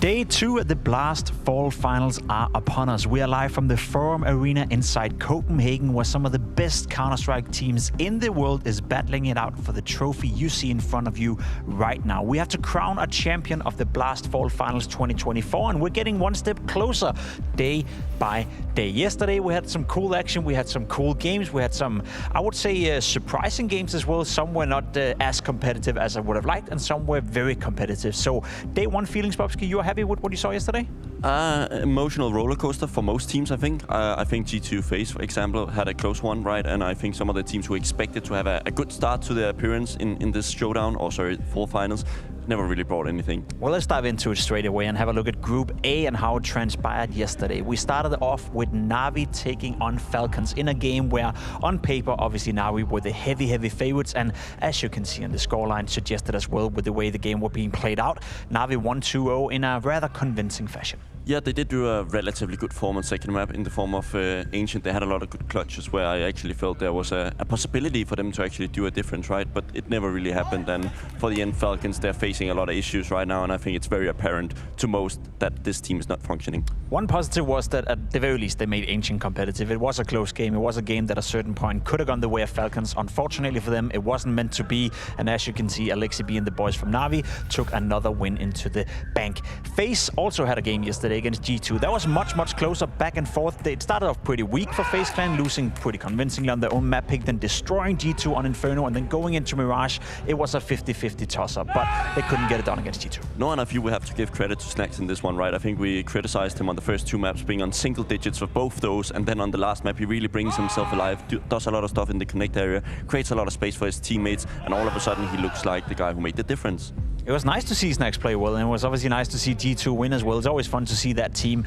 Day 2 at the Blast Fall Finals are upon us. We are live from the Forum Arena inside Copenhagen, where some of the best Counter-Strike teams in the world is battling it out for the trophy you see in front of you right now. We have to crown a champion of the Blast Fall Finals 2024, and we're getting one step closer day by day. Yesterday we had some cool action, we had some cool games, we had some, I would say, surprising games as well. Some were not as competitive as I would have liked, and some were very competitive. So day one feelings, Bobski, you are happy with what you saw yesterday? Emotional roller coaster for most teams, I think. I think G2 FaZe, for example, had a close one, right? And I think some of the teams who expected to have a good start to their appearance in this showdown, or sorry, fall finals, never really brought anything. Well, let's dive into it straight away and have a look at Group A and how it transpired yesterday. We started off with NAVI taking on Falcons in a game where, on paper, obviously NAVI were the heavy favorites, and as you can see on the scoreline suggested as well with the way the game were being played out, NAVI won 2-0 in a rather convincing fashion. Yeah, they did do a relatively good form on second map in the form of Ancient. They had a lot of good clutches where I actually felt there was a possibility for them to actually do a difference, right? But it never really happened, and for the end, Falcons, they're facing a lot of issues right now, and I think it's very apparent to most that this team is not functioning. One positive was that at the very least they made Ancient competitive. It was a close game. It was a game that at a certain point could have gone the way of Falcons. Unfortunately for them, it wasn't meant to be, and as you can see, Alexi B and the boys from NAVI took another win into the bank. FaZe also had a game yesterday against G2. That was much closer, back and forth. It started off pretty weak for FaZe Clan, losing pretty convincingly on their own map pick, then destroying G2 on Inferno, and then going into Mirage. It was a 50-50 toss-up, but they couldn't get it done against G2. No, and I feel we have to give credit to Snacks in this one, right? I think we criticized him on the first two maps being on single digits for both those, and then on the last map he really brings himself alive, does a lot of stuff in the connect area, creates a lot of space for his teammates, and all of a sudden he looks like the guy who made the difference. It was nice to see Snacks play well, and it was obviously nice to see G2 win as well. It's always fun to see that team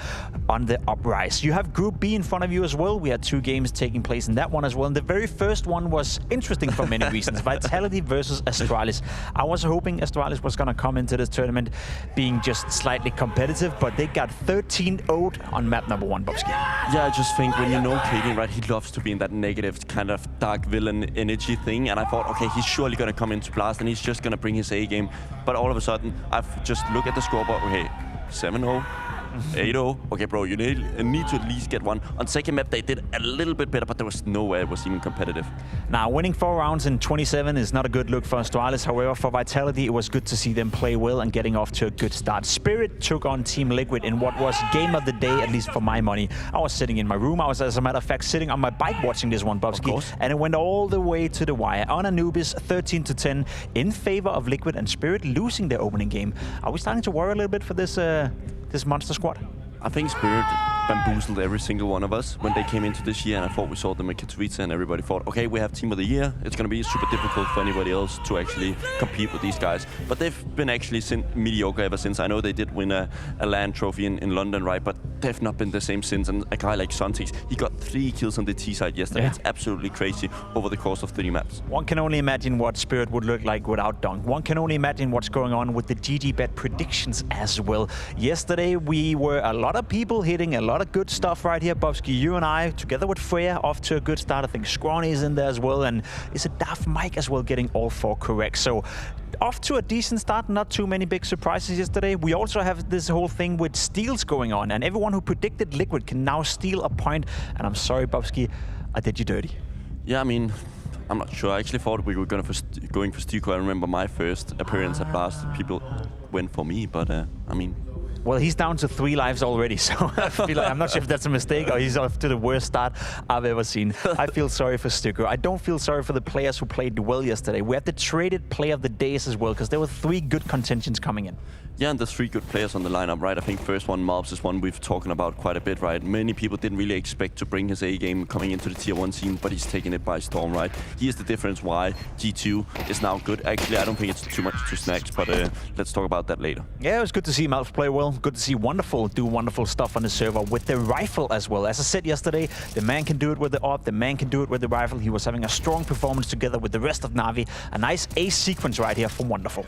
on the uprise. You have Group B in front of you as well. We had two games taking place in that one as well, and the very first one was interesting for many reasons. Vitality versus Astralis. I was hoping Astralis was going to come into this tournament being just slightly competitive, but they got 13-0'd on map number 1, Bobski. Yeah, I just think when you know Kaden, right, he loves to be in that negative kind of dark villain energy thing, and I thought, okay, he's surely going to come into Blast and he's just going to bring his A game. But all of a sudden, I've just looked at the scoreboard, okay, 7-0, 8-0. Okay, bro, you need to at least get one. On second map, they did a little bit better, but there was no way it was even competitive. Now, winning 4 rounds in 27 is not a good look for Astralis. However, for Vitality, it was good to see them play well and getting off to a good start. Spirit took on Team Liquid in what was game of the day, at least for my money. I was sitting in my room. I was, as a matter of fact, sitting on my bike watching this one, Bobski, and it went all the way to the wire. On Anubis, 13-10 in favor of Liquid, and Spirit losing their opening game. Are we starting to worry a little bit for this this monster squad? I think Spirit bamboozled every single one of us when they came into this year, and I thought we saw them at Katowice and everybody thought, okay, we have Team of the Year. It's going to be super difficult for anybody else to actually compete with these guys. But they've been actually mediocre ever since. I know they did win a LAN trophy in London, right? But they've not been the same since. And a guy like Sontex, he got 3 kills on the T side yesterday. Yeah. It's absolutely crazy over the course of 30 maps. One can only imagine what Spirit would look like without Dunk. One can only imagine what's going on with the GGBet predictions as well. Yesterday, we were a lot of people hitting a lot of good stuff right here, Bobski. You and I, together with Freya, off to a good start. I think Scrawny is in there as well, and is it Daft Mike as well, getting all 4 correct. So off to a decent start, not too many big surprises yesterday. We also have this whole thing with steals going on, and everyone who predicted Liquid can now steal a point. And I'm sorry, Bobski, I did you dirty. Yeah, I mean, I'm not sure. I actually thought we were going for Stiko. I remember my first appearance at Blast. People went for me, but I mean... Well, he's down to 3 lives already, so I feel like, I'm not sure if that's a mistake or he's off to the worst start I've ever seen. I feel sorry for Stucker. I don't feel sorry for the players who played well yesterday. We had the traded player of the days as well, because there were 3 good contentions coming in. Yeah, and there's 3 good players on the lineup, right? I think first one, Mobs, is one we've talking about quite a bit, right? Many people didn't really expect to bring his A game coming into the tier 1 scene, but he's taking it by storm, right? He is the difference why G2 is now good. Actually, I don't think it's too much to Snacks, but let's talk about that later. Yeah, it was good to see Malf play well. Good to see Wonderful do wonderful stuff on the server with the rifle as well. As I said yesterday, the man can do it with the AWP, the man can do it with the rifle. He was having a strong performance together with the rest of NAVI. A nice ace sequence right here from Wonderful.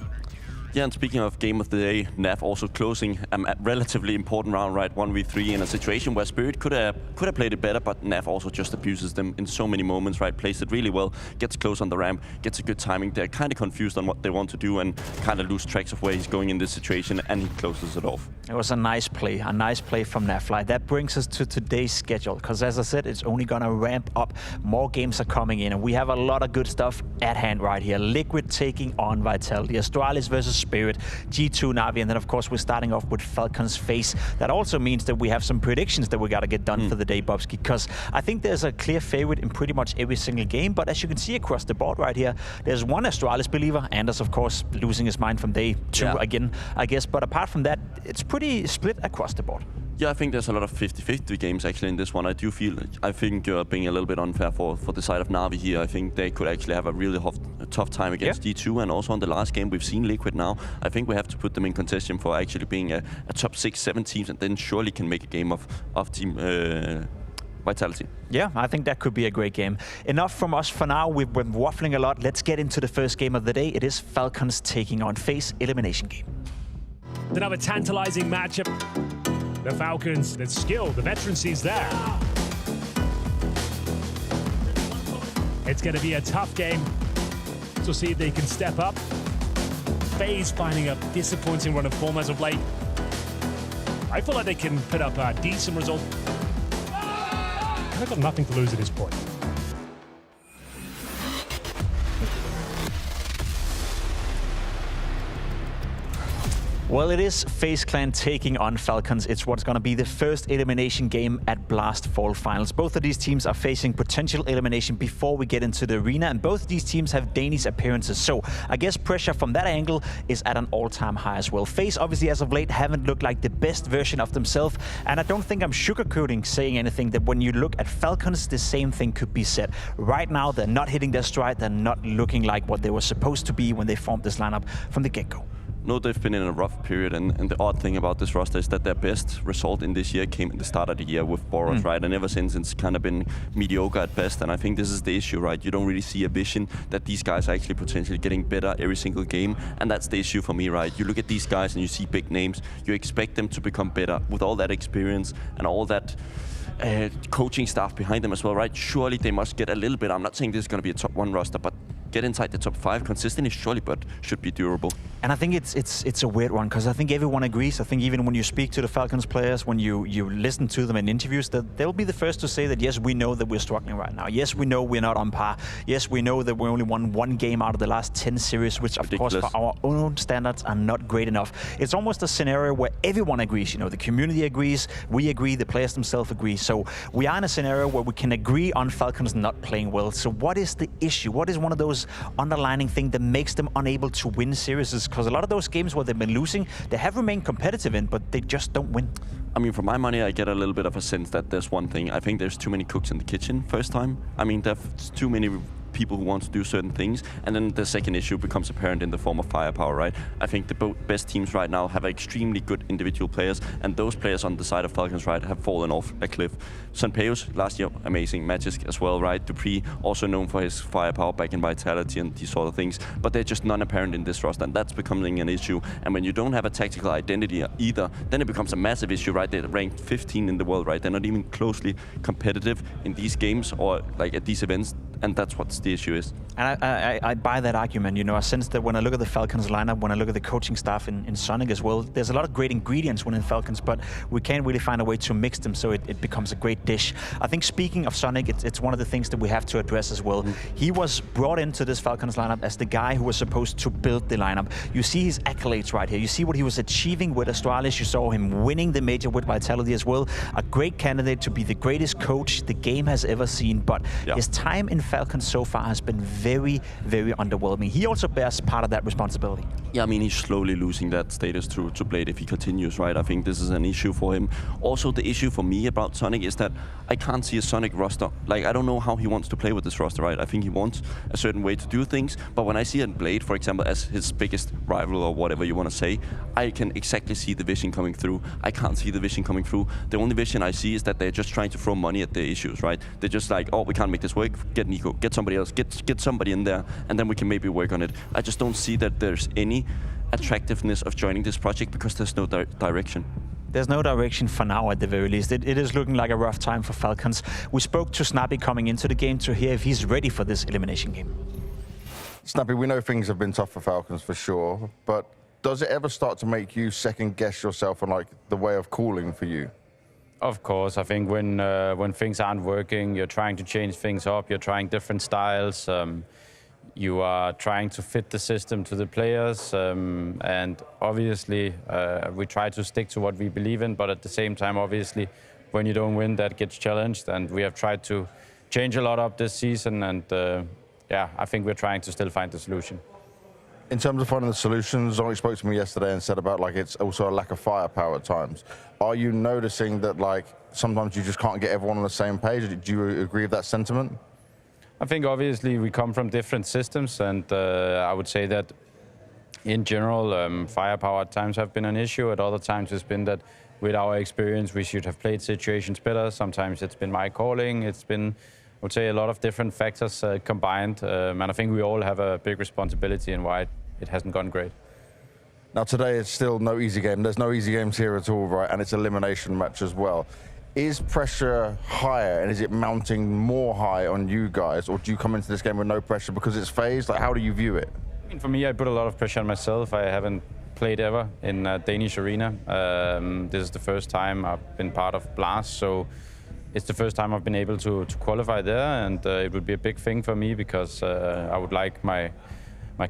Yeah, and speaking of game of the day, NAV also closing a relatively important round, right? 1v3 in a situation where Spirit could have played it better, but NAV also just abuses them in so many moments, right? Plays it really well, gets close on the ramp, gets a good timing. They're kind of confused on what they want to do and kind of lose tracks of where he's going in this situation, and he closes it off. It was a nice play from NAV. That brings us to today's schedule, because as I said, it's only gonna ramp up. More games are coming in, and we have a lot of good stuff at hand right here. Liquid taking on Vitality, Astralis versus Spirit, G2 NAVI, and then of course we're starting off with Falcons FaZe. That also means that we have some predictions that we gotta get done for the day, Bobski, because I think there's a clear favorite in pretty much every single game, but as you can see across the board right here, there's one Astralis believer, Anders of course losing his mind from day 2 again, I guess, but apart from that, it's pretty split across the board. Yeah, I think there's a lot of 50-50 games actually in this one. I think you're being a little bit unfair for the side of NAVI here. I think they could actually have a really tough time against G2, and also on the last game we've seen Liquid now. I think we have to put them in contention for actually being a top 6-7 teams, and then surely can make a game of Team Vitality. Yeah, I think that could be a great game. Enough from us for now. We've been waffling a lot. Let's get into the first game of the day. It is Falcons taking on FaZe elimination game. Another tantalizing matchup. The Falcons, the skill, the veterancy's there. It's going to be a tough game to see if they can step up. FaZe finding a disappointing run of form as of late. I feel like they can put up a decent result. They've got nothing to lose at this point. Well, it is FaZe Clan taking on Falcons. It's what's going to be the first elimination game at Blast Fall Finals. Both of these teams are facing potential elimination before we get into the arena, and both of these teams have Danish appearances. So I guess pressure from that angle is at an all-time high as well. FaZe obviously as of late haven't looked like the best version of themselves, and I don't think I'm sugarcoating saying anything that when you look at Falcons, the same thing could be said. Right now, they're not hitting their stride. They're not looking like what they were supposed to be when they formed this lineup from the get-go. No, they've been in a rough period, and the odd thing about this roster is that their best result in this year came at the start of the year with Boros, right? And ever since, it's kind of been mediocre at best, and I think this is the issue, right? You don't really see a vision that these guys are actually potentially getting better every single game, and that's the issue for me, right? You look at these guys and you see big names, you expect them to become better with all that experience and all that coaching staff behind them as well, right? Surely they must get a little bit. I'm not saying this is going to be a top 1 roster, but get inside the top 5 consistently, surely, but should be durable. And I think it's a weird one, because I think everyone agrees. I think even when you speak to the Falcons players, when you listen to them in interviews, that they'll be the first to say that, yes, we know that we're struggling right now. Yes, we know we're not on par. Yes, we know that we only won 1 game out of the last 10 series, which of course for our own standards are not great enough. It's almost a scenario where everyone agrees. You know, the community agrees, we agree, the players themselves agree. So we are in a scenario where we can agree on Falcons not playing well. So what is the issue? What is one of those underlining things that makes them unable to win series? Because a lot of those games where they've been losing, they have remained competitive in, but they just don't win. I mean, for my money, I get a little bit of a sense that there's one thing. I think there's too many cooks in the kitchen first time. I mean, there's too many people who want to do certain things, and then the second issue becomes apparent in the form of firepower, right? I think the best teams right now have extremely good individual players, and those players on the side of Falcons, right, have fallen off a cliff. Sunpeus, last year, amazing. Magisk as well, right? Dupree, also known for his firepower back in Vitality and these sort of things, but they're just non-apparent in this roster, and that's becoming an issue. And when you don't have a tactical identity either, then it becomes a massive issue, right? They're ranked 15 in the world, right? They're not even closely competitive in these games or like at these events, and that's what the issue is. And I buy that argument. You know, I sense that when I look at the Falcons lineup, when I look at the coaching staff in Sonic as well, there's a lot of great ingredients within Falcons, but we can't really find a way to mix them so it becomes a great dish. I think speaking of Sonic, it's one of the things that we have to address as well. He was brought into this Falcons lineup as the guy who was supposed to build the lineup. You see his accolades right here. You see what he was achieving with Astralis. You saw him winning the major with Vitality as well. A great candidate to be the greatest coach the game has ever seen, but his time in Falcons so far has been very, very underwhelming. He also bears part of that responsibility. Yeah, I mean, he's slowly losing that status to Blade if he continues, right? I think this is an issue for him. Also, the issue for me about Sonic is that I can't see a Sonic roster. Like, I don't know how he wants to play with this roster, right? I think he wants a certain way to do things, but when I see Blade, for example, as his biggest rival or whatever you want to say, I can exactly see the vision coming through. I can't see the vision coming through. The only vision I see is that they're just trying to throw money at the issues, right? They're just like, oh, we can't make this work, get an Nico, get somebody else, get somebody in there, and then we can maybe work on it. I just don't see that there's any attractiveness of joining this project because there's no direction. There's no direction for now, at the very least. It is looking like a rough time for Falcons. We spoke to Snappy coming into the game to hear if he's ready for this elimination game. Snappy, we know things have been tough for Falcons for sure, but does it ever start to make you second guess yourself on like the way of calling for you? Of course, I think when things aren't working, you're trying to change things up. You're trying different styles. You are trying to fit the system to the players, and obviously we try to stick to what we believe in. But at the same time, obviously, when you don't win, that gets challenged. And we have tried to change a lot up this season, and yeah, I think we're trying to still find the solution. In terms of finding the solutions, Zonic spoke to me yesterday and said about like it's also a lack of firepower at times. Are you noticing that like sometimes you just can't get everyone on the same page? Do you agree with that sentiment? I think obviously we come from different systems, and I would say that in general firepower at times have been an issue. At other times it's been that with our experience we should have played situations better. Sometimes it's been my calling. It's been, I would say, a lot of different factors combined, and I think we all have a big responsibility in why it hasn't gone great. Now today it's still no easy game. There's no easy games here at all, right? And it's an elimination match as well. Is pressure higher, and is it mounting more high on you guys, or do you come into this game with no pressure because it's FaZe? Like, how do you view it? I mean, for me, I put a lot of pressure on myself. I haven't played ever in a Danish arena. This is the first time I've been part of Blast, so it's the first time I've been able to qualify there, and it would be a big thing for me because I would like my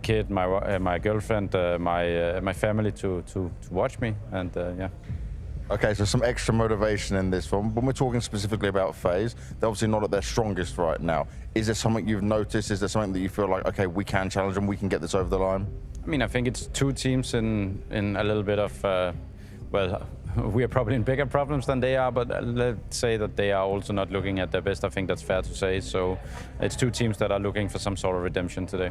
kid, my girlfriend, my family to watch me, and yeah. Okay, so some extra motivation in this one. When we're talking specifically about FaZe, they're obviously not at their strongest right now. Is there something you've noticed? Is there something that you feel like, okay, we can challenge them, we can get this over the line? I mean, I think it's two teams in a little bit of, well, we are probably in bigger problems than they are, but let's say that they are also not looking at their best. I think that's fair to say. So it's two teams that are looking for some sort of redemption today.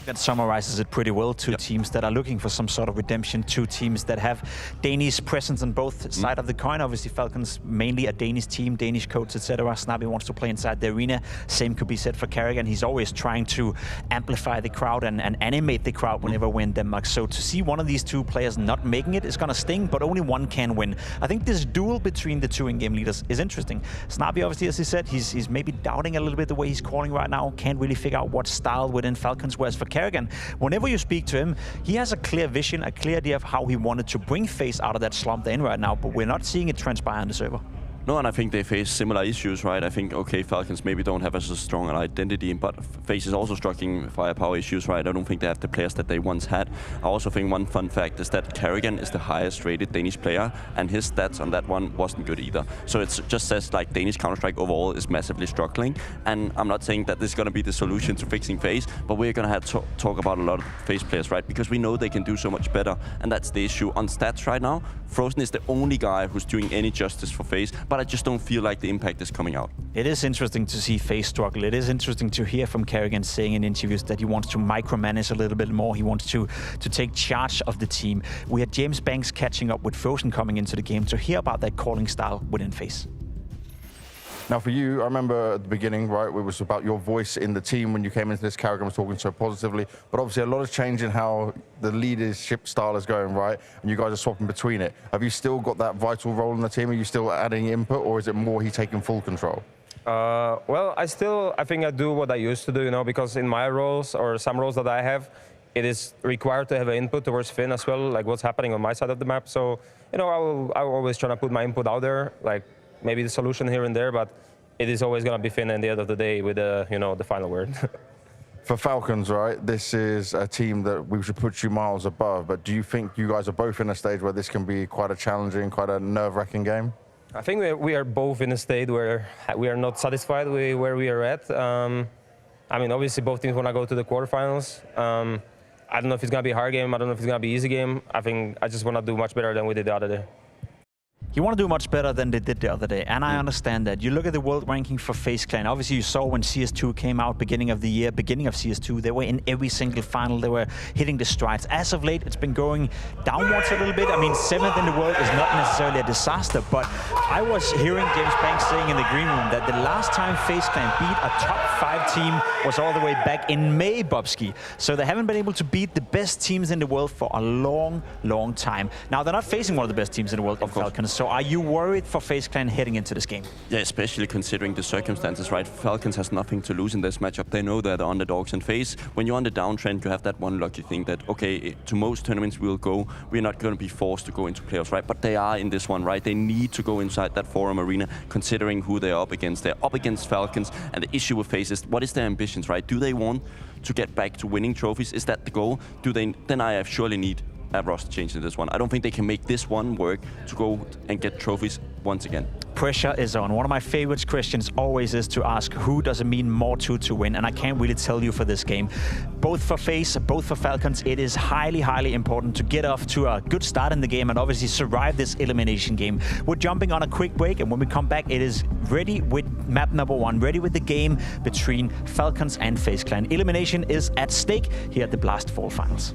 That summarizes it pretty well. Two teams that are looking for some sort of redemption. Two teams that have Danish presence on both sides of the coin. Obviously, Falcons mainly a Danish team, Danish coach, etc. Snappy wants to play inside the arena. Same could be said for Karrigan. He's always trying to amplify the crowd and animate the crowd whenever we're in Denmark. So to see one of these two players not making it is going to sting, but only one can win. I think this duel between the two in-game leaders is interesting. Snappy, obviously, as he said, he's maybe doubting a little bit the way he's calling right now. Can't really figure out what style within Falcons, whereas for Karrigan, whenever you speak to him, he has a clear vision, a clear idea of how he wanted to bring FaZe out of that slump they're in right now, but we're not seeing it transpire on the server. No, and I think they face similar issues, right? I think, okay, Falcons maybe don't have as strong an identity, but FaZe is also struggling with firepower issues, right? I don't think they have the players that they once had. I also think one fun fact is that Karrigan is the highest rated Danish player, and his stats on that one wasn't good either. So it just says like Danish Counter-Strike overall is massively struggling, and I'm not saying that this is going to be the solution to fixing FaZe, but we're going to have to talk about a lot of FaZe players, right? Because we know they can do so much better, and that's the issue. On stats right now, Frozen is the only guy who's doing any justice for FaZe, but I just don't feel like the impact is coming out. It is interesting to see FaZe struggle. It is interesting to hear from Karrigan saying in interviews that he wants to micromanage a little bit more. He wants to take charge of the team. We had James Banks catching up with Frozen coming into the game to hear about that calling style within FaZe. Now for you, I remember at the beginning, right, it was about your voice in the team when you came into this. Karrigan was talking so positively, but obviously a lot has changed in how the leadership style is going, right? And you guys are swapping between it. Have you still got that vital role in the team? Are you still adding input, or is it more he taking full control? Well, I think I do what I used to do, you know, because in my roles or some roles that I have, it is required to have an input towards Finn as well, like what's happening on my side of the map. So, you know, I will always try to put my input out there, like maybe the solution here and there, but it is always going to be Finn at the end of the day with you know, the final word. For Falcons, right, this is a team that we should put you miles above, but do you think you guys are both in a stage where this can be quite a challenging, quite a nerve-wracking game? I think we are both in a state where we are not satisfied with where we are at. I mean, obviously both teams want to go to the quarterfinals. I don't know if it's going to be a hard game. I don't know if it's going to be an easy game. I think I just want to do much better than we did the other day. You want to do much better than they did the other day, and I understand that. You look at the world ranking for FaZe Clan. Obviously, you saw when CS2 came out beginning of the year, beginning of CS2, they were in every single final. They were hitting the strides. As of late, it's been going downwards a little bit. I mean, 7th in the world is not necessarily a disaster, but I was hearing James Banks saying in the green room that the last time FaZe Clan beat a top 5 team was all the way back in May, Bobski. So they haven't been able to beat the best teams in the world for a long, long time. Now, they're not facing one of the best teams in the world, in Falcons. So are you worried for FaZe Clan heading into this game? Yeah, especially considering the circumstances, right? Falcons has nothing to lose in this matchup. They know they're the underdogs in FaZe. When you're on the downtrend, you have that one lucky thing that, okay, to most tournaments we'll go. We're not going to be forced to go into playoffs, right? But they are in this one, right? They need to go inside that Forum arena, considering who they're up against. They're up against Falcons, and the issue with FaZe is, what is their ambitions, right? Do they want to get back to winning trophies? Is that the goal? Do they? Then I surely need a roster change in this one. I don't think they can make this one work to go and get trophies once again. Pressure is on. One of my favorite questions always is to ask, who does it mean more to win? And I can't really tell you for this game. Both for FaZe, both for Falcons, it is highly, highly important to get off to a good start in the game and obviously survive this elimination game. We're jumping on a quick break, and when we come back, it is ready with map number 1, ready with the game between Falcons and FaZe Clan. Elimination is at stake here at the Blast Fall Finals.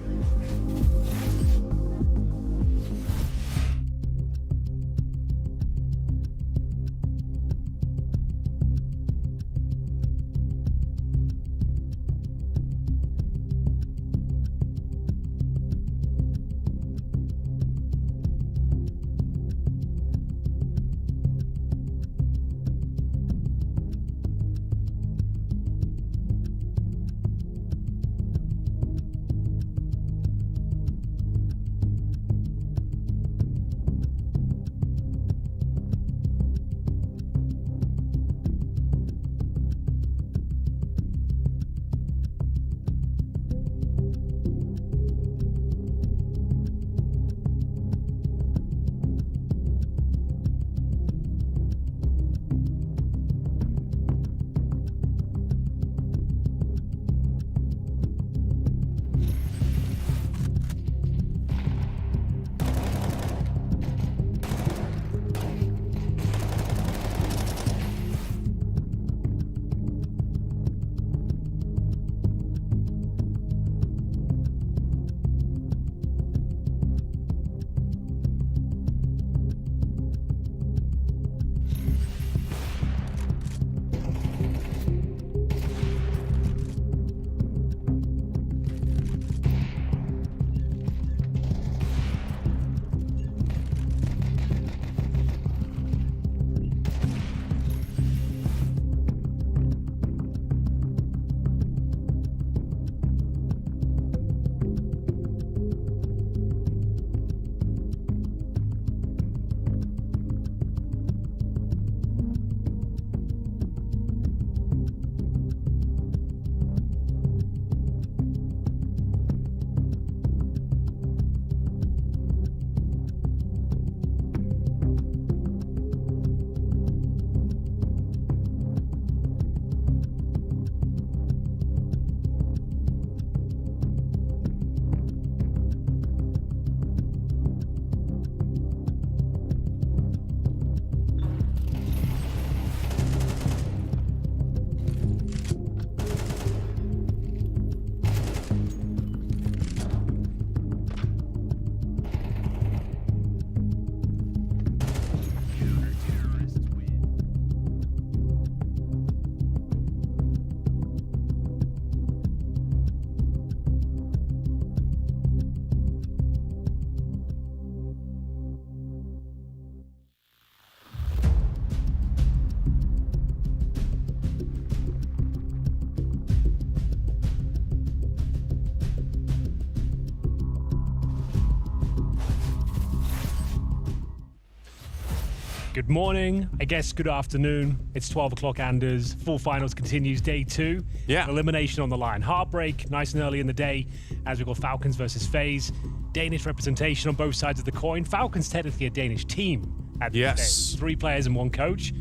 Good morning, I guess good afternoon. It's 12 o'clock Anders. Full finals continues, day 2. Yeah. Elimination on the line. Heartbreak, nice and early in the day as we go Falcons versus FaZe. Danish representation on both sides of the coin. Falcons technically a Danish team at this Yes. stage. 3 players and 1 coach.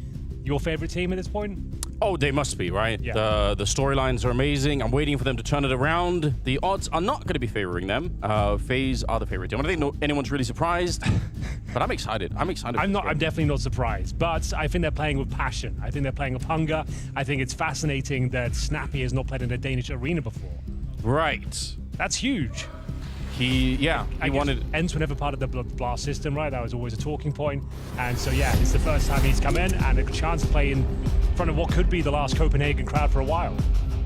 Your favorite team at this point? Oh, they must be, right? Yeah. The storylines are amazing. I'm waiting for them to turn it around. The odds are not going to be favoring them. FaZe are the favorite team. I don't think anyone's really surprised, but I'm excited. I'm excited. I'm definitely not surprised, but I think they're playing with passion. I think they're playing with hunger. I think it's fascinating that Snappy has not played in a Danish arena before. Right. That's huge. He wanted... Ents were never part of the Blast system, right? That was always a talking point. And so, yeah, it's the first time he's come in and a chance to play in front of what could be the last Copenhagen crowd for a while.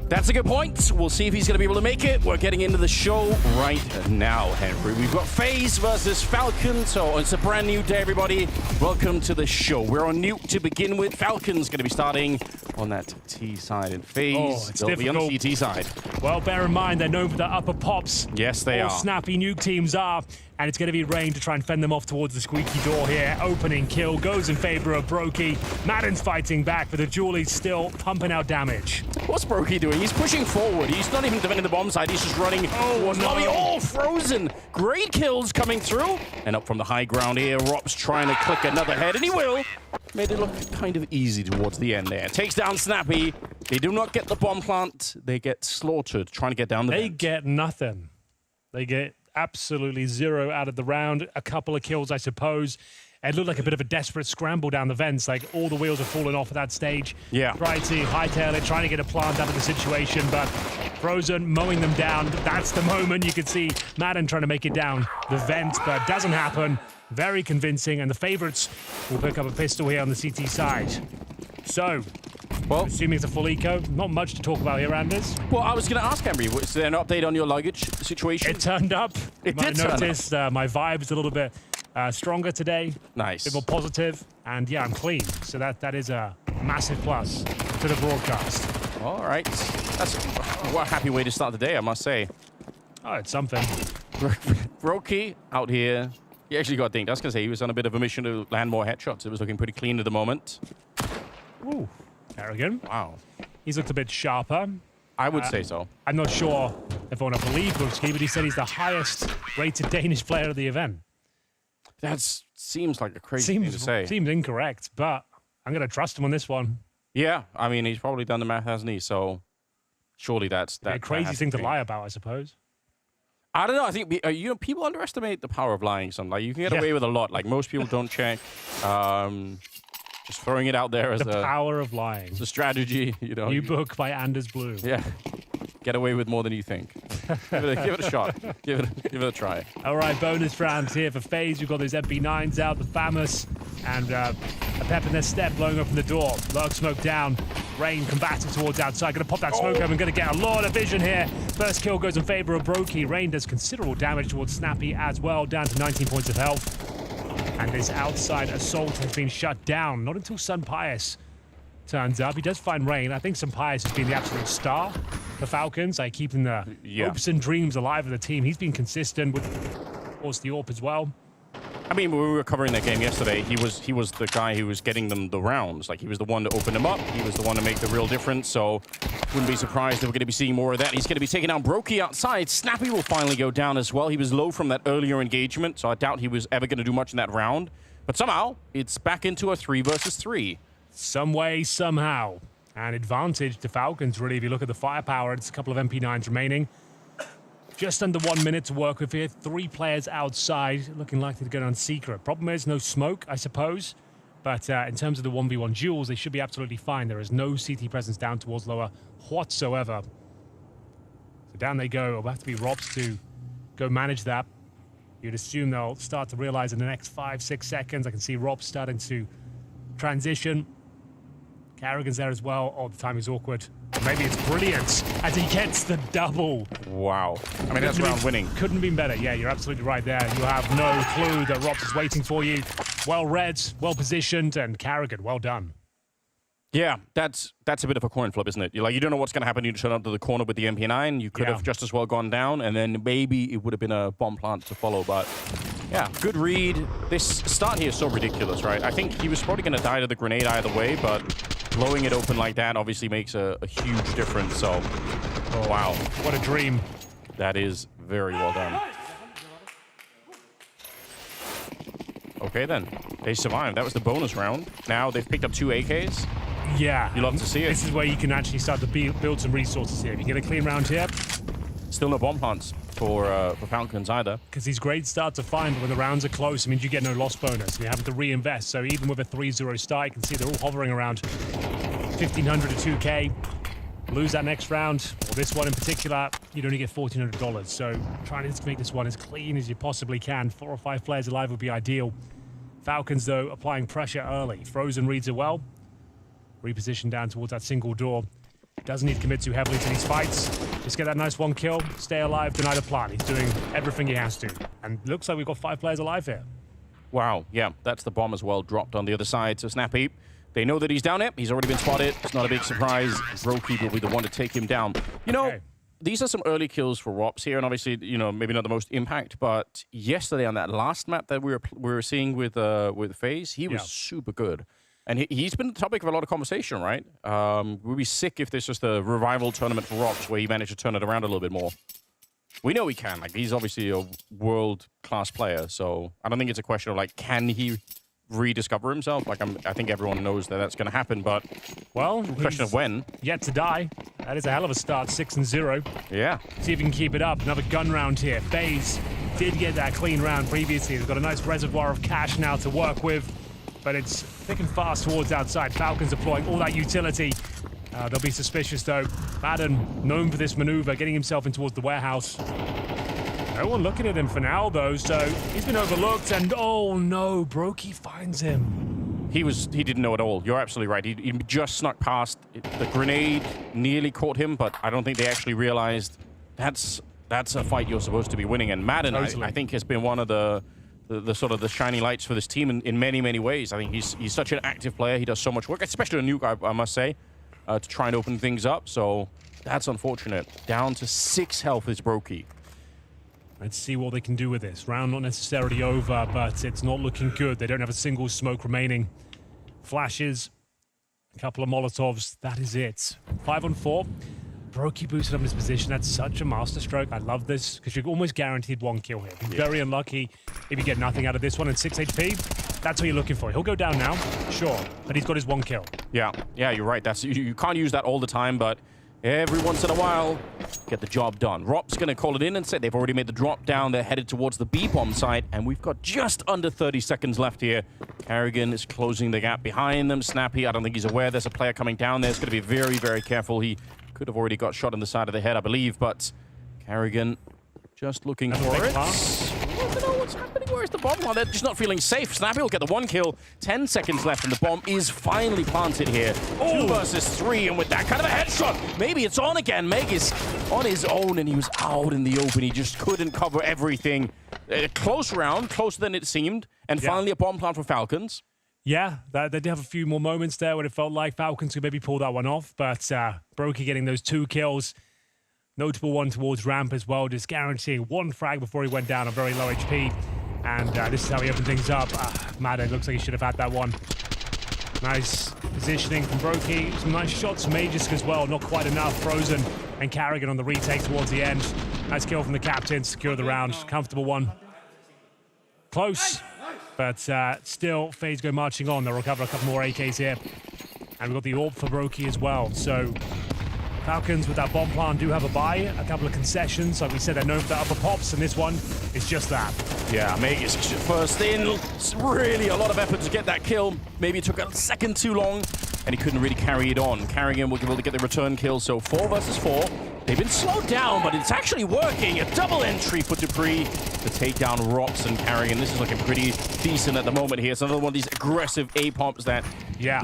That's a good point. We'll see if he's going to be able to make it. We're getting into the show right now, Henry. We've got FaZe versus Falcons. So it's a brand new day, everybody. Welcome to the show. We're on Nuke to begin with. Falcons going to be starting on that T side, and FaZe they'll be on the CT side. Well, bear in mind, they're known for their upper pops. Yes, they are. Snappy Nuke teams are. And it's going to be Rain to try and fend them off towards the squeaky door here. Opening kill goes in favor of Brokey. Madden's fighting back, but the Julie's still pumping out damage. What's Brokey doing? He's pushing forward. He's not even defending the bomb side. He's just running towards lobby. Oh, frozen. Great kills coming through. And up from the high ground here, Rop's trying to click another head, and he will. Made it look kind of easy towards the end there. Takes down Snappy. They do not get the bomb plant. They get slaughtered trying to get down the vent. They get nothing. They get absolutely zero out of the round. A couple of kills, I suppose. It looked like a bit of a desperate scramble down the vents. Like all the wheels are falling off at that stage. Yeah. Trying to hightail it, trying to get a plant out of the situation, but Frozen mowing them down. That's the moment. You could see Madden trying to make it down the vent, but doesn't happen. Very convincing, and the favorites will pick up a pistol here on the CT side. So, well, assuming it's a full eco, not much to talk about here, Anders. Well, I was going to ask, Henry, was there an update on your luggage situation? It turned up. It did turn up. Noticed my vibe's a little bit stronger today. Nice. A bit more positive, and yeah, I'm clean. So that is a massive plus to the broadcast. All right. That's what a happy way to start the day, I must say. Oh, it's something. Brokey out here. He actually got dinged. I was going to say he was on a bit of a mission to land more headshots. It was looking pretty clean at the moment. Ooh, Kerrigan. Wow. He's looked a bit sharper. I would say so. I'm not sure if I want to believe Brooksky, but he said he's the highest rated Danish player of the event. That seems like a crazy thing to say. Seems incorrect, but I'm going to trust him on this one. Yeah, I mean, he's probably done the math, hasn't he? So surely that's a crazy thing to lie about, I suppose. I don't know. I think people underestimate the power of lying. Like you can get away with a lot. Like most people don't check. Just throwing it out there as the power of lying. It's a strategy, you know. New book by Anders Blue. Yeah. Get away with more than you think. give it a shot. Give it a try. All right, bonus rounds here for FaZe. We've got those MP9s out, the Famous, and a pep in their step blowing open the door. Lurk smoke down. Rain combative towards outside. Going to pop that smoke open. Going to get a lot of vision here. First kill goes in favor of Brokey. Rain does considerable damage towards Snappy as well, down to 19 points of health. And this outside assault has been shut down. Not until Sun Pius turns up. He does find Rain. I think Sun Pius has been the absolute star for Falcons, like keeping the hopes and dreams alive of the team. He's been consistent with, of course, the AWP as well. I mean, when we were covering that game yesterday, he was the guy who was getting them the rounds. Like, he was the one to open them up. He was the one to make the real difference. So, wouldn't be surprised if we're going to be seeing more of that. He's going to be taking down Brokey outside. Snappy will finally go down as well. He was low from that earlier engagement, so I doubt he was ever going to do much in that round. But somehow, it's back into a 3 versus 3. Some way, somehow. An advantage to Falcons, really, if you look at the firepower. It's a couple of MP9s remaining. Just under 1 minute to work with here. 3 players outside, looking likely to go down secret. Problem is, no smoke, I suppose. But in terms of the 1v1 duels, they should be absolutely fine. There is no CT presence down towards lower whatsoever. So down they go. It'll have to be Robs to go manage that. You'd assume they'll start to realize in the next 5-6 seconds. I can see Rob starting to transition. Carrigan's there as well. Oh, the timing's awkward. Maybe it's brilliant as he gets the double. Wow. I mean, that's round winning. Couldn't have been better. Yeah, you're absolutely right there. You have no clue that Robs is waiting for you. Well read, well positioned, and Carrigan, well done. Yeah, that's a bit of a coin flip, isn't it? You don't know what's going to happen. You turn up to the corner with the MP9. You could have just as well gone down, and then maybe it would have been a bomb plant to follow. But yeah, good read. This start here is so ridiculous, right? I think he was probably going to die to the grenade either way, but blowing it open like that obviously makes a huge difference. So, wow. What a dream. That is very well done. Okay, then. They survived. That was the bonus round. Now they've picked up 2 AKs. Yeah. You love to see it. This is where you can actually start to build some resources here. If you get a clean round here. Still no bomb plants for Falcons either. Because these grades start to find when the rounds are close, it means you get no loss bonus. And you're having to reinvest. So even with a 3-0 start, you can see they're all hovering around 1,500 to 2K. Lose that next round, or this one in particular, you'd only get $1,400. So trying to make this one as clean as you possibly can. 4 or 5 players alive would be ideal. Falcons, though, applying pressure early. Frozen reads it well. Reposition down towards that single door. Doesn't need to commit too heavily to these fights. Just get that nice 1 kill, stay alive, deny the plant. He's doing everything he has to. And looks like we've got 5 players alive here. Wow, yeah, that's the bomb as well, dropped on the other side. So Snappy, they know that he's down it. He's already been spotted. It's not a big surprise. Brokey will be the one to take him down. You know, these are some early kills for Rops here, and obviously, you know, maybe not the most impact, but yesterday on that last map that we were seeing with FaZe, he was super good. And he's been the topic of a lot of conversation, right? We'd be sick if this was the revival tournament for Rops where he managed to turn it around a little bit more. We know he can. Like, he's obviously a world-class player, so I don't think it's a question of, like, can he rediscover himself? Like, I think everyone knows that that's going to happen, but, well, question of when. Yet to die. That is a hell of a start, 6-0. Yeah. See if he can keep it up. Another gun round here. FaZe did get that clean round previously. They've got a nice reservoir of cash now to work with, but it's thick and fast towards outside. Falcons deploying all that utility. They'll be suspicious, though. Madden, known for this maneuver, getting himself in towards the warehouse. No one looking at him for now, though, so he's been overlooked, and oh no, Brokey finds him. He didn't know at all. You're absolutely right. He just snuck past. The grenade nearly caught him, but I don't think they actually realized that's a fight you're supposed to be winning. And Madden, I think, has been one of the sort of the shining lights for this team in many, many ways. I think he's such an active player. He does so much work, especially a new guy, I must say, to try and open things up. So that's unfortunate. Down to 6 health is Brokey. Let's see what they can do with this. Round not necessarily over, but it's not looking good. They don't have a single smoke remaining. Flashes, a couple of Molotovs, that is it. 5 on 4. Brokey boosted up his position. That's such a masterstroke. I love this, because you're almost guaranteed 1 kill here. Be very unlucky if you get nothing out of this one. And 6 HP, that's what you're looking for. He'll go down now, sure, but he's got his 1 kill. Yeah, you're right. You can't use that all the time, but every once in a while, get the job done. Rop's going to call it in and say they've already made the drop down. They're headed towards the B-bomb site, and we've got just under 30 seconds left here. Carrigan is closing the gap behind them. Snappy, I don't think he's aware there's a player coming down there. He's going to be very, very careful. He could have already got shot in the side of the head, I believe, but Carrigan just looking for it. I don't know what's happening. Where's the bomb? Well, they're just not feeling safe. Snappy will get the 1 kill. 10 seconds left, and the bomb is finally planted here. 2 versus 3, and with that kind of a headshot, maybe it's on again. Meg is on his own, and he was out in the open. He just couldn't cover everything. Close round, closer than it seemed, and finally a bomb plant for Falcons. Yeah, they did have a few more moments there when it felt like Falcons could maybe pull that one off, but Brokey getting those 2 kills. Notable one towards ramp as well, just guaranteeing 1 frag before he went down on very low HP. And this is how he opened things up. Madden looks like he should have had that one. Nice positioning from Brokey. Some nice shots from Magisk as well, not quite enough. Frozen and Carrigan on the retake towards the end. Nice kill from the captain, secure the round. Comfortable one. Close, but still FaZe go marching on. They'll recover a couple more AKs here. And we've got the AWP for Brokey as well. So Falcons with that bomb plant do have a buy, a couple of concessions. Like we said, they're known for the upper pops, and this one is just that. Yeah, Magisk first in. It's really a lot of effort to get that kill. Maybe it took a second too long, and he couldn't really carry it on. Carrigan will be able to get the return kill, so 4 versus 4. They've been slowed down, but it's actually working. A double entry for Dupree to take down Rops and Carrigan. This is looking pretty decent at the moment here. It's another one of these aggressive A-pops that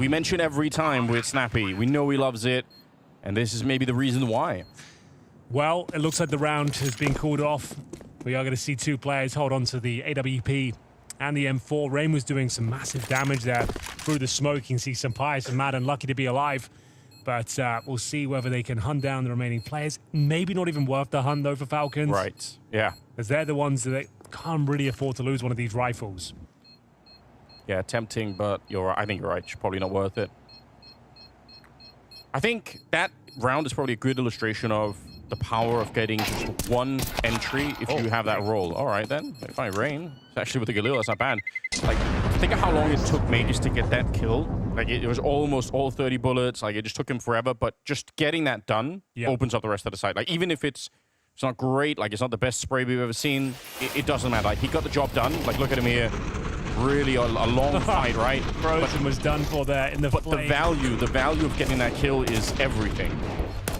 we mention every time with Snappy. We know he loves it. And this is maybe the reason why. Well, it looks like the round has been called off. We are going to see 2 players hold on to the AWP and the M4. Rain was doing some massive damage there through the smoke. You can see some Pius and Madden lucky to be alive. But we'll see whether they can hunt down the remaining players. Maybe not even worth the hunt, though, for Falcons. Right, yeah. Because they're the ones that can't really afford to lose one of these rifles. Yeah, tempting, but I think you're right. It's probably not worth it. I think that round is probably a good illustration of the power of getting just 1 entry if you have that roll. All right, then. If I Rain, actually with the Galil, that's not bad. Like, think of how long it took Magus to get that kill. Like, it was almost all 30 bullets. Like, it just took him forever. But just getting that done opens up the rest of the site. Like, even if it's not great, like, it's not the best spray we've ever seen, it doesn't matter. Like, he got the job done. Like, look at him here. Really a long fight, right? Frozen was done for there in the But the value of getting that kill is everything.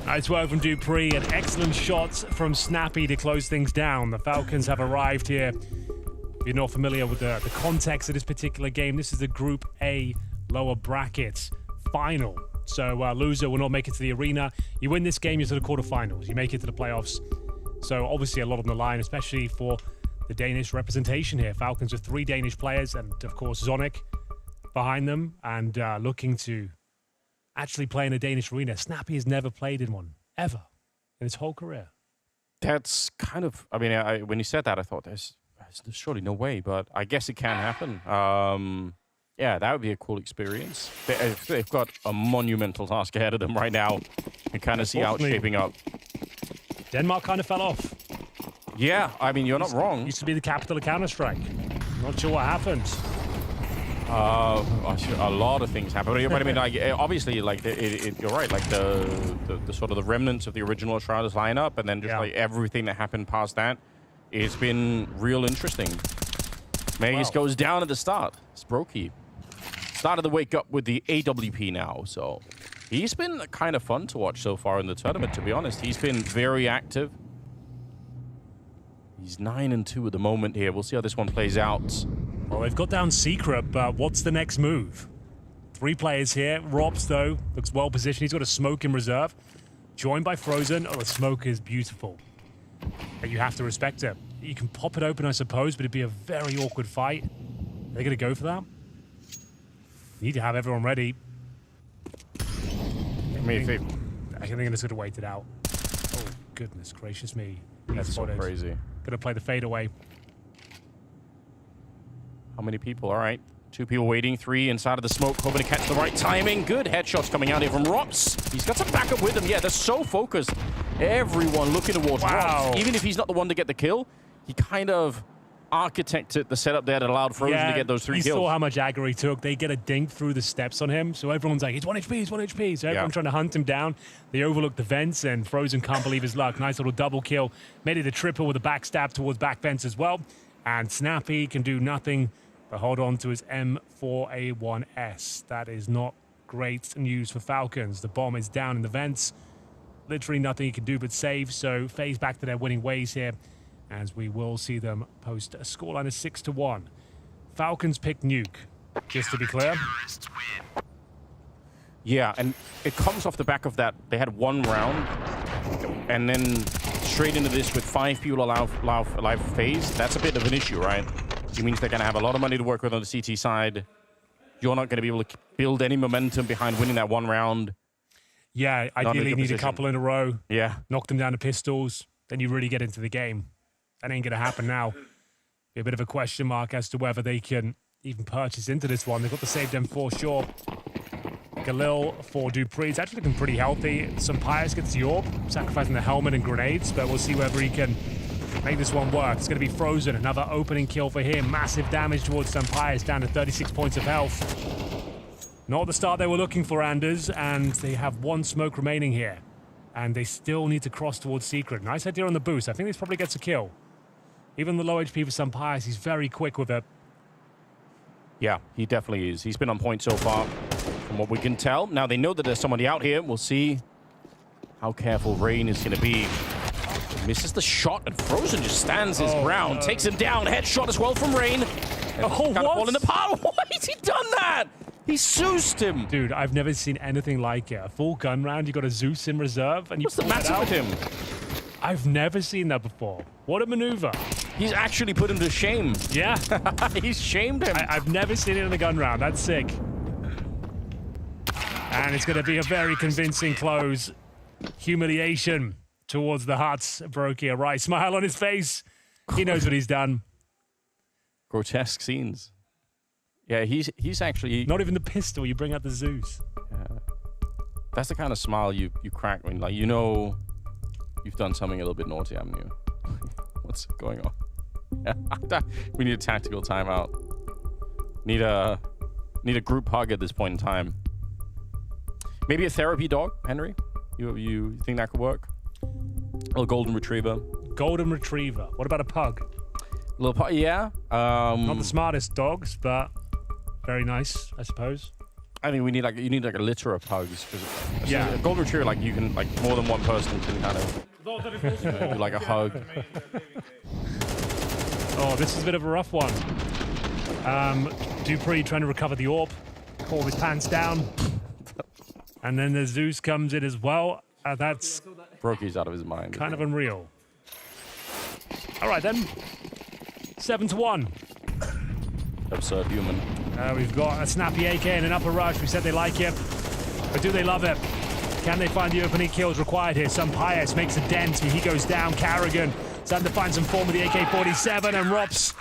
Nice work from Dupree, and excellent shots from Snappy to close things down. The Falcons have arrived here. If you're not familiar with the context of this particular game, this is the Group A lower bracket final. So loser will not make it to the arena. You win this game, you're to the quarterfinals. You make it to the playoffs. So obviously a lot on the line, especially for the Danish representation here. Falcons with 3 Danish players and, of course, Zonic behind them and looking to actually play in a Danish arena. Snappy has never played in one, ever, in his whole career. That's kind of... I mean, when you said that, I thought there's surely no way, but I guess it can happen. Yeah, that would be a cool experience. They've got a monumental task ahead of them right now. You can kind of see how it's shaping up. Denmark kind of fell off. Yeah, I mean, you're not wrong. Used to be the capital of Counter-Strike. Not sure what happened. A lot of things happen. But I mean, like, obviously, like, you're right. Like, the sort of the remnants of the original Astralis lineup, and then just like everything that happened past that, it's been real interesting. Magus goes down at the start. Sprokey started to wake up with the AWP now, so he's been kind of fun to watch so far in the tournament, to be honest. He's been very active. He's 9-2 at the moment here. We'll see how this one plays out. Well, they've got down Secret, but what's the next move? 3 players here. Robs, though, looks well positioned. He's got a smoke in reserve. Joined by Frozen. Oh, the smoke is beautiful. But you have to respect it. You can pop it open, I suppose, but it'd be a very awkward fight. Are they going to go for that? You need to have everyone ready. I mean, I think they're going to sort of wait it out. Oh, goodness gracious me. That's so crazy. Going to play the fade away. How many people? All right. 2 people waiting. 3 inside of the smoke, hoping to catch the right timing. Good headshots coming out here from Rops. He's got some backup with him. Yeah, they're so focused. Everyone looking towards Rops. Even if he's not the one to get the kill, he kind of architected the setup there that allowed Frozen to get those 3 kills. You saw how much aggro he took. They get a dink through the steps on him, so everyone's like, he's 1 HP, he's 1 HP. So everyone's trying to hunt him down. They overlook the vents, and Frozen can't believe his luck. Nice little double kill. Made it a triple with a backstab towards back vents as well. And Snappy can do nothing but hold on to his M4A1S. That is not great news for Falcons. The bomb is down in the vents. Literally nothing he can do but save. So FaZe back to their winning ways here, as we will see them post a scoreline of 6-1. Falcons pick Nuke, just to be clear. Yeah, and it comes off the back of that. They had 1 round, and then straight into this with 5 people alive for FaZe. That's a bit of an issue, right? It means they're going to have a lot of money to work with on the CT side. You're not going to be able to build any momentum behind winning that 1 round. Yeah, ideally need a couple in a row. Yeah. Knock them down to pistols. Then you really get into the game. That ain't going to happen now. Be a bit of a question mark as to whether they can even purchase into this one. They've got the saved M4, sure. Galil for Dupree. It's actually looking pretty healthy. Some Pius gets the orb, sacrificing the helmet and grenades, but we'll see whether he can make this one work. It's going to be Frozen. Another opening kill for him. Massive damage towards Sampires, down to 36 points of health. Not the start they were looking for, Anders, and they have 1 smoke remaining here. And they still need to cross towards Secret. Nice idea on the boost. I think this probably gets a kill. Even the low HP for Sampires, he's very quick with it. Yeah, he definitely is. He's been on point so far, from what we can tell. Now they know that there's somebody out here. We'll see how careful Rain is going to be. Misses the shot, and Frozen just stands his ground. Takes him down. Headshot as well from Rain. Kind of falling apart. Why has he done that? He Zeused him. Dude, I've never seen anything like it. A full gun round, you got a Zeus in reserve, and you What's the matter with him? I've never seen that before. What a maneuver. He's actually put him to shame. Yeah. He's shamed him. I've never seen it in a gun round. That's sick. And it's going to be a very convincing close. Humiliation towards the Huts. Brokey, a right smile on his face. He knows what he's done. Grotesque scenes. Yeah, he's actually... Not even the pistol, you bring out the Zeus. Yeah. That's the kind of smile you crack when, like, you know you've done something a little bit naughty, haven't you? What's going on? Yeah, we need a tactical timeout. Need a Need a group hug at this point in time. Maybe a therapy dog, Henry? You think that could work? A little golden retriever. Golden retriever. What about a pug? A little pug, yeah. Not the smartest dogs, but very nice, I suppose. I think you need like a litter of pugs. Cause yeah. A golden retriever, like you can, like more than one person can kind of do like a hug. Oh, this is a bit of a rough one. Dupree trying to recover the orb. Pull his pants down. And then the Zeus comes in as well. That's... Brokey's out of his mind. Kind of unreal. All right, then. 7-1. Absurd human. We've got a snappy AK and an upper rush. We said they like it. But do they love it? Can they find the opening kills required here? Some Pius makes a dent. He goes down. Carrigan starting to find some form with the AK-47. And Rops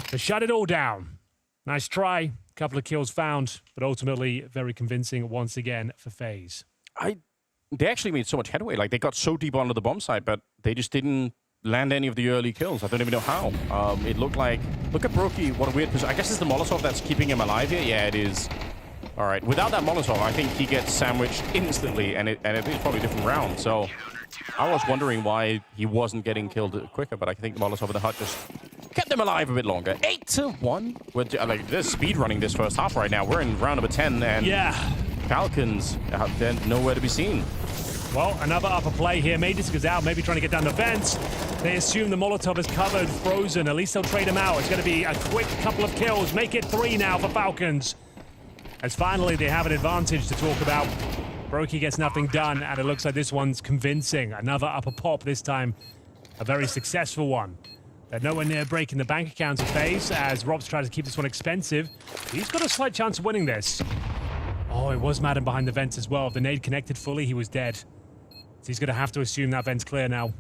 to shut it all down. Nice try. Couple of kills found. But ultimately, very convincing once again for FaZe. They actually made so much headway. Like, they got so deep onto the bomb site, but they just didn't land any of the early kills. I don't even know how. It looked like... Look at Brokey. What a weird position. I guess it's the Molotov that's keeping him alive here. Yeah, it is. All right. Without that Molotov, I think he gets sandwiched instantly, and it's probably a different round. So I was wondering why he wasn't getting killed quicker, but I think the Molotov in the hut just kept them alive a bit longer. 8-1. We're like, they're speed running this first half right now. We're in round number 10, and Falcons, they're nowhere to be seen. Well, another upper play here. Maedis goes out, maybe trying to get down the vents. They assume the Molotov is covered, frozen. At least they'll trade him out. It's going to be a quick couple of kills. Make it 3 now for Falcons. As finally they have an advantage to talk about. Brokey gets nothing done, and it looks like this one's convincing. Another upper pop, this time a very successful one. They're nowhere near breaking the bank accounts of FaZe as Robs tries to keep this one expensive. He's got a slight chance of winning this. Oh, it was Madden behind the vents as well. If the nade connected fully, he was dead. So he's going to have to assume that vent's clear now.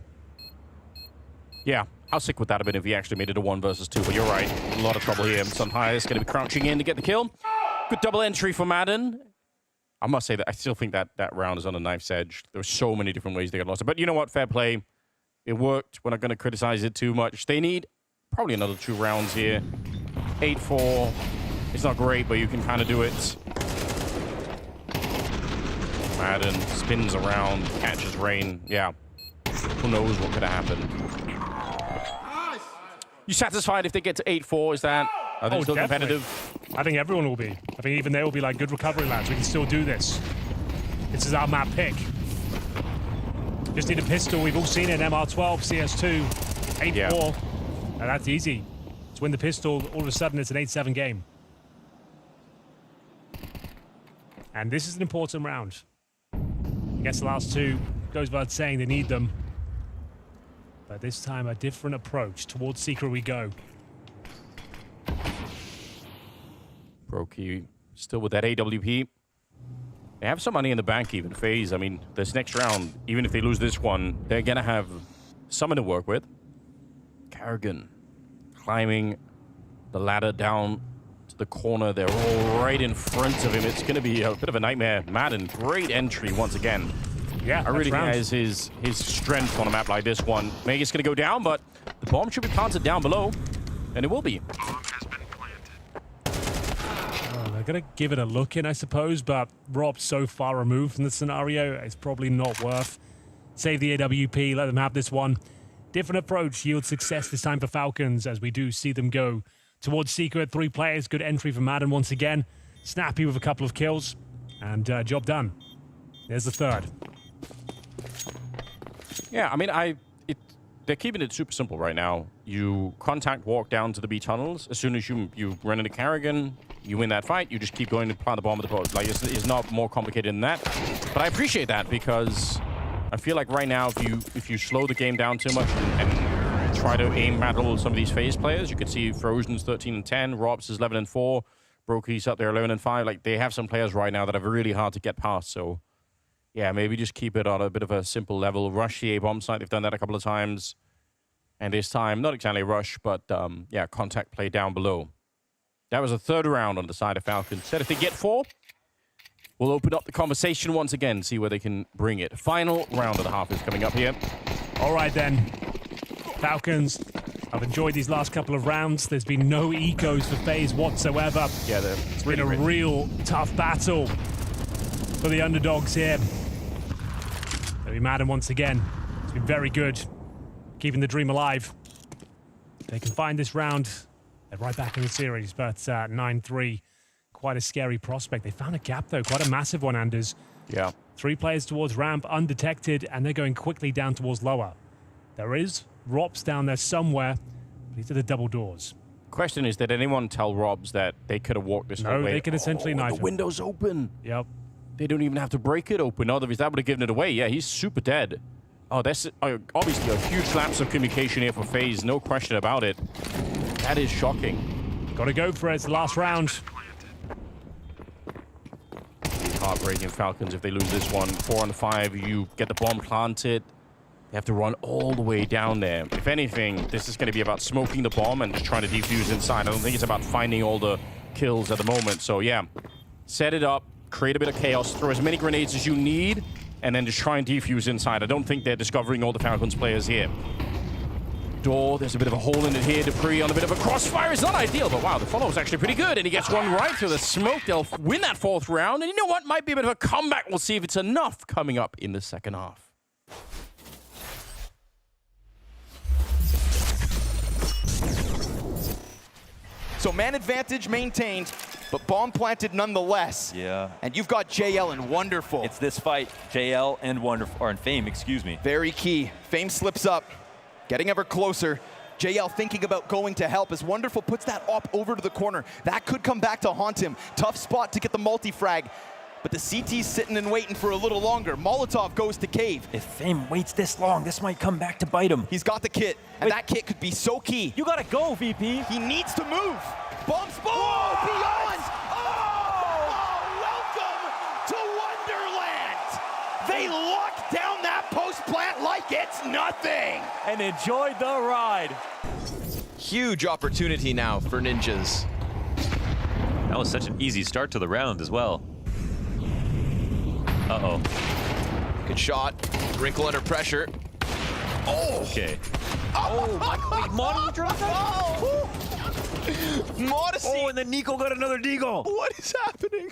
Yeah, how sick would that have been if he actually made it a 1 versus 2? But you're right, a lot of trouble here. Sunhigh is going to be crouching in to get the kill. Good double entry for Madden. I must say that I still think that round is on a knife's edge. There were so many different ways they got lost. But you know what? Fair play. It worked. We're not going to criticize it too much. They need probably another 2 rounds here. 8-4. It's not great, but you can kind of do it. Madden spins around, catches rain. Yeah. Who knows what could have happened. You satisfied if they get to 8-4? Is that... Are they still competitive? I think everyone will be. I think even they will be like, good recovery, lads. We can still do this. This is our map pick. Just need a pistol. We've all seen it. MR12, CS2, 8-4. Yeah. Now that's easy. To win the pistol, all of a sudden it's an 8-7 game. And this is an important round. I guess the last 2 goes without saying they need them. But this time a different approach. Towards Secret we go. Brokey still with that AWP. They have some money in the bank even. FaZe, I mean, this next round, even if they lose this one, they're going to have someone to work with. Carrigan climbing the ladder down to the corner. They're all right in front of him. It's going to be a bit of a nightmare. Madden, great entry once again. Yeah, I really think has his strength on a map like this one. Mega's going to go down, but the bomb should be planted down below, and it will be. They're going to give it a look in, I suppose, but Rob's so far removed from the scenario, it's probably not worth. Save the AWP, let them have this one. Different approach yields success this time for Falcons as we do see them go towards Secret. 3 players, good entry for Madden once again. Snappy with a couple of kills, and job done. There's the 3rd. Yeah, I mean, they're keeping it super simple right now. You contact walk down to the B tunnels. As soon as you run into Carrigan, you win that fight, you just keep going to plant the bomb at the post. Like, it's not more complicated than that. But I appreciate that because I feel like right now, if you slow the game down too much and try to aim battle some of these FaZe players, you can see Frozen's 13-10, Robs is 11-4, Brokey's up there 11-5. Like, they have some players right now that are really hard to get past. So, yeah, maybe just keep it on a bit of a simple level. Rush the A bomb site. They've done that a couple of times. And this time, not exactly rush, but, yeah, contact play down below. That was a 3rd round on the side of Falcons. Said if they get 4, we'll open up the conversation once again, see where they can bring it. Final round of the half is coming up here. All right, then. Falcons I've enjoyed these last couple of rounds. There's been no ecos for FaZe whatsoever. Yeah, it's been a real tough battle for the underdogs here. Maybe Madden once again. It's been very good, keeping the dream alive. They can find this round. They're right back in the series, but 9-3, quite a scary prospect. They found a gap though, quite a massive one, Anders. Yeah. 3 players towards ramp, undetected, and they're going quickly down towards lower. There is Robs down there somewhere. These are the double doors. Question is, did anyone tell Robs that they could have walked this whole way? No, they could essentially knife him. The window's open. Yep. They don't even have to break it open. Otherwise, that would have given it away. Yeah, he's super dead. Oh, that's obviously a huge lapse of communication here for FaZe. No question about it. That is shocking. Got to go for it. It's the last round. Heartbreaking Falcons if they lose this one. 4 on 5, you get the bomb planted. They have to run all the way down there. If anything, this is going to be about smoking the bomb and just trying to defuse inside. I don't think it's about finding all the kills at the moment. So yeah, set it up, create a bit of chaos, throw as many grenades as you need, and then just try and defuse inside. I don't think they're discovering all the Falcons players here. Door, there's a bit of a hole in it here. Dupree on a bit of a crossfire. It's not ideal, but wow, the follow is actually pretty good. And he gets one right through the smoke. They'll win that 4th round. And you know what? Might be a bit of a comeback. We'll see if it's enough coming up in the 2nd half. So man advantage maintained, but bomb planted nonetheless. Yeah. And you've got JL and Wonderful. It's this fight, JL and Wonderful, or in Fame, excuse me. Very key. Fame slips up, getting ever closer. JL thinking about going to help as Wonderful puts that op over to the corner. That could come back to haunt him. Tough spot to get the multi-frag. But the CT's sitting and waiting for a little longer. Molotov goes to cave. If Fame waits this long, this might come back to bite him. He's got the kit, and that kit could be so key. You gotta go, VP. He needs to move. Bombs, oh, beyond. Oh, welcome to Wonderland. They lock down that post plant like it's nothing. And enjoyed the ride. Huge opportunity now for Ninjas. That was such an easy start to the round as well. Uh-oh. Good shot. Wrinkle under pressure. Oh. Okay. Oh, wait, Modesty dropped that? Oh. Modesty. Oh, and then Nico got another deagle. What is happening?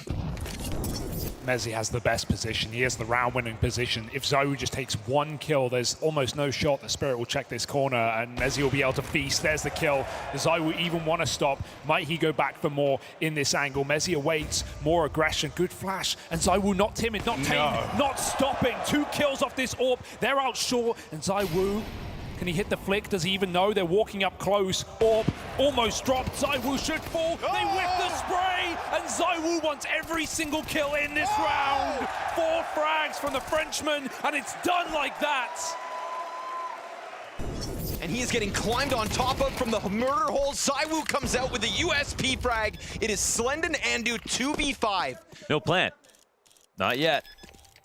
Mezzi has the best position. He has the round-winning position. If Zaiwu just takes 1 kill, there's almost no shot that Spirit will check this corner, and Mezzi will be able to feast. There's the kill. Does Zaiwu even want to stop? Might he go back for more in this angle? Mezzi awaits. More aggression. Good flash. And Zaiwu not timid, not tame, not stopping. 2 kills off this AWP. They're out short, and Zaiwu... Can he hit the flick? Does he even know? They're walking up close. Orb almost dropped. Zaiwu should fall. They whip the spray. And Zaiwu wants every single kill in this round. 4 frags from the Frenchman. And it's done like that. And he is getting climbed on top of from the murder hole. Zaiwu comes out with a USP frag. It is Slendon Andu 2v5. No plant. Not yet.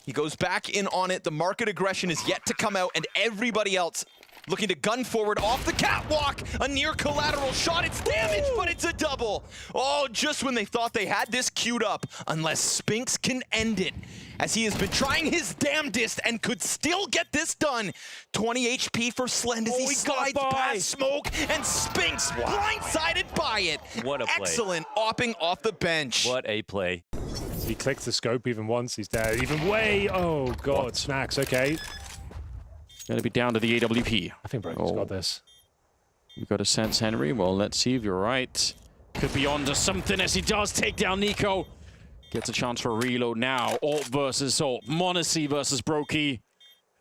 He goes back in on it. The market aggression is yet to come out, and everybody else looking to gun forward off the catwalk. A near collateral shot. It's damaged, but it's a double. Oh, just when they thought they had this queued up. Unless Spinks can end it. As he has been trying his damnedest and could still get this done. 20 HP for Slend as he slides past smoke, and Spinks blindsided by it. What a play. Excellent opping off the bench. What a play. He clicks the scope even once. He's dead. Even way. Oh, God. Snacks. Okay. Going to be down to the AWP. I think Broken's got this. You've got a sense, Henry. Well, let's see if you're right. Could be on to something as he does take down Nico. Gets a chance for a reload now. Alt versus Alt. Monacy versus Brokey.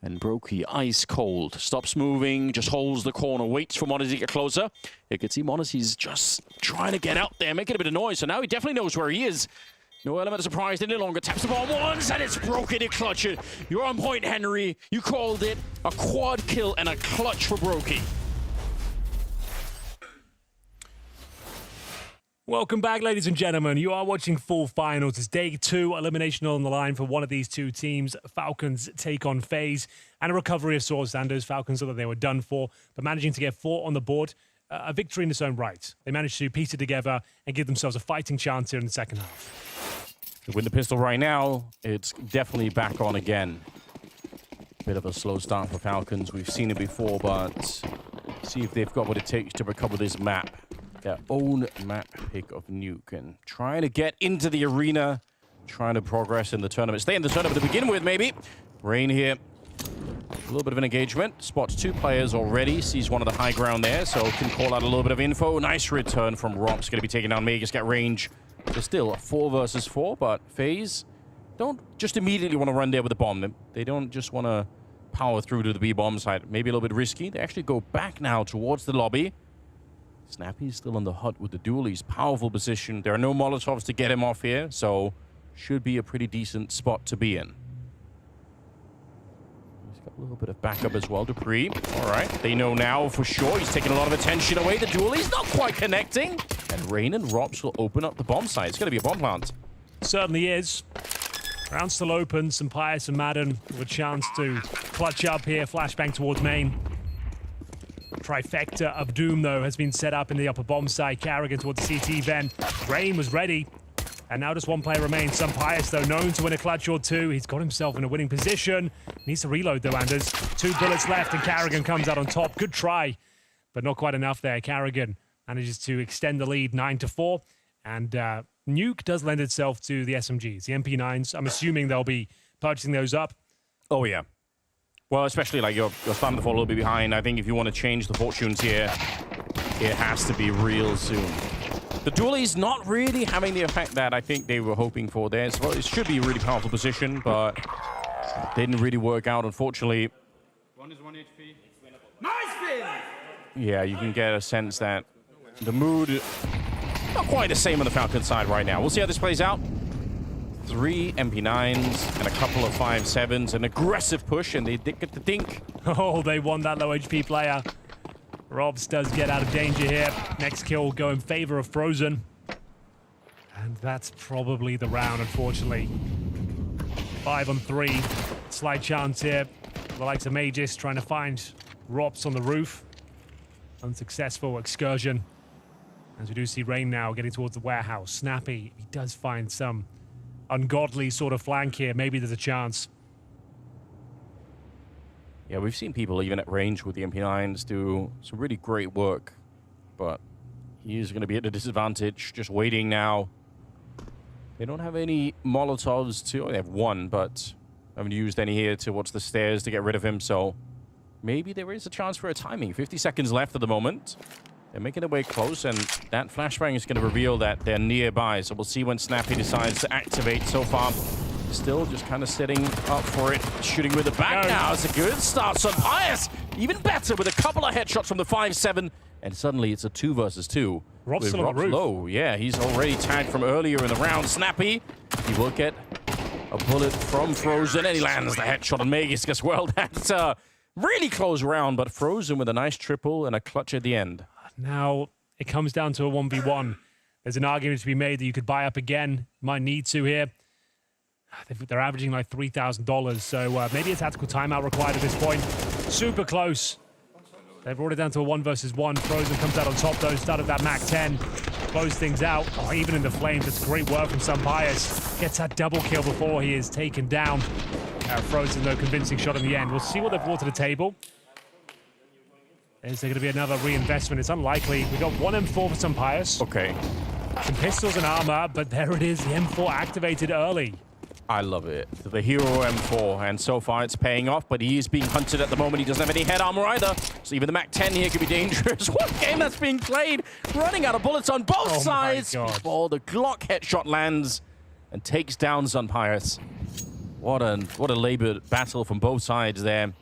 And Brokey, ice cold. Stops moving, just holds the corner, waits for Monacy to get closer. You can see Monacy's just trying to get out there, making a bit of noise. So now he definitely knows where he is. No element of surprise any longer. Taps the ball once, and it's broken to clutch it. You're on point, Henry. You called it. A quad kill and a clutch for Brokey. Welcome back, ladies and gentlemen. You are watching Full Finals. It's day 2, elimination on the line for one of these 2 teams. Falcons take on FaZe, and a recovery of sorts. Sanders. Falcons thought that they were done for, but managing to get 4 on the board. A victory in its own right. They managed to piece it together and give themselves a fighting chance here in the second half. To win the pistol right now, it's definitely back on again. Bit of a slow start for Falcons. We've seen it before, but See if they've got what it takes to recover this map. Their own map pick of Nuke. And trying to get into the arena. Trying to progress in the tournament. Stay in the tournament to begin with, maybe. Rain here. A little bit of an engagement. Spots 2 players already. Sees one of the high ground there, so can call out a little bit of info. Nice return from Rops. Going to be taking down Magus, get range. So still 4 versus 4, but FaZe don't just immediately want to run there with the bomb. They don't just want to power through to the B bomb side. Maybe a little bit risky. They actually go back now towards the lobby. Snappy's still in the hut with the dualies. Powerful position. There are no Molotovs to get him off here, so should be a pretty decent spot to be in. He's got a little bit of backup as well. Dupree. All right. They know now for sure. He's taking a lot of attention away. The dualies not quite connecting. And Rain and Rops will open up the bomb site. It's going to be a bomb plant. Certainly is. Round still open. Some Pius and Madden with a chance to clutch up here. Flashbang towards main. Trifecta of Doom, though, has been set up in the upper bomb site. Carrigan towards the CT vent. Rain was ready. And now just one player remains. Some Pius, though, known to win a clutch or 2. He's got himself in a winning position. Needs to reload, though, Anders. 2 bullets left, and Carrigan comes out on top. Good try, but not quite enough there. Carrigan manages to extend the lead 9-4. And Nuke does lend itself to the SMGs. The MP9s, I'm assuming they'll be purchasing those up. Oh, yeah. Well, especially like you're starting to fall a little bit behind. I think if you want to change the fortunes here, it has to be real soon. The dualies not really having the effect that I think they were hoping for there. So it should be a really powerful position, but didn't really work out, unfortunately. One is 1 HP. Nice spin! Yeah, you can get a sense that the mood not quite the same on the Falcons side right now. We'll see how this plays out. 3 MP9s and a couple of 5.7s. An aggressive push, and they did get the dink. Oh, they won that low HP player. Robs does get out of danger here. Next kill go in favor of Frozen. And that's probably the round, unfortunately. 5 on 3. Slight chance here. The likes of Magis trying to find Robs on the roof. Unsuccessful excursion. As we do see Rain now getting towards the warehouse. Snappy, he does find some ungodly sort of flank here. Maybe there's a chance. Yeah, we've seen people even at range with the MP9s do some really great work, but he's going to be at a disadvantage, just waiting now. They don't have any Molotovs to... They have 1, but haven't used any here towards the stairs to get rid of him, so maybe there is a chance for a timing. 50 seconds left at the moment. They're making their way close, and that flashbang is going to reveal that they're nearby, so we'll see when Snappy decides to activate. So far, still just kind of setting up for it. Shooting with the back now. It's a good start. So Pius, even better with a couple of headshots from the 5.7. And suddenly it's a 2 versus 2. Rob's still on the roof. Low. Yeah, he's already tagged from earlier in the round. Snappy, he will get a bullet from Frozen. And he lands the headshot on Magus as well. That's a really close round, but Frozen with a nice triple and a clutch at the end. Now it comes down to a 1v1. There's an argument to be made that you could buy up again. Might need to here. They're averaging like $3,000, so maybe a tactical timeout required at this point. Super close. They've brought it down to a 1 versus 1. Frozen comes out on top, though. Started that Mac 10. Close things out. Oh, even in the flames, it's great work from Sun Pius. Gets that double kill before he is taken down. Frozen, though, convincing shot in the end. We'll see what they've brought to the table. Is there going to be another reinvestment? It's unlikely. We got 1 M4 for Sun Pius. Okay. Some pistols and armor, but there it is. The M4 activated early. I love it. The hero M4, and so far it's paying off, but he is being hunted at the moment. He doesn't have any head armor either, so even the Mac 10 here could be dangerous. What game that's being played? Running out of bullets on both sides before the Glock headshot lands and takes down Sun Pius. What a labored battle from both sides there.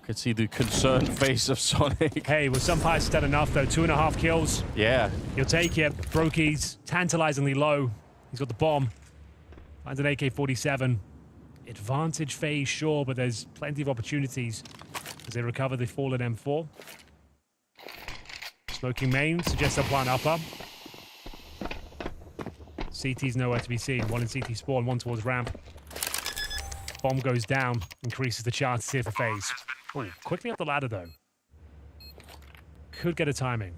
Could see the concerned face of Sonic. Hey, was Sun Pius done enough, though? 2.5 kills. Yeah. He'll take it. Brokey's tantalizingly low. He's got the bomb. Finds an AK-47. Advantage FaZe, sure, but there's plenty of opportunities as they recover the fallen M4. Smoking main suggests they'll plant upper. CT's nowhere to be seen. 1 in CT spawn, 1 towards ramp. Bomb goes down, increases the chances here for FaZe. Ooh, quickly up the ladder, though. Could get a timing.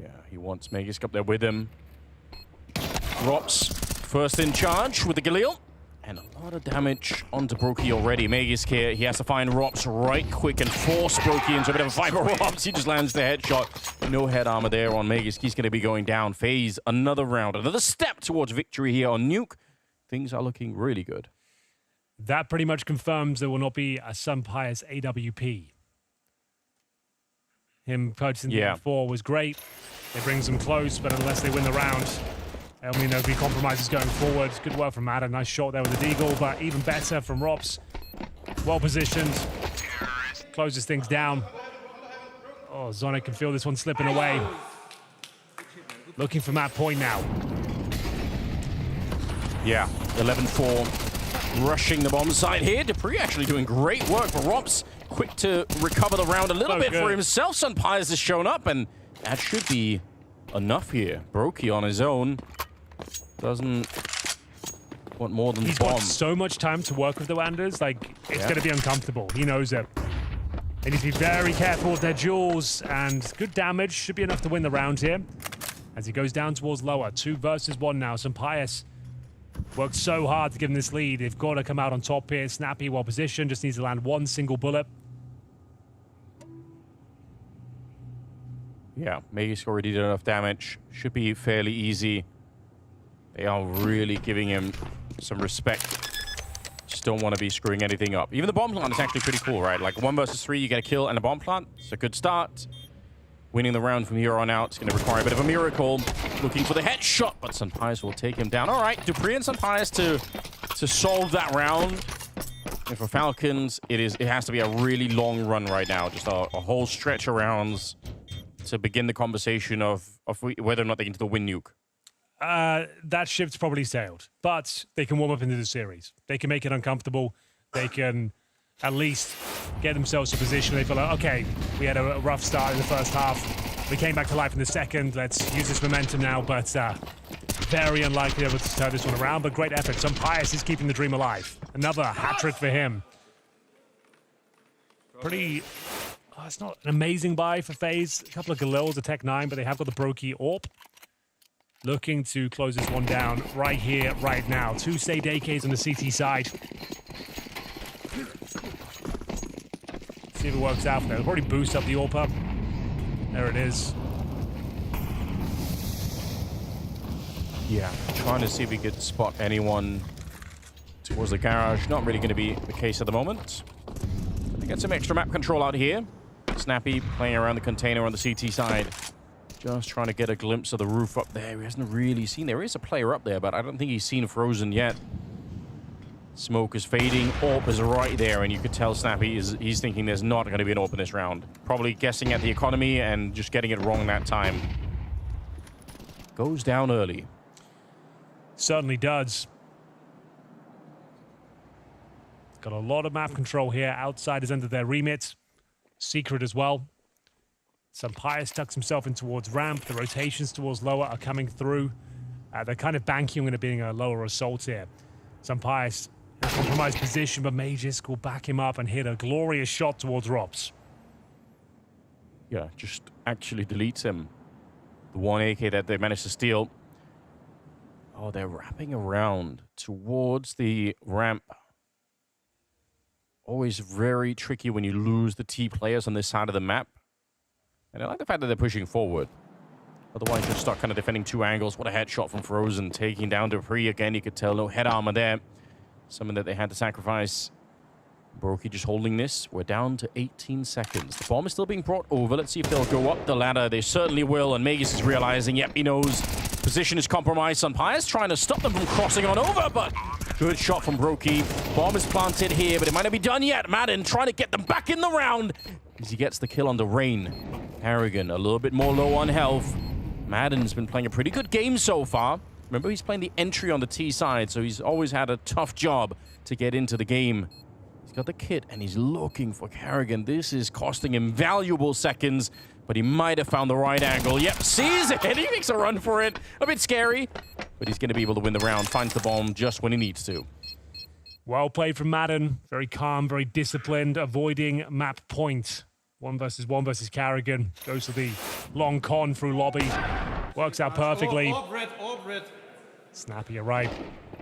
Yeah, he wants Magus up there with him. Drops first in charge with the Galil. And a lot of damage onto Brokey already. Magisk here, he has to find Robs right quick and force Brokey into a bit of a fight for Robs. He just lands the headshot. No head armor there on Magisk. He's going to be going down. FaZe, another round, another step towards victory here on Nuke. Things are looking really good. That pretty much confirms there will not be a Sunpire's AWP. Him purchasing the M4 was great. It brings them close, but unless they win the round, I mean, there'll be compromises going forward. Good work from Madden. Nice shot there with the Deagle, but even better from Robs. Well positioned. Closes things down. Oh, Zonic can feel this one slipping away. Looking for map point now. Yeah, 11-4. Rushing the bomb site here. dupreeh actually doing great work for Robs. Quick to recover the round a little bit for himself. Sunpires has shown up, and that should be enough here. Brokey on his own. Doesn't want more than the bomb. He's got so much time to work with the Wanders. Like, it's going to be uncomfortable. He knows it. They need to be very careful with their duels, and good damage should be enough to win the round here. As he goes down towards lower. 2 versus 1 now. Sunpires worked so hard to give him this lead. They've got to come out on top here. Snappy, well positioned. Just needs to land one single bullet. Yeah, Magisk already did enough damage. Should be fairly easy. They are really giving him some respect. Just don't want to be screwing anything up. Even the bomb plant is actually pretty cool, right? Like 1 versus 3, you get a kill and a bomb plant. It's a good start. Winning the round from here on out is going to require a bit of a miracle. Looking for the headshot, but Sunpires will take him down. All right, dupreeh and Sunpires to solve that round. And for Falcons, it has to be a really long run right now. Just a whole stretch of rounds to begin the conversation of whether or not they can do the win Nuke. That ship's probably sailed, but they can warm up into the series. They can make it uncomfortable. They can at least get themselves to a position where they feel like, okay, we had a rough start in the first half. We came back to life in the second. Let's use this momentum now, but very unlikely to be able to turn this one around, but great effort. Sunpires is keeping the dream alive. Another hat-trick for him. Pretty... Oh, it's not an amazing buy for FaZe. A couple of Galils, a Tech 9, but they have got the Brokey AWP. Looking to close this one down right here, right now. 2 saved AKs on the CT side. See if it works out for them. They'll probably boost up the AWP up. There it is. Yeah, trying to see if we could spot anyone towards the garage. Not really going to be the case at the moment. But they get some extra map control out here. Snappy playing around the container on the CT side. Just trying to get a glimpse of the roof up there. He hasn't really seen. There is a player up there, but I don't think he's seen Frozen yet. Smoke is fading. AWP is right there, and you could tell Snappy he's thinking there's not going to be an AWP in this round. Probably guessing at the economy and just getting it wrong that time. Goes down early. Certainly does. Got a lot of map control here. Outsiders under their remit. Secret as well. Sunpires tucks himself in towards ramp. The rotations towards lower are coming through. They're kind of banking on it being a lower assault here. Sunpires in a compromised position, but Magisk will back him up and hit a glorious shot towards Robs. Yeah, just actually deletes him. The 1 AK that they managed to steal. Oh, they're wrapping around towards the ramp. Always very tricky when you lose the T players on this side of the map. And I like the fact that they're pushing forward. Otherwise, you're stuck kind of defending 2 angles. What a headshot from Frozen. Taking down dupreeh again. You could tell no head armor there. Something that they had to sacrifice. Brokey just holding this. We're down to 18 seconds. The bomb is still being brought over. Let's see if they'll go up the ladder. They certainly will. And Magisk is realizing, yep, he knows position is compromised. Sunpires trying to stop them from crossing on over, but good shot from Brokey. Bomb is planted here, but it might not be done yet. Madden trying to get them back in the round as he gets the kill on the Rain. Harrigan a little bit more low on health. Madden's been playing a pretty good game so far. Remember, he's playing the entry on the T side, so he's always had a tough job to get into the game. He's got the kit, and he's looking for Harrigan. This is costing him valuable seconds, but he might have found the right angle. Yep, sees it, and he makes a run for it. A bit scary, but he's going to be able to win the round. Finds the bomb just when he needs to. Well played from Madden. Very calm, very disciplined, avoiding map point. 1 versus 1 versus Carrigan. Goes to the long con through lobby. Works out perfectly. Snappy, you're right.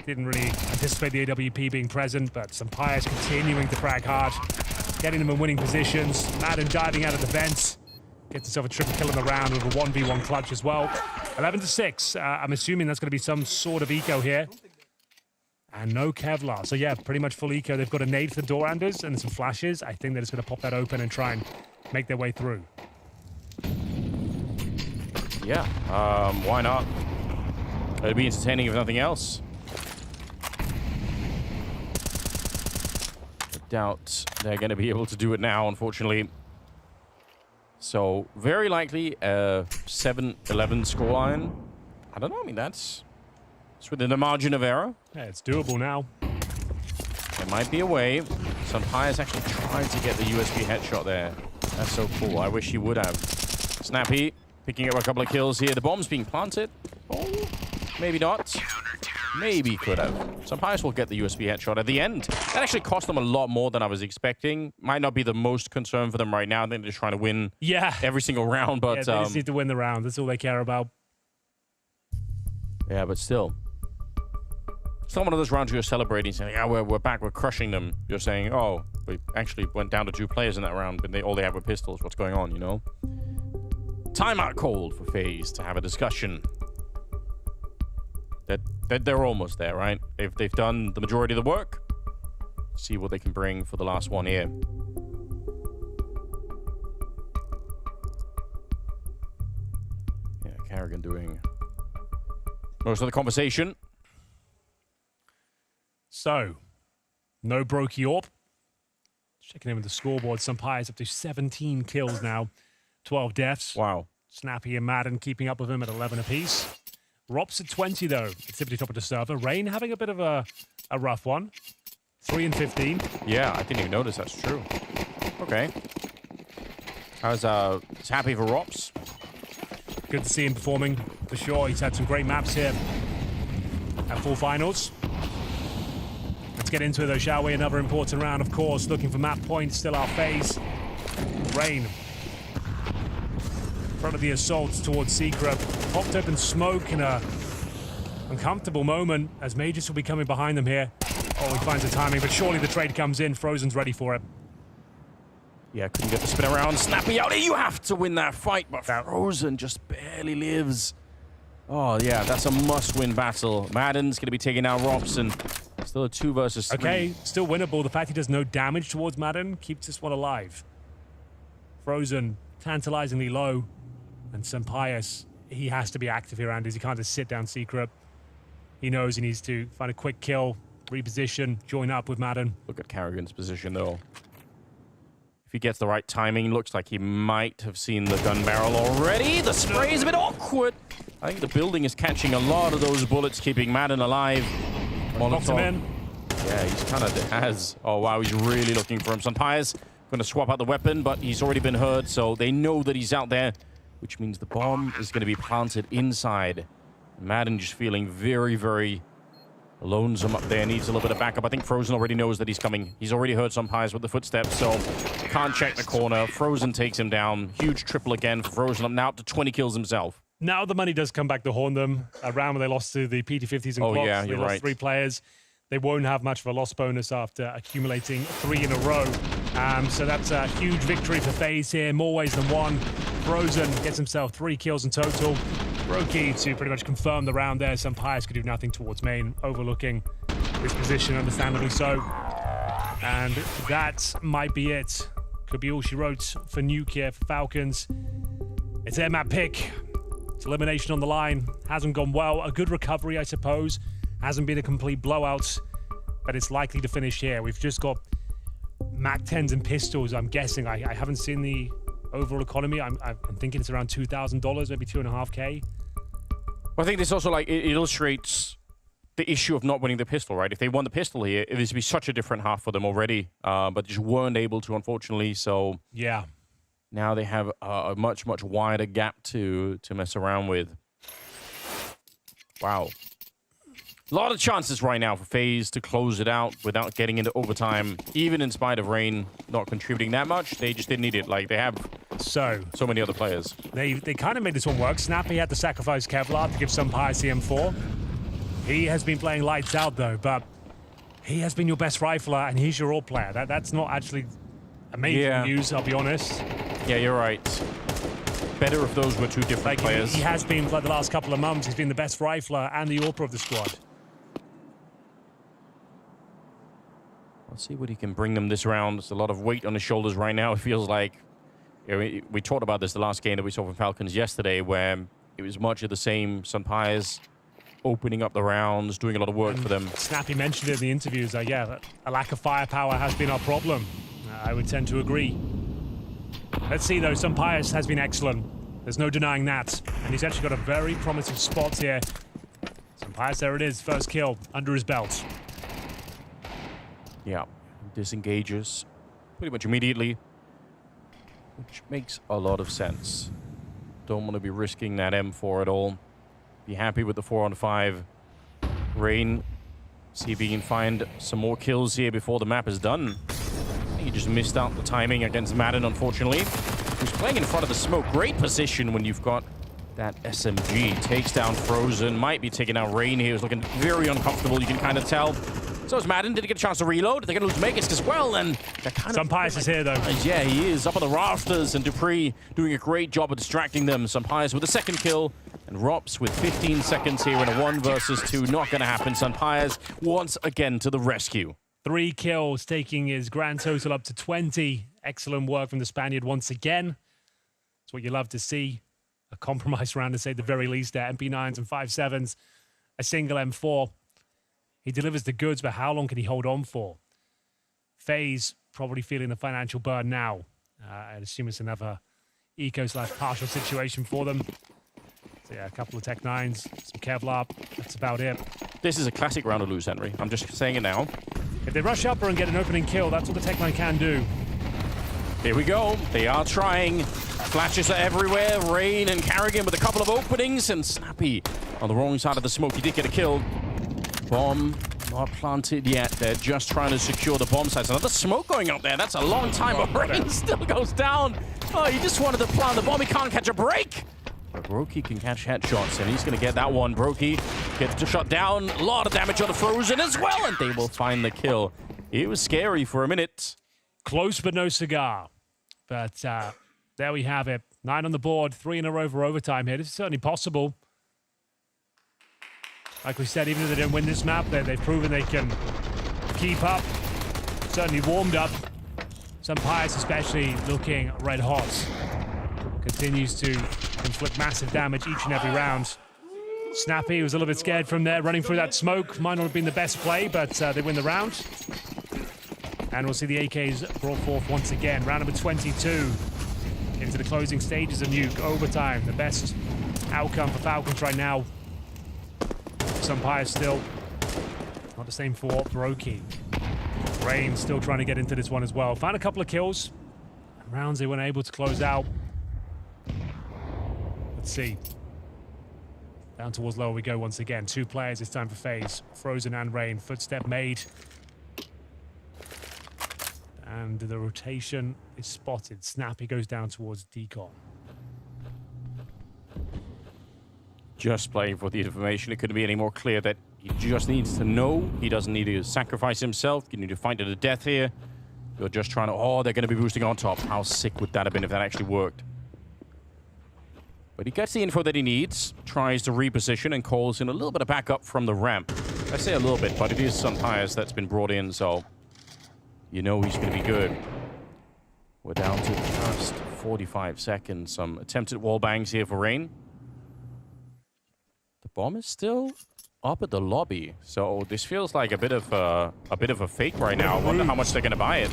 Didn't really anticipate the AWP being present, but Sampaia's continuing to frag hard, getting them in winning positions. Madden diving out of the vents. Gets himself a triple kill in the round with a 1v1 clutch as well. 11-6. I'm assuming that's going to be some sort of eco here. And no Kevlar. So yeah, pretty much full eco. They've got a nade for the door anders and some flashes. I think they're just going to pop that open and try and make their way through. Yeah, why not? It'd be entertaining if nothing else. I doubt they're going to be able to do it now, unfortunately. So, very likely a 7-11 scoreline. I don't know, I mean, it's within the margin of error. Yeah, it's doable now. There might be a way. Sampaia's actually tried to get the USB headshot there. That's so cool. I wish he would have. Snappy picking up a couple of kills here. The bomb's being planted. Oh, maybe not. Maybe could have. Sampaia's will get the USB headshot at the end. That actually cost them a lot more than I was expecting. Might not be the most concern for them right now. They're just trying to win every single round. But yeah, they just need to win the round. That's all they care about. Yeah, but still. It's not one of those rounds you're celebrating, saying, yeah, we're back, we're crushing them. You're saying, oh, we actually went down to 2 players in that round, but all they have were pistols. What's going on, you know? Timeout called for FaZe to have a discussion. They're almost there, right? They've done the majority of the work. See what they can bring for the last one here. Yeah, Carrigan doing most of the conversation. So, no Brokey Orp. Checking in with the scoreboard. Sampaia's up to 17 kills now. 12 deaths. Wow. Snappy and Madden keeping up with him at 11 apiece. Rops at 20, though. Activity top of the server. Rain having a bit of a rough one. 3 and 15. Yeah, I didn't even notice that's true. Okay. I was happy for Rops. Good to see him performing, for sure. He's had some great maps here at full finals. Let's get into it, though, shall we? Another important round, of course. Looking for map points. Still our FaZe. Rain. In front of the assaults towards Secret. Popped open smoke in a uncomfortable moment as Majors will be coming behind them here. Oh, he finds the timing, but surely the trade comes in. Frozen's ready for it. Yeah, couldn't get the spin around. Snappy out. You have to win that fight, but Frozen just barely lives. Oh, yeah, that's a must-win battle. Madden's going to be taking out Rops, and still a 2 versus 3. Okay, still winnable. The fact he does no damage towards Madden keeps this one alive. Frozen, tantalizingly low. And Sampaia's, he has to be active here, Anders. He can't just sit down Secret. He knows he needs to find a quick kill, reposition, join up with Madden. Look at Carrigan's position, though. If he gets the right timing, looks like he might have seen the gun barrel already. The spray is a bit awkward. I think the building is catching a lot of those bullets, keeping Madden alive. Knocked him in. Yeah, he's kind of has. Oh, wow, he's really looking for him. Sampaia's going to swap out the weapon, but he's already been heard, so they know that he's out there, which means the bomb is going to be planted inside. Madden just feeling very, very lonesome up there. Needs a little bit of backup. I think Frozen already knows that he's coming. He's already heard Sampaia's with the footsteps, so can't check the corner. Frozen takes him down. Huge triple again for Frozen, up now up to 20 kills himself. Now the money does come back to haunt them. A round where they lost to the PT50s and Clocks. Yeah, you're they lost right. 3 players. They won't have much of a loss bonus after accumulating 3 in a row. So that's a huge victory for FaZe here. More ways than one. Frozen gets himself 3 kills in total. Brokey to pretty much confirm the round there. Sampaia's could do nothing towards main, overlooking his position, understandably so. And that might be it. Could be all she wrote for Nuke here for Falcons. It's their map pick. It's elimination on the line. Hasn't gone well. A good recovery, I suppose. Hasn't been a complete blowout, but it's likely to finish here. We've just got Mac 10s and pistols, I'm guessing. I haven't seen the overall economy. I'm thinking it's around $2,000, maybe $2.5K. Well, I think this also it illustrates the issue of not winning the pistol, right? If they won the pistol here, it would be such a different half for them already, but just weren't able to, unfortunately. So yeah, now they have a much, much wider gap to mess around with. Wow. A lot of chances right now for FaZe to close it out without getting into overtime, even in spite of Rain not contributing that much. They just didn't need it. Like, they have so many other players. They kind of made this one work. Snappy had to sacrifice Kevlar to give Sampaia CM4. He has been playing lights out, though, but he has been your best rifler, and he's your all player. That's not actually amazing news, I'll be honest. Yeah, you're right. Better if those were two different players. He has been, like the last couple of months, he's been the best rifler and the AWPer of the squad. Let's see what he can bring them this round. There's a lot of weight on his shoulders right now. It feels like, you know, we talked about this the last game that we saw from Falcons yesterday, where it was much of the same. Sunpire's opening up the rounds, doing a lot of work for them. Snappy mentioned it in the interviews. Yeah, a lack of firepower has been our problem. I would tend to agree. Let's see, though. Sunpire's has been excellent. There's no denying that. And he's actually got a very promising spot here. Sunpire's, there it is. First kill under his belt. Yeah, disengages pretty much immediately, which makes a lot of sense. Don't want to be risking that M4 at all. Be happy with the 4-on-5. Rain, see if he can find some more kills here before the map is done. He just missed out the timing against Madden, unfortunately. He's playing in front of the smoke. Great position when you've got that SMG. Takes down Frozen, might be taking out Rain here. He's looking very uncomfortable, you can kind of tell. So is Madden. Did he get a chance to reload? They're going to lose Megas as well, and they're kind Sunpire's is here, though. Yeah, he is. Up on the rafters, and Dupree doing a great job of distracting them. Sunpire's with the second kill, and Rops with 15 seconds here in a 1 versus 2. Not going to happen. Sunpire's once again to the rescue. 3 kills, taking his grand total up to 20. Excellent work from the Spaniard once again. That's what you love to see. A compromise round, to say the very least, there. MP9s and 5.7s. A single M4. He delivers the goods, but how long can he hold on for? FaZe probably feeling the financial burn now. I'd assume it's another eco/partial situation for them. So yeah, a couple of Tech 9s, some Kevlar. That's about it. This is a classic round of lose, Henry. I'm just saying it now. If they rush upper and get an opening kill, that's what the Tech 9 can do. Here we go. They are trying. Flashes are everywhere. Rain and Carrigan with a couple of openings, and Snappy on the wrong side of the smoke. He did get a kill. Bomb not planted yet. They're just trying to secure the bomb sites. Another smoke going up there. That's a long time. But Rain still goes down. Oh, he just wanted to plant the bomb. He can't catch a break. But Brokey can catch headshots, and he's going to get that one. Brokey gets shot down. A lot of damage on the Frozen as well, and they will find the kill. It was scary for a minute. Close but no cigar. But there we have it. 9 on the board, 3 in a row for overtime here. This is certainly possible. Like we said, even if they don't win this map, they've proven they can keep up. Certainly warmed up. Sunpire's especially looking red hot. Continues to inflict massive damage each and every round. Snappy was a little bit scared from there, running through that smoke. Might not have been the best play, but they win the round. And we'll see the AKs brought forth once again. Round number 22 into the closing stages of Nuke. Overtime, the best outcome for Falcons right now. Sunpire still not the same for Brokey. Rain still trying to get into this one as well. Found a couple of kills. Rounds they weren't able to close out. Let's see. Down towards lower we go once again. 2 players this time for FaZe. Frozen and Rain. Footstep made. And the rotation is spotted. Snappy goes down towards Decon. Just playing for the information. It couldn't be any more clear that he just needs to know. He doesn't need to sacrifice himself. You need to fight to the death here. You're just trying to... Oh, they're going to be boosting on top. How sick would that have been if that actually worked? But he gets the info that he needs, tries to reposition, and calls in a little bit of backup from the ramp. I say a little bit, but it is Sunpire's that's been brought in, so you know he's going to be good. We're down to just 45 seconds. Some attempted wall bangs here for Rain. The bomb is still up at the lobby, so this feels like a bit of a fake right now. I wonder how much they're going to buy it.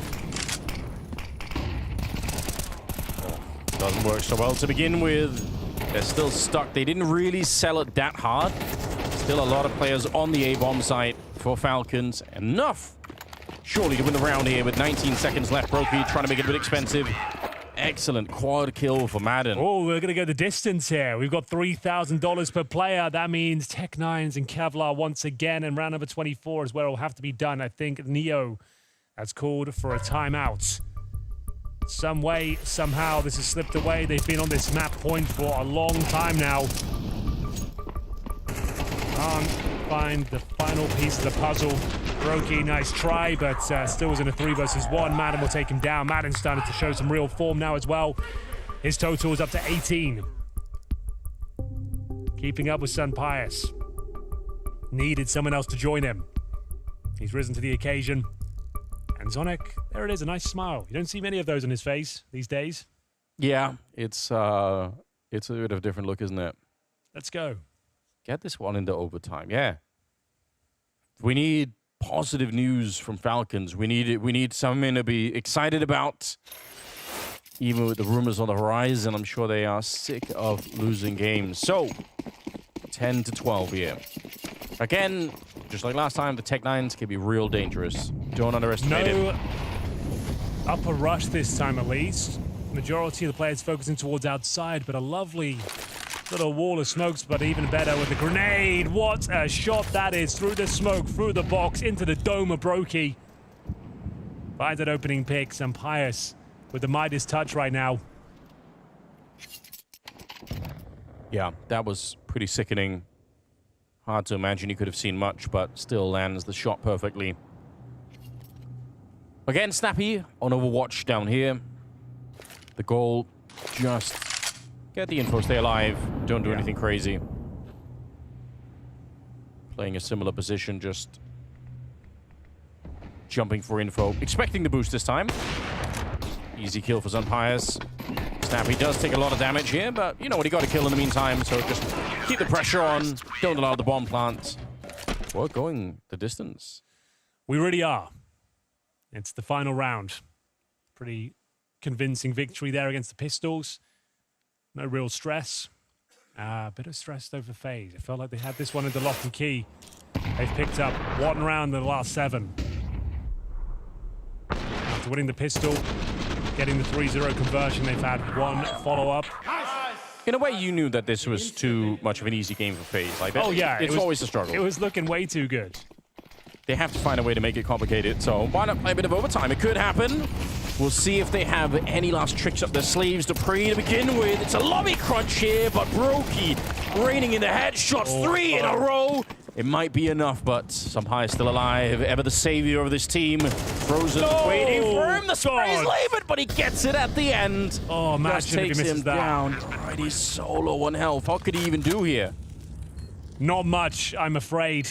Oh, doesn't work so well to begin with. They're still stuck. They didn't really sell it that hard. Still a lot of players on the A-bomb site for Falcons. Enough, surely, to win the round here with 19 seconds left. Brokey trying to make it a bit expensive. Excellent quad kill for Madden. Oh, we're going to go the distance here. We've got $3,000 per player. That means Tech 9s and Kevlar once again. And round number 24 is where it'll have to be done. I think Neo has called for a timeout. Some way, somehow, this has slipped away. They've been on this map point for a long time now. Can't find the final piece of the puzzle. Brokey, nice try, but still was in a 3 versus 1. Madden will take him down. Madden's starting to show some real form now as well. His total is up to 18. Keeping up with Sun Pius. Needed someone else to join him. He's risen to the occasion. And Zonic, there it is, a nice smile. You don't see many of those on his face these days. Yeah, it's a bit of a different look, isn't it? Let's go. Get this one into overtime, yeah. We need positive news from Falcons. We need something to be excited about. Even with the rumors on the horizon, I'm sure they are sick of losing games. So, 10-12 here. Again, just like last time, the Tech-9s can be real dangerous. Don't underestimate it. No upper rush this time, at least. Majority of the players focusing towards outside, but a lovely little wall of smokes, but even better with the grenade. What a shot that is, through the smoke, through the box, into the dome of Brokey. Finds that opening pick, Sun Pius with the Midas touch right now. Yeah, that was pretty sickening. Hard to imagine you could have seen much, but still lands the shot perfectly. Again, Snappy on Overwatch down here. The goal, just get the info, stay alive, don't do anything crazy. Playing a similar position, just jumping for info. Expecting the boost this time. Easy kill for Sun Pius. Snappy does take a lot of damage here, but you know what, he got a kill in the meantime, so just keep the pressure on, don't allow the bomb plant. We're going the distance. We really are. It's the final round. Pretty convincing victory there against the Pistols. No real stress. A bit of stress over FaZe. It felt like they had this one into lock and key. They've picked up 1 round in the last 7. After winning the pistol, getting the 3-0 conversion, they've had 1 follow-up. In a way, you knew that this was too much of an easy game for FaZe. Like that, oh yeah, it's always a struggle. It was looking way too good. They have to find a way to make it complicated, so why not play a bit of overtime? It could happen. We'll see if they have any last tricks up their sleeves. Dupree to begin with. It's a lobby crunch here, but Brokey raining in the headshots, 3 in a row. It might be enough, but Sampai's still alive. Ever the savior of this team. Frozen waiting for him. The spray's laboured, but he gets it at the end. Oh, imagine if he misses that. Down. Right, he's so low on health. What could he even do here? Not much, I'm afraid.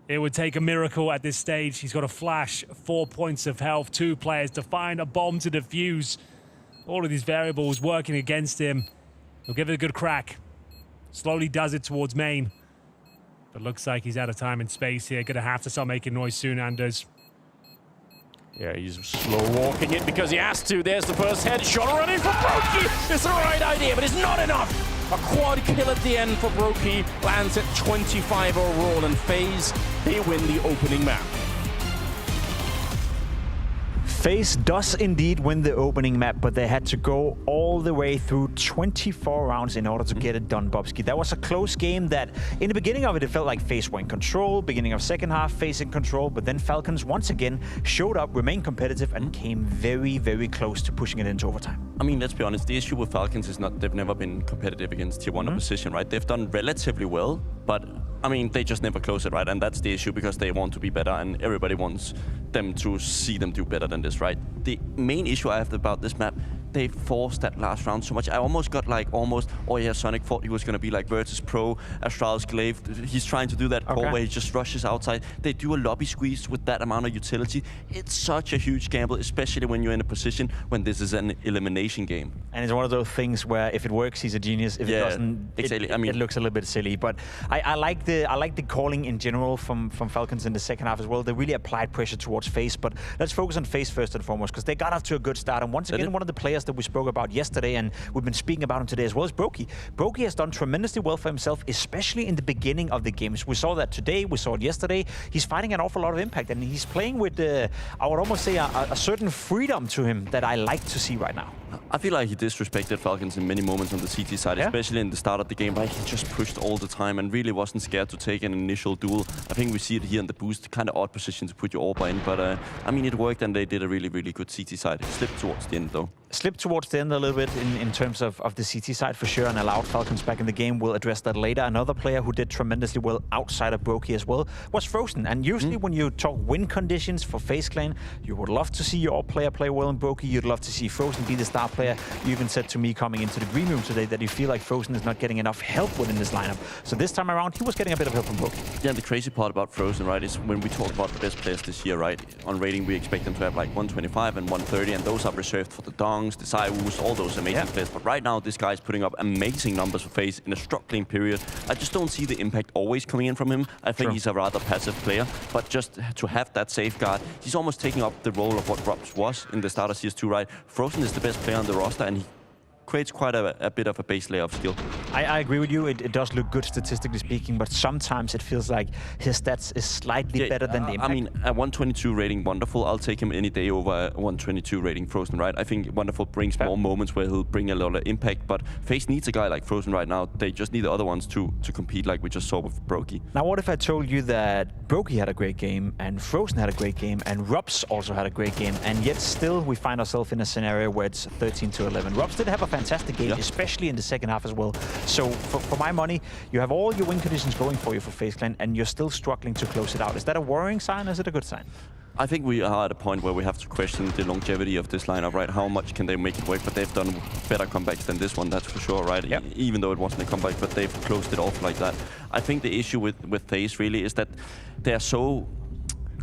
It would take a miracle at this stage. He's got a flash, 4 points of health, 2 players to find a bomb to defuse. All of these variables working against him. He'll give it a good crack. Slowly does it towards main. But looks like he's out of time and space here. Gonna have to start making noise soon, Anders. Yeah, he's slow walking it because he has to. There's the first headshot running for Brokey. It's the right idea, but it's not enough. A quad kill at the end for Brokey. Lands at 25 overall, and FaZe, they win the opening map. FaZe does indeed win the opening map, but they had to go all the way through 24 rounds in order to get it done, Bobski. That was a close game that, in the beginning of it, it felt like FaZe were in control. Beginning of second half, FaZe in control, but then Falcons once again showed up, remained competitive, and came very, very close to pushing it into overtime. I mean, let's be honest, the issue with Falcons is not they've never been competitive against tier 1 opposition, right? They've done relatively well, but I mean, they just never close it, right? And that's the issue because they want to be better and everybody wants them to see them do better than this, right? The main issue I have about this map, they forced that last round so much. I almost got like, oh yeah, Sonic thought he was going to be like Virtus Pro, Astralis Glaive. He's trying to do that call where he just rushes outside. They do a lobby squeeze with that amount of utility. It's such a huge gamble, especially when you're in a position when this is an elimination game. And it's one of those things where if it works, he's a genius. If it doesn't, exactly. I mean, it looks a little bit silly. But I like the calling in general from Falcons in the second half as well. They really applied pressure towards FaZe. But let's focus on FaZe first and foremost, because they got off to a good start. And once again, one of the players that we spoke about yesterday, and we've been speaking about him today as well, is Brokey. Brokey has done tremendously well for himself, especially in the beginning of the games. We saw that today, we saw it yesterday. He's fighting an awful lot of impact, and he's playing with, I would almost say, a certain freedom to him that I like to see right now. I feel like he disrespected Falcons in many moments on the CT side, especially in the start of the game. Like, he just pushed all the time and really wasn't scared to take an initial duel. I think we see it here in the boost, kind of odd position to put your AWP in, but I mean, it worked and they did a really, really good CT side. It slipped towards the end though. Slipped slipped towards the end a little bit in terms of the CT side for sure and allowed Falcons back in the game. We'll address that later. Another player who did tremendously well outside of Brokey as well was Frozen. And usually when you talk win conditions for FaZe Clan, you would love to see your player play well in Brokey. You'd love to see Frozen be the star player. You even said to me coming into the green room today that you feel like Frozen is not getting enough help within this lineup. So this time around, he was getting a bit of help from Brokey. Yeah, and the crazy part about Frozen, right, is when we talk about the best players this year, right, on rating we expect them to have like 125 and 130, and those are reserved for the Dongs, the Zywus, all those amazing players. But right now, this guy is putting up amazing numbers for FaZe in a struggling period. I just don't see the impact always coming in from him. I think he's a rather passive player, but just to have that safeguard, he's almost taking up the role of what Robs was in the start of CS2, right? Frozen is the best player on the roster, and he creates quite a bit of a base layer of skill. I agree with you. It does look good statistically speaking, but sometimes it feels like his stats is slightly better than the impact. I mean, a 122 rating Wonderful, I'll take him any day over a 122 rating Frozen, right? I think Wonderful brings more moments where he'll bring a lot of impact, but FaZe needs a guy like Frozen right now. They just need the other ones to compete like we just saw with Brokey. Now, what if I told you that Brokey had a great game, and Frozen had a great game, and Robs also had a great game, and yet still we find ourselves in a scenario where it's 13-11. Robs did have a fantastic game, especially in the second half as well. So for my money, you have all your win conditions going for you for FaZe Clan, and you're still struggling to close it out. Is that a worrying sign, or is it a good sign? I think we are at a point where we have to question the longevity of this lineup, right? How much can they make it work? But they've done better comebacks than this one, that's for sure, right? Even though it wasn't a comeback, but they've closed it off like that. I think the issue with FaZe really is that they're so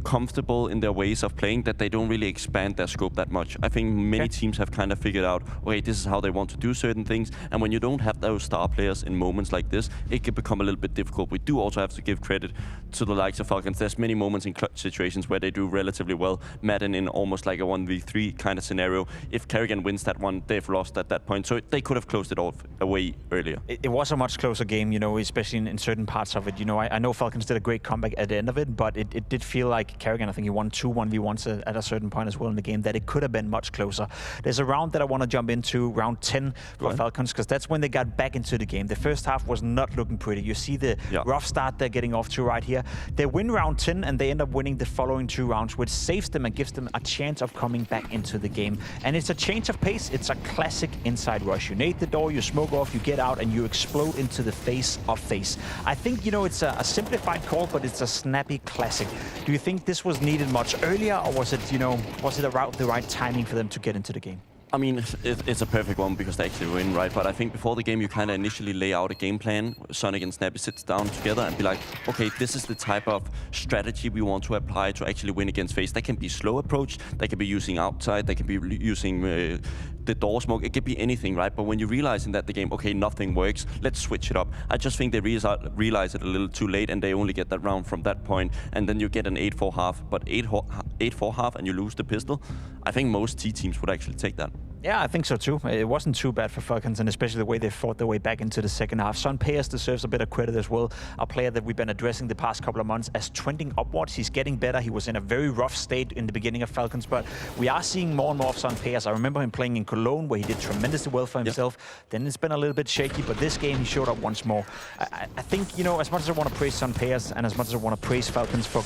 comfortable in their ways of playing that they don't really expand their scope that much. I think many teams have kind of figured out, okay, this is how they want to do certain things, and when you don't have those star players in moments like this, it can become a little bit difficult. We do also have to give credit to the likes of Falcons. There's many moments in clutch situations where they do relatively well. Madden in almost like a 1v3 kind of scenario. If Kerrigan wins that one, they've lost at that point, so they could have closed it off away earlier. It was a much closer game, you know, especially in certain parts of it. You know, I know Falcons did a great comeback at the end of it, but it did feel like Kerrigan, I think he won 2 1v1s at a certain point as well in the game, that it could have been much closer. There's a round that I want to jump into, round 10 for Falcons, because that's when they got back into the game. The first half was not looking pretty. You see the rough start they're getting off to right here. They win round 10 and they end up winning the following 2 rounds, which saves them and gives them a chance of coming back into the game. And it's a change of pace. It's a classic inside rush. You nade the door, you smoke off, you get out, and you explode into the face of FaZe. I think, you know, it's a simplified call, but it's a snappy classic. Do you think this was needed much earlier, or was it, you know, was it about the right timing for them to get into the game? I mean, it's a perfect one because they actually win, right? But I think before the game, you kind of initially lay out a game plan. Sonic and Snappy sits down together and be like, okay, this is the type of strategy we want to apply to actually win against FaZe. That can be slow approach, they can be using outside, they can be using the door smoke, it could be anything, right? But when you realize in that the game, okay, nothing works, let's switch it up. I just think they realize it a little too late, and they only get that round from that point, and then you get an 8-4 half, but 8-4 half and you lose the pistol. I think most T teams would actually take that. Yeah, I think so too. It wasn't too bad for Falcons, and especially the way they fought their way back into the second half. Son Payas deserves a bit of credit as well. A player that we've been addressing the past couple of months as trending upwards. He's getting better. He was in a very rough state in the beginning of Falcons, but we are seeing more and more of Son Payas. I remember him playing in Cologne, where he did tremendously well for himself. Then it's been a little bit shaky, but this game he showed up once more. I think, you know, as much as I want to praise Son Payas and as much as I want to praise Falcons for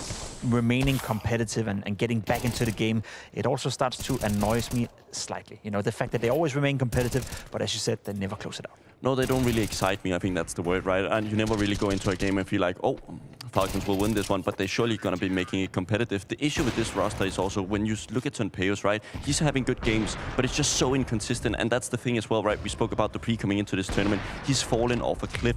remaining competitive and getting back into the game, it also starts to annoy me slightly. You know, the fact that they always remain competitive, but as you said, they never close it out. No, they don't really excite me. I think that's the word, right? And you never really go into a game and feel like, oh, Falcons will win this one, but they're surely going to be making it competitive. The issue with this roster is also when you look at Tunpeos, right? He's having good games, but it's just so inconsistent. And that's the thing as well, right? We spoke about the pre coming into this tournament. He's fallen off a cliff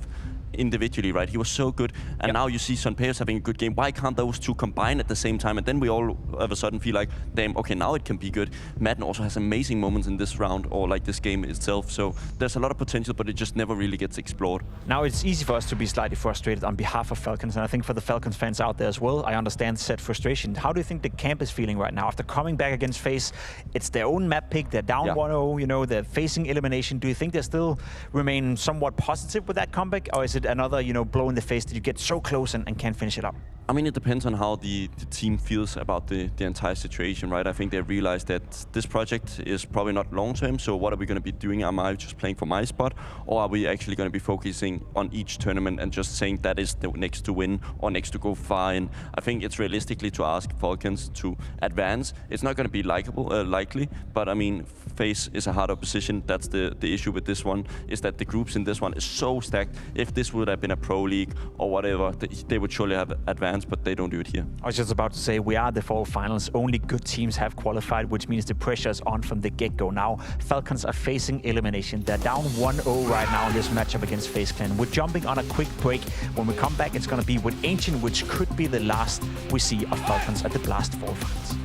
individually, right? He was so good, and now you see Tunpeos having a good game. Why can't those two combine at the same time? And then we all of a sudden feel like, damn, okay, now it can be good. Madden also has amazing moments in this round, or like this game itself. So there's a lot of potential, but it just never really gets explored. Now it's easy for us to be slightly frustrated on behalf of Falcons, and I think for the Falcons fans out there as well, I understand said frustration. How do you think the camp is feeling right now after coming back against FaZe? It's their own map pick. They're down 1-0. You know, they're facing elimination. Do you think they still remain somewhat positive with that comeback, or is it another, you know, blow in the face that you get so close and can't finish it up? I mean, it depends on how the team feels about the entire situation, right? I think they realize that this project is probably not long-term, so what are we going to be doing? Am I just playing for my spot, or are we actually going to be focusing on each tournament and just saying that is the next to win or next to go far? And I think it's realistically to ask Falcons to advance. It's not going to be likely, but I mean, FaZe is a hard opposition. That's the issue with this one, is that the groups in this one is so stacked. If this would have been a pro league or whatever, they would surely have advanced, but they don't do it here. I was just about to say, we are the fall finals. Only good teams have qualified, which means the pressure is on from the get-go. Now, Falcons are facing elimination. They're down 1-0 right now in this matchup against FaZe Clan. We're jumping on a quick break. When we come back, it's going to be with Ancient, which could be the last we see of Falcons at the Blast Fall Finals.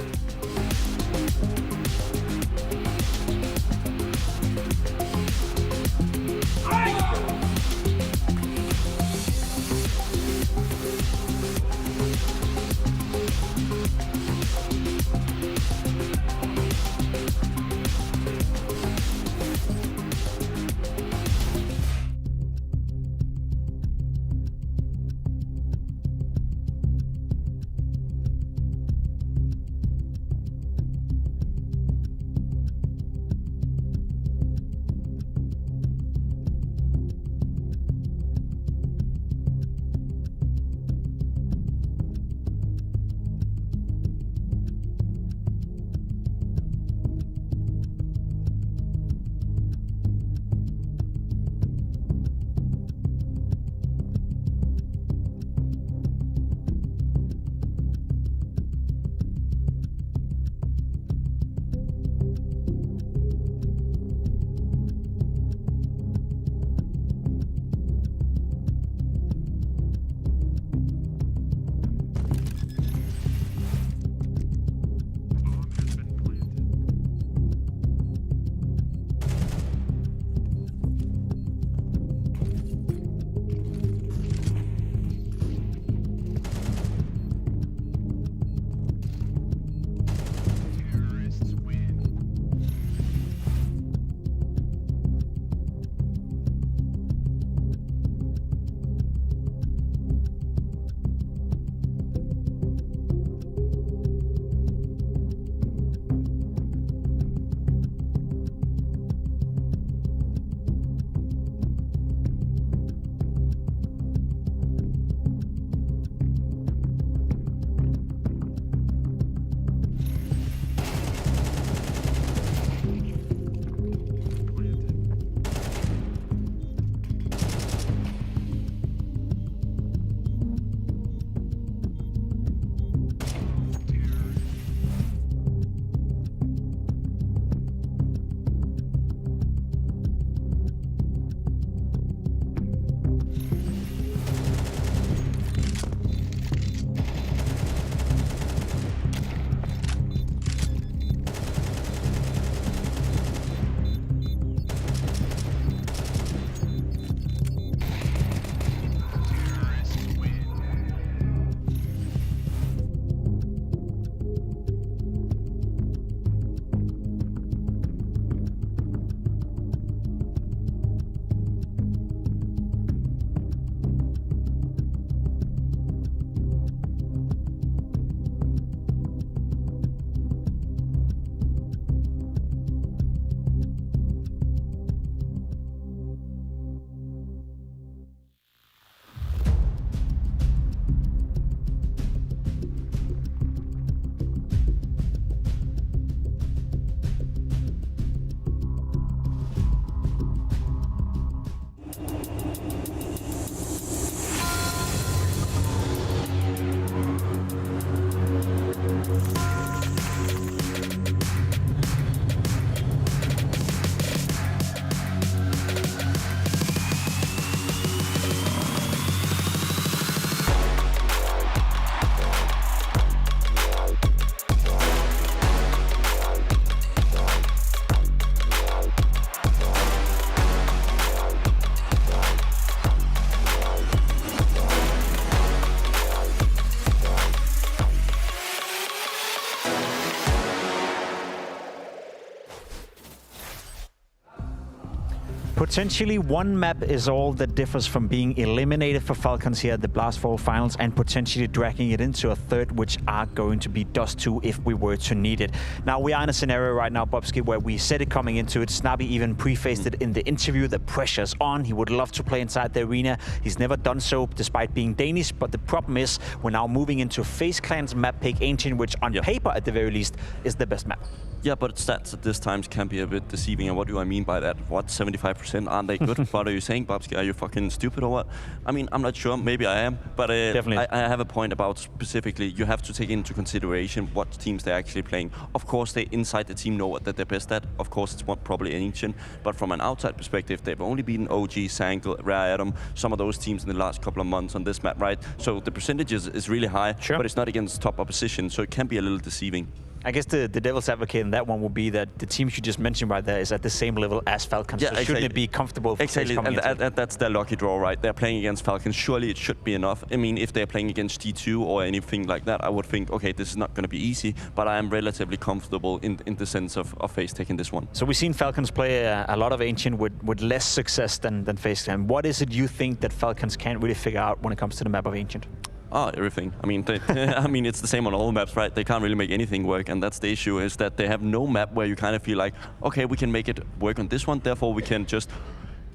Potentially one map is all that differs from being eliminated for Falcons here at the Blast Fall Finals and potentially dragging it into a third, which are going to be Dust 2 if we were to need it. Now, we are in a scenario right now, Bobski, where we said it coming into it. Snappy even prefaced it in the interview. The pressure's on. He would love to play inside the arena. He's never done so, despite being Danish. But the problem is, we're now moving into FaZe Clan's map pick Ancient, which on paper, at the very least, is the best map. Yeah, but stats at this time can be a bit deceiving. And what do I mean by that? What, 75%? Aren't they good? What are you saying, Bobski? Are you fucking stupid or what? I mean, I'm not sure. Maybe I am. But Definitely. I have a point about specifically, you have to take into consideration what teams they're actually playing. Of course, they inside the team know what that they're best at. Of course, it's probably Ancient. But from an outside perspective, they've only beaten OG, Sangle, Rare Atom, some of those teams in the last couple of months on this map, right? So the percentage is really high, but it's not against top opposition, so it can be a little deceiving. I guess the devil's advocate in that one would be that the teams you just mentioned right there is at the same level as Falcons. Yeah, so shouldn't it be comfortable for exactly, and that's their lucky draw, right? They're playing against Falcons. Surely it should be enough. I mean, if they're playing against G2 or anything like that, I would think, okay, this is not going to be easy, but I am relatively comfortable in the sense of FaZe taking this one. So we've seen Falcons play a lot of Ancient with less success than FaZe Clan. What is it you think that Falcons can't really figure out when it comes to the map of Ancient? Everything. I mean, I mean, it's the same on all maps, right? They can't really make anything work, and that's the issue, is that they have no map where you kind of feel like, okay, we can make it work on this one, therefore we can just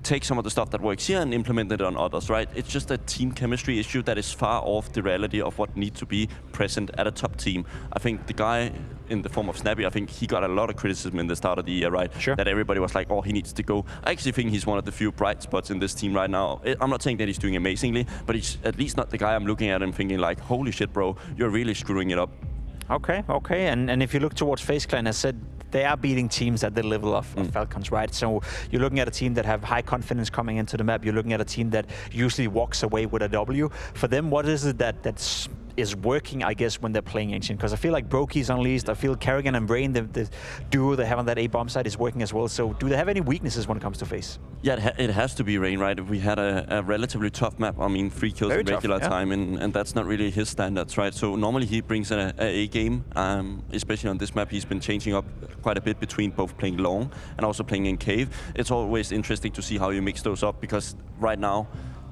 take some of the stuff that works here and implement it on others, right? It's just a team chemistry issue that is far off the reality of what needs to be present at a top team. I think the guy in the form of Snappy, I think he got a lot of criticism in the start of the year, right? Sure. That everybody was like, oh, he needs to go. I actually think he's one of the few bright spots in this team right now. I'm not saying that he's doing amazingly, but he's at least not the guy I'm looking at and thinking like, holy shit, bro, you're really screwing it up. Okay. And if you look towards FaZe Clan, as I said, they are beating teams at the level of Falcons, right? So you're looking at a team that have high confidence coming into the map. You're looking at a team that usually walks away with a W. For them, what is it that is working, I guess, when they're playing Ancient? Because I feel like Brokey's unleashed. I feel Kerrigan and Brain, the duo they have on that A-bomb side, is working as well. So do they have any weaknesses when it comes to FaZe? Yeah, it has to be Rain, right? We had a relatively tough map. I mean, 3 kills in regular time, and that's not really his standards, right? So normally he brings a A-game, especially on this map. He's been changing up quite a bit between both playing long and also playing in cave. It's always interesting to see how you mix those up, because right now,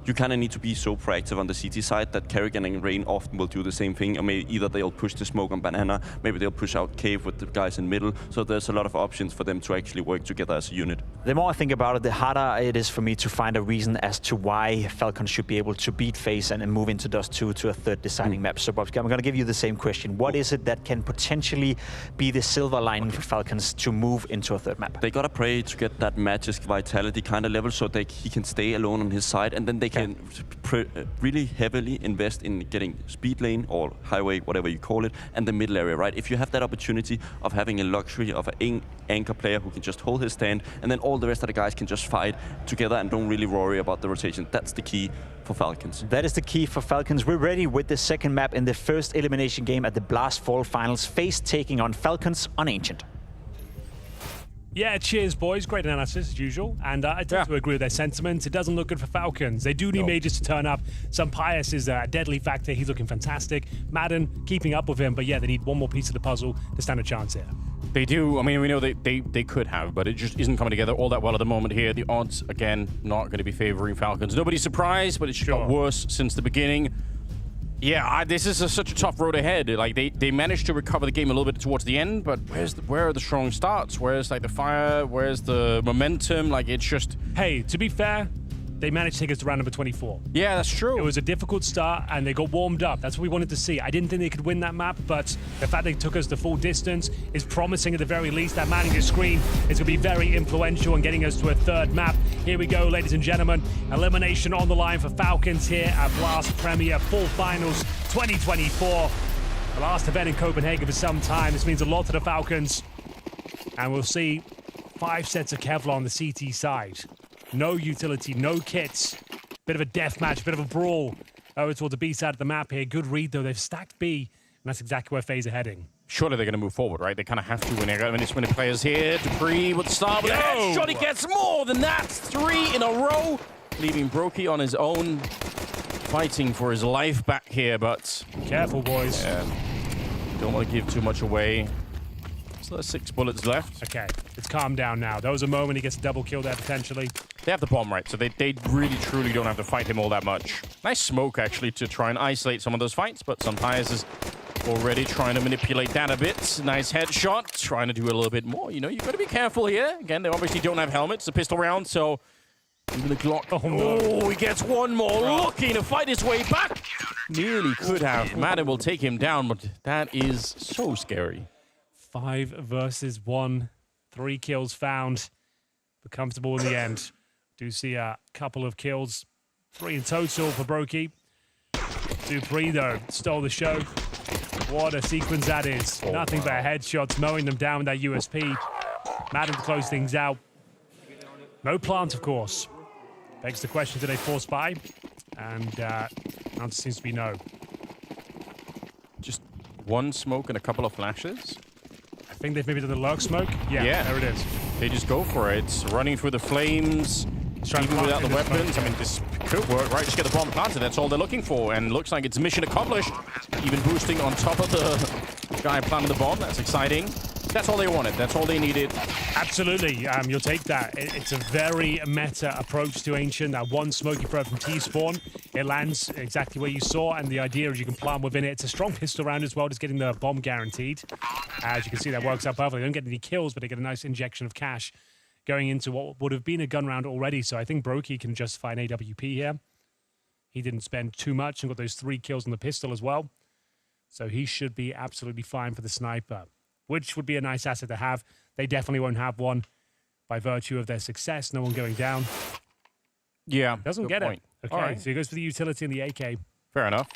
you kind of need to be so proactive on the CT side that Kerrigan and Rain often will do the same thing. Or maybe either they'll push the smoke on Banana, maybe they'll push out Cave with the guys in middle. So there's a lot of options for them to actually work together as a unit. The more I think about it, the harder it is for me to find a reason as to why Falcons should be able to beat FaZe and move into Dust 2 to a third deciding map. So, Bobski, I'm going to give you the same question. What is it that can potentially be the silver lining for Falcons to move into a third map? They got to pray to get that Magisk Vitality kind of level so he can stay alone on his side, and then they can really heavily invest in getting speed lane or highway, whatever you call it, and the middle area, right? If you have that opportunity of having a luxury of an anchor player who can just hold his stand, and then all the rest of the guys can just fight together and don't really worry about the rotation, that's the key for Falcons. That is the key for Falcons. We're ready with the second map in the first elimination game at the Blast Fall Finals. FaZe taking on Falcons on Ancient. Yeah, cheers, boys. Great analysis, as usual. And I tend to agree with their sentiments. It doesn't look good for Falcons. They do need Majors to turn up. Some Pius is a deadly factor. He's looking fantastic. Madden, keeping up with him. But yeah, they need one more piece of the puzzle to stand a chance here. They do. I mean, we know they could have, but it just isn't coming together all that well at the moment here. The odds, again, not going to be favoring Falcons. Nobody's surprised, but it's got worse since the beginning. Yeah, this is such a tough road ahead. Like they managed to recover the game a little bit towards the end, but where are the strong starts? Where's like the fire? Where's the momentum? Like it's just. Hey, to be fair, they managed to take us to round number 24. Yeah, that's true. It was a difficult start, and they got warmed up. That's what we wanted to see. I didn't think they could win that map, but the fact they took us the full distance is promising at the very least. That manning the screen is going to be very influential in getting us to a third map. Here we go, ladies and gentlemen. Elimination on the line for Falcons here at Blast Premier Fall Finals 2024. The last event in Copenhagen for some time. This means a lot to the Falcons. And we'll see 5 sets of Kevlar on the CT side. No utility, no kits. Bit of a death match, bit of a brawl over towards the B side of the map here. Good read, though. They've stacked B, and that's exactly where FaZe are heading. Surely they're going to move forward, right? They kind of have to when they're going to win players here. Dupree with the start, but headshot. He gets more than that. 3 in a row, leaving Brokey on his own, fighting for his life back here, but... Careful, boys. Yeah. Don't want to give too much away. So there's 6 bullets left. Okay, it's calmed down now. There was a moment he gets a double kill there, potentially. They have the bomb, right? So they really, truly don't have to fight him all that much. Nice smoke, actually, to try and isolate some of those fights, but Sunpius is already trying to manipulate that a bit. Nice headshot, trying to do a little bit more. You know, you've got to be careful here. Again, they obviously don't have helmets. It's a pistol round, so even the Glock. Oh, no. He gets one more. Looking to fight his way back. Nearly could have. Madden will take him down, but that is so scary. 5 versus 1. 3 kills found. But comfortable in the end. Do see a couple of kills. 3 in total for Brokey. Dupree, though, stole the show. What a sequence that is. Oh, nothing but headshots, mowing them down with that USP. Madden to close things out. No plant, of course. Begs the question, did they force buy? And answer seems to be no. Just one smoke and a couple of flashes? I think they've maybe done the lurk smoke. Yeah, there it is. They just go for it. Running through the flames. Even without the weapons, I mean, this could work, right? Just get the bomb planted. That's all they're looking for. And looks like it's mission accomplished. Even boosting on top of the guy planting the bomb. That's exciting. That's all they wanted. That's all they needed. Absolutely. You'll take that. It's a very meta approach to Ancient. That one smoky throw from T-Spawn. It lands exactly where you saw, and the idea is you can plant within it. It's a strong pistol round as well, just getting the bomb guaranteed. As you can see, that works out perfectly. They don't get any kills, but they get a nice injection of cash going into what would have been a gun round already. So I think Brokey can justify an AWP here. He didn't spend too much and got those 3 kills on the pistol as well. So he should be absolutely fine for the sniper, which would be a nice asset to have. They definitely won't have one by virtue of their success. No one going down. Yeah. Doesn't get it. Okay, right. So he goes for the utility and the AK. Fair enough.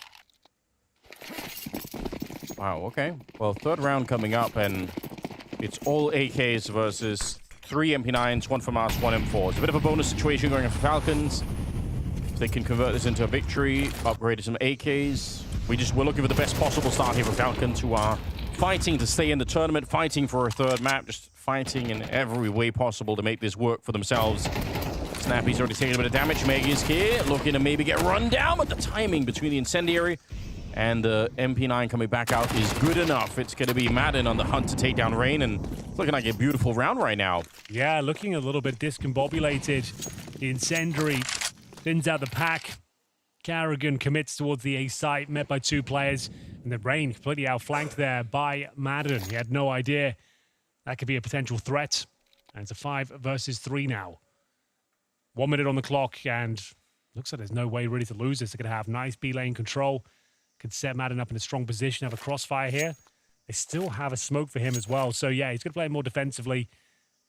Wow, okay. Well, 3rd round coming up, and it's all AKs versus 3 MP9s, 1 from us, 1 M4. It's a bit of a bonus situation going on for Falcons. If they can convert this into a victory, upgrade some AKs. We're looking for the best possible start here for Falcons, who are fighting to stay in the tournament, fighting for a 3rd map, just fighting in every way possible to make this work for themselves. Snappy's already taking a bit of damage. Meg is here, looking to maybe get run down, but the timing between the incendiary and the MP9 coming back out is good enough. It's going to be Madden on the hunt to take down Rain, and it's looking like a beautiful round right now. Yeah, looking a little bit discombobulated. The incendiary thins out the pack. Carrigan commits towards the A site, met by 2 players, and the Rain completely outflanked there by Madden. He had no idea that could be a potential threat, and it's a 5 versus 3 now. 1 minute on the clock, and looks like there's no way really to lose this. They're going to have nice B lane control. Could set Madden up in a strong position, have a crossfire here. They still have a smoke for him as well. So, yeah, he's going to play more defensively,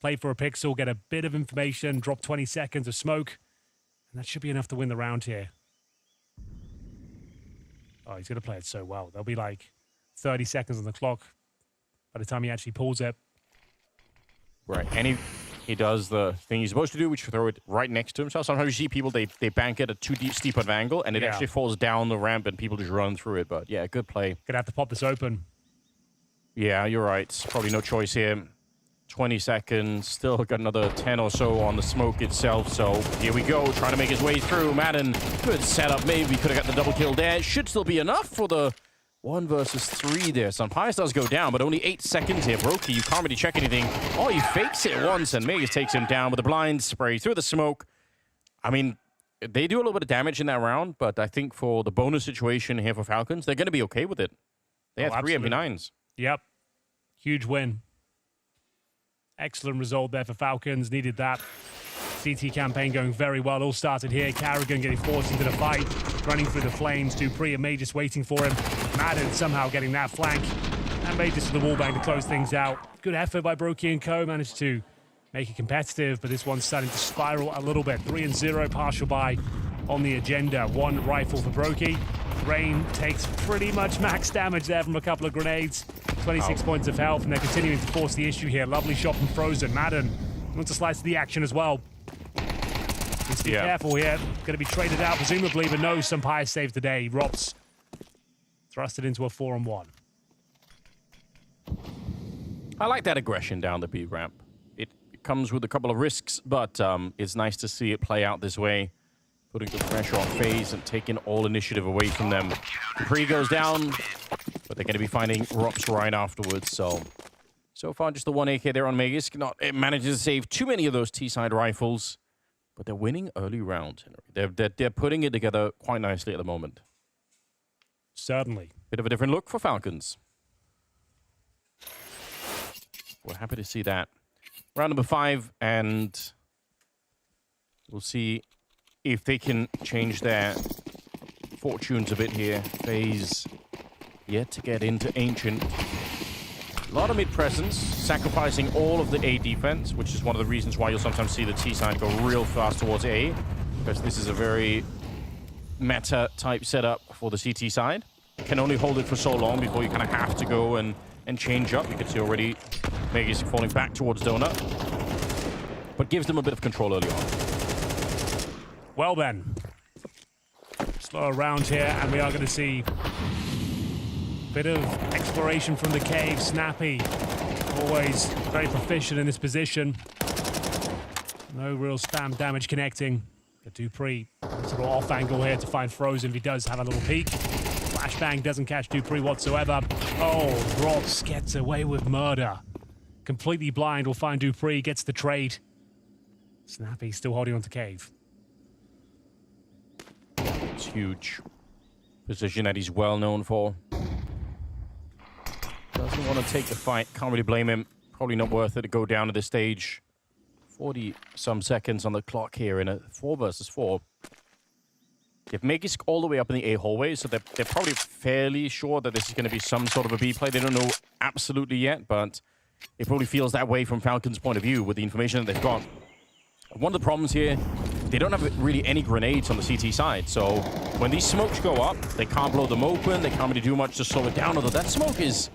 play for a pixel, get a bit of information, drop 20 seconds of smoke, and that should be enough to win the round here. Oh, he's going to play it so well. There'll be like 30 seconds on the clock by the time he actually pulls it. Right, and he does the thing he's supposed to do, which is throw it right next to himself. Sometimes you see people, they bank it at too steep of an angle, and it actually falls down the ramp, and people just run through it. But, yeah, good play. Gonna have to pop this open. Yeah, you're right. Probably no choice here. 20 seconds. Still got another 10 or so on the smoke itself. So, here we go. Trying to make his way through. Madden, good setup. Maybe could have got the double kill there. Should still be enough for the 1 versus 3 there. Sunpius does go down, but only 8 seconds here. Brokey, you can't really check anything. Oh, he fakes it once, and Megas takes him down with a blind spray through the smoke. I mean, they do a little bit of damage in that round, but I think for the bonus situation here for Falcons, they're going to be okay with it. They have 3 MP9s. Yep. Huge win. Excellent result there for Falcons. Needed that. CT campaign going very well. All started here. Carrigan getting forced into the fight. Running through the flames. Dupree and Magus waiting for him. Madden somehow getting that flank. And Magus to the wallbang to close things out. Good effort by Brokey and co. Managed to make it competitive, but this one's starting to spiral a little bit. 3-0 partial buy on the agenda. 1 rifle for Brokey. Rain takes pretty much max damage there from a couple of grenades. 26 points of health, and they're continuing to force the issue here. Lovely shot from Frozen. Madden wants to slice to the action as well. Needs to be careful here. Going to be traded out, presumably, but no, Sunpius saved the day. Rops thrust it into a 4-on-1. I like that aggression down the B ramp. It comes with a couple of risks, but it's nice to see it play out this way. Putting the pressure on FaZe and taking all initiative away from them. Dupree goes down, but they're going to be finding Rops right afterwards. So far, just the 1 AK there on Megas. It manages to save too many of those T-side rifles. But they're winning early rounds, Henry. They're putting it together quite nicely at the moment. Certainly. Bit of a different look for Falcons. We're happy to see that. Round number 5, and we'll see if they can change their fortunes a bit here. FaZe yet to get into Ancient. A lot of mid-presence, sacrificing all of the A defense, which is one of the reasons why you'll sometimes see the T side go real fast towards A, because this is a very meta-type setup for the CT side. You can only hold it for so long before you kind of have to go and change up. You can see already Megis falling back towards Donut, but gives them a bit of control early on. Well then, slow round here, and we are going to see a bit of exploration from the cave. Snappy, always very proficient in this position. No real spam damage connecting. The Dupree, sort of off angle here to find Frozen if he does have a little peek. Flashbang doesn't catch Dupree whatsoever. Oh, Rox gets away with murder. Completely blind, will find Dupree, gets the trade. Snappy still holding on to cave. It's huge. Position that he's well known for. Doesn't want to take the fight. Can't really blame him. Probably not worth it to go down to this stage. 40-some seconds on the clock here in a 4 versus 4. If Megis all the way up in the A hallway, so they're probably fairly sure that this is going to be some sort of a B play. They don't know absolutely yet, but it probably feels that way from Falcons' point of view with the information that they've got. One of the problems here, they don't have really any grenades on the CT side, so when these smokes go up, they can't blow them open, they can't really do much to slow it down, although that smoke is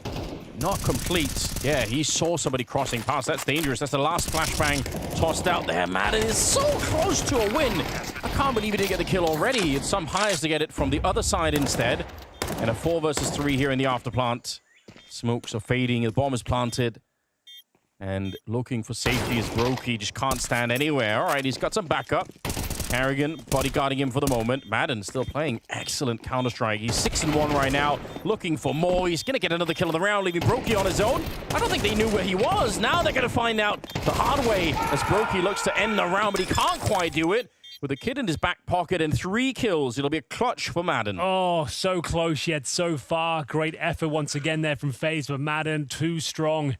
not complete. Yeah, he saw somebody crossing past. That's dangerous. That's the last flashbang tossed out there. Madden is so close to a win. I can't believe he didn't get the kill already. It's some highs to get it from the other side instead. And a 4 versus 3 here in the afterplant. Smokes are fading. The bomb is planted. And looking for safety is Brokey. Just can't stand anywhere. All right, he's got some backup. Harrigan bodyguarding him for the moment. Madden still playing excellent Counter-Strike. He's 6-1 right now, looking for more. He's going to get another kill of the round, leaving Brokey on his own. I don't think they knew where he was. Now they're going to find out the hard way as Brokey looks to end the round, but he can't quite do it. With a kid in his back pocket and 3 kills, it'll be a clutch for Madden. Oh, so close yet so far. Great effort once again there from FaZe, but Madden, too strong.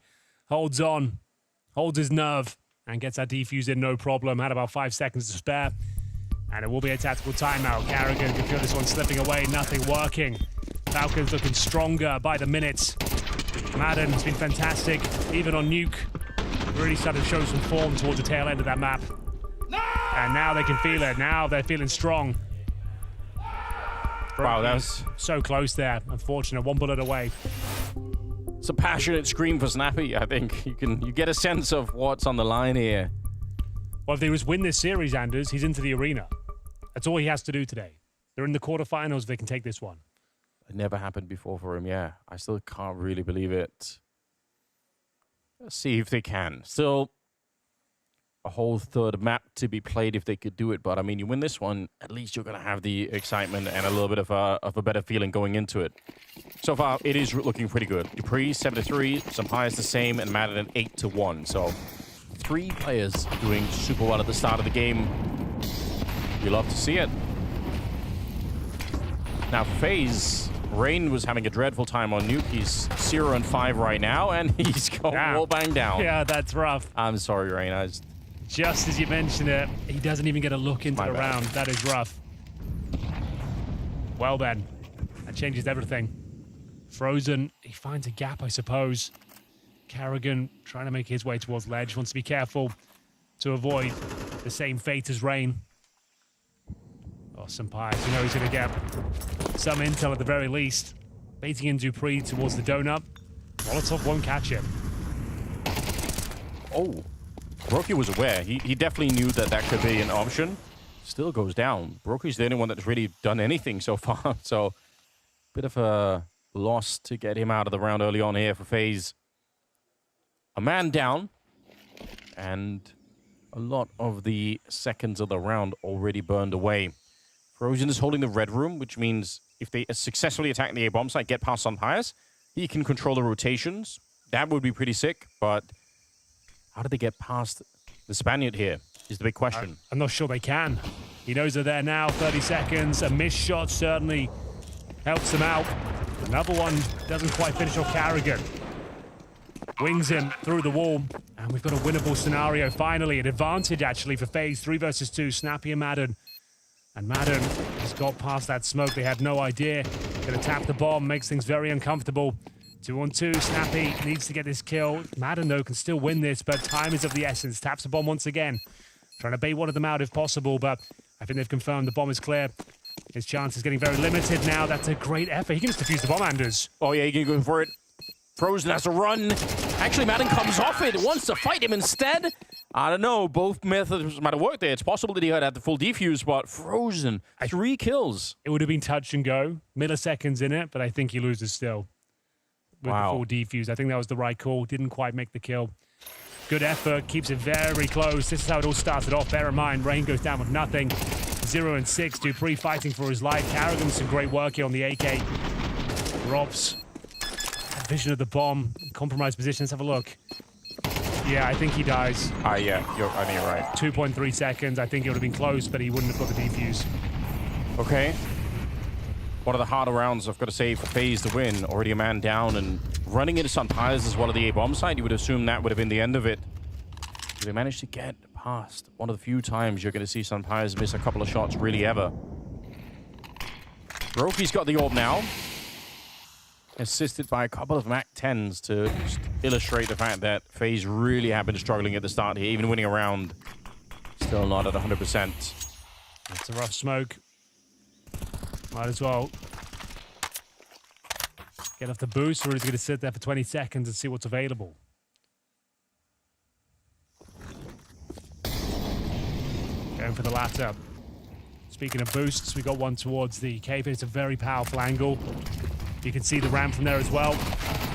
Holds on, holds his nerve, and gets that defuse in no problem. Had about 5 seconds to spare. And it will be a tactical timeout. Carrigan can feel this one slipping away, nothing working. Falcons looking stronger by the minutes. Madden has been fantastic, even on Nuke. Really started to show some form towards the tail end of that map. And now they can feel it. Now they're feeling strong. Wow, that was so close there. Unfortunate, 1 bullet away. It's a passionate scream for Snappy. I think you get a sense of what's on the line here. Well, if they just win this series, Anders, he's into the arena. That's all he has to do today. They're in the quarterfinals. They can take this one. It never happened before for him, yeah. I still can't really believe it. Let's see if they can. Still a whole third map to be played if they could do it. But, I mean, you win this one, at least you're going to have the excitement and a little bit of a better feeling going into it. So far, it is looking pretty good. Dupree, 7-3. Some highs the same, and Madden at 8-1. So 3 players doing super well at the start of the game. You love to see it. Now, FaZe, Rain was having a dreadful time on Nuke. He's 0-5 right now, and he's going wall bang down. Yeah, that's rough. I'm sorry, Rain. Just as you mentioned it, he doesn't even get a look into the round. That is rough. Well then, that changes everything. Frozen, he finds a gap, I suppose. Carrigan trying to make his way towards ledge. Wants to be careful to avoid the same fate as Rain. Oh, Senpai, you know he's going to get some intel at the very least. Baiting in Dupree towards the donut. Molotov won't catch him. Oh, Brokey was aware. He definitely knew that could be an option. Still goes down. Brokey's the only one that's really done anything so far. So, bit of a loss to get him out of the round early on here for FaZe. A man down. And a lot of the seconds of the round already burned away. Frozen is holding the red room, which means if they successfully attack the A-bomb site, get past umpires, he can control the rotations. That would be pretty sick, but how did they get past the Spaniard here? is the big question. I'm not sure they can. He knows they're there now. 30 seconds. A missed shot certainly helps him out. Another one doesn't quite finish off Carrigan. Wings him through the wall. And we've got a winnable scenario finally. An advantage actually for FaZe. 3 versus 2. Snappy and Madden. And Madden has got past that smoke. They had no idea. Gonna tap the bomb. Makes things very uncomfortable. 2-on-2. Snappy needs to get this kill. Madden, though, can still win this, but time is of the essence. Taps the bomb once again. Trying to bait one of them out if possible, but I think they've confirmed the bomb is clear. His chance is getting very limited now. That's a great effort. He can just defuse the bomb, Anders. Oh, yeah, he can go for it. Frozen has to run. Actually, Madden comes off it. Wants to fight him instead. I don't know. Both methods might have worked there. It's possible that he had the full defuse, but Frozen, 3 kills. It would have been touch and go. Milliseconds in it, but I think he loses still. With the full defuse. I think that was the right call. Didn't quite make the kill. Good effort. Keeps it very close. This is how it all started off. Bear in mind, Rain goes down with nothing. 0 and 6. Dupree fighting for his life. Carrigan, some great work here on the AK. Robs. Vision of the bomb. Compromised position. Let's have a look. Yeah, I think he dies. Yeah, I think you're right. 2.3 seconds. I think it would have been close, but he wouldn't have got the defuse. Okay. One of the harder rounds, I've got to say, for FaZe to win. Already a man down and running into Sunpires as well at the A-bomb side. You would assume that would have been the end of it. But they managed to get past. One of the few times you're going to see Sunpires miss a couple of shots really ever. Roki's got the orb now. Assisted by a couple of Mac 10s to just illustrate the fact that FaZe really have been struggling at the start here. Even winning a round, still not at 100%. It's a rough smoke. Might as well get off the boost, or he's going to sit there for 20 seconds and see what's available. Going for the latter. Speaking of boosts, we got one towards the cave. It's a very powerful angle. You can see the ramp from there as well.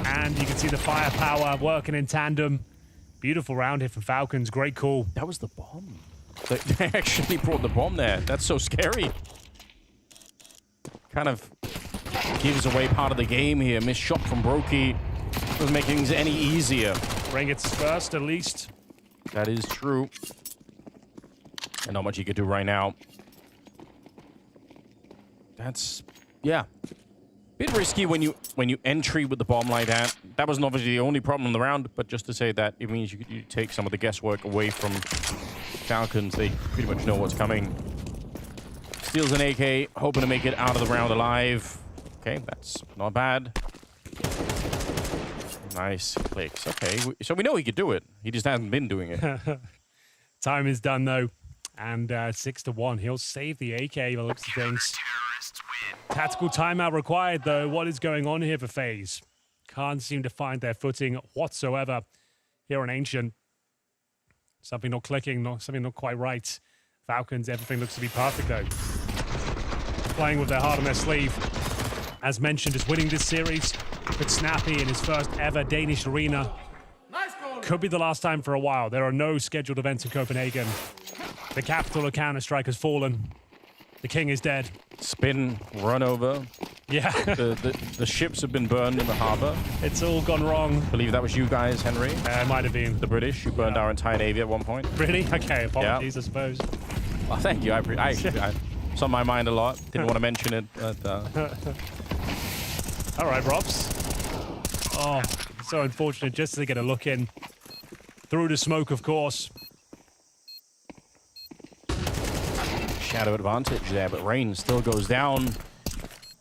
And you can see the firepower working in tandem. Beautiful round here from Falcons. Great call. That was the bomb. They actually brought the bomb there. That's so scary. Kind of gives away part of the game here. Missed shot from Brokey. Doesn't make things any easier. Ring it's first, at least. That is true. And not much you could do right now. That's, yeah. Bit risky when you entry with the bomb like that. That wasn't obviously the only problem in the round, but just to say that it means you take some of the guesswork away from Falcons. They pretty much know what's coming. Steals an AK, hoping to make it out of the round alive. Okay, that's not bad. Nice clicks. Okay, so we know he could do it. He just hasn't been doing it. Time is done, though. And 6-1. He'll save the AK by the looks of things. Tactical timeout required, though. What is going on here for FaZe? Can't seem to find their footing whatsoever here on Ancient. Something not clicking, something not quite right. Falcons, everything looks to be perfect, though. Playing with their heart on their sleeve. As mentioned, is winning this series with Snappy in his first ever Danish arena. Could be the last time for a while. There are no scheduled events in Copenhagen. The capital of Counter-Strike has fallen. The king is dead. Spin, run over. Yeah. the ships have been burned in the harbor. It's all gone wrong. I believe that was you guys, Henry. It might have been. The British. You burned our entire navy at one point. Really? Okay, apologies, I suppose. Well, thank you. It's on my mind a lot. Didn't want to mention it, but... All right, Robs. Oh, so unfortunate just to get a look in. Through the smoke, of course. Shadow advantage there, but Rain still goes down.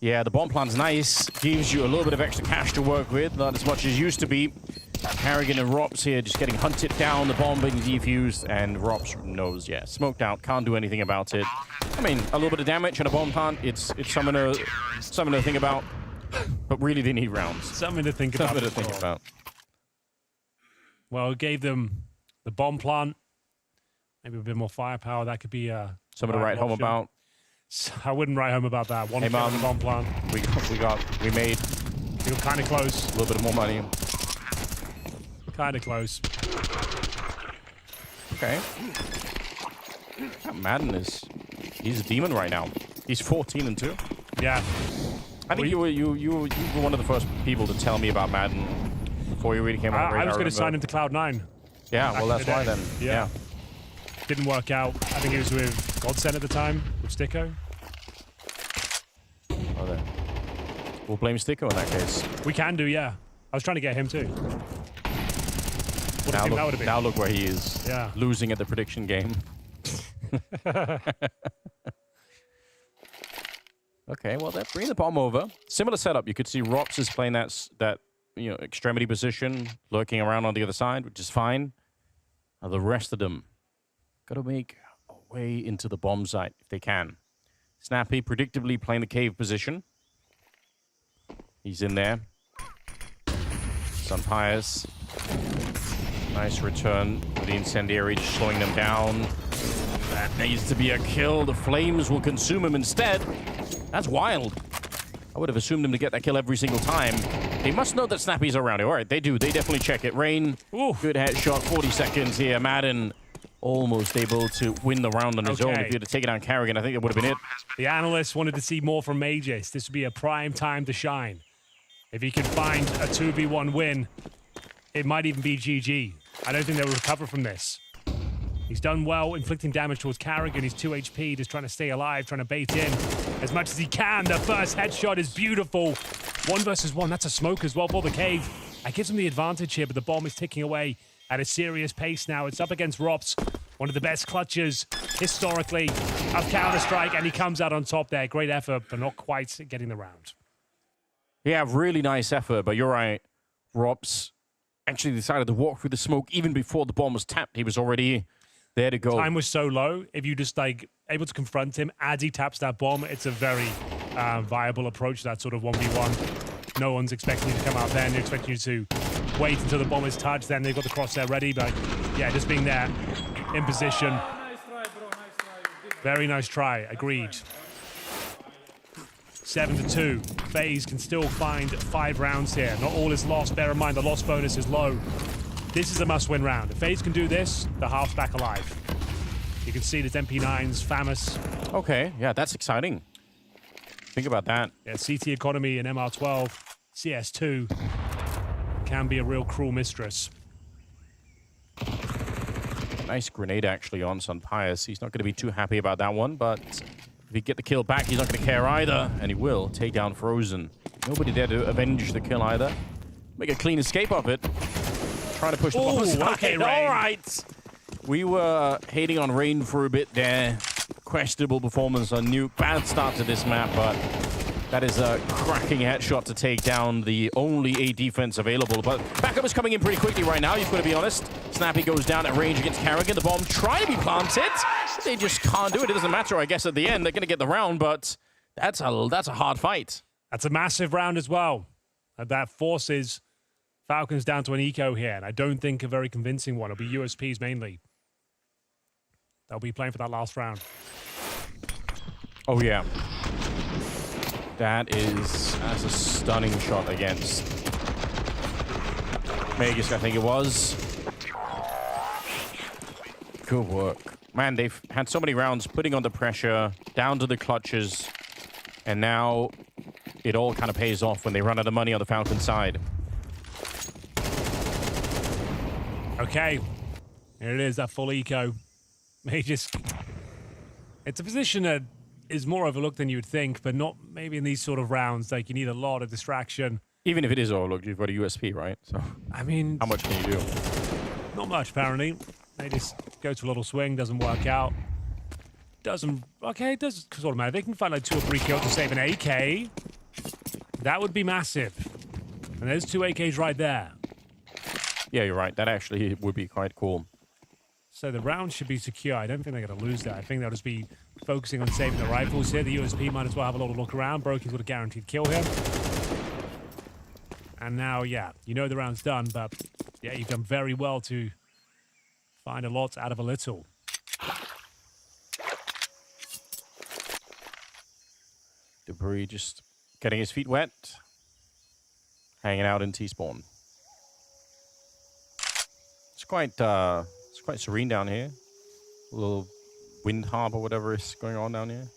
Yeah, the bomb plan's nice. Gives you a little bit of extra cash to work with. Not as much as used to be. Carrigan and Rops here just getting hunted down. The bomb being defused, and Rops knows, yeah, smoked out. Can't do anything about it. I mean, a little bit of damage on a bomb plant. It's something to think about. But really, they need rounds. Something to think about. Something to think about. Well, it gave them the bomb plant. Maybe a bit more firepower. That could be something to write home about. I wouldn't write home about that. One kill on the bomb plant. We made. We were kind of close. A little bit more money. Kind of close. Okay. Madden he's a demon right now. He's 14-2. Yeah. I think you were one of the first people to tell me about Madden before you really came on. I was going to sign him to Cloud9. Yeah, well, that's why then. Yeah. Didn't work out. I think he was with Godsend at the time, with Sticko. Oh, there. We'll blame Sticko in that case. We can do, yeah. I was trying to get him too. What now, do you think look, that would have been? now look where he is. Yeah. Losing at the prediction game. Okay, well, they're bringing the bomb over. Similar setup. You could see Rops is playing that extremity position, lurking around on the other side, which is fine. Now the rest of them got to make a way into the bomb site if they can. Snappy predictably playing the cave position. He's in there. Sunpius. Nice return with the incendiary, just slowing them down. That needs to be a kill. The flames will consume him instead. That's wild. I would have assumed him to get that kill every single time. They must know that Snappy's around here. All right, they do. They definitely check it. Rain, good headshot. 40 seconds here. Madden almost able to win the round on his own. If he had to take it down Carrigan, I think it would have been it. The analysts wanted to see more from Magus. This would be a prime time to shine. If he could find a 2v1 win, it might even be GG. I don't think they'll recover from this. He's done well inflicting damage towards Carrigan. He's 2 HP, just trying to stay alive, trying to bait in as much as he can. The first headshot is beautiful. 1 versus 1, that's a smoke as well for the cave. That gives him the advantage here, but the bomb is ticking away at a serious pace now. It's up against Rops, one of the best clutches historically of Counter-Strike, and he comes out on top there. Great effort, but not quite getting the round. Yeah, really nice effort, but you're right. Rops actually decided to walk through the smoke even before the bomb was tapped. He was already there to go. Time was so low. If you just able to confront him as he taps that bomb, it's a very viable approach, that sort of 1v1. No one's expecting you to come out there, and they're expecting you to wait until the bomb is touched. Then they've got the crosshair ready, but yeah, just being there in position. Nice try, bro. Nice try. Very nice try. Agreed. 7-2. FaZe can still find 5 rounds here. Not all is lost. Bear in mind, the loss bonus is low. This is a must-win round. If FaZe can do this, the half's back alive. You can see this MP9's famous. Okay, yeah, that's exciting. Think about that. Yeah, CT economy in MR12, CS2 can be a real cruel mistress. Nice grenade actually on Sunpius. He's not going to be too happy about that one, but if he get the kill back, he's not going to care either, and he will take down Frozen. Nobody there to avenge the kill either. Make a clean escape of it. Trying to push the bomb aside. Okay, Rain. All right. We were hating on Rain for a bit there. Questionable performance on Nuke. Bad start to this map, but that is a cracking headshot to take down the only A defense available. But backup is coming in pretty quickly right now, you've got to be honest. Snappy goes down at range against Carrigan. The bomb trying to be planted. They just can't do it. It doesn't matter, I guess, at the end. They're going to get the round, but that's a hard fight. That's a massive round as well. That forces Falcons down to an eco here, and I don't think a very convincing one. It'll be USPs mainly. They'll be playing for that last round. Oh, yeah. That's a stunning shot against Magus, I think it was. Good work. Man, they've had so many rounds putting on the pressure, down to the clutches, and now it all kind of pays off when they run out of money on the Falcon side. Okay. Here it is, that full eco. It's a position that is more overlooked than you would think, but not maybe in these sort of rounds. Like, you need a lot of distraction. Even if it is overlooked, you've got a USP, right? So, I mean, how much can you do? Not much, apparently. They just go to a little swing, doesn't work out. Okay, it does sort of matter. They can find like 2 or 3 kills to save an AK. That would be massive. And there's 2 AKs right there. Yeah, you're right. That actually would be quite cool. So the round should be secure. I don't think they're going to lose that. I think they'll just be focusing on saving the rifles here. The USP might as well have a little look around. Broky's got a guaranteed kill here. And now, yeah, you know the round's done, but yeah, you've done very well to find a lot out of a little. Debris just getting his feet wet. Hanging out in T-spawn. It's quite serene down here. A little wind harp or whatever is going on down here.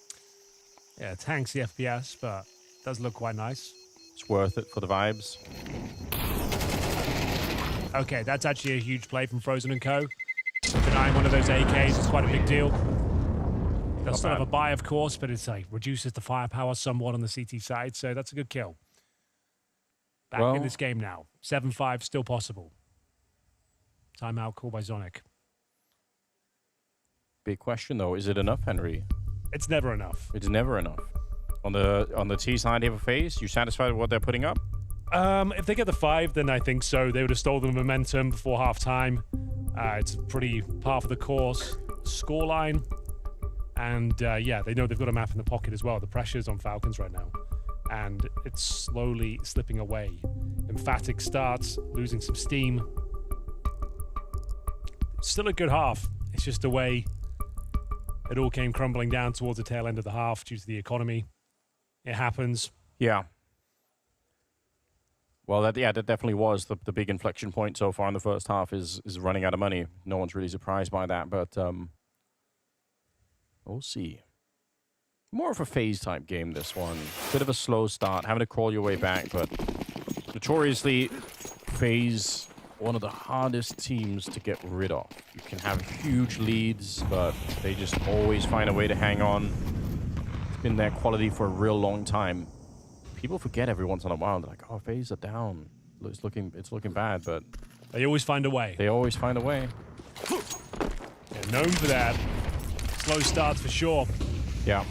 Yeah, tanks the FPS, but it does look quite nice. It's worth it for the vibes. Okay, that's actually a huge play from Frozen & Co. Denied behind one of those AKs is quite a big deal. They'll still have a buy, of course, but it's like reduces the firepower somewhat on the CT side, so that's a good kill. Back in this game now. 7-5, still possible. Timeout called by Zonic. Big question, though. Is it enough, Henry? It's never enough. It's never enough. On the T side of a FaZe, you satisfied with what they're putting up? If they get the 5, then I think so. They would have stolen the momentum before half-time. It's pretty par for the course scoreline. And yeah, they know they've got a map in the pocket as well. The pressure's on Falcons right now. And it's slowly slipping away. Emphatic starts, losing some steam. Still a good half. It's just the way it all came crumbling down towards the tail end of the half due to the economy. It happens. Yeah. Well, that definitely was the big inflection point so far in the first half is running out of money. No one's really surprised by that, but we'll see. More of a FaZe type game, this one. Bit of a slow start, having to crawl your way back, but notoriously, FaZe, one of the hardest teams to get rid of. You can have huge leads, but they just always find a way to hang on. It's been their quality for a real long time. People forget every once in a while. They're like, oh, FaZe are down. It's looking bad, but they always find a way. They always find a way. They're known for that. Slow starts for sure. Yeah.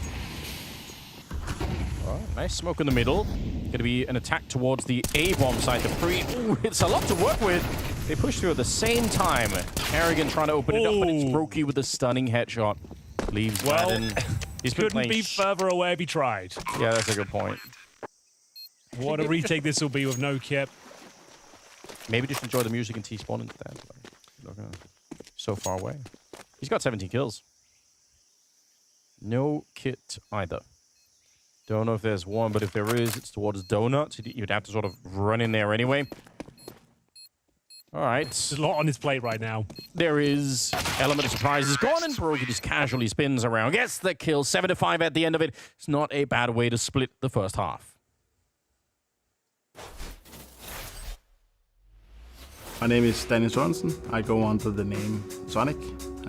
All right, nice smoke in the middle. Going to be an attack towards the A-bomb side. The free. Ooh, it's a lot to work with. They push through at the same time. Harrigan trying to open it up, but it's Brokey with a stunning headshot. Leaves Madden. He's couldn't be further away if he tried. Yeah, that's a good point. What a retake this will be with no kit. Maybe just enjoy the music and T-spawn instead. Like, so far away. He's got 17 kills. No kit either. Don't know if there's one, but if there is, it's towards Donuts. You'd have to sort of run in there anyway. All right. There's a lot on his plate right now. There is element of surprise is gone, and Pierogi just casually spins around. Gets the kill. 7-5 at the end of it. It's not a bad way to split the first half. My name is Daniel Sørensen. I go under the name Sonic,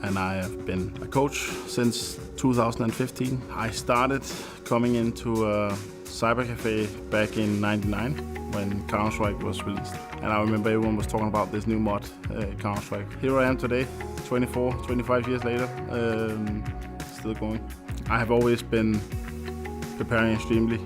and I have been a coach since 2015. I started coming into a cybercafe back in '99 when Counter-Strike was released. And I remember everyone was talking about this new mod, Counter-Strike. Here I am today, 25 years later, still going. I have always been preparing extremely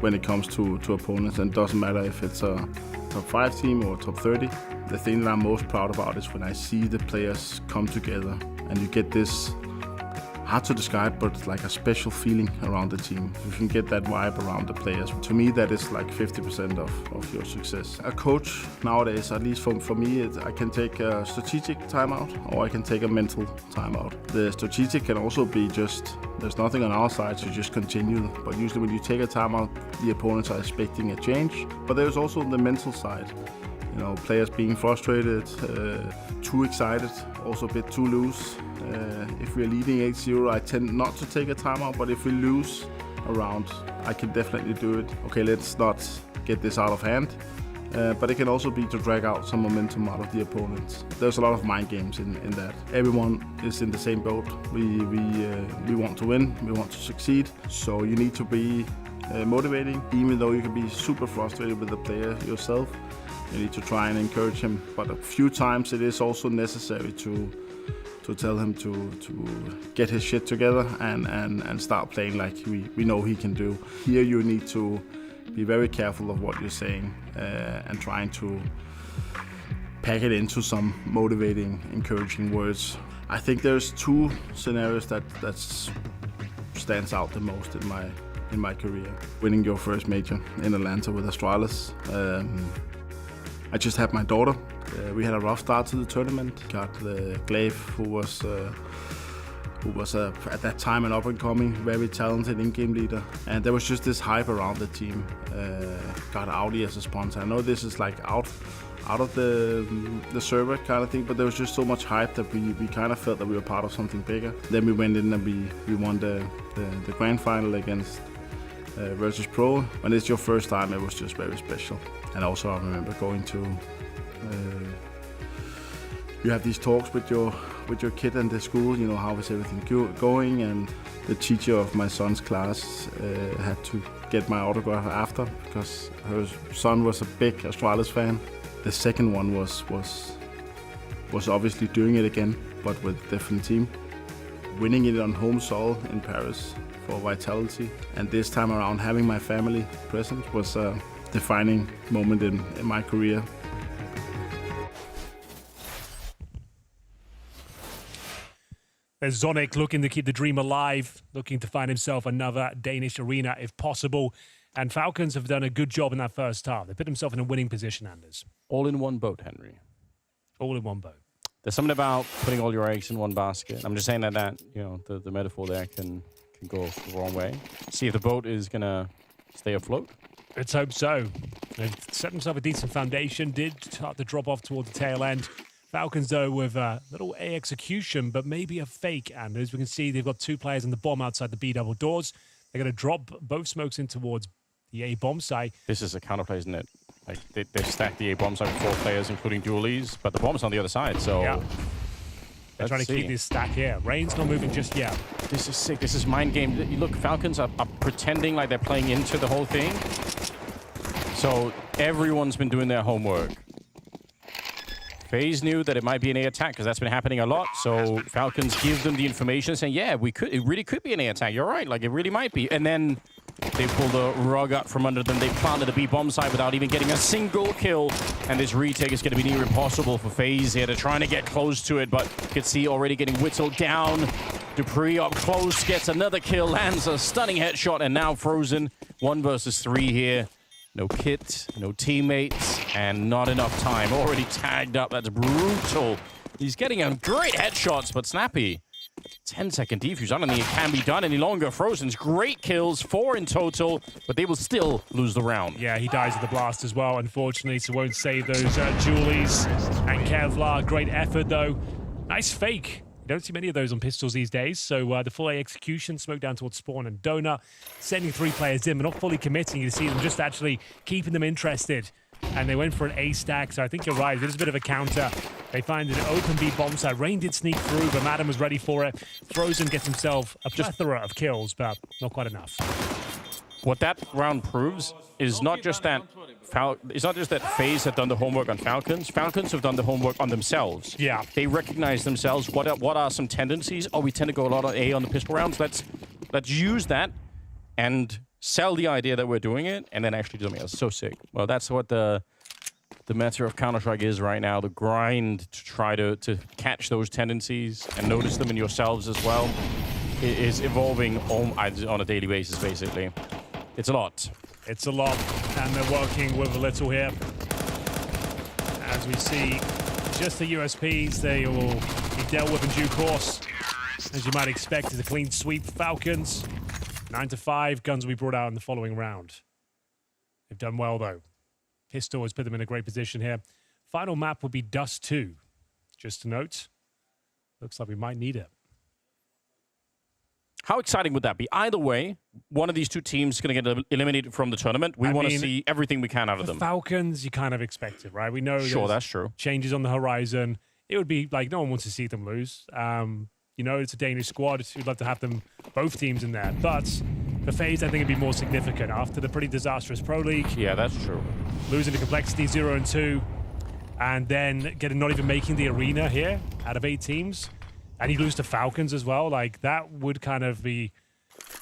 when it comes to opponents, and it doesn't matter if it's a top 5 team or top 30. The thing that I'm most proud about is when I see the players come together and you get this, hard to describe, but it's like a special feeling around the team. If you can get that vibe around the players, to me that is like 50% of your success. A coach nowadays, at least for me, I can take a strategic timeout or I can take a mental timeout. The strategic can also be just, there's nothing on our side, so just continue. But usually when you take a timeout, the opponents are expecting a change. But there's also the mental side. You know, players being frustrated, too excited, also a bit too loose. If we're leading 8-0, I tend not to take a timeout, but if we lose a round, I can definitely do it. Okay, let's not get this out of hand. But it can also be to drag out some momentum out of the opponents. There's a lot of mind games in that. Everyone is in the same boat. We want to win, we want to succeed. So you need to be motivating, even though you can be super frustrated with the player yourself. You need to try and encourage him. But a few times it is also necessary to tell him to get his shit together and start playing like we know he can do. Here you need to be very careful of what you're saying and trying to pack it into some motivating, encouraging words. I think there's 2 scenarios that stands out the most in my career. Winning your first major in Atlanta with Astralis. I just had my daughter. We had a rough start to the tournament. Got the Glaive, who was at that time an up-and-coming, very talented in-game leader. And there was just this hype around the team. Got Audi as a sponsor. I know this is like out of the server kind of thing, but there was just so much hype that we kind of felt that we were part of something bigger. Then we went in and we won the grand final against versus Pro. When it's your first time, it was just very special. And also I remember going to you have these talks with your kid and the school. You know, how is everything going? And the teacher of my son's class had to get my autograph after because her son was a big Astralis fan. The second one was obviously doing it again, but with a different team. Winning it on home soil in Paris for Vitality, and this time around having my family present was a defining moment in my career. There's Zonic looking to keep the dream alive, looking to find himself another Danish arena if possible. And Falcons have done a good job in that first half. They put themselves in a winning position, Anders. All in one boat, Henry. All in one boat. There's something about putting all your eggs in one basket. I'm just saying that you know, the metaphor there can go the wrong way. See if the boat is going to stay afloat. Let's hope so. They've set themselves a decent foundation, did start to drop off towards the tail end. Falcons, though, with a little A execution, but maybe a fake. And as we can see, they've got two players in the bomb outside the B double doors. They're going to drop both smokes in towards the A bomb site. This is a counterplay, isn't it? Like they've stacked the A bomb site with 4 players, including dualies, but the bomb's on the other side, so... Yeah. They're trying to keep this stack here. Rain's not moving just yet. This is sick. This is mind game. Look, Falcons are pretending like they're playing into the whole thing. So everyone's been doing their homework. FaZe knew that it might be an A attack because that's been happening a lot. So Falcons give them the information saying, yeah, it really could be an A attack. You're right. Like, it really might be. And then they pull the rug out from under them. They planted a B bomb site without even getting a single kill. And this retake is going to be near impossible for FaZe here. They're trying to get close to it, but you can see already getting whittled down. Dupree up close, gets another kill, lands a stunning headshot, and now frozen. 1 versus 3 here. No kit, no teammates, and not enough time. Already tagged up. That's brutal. He's getting great headshots, but Snappy. 10-second defuse. I don't think it can be done any longer. Frozen's great kills, 4 in total, but they will still lose the round. Yeah, he dies at the blast as well, unfortunately, so won't save those Julies. And Kevlar, great effort, though. Nice fake. You don't see many of those on pistols these days, so the full A execution, smoke down towards Spawn and Donut, sending 3 players in, but not fully committing. You see them just actually keeping them interested. And they went for an A stack, so I think you're right. There's a bit of a counter. They find an open B bomb site. Rain did sneak through, but Madden was ready for it. Frozen gets himself a plethora of kills, but not quite enough. What that round proves is not just that FaZe have done the homework on Falcons. Falcons have done the homework on themselves. Yeah. They recognize themselves. What are some tendencies? Oh, we tend to go a lot on A on the pistol rounds. Let's use that and sell the idea that we're doing it, and then actually do it. That's so sick. Well, that's what the meta of Counter-Strike is right now. The grind to try to catch those tendencies and notice them in yourselves as well. It is evolving on a daily basis, basically. It's a lot. It's a lot, and they're working with a little here. As we see, just the USPs, they will be dealt with in due course. As you might expect, it's a clean sweep for Falcons. 9-5, guns will be brought out in the following round. They've done well, though. Pistol has put them in a great position here. Final map would be Dust 2. Just a note. Looks like we might need it. How exciting would that be? Either way, one of these two teams is going to get eliminated from the tournament. We want to see everything we can out of them. Falcons, you kind of expect it, right? We know that's true. Changes on the horizon. It would be like no one wants to see them lose. You know, it's a Danish squad. We'd love to have them, both teams in there. But for FaZe, I think it'd be more significant after the pretty disastrous Pro League. Yeah, that's true. Losing the complexity 0 and 2, and then not even making the arena here out of 8 teams. And you lose to Falcons as well. Like, that would kind of be...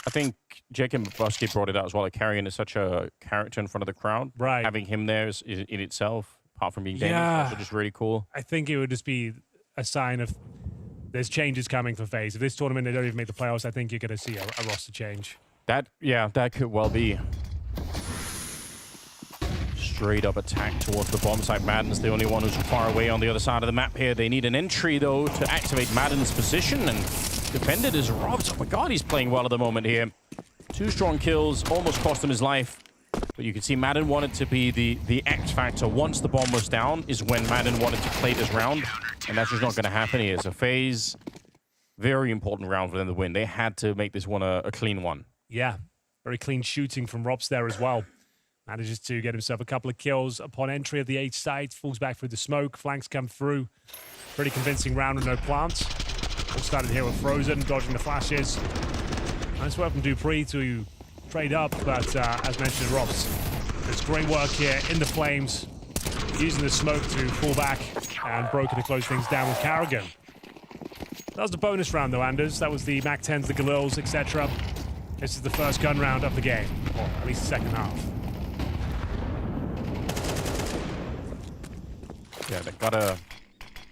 I think Jacob Busky brought it out as well. Like, Carrion is such a character in front of the crowd. Right. Having him there is in itself, apart from being Danish, also just really cool. I think it would just be a sign of there's changes coming for FaZe. If this tournament, they don't even make the playoffs, I think you're going to see a roster change. That could well be. Straight up attack towards the bomb site. Madden's the only one who's far away on the other side of the map here. They need an entry, though, to activate Madden's position, and defended is Robs. Oh my god, he's playing well at the moment here. 2 strong kills, almost cost him his life. But you can see Madden wanted to be the X factor. Once the bomb was down is when Madden wanted to play this round, and that's just not going to happen here. So FaZe, very important round for them to win. They had to make this one a clean one. Yeah, very clean shooting from Robs there as well. Manages to get himself a couple of kills upon entry of the H site. Falls back through the smoke. Flanks come through. Pretty convincing round with no plants. All started here with Frozen, dodging the flashes. Nice work from Dupree to trade up, but as mentioned, Robs. It's great work here in the flames, using the smoke to fall back and Broken to close things down with Carrigan. That was the bonus round though, Anders. That was the MAC-10s, the Galils, etc. This is the first gun round of the game, or at least the second half. Yeah, they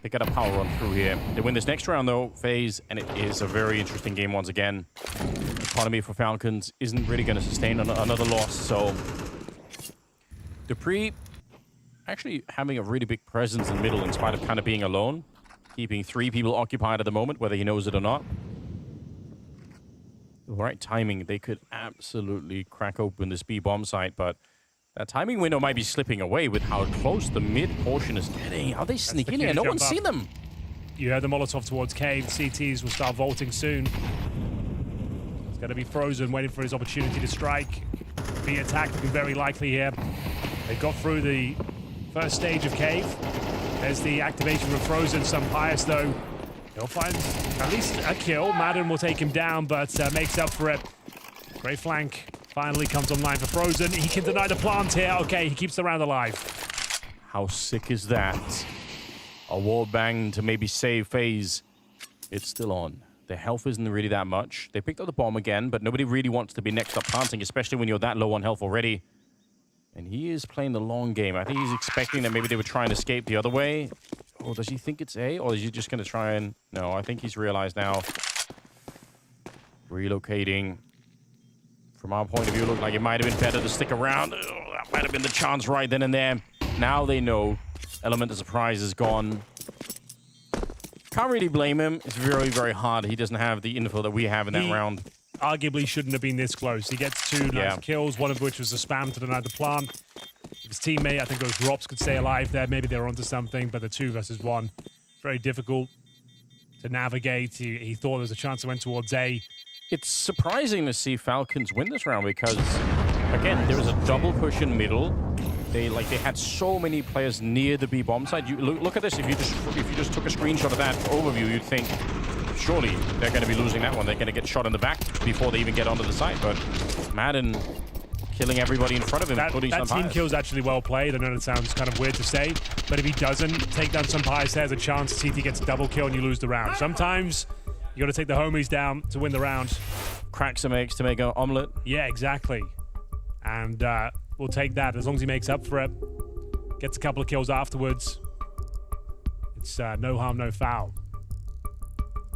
got a power run through here. They win this next round though, FaZe, and it is a very interesting game once again. Economy for Falcons isn't really going to sustain another loss, so Dupree actually having a really big presence in the middle in spite of kind of being alone, keeping 3 people occupied at the moment, whether he knows it or not. The right timing, they could absolutely crack open this B bomb site, but that timing window might be slipping away with how close the mid portion is getting. How they sneak in here? No one's seen them. You heard the Molotov towards Cave. CTs will start vaulting soon. It's going to be Frozen, waiting for his opportunity to strike. Be attacked, looking very likely here. They got through the first stage of Cave. There's the activation from Frozen. Some Pious, though. He'll find at least a kill. Madden will take him down, but makes up for it. Great flank. Finally comes online for Frozen. He can deny the plant here. Okay, he keeps the round alive. How sick is that? A wall bang to maybe save FaZe. It's still on. Their health isn't really that much. They picked up the bomb again, but nobody really wants to be next up planting, especially when you're that low on health already. And he is playing the long game. I think he's expecting that maybe they would try and escape the other way. Or does he think it's A? Or is he just going to try and... No, I think he's realized now. Relocating. From our point of view, it looked like it might have been better to stick around. Oh, that might have been the chance right then and there. Now they know. Element of surprise is gone. Can't really blame him. It's very, very hard. He doesn't have the info that we have in that round. Arguably shouldn't have been this close. He gets 2 nice kills, one of which was a spam to deny the plant. His teammate, I think it was Drops, could stay alive there. Maybe they were onto something, but the 2 versus 1, very difficult to navigate. He thought there was a chance it went towards A. It's surprising to see Falcons win this round because, again, there was a double push in middle. They had so many players near the B bomb side. You look at this. If you just took a screenshot of that overview, you'd think surely they're going to be losing that one. They're going to get shot in the back before they even get onto the site. But Madden killing everybody in front of him, including that team Pious. kill's actually well played. I know it sounds kind of weird to say, but if he doesn't take down some Pious, there's a chance CT gets a double kill and you lose the round. Sometimes you got to take the homies down to win the round. Crack some eggs to make an omelet. Yeah, exactly. And we'll take that as long as he makes up for it. Gets a couple of kills afterwards. It's no harm, no foul.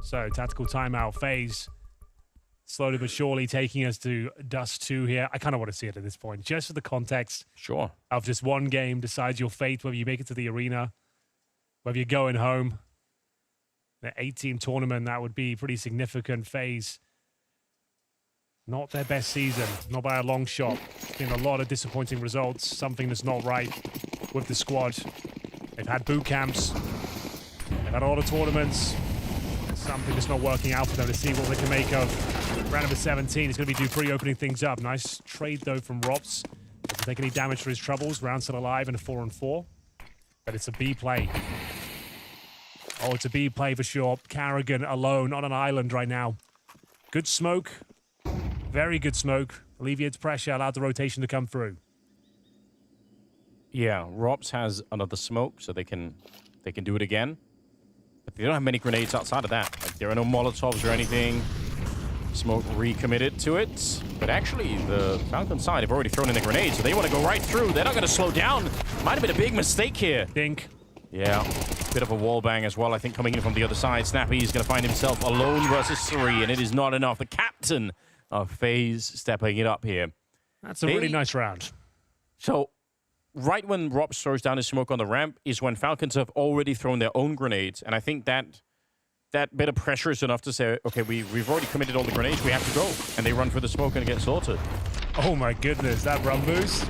So, tactical timeout. FaZe slowly but surely taking us to Dust 2 here. I kind of want to see it at this point, just for the context. Sure. Of just one game decides your fate, whether you make it to the arena, whether you're going home. The 8-team tournament, that would be pretty significant. FaZe, not their best season, not by a long shot. Been a lot of disappointing results, something that's not right with the squad. They've had boot camps, they've had a lot of tournaments, something that's not working out for them. To see what they can make of round number 17. It's going to be Dupree opening things up. Nice trade, though, from Rops. Doesn't take any damage for his troubles. Round still alive in a 4-on-4. But it's a B play. Oh, it's a B play for sure. Carrigan alone on an island right now. Good smoke. Very good smoke. Alleviates pressure, allowed the rotation to come through. Yeah, Robs has another smoke, so they can do it again. But they don't have many grenades outside of that. Like, there are no Molotovs or anything. Smoke recommitted to it. But actually, the Falcon side have already thrown in the grenades, so they want to go right through. They're not going to slow down. Might have been a big mistake here. Think. Yeah, bit of a wall bang as well, I think, coming in from the other side. Snappy is going to find himself alone versus 3, and it is not enough. The captain of FaZe stepping it up here. That's a really nice round. So, right when Robs throws down his smoke on the ramp is when Falcons have already thrown their own grenades, and I think that bit of pressure is enough to say, okay, we've already committed all the grenades, we have to go. And they run for the smoke and get slaughtered. Oh my goodness, that run boost.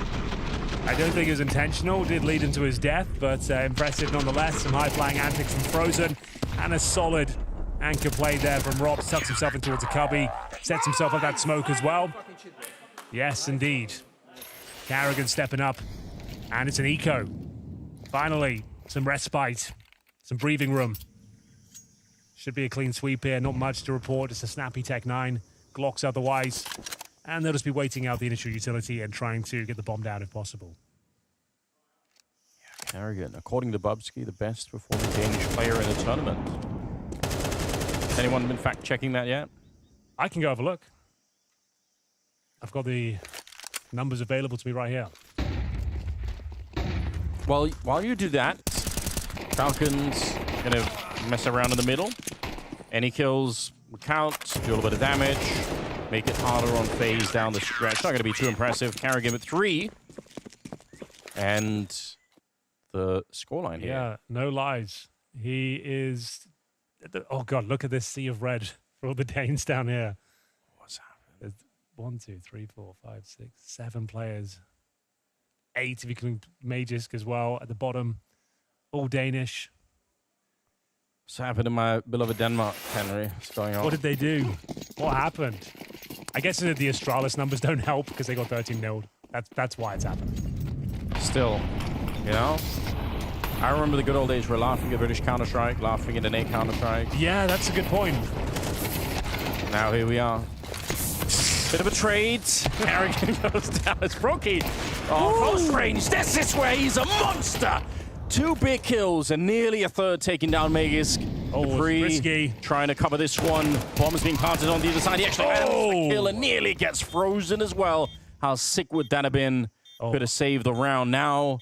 I don't think it was intentional, did lead into his death, but impressive nonetheless. Some high-flying antics from Frozen, and a solid anchor play there from Robs. Tucks himself in towards a cubby, sets himself up that smoke as well. Yes, indeed. Carrigan stepping up, and it's an eco. Finally, some respite. some breathing room. Should be a clean sweep here. Not much to report. Just a snappy Tech 9. Glocks otherwise. And they'll just be waiting out the initial utility and trying to get the bomb down if possible. Yeah, Carrigan, according to Bubsky, the best performing Danish player in the tournament. Has anyone been fact-checking that yet? I can go have a look. I've got the numbers available to me right here. Well, while you do that, Falcons gonna mess around in the middle. Any kills will count, do a little bit of damage, make it harder on FaZe down the stretch. Not gonna be too impressive. Carrigan with 3. And the scoreline here. Yeah, no lies. He is... Oh, God, look at this sea of red for all the Danes down here. What's happening? There's 1, 2, 3, 4, 5, 6, 7 players. 8 if you include Magisk as well at the bottom. All Danish. What's happened in my beloved Denmark, Henry? What's going on? What did they do? What happened? I guess the Astralis numbers don't help because they got 13-0'd. That's why it's happened. Still, you know? I remember the good old days where laughing at British Counter-Strike, laughing at an A Counter-Strike. Yeah, that's a good point. Now here we are. Bit of a trade. Carrigan goes down. It's Brokey. Oh, close range. This way. He's a monster. 2 big kills and nearly a third taking down Magisk. Oh, risky. Trying to cover this one. Bomb is being planted on the other side. He actually had a kill and nearly gets frozen as well. How sick would that have been? Could have saved the round. Now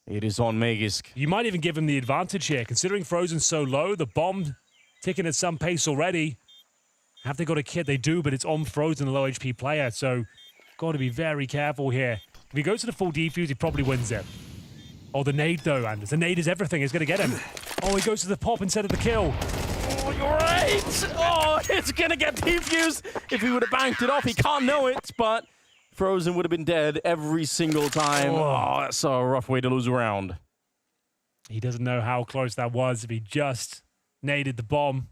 it is on Magisk. You might even give him the advantage here. Considering Frozen's so low, the bomb ticking at some pace already. Have they got a kit? They do, but it's on Frozen, a low HP player, so got to be very careful here. If he goes to the full defuse, he probably wins it. Oh, the nade, though, Anders. The nade is everything. It's going to get him. Oh, he goes to the pop instead of the kill. Oh, you're right. Oh, it's going to get defused. If he would have banked it off, he can't know it, but Frozen would have been dead every single time. Oh, that's a rough way to lose a round. He doesn't know how close that was if he just naded the bomb.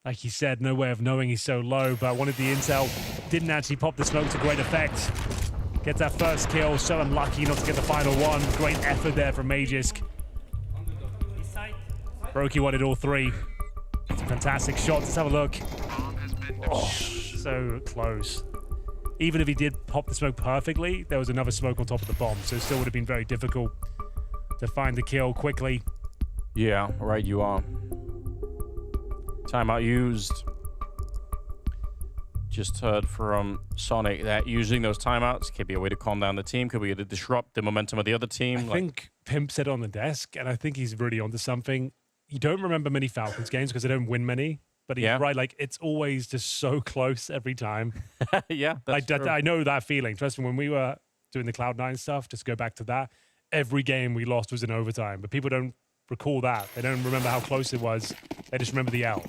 Like he said, no way of knowing he's so low, but wanted the intel. Didn't actually pop the smoke to great effect. Gets that first kill, so unlucky not to get the final one. Great effort there from Magisk. Brokey wanted all 3. It's a fantastic shot. Let's have a look. Oh, so close. Even if he did pop the smoke perfectly, there was another smoke on top of the bomb, so it still would have been very difficult to find the kill quickly. Yeah, right you are. Timeout used. Just heard from Sonic that using those timeouts could be a way to calm down the team, could be to disrupt the momentum of the other team. I think Pimp said on the desk, and I think he's really onto something. You don't remember many Falcons games because they don't win many, but he's right. Like, it's always just so close every time. Yeah, that's true. I know that feeling. Trust me, when we were doing the Cloud9 stuff, just go back to that, every game we lost was in overtime, but people don't recall that. They don't remember how close it was. They just remember the L.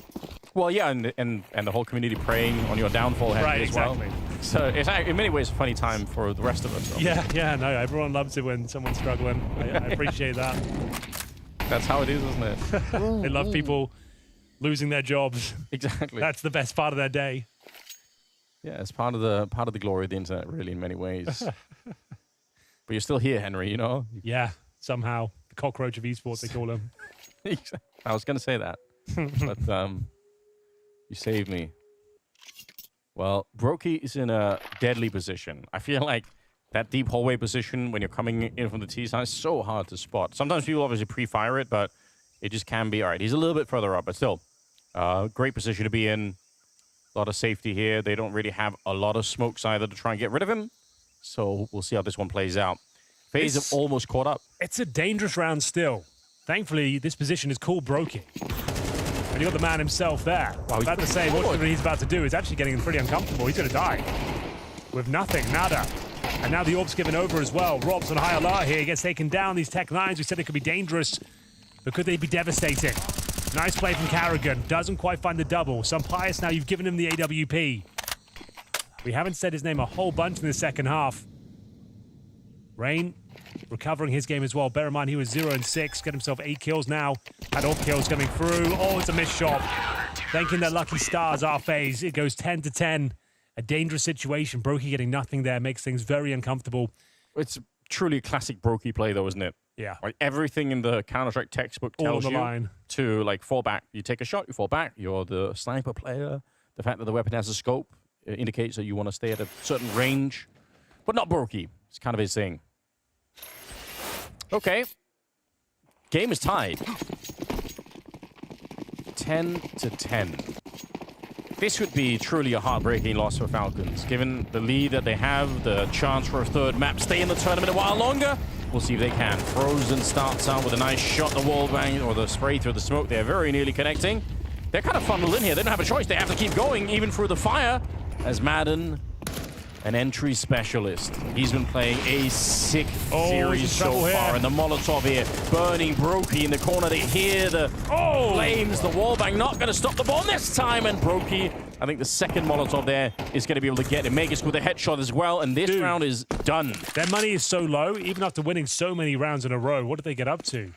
Well, yeah, and the whole community praying on your downfall, Henry, as well. So it's in many ways a funny time for the rest of us. Yeah, no, everyone loves it when someone's struggling. I appreciate that. That's how it is, isn't it? They love people losing their jobs. Exactly. That's the best part of their day. Yeah, it's part of the glory of the internet, really, in many ways. But you're still here, Henry, you know? Yeah, somehow. The cockroach of esports, they call him. I was going to say that. But you saved me. Well, Brokey is in a deadly position. I feel like that deep hallway position when you're coming in from the T side is so hard to spot. Sometimes people obviously pre-fire it, but it just can be. All right, he's a little bit further up, but still. Great position to be in. A lot of safety here. They don't really have a lot of smokes either to try and get rid of him. So we'll see how this one plays out. FaZe have almost caught up. It's a dangerous round still. Thankfully, this position is called Brokey. And you got the man himself there. Wow, about to say, what he's about to do is actually getting pretty uncomfortable. He's going to die. With nothing, nada. And now the orb's given over as well. Rob's on high alert here. He gets taken down. These Tech 9s, we said it could be dangerous, but could they be devastating? Nice play from Carrigan. Doesn't quite find the double. Some Pius now, you've given him the AWP. We haven't said his name a whole bunch in the second half. Rain recovering his game as well. Bear in mind, he was 0-6. Got himself 8 kills now. Had all kills coming through. Oh, it's a missed shot. Thanking their lucky stars, our FaZe. It goes 10-10. A dangerous situation. Brokey getting nothing there makes things very uncomfortable. It's truly a classic Brokey play, though, isn't it? Yeah. Like everything in the Counter-Strike textbook tells you to like fall back. You take a shot, you fall back. You're the sniper player. The fact that the weapon has a scope indicates that you want to stay at a certain range, but not Brokey. It's kind of his thing. Okay. Game is tied. 10-10. This would be truly a heartbreaking loss for Falcons. Given the lead that they have, the chance for a third map, stay in the tournament a while longer. We'll see if they can. Frozen starts out with a nice shot, the wall bang, or the spray through the smoke. They're very nearly connecting. They're kind of funneled in here. They don't have a choice. They have to keep going, even through the fire, as Madden, an entry specialist. He's been playing a sick series so far. And the Molotov here, burning Brokey in the corner. They hear the flames, the wallbang, not going to stop the ball this time. And Brokey, I think the second Molotov there is going to be able to get him. Megas with a headshot as well. And this round is done. Their money is so low, even after winning so many rounds in a row. What did they get up to?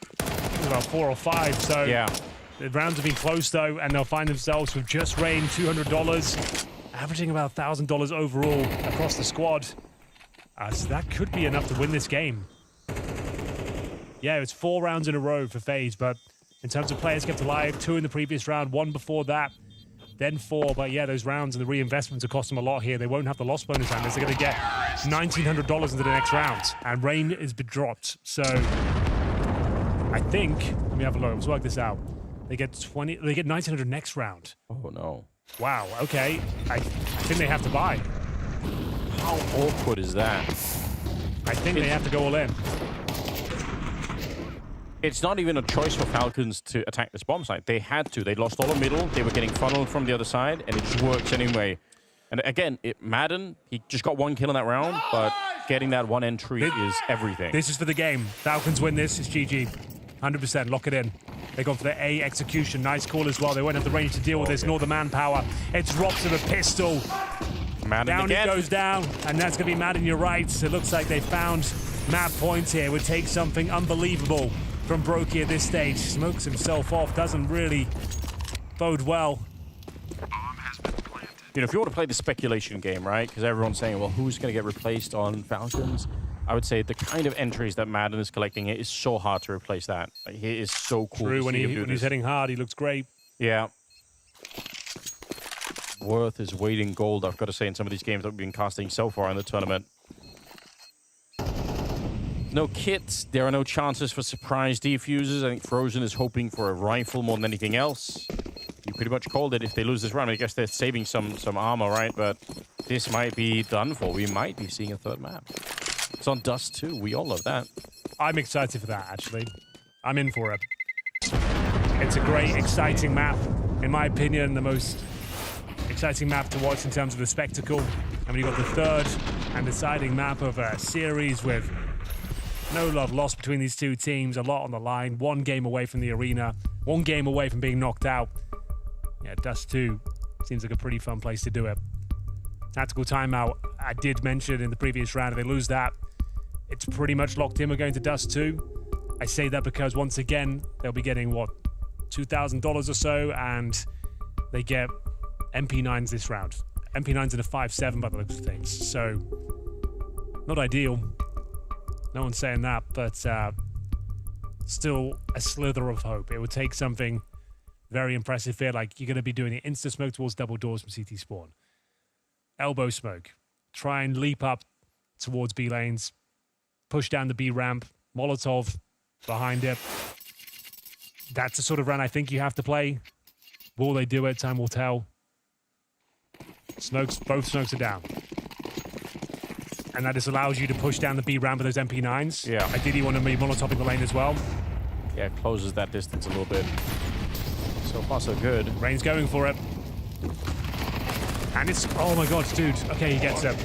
About 4 or 5. So yeah, the rounds have been close, though, and they'll find themselves with just Rain, $200. Averaging about $1,000 overall across the squad. So that could be enough to win this game. Yeah, it's 4 rounds in a row for FaZe, but in terms of players kept alive, 2 in the previous round, 1 before that, then 4. But yeah, those rounds and the reinvestments will cost them a lot here. They won't have the loss bonus and they're going to get $1,900 into the next round. And Rain has been dropped. So I think, let me have a look, let's work this out. They get $1,900 next round. Oh no. Wow, okay. I think they have to buy. How awkward is that? I think they have to go all in. It's not even a choice for Falcons to attack this bomb site. They had to. They lost all the middle. They were getting funneled from the other side, and it just works anyway. And again, Madden, he just got 1 kill in that round, but getting that 1 entry is everything. This is for the game. Falcons win this. It's GG. 100%. Lock it in. They gone for the A execution. Nice call as well. They won't have the range to deal with this, nor the manpower. It drops him a pistol. Madden down again. It goes down, and that's going to be Madden. You're right. It looks like they found map points here. Would take something unbelievable from Brokey at this stage. Smokes himself off. Doesn't really bode well. You know, if you want to play the speculation game, right? Because everyone's saying, well, who's going to get replaced on Falcons? I would say the kind of entries that Madden is collecting here is so hard to replace that. Like, he is so cool. True, to when see him do he's hitting hard, he looks great. Yeah. Worth his weight in gold, I've got to say, in some of these games that we've been casting so far in the tournament. No kits. There are no chances for surprise defusers. I think Frozen is hoping for a rifle more than anything else. You pretty much called it. If they lose this round, I guess they're saving some armor, right? But this might be done for. We might be seeing a third map. It's on Dust too. We all love that. I'm excited for that, actually. I'm in for it. It's a great, exciting map. In my opinion, the most exciting map to watch in terms of the spectacle. And when you've got the third and deciding map of a series with no love lost between these two teams, a lot on the line, 1 game away from the arena, 1 game away from being knocked out. Yeah, Dust 2 seems like a pretty fun place to do it. Tactical timeout, I did mention in the previous round, if they lose that, it's pretty much locked in. We're going to Dust 2. I say that because, once again, they'll be getting, what, $2,000 or so, and they get MP9s this round. MP9s in a 5-7 by the looks of things. So, not ideal. No one's saying that, but still a slither of hope. It would take something very impressive here, like you're going to be doing an insta-smoke towards double doors from CT spawn. Elbow smoke. Try and leap up towards B lanes. Push down the B ramp. Molotov behind it. That's the sort of run I think you have to play. Will they do it? Time will tell. Smokes, both smokes are down. And that just allows you to push down the B ramp with those MP9s. Yeah. Ideally, you want to be Molotoving the lane as well. Yeah, it closes that distance a little bit. So far, so good. Rain's going for it. And it's, oh my god, dude. Okay, he gets it.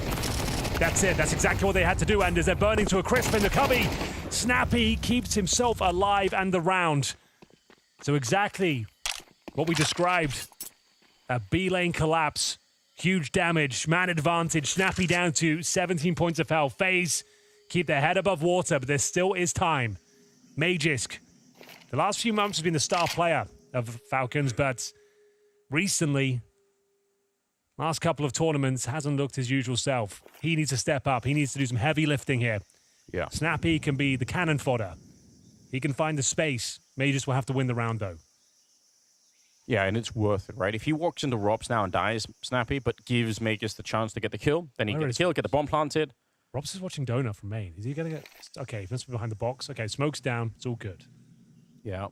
That's it. That's exactly what they had to do, Anders. They're burning to a crisp in the cubby. Snappy keeps himself alive and the round. So exactly what we described. A B lane collapse. Huge damage. Man advantage. Snappy down to 17 points of health. FaZe keep their head above water, but there still is time. Magisk. The last few months has been the star player of Falcons, but recently, last couple of tournaments, hasn't looked his usual self. He needs to step up. He needs to do some heavy lifting here. Yeah. Snappy can be the cannon fodder He can find the space. Majors will have to win the round, though. Yeah, and it's worth it, right? If he walks into Robs now and dies, Snappy, but gives Magus the chance to get the kill, then he gets the kill, get the bomb planted. Robs is watching Donut from main. Is he going to get... Okay, he must be behind the box. Okay, smoke's down. It's all good. Yeah.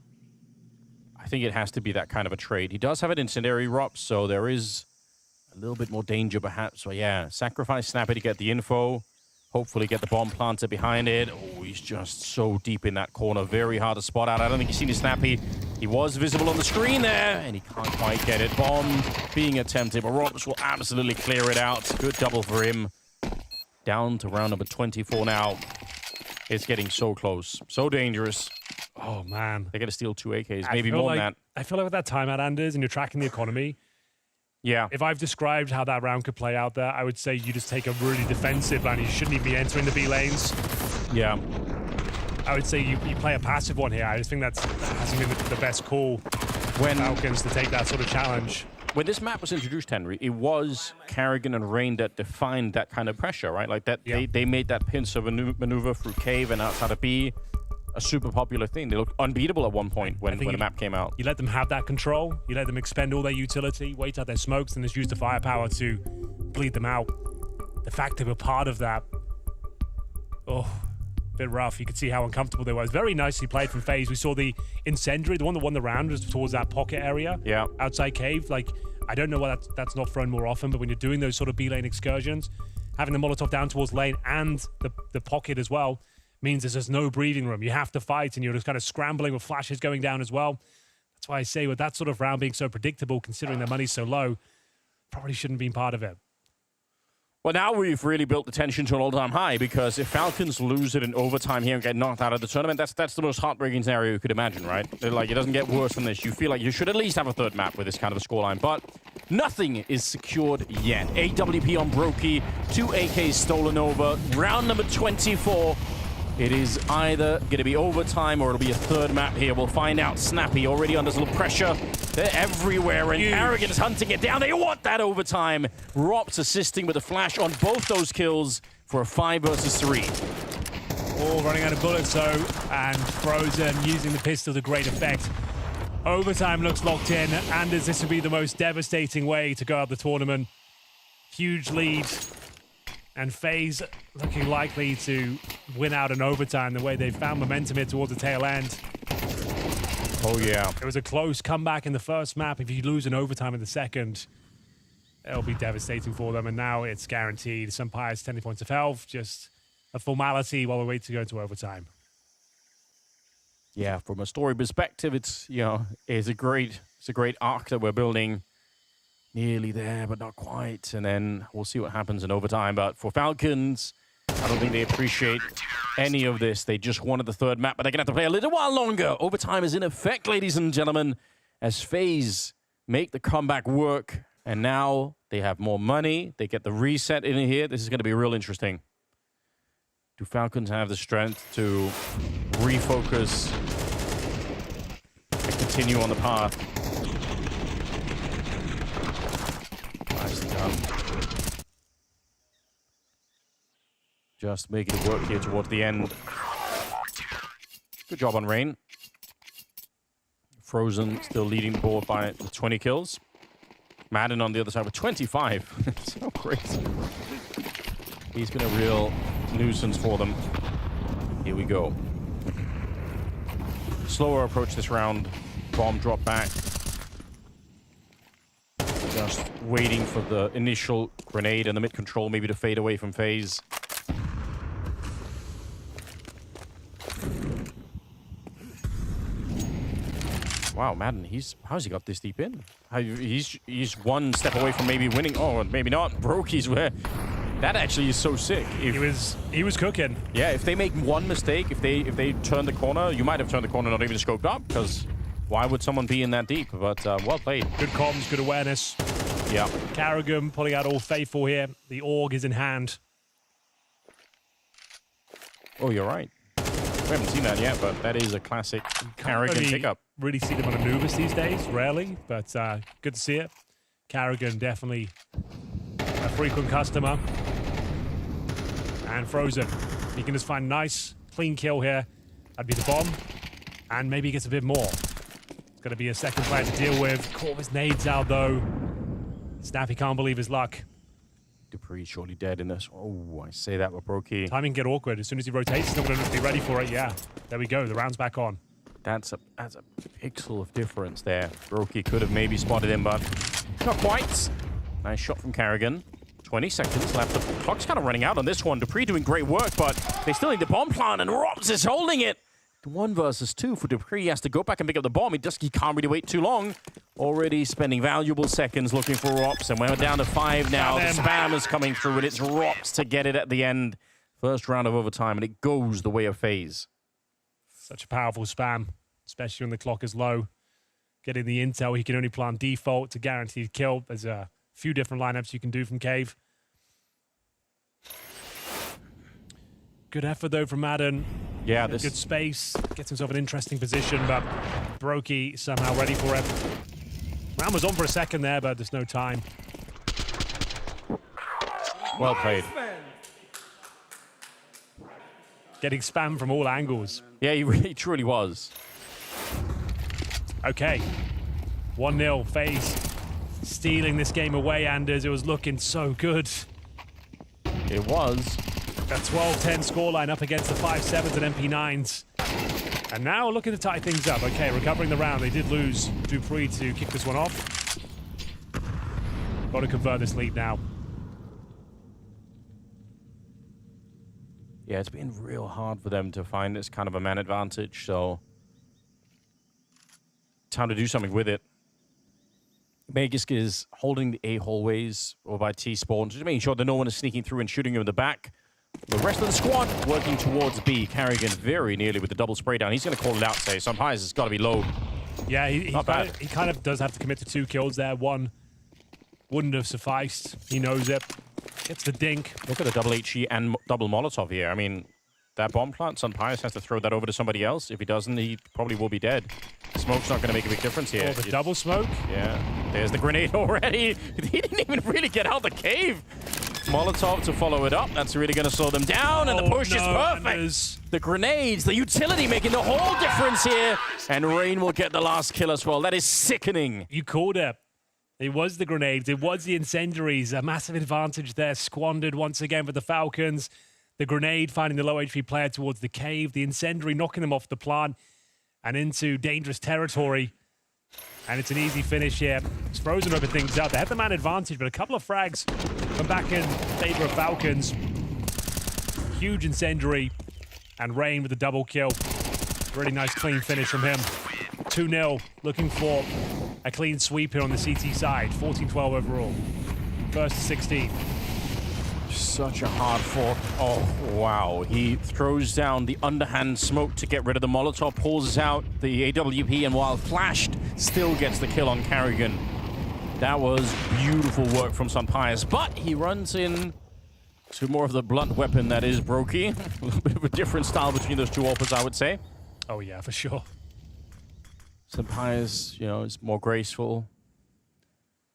I think it has to be that kind of a trade. He does have an incendiary Robs, so there is a little bit more danger perhaps. So yeah, sacrifice Snappy to get the info. Hopefully get the bomb planted behind it. Oh, he's just so deep in that corner. Very hard to spot out. I don't think you've seen his Snappy. He was visible on the screen there, and he can't quite get it. Bomb being attempted, but Robs will absolutely clear it out. Good double for him. Down to round number 24 now. It's getting so close. So dangerous. Oh, man. They're going to steal 2 AKs, maybe more than that. I feel like with that timeout, Anders, and you're tracking the economy, yeah. If I've described how that round could play out there, I would say you just take a really defensive and you shouldn't even be entering the B lanes. Yeah. I would say you play a passive one here. I just think that hasn't been the best call when Falcons to take that sort of challenge. When this map was introduced, Henry, it was Karrigan and Rain that defined that kind of pressure, right? Like that, they made that pincer maneuver through cave and outside of B a super popular thing. They looked unbeatable at one point when the map came out. You let them have that control. You let them expend all their utility, wait out their smokes, and just use the firepower to bleed them out. The fact they were part of that, a bit rough. You could see how uncomfortable they were. It was very nicely played from FaZe. We saw the incendiary, the one that won the round, was towards that pocket area. Yeah. Outside cave. Like, I don't know why that's not thrown more often, but when you're doing those sort of B lane excursions, having the Molotov down towards lane and the pocket as well means there's just no breathing room. You have to fight, and you're just kind of scrambling with flashes going down as well. That's why I say with that sort of round being so predictable, considering their money's so low, probably shouldn't have been part of it. Well, now we've really built the tension to an all-time high, because if Falcons lose it in overtime here and get knocked out of the tournament, that's the most heartbreaking scenario you could imagine, right? Like, it doesn't get worse than this. You feel like you should at least have a third map with this kind of a scoreline, but nothing is secured yet. AWP on Brokey, 2 AKs stolen over, round number 24. It is either going to be overtime or it'll be a third map here. We'll find out. Snappy already under a little pressure. They're everywhere, and Karrigan is hunting it down. They want that overtime. Robs assisting with a flash on both those kills for a 5 versus 3. Oh, running out of bullets, though, and Frozen using the pistol to great effect. Overtime looks locked in. Anders, this would be the most devastating way to go out the tournament. Huge lead. And FaZe looking likely to win out in overtime the way they found momentum here towards the tail end. Oh, yeah. It was a close comeback in the first map. If you lose in overtime in the second, it'll be devastating for them. And now it's guaranteed. Sunpire's 10 points of health, just a formality while we wait to go into overtime. Yeah, from a story perspective, it's a great arc that we're building. Nearly there, but not quite. And then we'll see what happens in overtime. But for Falcons, I don't think they appreciate any of this. They just wanted the third map, but they're going to have to play a little while longer. Overtime is in effect, ladies and gentlemen, as FaZe make the comeback work. And now they have more money. They get the reset in here. This is going to be real interesting. Do Falcons have the strength to refocus and continue on the path? Nicely done. Just making it work here towards the end. Good job on Rain. Frozen still leading the board by 20 kills. Madden on the other side with 25. So crazy. He's been a real nuisance for them. Here we go. Slower approach this round. Bomb drop back. Just waiting for the initial grenade and the mid control maybe to fade away from FaZe. Wow, Madden, how's he got this deep in? He's one step away from maybe winning. Oh, maybe not. Brokey's where. That actually is so sick. He was cooking. Yeah, if they make one mistake, if they turn the corner, you might have turned the corner, not even scoped up, because why would someone be in that deep? But well played. Good comms, good awareness. Yeah. Karrigan pulling out all faithful here. The org is in hand. Oh, you're right. We haven't seen that yet, but that is a classic Karrigan pickup. Really see them on Anubis these days, rarely, but good to see it. Karrigan definitely a frequent customer. And Frozen, he can just find a nice, clean kill here. That'd be the bomb. And maybe he gets a bit more. It's going to be a second player to deal with. Caught his nades out, though. Snappy can't believe his luck. dupree's surely dead in this. Oh, I say that with Brokey. Timing get awkward. As soon as he rotates, he's not going to be ready for it. Yeah, there we go. The round's back on. That's a pixel of difference there. Brokey could have maybe spotted him, but not quite. Nice shot from Carrigan. 20 seconds left. The clock's kind of running out on this one. dupree doing great work, but they still need the bomb plant, and Robs is holding it. 1 versus 2 for dupreeh. He has to go back and pick up the bomb. He can't really wait too long. Already spending valuable seconds looking for Rops, and we're down to 5 now. The spam is coming through, and it's Rops to get it at the end. First round of overtime, and it goes the way of FaZe. Such a powerful spam, especially when the clock is low. Getting the intel, he can only plant default to guaranteed kill. There's a few different lineups you can do from Cave. Good effort, though, from Madden. Yeah, this good space. Gets himself an interesting position, but Brokey somehow ready for it. Round was on for a second there, but there's no time. Well played. Getting spammed from all angles. Yeah, he really truly was. Okay. 1-0, FaZe stealing this game away, Anders. It was looking so good. It was. A 12-10 scoreline up against the 5-7s and MP9s. And now looking to tie things up. Okay, recovering the round. They did lose dupreeh to kick this one off. Got to convert this lead now. Yeah, it's been real hard for them to find this kind of a man advantage, so time to do something with it. Magisk is holding the A hallways over by T-spawn, just making sure that no one is sneaking through and shooting him in the back. The rest of the squad working towards B. Carrigan very nearly with the double spray down. He's going to call it out, say. Some highs has got to be low. Yeah, he kind of does have to commit to 2 kills there. 1 wouldn't have sufficed. He knows it. Gets the dink. Look at the double HE and double Molotov here. I mean, that bomb plant, Sunpius has to throw that over to somebody else. If he doesn't, he probably will be dead. Smoke's not going to make a big difference here. Oh, the double smoke? Yeah. There's the grenade already. He didn't even really get out the cave. Molotov to follow it up. That's really going to slow them down, and the push is perfect. The grenades, the utility making the whole difference here. And Rain will get the last kill as well. That is sickening. You called it. It was the grenades. It was the incendiaries. A massive advantage there. Squandered once again for the Falcons. The grenade finding the low HP player towards the cave. The incendiary knocking them off the plant and into dangerous territory. And it's an easy finish here. It's Frozen open things up. They had the man advantage, but a couple of frags come back in favor of Falcons. Huge incendiary. And Rain with the double kill. Really nice clean finish from him. 2-0. Looking for a clean sweep here on the CT side. 14-12 overall. First to 16. Such a hard fought. Oh, wow. He throws down the underhand smoke to get rid of the Molotov, pulls out the AWP, and while flashed, still gets the kill on Carrigan. That was beautiful work from Sunpius, but he runs in to more of the blunt weapon that is Brokey. A little bit of a different style between those two offers, I would say. Oh, yeah, for sure. Sunpius, you know, is more graceful,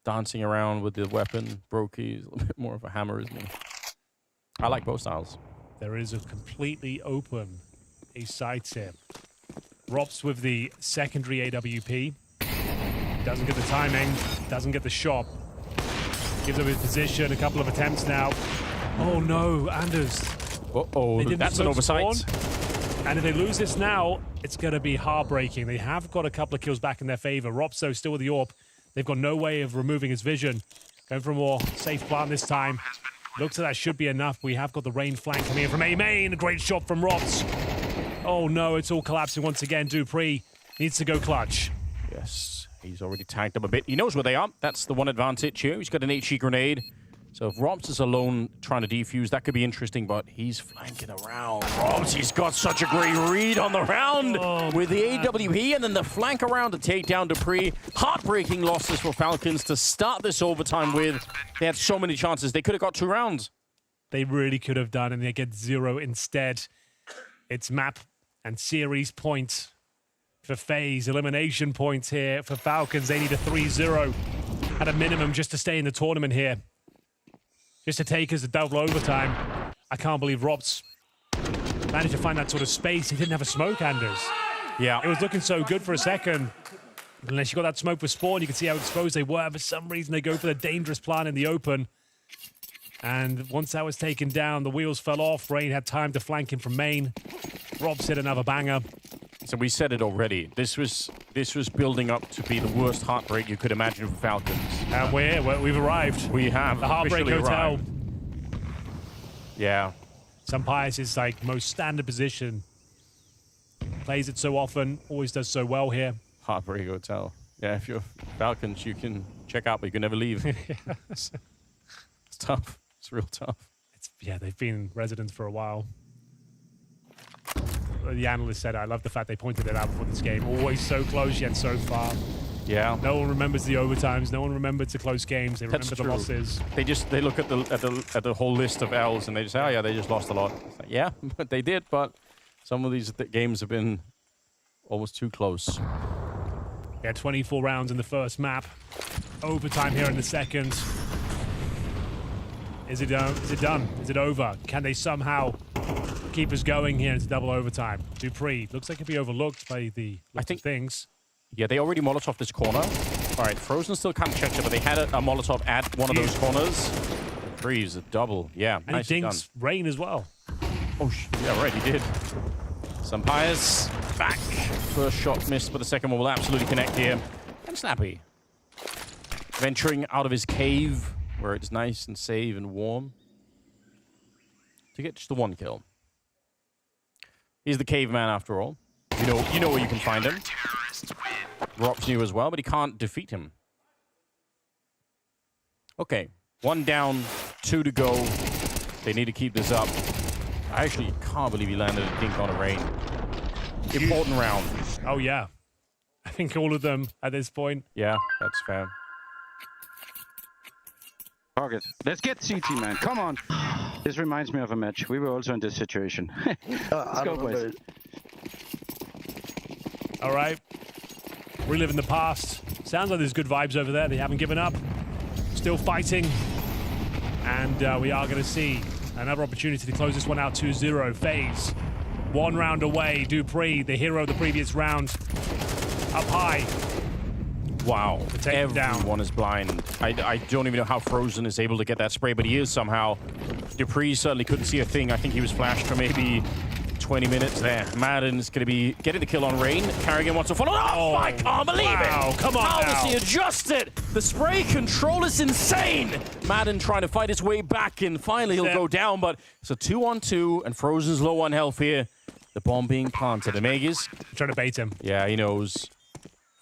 dancing around with the weapon. Brokey is a little bit more of a hammer, isn't he? I like both styles. There is a completely open ace sights here. Rops with the secondary AWP. Doesn't get the timing, doesn't get the shot. Gives up his position, a couple of attempts now. Oh no, Anders. Uh-oh, that's an oversight. And if they lose this now, it's going to be heartbreaking. They have got a couple of kills back in their favor. Ropso still with the AWP. They've got no way of removing his vision. Going for a more safe plant this time. Looks like that should be enough. We have got the Rain flank coming in from A-Main. A great shot from Rops. Oh no, it's all collapsing once again. dupreeh needs to go clutch. Yes, he's already tagged them a bit. He knows where they are. That's the one advantage here. He's got an HE grenade. So if Rops is alone trying to defuse, that could be interesting, but he's flanking around. Rops, he's got such a great read on the round with the AWP, and then the flank around to take down dupreeh. Heartbreaking losses for Falcons to start this overtime with. They had so many chances. They could have got 2 rounds. They really could have done, and they get 0 instead. It's map and series points for FaZe. Elimination points here for Falcons. They need a 3-0 at a minimum just to stay in the tournament here. Just to take us a double overtime. I can't believe Rops managed to find that sort of space. He didn't have a smoke, Anders. Yeah. It was looking so good for a second. Unless you got that smoke for spawn, you can see how exposed they were. For some reason, they go for the dangerous plan in the open. And once that was taken down, the wheels fell off. Rain had time to flank him from main. Rob's hit another banger. So we said it already. This was building up to be the worst heartbreak you could imagine for Falcons. And we've arrived. We have the Heartbreak officially Hotel. arrived. Yeah. Sampai's is like most standard position. Plays it so often, always does so well here. Heartbreak Hotel. Yeah, if you're Falcons, you can check out, but you can never leave. It's tough. It's real tough. Yeah, they've been residents for a while. The analyst said, I love the fact they pointed it out before this game. Always so close, yet so far. Yeah. No one remembers the overtimes. No one remembers the close games. They remember the losses. They look at the whole list of L's and they just say, oh yeah, they just lost a lot. It's like, yeah, but they did. But some of these games have been almost too close. Yeah, 24 rounds in the first map. Overtime here in the second. Is it done? Is it over? Can they somehow keep us going here into double overtime? Dupree looks like he'd be overlooked by the things. Yeah, they already Molotov this corner. All right, Frozen still can't check it, but they had a Molotov at one of those corners. Freeze, a double. Yeah, and nicely he dings done. Rain as well. Oh, yeah, right, he did. Sampai's back. First shot missed, but the second one will absolutely connect here. And Snappy venturing out of his cave, where it's nice and safe and warm, to get just the one kill. He's the caveman after all. You know where you can find him. Rops knew as well, but he can't defeat him. Okay, 1 down, 2 to go. They need to keep this up. I actually can't believe he landed a dink on a Rain. Important round. Oh, yeah. I think all of them at this point. Yeah, that's fair. Target. Let's get CT, man. Come on. This reminds me of a match. We were also in this situation. Let's go, boys. All right. Reliving the past. Sounds like there's good vibes over there. They haven't given up. Still fighting. And we are going to see another opportunity to close this one out 2-0. FaZe. 1 round away. Dupree, the hero of the previous round. Up high. Wow. Everyone is blind. I don't even know how Frozen is able to get that spray, but he is somehow. Dupree certainly couldn't see a thing. I think he was flashed for maybe 20 minutes there. Madden's going to be getting the kill on Rain. Carrigan wants to follow. Oh, I can't believe it. Come on How now. does he adjust it? The spray control is insane. Madden trying to fight his way back, and finally he'll go down, but it's a 2-on-2, and Frozen's low on health here. The bomb being planted. And Magus trying to bait him. Yeah, he knows.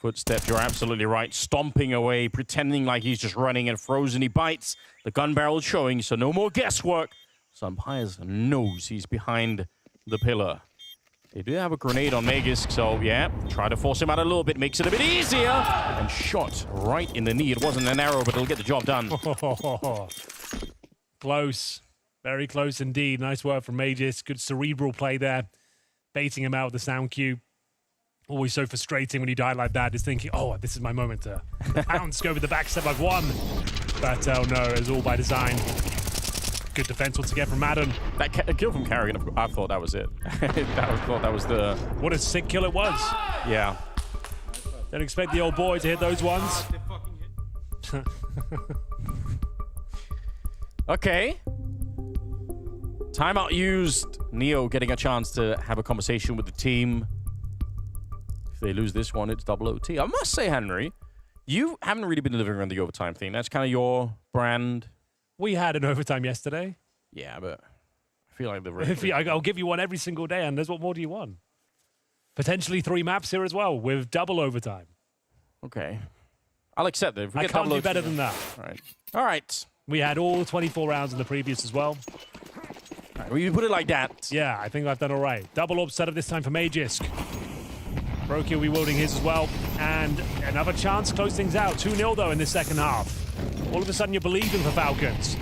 Footstep, you're absolutely right. Stomping away, pretending like he's just running, and Frozen, he bites. The gun barrel showing, so no more guesswork. Sampai's knows he's behind the pillar. They do have a grenade on Magus, so yeah, try to force him out a little bit, makes it a bit easier. And shot right in the knee. It wasn't an arrow, but it'll get the job done. Close. Very close indeed. Nice work from Magus. Good cerebral play there. Baiting him out with the sound cue. Always so frustrating when you die like that. Just thinking, oh, this is my moment to pounce, go with the backstep I've won. But oh no, it was all by design. Good defense once again from Madden. That kill from Carrigan, I thought that was it. I thought that was the... What a sick kill it was. Yeah. Don't expect the old boy to hit those ones. Okay. Timeout used. Neo getting a chance to have a conversation with the team. If they lose this one, it's double OT. I must say, Henry, you haven't really been delivering on the overtime thing. That's kind of your brand. We had an overtime yesterday. Yeah, but I feel like the I'll give you one every single day, and what more do you want? Potentially 3 maps here as well with double overtime. Okay. I'll accept it. I can't do better than that. All right. All right. We had all 24 rounds in the previous as well. All right, well, you put it like that. Yeah, I think I've done all right. Double orb setup this time for Magisk. Brokey will be wielding his as well. And another chance to close things out. 2-0 though in the second half. All of a sudden you're believing for Falcons.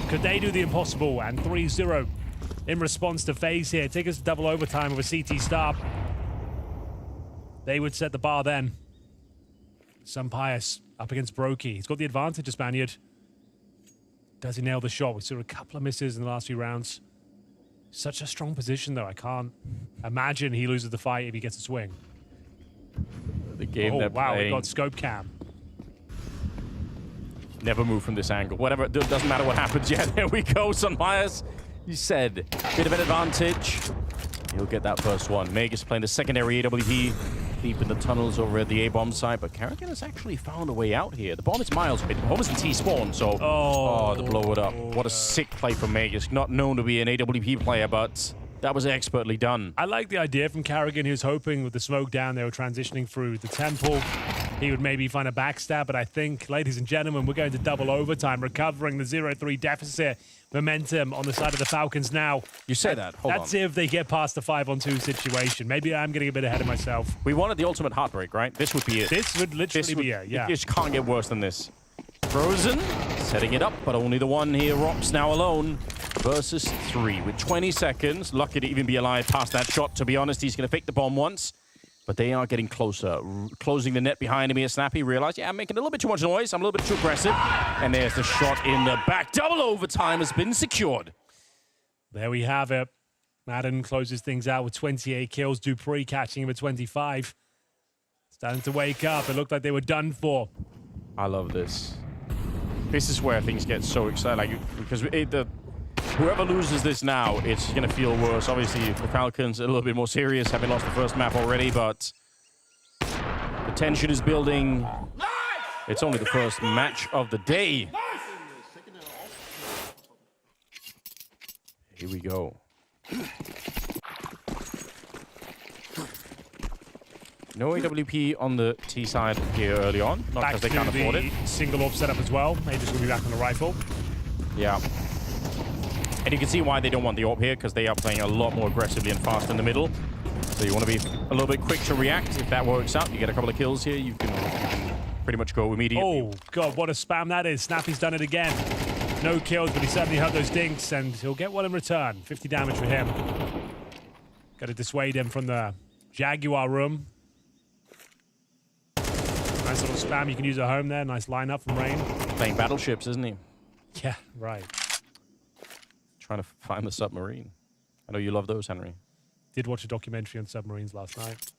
Could they do the impossible? And 3-0 in response to FaZe here. Take us to double overtime with a CT stop. They would set the bar then. Sampias up against Brokey. He's got the advantage, the Spaniard. Does he nail the shot? We saw a couple of misses in the last few rounds. Such a strong position, though. I can't imagine he loses the fight if he gets a swing. The game they're wow, playing. we got scope cam. Never move from this angle. Whatever, it doesn't matter what happens. Yeah, there we go. Sunfires, you said, bit of an advantage. He'll get that first one. Magus playing the secondary AWP deep in the tunnels over at the A-bomb side, but Karrigan has actually found a way out here. The bomb is miles away. The bomb is in T-spawn, so... Oh, to blow it up. What a sick play from Magus. Not known to be an AWP player, but that was expertly done. I like the idea from Karrigan. He was hoping with the smoke down, they were transitioning through the temple. He would maybe find a backstab, but I think, ladies and gentlemen, we're going to double overtime, recovering the 0-3 deficit. Momentum on the side of the Falcons now. You say that. Hold on. That's if they get past the 5-on-2 situation. Maybe I'm getting a bit ahead of myself. We wanted the ultimate heartbreak, right? This would be it. This would literally be it, yeah. You just can't get worse than this. Frozen, setting it up, but only the one here. Rops now alone versus 3 with 20 seconds. Lucky to even be alive past that shot. To be honest, he's going to fake the bomb once. But they are getting closer. Closing the net behind him here. Snappy realized, yeah, I'm making a little bit too much noise. I'm a little bit too aggressive. And there's the shot in the back. Double overtime has been secured. There we have it. Madden closes things out with 28 kills. Dupree catching him at 25. Starting to wake up. It looked like they were done for. I love this. This is where things get so exciting. Like, because whoever loses this now, it's going to feel worse. Obviously, the Falcons a little bit more serious, having lost the first map already, but the tension is building. It's only the first match of the day. Here we go. No AWP on the T side here early on, not because they can't afford it. Single off setup as well. Maybe just going to be back on the rifle. Yeah. And you can see why they don't want the AWP here, because they are playing a lot more aggressively and fast in the middle. So you want to be a little bit quick to react. If that works out, you get a couple of kills here, you can pretty much go immediately. Oh, God, what a spam that is. Snappy's done it again. No kills, but he certainly heard those dinks, and he'll get one in return. 50 damage for him. Got to dissuade him from the Jaguar room. Nice little spam you can use at home there. Nice lineup from Rain. Playing battleships, isn't he? Yeah, right. Trying to find the submarine. I know you love those, Henry. Did watch a documentary on submarines last night.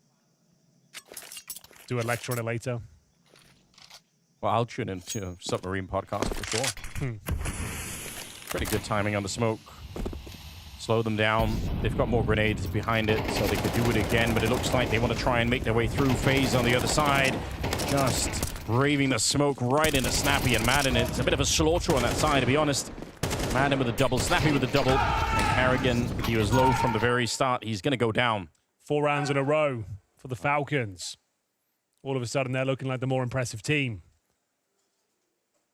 Do a lecture on it later. Well, I'll tune into a submarine podcast for sure. Pretty good timing on the smoke. Slow them down. They've got more grenades behind it, so they could do it again, but it looks like they want to try and make their way through. FaZe on the other side. Just braving the smoke right into Snappy and Madden. It's a bit of a slaughter on that side, to be honest. Madden with a double, Snappy with a double, and Karrigan, he was low from the very start. He's going to go down. 4 rounds in a row for the Falcons. All of a sudden, they're looking like the more impressive team.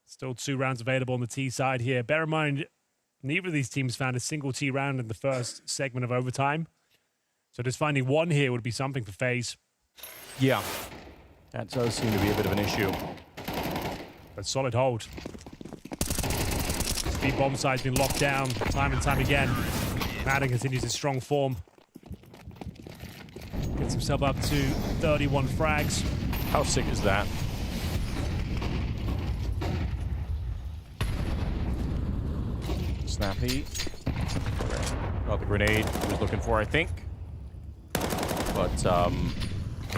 Still 2 rounds available on the T side here. Bear in mind, neither of these teams found a single T round in the first segment of overtime. So just finding one here would be something for FaZe. Yeah. That does seem to be a bit of an issue. But solid hold. Speed bomb side's been locked down time and time again. Madden continues his strong form. Gets himself up to 31 frags. How sick is that? Snappy. Got the grenade he was looking for, I think. But,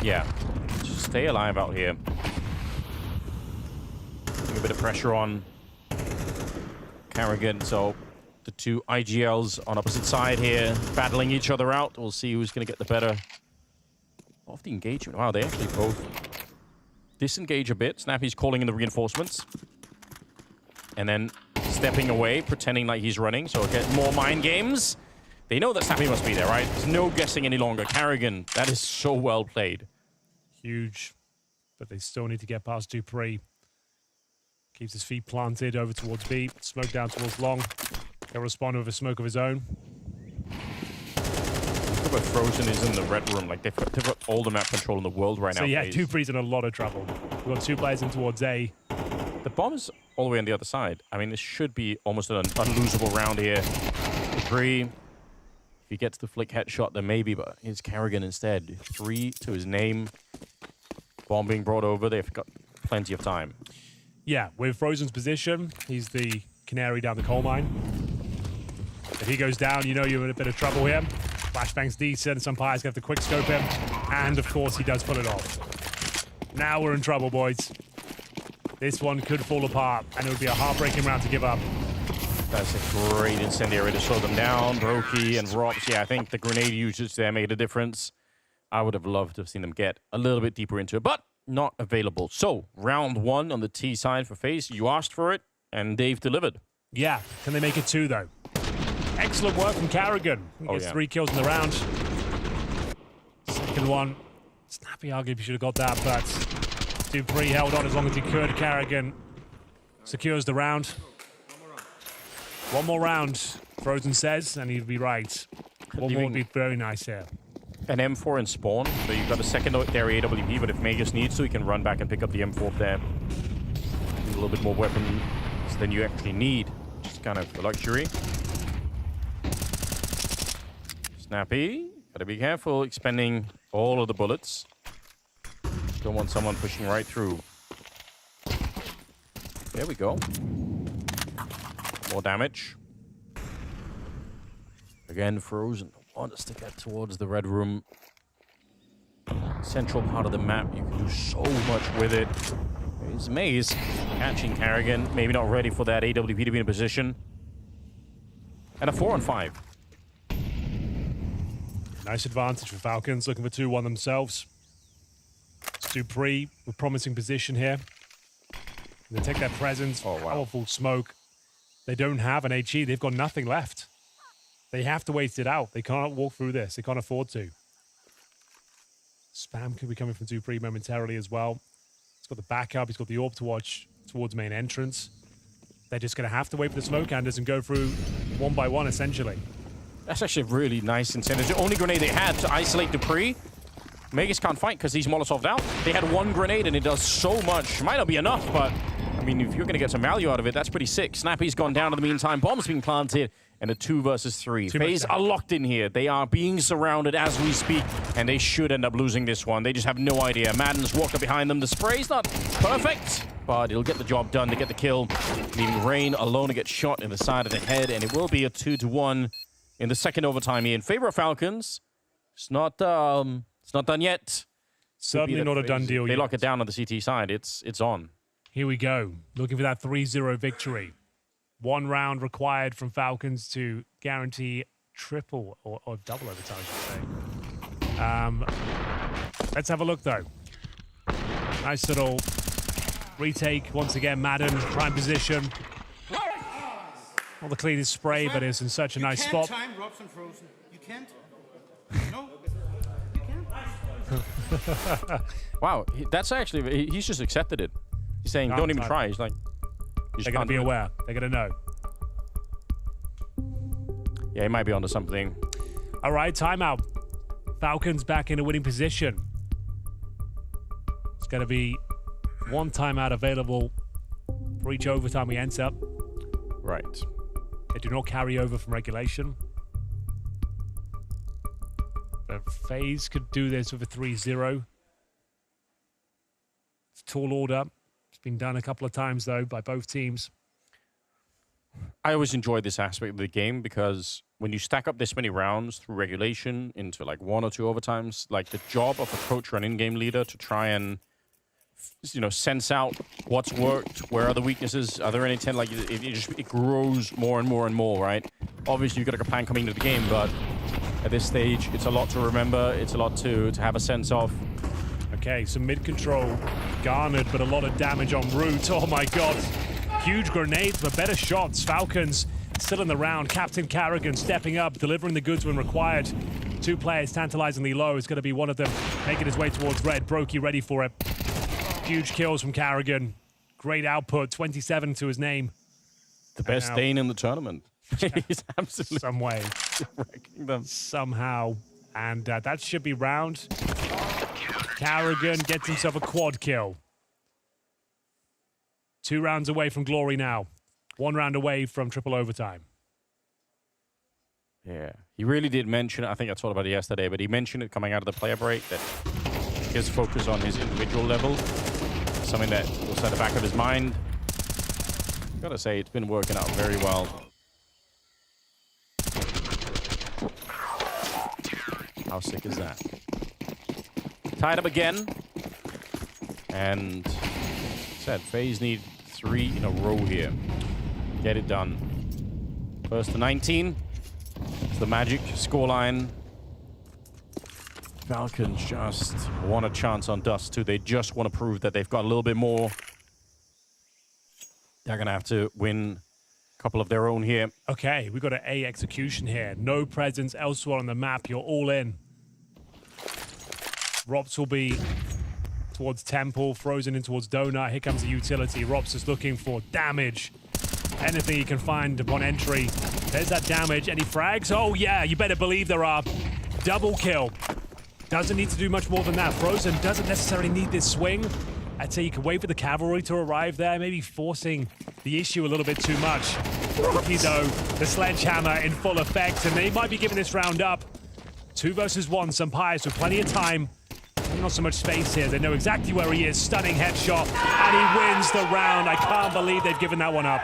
yeah. Just stay alive out here. Putting a bit of pressure on Karrigan. So the 2 IGLs on opposite side here, battling each other out. We'll see who's going to get the better of the engagement. Wow, they actually both disengage a bit. Snappy's calling in the reinforcements. And then stepping away, pretending like he's running. So get more mind games. They know that Snappy must be there, right? There's no guessing any longer. Karrigan, that is so well played. Huge. But they still need to get past Dupree. Keeps his feet planted over towards B. Smoke down towards long. He'll respond with a smoke of his own. Look where Frozen is in the red room. Like, they've got all the map control in the world right now. So yeah, FaZe. Dupree's in a lot of trouble. We've got 2 players in towards A. The bomb is all the way on the other side. I mean, this should be almost an unlosable round here. Dupree, if he gets the flick headshot, then maybe, but here's Karrigan instead. 3 to his name. Bomb being brought over. They've got plenty of time. Yeah, with Frozen's position, he's the canary down the coal mine. If he goes down, you know you're in a bit of trouble here. Flashbang's decent. Some players have to quick scope him. And of course, he does pull it off. Now we're in trouble, boys. This one could fall apart, and it would be a heartbreaking round to give up. That's a great incendiary to slow them down. Brokey and Rops, yeah, I think the grenade usage there made a difference. I would have loved to have seen them get a little bit deeper into it, but not available. So, round 1 on the T side for FaZe. You asked for it, and Dave delivered. Yeah, can they make it 2, though? Excellent work from Carrigan. He gets 3 kills in the round. Second one, Snappy arguably should have got that, but Dupree held on as long as he could. Carrigan secures the round. One more round, Frozen says, and he'd be right. One more would be very nice here. An M4 in spawn, so you've got a secondary AWP, but if Magus needs to, he can run back and pick up the M4 there. A little bit more weapons than you actually need. Just kind of a luxury. Snappy, gotta be careful expending all of the bullets. Don't want someone pushing right through. There we go. More damage. Again, Frozen wants to get towards the red room. Central part of the map. You can do so much with it. It's Maze catching Carrigan. Maybe not ready for that AWP to be in a position. And a 4-on-5. Nice advantage for Falcons, looking for 2-1 themselves. It's Dupree with promising position here. They take their presence. Oh, wow. Powerful smoke. They don't have an HE. They've got nothing left. They have to wait it out. They can't walk through this. They can't afford to. Spam could be coming from Dupree momentarily as well. He's got the backup. He's got the AWP to watch towards main entrance. They're just going to have to wait for the smoke handers and go through 1 by 1, essentially. That's actually a really nice incentive. The only grenade they had to isolate Dupree. Magus can't fight because he's Molotov'd out. They had 1 grenade and it does so much. Might not be enough, but I mean, if you're going to get some value out of it, that's pretty sick. Snappy's gone down in the meantime. Bomb's being planted. And a 2 versus 3. FaZe are locked in here. They are being surrounded as we speak, and they should end up losing this one. They just have no idea. Madden's walked up behind them. The spray's not perfect, but it'll get the job done to get the kill. Leaving Rain alone to get shot in the side of the head, and it will be a 2-1 in the second overtime here in favor of Falcons. It's not done yet. Certainly not a done deal yet. They lock it down on the CT side. It's on. Here we go. Looking for that 3-0 victory. 1 round required from Falcons to guarantee triple or double overtime, I should say. Let's have a look, though. Nice little retake. Once again, Madden, prime position. Not the cleanest spray, but it's in such a nice spot. You can't time Robson Frozen. You can't. No. You can't. Wow, that's actually, he's just accepted it. He's saying, don't even try. He's like, they're going to be aware. They're going to know. Yeah, he might be onto something. All right, timeout. Falcons back in a winning position. It's going to be 1 timeout available for each overtime we enter. Right. They do not carry over from regulation. But FaZe could do this with a 3-0. It's a tall order. Been done a couple of times, though, by both teams. I always enjoy this aspect of the game because when you stack up this many rounds through regulation into like 1 or 2 overtimes, like the job of a coach or an in-game leader to try and, you know, sense out what's worked, where are the weaknesses, are there any like it grows more and more and more, right? Obviously, you've got a plan coming into the game, but at this stage, it's a lot to remember. It's a lot to have a sense of. Okay, some mid-control garnered, but a lot of damage en route. Oh my god. Huge grenades, but better shots. Falcons still in the round. Captain Carrigan stepping up, delivering the goods when required. 2 players tantalizingly low. It's going to be one of them making his way towards red. Brokey ready for it. Huge kills from Carrigan. Great output, 27 to his name. The best Dane in the tournament. He's absolutely some way. wrecking them. Somehow. And that should be round. Carrigan gets himself a quad kill. 2 rounds away from glory now. 1 round away from triple overtime. Yeah, he really did mention it. I think I talked about it yesterday, but he mentioned it coming out of the player break that his focus on his individual level, something that was at the back of his mind. Gotta say, it's been working out very well. How sick is that? Tied up again. And said FaZe need 3 in a row here. Get it done. First to 19. It's the Magic scoreline. Falcons just want a chance on Dust too. They just want to prove that they've got a little bit more. They're going to have to win a couple of their own here. Okay, we've got an A execution here. No presence elsewhere on the map. You're all in. Rops will be towards Temple, Frozen in towards Donut. Here comes the utility. Rops is looking for damage. Anything he can find upon entry. There's that damage. Any frags? Oh yeah, you better believe there are. Double kill. Doesn't need to do much more than that. Frozen doesn't necessarily need this swing. I'd say you can wait for the cavalry to arrive there, maybe forcing the issue a little bit too much. Rookie though, the sledgehammer in full effect, and they might be giving this round up. 2 versus 1, Sampires with plenty of time. Not so much space here. They know exactly where he is. Stunning headshot, and he wins the round. I can't believe they've given that one up.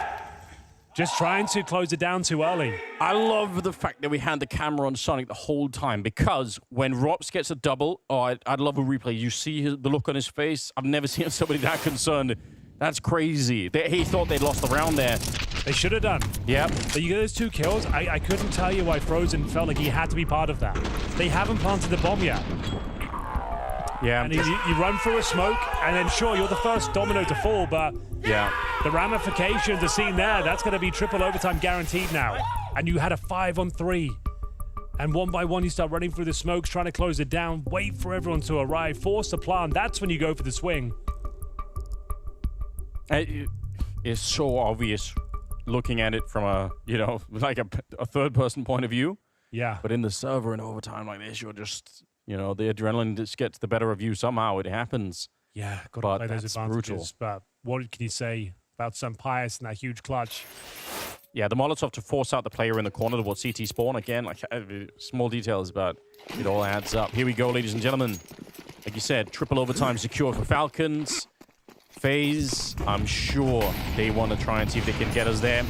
Just trying to close it down too early. I love the fact that we had the camera on Sonic the whole time, because when Rops gets a double, I'd love a replay. You see the look on his face. I've never seen somebody that concerned. That's crazy. He thought they'd lost the round there. They should have done. Yep. But you get those 2 kills. I couldn't tell you why Frozen felt like he had to be part of that. They haven't planted the bomb yet. Yeah. And you run through a smoke, and then sure, you're the first domino to fall, but yeah, the ramifications are seen there. That's going to be triple overtime guaranteed now. And you had a 5-on-3. And one by one, you start running through the smokes, trying to close it down, wait for everyone to arrive, force the plant. That's when you go for the swing. It's so obvious looking at it from a, like a third-person point of view. Yeah. But in the server in overtime like this, you're just, the adrenaline just gets the better of you somehow. It happens. Yeah, got to play those advantages. Brutal. But what can you say about Sampires and that huge clutch? Yeah, the Molotov to force out the player in the corner towards CT spawn. Again, like small details, but it all adds up. Here we go, ladies and gentlemen. Like you said, triple overtime secured for Falcons. FaZe, I'm sure they want to try and see if they can get us there.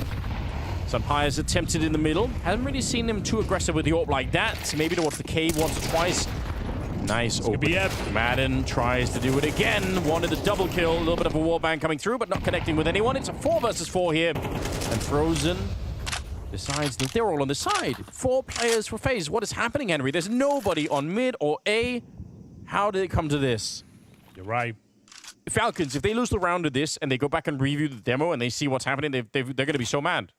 Sampires attempted in the middle. Haven't really seen them too aggressive with the AWP like that. Maybe towards the cave once or twice. Nice open. Madden tries to do it again. Wanted a double kill. A little bit of a wallbang coming through, but not connecting with anyone. It's a 4 versus 4 here. And Frozen decides that they're all on the side. 4 players for FaZe. What is happening, Henry? There's nobody on mid or A. How did it come to this? You're right. Falcons, if they lose the round of this and they go back and review the demo and they see what's happening, they're going to be so mad.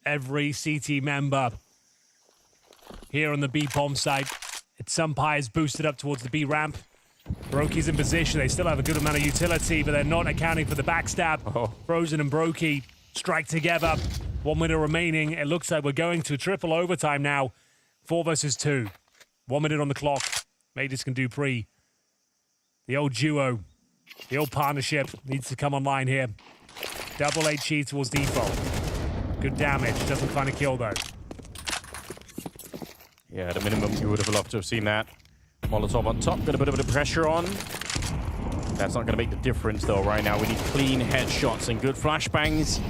Every CT member here on the B bomb site. It's Sampires boosted up towards the B ramp. Brokey's in position. They still have a good amount of utility, but they're not accounting for the backstab. Oh. Frozen and Brokey strike together. 1 minute remaining. It looks like we're going to triple overtime now. 4 versus 2. 1 minute on the clock. Magus can do pre. The old duo, the old partnership needs to come online here. Double HE towards default. Good damage. Doesn't find a kill though. Yeah, at a minimum, you would have loved to have seen that. Molotov on top, got a bit of the pressure on. That's not going to make the difference, though, right now. We need clean headshots and good flashbangs.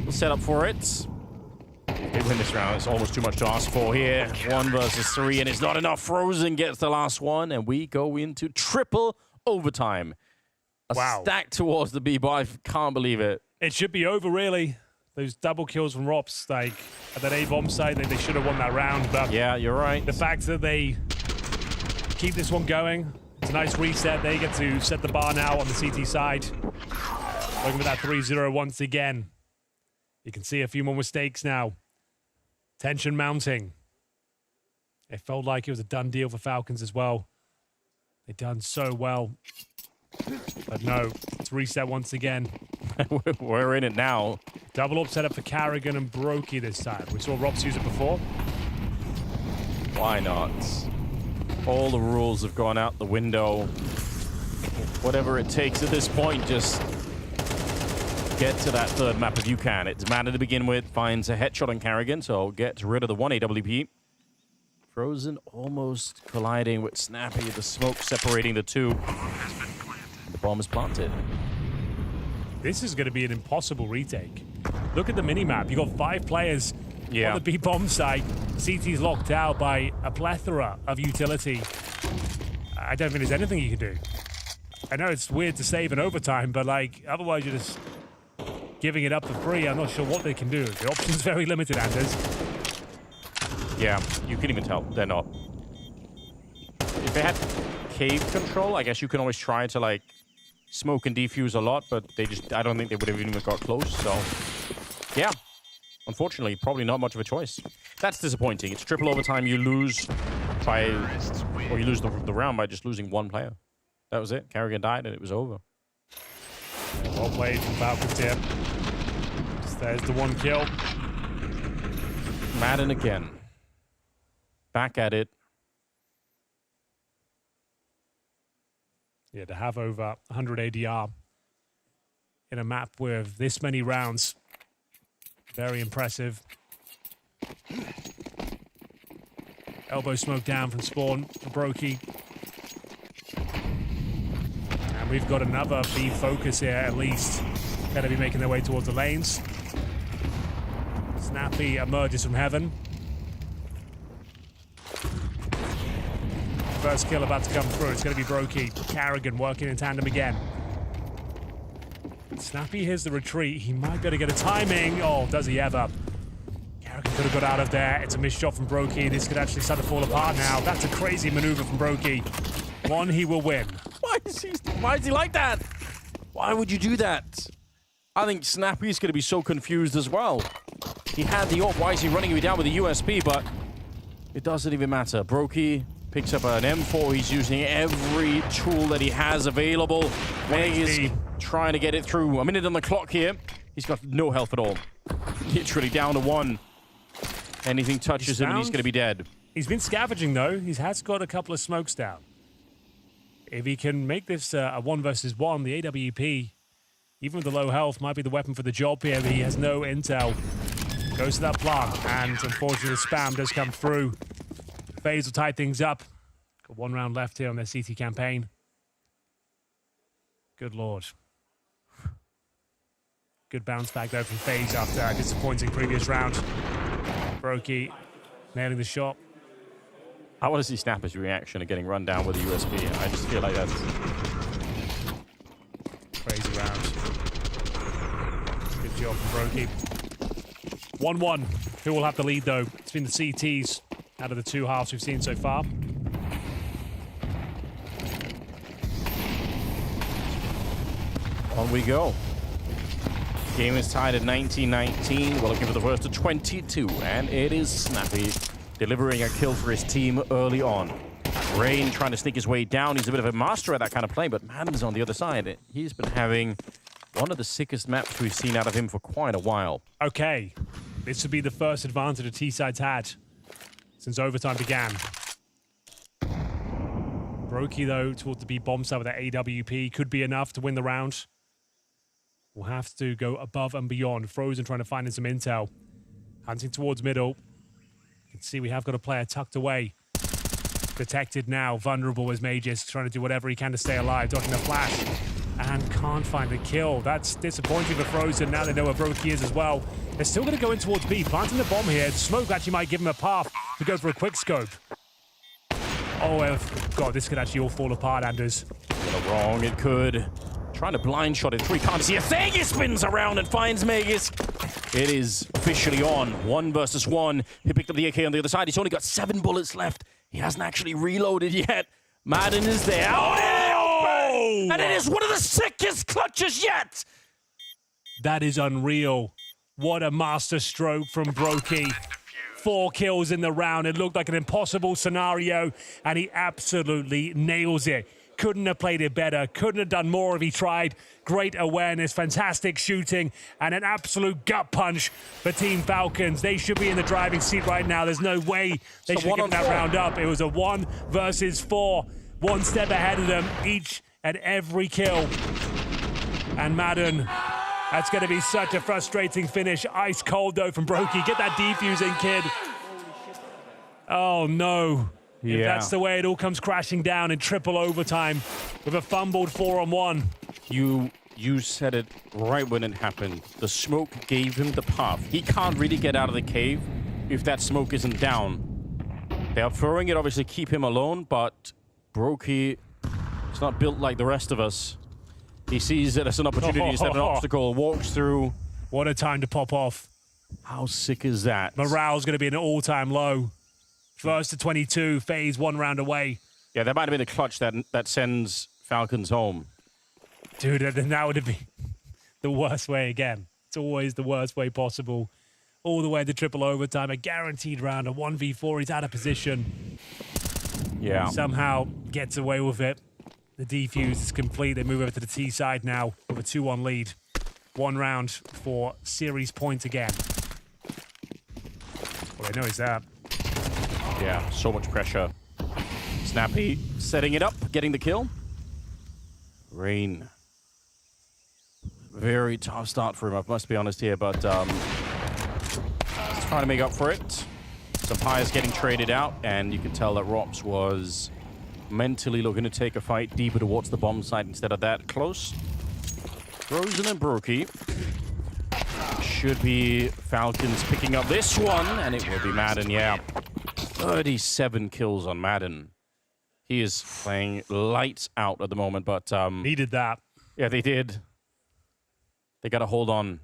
We'll set up for it. They win this round. It's almost too much to ask for here. 1 versus 3, and it's not enough. Frozen gets the last one, and we go into triple overtime. A stack towards the B, but I can't believe it. It should be over, really. Those double kills from Rops, like at that A-bomb side, they should have won that round. But yeah, you're right. The fact that they keep this one going, it's a nice reset. They get to set the bar now on the CT side. Looking for that 3-0 once again. You can see a few more mistakes now. Tension mounting. It felt like it was a done deal for Falcons as well. They've done so well. But no, it's reset once again. We're in it now. Double up set up for Carrigan and Brokey this time. We saw Rops use it before. Why not? All the rules have gone out the window. Whatever it takes at this point, just get to that third map if you can. It's Madden to begin with, finds a headshot on Carrigan, so gets rid of the 1 AWP. Frozen almost colliding with Snappy, the smoke separating the two. The bomb is planted. This is going to be an impossible retake. Look at the minimap. You got 5 players On the B bomb site, CT's locked out by a plethora of utility. I don't think there's anything you can do. I know it's weird to save in overtime, but like, otherwise you're just giving it up for free. I'm not sure what they can do. The option's very limited, Anders. Yeah, you can even tell they're not. If they had cave control, I guess you can always try to like smoke and defuse a lot, but they just, I don't think they would have even got close. So yeah, unfortunately, probably not much of a choice. That's disappointing. It's triple overtime. You lose by, or you lose the round by just losing one player. That was it. Carrigan died and it was over. Well played from Falcons here. There's the one kill. Madden again. Back at it. Yeah, to have over 100 ADR in a map with this many rounds. Very impressive. Elbow smoke down from Spawn for Brokey. And we've got another B focus here, at least. Going to be making their way towards the lanes. Snappy emerges from heaven. First kill about to come through. It's going to be Brokey. Carrigan working in tandem again. Snappy hears the retreat. He might be able to get a timing. Oh, does he ever? Carrigan could have got out of there. It's a missed shot from Brokey. This could actually start to fall apart now. That's a crazy maneuver from Brokey. One he will win. Why is he like that? Why would you do that? I think Snappy's going to be so confused as well. He had the why is he running me down with the USP, but it doesn't even matter. Brokey picks up an M4. He's using every tool that he has available. Meg is trying to get it through. A minute on the clock here. He's got no health at all. Literally down to one. Anything touches him and he's going to be dead. He's been scavenging though. He has got a couple of smokes down. If he can make this a 1 versus 1, the AWP, even with the low health, might be the weapon for the job here. But he has no intel. Goes to that plant, and unfortunately the spam does come through. FaZe will tie things up. Got 1 round left here on their CT campaign. Good lord. Good bounce back though from FaZe after a disappointing previous round. Brokey nailing the shot. I want to see Snapper's reaction to getting run down with a USB. I just feel like that's crazy round. Good job from Brokey. 1-1. Who will have the lead though? It's been the CTs out of the 2 halves we've seen so far. On we go. Game is tied at 19-19. We're looking for the first to 22, and it is Snappy delivering a kill for his team early on. Rain trying to sneak his way down. He's a bit of a master at that kind of play, but Madden's on the other side. He's been having one of the sickest maps we've seen out of him for quite a while. Okay, this would be the first advantage the T-side's had since overtime began. Brokey, though, towards the B bomb side with that AWP could be enough to win the round. We'll have to go above and beyond. Frozen trying to find in some intel. Hunting towards middle. You can see we have got a player tucked away. Detected now, vulnerable as Magus, trying to do whatever he can to stay alive, dodging the flash. And can't find the kill. That's disappointing for Frozen. Now they know where Brokey is as well. They're still going to go in towards B, planting the bomb here. Smoke actually might give him a path to go for a quick scope. Oh, God, this could actually all fall apart, Anders. Wrong, it could. Trying to blind shot it through. Can't see a thing. He spins around and finds Magus. It is officially on. 1 versus 1. He picked up the AK on the other side. He's only got 7 bullets left. He hasn't actually reloaded yet. Madden is there. Oh! And it is one of the sickest clutches yet. That is unreal. What a master stroke from Brokey. 4 kills in the round. It looked like an impossible scenario, and he absolutely nails it. Couldn't have played it better. Couldn't have done more if he tried. Great awareness, fantastic shooting, and an absolute gut punch for Team Falcons. They should be in the driving seat right now. There's no way they should have given that round up. It was a 1 versus 4. 1 step ahead of them, each and every kill. And Madden, that's going to be such a frustrating finish. Ice cold, though, from Brokey. Get that defusing, kid. Oh, no. If that's the way it all comes crashing down in triple overtime with a fumbled 4-on-1. You said it right when it happened. The smoke gave him the path. He can't really get out of the cave. if that smoke isn't down. They are throwing it, obviously keep him alone, but Brokey is not built like the rest of us. He sees it as an opportunity instead of an obstacle, walks through. What a time to pop off. How sick is that? Morale's going to be an all-time low. First to 22, FaZe 1 round away. Yeah, that might have been the clutch that sends Falcons home. Dude, then that would have been the worst way again. It's always the worst way possible. All the way to triple overtime, a guaranteed round, a 1v4. He's out of position. Yeah. Somehow gets away with it. The defuse is complete. They move over to the T side now with a 2-1 lead. 1 round for series points again. All I know is that. Yeah, so much pressure. Snappy setting it up, getting the kill. Rain. Very tough start for him, I must be honest here, but he's trying to make up for it. Sampaio's getting traded out, and you can tell that Rops was mentally looking to take a fight deeper towards the bomb site instead of that close. Frozen and Brokey. Should be Falcons picking up this one, and it will be Madden, yeah. 37 kills on Madden. He is playing lights out at the moment, but... Needed that. Yeah, they did. They got to hold on.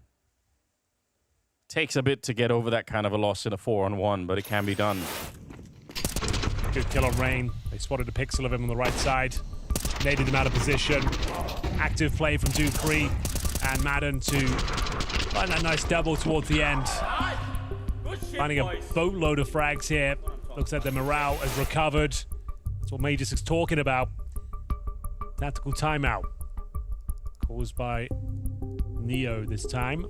Takes a bit to get over that kind of a loss in a 4-on-1, but it can be done. Good kill on Rain. They spotted a pixel of him on the right side. Naded him out of position. Active play from Dupree and Madden to find that nice double towards the end. Finding a boatload of frags here. Looks like their morale has recovered. That's what Majors is talking about. Tactical timeout. Caused by Neo this time.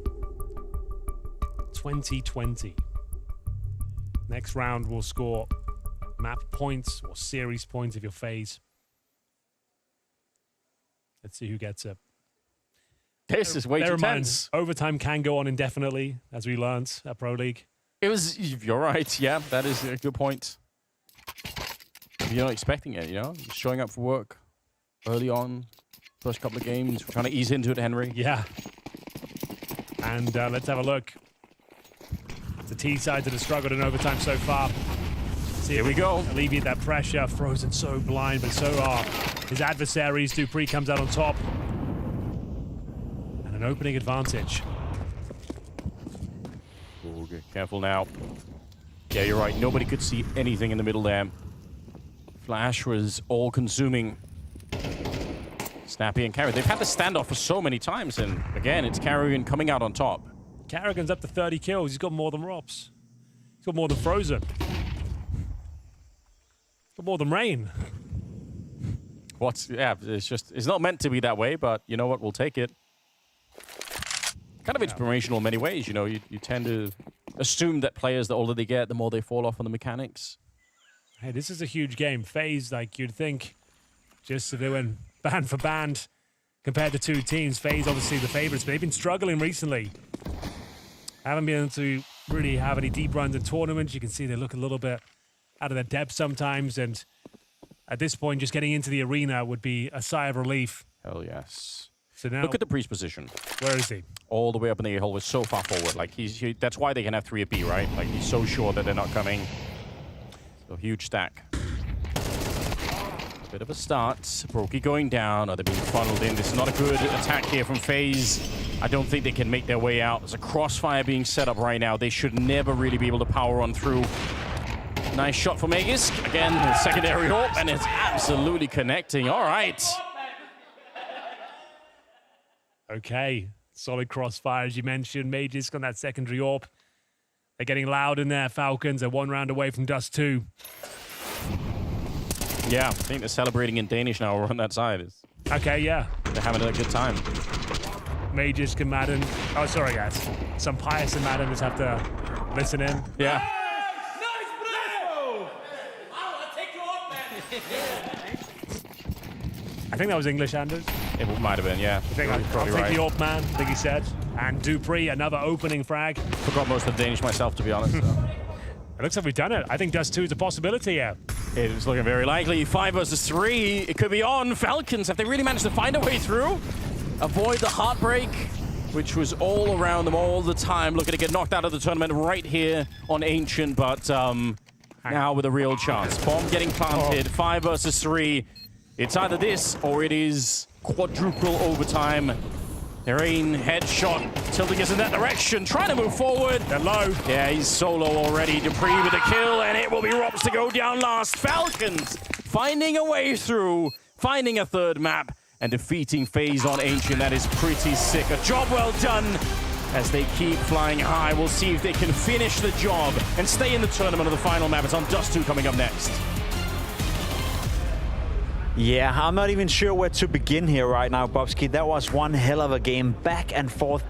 2020. Next round will score map points or series points if you're FaZe. Let's see who gets it. This is way too tense. Overtime can go on indefinitely, as we learned at Pro League. It was, you're right, yeah, that is a good point. You're not expecting it, you know? Showing up for work early on, first couple of games, we're trying to ease into it, Henry. Yeah. And let's have a look. The T side that has struggled in overtime so far. See, here we go. Alleviate that pressure. Frozen so blind, but so are his adversaries. Dupree comes out on top. And an opening advantage. Okay, careful now. Yeah, you're right. Nobody could see anything in the middle there. Flash was all-consuming. Snappy and Carrigan. They've had the standoff for so many times, and again, it's Carrigan coming out on top. Carrigan's up to 30 kills. He's got more than Rops. He's got more than Frozen. He's got more than Rain. Yeah, it's not meant to be that way, but you know what? We'll take it. Kind of inspirational in many ways, you know. You tend to assume that players, the older they get, the more they fall off on the mechanics. Hey, this is a huge game. FaZe, like you'd think, just if they went band for band compared to two teams, FaZe obviously the favorites, but they've been struggling recently. Haven't been able to really have any deep runs in tournaments. You can see they look a little bit out of their depth sometimes, and at this point, just getting into the arena would be a sigh of relief. Hell yes. So now, look at the Priest position. Where is he? All the way up in the A-hole, was so far forward. Like that's why they can have 3 at B, right? Like he's so sure that they're not coming. So huge stack. Bit of a start. Brokey going down. Are they being funneled in? This is not a good attack here from FaZe. I don't think they can make their way out. There's a crossfire being set up right now. They should never really be able to power on through. Nice shot from Aegis. Again, the secondary AWP, and it's absolutely connecting. All right. Okay. Solid crossfire, as you mentioned. Mages on that secondary AWP. They're getting loud in there, Falcons. They're 1 round away from Dust 2. Yeah, I think they're celebrating in Danish now on that side. Okay, yeah. They're having a good time. Mages can Madden. Oh, sorry, guys. Some pious and Madden just have to listen in. Yeah. I think that was English, Anders. It might have been, yeah. I think I'll take the AWP, man, I think he said. And Dupree, another opening frag. Forgot most of the Danish myself, to be honest. So. It looks like we've done it. I think Dust 2 is a possibility here. It is looking very likely. 5 versus 3. It could be on. Falcons, have they really managed to find a way through? Avoid the heartbreak. which was all around them all the time, looking to get knocked out of the tournament right here on Ancient, but now with a real chance. Bomb getting planted, 5 versus 3. It's either this or it is quadruple overtime. Rain headshot, tilting us in that direction, trying to move forward. They're low. Yeah, he's solo already. Dupree with a kill, and it will be Robs to go down last. Falcons finding a way through, finding a third map, and defeating FaZe on Ancient. That is pretty sick. A job well done as they keep flying high. We'll see if they can finish the job and stay in the tournament of the final map. It's on Dust 2 coming up next. Yeah, I'm not even sure where to begin here right now, Bobski. That was one hell of a game. Back and forth,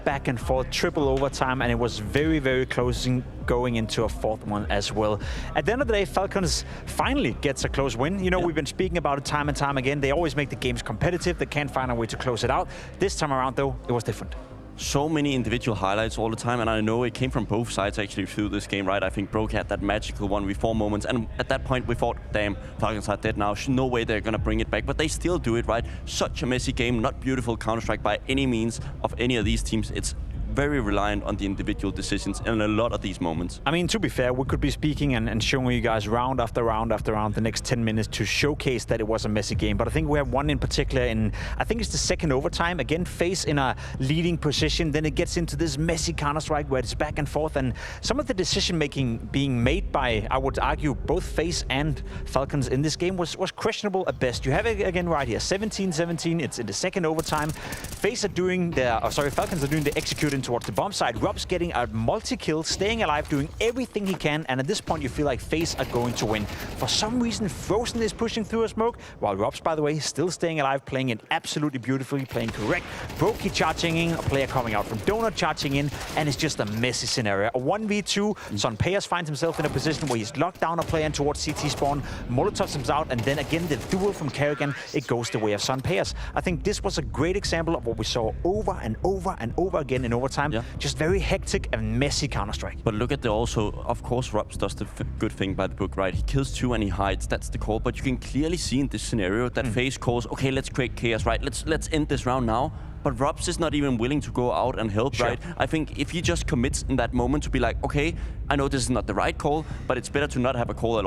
triple overtime, and it was very, very close going into a fourth one as well. At the end of the day, Falcons finally gets a close win. You know, we've been speaking about it time and time again. They always make the games competitive. They can't find a way to close it out. This time around, though, it was different. So many individual highlights all the time, and I know it came from both sides actually through this game, right? I think Broke had that magical 1v4 moments, and at that point we thought, damn, Falcons are dead now. No way they're gonna bring it back, but they still do it, right? Such a messy game, not beautiful Counter-Strike by any means of any of these teams. It's very reliant on the individual decisions in a lot of these moments. I mean, to be fair, we could be speaking and showing you guys round after round after round the next 10 minutes to showcase that it was a messy game. But I think we have one in particular in, I think it's the second overtime. Again, FaZe in a leading position. Then it gets into this messy Counter-Strike where it's back and forth. And some of the decision-making being made by, I would argue, both FaZe and Falcons in this game was questionable at best. You have it again right here, 17-17. It's in the second overtime. Falcons are doing the executing towards the bomb side. Rob's getting a multi-kill, staying alive, doing everything he can, and at this point you feel like FaZe are going to win. For some reason, Frozen is pushing through a smoke, while Rob's, by the way, still staying alive, playing it absolutely beautifully, playing correct. Brokey charging in, a player coming out from Donut charging in, and it's just a messy scenario. A 1v2, Sunpayas finds himself in a position where he's locked down a player towards CT spawn, Molotovs him out, and then again the duel from Kerrigan, it goes the way of Sunpayas. I think this was a great example of what we saw over and over and over again in overtime. Just very hectic and messy Counter-Strike. But look at the also, of course, Robs does the good thing by the book, right? He kills 2 and he hides. That's the call. But you can clearly see in this scenario that FaZe calls, okay, let's create chaos, right? Let's end this round now. But Robs is not even willing to go out and help, right? I think if he just commits in that moment to be like, okay, I know this is not the right call, but it's better to not have a call at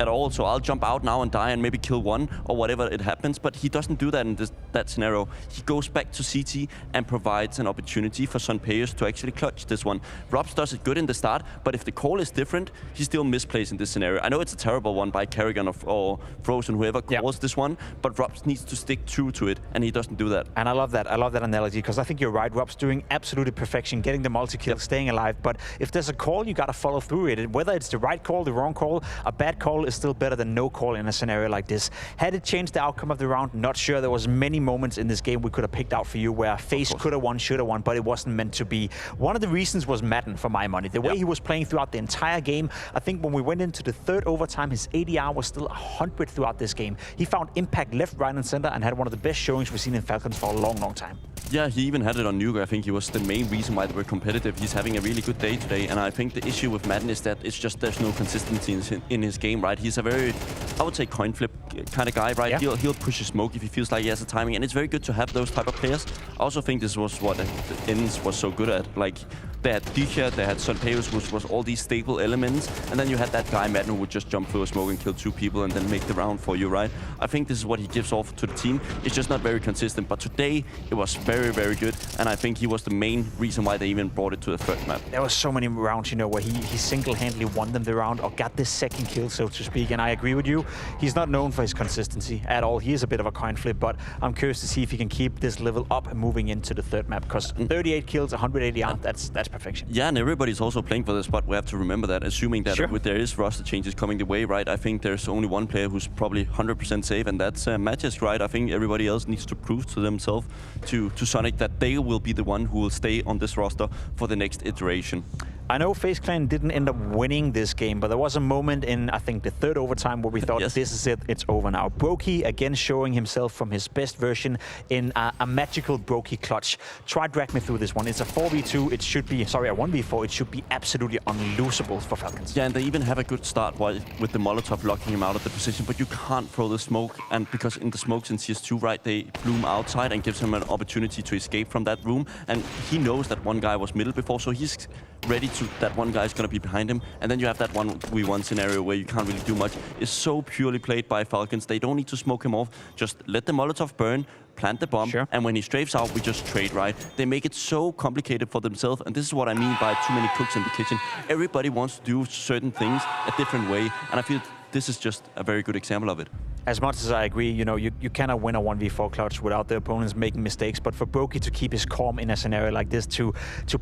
all. So I'll jump out now and die and maybe kill one or whatever it happens. But he doesn't do that in that scenario. He goes back to CT and provides an opportunity for Sunpayas to actually clutch this one. Robs does it good in the start, but if the call is different, he still misplays in this scenario. I know it's a terrible one by Kerrigan or Frozen, whoever calls this one, but Robs needs to stick true to it, and he doesn't do that. And I love that. I love that analogy, because I think you're right. Rob's doing absolute perfection, getting the multi-kill, staying alive. But if there's a call, you got to follow through it. Whether it's the right call, the wrong call, a bad call is still better than no call in a scenario like this. Had it changed the outcome of the round? Not sure. There was many moments in this game we could have picked out for you where FaZe could have won, should have won, but it wasn't meant to be. One of the reasons was Madden, for my money. The way he was playing throughout the entire game. I think when we went into the third overtime, his ADR was still 100 throughout this game. He found impact left, right, and center and had one of the best showings we've seen in Falcons for a long, long time. Yeah, he even had it on Nuke. I think he was the main reason why they were competitive. He's having a really good day today, and I think the issue with Madden is that it's just there's no consistency in his game, right? He's a very, I would say, coin flip kind of guy, right? He'll push his smoke if he feels like he has the timing, and it's very good to have those type of players. I also think this was what the ends was so good at. Like, they had Dicha, they had Sunpayas, which was all these staple elements, and then you had that guy, Madden, who would just jump through a smoke and kill 2 people and then make the round for you, right? I think this is what he gives off to the team. It's just not very consistent, but today it was very, very good, and I think he was the main reason why they even brought it to the third map. There was so many rounds, you know, where he single-handedly won them the round or got this second kill, so to speak, and I agree with you. He's not known for his consistency at all. He is a bit of a coin flip, but I'm curious to see if he can keep this level up and moving into the third map, because 38 kills, 180 out, that's perfection. Yeah, and everybody's also playing for the spot. We have to remember that, assuming that there is roster changes coming the way, right? I think there's only one player who's probably 100% safe, and that's Matches, right? I think everybody else needs to prove to themselves, to Sonic, that they will be the one who will stay on this roster for the next iteration. I know FaZe Clan didn't end up winning this game, but there was a moment in, I think, the third overtime where we thought, Yes. this is it, it's over now. Brokey again showing himself from his best version in a magical Brokey clutch. Try drag me through this one. It's a 4v2, it should be, sorry, a 1v4, it should be absolutely unlosable for Falcons. Yeah, and they even have a good start with the Molotov locking him out of the position, but you can't throw the smoke, and because in the smokes in CS2, right, they bloom outside and gives him an opportunity to escape from that room, and he knows that one guy was middle before, so he's ready to, that one guy is going to be behind him, and then you have that 1v1 scenario where you can't really do much. It's so purely played by Falcons. They don't need to smoke him off. Just let the Molotov burn, plant the bomb, and when he strafes out, we just trade, right? They make it so complicated for themselves, and this is what I mean by too many cooks in the kitchen. Everybody wants to do certain things a different way, and I feel this is just a very good example of it. As much as I agree, you know, you cannot win a 1v4 clutch without the opponents making mistakes, but for Brokey to keep his calm in a scenario like this, to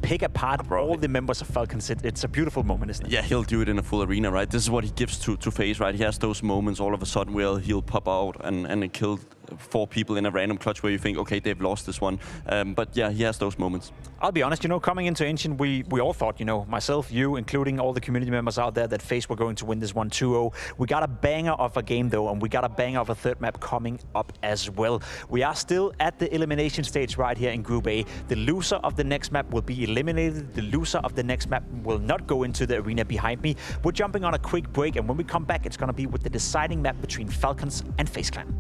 pick apart all the members of Falcons, it's a beautiful moment, isn't it? Yeah, he'll do it in a full arena, right? This is what he gives to FaZe, right? He has those moments all of a sudden where he'll pop out and kill 4 people in a random clutch where you think, okay, they've lost this one. But yeah, he has those moments. I'll be honest, you know, coming into Ancient, we all thought, you know, myself, you, including all the community members out there, that FaZe were going to win this one 2-0. We got a banger of a game, though, and we got a banger of a third map coming up as well. We are still at the elimination stage right here in Group A. The loser of the next map will be eliminated. The loser of the next map will not go into the arena behind me. We're jumping on a quick break, and when we come back, it's going to be with the deciding map between Falcons and FaZe Clan.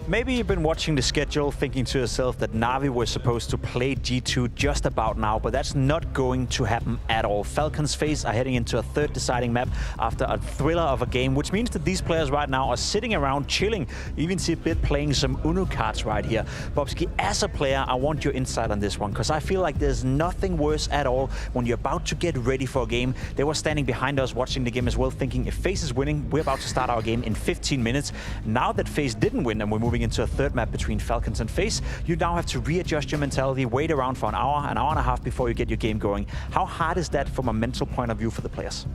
Maybe you've been watching the schedule thinking to yourself that NAVI were supposed to play G2 just about now, but that's not going to happen at all. Falcons FaZe are heading into a third deciding map after a thriller of a game, which means that these players right now are sitting around chilling. You even see a bit playing some Uno cards right here. Bobski, as a player, I want your insight on this one, because I feel like there's nothing worse at all when you're about to get ready for a game. They were standing behind us watching the game as well, thinking if FaZe is winning, we're about to start our game in 15 minutes. Now that FaZe didn't win and we're moving into a third map between Falcons and FaZe, you now have to readjust your mentality, wait around for an hour and a half before you get your game going. How hard is that from a mental point of view for the players?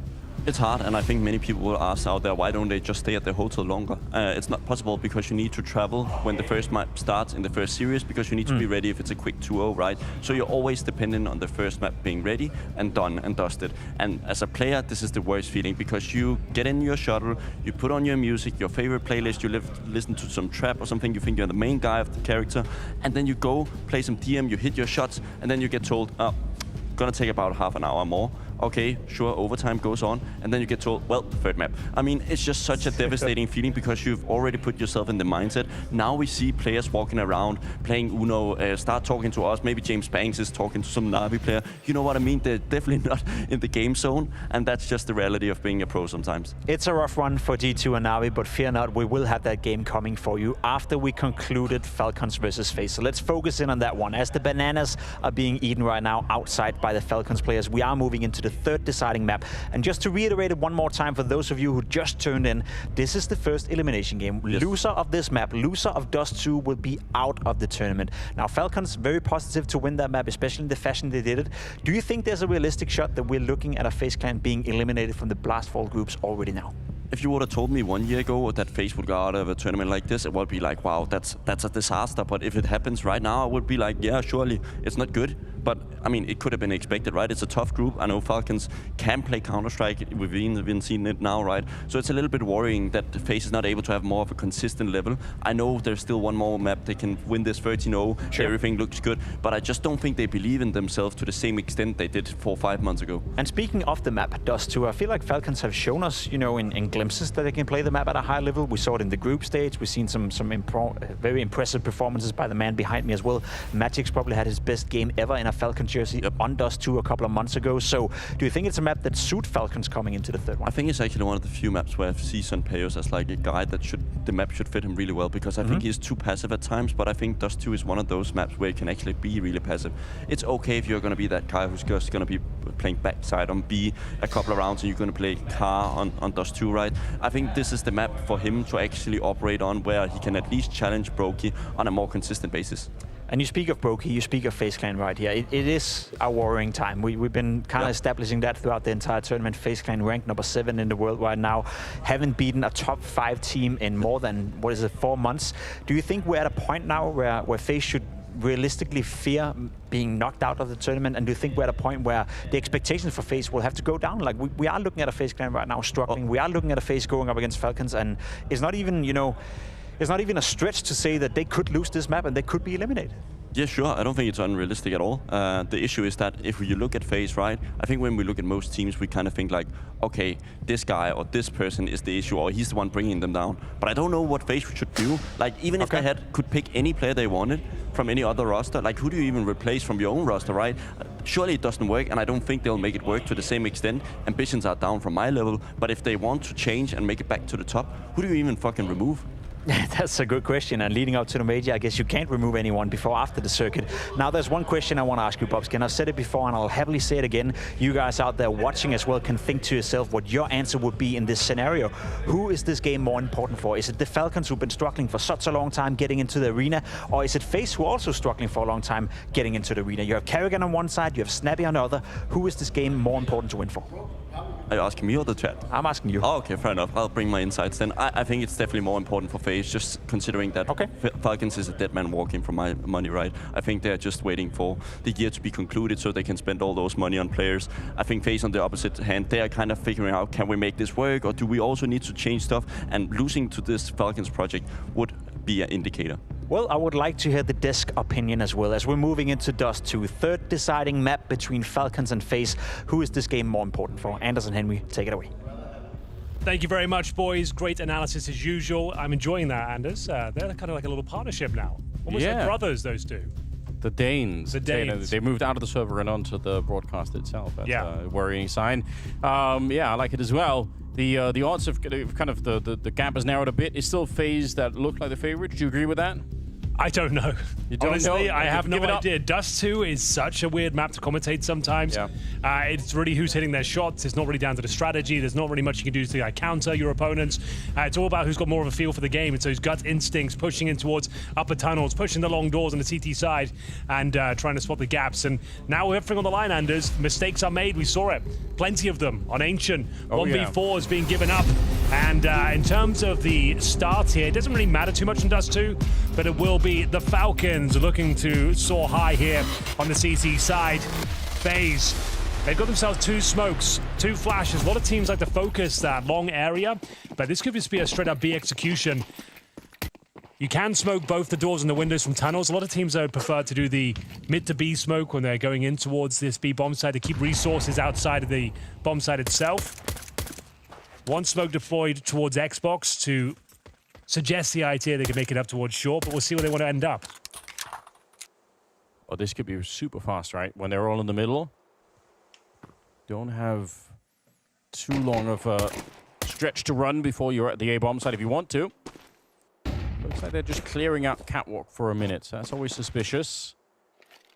It's hard, and I think many people will ask out there, why don't they just stay at the hotel longer? It's not possible because you need to travel when the first map starts in the first series, because you need to be ready if it's a quick 2-0, right? So you're always dependent on the first map being ready and done and dusted. And as a player, this is the worst feeling, because you get in your shuttle, you put on your music, your favorite playlist, you listen to some trap or something, you think you're the main guy of the character, and then you go play some DM, you hit your shots, and then you get told, oh, gonna take about half an hour more. Okay, sure, overtime goes on, and then you get told, well, third map. I mean, it's just such a devastating feeling, because you've already put yourself in the mindset. Now we see players walking around, playing Uno, start talking to us. Maybe James Banks is talking to some NAVI player. You know what I mean? They're definitely not in the game zone, and that's just the reality of being a pro sometimes. It's a rough run for G2 and NAVI, but fear not, we will have that game coming for you after we concluded Falcons versus FaZe. So let's focus in on that one. As the bananas are being eaten right now outside by the Falcons players, we are moving into the third deciding map. And just to reiterate it one more time for those of you who just tuned in, this is the first elimination game. Yes. Loser of this map, loser of Dust 2, will be out of the tournament. Now, Falcons very positive to win that map, especially in the fashion they did it. Do you think there's a realistic shot that we're looking at a FaZe clan being eliminated from the Blastfall groups already now? If you would have told me 1 year ago that FaZe would go out of a tournament like this, it would be like, wow, that's a disaster. But if it happens right now, I would be like, yeah, surely it's not good. But I mean, it could have been expected, right? It's a tough group. I know Falcons can play Counter-Strike. We've been seeing it now, right? So it's a little bit worrying that FaZe is not able to have more of a consistent level. I know there's still one more map. They can win this 13-0. Sure. Everything looks good. But I just don't think they believe in themselves to the same extent they did 4 or 5 months ago. And speaking of the map, Dust 2, I feel like Falcons have shown us, you know, in glimpses that they can play the map at a high level. We saw it in the group stage. We've seen some very impressive performances by the man behind me as well. Magic's probably had his best game ever in a Falcon jersey on Dust 2 a couple of months ago. So do you think it's a map that suits Falcons coming into the third one? I think it's actually one of the few maps where I've seen Sunpeos as like a guy that the map should fit him really well, because I think he's too passive at times, but I think Dust 2 is one of those maps where you can actually be really passive. It's okay if you're going to be that guy who's just going to be playing backside on B a couple of rounds and you're going to play car on Dust 2, right? I think this is the map for him to actually operate on, where he can at least challenge Brokey on a more consistent basis. And you speak of Brokey, you speak of FaZe Clan right here. It is a worrying time. We've been kind of establishing that throughout the entire tournament. FaZe Clan ranked number 7 in the world right now. Haven't beaten a top 5 team in more than, 4 months. Do you think we're at a point now where FaZe should realistically fear being knocked out of the tournament? And do you think we're at a point where the expectations for FaZe will have to go down? Like, we are looking at a FaZe Clan right now struggling. We are looking at a FaZe going up against Falcons, and it's not even, you know, it's not even a stretch to say that they could lose this map and they could be eliminated. Yeah, sure. I don't think it's unrealistic at all. The issue is that if you look at FaZe, right, I think when we look at most teams, we kind of think like, okay, this guy or this person is the issue, or he's the one bringing them down. But I don't know what FaZe should do. Like, even if they could pick any player they wanted from any other roster, like, who do you even replace from your own roster, right? Surely it doesn't work, and I don't think they'll make it work to the same extent. Ambitions are down from my level, but if they want to change and make it back to the top, who do you even fucking remove? That's a good question, and leading up to the major, I guess you can't remove anyone before after the circuit. Now, there's one question I want to ask you, Bobski, and I've said it before, and I'll happily say it again. You guys out there watching as well can think to yourself what your answer would be in this scenario. Who is this game more important for? Is it the Falcons, who've been struggling for such a long time getting into the arena, or is it FaZe, who are also struggling for a long time getting into the arena? You have Kerrigan on one side, you have Snappy on the other. Who is this game more important to win for? Are you asking me or the chat? I'm asking you. Oh, okay, fair enough. I'll bring my insights then. I think it's definitely more important for FaZe, just considering that Falcons is a dead man walking for my money, right? I think they're just waiting for the year to be concluded so they can spend all those money on players. I think FaZe, on the opposite hand, they are kind of figuring out, can we make this work, or do we also need to change stuff? And losing to this Falcons project would be an indicator. Well, I would like to hear the desk opinion as well, as we're moving into Dust 2, third deciding map between Falcons and FaZe. Who is this game more important for? Anders and Henry, take it away. Thank you very much, boys. Great analysis as usual. I'm enjoying that, Anders. They're kind of like a little partnership now. Almost like brothers, those two. The Danes. They moved out of the server and onto the broadcast itself. That's a worrying sign. Yeah, I like it as well. The odds of kind of the gap has narrowed a bit. It's still FaZe that look like the favorite. Do you agree with that? I don't know. You don't Honestly, know? I have no idea. Dust 2 is such a weird map to commentate sometimes. Yeah. It's really who's hitting their shots. It's not really down to the strategy. There's not really much you can do to counter your opponents. It's all about who's got more of a feel for the game. It's those gut instincts, pushing in towards upper tunnels, pushing the long doors on the CT side, and trying to spot the gaps. And now with everything on the line, Anders, mistakes are made. We saw it. Plenty of them on Ancient. 1v4 is being given up. And in terms of the start here, it doesn't really matter too much in Dust 2, but it will be the Falcons looking to soar high here on the CT side. FaZe, they've got themselves 2 smokes, 2 flashes. A lot of teams like to focus that long area, but this could just be a straight-up B execution. You can smoke both the doors and the windows from tunnels. A lot of teams prefer to do the mid to B smoke when they're going in towards this B bomb site to keep resources outside of the bomb site itself. One smoke deployed towards Xbox to suggest the idea they could make it up towards short, but we'll see where they want to end up. Oh, this could be super fast, right? When they're all in the middle. Don't have too long of a stretch to run before you're at the A-bomb site if you want to. Looks like they're just clearing out Catwalk for a minute. So that's always suspicious.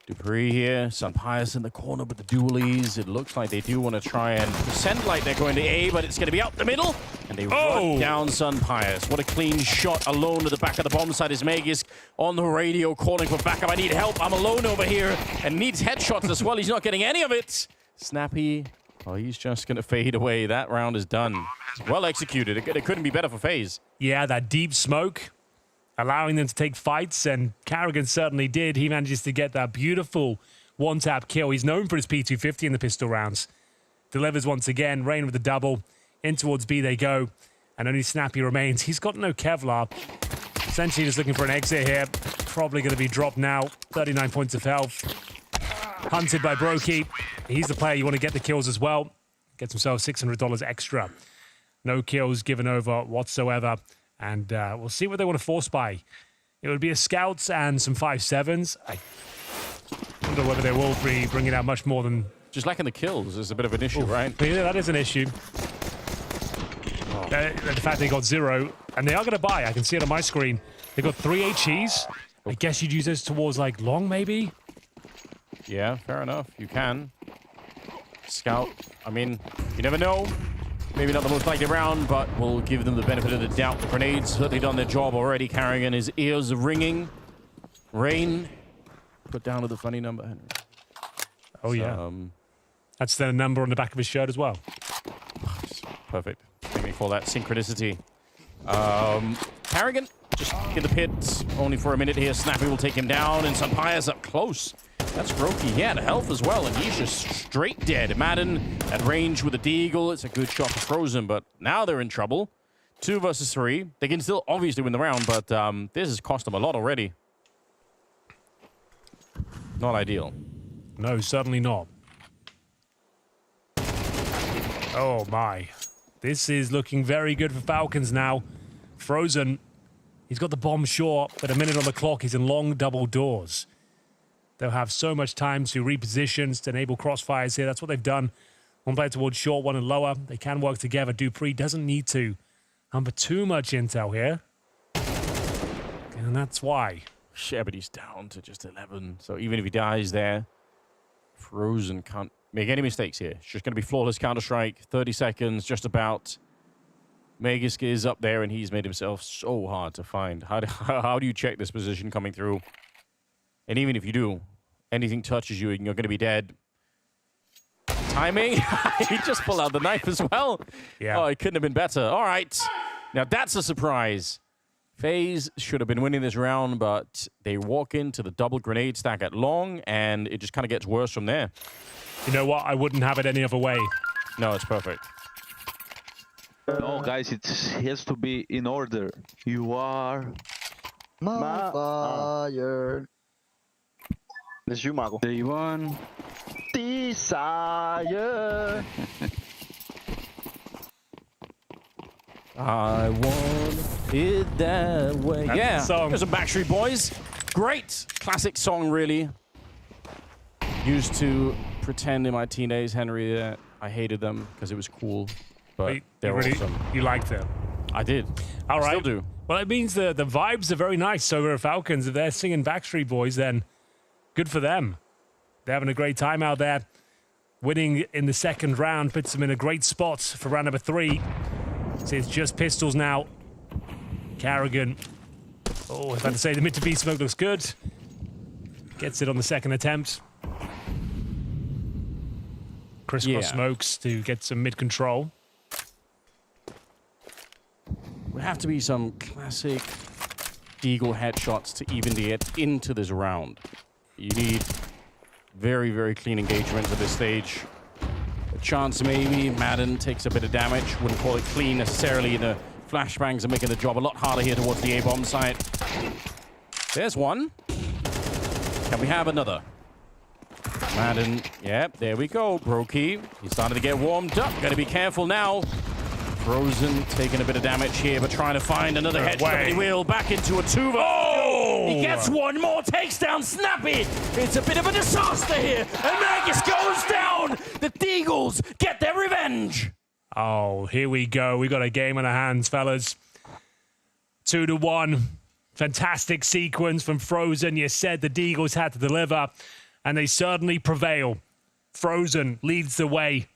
Dupree here, Sunpius in the corner with the dualies. It looks like they do want to try and pretend like they're going to A, but it's going to be out the middle. And they run down Sunpius. What a clean shot. Alone at the back of the bomb site is Magisk on the radio calling for backup. I need help. I'm alone over here. And needs headshots as well. He's not getting any of it. Snappy. Oh, he's just going to fade away. That round is done. It's well executed. It couldn't be better for FaZe. Yeah, that deep smoke, allowing them to take fights, and Carrigan certainly did. He manages to get that beautiful one-tap kill. He's known for his P250 in the pistol rounds. Delivers once again. Rain with the double. In towards B they go, and only Snappy remains. He's got no Kevlar. Essentially just looking for an exit here. Probably going to be dropped now. 39 points of health. Hunted by Brokey. He's the player you want to get the kills as well. Gets himself $600 extra. No kills given over whatsoever. And we'll see what they want to force by. It would be a Scouts and some 5.7s. I wonder whether they will be bringing out much more than... Just lacking the kills is a bit of an issue, right? Yeah, that is an issue. The fact they got 0, and they are going to buy. I can see it on my screen. They got 3 HEs. I guess you'd use those towards, like, long, maybe? Yeah, fair enough. You can. Scout, I mean, you never know. Maybe not the most likely round, but we'll give them the benefit of the doubt. The grenades certainly done their job already, carrying his ears ringing. Rain, put down to the funny number, Henry. Oh, yeah. That's the number on the back of his shirt as well. Perfect. I think they call that synchronicity. Carrigan, just in the pit, only for a minute here. Snappy will take him down, and Sunpius up close. That's Brokey. He had health as well, and he's just straight dead. Madden at range with the Deagle. It's a good shot for Frozen, but now they're in trouble. 2 versus 3. They can still obviously win the round, but this has cost them a lot already. Not ideal. No, certainly not. Oh, my. This is looking very good for Falcons now. Frozen, he's got the bomb short, but a minute on the clock. He's in long double doors. They'll have so much time to reposition, to enable crossfires here. That's what they've done. One player towards short, one and lower. They can work together. Dupree doesn't need to humper too much intel here. And that's why. Sheberdy's down to just 11. So even if he dies there, Frozen can't make any mistakes here. It's just going to be flawless Counter-Strike. 30 seconds, just about. Magisk is up there, and he's made himself so hard to find. How do you check this position coming through? And even if you do, anything touches you and you're going to be dead. Timing. He just pulled out the knife as well. Yeah. Oh, it couldn't have been better. All right. Now that's a surprise. FaZe should have been winning this round, but they walk into the double grenade stack at long, and it just kind of gets worse from there. You know what? I wouldn't have it any other way. No, it's perfect. No, guys, it has to be in order. You are... My fire. This is you, Marco. Day 1. Desire. I want it that way. That's yeah, the song. there's some Backstreet Boys. Great classic song, really. Used to pretend in my teen days, Henry, that I hated them because it was cool. But they're awesome. You liked it? I did. All right. Still do. Well, it means the vibes are very nice over at Falcons. If they're singing Backstreet Boys, then good for them. They're having a great time out there. Winning in the second round puts them in a great spot for round number 3. So it's just pistols now. Carrigan. Oh, I was about to say the mid to B smoke looks good. Gets it on the second attempt. Crisscross smokes to get some mid control. Would have to be some classic Deagle headshots to even get into this round. You need very, very clean engagement at this stage. A chance maybe. Madden takes a bit of damage. Wouldn't call it clean necessarily. The flashbangs are making the job a lot harder here towards the A-bomb site. There's one. Can we have another? Madden, yep, there we go. Brokey, he started to get warmed up. Got to be careful now. Frozen taking a bit of damage here, but trying to find another headshot. He will back into a 2v. Oh! He gets one more, takes down Snappy. It's a bit of a disaster here, and Magus goes down. The Deagles get their revenge. Oh, here we go. We got a game on our hands, fellas. 2-1. Fantastic sequence from Frozen. You said the Deagles had to deliver, and they certainly prevail. Frozen leads the way.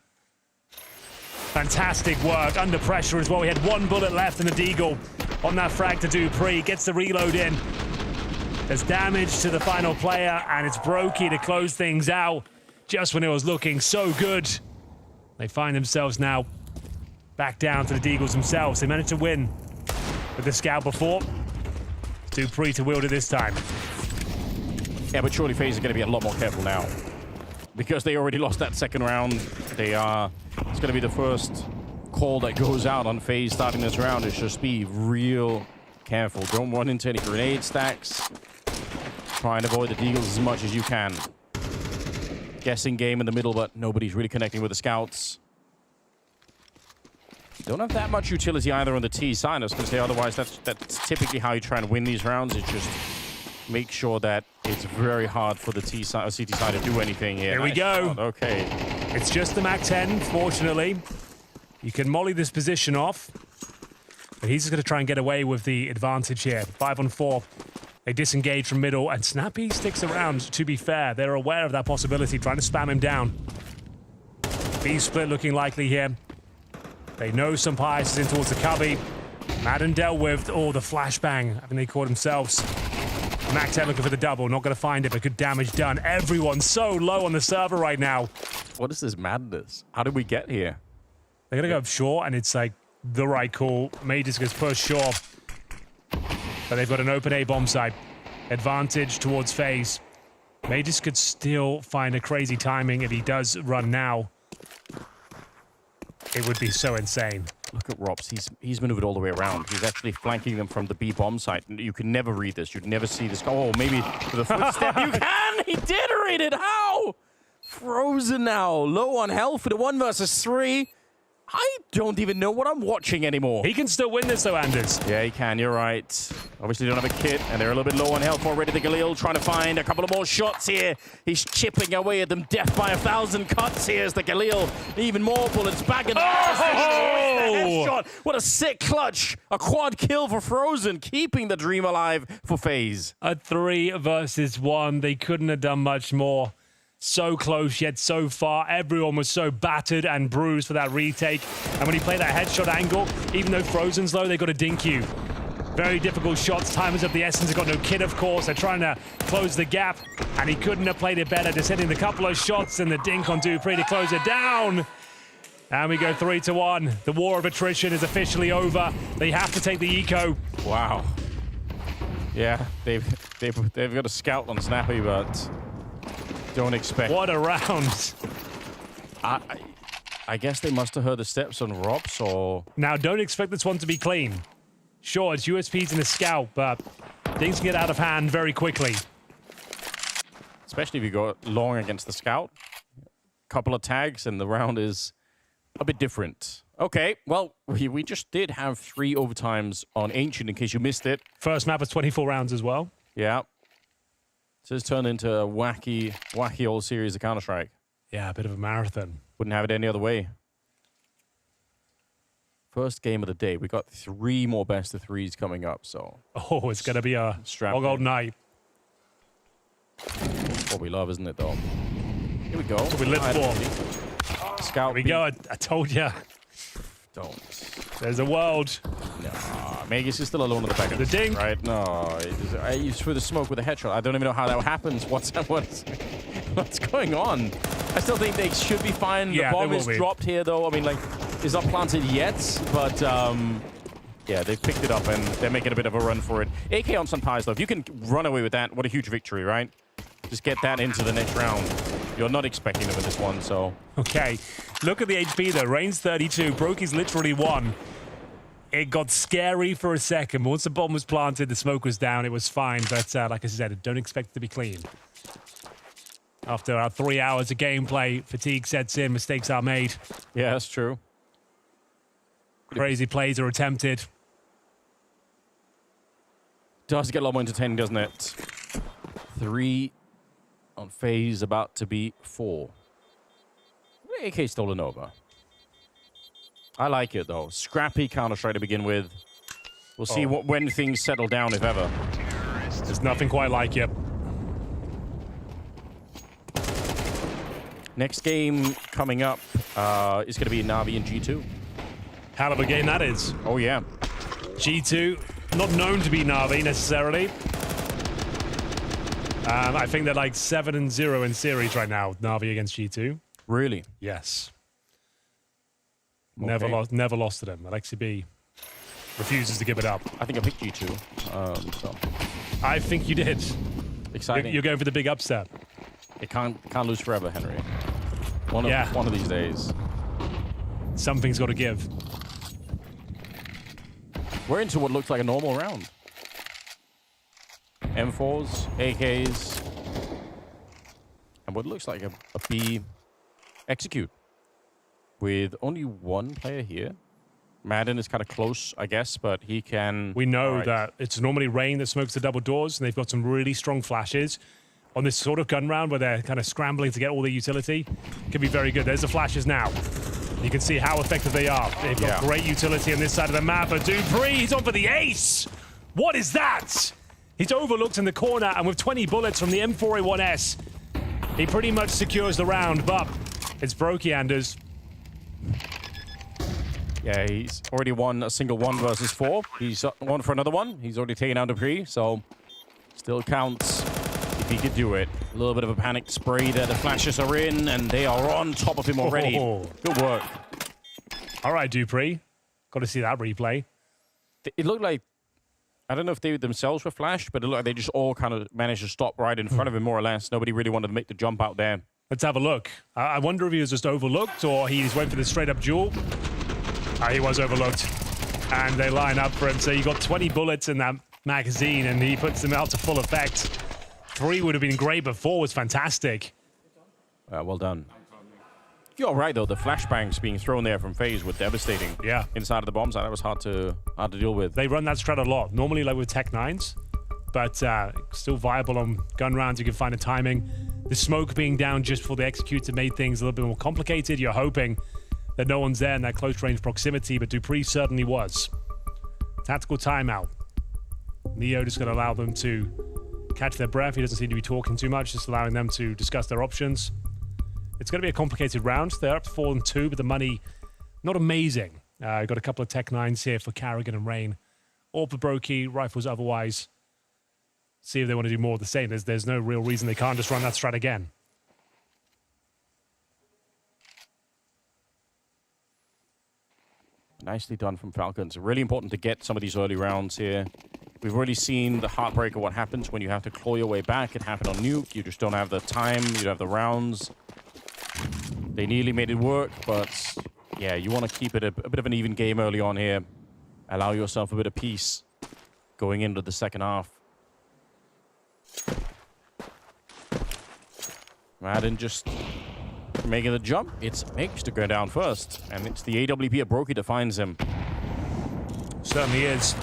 Fantastic work under pressure as well. We had 1 bullet left in the Deagle on that frag to Dupree. Gets the reload in. There's damage to the final player, and it's Brokey to close things out just when it was looking so good. They find themselves now back down to the Deagles themselves. They managed to win with the scout before. Dupree to wield it this time. Yeah, but surely FaZe are going to be a lot more careful now. Because they already lost that second round. It's going to be the first call that goes out on FaZe starting this round. Is just be real careful. Don't run into any grenade stacks. Try and avoid the Deagles as much as you can. Guessing game in the middle, but nobody's really connecting with the scouts. Don't have that much utility either on the T side. I was going to say otherwise that's typically how you try and win these rounds. It's just make sure that it's very hard for the T side or CT side to do anything here. Here we go. Shot. Okay. It's just the MAC-10, fortunately. You can molly this position off. But he's just going to try and get away with the advantage here. 5-on-4. They disengage from middle, and Snappy sticks around, to be fair. They're aware of that possibility, trying to spam him down. B-split looking likely here. They know some pies is in towards the cubby. Madden dealt with, oh, the flashbang. I think they caught themselves. MAC-10 looking for the double, not going to find it, but good damage done. Everyone's so low on the server right now. What is this madness? How did we get here? They're going to go up short, and it's like the right call. Majors gets pushed short. But they've got an open A-bomb side. Advantage towards FaZe. Majors could still find a crazy timing if he does run now. It would be so insane. Look at Robs. He's maneuvered all the way around. He's actually flanking them from the B bomb site. You can never read this. You'd never see this. Oh, maybe with a footstep. You can! He did read it! How? Frozen now. Low on health for the 1 versus 3. I don't even know what I'm watching anymore. He can still win this though, Anders. Yeah, he can. You're right. Obviously, they don't have a kit, and they're a little bit low on health already. The Galil trying to find a couple of more shots here. He's chipping away at them. Death by 1,000 cuts. Here's the Galil. Even more bullets back in the headshot. What a sick clutch. A quad kill for Frozen, keeping the dream alive for FaZe. A 3 versus 1. They couldn't have done much more. So close, yet so far. Everyone was so battered and bruised for that retake. And when he played that headshot angle, even though Frozen's low, they got a dink you. Very difficult shots. Time is of the essence. They've got no kit, of course. They're trying to close the gap, and he couldn't have played it better. Just hitting the couple of shots and the dink on Dupree to close it down. And we go 3-1. The war of attrition is officially over. They have to take the eco. Wow. Yeah, they've got a scout on Snappy, but don't expect. What a round. I guess they must have heard the steps on Robs, or... Now, don't expect this one to be clean. Sure, it's USPs in the scout, but things can get out of hand very quickly. Especially if you go long against the scout. Couple of tags, and the round is a bit different. Okay, well, we just did have 3 overtimes on Ancient, in case you missed it. First map was 24 rounds as well. Yeah. So it's turned into a wacky old series of Counter-Strike. Yeah, a bit of a marathon. Wouldn't have it any other way. First game of the day. We got 3 more best of 3s coming up, so... Oh, it's going to be a strong old night. What we love, isn't it, though? Here we go. That's what we live for. Scout. Here we go. I told you. Don't. There's a world. No, Magus is still alone in the back. The dink. Right? No. I threw the smoke with a headshot. I don't even know how that happens. What's going on? I still think they should be fine. Yeah, the bomb is dropped here, though. I mean, like, it's not planted yet, but yeah, they picked it up and they're making a bit of a run for it. AK on some pies, though. If you can run away with that, what a huge victory, right? Just get that into the next round. You're not expecting them in this one, so... Okay, look at the HP, though. Rain's 32. Brokey's literally 1. It got scary for a second. Once the bomb was planted, the smoke was down. It was fine, but like I said, don't expect it to be clean. After our 3 hours of gameplay, fatigue sets in, mistakes are made. Yeah, that's true. Crazy plays are attempted. Does get a lot more entertaining, doesn't it? 3 on FaZe, about to be 4. AK stolen over. I like it, though. Scrappy Counter-Strike to begin with. We'll see when things settle down, if ever. There's nothing quite like it. Next game coming up is going to be NAVI and G2. Hell of a game that is. Oh, yeah. G2, not known to be NAVI necessarily. I think they're like 7-0 in series right now, NAVI against G2. Really? Yes. Okay. Never lost to them. Alexi B refuses to give it up. I think I picked G2. So. I think you did. Exciting. You're going for the big upset. It can't lose forever, Henry. One of these days. Something's got to give. We're into what looks like a normal round. M4s, AKs, and what looks like a B execute. With only 1 player here. Madden is kind of close, I guess, but he can... We know that it's normally Rain that smokes the double doors, and they've got some really strong flashes. On this sort of gun round where they're kind of scrambling to get all the utility, can be very good. There's the flashes now. You can see how effective they are. They've got great utility on this side of the map, but dupreeh, he's on for the ace! What is that? He's overlooked in the corner, and with 20 bullets from the M4A1S, he pretty much secures the round, but it's Brokey, Anders. Yeah, he's already won a single 1 versus 4. He's won for another one. He's already taken out dupreeh, so still counts if he could do it. A little bit of a panicked spray there. The flashes are in, and they are on top of him already. Good work. All right, dupreeh. Got to see that replay. It looked like, I don't know if they themselves were flashed, but it looked like they just all kind of managed to stop right in front of him, more or less. Nobody really wanted to make the jump out there. Let's have a look. I wonder if he was just overlooked or he's went for the straight-up duel. He was overlooked. And they line up for him. So you got 20 bullets in that magazine, and he puts them out to full effect. 3 would have been great, but 4 was fantastic. Well done. You're right, though. The flashbangs being thrown there from FaZe were devastating. Yeah. Inside of the bomb site, that was hard to deal with. They run that strat a lot. Normally, like with Tech 9s. But still viable on gun rounds. You can find a timing. The smoke being down just before the executor made things a little bit more complicated. You're hoping that no one's there in that close range proximity, but dupreeh certainly was. Tactical timeout. Neo just going to allow them to catch their breath. He doesn't seem to be talking too much, just allowing them to discuss their options. It's going to be a complicated round. They're up 4-2, but the money not amazing. Got a couple of Tech 9s here for Carrigan and Rain. All for Brokey, rifles otherwise. See if they want to do more of the same. There's no real reason they can't just run that strat again. Nicely done from Falcons. Really important to get some of these early rounds here. We've already seen the heartbreak of what happens when you have to claw your way back. It happened on Nuke. You just don't have the time. You don't have the rounds. They nearly made it work, but yeah, you want to keep it a bit of an even game early on here. Allow yourself a bit of peace going into the second half. Madden just making the jump. It's Mix to go down first. And it's the AWP at Brokey that finds him. Certainly is.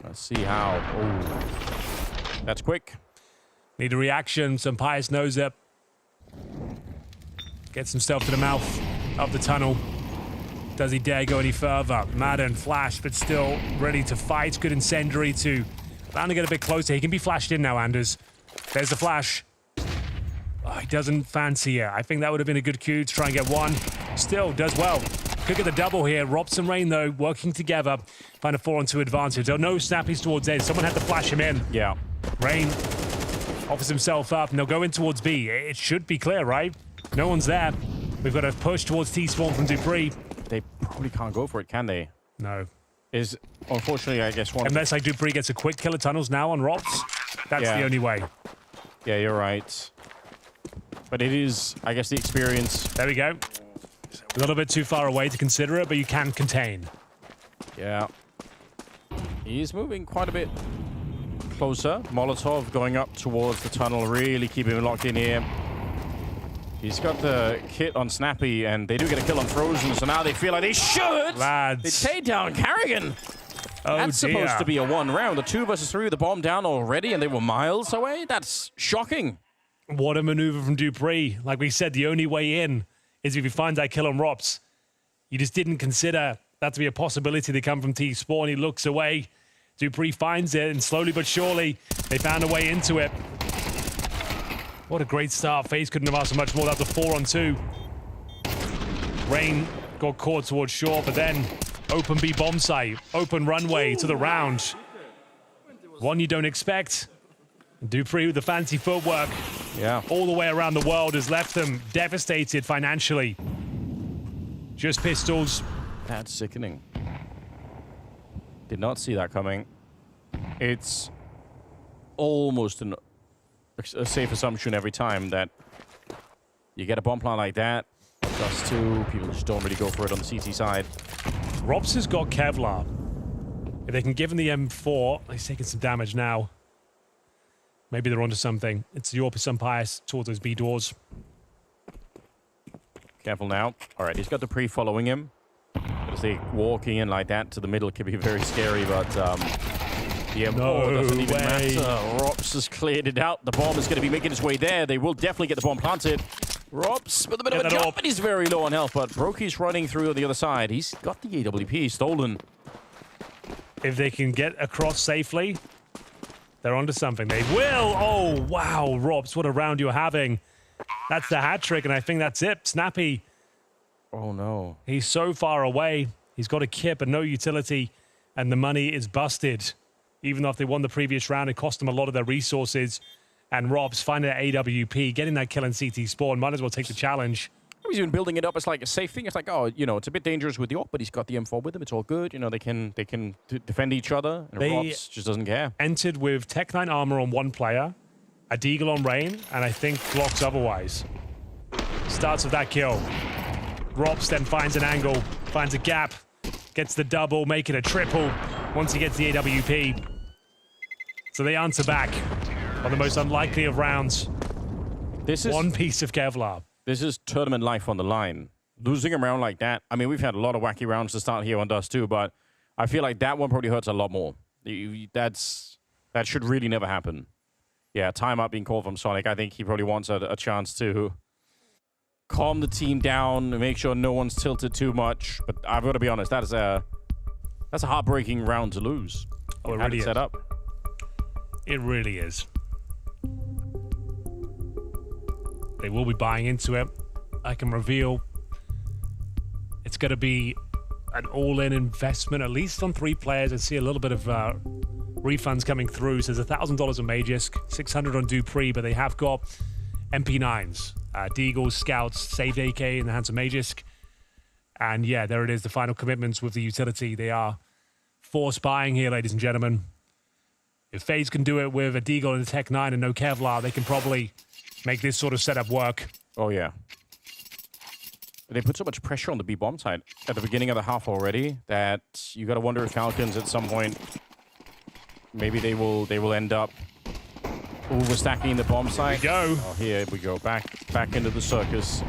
Let's see how. Oh, that's quick. Need a reaction. Some Pius knows it. Gets himself to the mouth of the tunnel. Does he dare go any further? Madden, flash, but still ready to fight. Good incendiary to bound to get a bit closer. He can be flashed in now, Anders. There's the flash. Oh, he doesn't fancy it. I think that would have been a good cue to try and get one. Still does well. Could get the double here. Robs and Rain, though, working together. Find a 4-on-2 advantage. Oh, no snappies towards A. Someone had to flash him in. Yeah. Rain offers himself up, and they'll go in towards B. It should be clear, right? No one's there. We've got a push towards T-spawn from dupreeh. They probably can't go for it, can they? No. Is, unfortunately, I guess one... Unless like dupreeh gets a quick kill at tunnels now on Robs. That's the only way. Yeah, you're right. But it is, I guess, the experience. There we go. A little bit too far away to consider it, but you can contain. Yeah. He's moving quite a bit closer. Molotov going up towards the tunnel, really keeping him locked in here. He's got the kit on Snappy, and they do get a kill on Frozen, so now they feel like they should! Lads. They take down Carrigan! Oh, That's supposed to be a 1 round. A 2 versus 3 with the bomb down already, and they were miles away? That's shocking. What a maneuver from dupreeh. Like we said, the only way in is if he finds that kill on Rops. You just didn't consider that to be a possibility to come from T-spawn. He looks away. dupreeh finds it, and slowly but surely, they found a way into it. What a great start. FaZe couldn't have asked for much more. That was a 4-on-2. Rain got caught towards shore, but then open B bomb site, open runway to the round. One you don't expect. dupreeh with the fancy footwork. Yeah. All the way around the world has left them devastated financially. Just pistols. That's sickening. Did not see that coming. It's almost a safe assumption every time that you get a bomb plant like that. +2, people just don't really go for it on the CT side. Robs has got Kevlar. If they can give him the M4, he's taking some damage now. Maybe they're onto something. It's Yorp some Pius towards those B doors. Careful now. All right, he's got dupreeh following him. As they walking in like that to the middle can be very scary, but the M4 doesn't even matter. Rops has cleared it out. The bomb is going to be making its way there. They will definitely get the bomb planted. Rops with a bit of a jump, and he's very low on health, but Brokey's running through on the other side. He's got the AWP stolen. If they can get across safely, they're onto something. They will. Oh, wow, Robs, what a round you're having. That's the hat trick, and I think that's it. Snappy. Oh, no. He's so far away. He's got a kit, but no utility, and the money is busted. Even though if they won the previous round, it cost them a lot of their resources. And Robs finding that AWP, getting that kill in CT spawn, might as well take the challenge. He's even building it up as like a safe thing. It's like, oh, you know, it's a bit dangerous with York, but he's got the M4 with him. It's all good. You know, they can defend each other. And Robs just doesn't care. Entered with Tech 9 armor on one player, a Deagle on Rain, and I think blocks otherwise. Starts with that kill. Robs then finds an angle, finds a gap, gets the double, make it a triple once he gets the AWP. So they answer back on the most unlikely of rounds. This is one piece of Kevlar. This is tournament life on the line. Losing a round like that, I mean, we've had a lot of wacky rounds to start here on Dust too, but I feel like that one probably hurts a lot more. That should really never happen. Yeah, timeout being called from Sonic. I think he probably wants a chance to calm the team down and make sure no one's tilted too much. But I've got to be honest, that's a heartbreaking round to lose. Oh, it really is. Set up. It really is. They will be buying into it. I can reveal it's going to be an all-in investment, at least on 3 players. I see a little bit of refunds coming through. So there's $1,000 on Magisk, $600 on dupreeh, but they have got MP9s, Deagles, Scouts, saved AK in the hands of Magisk. And yeah, there it is, the final commitments with the utility. They are force buying here, ladies and gentlemen. If FaZe can do it with a Deagle and a Tech 9 and no Kevlar, they can probably make this sort of setup work. Oh, yeah. They put so much pressure on the B-bomb side at the beginning of the half already that you got to wonder if Falcons at some point, maybe they will end up overstacking the bomb site. Here we go. Oh, here we go. Back into the circus.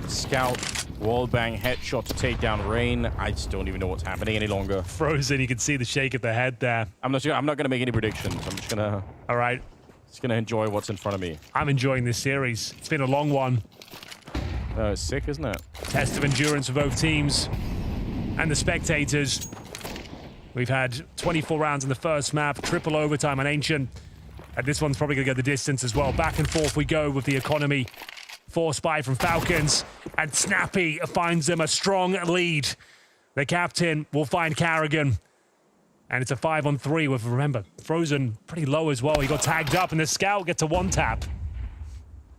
Scout, wallbang, headshot to take down Rain. I just don't even know what's happening any longer. Frozen, you can see the shake of the head there. I'm not going to make any predictions. I'm just going to... All right. Just going to enjoy what's in front of me. I'm enjoying this series. It's been a long one. It's sick, isn't it? Test of endurance for both teams and the spectators. We've had 24 rounds in the first map, triple overtime on Ancient. And this one's probably going to go the distance as well. Back and forth we go with the economy. Force buy from Falcons. And Snappy finds them a strong lead. The captain will find Carrigan. And it's a 5-on-3 with, remember, Frozen pretty low as well. He got tagged up and the Scout gets a one tap.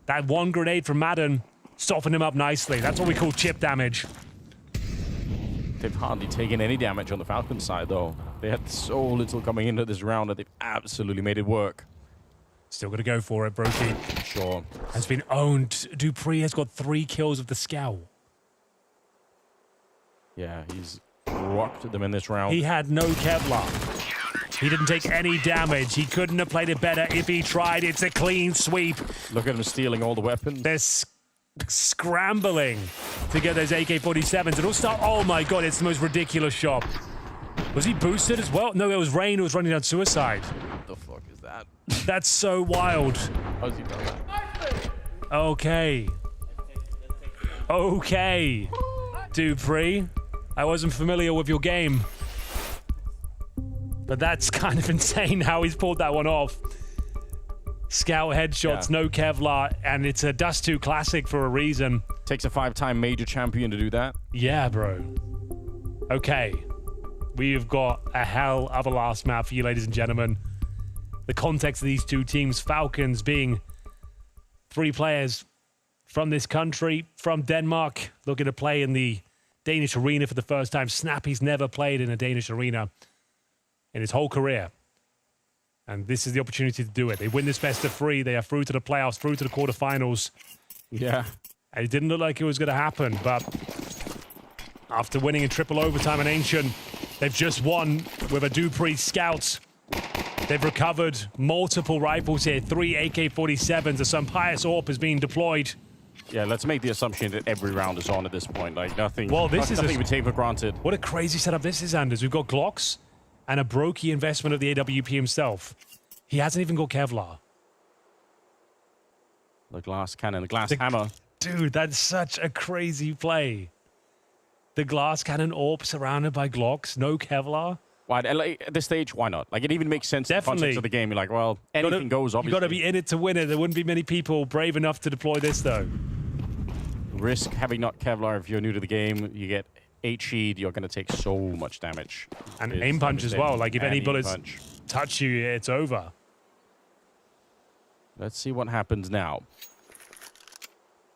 That one grenade from Madden softened him up nicely. That's what we call chip damage. They've hardly taken any damage on the Falcons side, though. They had so little coming into this round that they've absolutely made it work. Still got to go for it, Brokey. Sure. Has been owned. Dupree has got 3 kills with the Scout. Yeah, he's rocked them in this round. He had no Kevlar. He didn't take any damage. He couldn't have played it better if he tried. It's a clean sweep. Look at him stealing all the weapons. They're scrambling to get those AK-47s. It'll start. Oh my god, it's the most ridiculous shot. Was he boosted as well? No, it was Rain who was running down suicide. What the fuck is that? That's so wild. How's he done that? Okay. Okay. Dupree, I wasn't familiar with your game. But that's kind of insane how he's pulled that one off. Scout headshots, no Kevlar, and it's a Dust 2 classic for a reason. Takes a 5-time major champion to do that. Yeah, bro. Okay. We've got a hell of a last map for you, ladies and gentlemen. The context of these two teams, Falcons being 3 players from this country, from Denmark, looking to play in the Danish arena for the first time. Snappy's never played in a Danish arena in his whole career. And this is the opportunity to do it. They win this best of 3. They are through to the playoffs, through to the quarterfinals. Yeah. And it didn't look like it was going to happen, but after winning in triple overtime in Ancient, they've just won with a Dupree Scout. They've recovered multiple rifles here, 3 AK-47s. The Some Pious AWP is being deployed. Yeah, let's make the assumption that every round is on at this point. Like, nothing, well, this is nothing we take for granted. What a crazy setup this is, Anders. We've got Glocks and a Brokey investment of the AWP himself. He hasn't even got Kevlar. The glass cannon, the glass hammer. Dude, that's such a crazy play. The glass cannon AWP surrounded by Glocks, no Kevlar. Why, like, at this stage, why not? Like, it even makes sense in the context of the game. You're like, well, anything goes, obviously. You've got to be in it to win it. There wouldn't be many people brave enough to deploy this, though. Risk having not Kevlar if you're new to the game. You get 8 sheed, you're going to take so much damage. And aim punch as well. Like, if any bullets touch you, it's over. Let's see what happens now.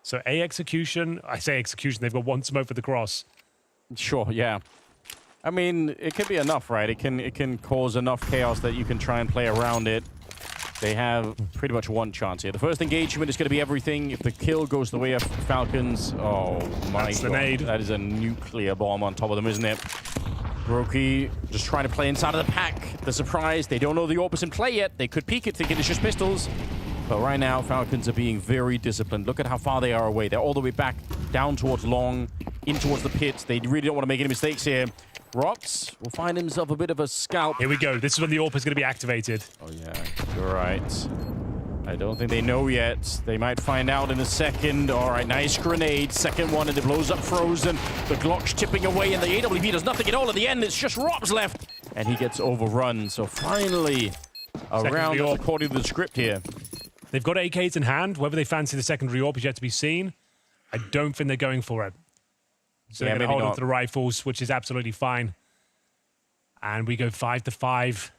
So, execution. I say execution. They've got 1 smoke for the cross. Sure, yeah. I mean, it can be enough, right? It can cause enough chaos that you can try and play around it. They have pretty much 1 chance here. The first engagement is going to be everything. If the kill goes the way of Falcons, oh my god. Nade. That is a nuclear bomb on top of them, isn't it? Brokey just trying to play inside of the pack. The surprise, they don't know the AWP is in play yet. They could peek it thinking it's just pistols. But right now, Falcons are being very disciplined. Look at how far they are away. They're all the way back, down towards long, in towards the pit. They really don't want to make any mistakes here. Rops will find himself a bit of a scalp. Here we go. This is when the AWP is going to be activated. Oh, yeah. You're right. I don't think they know yet. They might find out in a second. All right, nice grenade. Second one, and it blows up Frozen. The Glock's chipping away, and the AWP does nothing at all at the end. It's just Robs left, and he gets overrun. So finally, a round according to the script here. They've got AKs in hand. Whether they fancy the secondary AWP is yet to be seen. I don't think they're going for it. So they're going to hold on to the rifles, which is absolutely fine. And we go 5-5.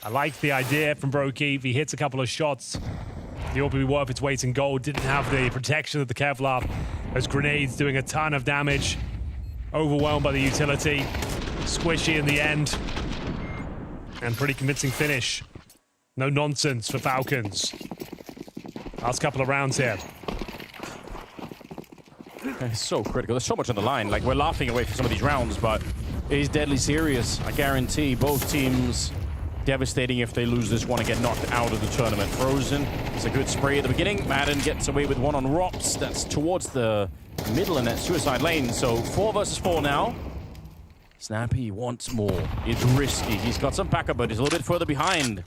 I like the idea from Brokey. If he hits a couple of shots, the AWP will be worth its weight in gold. Didn't have the protection of the Kevlar. Those grenades doing a ton of damage. Overwhelmed by the utility. Squishy in the end. And pretty convincing finish. No nonsense for Falcons. Last couple of rounds here. It's so critical. There's so much on the line. Like, we're laughing away for some of these rounds, but it is deadly serious. I guarantee both teams devastating if they lose this one and get knocked out of the tournament. Frozen, it's a good spray at the beginning. Madden gets away with one on Rops. That's towards the middle in that suicide lane. So 4 versus 4 now. Snappy wants more. It's risky. He's got some backup, but he's a little bit further behind.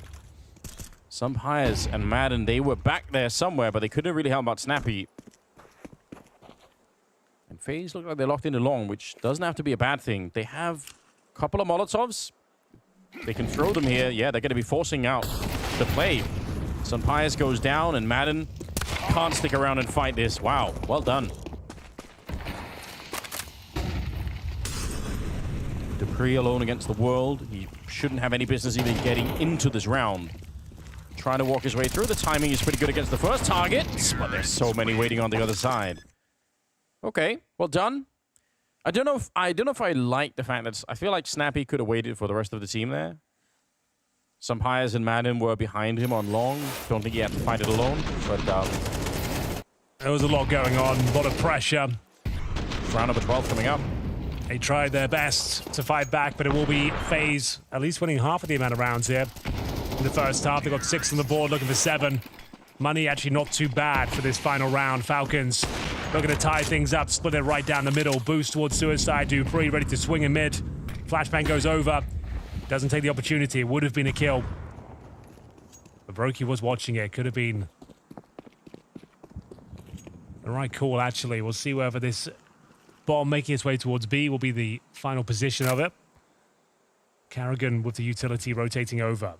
Sumpires and Madden, they were back there somewhere, but they couldn't really help out Snappy. And FaZe look like they're locked in long, which doesn't have to be a bad thing. They have a couple of Molotovs. They can throw them here. Yeah, they're going to be forcing out the play. Sumpires goes down, and Madden can't stick around and fight this. Wow, well done. Dupree alone against the world. He shouldn't have any business even getting into this round. Trying to walk his way through. The timing is pretty good against the first target, but there's so many waiting on the other side. Okay, well done. I don't know if I like the fact that I feel like Snappy could have waited for the rest of the team there. Sumpires and Madden were behind him on long. Don't think he had to fight it alone, but there was a lot going on, a lot of pressure. Round number 12 coming up. They tried their best to fight back, but it will be FaZe at least winning half of the amount of rounds here. In the first half, they got 6 on the board, looking for 7. Money actually not too bad for this final round. Falcons looking to tie things up, split it right down the middle. Boost towards Suicide. Dupree ready to swing in mid. Flashbang goes over. Doesn't take the opportunity. It would have been a kill. But Brokey was watching it. Could have been the right call, actually. We'll see whether this bomb making its way towards B will be the final position of it. Carrigan with the utility rotating over.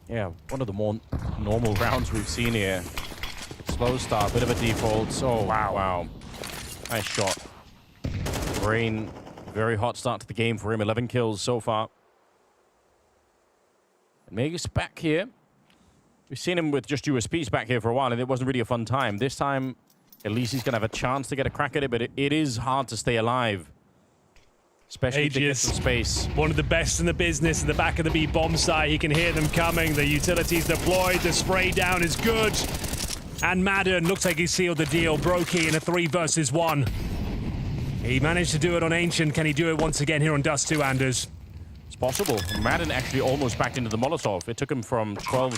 Yeah, one of the more normal rounds we've seen here. Slow start, bit of a default. Oh, wow. Nice shot. Brain, very hot start to the game for him. 11 kills so far. And Megas back here. We've seen him with just USPs back here for a while, and it wasn't really a fun time. This time, at least he's going to have a chance to get a crack at it, but it is hard to stay alive. Especially to get some space. One of the best in the business in the back of the B bomb site. He can hear them coming. The utilities deployed. The spray down is good. And Madden looks like he sealed the deal. Brokey in a 3 versus 1. He managed to do it on Ancient. Can he do it once again here on Dust 2, Anders? It's possible. Madden actually almost backed into the Molotov. It took him from 12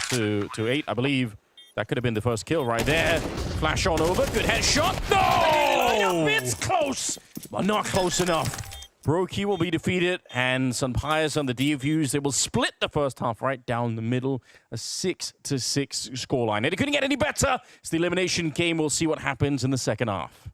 to 8, I believe. That could have been the first kill right there. Flash on over. Good headshot. No! It's close, but not close enough. Brokey will be defeated, and Sumpires on the defuse. They will split the first half right down the middle. A 6-6 scoreline. And it couldn't get any better. It's the elimination game. We'll see what happens in the second half.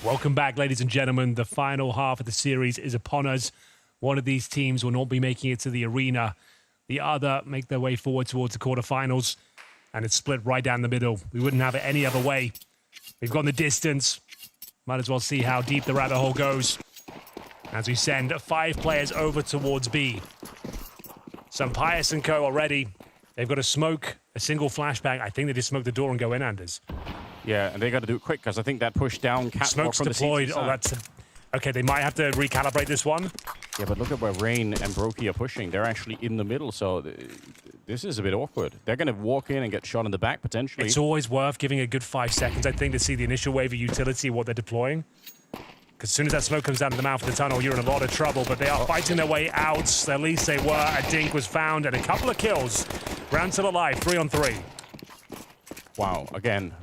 Welcome back, ladies and gentlemen. The final half of the series is upon us. One of these teams will not be making it to the arena. The other make their way forward towards the quarterfinals, and it's split right down the middle. We wouldn't have it any other way. We've gone the distance. Might as well see how deep the rabbit hole goes as we send 5 players over towards B. Some Pius and co already. They've got to smoke a single flashbang. I think they just smoke the door and go in, Anders. Yeah, and they got to do it quick because I think that push down catwalk Smoke's from deployed. the Oh, that's... Okay, they might have to recalibrate this one. Yeah, but look at where Rain and Brokey are pushing. They're actually in the middle, so this is a bit awkward. They're going to walk in and get shot in the back, potentially. It's always worth giving a good 5 seconds, I think, to see the initial wave of utility, what they're deploying. Because as soon as that smoke comes down to the mouth of the tunnel, you're in a lot of trouble. But they are fighting their way out. At least they were. A dink was found and a couple of kills. Round to the life, 3 on 3. Wow, again.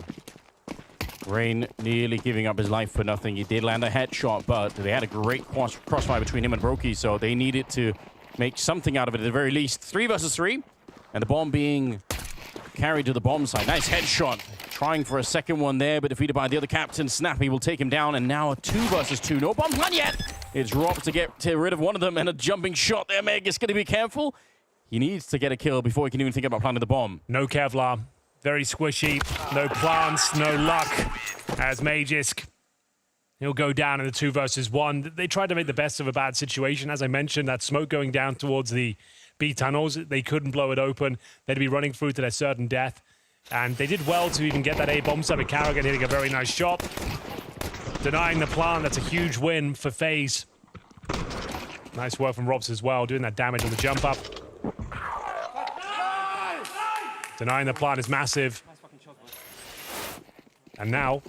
Rain nearly giving up his life for nothing. He did land a headshot, but they had a great crossfire between him and Brokey, so they needed to make something out of it at the very least. 3 versus 3, and the bomb being carried to the bomb side. Nice headshot. Trying for a second one there, but defeated by the other captain. Snappy will take him down, and now a 2 versus 2. No bomb not yet. It's Rob to get rid of one of them, and a jumping shot there. Meg is going to be careful. He needs to get a kill before he can even think about planting the bomb. No Kevlar. Very squishy. No plants, no luck. As Magisk, he'll go down in the 2 versus 1. They tried to make the best of a bad situation. As I mentioned, that smoke going down towards the B tunnels, they couldn't blow it open. They'd be running through to their certain death. And they did well to even get that A bomb sub at Carrigan, hitting a very nice shot. Denying the plant, that's a huge win for FaZe. Nice work from Robs as well, doing that damage on the jump up. Denying the plant is massive. And now,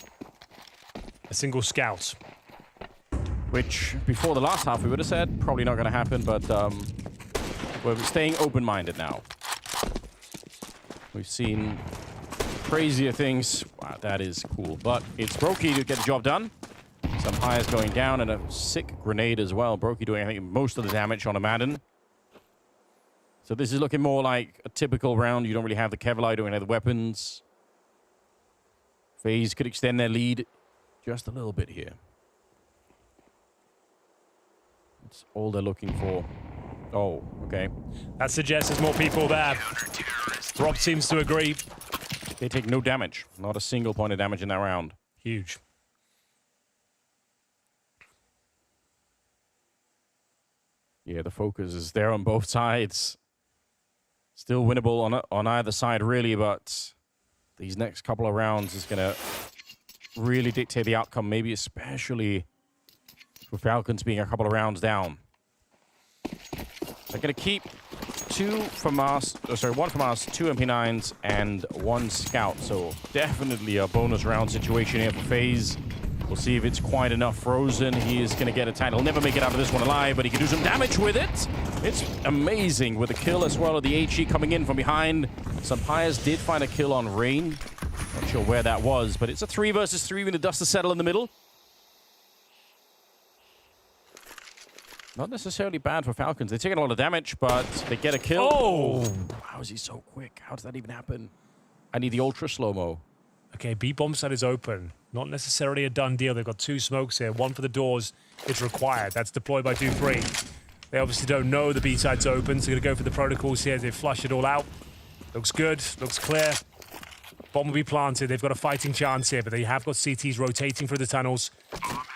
a single scout. Which, before the last half, we would have said probably not going to happen, but we're staying open-minded now. We've seen crazier things. Wow, that is cool. But it's Brokey to get the job done. Some highs going down and a sick grenade as well. Brokey doing, I think, most of the damage on a Madden. So this is looking more like a typical round. You don't really have the Kevlar, you don't have the weapons. FaZe could extend their lead just a little bit here. That's all they're looking for. Oh, okay. That suggests there's more people there. Rob seems to agree. They take no damage. Not a single point of damage in that round. Huge. Yeah, the focus is there on both sides. Still winnable on either side, really, but these next couple of rounds is going to really dictate the outcome, maybe especially with Falcons being a couple of rounds down. They're going to keep 1 from us, 2 MP9s, and 1 scout, so definitely a bonus round situation here for FaZe. We'll see if it's quite enough. Frozen, he is going to get a title. He'll never make it out of this one alive, but he can do some damage with it. It's amazing with the kill as well of the HE coming in from behind. Sampayas did find a kill on Rain. Not sure where that was, but it's a 3 versus 3 with the dust to settle in the middle. Not necessarily bad for Falcons. They're taking a lot of damage, but they get a kill. Oh! How is he so quick? How does that even happen? I need the ultra slow-mo. Okay, B bomb side is open. Not necessarily a done deal. They've got 2 smokes here. 1 for the doors is required. That's deployed by Do3. They obviously don't know the B side's open, so they're going to go for the protocols here. They flush it all out. Looks good. Looks clear. Bomb will be planted. They've got a fighting chance here, but they have got CTs rotating through the tunnels.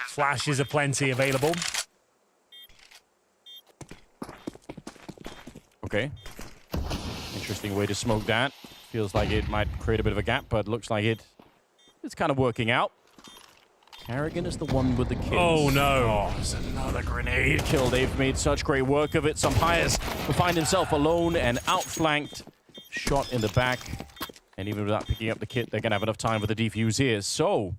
Flashes are plenty available. Okay. Interesting way to smoke that. Feels like it might create a bit of a gap, but looks like it's kind of working out. Carrigan is the one with the kills. Oh, no. Oh, it's another grenade kill. They've made such great work of it. Sampayas will find himself alone and outflanked. Shot in the back. And even without picking up the kit, they're going to have enough time for the defuse here. So,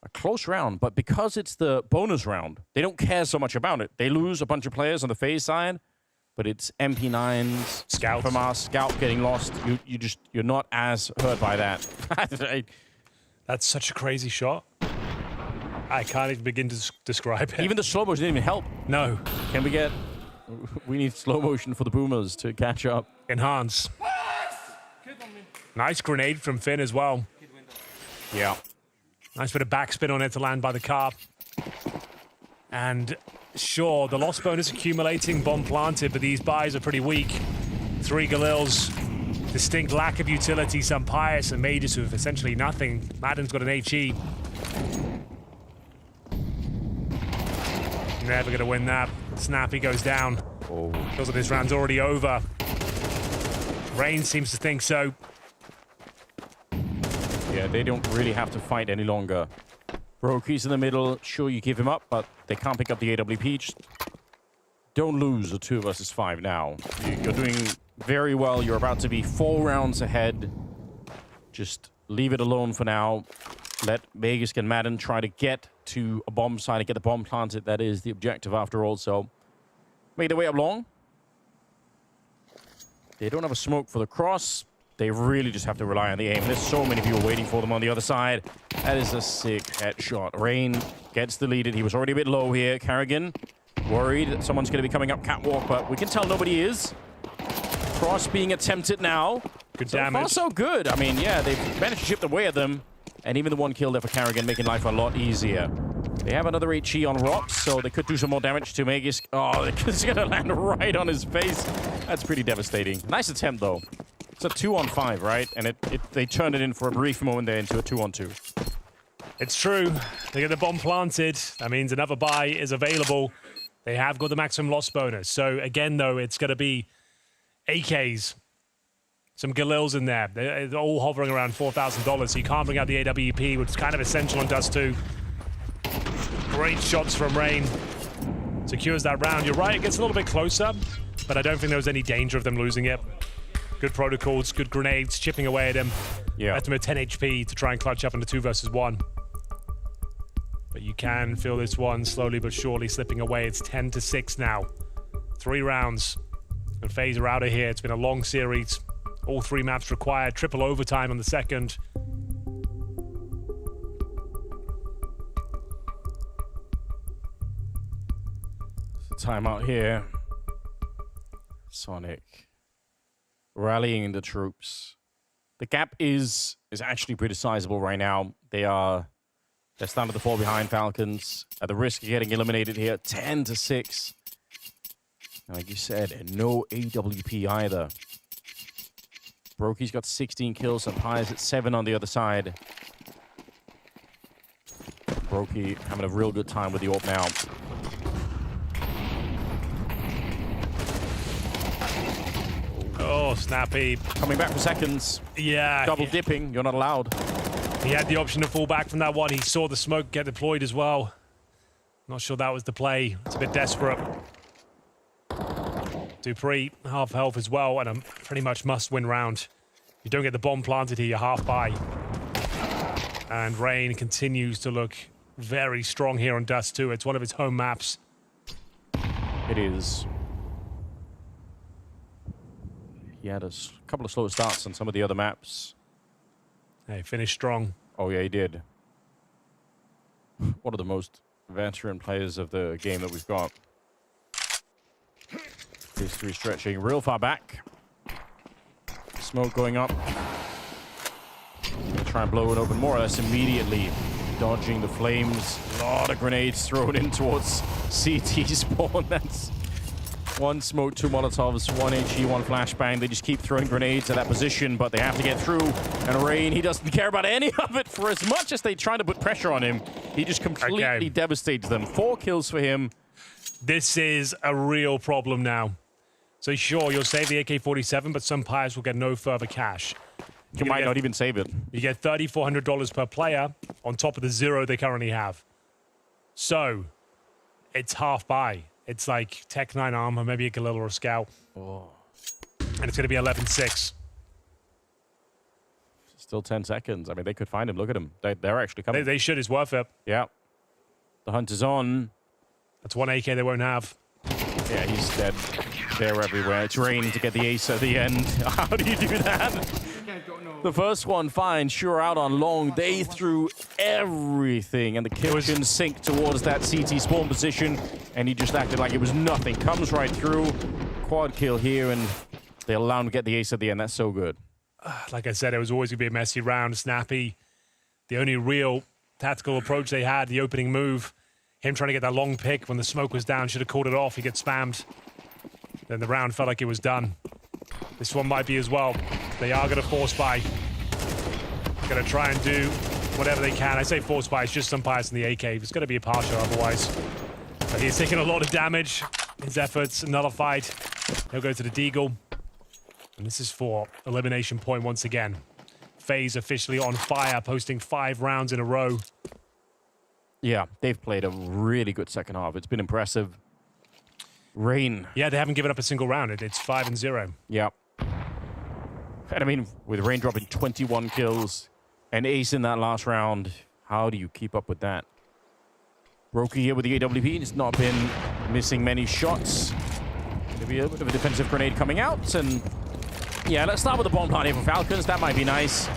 a close round, but because it's the bonus round, they don't care so much about it. They lose a bunch of players on the FaZe side, but it's MP9s, Scout from our Scout getting lost. You're not as hurt by that. That's such a crazy shot. I can't even begin to describe it. Even the slow motion didn't even help. No. Can we get... We need slow motion for the boomers to catch up. Enhance. Nice grenade from Finn as well. Yeah. Nice bit of backspin on it to land by the car. And sure, the loss bonus accumulating, bomb planted, but these buys are pretty weak. 3 Galils, distinct lack of utility, some Pious and Mages with essentially nothing. Madden's got an HE. Never gonna win that. Snappy goes down. Oh. Feels like this round's already over. Rain seems to think so. Yeah, they don't really have to fight any longer. Broky's in the middle. Sure, you give him up, but they can't pick up the AWP. Just don't lose the 2 versus 5 now. You're doing very well. You're about to be 4 rounds ahead. Just leave it alone for now. Let Vegas and Madden try to get to a bomb site and get the bomb planted. That is the objective after all. So make their way up long. They don't have a smoke for the cross. They really just have to rely on the aim. There's so many people waiting for them on the other side. That is a sick headshot. Rain gets deleted. He was already a bit low here. Carrigan worried that someone's going to be coming up catwalk, but we can tell nobody is. Cross being attempted now. Good damage. So far, so good. I mean, yeah, they've managed to chip away at them. And even the 1 kill there for Carrigan, making life a lot easier. They have another HE on rocks, so they could do some more damage to Magus. Oh, it's going to land right on his face. That's pretty devastating. Nice attempt, though. It's a 2-on-5, right? And they turned it in for a brief moment there into a 2-on-2. It's true. They get the bomb planted. That means another buy is available. They have got the maximum loss bonus. So, again, though, it's going to be AKs. Some Galils in there. They're all hovering around $4,000, so you can't bring out the AWP, which is kind of essential on Dust 2. Great shots from Rain. Secures that round. You're right, it gets a little bit closer, but I don't think there was any danger of them losing it. Good protocols, good grenades, chipping away at him. Yeah. Left him at 10 HP to try and clutch up into 2 versus 1. But you can feel this one slowly but surely slipping away. It's 10-6 now. 3 rounds. And FaZe are out of here. It's been a long series. All 3 maps required. Triple overtime on the second. Timeout here. Sonic rallying the troops. The gap is actually pretty sizable right now. They're starting to fall behind Falcons at the risk of getting eliminated here. 10-6. Like you said, and no AWP either. Broky's got 16 kills and Pies at 7 on the other side. Broky having a real good time with the AWP now. Oh, Snappy. Coming back for seconds. Yeah. Double dipping. You're not allowed. He had the option to fall back from that one. He saw the smoke get deployed as well. Not sure that was the play. It's a bit desperate. Dupree, half health as well, and a pretty much must-win round. You don't get the bomb planted here, you're half by. And Rain continues to look very strong here on Dust 2. It's one of its home maps. It is. He had a couple of slow starts on some of the other maps. Hey, finished strong. Oh, yeah, he did. One of the most veteran players of the game that we've got. These 3 stretching real far back. Smoke going up. Try and blow it open more or less immediately. Dodging the flames. A lot of grenades thrown in towards CT spawn. That's 1 smoke, 2 Molotovs, 1 HE, 1 flashbang. They just keep throwing grenades at that position, but they have to get through. And Rain, he doesn't care about any of it. For as much as they try to put pressure on him, he just completely devastates them. 4 kills for him. This is a real problem now. So sure, you'll save the AK-47, but some players will get no further cash. You might not even save it. You get $3,400 per player on top of the 0 they currently have. So, it's half buy. It's like Tech 9 armor, maybe a Galil or a Scout. Oh. And it's going to be 11-6. Still 10 seconds. I mean, they could find him. Look at him. They're actually coming. They should. It's worth it. Yeah. The hunt is on. That's 1 AK they won't have. Yeah, he's dead. They're everywhere. It's Rain to get the ace at the end. How do you do that? The first one, fine. Sure, out on long. They threw everything, and the kill can sink towards that CT spawn position, and he just acted like it was nothing. Comes right through. Quad kill here, and they allow him to get the ace at the end. That's so good. Like I said, it was always going to be a messy round. Snappy, the only real tactical approach they had, the opening move. Him trying to get that long pick when the smoke was down, should have called it off. He gets spammed. Then the round felt like it was done. This one might be as well. They are going to force buy. Going to try and do whatever they can. I say force buy, it's just some bias in the AK. It's going to be a partial otherwise. But he's taking a lot of damage. His efforts nullified. He'll go to the Deagle. And this is for elimination point once again. FaZe officially on fire, posting 5 rounds in a row. Yeah, they've played a really good second half. It's been impressive. Rain. Yeah, they haven't given up a single round. It's 5-0. Yeah. And I mean, with Rain dropping 21 kills and ace in that last round, how do you keep up with that? Brokey here with the AWP. He's not been missing many shots. Maybe a bit of a defensive grenade coming out. And yeah, let's start with the bomb plant here for Falcons. That might be nice.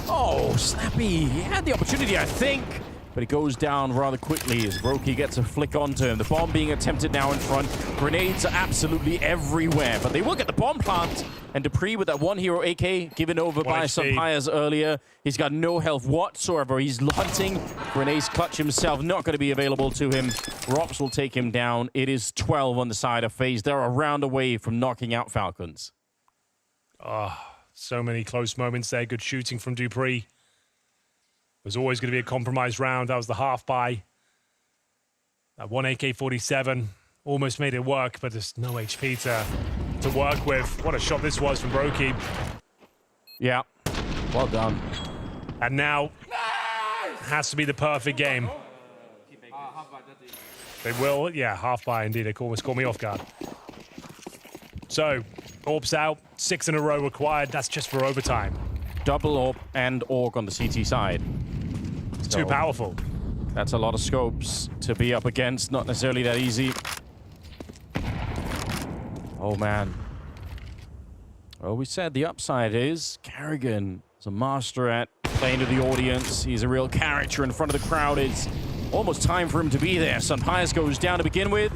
Oh, Snappy. He had the opportunity, I think. But it goes down rather quickly as Brokey gets a flick onto him. The bomb being attempted now in front. Grenades are absolutely everywhere. But they will get the bomb plant. And Dupree with that one hero AK given over by some Pyres earlier. He's got no health whatsoever. He's hunting. Grenades clutch himself. Not going to be available to him. Rops will take him down. It is 12 on the side of FaZe. They're a round away from knocking out Falcons. Oh, so many close moments there. Good shooting from Dupree. It was always going to be a compromised round. That was the half buy. That one AK-47 almost made it work, but there's no HP to work with. What a shot this was from Brokey. Yeah, well done. And now, has to be the perfect game. They will, yeah, half buy indeed. They almost caught me off guard. So, Orbs out, 6 in a row required. That's just for overtime. Double Orb and Orc on the CT side. It's too powerful. That's a lot of scopes to be up against. Not necessarily that easy. Oh, man. Well, we said the upside is Carrigan is a master at playing to the audience. He's a real character in front of the crowd. It's almost time for him to be there. Sunpius goes down to begin with.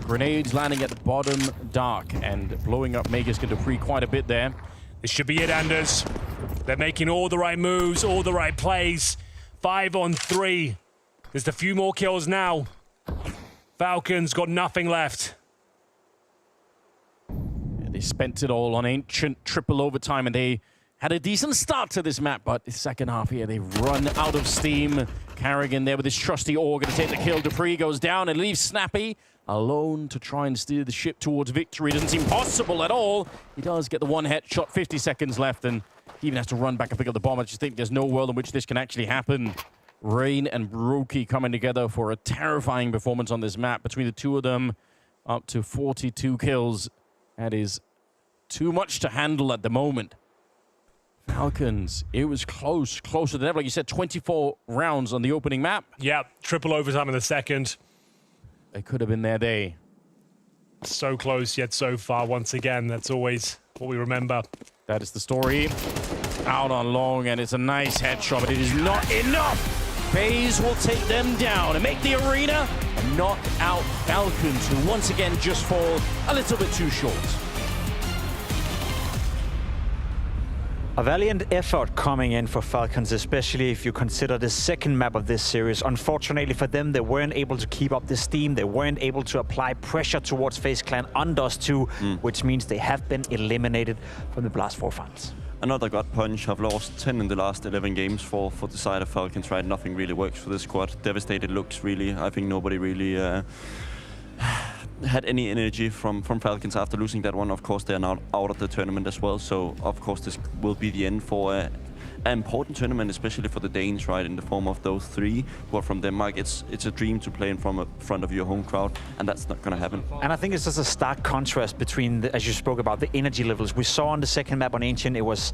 Grenades landing at the bottom dark and blowing up Magus and Dupree quite a bit there. This should be it, Anders. They're making all the right moves, all the right plays. 5 on 3. There's a few more kills now. Falcons got nothing left. Yeah, they spent it all on ancient triple overtime, and they had a decent start to this map, but the second half here, they run out of steam. Carrigan there with his trusty Org to take the kill. Dupree goes down and leaves Snappy alone to try and steer the ship towards victory. Doesn't seem possible at all. He does get the one headshot, 50 seconds left, and he even has to run back and pick up the bomb. I just think there's no world in which this can actually happen. Rain and Brokey coming together for a terrifying performance on this map. Between the two of them, up to 42 kills. That is too much to handle at the moment. Falcons, it was closer than ever. Like you said, 24 rounds on the opening map. Yeah, triple overtime in the second. They could have been their day. So close, yet so far. Once again, that's always what we remember. That is the story. Out on long, and it's a nice headshot, but it is not enough. FaZe will take them down and make the arena and knock out Falcons, who once again just fall a little bit too short. A valiant effort coming in for Falcons, especially if you consider the second map of this series. Unfortunately for them, they weren't able to keep up the steam. They weren't able to apply pressure towards FaZe Clan on Dust 2, which means they have been eliminated from the Blast 4 finals. Another gut punch. Have lost 10 in the last 11 games for the side of Falcons, right? Nothing really works for this squad. Devastated looks, really. I think nobody really had any energy from Falcons after losing that one. Of course, they're now out of the tournament as well. So, of course, this will be the end for an important tournament, especially for the Danes, right, in the form of those 3 who are from Denmark. It's a dream to play in front of your home crowd, and that's not going to happen. And I think it's just a stark contrast between, as you spoke about, the energy levels. We saw on the second map on Ancient, it was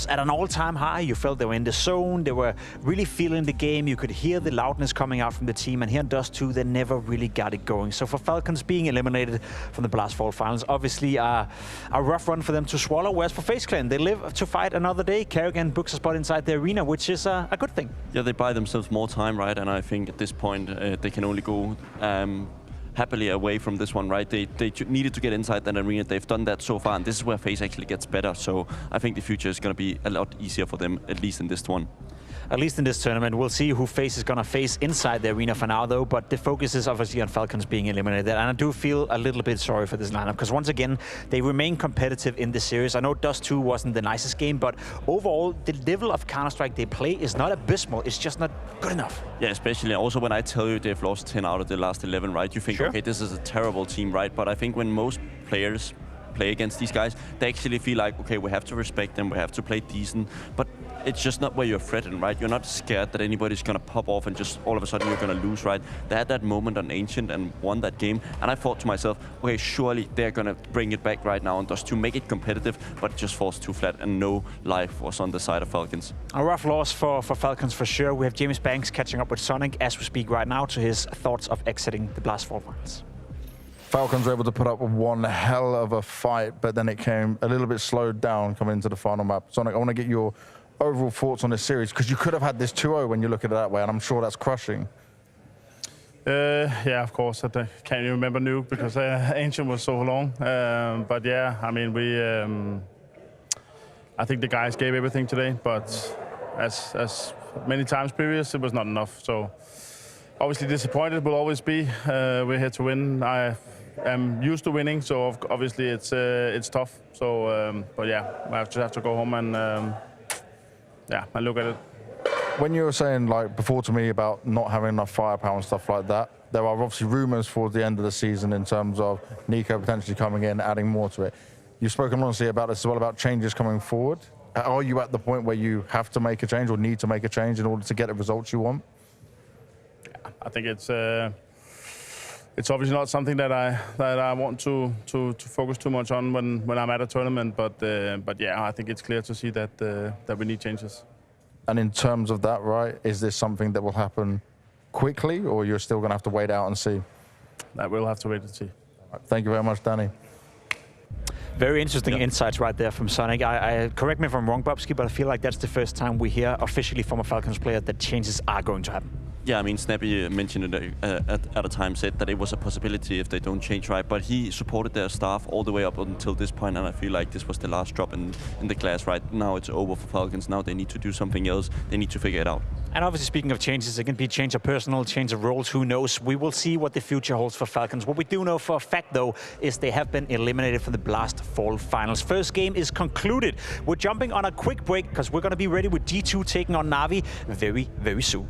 at an all-time high. You felt they were in the zone. They were really feeling the game. You could hear the loudness coming out from the team. And here on Dust 2, they never really got it going. So for Falcons being eliminated from the Blast 4 finals, obviously a rough run for them to swallow. Whereas for FaZe Clan, they live to fight another day. Carrigan books a spot inside the arena, which is a good thing. Yeah, they buy themselves more time, right? And I think at this point, they can only go happily away from this one, right? They needed to get inside that arena. They've done that so far, and this is where FaZe actually gets better. So I think the future is going to be a lot easier for them, at least in this one. at least in this tournament. We'll see who FaZe is going to face inside the arena for now, though, but the focus is obviously on Falcons being eliminated. And I do feel a little bit sorry for this lineup, because once again, they remain competitive in this series. I know Dust 2 wasn't the nicest game, but overall, the level of Counter-Strike they play is not abysmal. It's just not good enough. Yeah, especially also when I tell you they've lost 10 out of the last 11, right? You think, okay, this is a terrible team, right? But I think when most players play against these guys, they actually feel like, okay, we have to respect them, we have to play decent, but it's just not where you're threatened, right? You're not scared that anybody's gonna pop off and just all of a sudden you're gonna lose, right? They had that moment on Ancient and won that game, and I thought to myself, okay, surely they're gonna bring it back right now and just to make it competitive, but it just falls too flat, and no life was on the side of Falcons. A rough loss for Falcons for sure. We have James Banks catching up with Sonic as we speak right now to his thoughts of exiting the Blast Fall Finals. Falcons were able to put up one hell of a fight, but then it came a little bit slowed down coming into the final map. Sonic, I want to get your overall thoughts on this series, because you could have had this 2-0 when you look at it that way, and I'm sure that's crushing. Yeah, of course. I can't even remember new because Ancient was so long. But yeah, I mean, I think the guys gave everything today, but as many times previous, it was not enough. So obviously disappointed will always be. We're here to win. I am used to winning, so obviously it's tough. So, but yeah, I just have to go home and and look at it. When you were saying, like, before to me about not having enough firepower and stuff like that, there are obviously rumors for the end of the season in terms of Nico potentially coming in, adding more to it. You've spoken honestly about this as well, about changes coming forward. Are you at the point where you have to make a change or need to make a change in order to get the results you want? I think it's obviously not something that I want to focus too much on when I'm at a tournament. But yeah, I think it's clear to see that we need changes. And in terms of that, right, is this something that will happen quickly, or you're still going to have to wait out and see? That we'll have to wait and see. Thank you very much, Danny. Very interesting insights right there from Sonic. I correct me if I'm wrong, Bobski, but I feel like that's the first time we hear officially from a Falcons player that changes are going to happen. Yeah, I mean, Snappy mentioned it at a time, said that it was a possibility if they don't change, right? But he supported their staff all the way up until this point, and I feel like this was the last drop in the glass, right? Now it's over for Falcons. Now they need to do something else. They need to figure it out. And obviously, speaking of changes, it can be change of personnel, change of roles, who knows? We will see what the future holds for Falcons. What we do know for a fact, though, is they have been eliminated from the Blast Fall Finals. First game is concluded. We're jumping on a quick break because we're going to be ready with G2 taking on NAVI very, very soon.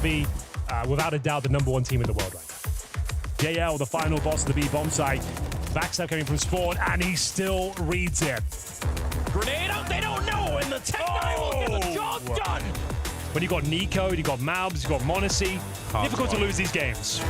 NAVI, without a doubt, the #1 team in the world right now. JL, the final boss of the B bomb site. Backstab coming from Spawn, and he still reads it. Grenade out, they don't know, and the tech guy will get the job done. When you got Nico, you got Malbs, you got Monacy, difficult to lose these games.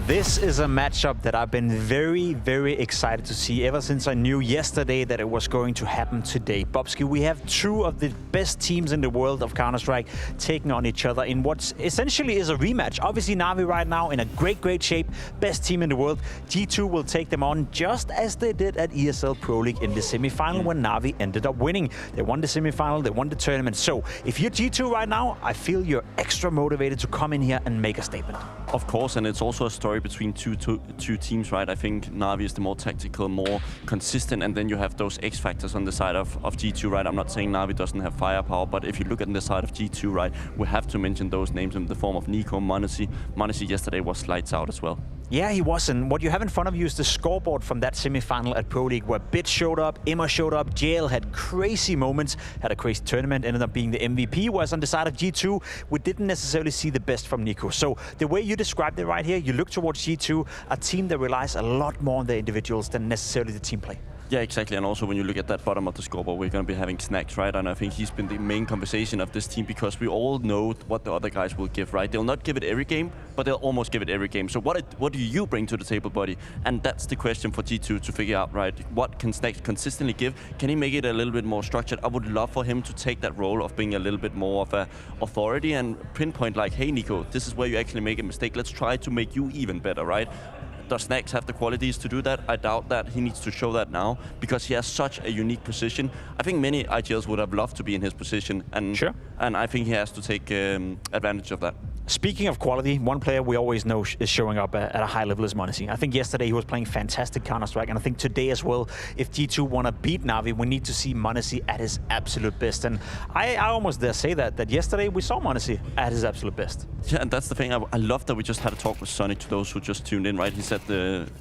This is a matchup that I've been very, very excited to see ever since I knew yesterday that it was going to happen today. Bobski, we have two of the best teams in the world of Counter-Strike taking on each other in what essentially is a rematch. Obviously, NAVI right now in a great shape, best team in the world. G2 will take them on just as they did at ESL Pro League in the semifinal when NAVI ended up winning. They won the semifinal, they won the tournament. So if you're G2 right now, I feel you're extra motivated to come in here and make a statement. Of course, and it's also a story between two teams, right? I think NAVI is the more tactical, more consistent, and then you have those X factors on the side of G2, right? I'm not saying NAVI doesn't have firepower, but if you look at the side of G2, right, we have to mention those names in the form of Nico, Monacy. Monacy yesterday was lights out as well. Yeah, he wasn't. What you have in front of you is the scoreboard from that semi-final at Pro League where Bit showed up, Emma showed up, JL had crazy moments, had a crazy tournament, ended up being the MVP, whereas on the side of G2, we didn't necessarily see the best from Nico. So the way you described it right here, you look towards G2, a team that relies a lot more on their individuals than necessarily the team play. Yeah, exactly. And also when you look at that bottom of the scoreboard, we're going to be having Snacks, right? And I think he's been the main conversation of this team because we all know what the other guys will give, right? They'll not give it every game, but they'll almost give it every game. So what do you bring to the table, buddy? And that's the question for G2 to figure out, right? What can Snacks consistently give? Can he make it a little bit more structured? I would love for him to take that role of being a little bit more of a authority and pinpoint like, hey, Nico, this is where you actually make a mistake. Let's try to make you even better, right? Does Snacks have the qualities to do that? I doubt that. He needs to show that now because he has such a unique position. I think many IGLs would have loved to be in his position, and and I think he has to take advantage of that. Speaking of quality, one player we always know is showing up at a high level is Monacy. I think yesterday he was playing fantastic Counter-Strike, and I think today as well, if G2 want to beat NAVI, we need to see Monacy at his absolute best. And I almost dare say that yesterday we saw Monacy at his absolute best. Yeah, and that's the thing. I love that we just had a talk with Sonic to those who just tuned in, right? He said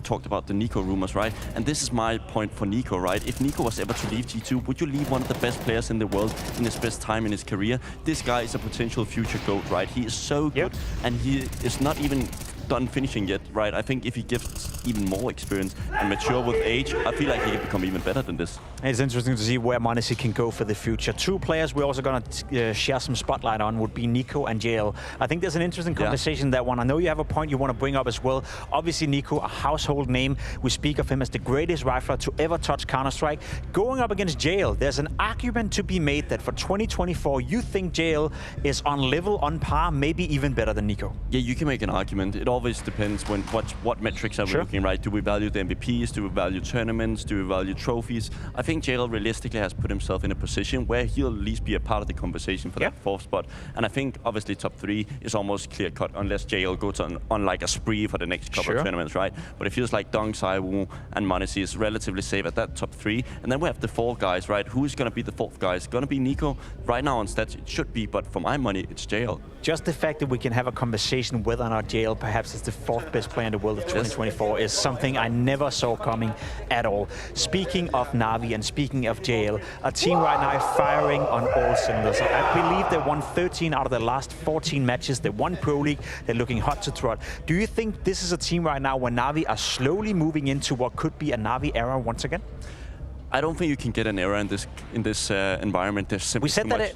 talked about the Nico rumors, right? And this is my point for Nico, right? If Nico was ever to leave G2, would you leave one of the best players in the world in his best time in his career? This guy is a potential future GOAT, right? He is so good, and he is not even done finishing yet, right? I think if he gives even more experience and mature with age, I feel like he can become even better than this. It's interesting to see where Monacy can go for the future. Two players we're also going to share some spotlight on would be Nico and JL. I think there's an interesting conversation that one. I know you have a point you want to bring up as well. Obviously, Nico, a household name. We speak of him as the greatest rifler to ever touch Counter-Strike. Going up against JL, there's an argument to be made that for 2024, you think JL is on level, on par, maybe even better than Nico. Yeah, you can make an argument. It always depends what metrics are we looking, right? Do we value the MVPs? Do we value tournaments? Do we value trophies? I think JL realistically has put himself in a position where he'll at least be a part of the conversation for that fourth spot. And I think obviously top 3 is almost clear cut unless JL goes on like a spree for the next couple of tournaments, right? But it feels like Dong, Saiwu, and Monacy is relatively safe at that top 3. And then we have the 4 guys, right? Who's going to be the 4th guy? Is it going to be Nico? Right now on stats, it should be, but for my money, it's JL. Just the fact that we can have a conversation whether or not JL perhaps is the 4th best player in the world of 2024 is something I never saw coming at all. Speaking of NAVI and speaking of JL, a team right now firing on all cylinders. I believe they won 13 out of the last 14 matches. They won Pro League. They're looking hot to trot. Do you think this is a team right now where NAVI are slowly moving into what could be a NAVI era once again? I don't think you can get an error in this environment. There's simply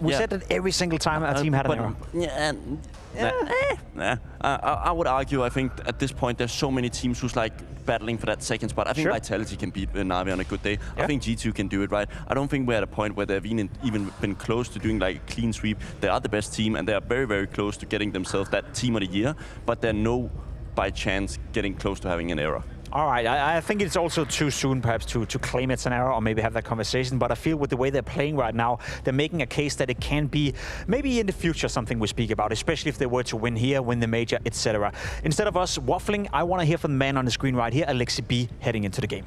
we said that every single time a team had an error. I would argue. I think at this point there's so many teams who's like battling for that second spot. I think Vitality can beat NAVI on a good day. I think G2 can do it, right? I don't think we're at a point where they've even been close to doing like a clean sweep. They are the best team, and they are very, very close to getting themselves that team of the year. But they're no by chance getting close to having an error. All right, I think it's also too soon perhaps to claim it's an error or maybe have that conversation, but I feel with the way they're playing right now, they're making a case that it can be maybe in the future something we speak about, especially if they were to win here, win the major, etc. Instead of us waffling, I want to hear from the man on the screen right here, Alexi B, heading into the game.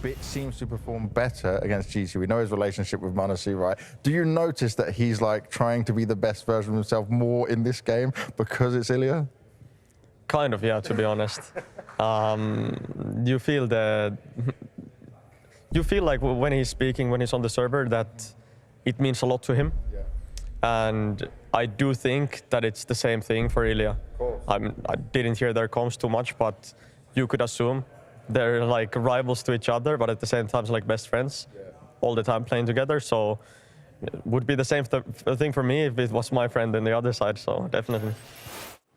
Bit seems to perform better against G2. We know his relationship with Monacy, right? Do you notice that he's like trying to be the best version of himself more in this game because it's Ilya? Kind of, yeah, to be honest. You feel the... You feel like when he's speaking, when he's on the server, that it means a lot to him. Yeah. And I do think that it's the same thing for Ilya. I didn't hear their comms too much, but you could assume they're like rivals to each other, but at the same time, like best friends, all the time playing together. So it would be the same thing for me if it was my friend on the other side. So definitely.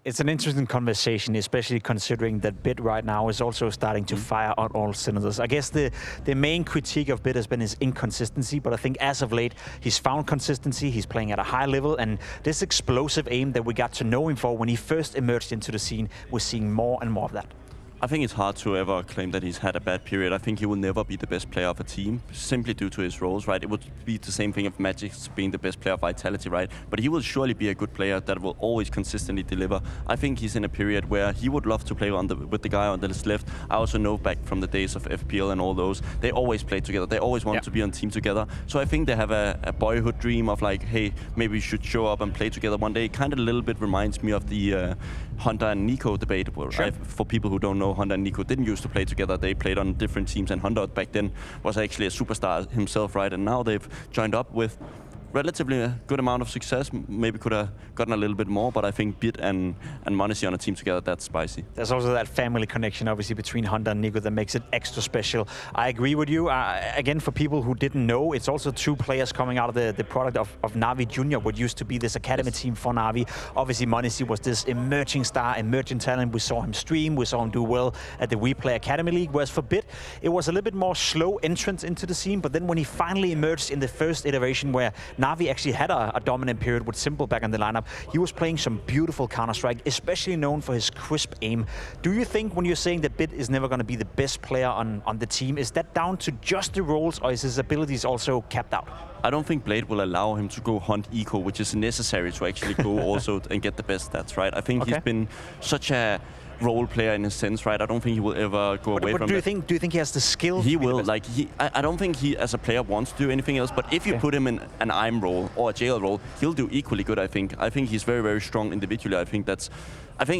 It's an interesting conversation, especially considering that Bit right now is also starting to fire on all cylinders. I guess the main critique of Bit has been his inconsistency, but I think as of late, he's found consistency, he's playing at a high level, and this explosive aim that we got to know him for when he first emerged into the scene, we're seeing more and more of that. I think it's hard to ever claim that he's had a bad period. I think he will never be the best player of a team, simply due to his roles, right? It would be the same thing if Magic's being the best player of Vitality, right? But he will surely be a good player that will always consistently deliver. I think he's in a period where he would love to play with the guy on the left. I also know back from the days of FPL and all those, they always played together. They always want to be on team together. So I think they have a boyhood dream of like, hey, maybe we should show up and play together one day. It kind of a little bit reminds me of the Hunter and Nico debate. For people who don't know, Hunter and Nico didn't used to play together. They played on different teams, and Hunter back then was actually a superstar himself, right? And now they've joined up with relatively a good amount of success. Maybe could have gotten a little bit more, but I think Bit and Monacy on a team together, that's spicy. There's also that family connection, obviously, between Hunter and Nico that makes it extra special. I agree with you. Again, for people who didn't know, it's also two players coming out of the product of NAVI Junior, what used to be this academy team for NAVI. Obviously, Monacy was this emerging star, emerging talent. We saw him stream, we saw him do well at the WePlay Academy League, whereas for Bit, it was a little bit more slow entrance into the scene, but then when he finally emerged in the first iteration where NAVI actually had a dominant period with Simple back in the lineup, he was playing some beautiful Counter-Strike, especially known for his crisp aim. Do you think when you're saying that Bit is never going to be the best player on the team, is that down to just the roles, or is his abilities also capped out? I don't think Blade will allow him to go hunt eco, which is necessary to actually go also and get the best stats, right? I think he's been such a role player in a sense, right? I don't think he will ever go away from do you that. Do you think he has the skill? He will. Like I don't think he, as a player, wants to do anything else. But if you put him in an IM role or a JL role, he'll do equally good. I think he's very, very strong individually. I think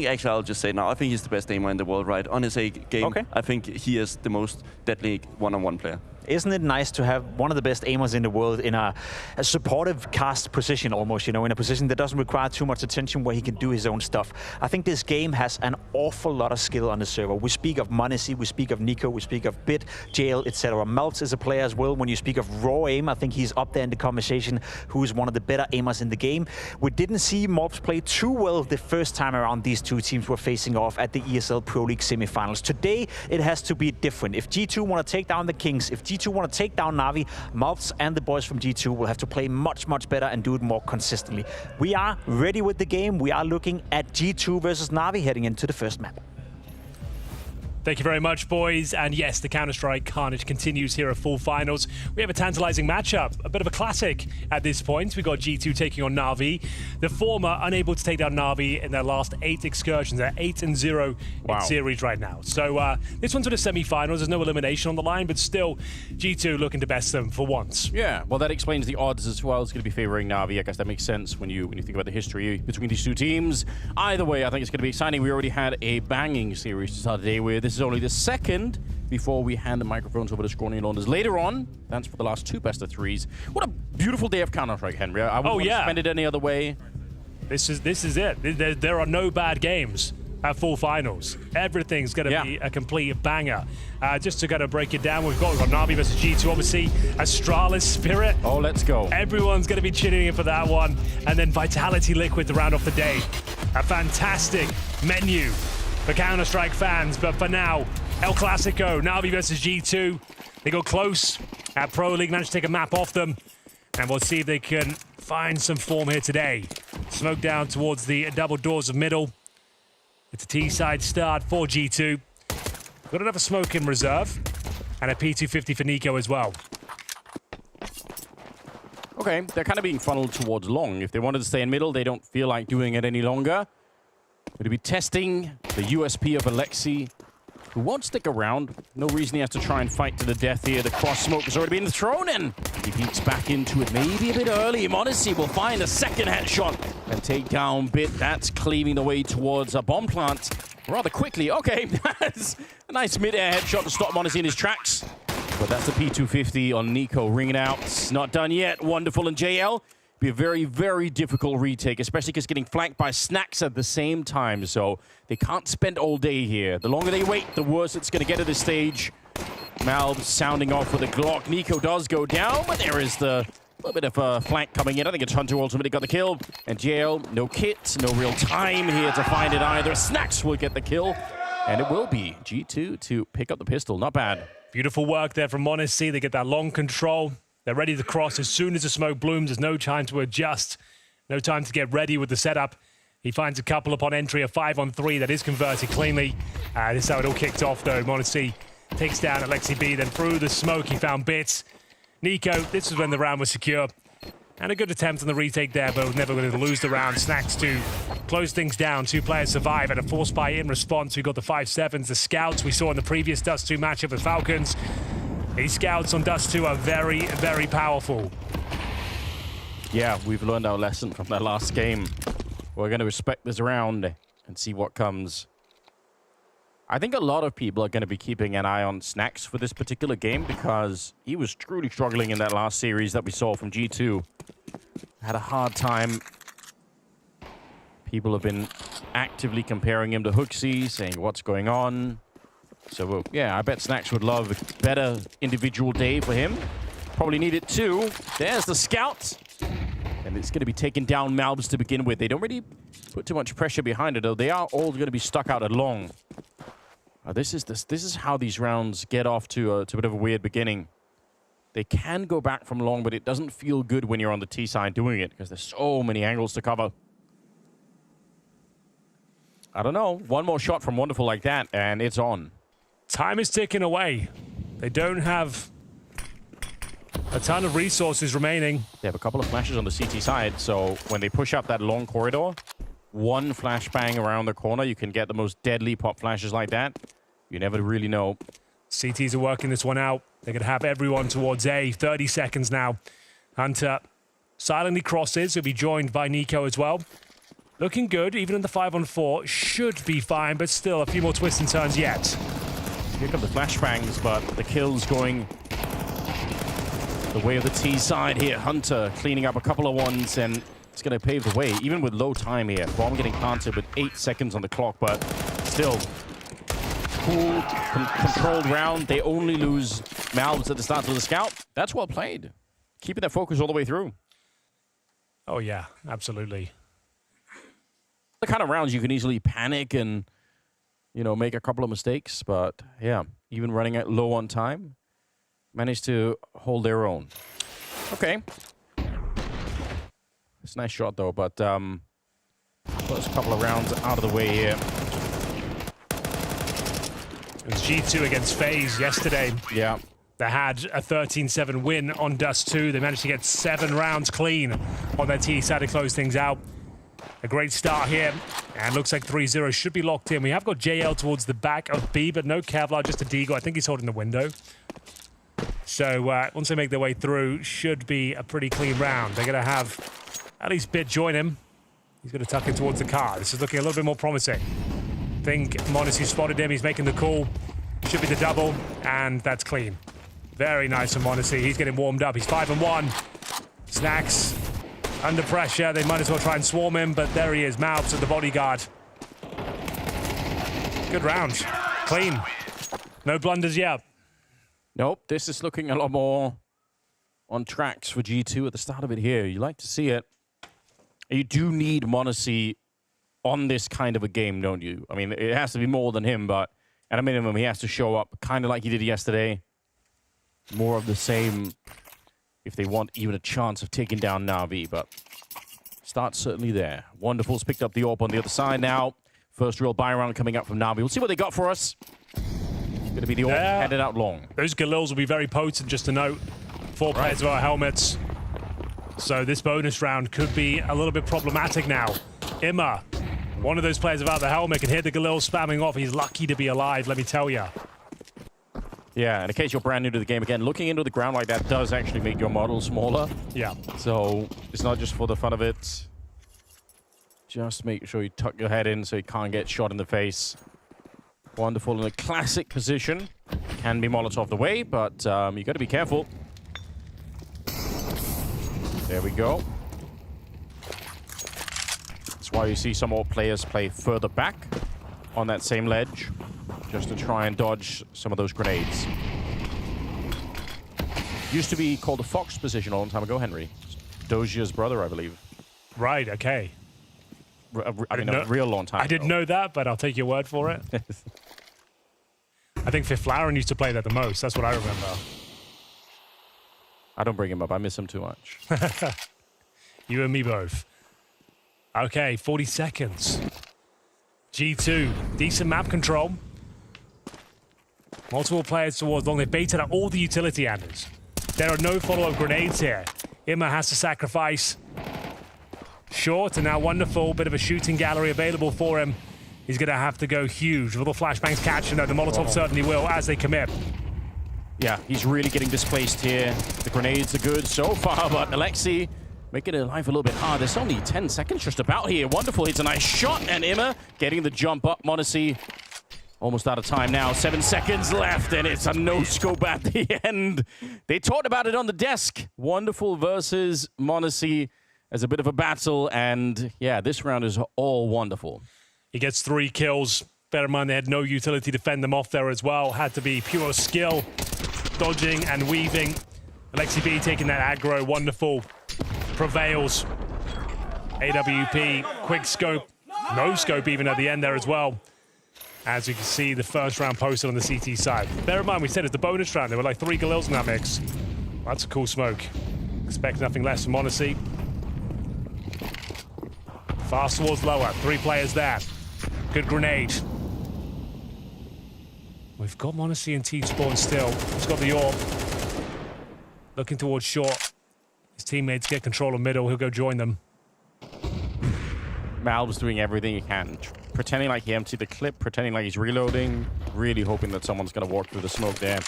actually I'll just say now, I think he's the best aimer in the world, right? On his A game, I think he is the most deadly one-on-one player. Isn't it nice to have one of the best aimers in the world in a supportive cast position almost, you know, in a position that doesn't require too much attention where he can do his own stuff. I think this game has an awful lot of skill on the server. We speak of Monacy, we speak of Nico, we speak of Bit, JL, etc. Melts is a player as well. When you speak of raw aim, I think he's up there in the conversation, who's one of the better aimers in the game. We didn't see Mobs play too well the first time around these two teams were facing off at the ESL Pro League semifinals. Today, it has to be different. If G2 want to take down the Kings, if G2 want to take down NAVI, Mouths and the boys from G2 will have to play much, much better and do it more consistently. We are ready with the game. We are looking at G2 versus NAVI heading into the first map. Thank you very much, boys. And yes, the Counter-Strike carnage continues here at Full Finals. We have a tantalizing matchup, a bit of a classic at this point. We got G2 taking on NAVI. The former unable to take down NAVI in their last 8 excursions. They're 8-0 in series right now. So this one's for the semi-finals. There's no elimination on the line, but still G2 looking to best them for once. Yeah, well, that explains the odds as well. It's going to be favoring NAVI. I guess that makes sense when you think about the history between these two teams. Either way, I think it's going to be exciting. We already had a banging series to start the day with. This is only the second before we hand the microphones over to Scrawny and Launders later on. That's for the last 2 best-of-3s. What a beautiful day of Counter-Strike, Henry. I wouldn't want to spend it any other way. This is it. There are no bad games at Full Finals. Everything's going to be a complete banger. Just to kind of break it down, we've got NAVI versus G2, obviously. Astralis, Spirit. Oh, let's go. Everyone's going to be tuning in for that one. And then Vitality Liquid to round off the day. A fantastic menu for Counter-Strike fans, but for now, El Clasico, NAVI versus G2. They go close at Pro League, managed to take a map off them, and we'll see if they can find some form here today. Smoke down towards the double doors of middle. It's a T-side start for G2. Got another smoke in reserve, and a P250 for Nico as well. Okay, they're kind of being funneled towards long. If they wanted to stay in middle, they don't feel like doing it any longer. Going to be testing the USP of Alexi who won't stick around. No reason he has to try and fight to the death here. The cross smoke has already been thrown in. He peeks back into it, maybe a bit early. m0NESY will find a second headshot and take down Bit. That's cleaving the way towards a bomb plant rather quickly. Okay, that's a nice mid-air headshot to stop m0NESY in his tracks. But that's the P250 on Nico ringing out. It's not done yet. Wonderful and JL. Be a very, very difficult retake, especially because getting flanked by Snacks at the same time. So they can't spend all day here. The longer they wait, the worse it's going to get at this stage. Malb sounding off with a Glock. Nico does go down, but there is the little bit of a flank coming in. I think it's Hunter ultimately got the kill. And JL, no kit, no real time here to find it either. Snacks will get the kill. And it will be G2 to pick up the pistol. Not bad. Beautiful work there from m0NESY. They get that long control. They're ready to cross as soon as the smoke blooms. There's no time to adjust, no time to get ready with the setup. He finds a couple upon entry, a 5-on-3 that is converted cleanly. This is how it all kicked off, though. m0NESY takes down Alexi B, then through the smoke, he found Bits. Nico, this is when the round was secure. And a good attempt on the retake there, but was never going to lose the round. Snacks to close things down. 2 players survive, and a force buy in response. We got the 5-7s, the scouts we saw in the previous Dust 2 matchup with Falcons. These scouts on Dust 2 are very, very powerful. Yeah, we've learned our lesson from that last game. We're going to respect this round and see what comes. I think a lot of people are going to be keeping an eye on Snacks for this particular game because he was truly struggling in that last series that we saw from G2. Had a hard time. People have been actively comparing him to Hooksy, saying what's going on. So, yeah, I bet Snacks would love a better individual day for him. Probably need it too. There's the scout. And it's going to be taking down Malbs to begin with. They don't really put too much pressure behind it, though. They are all going to be stuck out at long. This is how these rounds get off to a bit of a weird beginning. They can go back from long, but it doesn't feel good when you're on the T side doing it because there's so many angles to cover. I don't know. One more shot from Wonderful like that, and it's on. Time is ticking away. They don't have a ton of resources remaining. They have a couple of flashes on the CT side, so when they push up that long corridor, one flashbang around the corner, you can get the most deadly pop flashes like that. You never really know. CTs are working this one out. They're going to have everyone towards A. 30 seconds now. Hunter silently crosses. He'll be joined by Nico as well. Looking good, even in the 5-on-4. Should be fine, but still a few more twists and turns yet. Here come the flashbangs, but the kills going the way of the T side here. Hunter cleaning up a couple of ones, and it's going to pave the way, even with low time here. Bomb getting planted with 8 seconds on the clock, but still cool, controlled round. They only lose Malbs at the start of the scout. That's well played. Keeping their focus all the way through. Oh, yeah, absolutely. The kind of rounds you can easily panic and, you know, make a couple of mistakes, but yeah, even running at low on time, managed to hold their own. Okay. It's a nice shot though, but first couple of rounds out of the way here. It was G2 against FaZe yesterday. Yeah. They had a 13-7 win on Dust 2. They managed to get 7 rounds clean on their T side to close things out. A great start here, and looks like 3-0 should be locked in. We have got JL towards the back of B, but no Kevlar, just a Deagle. I think he's holding the window. So once they make their way through, should be a pretty clean round. They're going to have at least Bit join him. He's going to tuck in towards the car. This is looking a little bit more promising. I think m0NESY spotted him. He's making the call. Should be the double, and that's clean. Very nice from m0NESY. He's getting warmed up. He's 5-1. Snacks under pressure. They might as well try and swarm him, but there he is. Malbs at the bodyguard. Good round. Clean. No blunders yet. Nope, this is looking a lot more on tracks for G2 at the start of it here. You like to see it. You do need m0NESY on this kind of a game, don't you? I mean, it has to be more than him, but at a minimum, he has to show up kind of like he did yesterday. More of the same if they want even a chance of taking down NAVI, but start certainly there. Wonderful's picked up the AWP on the other side now. First real buy round coming up from NAVI. We'll see what they got for us. It's going to be the AWP headed out long. Those Galils will be very potent, just to note. 4 pairs of our helmets. So this bonus round could be a little bit problematic now. Imma One of those players without the helmet can hear the Galil spamming off. He's lucky to be alive, let me tell you. Yeah, and in case you're brand new to the game, again, looking into the ground like that does actually make your model smaller. Yeah. So it's not just for the fun of it. Just make sure you tuck your head in so you can't get shot in the face. Wonderful in a classic position. Can be Molotov the way, but you got to be careful. There we go. That's why you see some more players play further back on that same ledge, just to try and dodge some of those grenades. Used to be called the Fox position a long time ago, Henry. Dozier's brother, I believe. Right, okay. I mean, a real long time I didn't know that, but I'll take your word for it. I think Fiflaren used to play that the most. That's what I remember. I don't bring him up. I miss him too much. You and me both. Okay, 40 seconds. G2, decent map control. Multiple players towards long. They baited out all the utility anders. There are no follow-up grenades here. Imma has to sacrifice. Short and now Wonderful. Bit of a shooting gallery available for him. He's going to have to go huge. Will the flashbangs catch him? No, the Molotov certainly will as they commit. Yeah, he's really getting displaced here. The grenades are good so far, but Alexi making it life a little bit hard. There's only 10 seconds just about here. Wonderful. It's a nice shot, and Imma getting the jump up. Monacy almost out of time now. 7 seconds left, and it's a no-scope at the end. They talked about it on the desk. Wonderful versus Monacy as a bit of a battle, and yeah, this round is all Wonderful. He gets 3 kills. Bear in mind they had no utility to fend them off there as well. Had to be pure skill, dodging and weaving. Alexi B taking that aggro. Wonderful prevails. AWP, quick scope, no scope even at the end there as well. As you can see, the first round posted on the CT side. Bear in mind, we said it's the bonus round. There were like 3 Galils in that mix. That's a cool smoke. Expect nothing less from Monacy. Fast towards lower. 3 players there. Good grenade. We've got Monacy and T-Spawn still. He's got the AWP. Looking towards short. His teammates get control of middle. He'll go join them. Mal's doing everything he can. Pretending like he emptied the clip, pretending like he's reloading. Really hoping that someone's going to walk through the smoke there.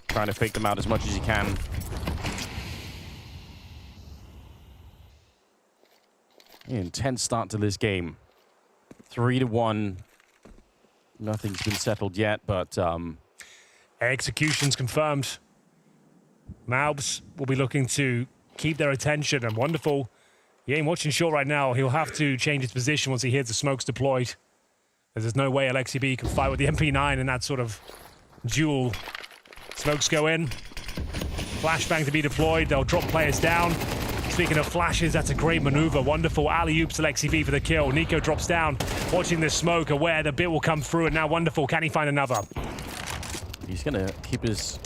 Trying to fake them out as much as he can. Intense start to this game. 3-1. Nothing's been settled yet, but execution's confirmed. Malbs will be looking to keep their attention, and Wonderful. He ain't watching short right now. He'll have to change his position once he hears the smokes deployed. There's no way Alexi B can fight with the MP9 in that sort of duel. Smokes go in. Flashbang to be deployed. They'll drop players down. Speaking of flashes, that's a great maneuver. Wonderful alley-oops to Alexi B for the kill. Nico drops down, watching this smoke, aware the bit will come through, and now Wonderful. Can he find another? He's going to keep his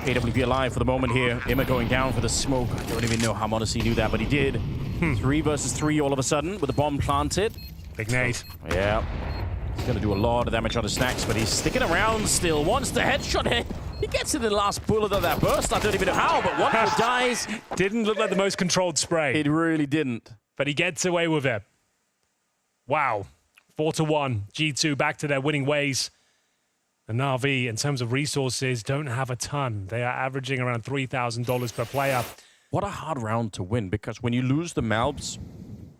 AWP alive for the moment here. Imma going down for the smoke. I don't even know how Monacy knew that, but he did. 3 versus 3 all of a sudden with the bomb planted. Big nade. Yeah. He's going to do a lot of damage on his stacks, but he's sticking around still. Wants the headshot hit. He gets to the last bullet of that burst. I don't even know how, but Wonderful dies. Didn't look like the most controlled spray. It really didn't. But he gets away with it. Wow. 4-1. G2 back to their winning ways. The NAVI, in terms of resources, don't have a ton. They are averaging around $3,000 per player. What a hard round to win, because when you lose the Malbs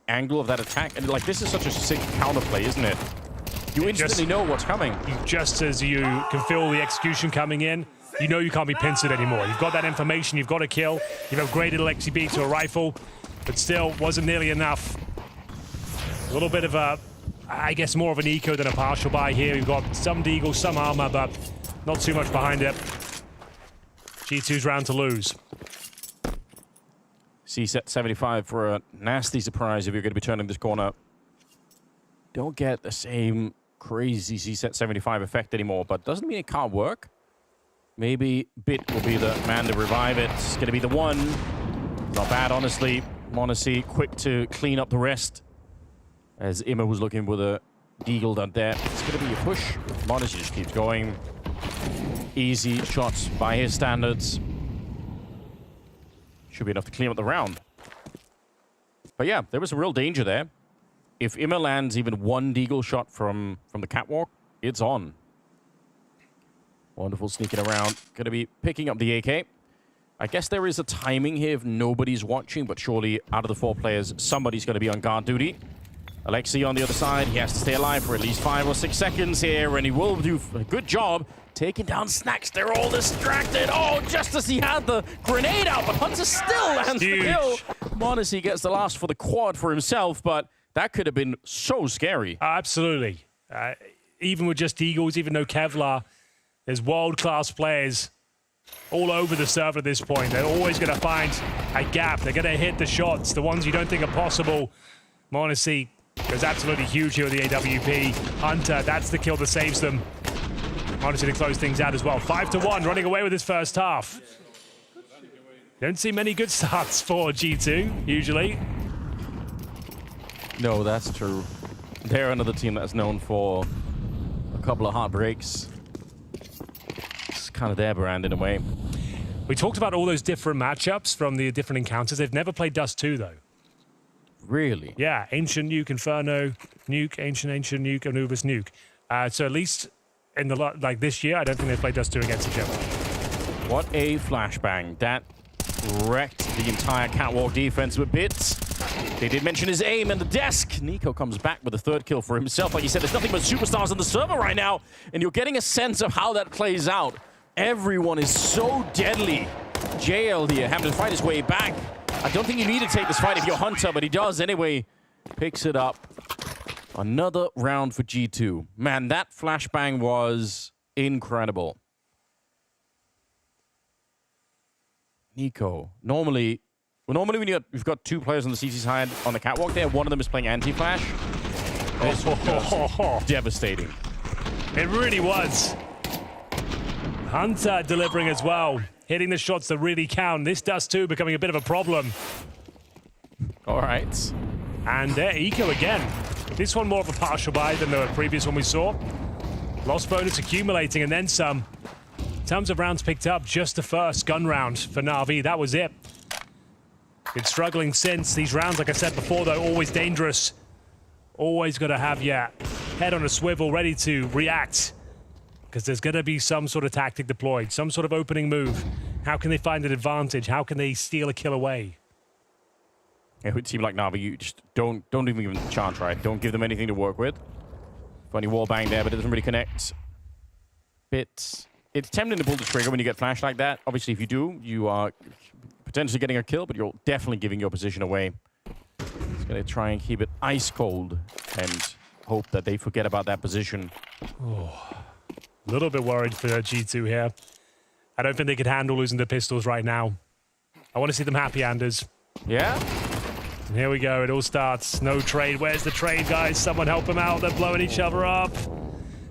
angle of that attack, and like this is such a sick counterplay, isn't it? You instantly know what's coming. Just as you can feel the execution coming in, you know you can't be pincered anymore. You've got that information, you've got a kill, you've upgraded Alexi B to a rifle, but still wasn't nearly enough. A little bit of a, I guess, more of an eco than a partial buy here. You've got some deagle, some armor, but not too much behind it. G2's round to lose. CSET 75 for a nasty surprise if you're going to be turning this corner. Don't get the same crazy CSET 75 effect anymore, but doesn't mean it can't work. Maybe Bit will be the man to revive it. It's going to be the one. Not bad, honestly. Monacy quick to clean up the rest. As Imma was looking with a deagle down there. It's going to be a push. Monacy just keeps going. Easy shots by his standards. Should be enough to clean up the round. But yeah, there was some real danger there. if Imma lands even one deagle shot from the catwalk, it's on. Wonderful sneaking around. Going to be picking up the AK. I guess there is a timing here if nobody's watching, but surely out of the 4 players, somebody's going to be on guard duty. Alexi on the other side. He has to stay alive for at least 5 or 6 seconds here, and he will do a good job taking down Snacks. They're all distracted. Oh, just as he had the grenade out, but Hunter still lands the kill. m0NESY gets the last for the quad for himself, but that could have been so scary. Absolutely. Even with just Eagles, even no Kevlar, there's world-class players all over the server at this point. They're always going to find a gap. They're going to hit the shots, the ones you don't think are possible. m0NESY goes absolutely huge here with the AWP. Hunter, that's the kill that saves them. m0NESY to close things out as well. 5-1, running away with his first half. Don't see many good starts for G2, usually. No, that's true. They're another team that's known for a couple of heartbreaks. It's kind of their brand in a way. We talked about all those different matchups from the different encounters. They've never played Dust 2, though. Really? Yeah, Ancient Nuke, Inferno, Nuke, Ancient Nuke, Anubis Nuke. So at least in the like this year, I don't think they've played Dust 2 against each other. What a flashbang. That wrecked the entire catwalk defense with bits. They did mention his aim and the desk. NiKo comes back with a 3rd kill for himself. Like you said, there's nothing but superstars on the server right now, and you're getting a sense of how that plays out. Everyone is so deadly. JL here having to fight his way back. I don't think you need to take this fight if you're Hunter, but he does anyway. Picks it up. Another round for G2. Man, that flashbang was incredible. NiKo. Normally when you've got 2 players on the CT side on the catwalk there, one of them is playing anti-flash. This was devastating. It really was. Hunter delivering as well. Hitting the shots that really count. This Dust 2 becoming a bit of a problem. All right. And there, Eco again. This one more of a partial buy than the previous one we saw. Lost bonus accumulating and then some. In terms of rounds picked up, just the first gun round for NAVI. That was it. Been struggling since. These rounds, like I said before, though, always dangerous. Always got to have your head on a swivel, ready to react. Because there's going to be some sort of tactic deployed, some sort of opening move. How can they find an advantage? How can they steal a kill away? Yeah, with a team like NAVI, you just don't even give them the chance, right? Don't give them anything to work with. Funny wall bang there, but it doesn't really connect. It's tempting to pull the trigger when you get flashed like that. Obviously, if you do, you are potentially getting a kill, but you're definitely giving your position away. It's going to try and keep it ice cold and hope that they forget about that position. Oh, a little bit worried for G2 here. I don't think they could handle losing the pistols right now. I want to see them happy, Anders. Yeah? And here we go. It all starts. No trade. Where's the trade, guys? Someone help them out. They're blowing each other up.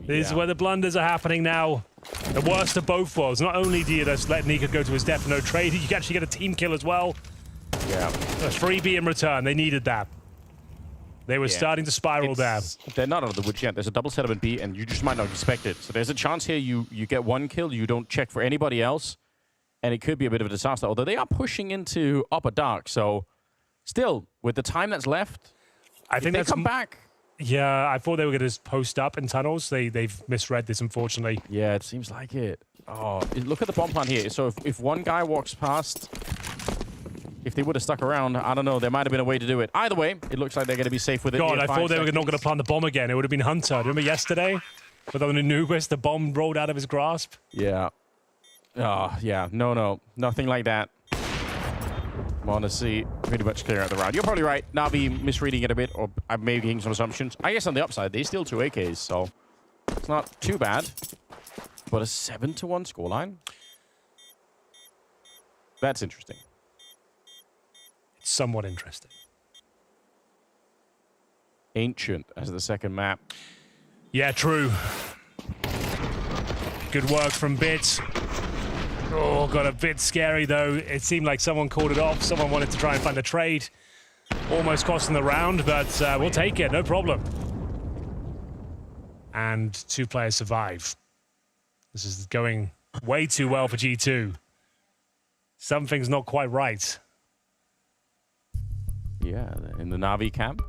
This is where the blunders are happening now. The worst of both worlds. Not only do you just let NiKo go to his death for no trade, you can actually get a team kill as well. Yeah. A freebie in return. They needed that. They were starting to spiral down. They're not out of the woods yet. There's a double setup in B, and you just might not expect it. So there's a chance here you get one kill, you don't check for anybody else, and it could be a bit of a disaster. Although they are pushing into upper dark, so still, with the time that's left, I think they come back. Yeah, I thought they were going to post up in tunnels. They've misread this, unfortunately. Yeah, it seems like it. Oh, look at the bomb plant here. So if one guy walks past, if they would have stuck around, I don't know, there might have been a way to do it. Either way, it looks like they're going to be safe with it. God, I thought they were not going to plant the bomb again. It would have been Hunter. Remember yesterday? With on Anubis, the bomb rolled out of his grasp? Yeah. Oh, yeah. No. Nothing like that. m0NESY pretty much clear out the round. You're probably right. NAVI misreading it a bit, or I may be making some assumptions. I guess on the upside, they steal 2 AKs, so it's not too bad. But a 7-1 scoreline? That's interesting. It's somewhat interesting. Ancient as the second map. Yeah, true. Good work from Bits. Oh, got a bit scary, though. It seemed like someone called it off. Someone wanted to try and find a trade. Almost costing the round, but we'll take it. No problem. And 2 players survive. This is going way too well for G2. Something's not quite right. Yeah, in the NAVI camp.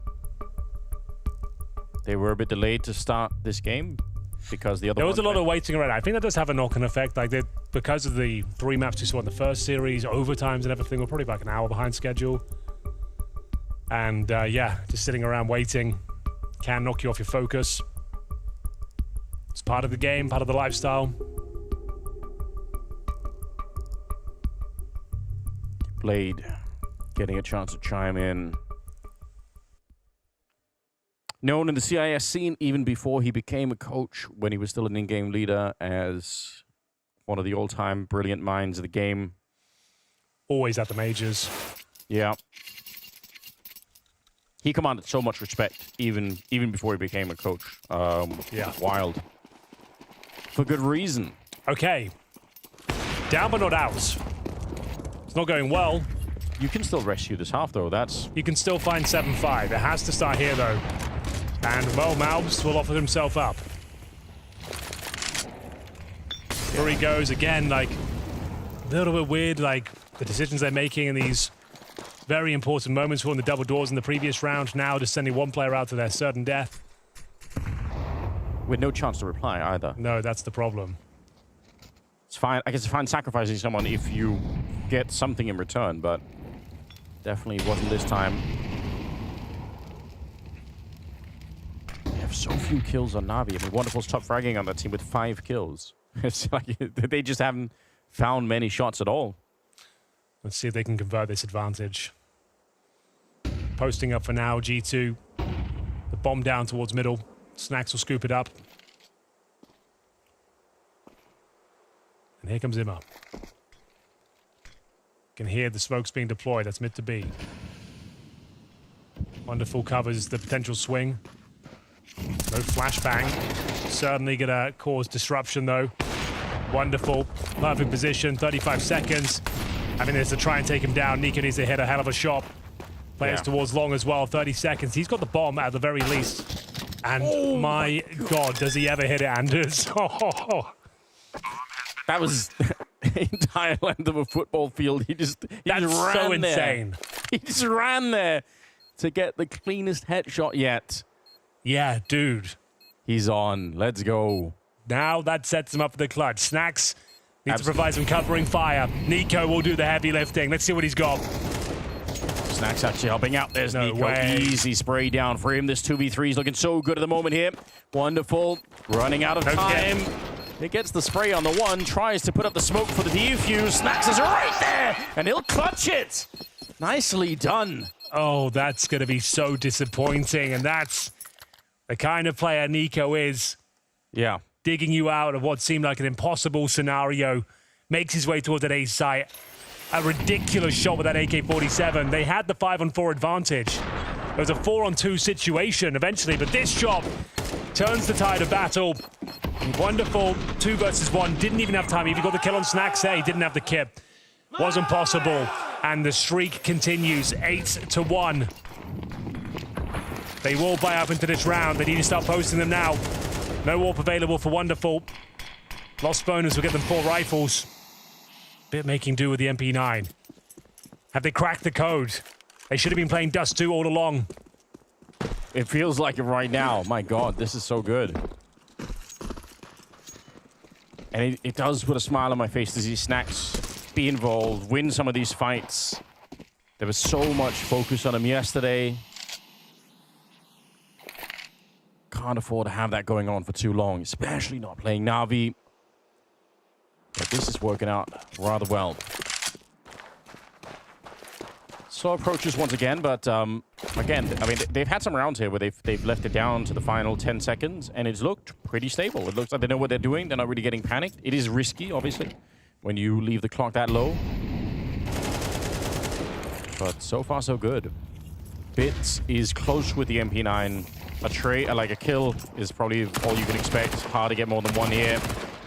they were a bit delayed to start this game because the other There was a lot of waiting around. I think that does have a knock-on effect. Like because of the 3 maps we saw in the first series, overtimes and everything, we're probably like an hour behind schedule. And yeah, just sitting around waiting can knock you off your focus. It's part of the game, part of the lifestyle. Blade getting a chance to chime in. Known in the CIS scene even before he became a coach, when he was still an in-game leader, as one of the all-time brilliant minds of the game. Always at the majors. Yeah. He commanded so much respect, even before he became a coach. Yeah. Wild. For good reason. Okay. Down but not out. It's not going well. You can still rescue this half, though. You can still find 7-5. It has to start here, though. And, well, Malbs will offer himself up. Here he goes again, like, a little bit weird, like, the decisions they're making in these very important moments. Won the double doors in the previous round, now just sending one player out to their certain death. With no chance to reply, either. No, that's the problem. It's fine. I guess it's fine sacrificing someone if you get something in return, but definitely wasn't this time. So few kills on Navi. I mean, Wonderful's top fragging on that team with 5 kills. It's like they just haven't found many shots at all. Let's see if they can convert this advantage. Posting up for now, G2. The bomb down towards middle. Snacks will scoop it up. And here comes Imma. Can hear the smokes being deployed. That's mid to B. Wonderful covers the potential swing. No flashbang. Certainly gonna cause disruption, though. Wonderful. Perfect position. 35 seconds. Having this to try and take him down. Nico needs to hit a hell of a shot. Players towards long as well. 30 seconds. He's got the bomb at the very least. And my God, does he ever hit it, Anders? That was the entire length of a football field. He just That's ran so there. insane. He just ran there to get the cleanest headshot yet. Yeah, dude. He's on. Let's go. Now that sets him up for the clutch. Snacks needs to provide some covering fire. Nico will do the heavy lifting. Let's see what he's got. Snacks actually helping out. There's No Nico. way. Easy spray down for him. This 2v3 is looking so good at the moment here. Wonderful. Running out of time. It gets the spray on the one. Tries to put up the smoke for the defuse. Snacks is right there. And he'll clutch it. Nicely done. Oh, that's going to be so disappointing. And that's the kind of player Nico is. Yeah. Digging you out of what seemed like an impossible scenario. Makes his way towards that A site. A ridiculous shot with that AK-47. They had the 5-on-4 advantage. It was a 4-on-2 situation eventually, but this shot turns the tide of battle. Wonderful 2 versus 1. Didn't even have time. If he got the kill on Snacks there, he didn't have the kit. Wasn't possible. And the streak continues 8-1. They will buy up into this round. They need to start posting them now. No warp available for Wonderful. Lost bonus will get them 4 rifles. Bit making do with the MP9. Have they cracked the code? They should have been playing Dust 2 all along. It feels like it right now. My God, this is so good. And it does put a smile on my face to see Snacks be involved, win some of these fights. There was so much focus on him yesterday. Can't afford to have that going on for too long, especially not playing Navi. But this is working out rather well. Slow approaches once again, but again, I mean, they've had some rounds here where they've left it down to the final 10 seconds, and it's looked pretty stable. It looks like they know what they're doing. They're not really getting panicked. It is risky, obviously, when you leave the clock that low. But so far, so good. Bits is close with the MP9. A kill is probably all you can expect. Hard to get more than 1 here.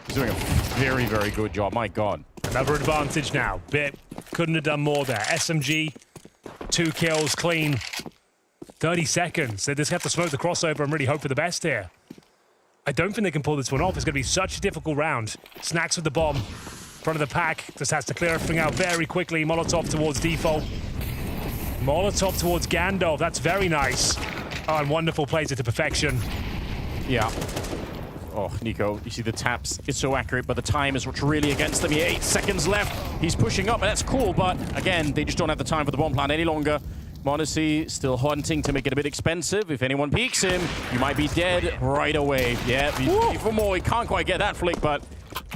He's doing a very, very good job. My God. Another advantage now. Bit couldn't have done more there. SMG, 2 kills, clean. 30 seconds. They just have to smoke the crossover and really hope for the best here. I don't think they can pull this one off. It's going to be such a difficult round. Snacks with the bomb. Front of the pack. Just has to clear everything out very quickly. Molotov towards default. Molotov towards Gandalf. That's very nice. Oh, and wonderful plays it to perfection. Yeah. Oh, Nico, you see the taps. It's so accurate, but the time is what's really against them. 8 seconds left. He's pushing up, and that's cool, but again, they just don't have the time for the bomb plant any longer. m0NESY still hunting to make it a bit expensive. If anyone peeks him, you might be dead right away. Yeah, for more, he can't quite get that flick, but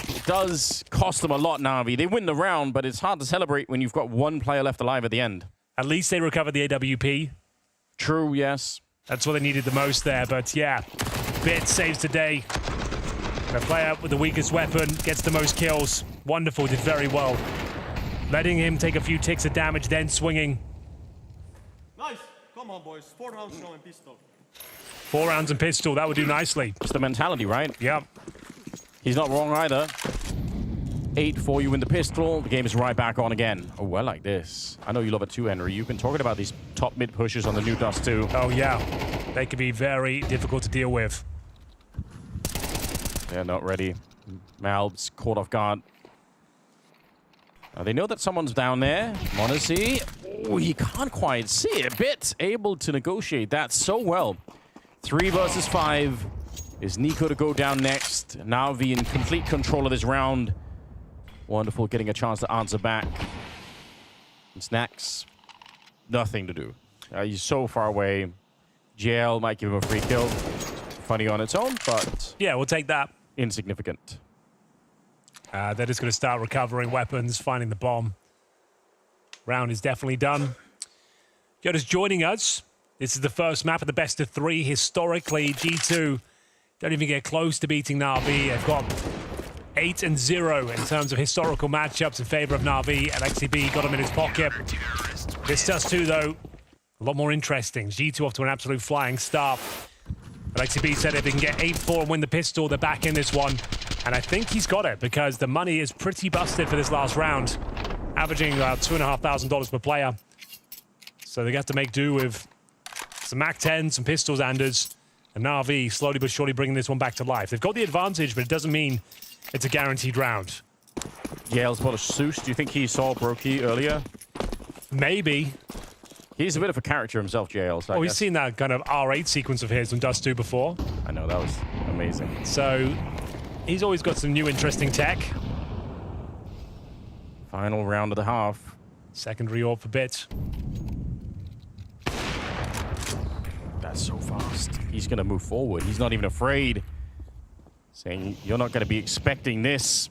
it does cost them a lot, Navi. They win the round, but it's hard to celebrate when you've got one player left alive at the end. At least they recovered the AWP. True, yes. That's what they needed the most there, but yeah. Bit saves today. The player with the weakest weapon gets the most kills. Wonderful, did very well. Letting him take a few ticks of damage, then swinging. Nice. Come on, boys. 4 rounds now and pistol. 4 rounds and pistol, that would do nicely. It's the mentality, right? Yep. He's not wrong either. 8 for you in the pistol. The game is right back on again. Oh, I like this. I know you love it too, Henry. You've been talking about these top mid pushes on the new Dust too. Oh, yeah. They can be very difficult to deal with. They're not ready. Malb's caught off guard. They know that someone's down there. m0NESY. Oh, he can't quite see it. Bit able to negotiate that so well. 3 versus 5. Is Nico to go down next? NAVI in complete control of this round. Wonderful getting a chance to answer back. And Snacks, nothing to do. He's so far away. JL might give him a free kill. Funny on its own, but... yeah, we'll take that. Insignificant. They're just going to start recovering weapons, finding the bomb. Round is definitely done. If you're just joining us, this is the first map of the best of 3. Historically, G2 don't even get close to beating NAVI. They've got 8-0 in terms of historical matchups in favor of NAVI, and XCB got him in his pocket. This Dust 2, though, a lot more interesting. G2 off to an absolute flying start. And XCB said if they can get 8-4 and win the pistol, they're back in this one. And I think he's got it, because the money is pretty busted for this last round, averaging about $2,500 per player. So they have to make do with some MAC-10, some pistols, Anders, and NAVI slowly but surely bringing this one back to life. They've got the advantage, but it doesn't mean it's a guaranteed round. Yale's Polish Zeus. Do you think he saw Brokey earlier? Maybe. He's a bit of a character himself, JL. So we've seen that kind of R8 sequence of his on Dust 2 before. I know, that was amazing. So he's always got some new interesting tech. Final round of the half. Secondary orb for Bit. That's so fast. He's going to move forward. He's not even afraid. Saying, you're not going to be expecting this.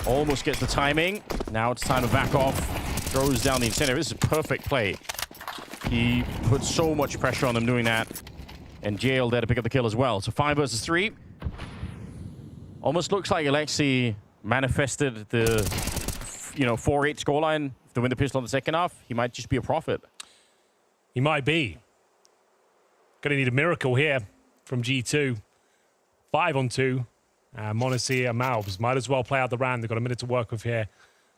Almost gets the timing. Now it's time to back off. Throws down the incentive. This is a perfect play. He put so much pressure on them doing that. And JL there to pick up the kill as well. So 5 versus 3. Almost looks like Alexi manifested the 4-8 scoreline. If they win the pistol in the second half, he might just be a prophet. He might be. Gonna need a miracle here from G2. 5-on-2. m0NESY and Malbs might as well play out the round. They've got a minute to work with here.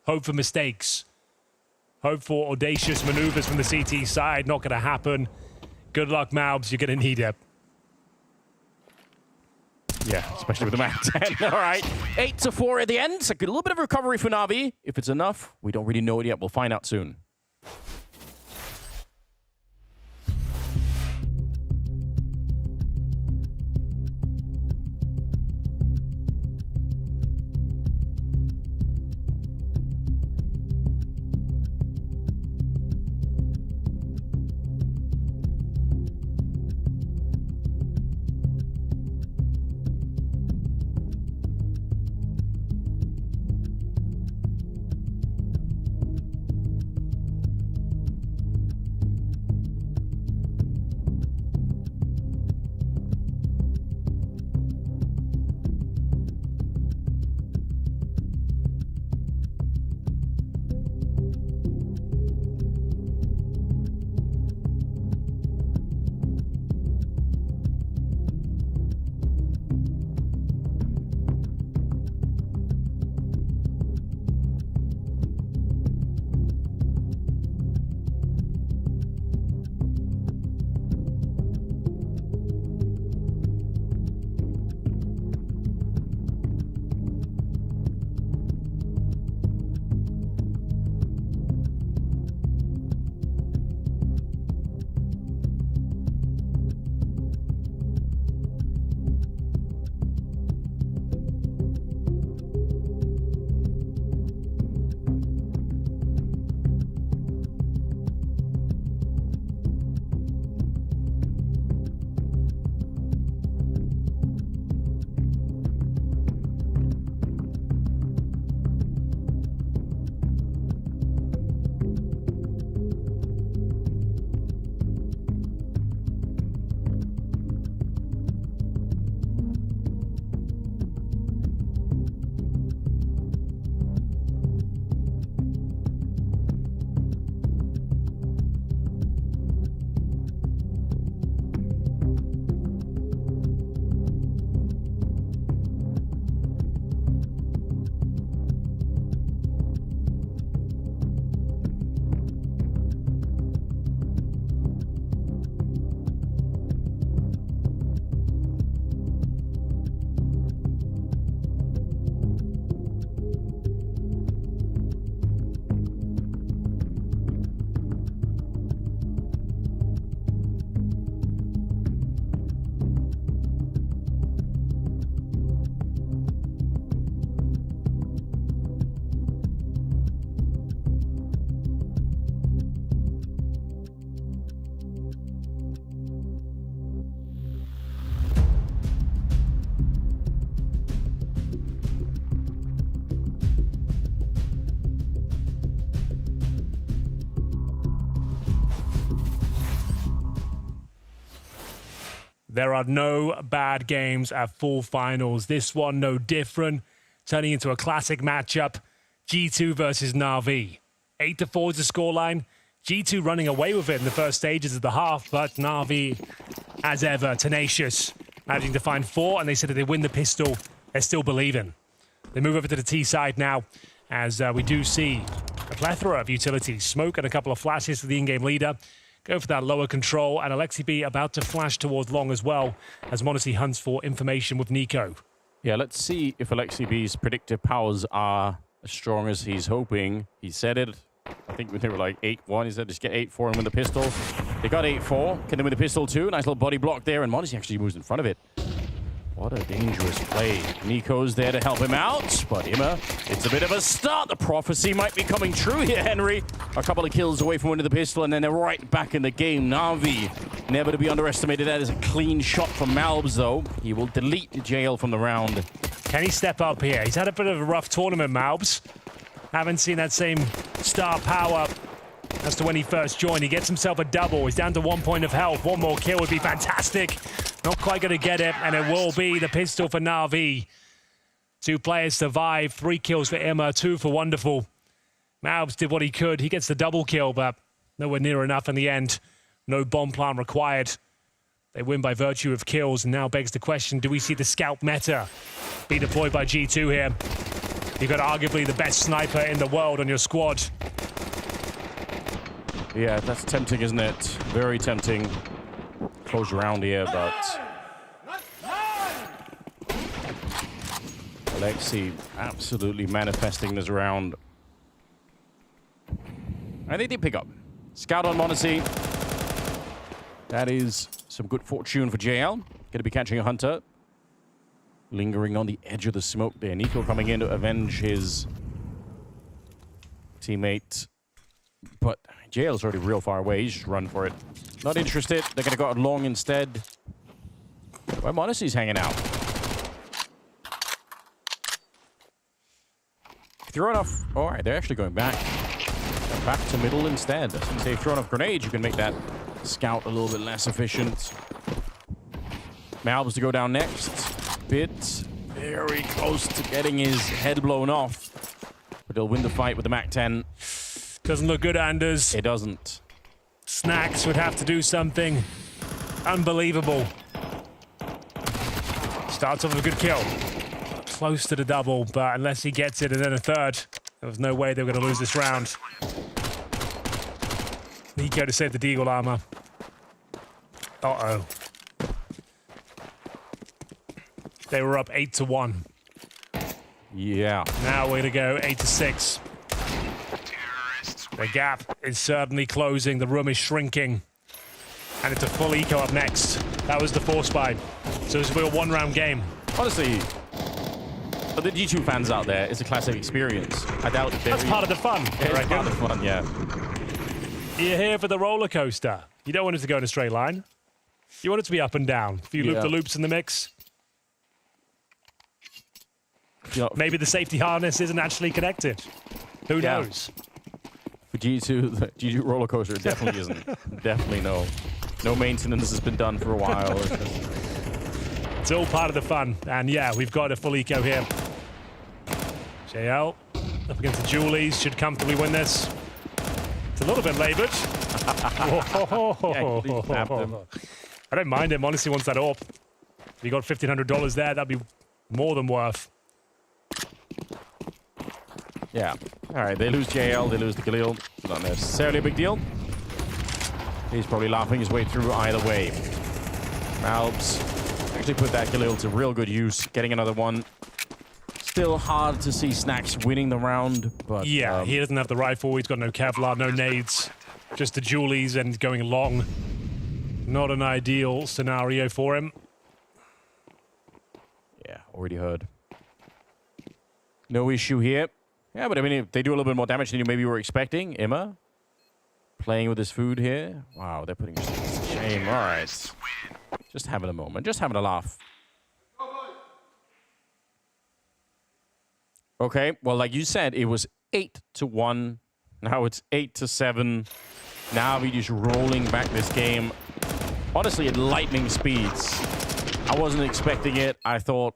Hope for mistakes. Hope for audacious maneuvers from the CT side. Not going to happen. Good luck, Malbs. You're going to need it. Yeah, especially with the MAC-10. All right. 8-4 at the end. So a little bit of recovery for NAVI. If it's enough, we don't really know it yet. We'll find out soon. There are no bad games at full finals. This one, no different. Turning into a classic matchup. G2 versus NAVI. 8-4 is the scoreline. G2 running away with it in the first stages of the half, but NAVI, as ever, tenacious. Managing to find 4, and they said if they win the pistol, they're still believing. They move over to the T side now, as we do see a plethora of utilities. Smoke and a couple of flashes to the in-game leader. Go for that lower control, and Alexi B about to flash towards long as well, as m0NESY hunts for information with Nico. Yeah, let's see if Alexi B's predictive powers are as strong as he's hoping. He said it. I think they were like 8-1. He said just get 8-4 and win the pistol. They got 8-4. Can they win the pistol too? Nice little body block there, and m0NESY actually moves in front of it. What a dangerous play. Nico's there to help him out, but Imma, it's a bit of a start. The prophecy might be coming true here, Henry. A couple of kills away from winning the pistol, and then they're right back in the game. NAVI, never to be underestimated. That is a clean shot from Malbs, though. He will delete JL from the round. Can he step up here? He's had a bit of a rough tournament, Malbs. Haven't seen that same star power as to when he first joined. He gets himself a double. He's down to 1 point of health. One more kill would be fantastic. Not quite going to get it, and it will be the pistol for NAVI. 2 players survive. 3 kills for Imma, 2 for Wonderful. Malbs did what he could. He gets the double kill, but nowhere near enough in the end. No bomb plant required. They win by virtue of kills, and now begs the question, do we see the scout meta be deployed by G2 here? You've got arguably the best sniper in the world on your squad. Yeah, that's tempting, isn't it? Very tempting. Close round here, but Alexi absolutely manifesting this round. And they did pick up. Scout on m0NESY. That is some good fortune for JL. Going to be catching a hunter. Lingering on the edge of the smoke there. Nico coming in to avenge his teammate. But JL's already real far away. He's just run for it. Not interested. They're going to go out long instead. Where m0NESY's hanging out. Throw enough. All right, they're actually going back. They're back to middle instead. Since they've thrown enough grenades, you can make that scout a little bit less efficient. Malbs to go down next. Bit very close to getting his head blown off. But he'll win the fight with the MAC-10. Doesn't look good, Anders. It doesn't. Snax would have to do something unbelievable. Starts off with a good kill. Close to the double, but unless he gets it and then a third, there was no way they were going to lose this round. Nico to save the Deagle armor. Uh-oh. They were up 8-1. Yeah. Now we're going to go 8-6. The gap is certainly closing. The room is shrinking. And it's a full eco up next. That was the force buy. So it's a one-round game. Honestly, for the G2 fans out there, it's a classic experience. I doubt that's part of the fun. It's part of the fun, yeah. You're here for the roller coaster. You don't want it to go in a straight line. You want it to be up and down. A few loop-the-loops in the mix. Maybe the safety harness isn't actually connected. Who knows? For G2, the G2 roller coaster definitely isn't. Definitely no. No maintenance has been done for a while. It's all part of the fun. And yeah, we've got a full eco here. JL up against the Julies. Should comfortably win this. It's a little bit labored. I don't mind him. Honestly, wants that AWP. If you got $1,500 there, that'd be more than worth. Yeah. All right, they lose JL, they lose the Galil. Not necessarily a big deal. He's probably laughing his way through either way. Malbs actually put that Galil to real good use, getting another one. Still hard to see Snax winning the round, but... Yeah, he doesn't have the rifle, he's got no Kevlar, no nades. Just the Julies and going long. Not an ideal scenario for him. Yeah, already heard. No issue here. Yeah, but I mean, if they do a little bit more damage than you maybe were expecting. Imma playing with his food here. Wow, they're putting us to shame. All right. Just having a moment. Just having a laugh. Okay, well, like you said, it was 8-1. Now it's 8-7. NAVI just rolling back this game. honestly at lightning speeds. I wasn't expecting it. I thought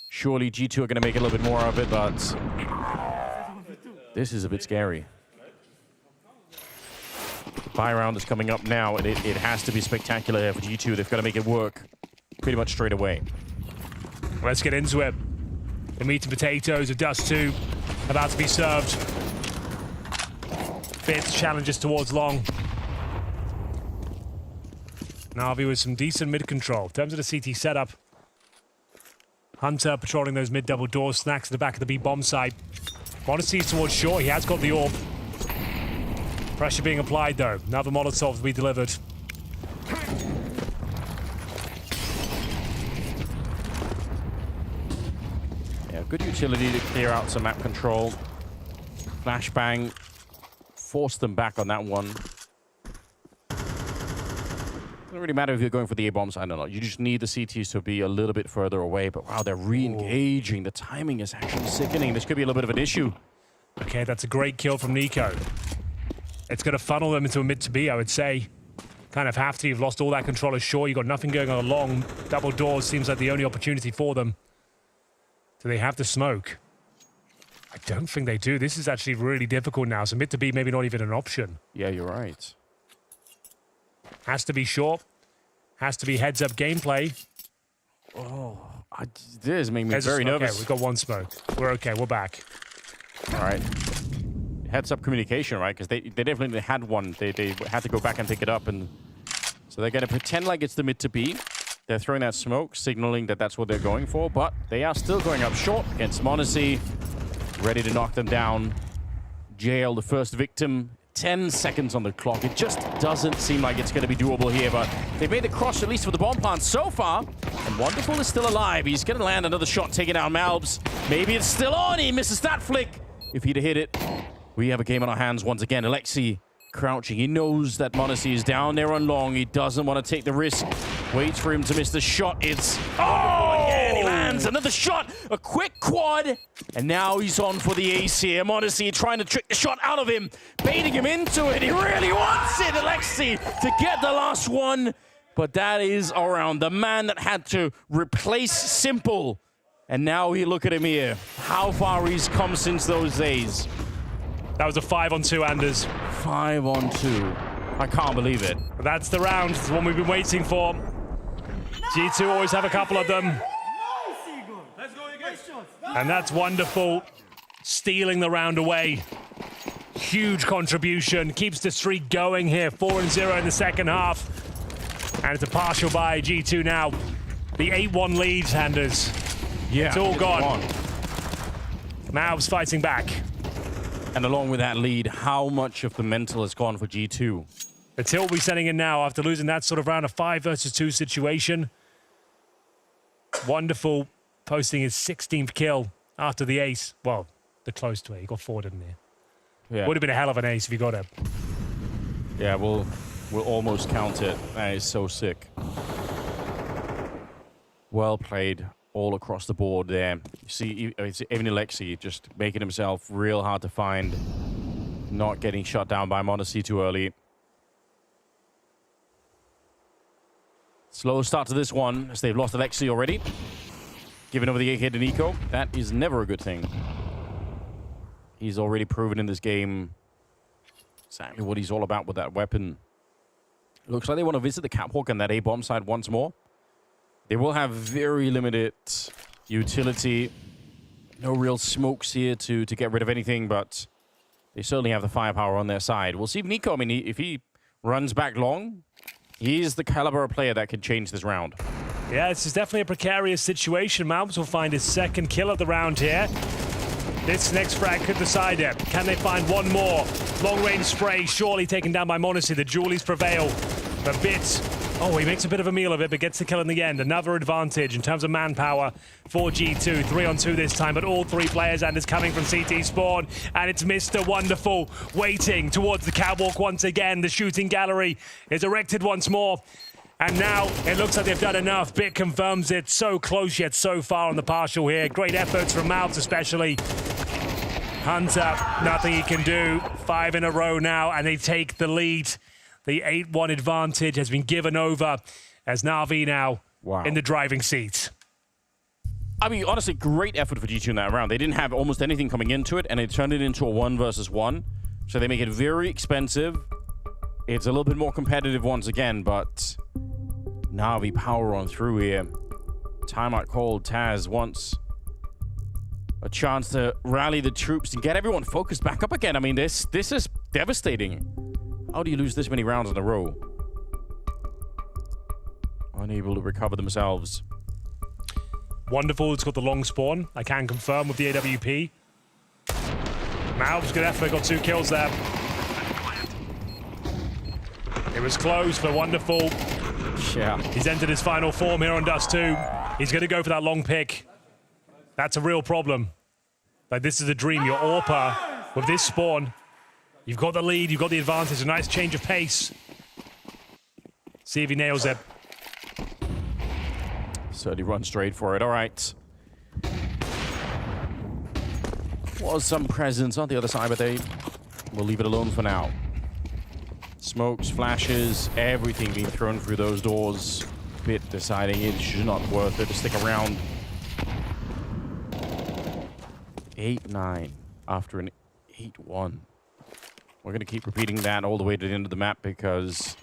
surely G2 are going to make a little bit more of it, but this is a bit scary. Buy round is coming up now, and it has to be spectacular here for G2. They've got to make it work pretty much straight away. Let's get into it. The meat and potatoes of Dust 2 about to be served. FaZe challenges towards long. NAVI with some decent mid control. In terms of the CT setup, Hunter patrolling those mid double doors, snacks at the back of the B bomb site. Monastery's towards short, he has got the orb. Pressure being applied though. Another Molotov to be delivered. Yeah, good utility to clear out some map control. Flashbang forced them back on that one. Doesn't really matter if you're going for the A-bombs, I don't know. You just need the CTs to be a little bit further away. But wow, they're re-engaging. The timing is actually sickening. This could be a little bit of an issue. Okay, that's a great kill from Nico. It's going to funnel them into a mid to B, I would say. Kind of have to. You've lost all that control ashore. You've got nothing going on along. Double doors seems like the only opportunity for them. Do they have the smoke? I don't think they do. This is actually really difficult now. So mid to B, maybe not even an option. Yeah, you're right. Has to be short. Has to be heads-up gameplay. Oh, this made me very nervous. Okay, we've got one smoke. We're okay. We're back. All right. Heads-up communication, right? Because they definitely had one. They had to go back and pick it up. And so they're going to pretend like it's the mid to B. They're throwing that smoke, signaling that that's what they're going for. But they are still going up short against Monacy. Ready to knock them down. JL, the first victim. 10 seconds on the clock. It just doesn't seem like it's going to be doable here, but they've made the cross, at least for the bomb plant so far. And Wonderful is still alive. He's going to land another shot, taking out Malbs. Maybe it's still on. He misses that flick. If he'd have hit it, we have a game on our hands once again. Alexi crouching. He knows that Monacy is down there on long. He doesn't want to take the risk. Waits for him to miss the shot. It's... Oh! Again, he lands another shot. A quick quad. And now he's on for the ace here. Monacy trying to trick the shot out of him. Baiting him into it. He really wants it, Alexi, to get the last one. But that is around. The man that had to replace Simple. And now we look at him here. How far he's come since those days. That was a 5-on-2, Anders. 5-on-2. I can't believe it. That's the round. It's the one we've been waiting for. G2 always have a couple of them. And that's Wonderful. Stealing the round away. Huge contribution. Keeps the streak going here. 4-0 in the second half. And it's a partial by G2 now. The 8-1 lead, Anders. Yeah, it's all gone. Malbs fighting back. And along with that lead, how much of the mental has gone for G2? The tilt we're sending in now after losing that sort of round of 5 versus 2 situation. Wonderful posting his 16th kill after the ace. Well, the close to it. He got 4, didn't he? Yeah. Would have been a hell of an ace if he got it. Yeah, we'll almost count it. That is so sick. Well played all across the board there. You see, even Alexi just making himself real hard to find. Not getting shut down by Monacy too early. Slow start to this one, as they've lost Alexi already. Giving over the AK to Nico. That is never a good thing. He's already proven in this game exactly what he's all about with that weapon. Looks like they want to visit the catwalk and that A-bomb side once more. They will have very limited utility. No real smokes here to get rid of anything, but they certainly have the firepower on their side. We'll see if Nico, I mean, if he runs back long, he's the caliber of player that can change this round. Yeah, this is definitely a precarious situation. Malbs will find his second kill of the round here. This next frag could decide it. Can they find one more? Long-range spray, surely taken down by Monacy. The Julies prevail. But Bits, oh, he makes a bit of a meal of it, but gets the kill in the end. Another advantage in terms of manpower for G2. 3-on-2 this time, but all 3 players, and it's coming from CT Spawn. And it's Mr. Wonderful waiting towards the catwalk once again. The shooting gallery is erected once more. And now it looks like they've done enough. Bit confirms it. So close yet so far on the partial here. Great efforts from Malbs especially. Hunter, nothing he can do. 5 in a row now, and they take the lead. The 8-1 advantage has been given over as NAVI now in the driving seat. I mean, honestly, great effort for G2 in that round. They didn't have almost anything coming into it, and they turned it into a 1 versus 1. So they make it very expensive. It's a little bit more competitive once again, but NAVI power on through here. Timeout called. Taz wants a chance to rally the troops and get everyone focused back up again. I mean, this is devastating. How do you lose this many rounds in a row? Unable to recover themselves. Wonderful, it's got the long spawn. I can confirm with the AWP. Malv's good effort, got 2 kills there. It was close for Wonderful. Yeah. He's entered his final form here on Dust 2. He's going to go for that long pick. That's a real problem. Like, this is a dream. Your AWP with this spawn. You've got the lead, you've got the advantage, a nice change of pace. See if he nails it. So he runs straight for it. All right. Was some presence on the other side, but they will leave it alone for now. Smokes, flashes, everything being thrown through those doors. Bit deciding it's not worth it to stick around. 8-9 after an 8-1. We're going to keep repeating that all the way to the end of the map because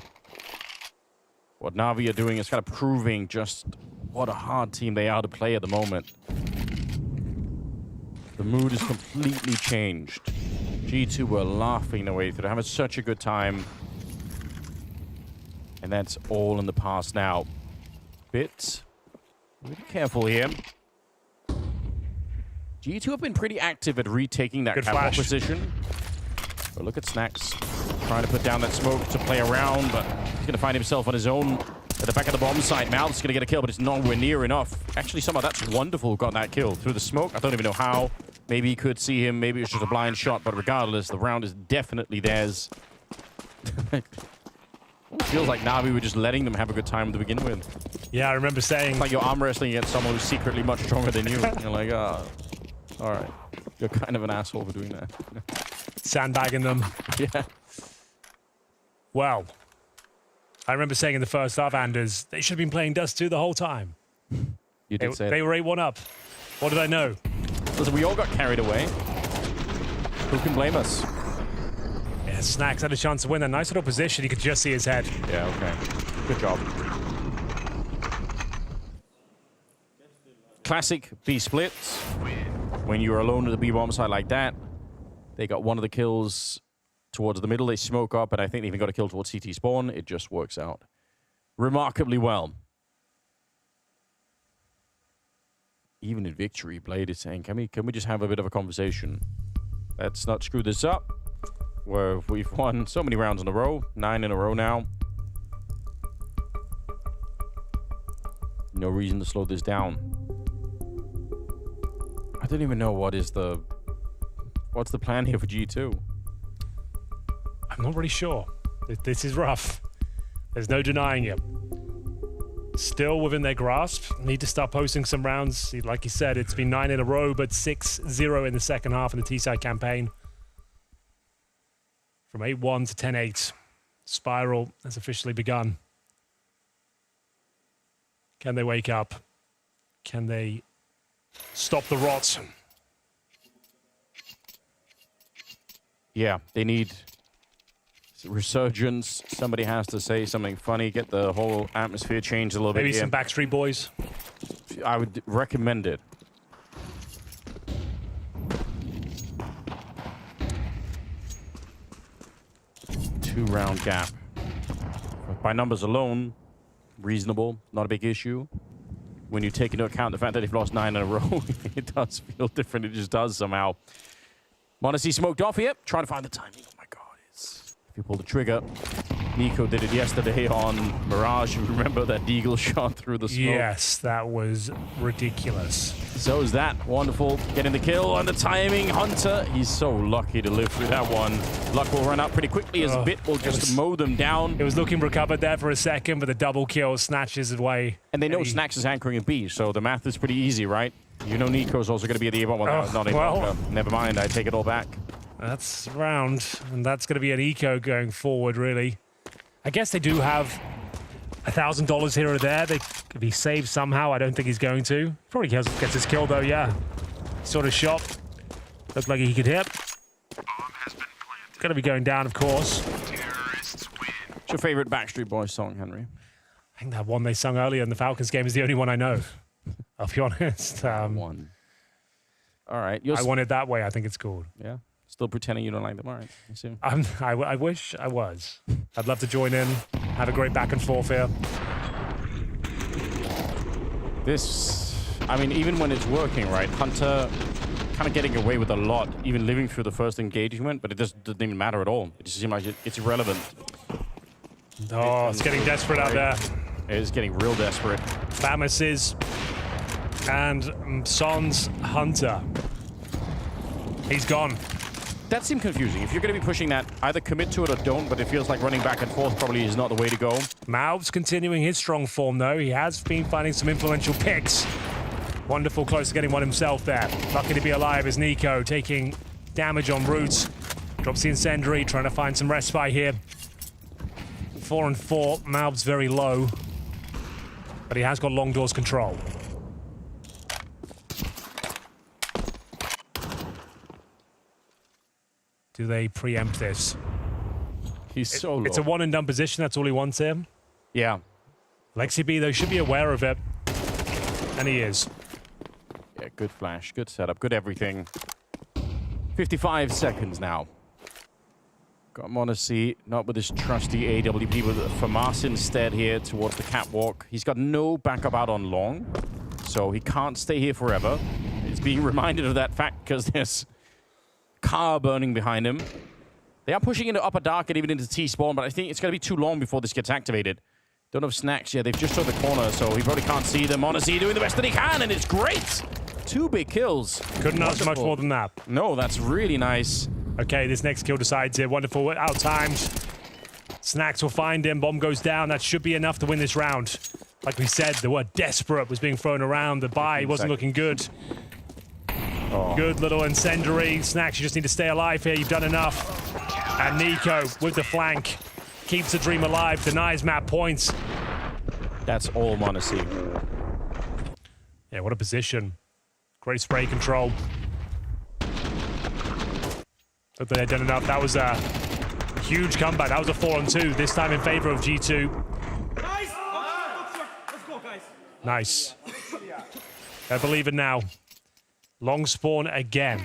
what NAVI are doing is kind of proving just what a hard team they are to play at the moment. The mood has completely changed. G2 were laughing their way through, having such a good time. And that's all in the past now. Bit really careful here. G2 have been pretty active at retaking that catwalk position. But look at Snacks trying to put down that smoke to play around, but he's going to find himself on his own at the back of the bomb site. Mal's going to get a kill, but it's nowhere near enough. Actually, somehow that's Wonderful got that kill through the smoke. I don't even know how. Maybe he could see him. Maybe it was just a blind shot, but regardless, the round is definitely theirs. It feels like NAVI were just letting them have a good time to begin with. Yeah, I remember saying... It's like you're arm wrestling against someone who's secretly much stronger than you. You're like, oh, all right. You're kind of an asshole for doing that. Sandbagging them. Yeah. Well, I remember saying in the first half, Anders, they should have been playing Dust 2 the whole time. You did say they were 8-1 up. What did I know? Listen, we all got carried away. Who can blame us? Yeah, Snacks had a chance to win that nice little position. You could just see his head. Yeah, okay. Good job. Classic B splits. When you're alone at the B bomb site like that, they got one of the kills towards the middle. They smoke up, and I think they even got a kill towards CT spawn. It just works out remarkably well. Even in victory, Blade is saying, can we just have a bit of a conversation? Let's not screw this up. Where we've won so many rounds in a row, 9 in a row now. No reason to slow this down. I don't even know what's the plan here for G2. I'm not really sure. This is rough. There's no denying it. Still within their grasp. Need to start posting some rounds. Like you said, it's been 9 in a row, but 6-0 in the second half in the T-side campaign. From 8-1 to 10-8. Spiral has officially begun. Can they wake up? Can they stop the rot? Yeah, they need resurgence. Somebody has to say something funny, get the whole atmosphere changed a little bit. Maybe some Backstreet Boys. I would recommend it. Two-round gap. By numbers alone, reasonable, not a big issue. When you take into account the fact that they've lost 9 in a row, it does feel different. It just does somehow. Modesty smoked off here. Trying to find the timing. Oh my god. If you pull the trigger. Nico did it yesterday on Mirage. You remember that Deagle shot through the smoke? Yes, that was ridiculous. So is that. Wonderful. Getting the kill on the timing. Hunter, he's so lucky to live through that one. Luck will run out pretty quickly as Bit will just mow them down. It was looking recovered there for a second, but the double kill snatches away. And they know Snacks is anchoring in B, so the math is pretty easy, right? You know Nico's also going to be at the A1. Well, not A1. Never mind, I take it all back. That's round, and that's going to be an eco going forward, really. I guess they do have $1,000 here or there. If he saves somehow, I don't think he's going to. Probably gets his kill though, yeah. Sort of shot. Looked like he could hit. Gonna be going down, of course. What's your favorite Backstreet Boys song, Henry? I think that one they sung earlier in the Falcons game is the only one I know. I'll be honest. One. All right. I Want It That Way, I think it's called. Yeah. Still pretending you don't like them. All right. I assume. I wish I was. I'd love to join in. Have a great back and forth here. I mean, even when it's working, right? Hunter kind of getting away with a lot, even living through the first engagement, but it doesn't even matter at all. It just seems like it's irrelevant. Oh, it's getting desperate out there. It is getting real desperate. Famas is and Son's Hunter. He's gone. That seemed confusing. If you're going to be pushing that, either commit to it or don't, but it feels like running back and forth probably is not the way to go. Malv's continuing his strong form, though. He has been finding some influential picks. Wonderful, close to getting one himself there. Lucky to be alive is Nico, taking damage on Roots. Drops the incendiary, trying to find some respite here. 4 and 4, Malv's very low, but he has got long doors control. Do they preempt this? He's so low. It's a one and done position. That's all he wants here. Yeah. Lexi B, though, should be aware of it. And he is. Yeah, good flash, good setup, good everything. 55 seconds now. Got Monacy, not with his trusty AWP, but Famas instead here towards the catwalk. He's got no backup out on long, so he can't stay here forever. He's being reminded of that fact because there's car burning behind him. They are pushing into upper dark and even into T-spawn, but I think it's going to be too long before this gets activated. Don't have snacks yet. They've just turned the corner, so he probably can't see them. Monacy doing the best that he can, and it's great. 2 big kills. Couldn't ask much more than that. No, that's really nice. Okay, this next kill decides here. Wonderful, out-timed. Snacks will find him. Bomb goes down. That should be enough to win this round. Like we said, the word desperate was being thrown around. The buy wasn't looking good. Oh. Good little incendiary. Snacks, you just need to stay alive here. You've done enough. And Nico with the flank keeps the dream alive, denies map points. That's all Monacy. Yeah, what a position. Great spray control. But they had done enough. That was a huge comeback. That was a 4-on-2, this time in favor of G2. Nice! Let's go, guys. Nice. I believe it now. Long spawn again.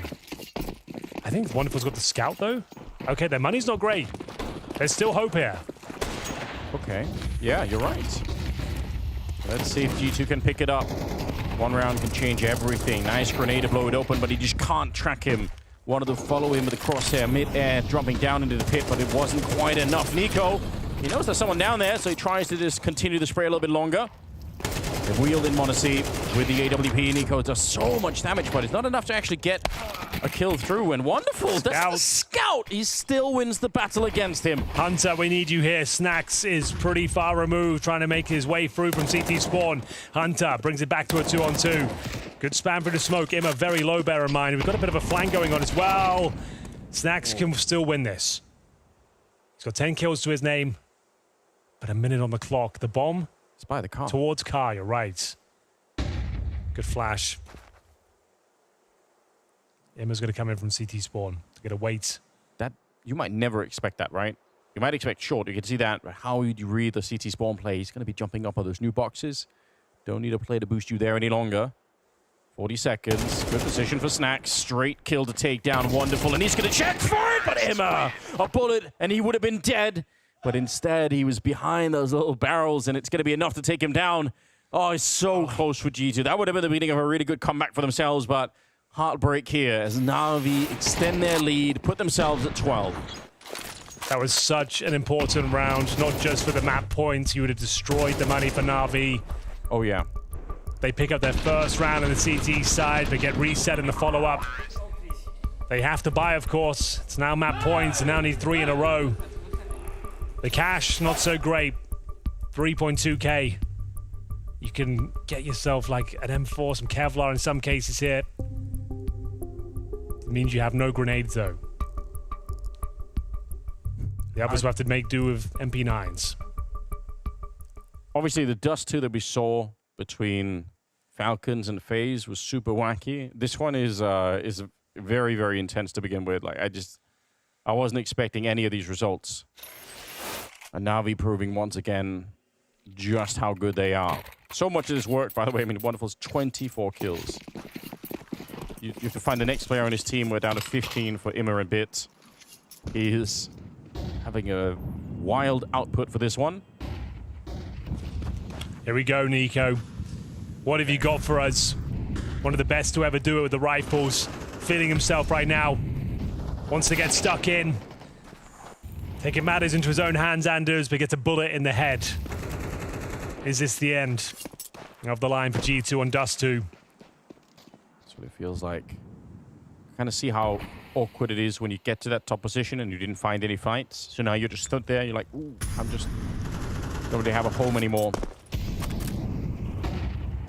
I think Wonderful's got the scout, though. Okay, their money's not great. There's still hope here. Okay. Yeah, you're right. Let's see if G2 can pick it up. One round can change everything. Nice grenade to blow it open, but he just can't track him. Wanted to follow him with the crosshair mid-air, dropping down into the pit, but it wasn't quite enough. Nico, he knows there's someone down there, so he tries to just continue the spray a little bit longer. They've wheeled in Monacy with the AWP. Nico does so much damage, but it's not enough to actually get a kill through. And wonderful, that's the scout. He still wins the battle against him. Hunter, we need you here. Snacks is pretty far removed, trying to make his way through from CT spawn. Hunter brings it back to a 2-on-2. Good spam through the smoke. Emma very low, bear in mind. We've got a bit of a flank going on as well. Snacks can still win this. He's got 10 kills to his name, but a minute on the clock. The bomb? It's by the car. Towards car, you're right. Good flash. Emma's going to come in from CT spawn to get a wait. That you might never expect that, right? You might expect short. You can see that. How would you read the CT spawn play? He's going to be jumping up on those new boxes. Don't need a play to boost you there any longer. 40 seconds. Good position for Snacks. Straight kill to take down. Wonderful. And he's going to check for it, but Emma, a bullet, and he would have been dead. But instead, he was behind those little barrels, and it's going to be enough to take him down. Oh, he's so close for G2. That would have been the beginning of a really good comeback for themselves, but heartbreak here as NAVI extend their lead, put themselves at 12. That was such an important round, not just for the map points. You would have destroyed the money for NAVI. Oh, yeah. They pick up their first round on the CT side. They get reset in the follow-up. They have to buy, of course. It's now map points, and now need 3 in a row. The cash, not so great. 3.2k. You can get yourself like an M4, some Kevlar in some cases here. It means you have no grenades, though. The others will have to make do with MP9s. Obviously, the Dust 2 that we saw between Falcons and FaZe was super wacky. This one is very, very intense to begin with. Like, I wasn't expecting any of these results. And NAVI proving once again just how good they are. So much of this work, by the way. I mean, Wonderful's 24 kills. You have to find the next player on his team. We're down to 15 for Immer and Bit. He is having a wild output for this one. Here we go, Nico. What have you got for us? One of the best to ever do it with the rifles. Feeling himself right now. Wants to get stuck in. Taking matters into his own hands, Anders, but gets a bullet in the head. Is this the end of the line for G2 on Dust 2? That's what it feels like. Kind of see how awkward it is when you get to that top position and you didn't find any fights. So now you're just stood there, you're like, ooh, I'm just don't really have a home anymore.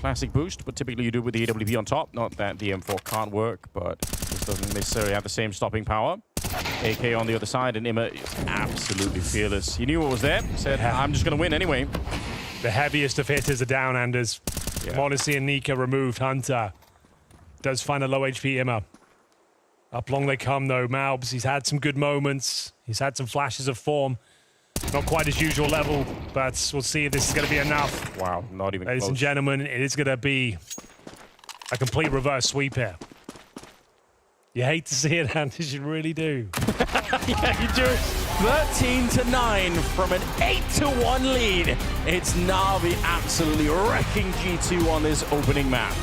Classic boost, but typically you do it with the AWP on top. Not that the M4 can't work, but this doesn't necessarily have the same stopping power. AK on the other side, and Immer is absolutely fearless. He knew what was there, said, I'm just going to win anyway. The heaviest of hitters are down, Anders. Yeah. Modesty and Nika removed. Hunter does find a low HP Immer. Up long they come, though. Malbs, he's had some good moments. He's had some flashes of form. Not quite his usual level, but we'll see if this is going to be enough. Wow, not even Ladies close. and gentlemen, it is going to be a complete reverse sweep here. You hate to see it, Anders, you really do. Yeah, you do. 13-9 from an 8-1 lead. It's NAVI absolutely wrecking G2 on this opening map.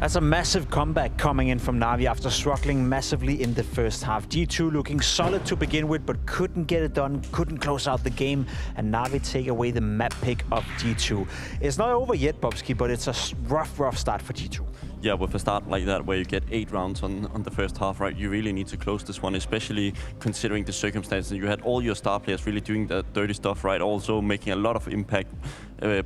That's a massive comeback coming in from NAVI after struggling massively in the first half. G2 looking solid to begin with, but couldn't get it done, couldn't close out the game, and NAVI take away the map pick of G2. It's not over yet, Bobski, but it's a rough start for G2. Yeah, with a start like that, where you get 8 rounds on the first half, right, you really need to close this one, especially considering the circumstances. You had all your star players really doing the dirty stuff, right, also making a lot of impact,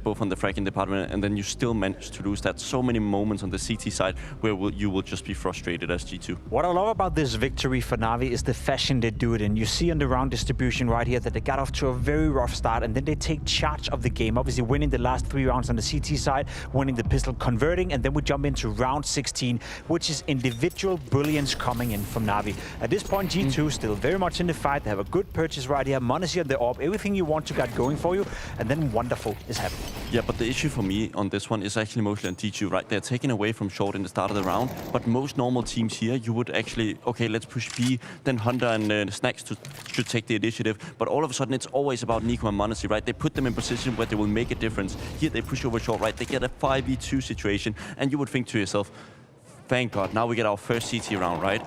both on the fragging department, and then you still managed to lose that. So many moments on the CT side where you will just be frustrated as G2. What I love about this victory for NAVI is the fashion they do it in. You see on the round distribution right here that they got off to a very rough start, and then they take charge of the game, obviously winning the last 3 rounds on the CT side, winning the pistol, converting, and then we jump into round 16, which is individual brilliance coming in from NAVI. At this point, G2 still very much in the fight. They have a good purchase right here, Monacy on the AWP, everything you want to get going for you, and then Wonderful is happening. Yeah, but the issue for me on this one is actually mostly on G2, right? They're taking away from short in the start of the round, but most normal teams here, you would actually, okay, let's push B, then Hunter and Snacks should take the initiative, but all of a sudden it's always about Nico and Monacy, right? They put them in position where they will make a difference. Here they push over short, right? They get a 5v2 situation, and you would think to yourself, thank God, now we get our first CT round, right?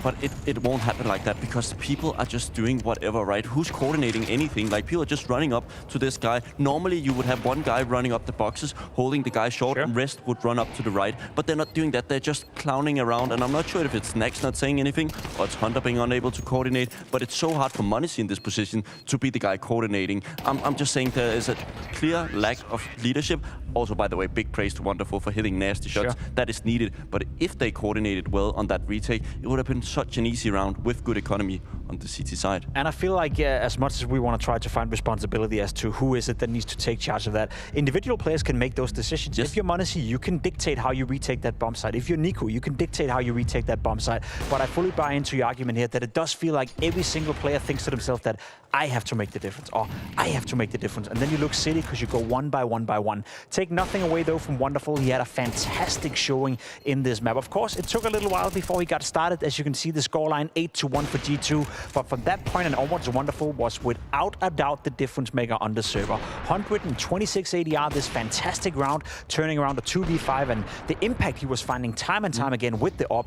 But it won't happen like that because people are just doing whatever, right? Who's coordinating anything? Like, people are just running up to this guy. Normally, you would have one guy running up the boxes, holding the guy short, and rest would run up to the right. But they're not doing that. They're just clowning around. And I'm not sure if it's Nex not saying anything or it's Hunter being unable to coordinate. But it's so hard for Monacy in this position to be the guy coordinating. I'm just saying there is a clear lack of leadership. Also, by the way, big praise to Wonderful for hitting nasty shots. That is needed. But if they coordinated well on that retake, it would have been such an easy round with good economy on the CT side. And I feel like as much as we want to try to find responsibility as to who is it that needs to take charge of that, individual players can make those decisions. If you're Monacy, you can dictate how you retake that bomb site. If you're Nico, you can dictate how you retake that bomb site. But I fully buy into your argument here that it does feel like every single player thinks to themselves that I have to make the difference, or I have to make the difference. And then you look silly because you go one by one by one. Take nothing away though from Wonderful. He had a fantastic showing in this map. Of course, it took a little while before he got started. As you can see, the scoreline 8-1 for G2. But from that point and onwards, Wonderful was without a doubt the difference maker on the server. 126 ADR this fantastic round, turning around a 2v5, and the impact he was finding time and time again with the AWP,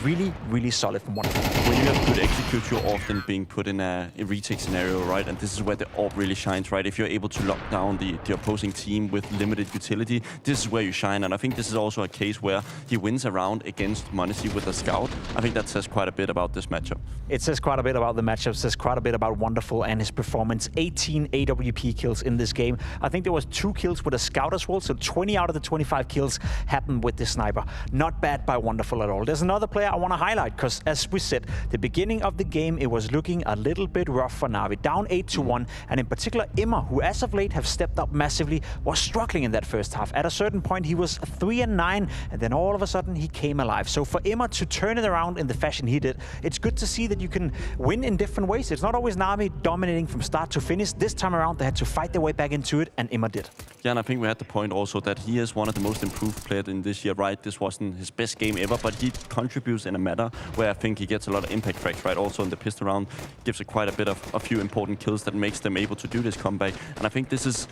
really, really solid from Wonderful. When you have good execute, you're often being put in a retake scenario, right? And this is where the AWP really shines, right? If you're able to lock down the opposing team with limited utility, this is where you shine. And I think this is also a case where he wins a round against Monacy with a scout. I think that says quite a bit about this matchup. It says quite a bit bit about the matchup, says quite a bit about Wonderful and his performance. 18 AWP kills in this game. I think there was 2 kills with a scout as well, so 20 out of the 25 kills happened with the sniper. Not bad by Wonderful at all. There's another player I want to highlight, because as we said, the beginning of the game, it was looking a little bit rough for NAVI. Down 8-1, and in particular, Immer, who as of late have stepped up massively, was struggling in that first half. At a certain point, he was 3-9, and then all of a sudden, he came alive. So for Immer to turn it around in the fashion he did, it's good to see that you can win in different ways. It's not always NAVI dominating from start to finish. This time around, they had to fight their way back into it, and Immer did. Yeah, and I think we're at the point also that he is one of the most improved players in this year, right? This wasn't his best game ever, but he contributes in a matter where I think he gets a lot of impact frags, right? Also in the pistol round, gives quite a bit of a few important kills that makes them able to do this comeback. And I think this is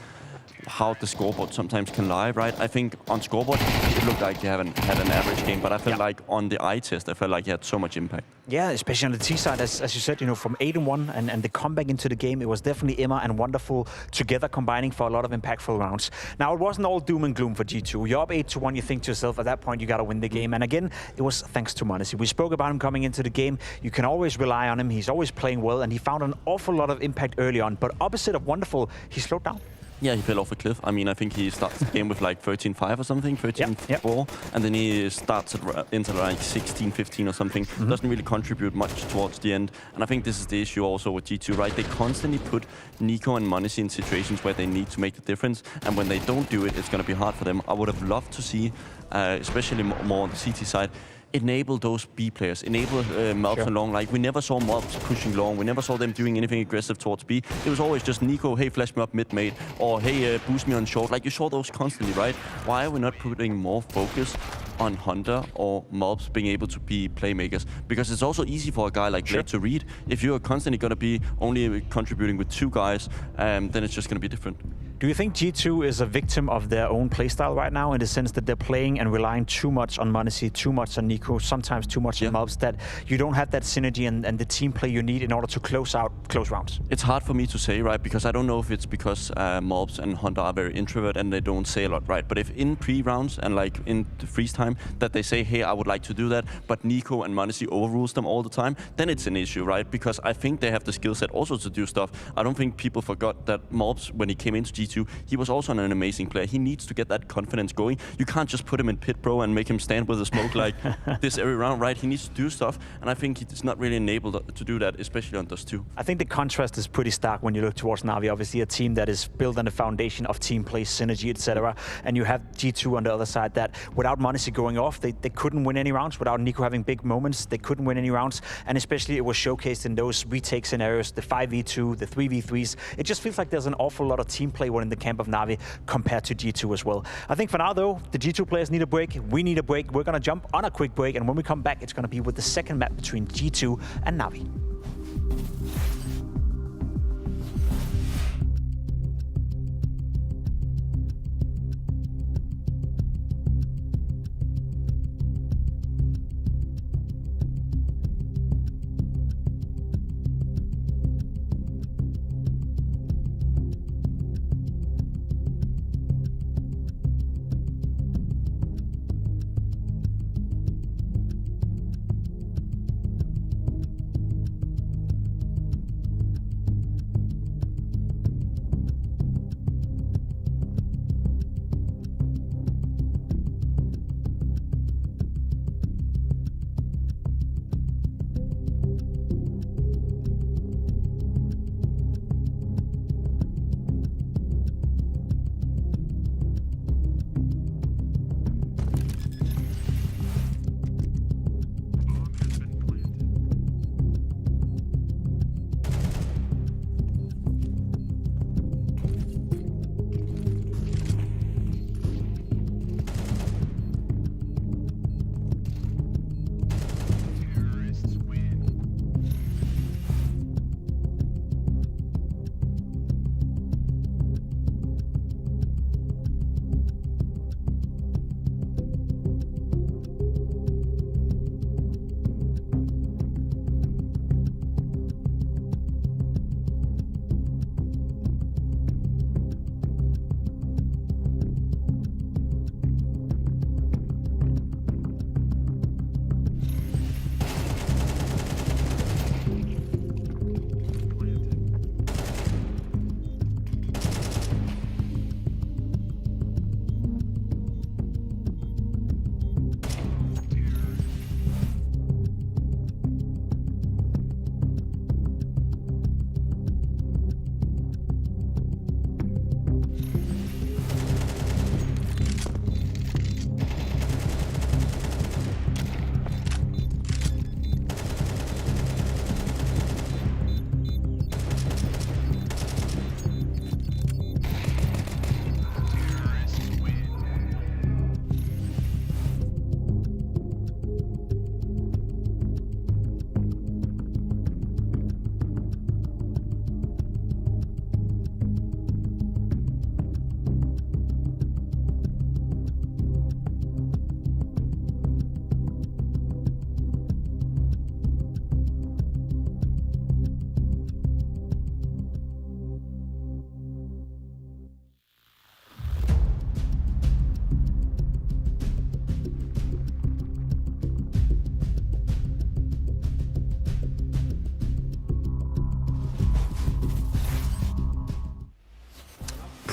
how the scoreboard sometimes can lie, right? I think on scoreboard, it looked like he had an average game, but I felt like on the eye test, I felt like he had so much impact. Yeah, especially on the T side, as you said, you know, from 8-1 and the comeback into the game, it was definitely Immer and Wonderful together combining for a lot of impactful rounds. Now, it wasn't all doom and gloom for G2. You're up 8-1, you think to yourself, at that point, you got to win the game. And again, it was thanks to m0NESY. We spoke about him coming into the game. You can always rely on him. He's always playing well, and he found an awful lot of impact early on. But opposite of Wonderful, he slowed down. Yeah, he fell off a cliff. I mean, I think he starts the game with like 13-5 or something, 13-4, and then he starts into like 16-15 or something. Doesn't really contribute much towards the end. And I think this is the issue also with G2, right? They constantly put NiKo and m0NESY in situations where they need to make the difference. And when they don't do it, it's going to be hard for them. I would have loved to see, especially more on the CT side, enable those B players, enable mobs along. Like, we never saw mobs pushing long. We never saw them doing anything aggressive towards B. It was always just NiKo, hey, flash me up mid-mate, or hey, boost me on short. Like, you saw those constantly, right? Why are we not putting more focus on Hunter or mobs being able to be playmakers? Because it's also easy for a guy like Blade to read. If you're constantly going to be only contributing with 2 guys, then it's just going to be different. Do you think G2 is a victim of their own playstyle right now, in the sense that they're playing and relying too much on m0NESY, too much on NiKo, sometimes too much on mobs, that you don't have that synergy and the team play you need in order to close out close rounds? It's hard for me to say, right? Because I don't know if it's because mobs and Hunter are very introvert and they don't say a lot, right? But if in pre-rounds and like in the freeze time that they say, hey, I would like to do that, but NiKo and m0NESY overrules them all the time, then it's an issue, right? Because I think they have the skill set also to do stuff. I don't think people forgot that mobs, when he came into G2, he was also an amazing player. He needs to get that confidence going. You can't just put him in pit, bro, and make him stand with the smoke like this every round, right? He needs to do stuff, and I think he's not really enabled to do that, especially on Dust 2. I think the contrast is pretty stark when you look towards NAVI. Obviously, a team that is built on the foundation of team play, synergy, etc. And you have G2 on the other side that, without m0NESY going off, they couldn't win any rounds. Without NiKo having big moments, they couldn't win any rounds. And especially, it was showcased in those retake scenarios, the 5v2, the 3v3s. It just feels like there's an awful lot of team play within the camp of NAVI compared to G2 as well. I think for now, though, the G2 players need a break. We need a break. We're going to jump on a quick break, and when we come back, it's going to be with the second map between G2 and NAVI.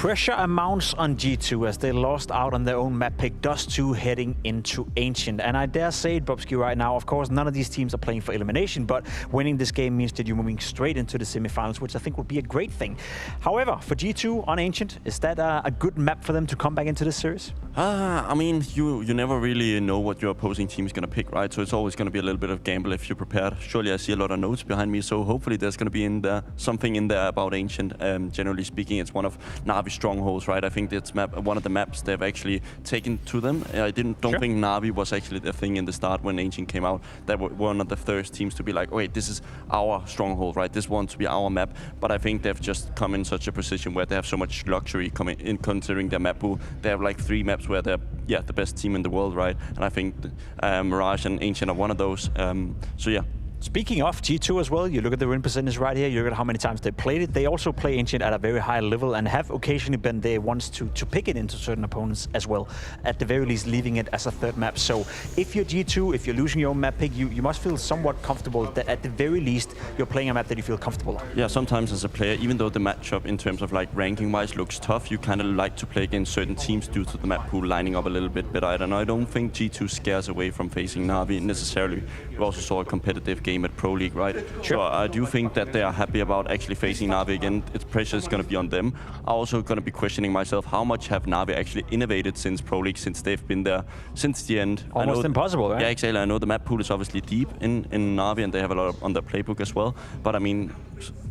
Pressure amounts on G2 as they lost out on their own map pick, Dust2 heading into Ancient. And I dare say it, Bobski, right now, of course, none of these teams are playing for elimination, but winning this game means that you're moving straight into the semifinals, which I think would be a great thing. However, for G2 on Ancient, is that a good map for them to come back into this series? I mean, you never really know what your opposing team is going to pick, right? So it's always going to be a little bit of gamble if you're prepared. Surely I see a lot of notes behind me, so hopefully there's going to be something in there about Ancient. Generally speaking, it's one of Navi's strongholds, right? I think it's one of the maps they've actually taken to them. I don't think Navi was actually the thing in the start when Ancient came out. They were one of the first teams to be like, okay, this is our stronghold, right? This wants to be our map. But I think they've just come in such a position where they have so much luxury coming in considering their map pool. They have like 3 maps where they're the best team in the world, right? And I think Mirage and Ancient are one of those. So yeah. Speaking of G2 as well, you look at the win percentage right here, you look at how many times they played it. They also play Ancient at a very high level and have occasionally been there once to pick it into certain opponents as well, at the very least leaving it as a third map. So if you're G2, if you're losing your own map pick, you must feel somewhat comfortable that at the very least you're playing a map that you feel comfortable on. Yeah, sometimes as a player, even though the matchup in terms of like ranking-wise looks tough, you kind of like to play against certain teams due to the map pool lining up a little bit better. And I don't think G2 scares away from facing Navi necessarily. We also saw a competitive game at Pro League, right? Sure. So I do think that they are happy about actually facing Navi again. Its pressure is going to be on them. I'm also going to be questioning myself, how much have Navi actually innovated since Pro League, since they've been there since the end? Almost impossible, right? Yeah, exactly. I know the map pool is obviously deep in Navi and they have a lot on their playbook as well. But I mean,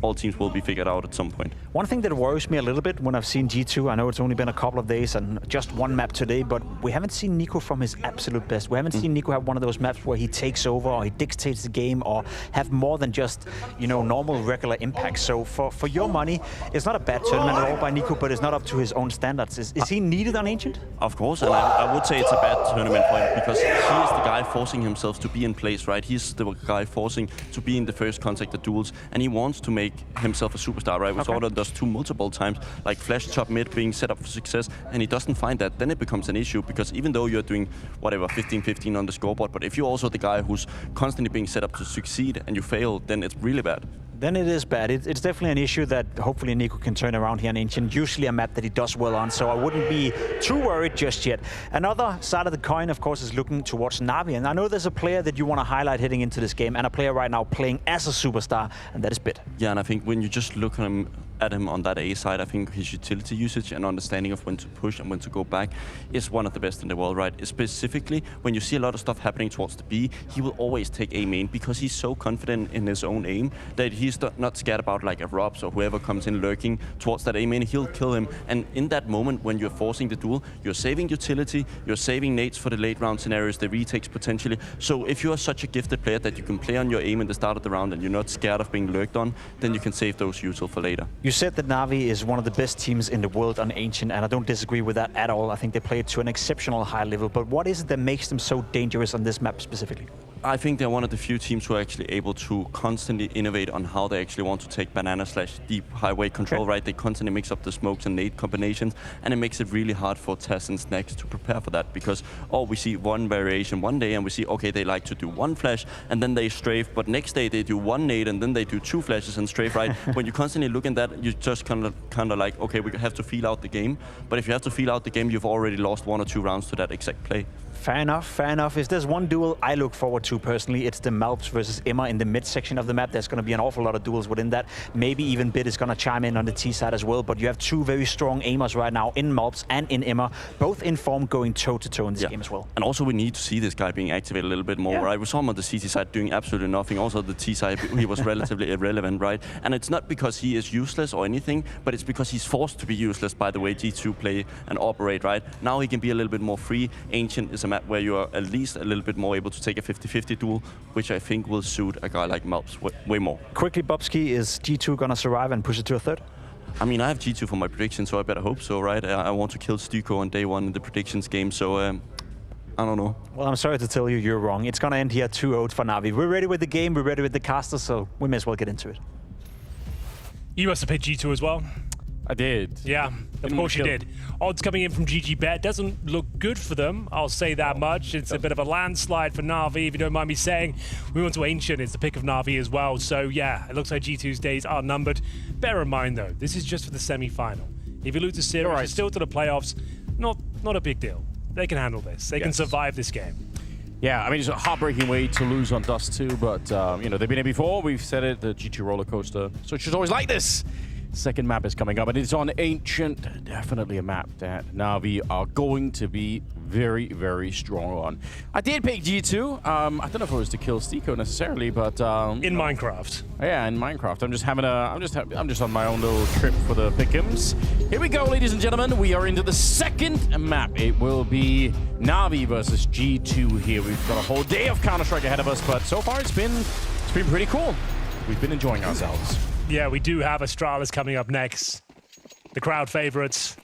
all teams will be figured out at some point. One thing that worries me a little bit when I've seen G2, I know it's only been a couple of days and just one map today, but we haven't seen Nico from his absolute best. We haven't seen Nico have one of those maps where he takes over or he dictates the game or have more than just, you know, normal regular impact. So for your money, it's not a bad tournament at all by Nico, but it's not up to his own standards. Is he needed on Ancient? Of course, and I would say it's a bad tournament for him because he is the guy forcing himself to be in place, right? He's the guy forcing to be in the first contact of duels, and he wants to make himself a superstar, right? We saw that Dust2 multiple times, like flash top mid being set up for success, and he doesn't find that. Then it becomes an issue because even though you're doing whatever 15-15 on the scoreboard, but if you're also the guy who's constantly being set up to succeed and you fail, then it's really bad. Then it is bad. It's definitely an issue that hopefully Nico can turn around here in Ancient. Usually a map that he does well on, so I wouldn't be too worried just yet. Another side of the coin, of course, is looking towards Navi. And I know there's a player that you want to highlight heading into this game, and a player right now playing as a superstar, and that is Bit. Yeah, and I think when you just look at him on that A side, I think his utility usage and understanding of when to push and when to go back is one of the best in the world, right? Specifically, when you see a lot of stuff happening towards the B, he will always take A main because he's so confident in his own aim that he's not scared about like a Robs or whoever comes in lurking towards that A main, he'll kill him. And in that moment, when you're forcing the duel, you're saving utility, you're saving nades for the late round scenarios, the retakes potentially. So if you are such a gifted player that you can play on your aim in the start of the round and you're not scared of being lurked on, then you can save those util for later. You said that Navi is one of the best teams in the world on Ancient, and I don't disagree with that at all. I think they play it to an exceptional high level, but what is it that makes them so dangerous on this map specifically? I think they're one of the few teams who are actually able to constantly innovate on how they actually want to take banana/deep highway control, right? They constantly mix up the smokes and nade combinations, and it makes it really hard for TaZ and Snacks to prepare for that because, we see one variation one day and we see, okay, they like to do one flash and then they strafe, but next day they do one nade and then they do 2 flashes and strafe, right? When you constantly look at that, you just kind of like, okay, we have to feel out the game. But if you have to feel out the game, you've already lost 1 or 2 rounds to that exact play. Fair enough, fair enough. If there's one duel I look forward to personally, it's the Malps versus Emma in the mid section of the map. There's going to be an awful lot of duels within that. Maybe even Bit is going to chime in on the T side as well, but you have 2 very strong aimers right now in Malps and in Emma, both in form going toe-to-toe in this game as well. And also we need to see this guy being activated a little bit more, right? We saw him on the CT side doing absolutely nothing. Also the T side, he was relatively irrelevant, right? And it's not because he is useless or anything, but it's because he's forced to be useless by the way G2 play and operate, right? Now he can be a little bit more free. Ancient is a map where you are at least a little bit more able to take a 50-50 duel, which I think will suit a guy like Malps way more. Quickly, Bobski, is G2 gonna survive and push it to a third? I mean, I have G2 for my prediction, so I better hope so, right? I want to kill Stuko on day 1 in the predictions game, so I don't know. Well, I'm sorry to tell you, you're wrong. It's gonna end here 2-0 for Navi. We're ready with the game, we're ready with the caster, so we may as well get into it. You must have picked G2 as well. I did. Yeah, of course you did. Odds coming in from GGBet doesn't look good for them, I'll say that much. It's a bit of a landslide for Na'Vi, if you don't mind me saying. We went to Ancient, it's the pick of Na'Vi as well. So yeah, it looks like G2's days are numbered. Bear in mind though, this is just for the semi-final. If you lose the series, you're still to the playoffs. Not a big deal. They can handle this. They can survive this game. Yeah, I mean, it's a heartbreaking way to lose on Dust 2, but, you know, they've been here before. We've said it, the G2 roller coaster. So it's just always like this. Second map is coming up, and it's on Ancient. Definitely a map that Navi are going to be very, very strong on. I did pick G2. I don't know if it was to kill Stiko necessarily, but in Minecraft. Yeah, in Minecraft. I'm just having I'm just on my own little trip for the pick'ems. Here we go, ladies and gentlemen. We are into the second map. It will be Navi versus G2 here. We've got a whole day of Counter-Strike ahead of us, but so far it's been pretty cool. We've been enjoying ourselves. Yeah, we do have Astralis coming up next. The crowd favorites.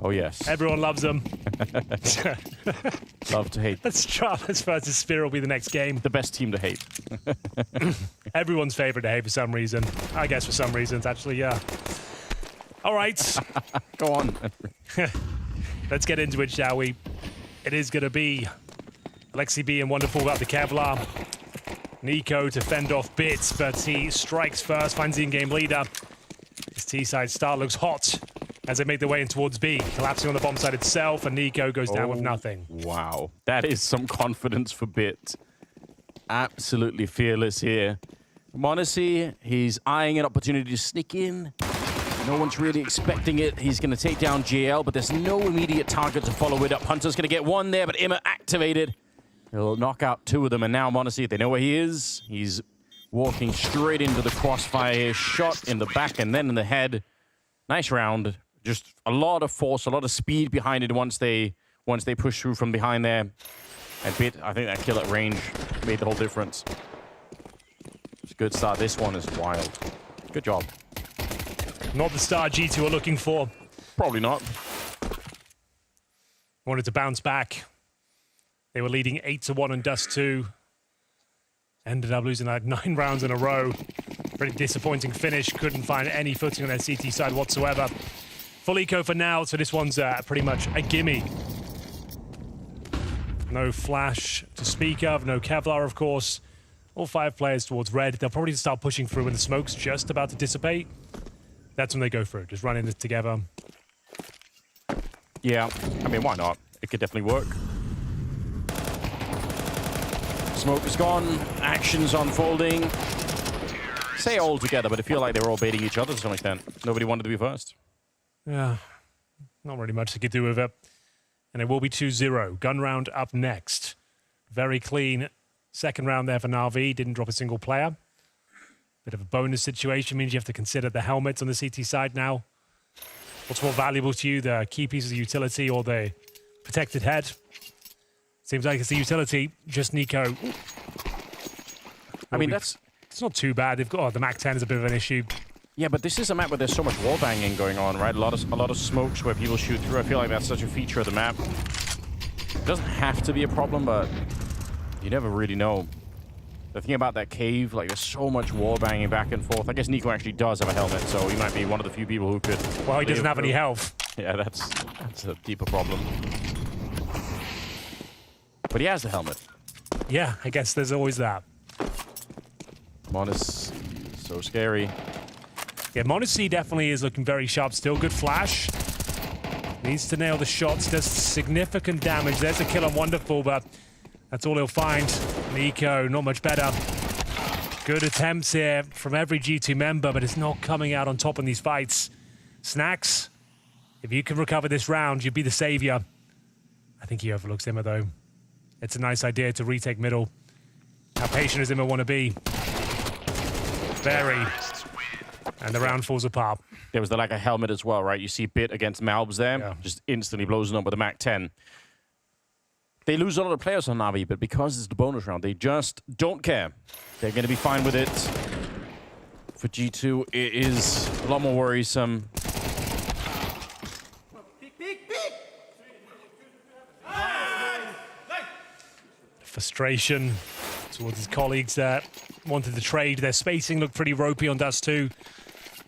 Oh, yes. Everyone loves them. Love to hate. Astralis versus Spear will be the next game. The best team to hate. Everyone's favorite to hate for some reason. I guess for some reasons, actually, yeah. All right. Go on. Let's get into it, shall we? It is going to be Alexi B and Wonderful about the Kevlar. Nico to fend off Bits, but he strikes first, finds the in-game leader. His T-side start looks hot as they make their way in towards B, collapsing on the bomb side itself, and Nico goes down with nothing. Wow. That is some confidence for Bit. Absolutely fearless here. m0NESY, he's eyeing an opportunity to sneak in. No one's really expecting it. He's going to take down JL, but there's no immediate target to follow it up. Hunter's going to get one there, but Imma activated. He'll knock out two of them, and now m0NESY, they know where he is. He's walking straight into the crossfire here. Shot in the back and then in the head. Nice round. Just a lot of force, a lot of speed behind it once they push through from behind there. And Bit, I think that kill at range made the whole difference. It's a good start. This one is wild. Good job. Not the star G2 are looking for. Probably not. Wanted to bounce back. They were leading 8-1 on Dust 2. Ended up losing like 9 rounds in a row. Pretty disappointing finish. Couldn't find any footing on their CT side whatsoever. Full eco for now, so this one's pretty much a gimme. No flash to speak of, no Kevlar, of course. All 5 players towards red. They'll probably start pushing through when the smoke's just about to dissipate. That's when they go through, just running it together. Yeah, I mean, why not? It could definitely work. Smoke is gone, action's unfolding. Say all together, but I feel like they were all baiting each other to some extent. Nobody wanted to be first. Yeah, not really much they could do with it. And it will be 2-0. Gun round up next. Very clean second round there for NAVI. Didn't drop a single player. Bit of a bonus situation means you have to consider the helmets on the CT side now. What's more valuable to you, the key pieces of utility or the protected head? Seems like it's the utility, just Nico. I mean, it's not too bad. They've got the Mac 10 is a bit of an issue. Yeah, but this is a map where there's so much wall banging going on, right? A lot of smokes where people shoot through. I feel like that's such a feature of the map. It doesn't have to be a problem, but you never really know. The thing about that cave, like there's so much wall banging back and forth. I guess Nico actually does have a helmet, so he might be one of the few people who could. Well, he doesn't have any health. Yeah, that's a deeper problem. But he has the helmet. Yeah, I guess there's always that. m0NESY, so scary. Yeah, m0NESY definitely is looking very sharp still. Good flash. Needs to nail the shots. Does significant damage. There's a kill on Wonderful, but that's all he'll find. Nico, not much better. Good attempts here from every G2 member, but it's not coming out on top in these fights. Snacks, if you can recover this round, you'd be the savior. I think he overlooks Imma, though. It's a nice idea to retake middle. How patient does Imma want to be? Very. And the round falls apart. There was like a helmet as well, right? You see Bit against Malbs there. Yeah. Just instantly blows them up with a Mac 10. They lose a lot of players on NAVI, but because it's the bonus round, they just don't care. They're going to be fine with it. For G2, it is a lot more worrisome. Frustration towards his colleagues that wanted to trade. Their spacing looked pretty ropey on Dust 2.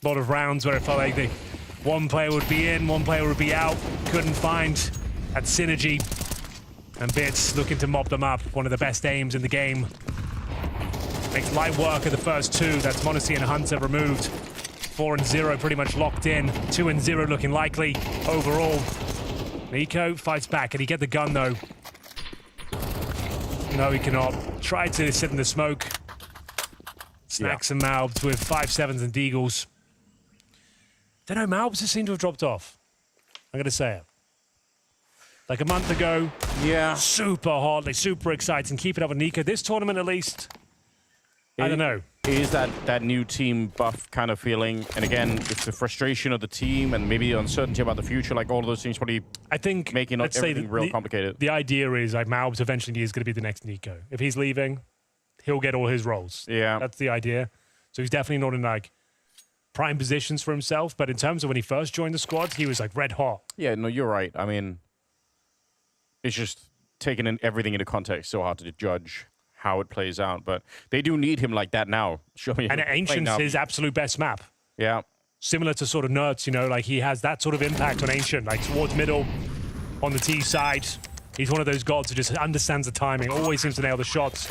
A lot of rounds where it felt like one player would be in, one player would be out. Couldn't find that synergy. And Bits looking to mop them up. One of the best aims in the game. Makes light work of the first two. That's m0NESY and Hunter removed. 4-0 pretty much locked in. 2-0 looking likely overall. Nico fights back. Can he get the gun though? No, he cannot. Try to sit in the smoke. Snacks and Malbs with 5-7s and deagles. Don't know, Malbs just seem to have dropped off. I'm going to say it. Like a month ago. Yeah. Super hot, like super exciting. Keep it up with Nico. This tournament at least, I don't know. It is that new team buff kind of feeling. And again, it's the frustration of the team and maybe the uncertainty about the future. Like all of those things probably I think making everything real complicated. The idea is like Malbs eventually is going to be the next Nico. If he's leaving, he'll get all his roles. Yeah. That's the idea. So he's definitely not in like prime positions for himself. But in terms of when he first joined the squad, he was like red hot. Yeah, no, you're right. I mean, it's just taking everything into context. So hard to judge how it plays out, but they do need him like that now. Show me. And Ancient's his absolute best map. Yeah. Similar to sort of Nerds, you know, like he has that sort of impact on Ancient, like towards middle, on the T side. He's one of those gods who just understands the timing, always seems to nail the shots.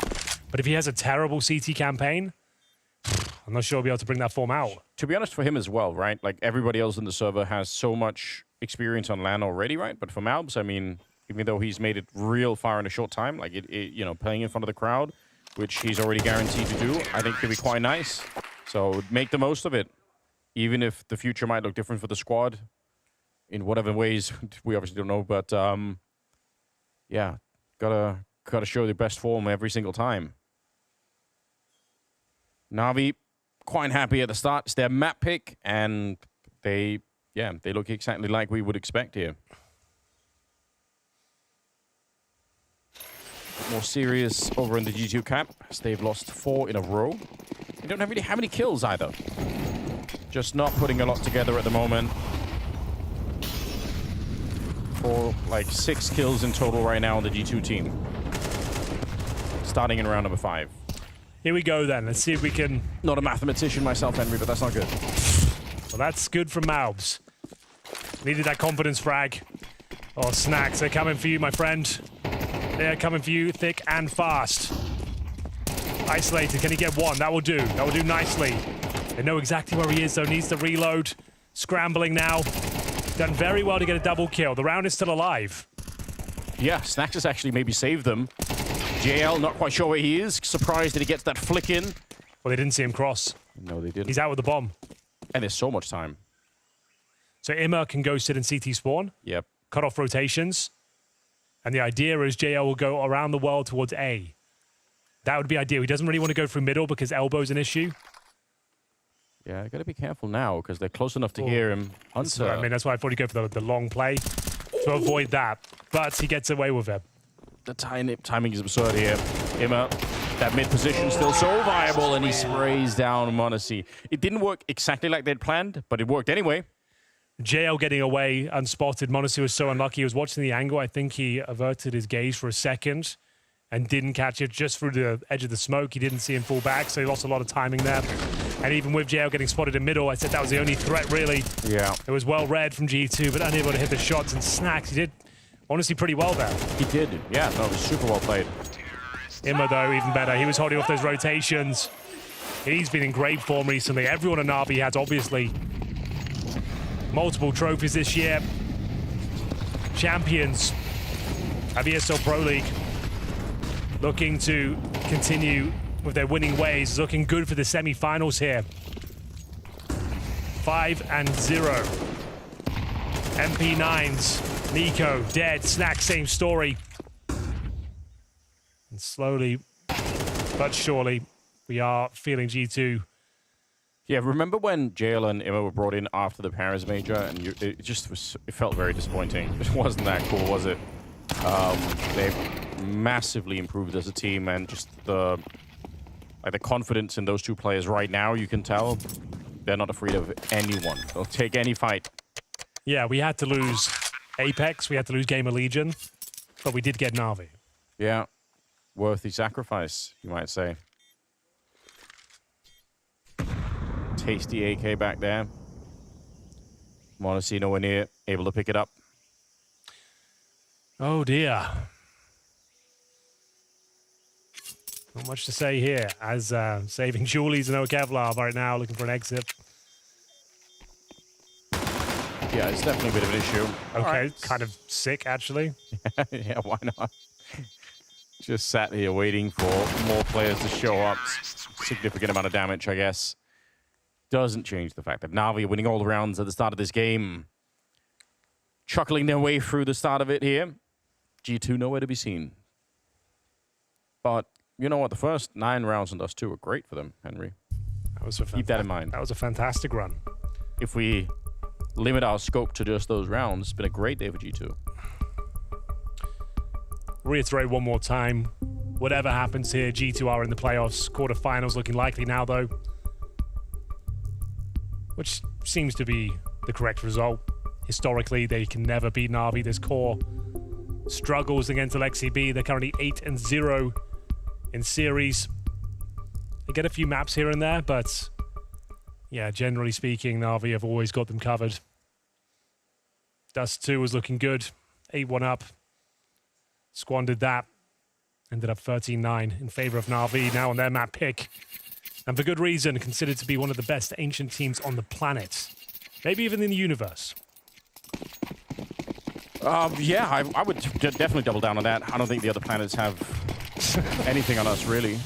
But if he has a terrible CT campaign, I'm not sure he'll be able to bring that form out. To be honest, for him as well, right? Like everybody else in the server has so much experience on LAN already, right? But for Malbs, I mean, even though he's made it real far in a short time, like you know, playing in front of the crowd, which he's already guaranteed to do, I think could be quite nice. So make the most of it, even if the future might look different for the squad in whatever ways we obviously don't know. But yeah, gotta show the best form every single time. Navi quite happy at the start. It's their map pick, and they look exactly like we would expect here. More serious over in the G2 camp, as they've lost 4 in a row. They don't really have any kills either. Just not putting a lot together at the moment. For like 6 kills in total right now on the G2 team. Starting in round number 5. Here we go then. Let's see if we can... Not a mathematician myself, Henry, but that's not good. Well, that's good from Malbs. Needed that confidence frag. Oh, Snacks, they're coming for you, my friend. They're coming for you thick and fast. Isolated, can he get one? That will do. That will do nicely. They know exactly where he is, though. Needs to reload. Scrambling now. Done very well to get a double kill. The round is still alive. Yeah, Snacks has actually maybe saved them. JL, not quite sure where he is. Surprised that he gets that flick in. Well, they didn't see him cross. No, they didn't. He's out with the bomb. And there's so much time. So Imma can go sit in CT spawn. Yep. Cut off rotations. And the idea is JL will go around the world towards A. That would be ideal. He doesn't really want to go through middle because elbow's an issue. Yeah, got to be careful now because they're close enough to hear him. Hunter. I mean, that's why I thought he'd go for the long play to avoid that. But he gets away with it. The timing is absurd here. Imma, that mid position still so viable, and he sprays down m0NESY. It didn't work exactly like they'd planned, but it worked anyway. JL getting away unspotted. m0NESY was so unlucky. He was watching the angle. I think he averted his gaze for a second and didn't catch it just through the edge of the smoke. He didn't see him fall back, so he lost a lot of timing there. And even with JL getting spotted in middle, I said that was the only threat, really. Yeah. It was well read from G2, but unable to hit the shots. And Snacks, he did honestly pretty well there. He did. Yeah, no, it was super well played. Imma, though, even better. He was holding off those rotations. He's been in great form recently. Everyone in NAVI has, obviously, multiple trophies this year. Champions of ESL Pro League. Looking to continue with their winning ways. Looking good for the semi-finals here. 5-0. MP9s. Nico, dead. Snack, same story. And slowly, but surely, we are feeling G2. Yeah, remember when JL and Imma were brought in after the Paris major, and it felt very disappointing. It wasn't that cool, was it? They've massively improved as a team, and just the confidence in those two players right now, you can tell they're not afraid of anyone. They'll take any fight. Yeah, we had to lose Apex, we had to lose Game of Legion, but we did get NAVI. Yeah, worth the sacrifice, you might say. Tasty AK back there. m0NESY nowhere near able to pick it up. Oh dear. Not much to say here, as saving Julies and no Kevlar right now, looking for an exit. Yeah, it's definitely a bit of an issue. Okay, kind of sick, actually. Yeah, why not? Just sat here waiting for more players to show up. Significant amount of damage, I guess. Doesn't change the fact that NAVI are winning all the rounds at the start of this game. Chuckling their way through the start of it here. G2 nowhere to be seen. But you know what? The first 9 rounds on Dust 2 were great for them, Henry. Keep that in mind. That was a fantastic run. If we limit our scope to just those rounds, it's been a great day for G2. Reiterate one more time. Whatever happens here, G2 are in the playoffs. Quarterfinals looking likely now, though. Which seems to be the correct result. Historically, they can never beat NAVI. This core struggles against LXCB. They're currently 8-0 in series. They get a few maps here and there, but yeah, generally speaking, NAVI have always got them covered. Dust 2 was looking good. 8-1 up. Squandered that. Ended up 13-9 in favor of NAVI, now on their map pick. And for good reason, considered to be one of the best ancient teams on the planet. Maybe even in the universe. Yeah, I would definitely double down on that. I don't think the other planets have anything on us, really.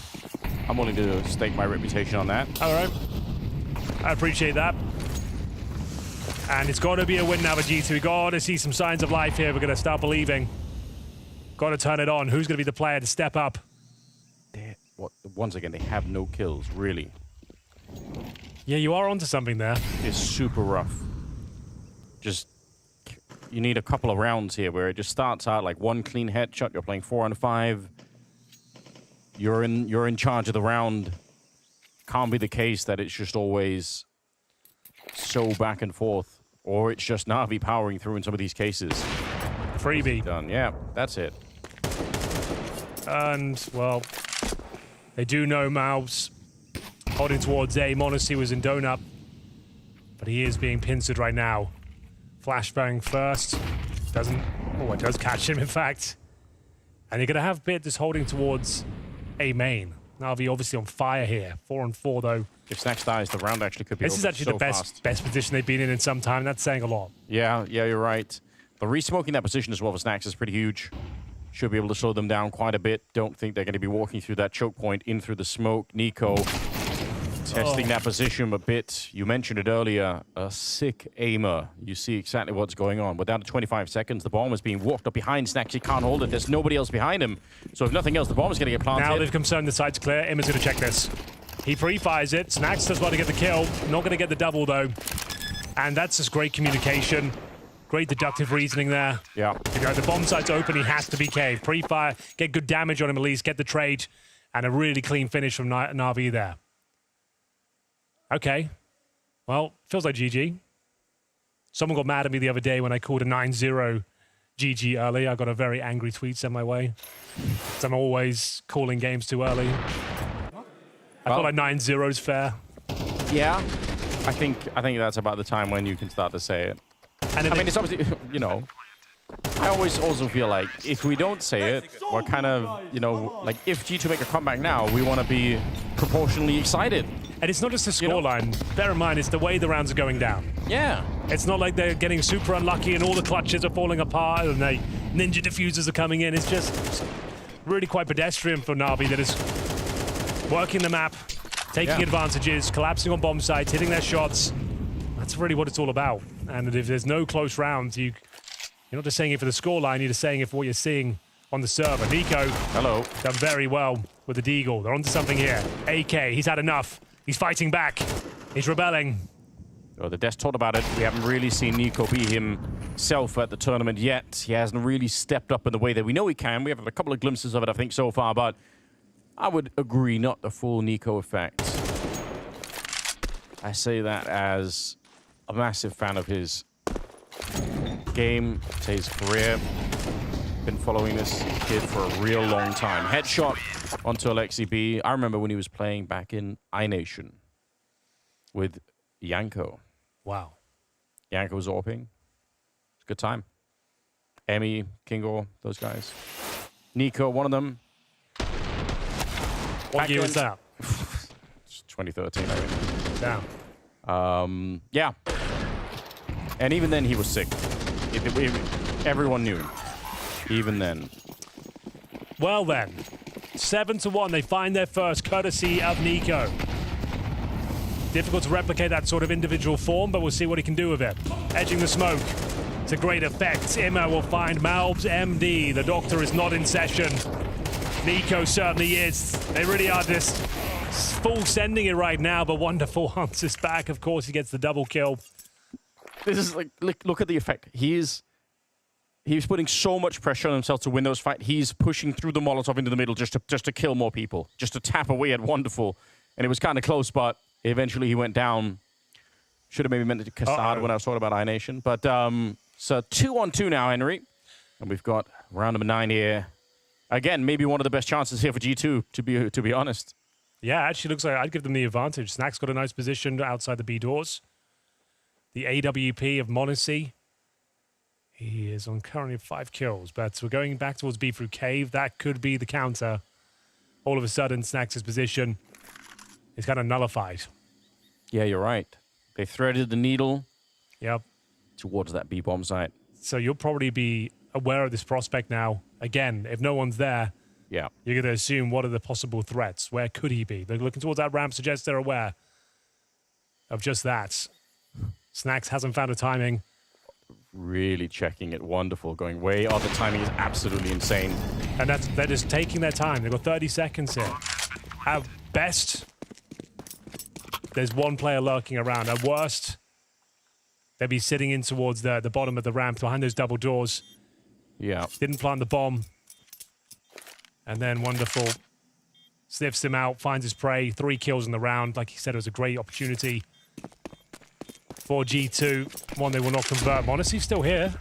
I'm willing to stake my reputation on that. All right. I appreciate that. And it's got to be a win now for G2. We've got to see some signs of life here. We're going to start believing. Got to turn it on. Who's going to be the player to step up? Once again, they have no kills, really. Yeah, you are onto something there. It's super rough. Just, you need a couple of rounds here where it just starts out like one clean headshot. You're playing 4-on-5. You're in charge of the round. Can't be the case that it's just always so back and forth, or it's just NAVI powering through in some of these cases. Freebie. Done. Yeah, that's it. And, well, they do know Mouse holding towards A. Monacy was in donut, but he is being pincered right now. Flashbang first. Doesn't... Oh, it does catch him, in fact. And you're going to have Bit just holding towards A main. NAVI obviously on fire here. 4-on-4, though. If Snacks dies, the round actually could be This is actually the best position they've been in some time. That's saying a lot. Yeah, you're right. But re-smoking that position as well for Snacks is pretty huge. Should be able to slow them down quite a bit. Don't think they're going to be walking through that choke point in through the smoke. Nico testing that position a bit. You mentioned it earlier, a sick aimer. You see exactly what's going on. We're down to 25 seconds. The bomb is being walked up behind Snacks. He can't hold it. There's nobody else behind him. So if nothing else, the bomb is going to get planted. Now they've confirmed the site's clear. Imma's going to check this. He pre-fires it. Snacks does want to get the kill. Not going to get the double, though. And that's just great communication. Great deductive reasoning there. Yeah. You know, the bomb site's open. He has to be caved. Pre-fire, get good damage on him at least, get the trade, and a really clean finish from NAVI there. Okay. Well, feels like GG. Someone got mad at me the other day when I called a 9-0 GG early. I got a very angry tweet sent my way. So I'm always calling games too early. I feel like 9-0 is fair. Yeah. I think that's about the time when you can start to say it. And I mean, it's obviously, you know, I always also feel like if we don't say it, we're kind of, you know, like if G2 make a comeback now, we want to be proportionally excited. And it's not just the scoreline. Bear in mind, it's the way the rounds are going down. Yeah. It's not like they're getting super unlucky and all the clutches are falling apart and the ninja diffusers are coming in. It's just really quite pedestrian for NAVI that is working the map, taking advantages, collapsing on bomb sites, hitting their shots. That's really what it's all about. And if there's no close rounds, you're not just saying it for the scoreline, you're just saying it for what you're seeing on the server. Nico, hello, done very well with the Deagle. They're onto something here. AK, he's had enough. He's fighting back. He's rebelling. Oh, the desk talked about it. We haven't really seen Nico be himself at the tournament yet. He hasn't really stepped up in the way that we know he can. We have a couple of glimpses of it, I think, so far, but I would agree, not the full Nico effect. I say that as a massive fan of his game, to his career. Been following this kid for a real long time. Headshot onto LXCB. I remember when he was playing back in iNation with Yanko. Wow. Yanko was AWPing. It's a good time. Emmy, Kingo, those guys. Nico, one of them. What year was that? 2013, I think. Down. Yeah. And even then, he was sick. Everyone knew. Even then. Well then, 7-1. They find their first, courtesy of Nico. Difficult to replicate that sort of individual form, but we'll see what he can do with it. Edging the smoke to great effect. Imma will find Malbs MD. The doctor is not in session. Nico certainly is. They really are just full sending it right now, but Wonderful answers back. Of course, he gets the double kill. This is like look at the effect. He's putting so much pressure on himself to win those fights. He's pushing through the Molotov into the middle just to kill more people, just to tap away at Wonderful. And it was kind of close, but eventually he went down. Should have maybe meant to Cassad when I was talking about iNation. But so 2-on-2 now, Henry. And we've got round number 9 here. Again, maybe one of the best chances here for G2, to be honest. Yeah, actually looks like I'd give them the advantage. Snack's got a nice position outside the B doors. The AWP of Monacy. He is on currently 5 kills, but we're going back towards B through Cave. That could be the counter. All of a sudden, Snack's position is kind of nullified. Yeah, you're right. They threaded the needle. Yep. Towards that B bomb site. So you'll probably be aware of this prospect now. Again, if no one's there, yeah, you're going to assume what are the possible threats? Where could he be? They're looking towards that ramp, suggests they're aware of just that. Snacks hasn't found a timing. Really checking it. Wonderful. Going way on. The timing is absolutely insane. And they're just taking their time. They've got 30 seconds here. At best, there's one player lurking around. At worst, they'll be sitting in towards the bottom of the ramp behind those double doors. Yeah. Didn't plant the bomb. And then Wonderful sniffs him out, finds his prey. 3 kills in the round. Like he said, it was a great opportunity for G2. One they will not convert. Monacy's still here.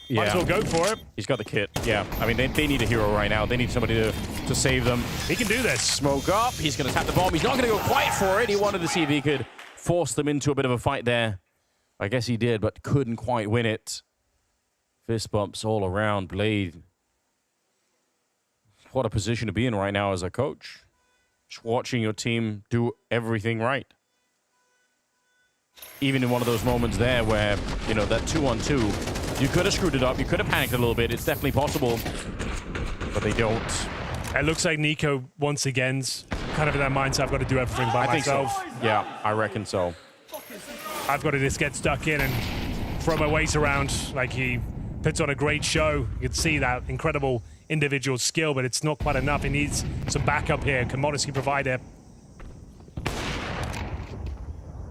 Yeah. Might as well go for it. He's got the kit. Yeah. I mean, they need a hero right now. They need somebody to save them. He can do this. Smoke up. He's going to tap the bomb. He's not going to go quite for it. He wanted to see if he could force them into a bit of a fight there. I guess he did, but couldn't quite win it. Fist bumps all around. Blade. What a position to be in right now as a coach. Just watching your team do everything right. Even in one of those moments there where, you know, that 2-on-2, you could have screwed it up. You could have panicked a little bit. It's definitely possible. But they don't. It looks like Nico, once again's kind of in that mindset, I've got to do everything by myself. I think so. Yeah, I reckon so. I've got to just get stuck in and throw my weight around. Like, he puts on a great show. You can see that incredible individual skill, but it's not quite enough. He needs some backup here. Can Monacy provide it?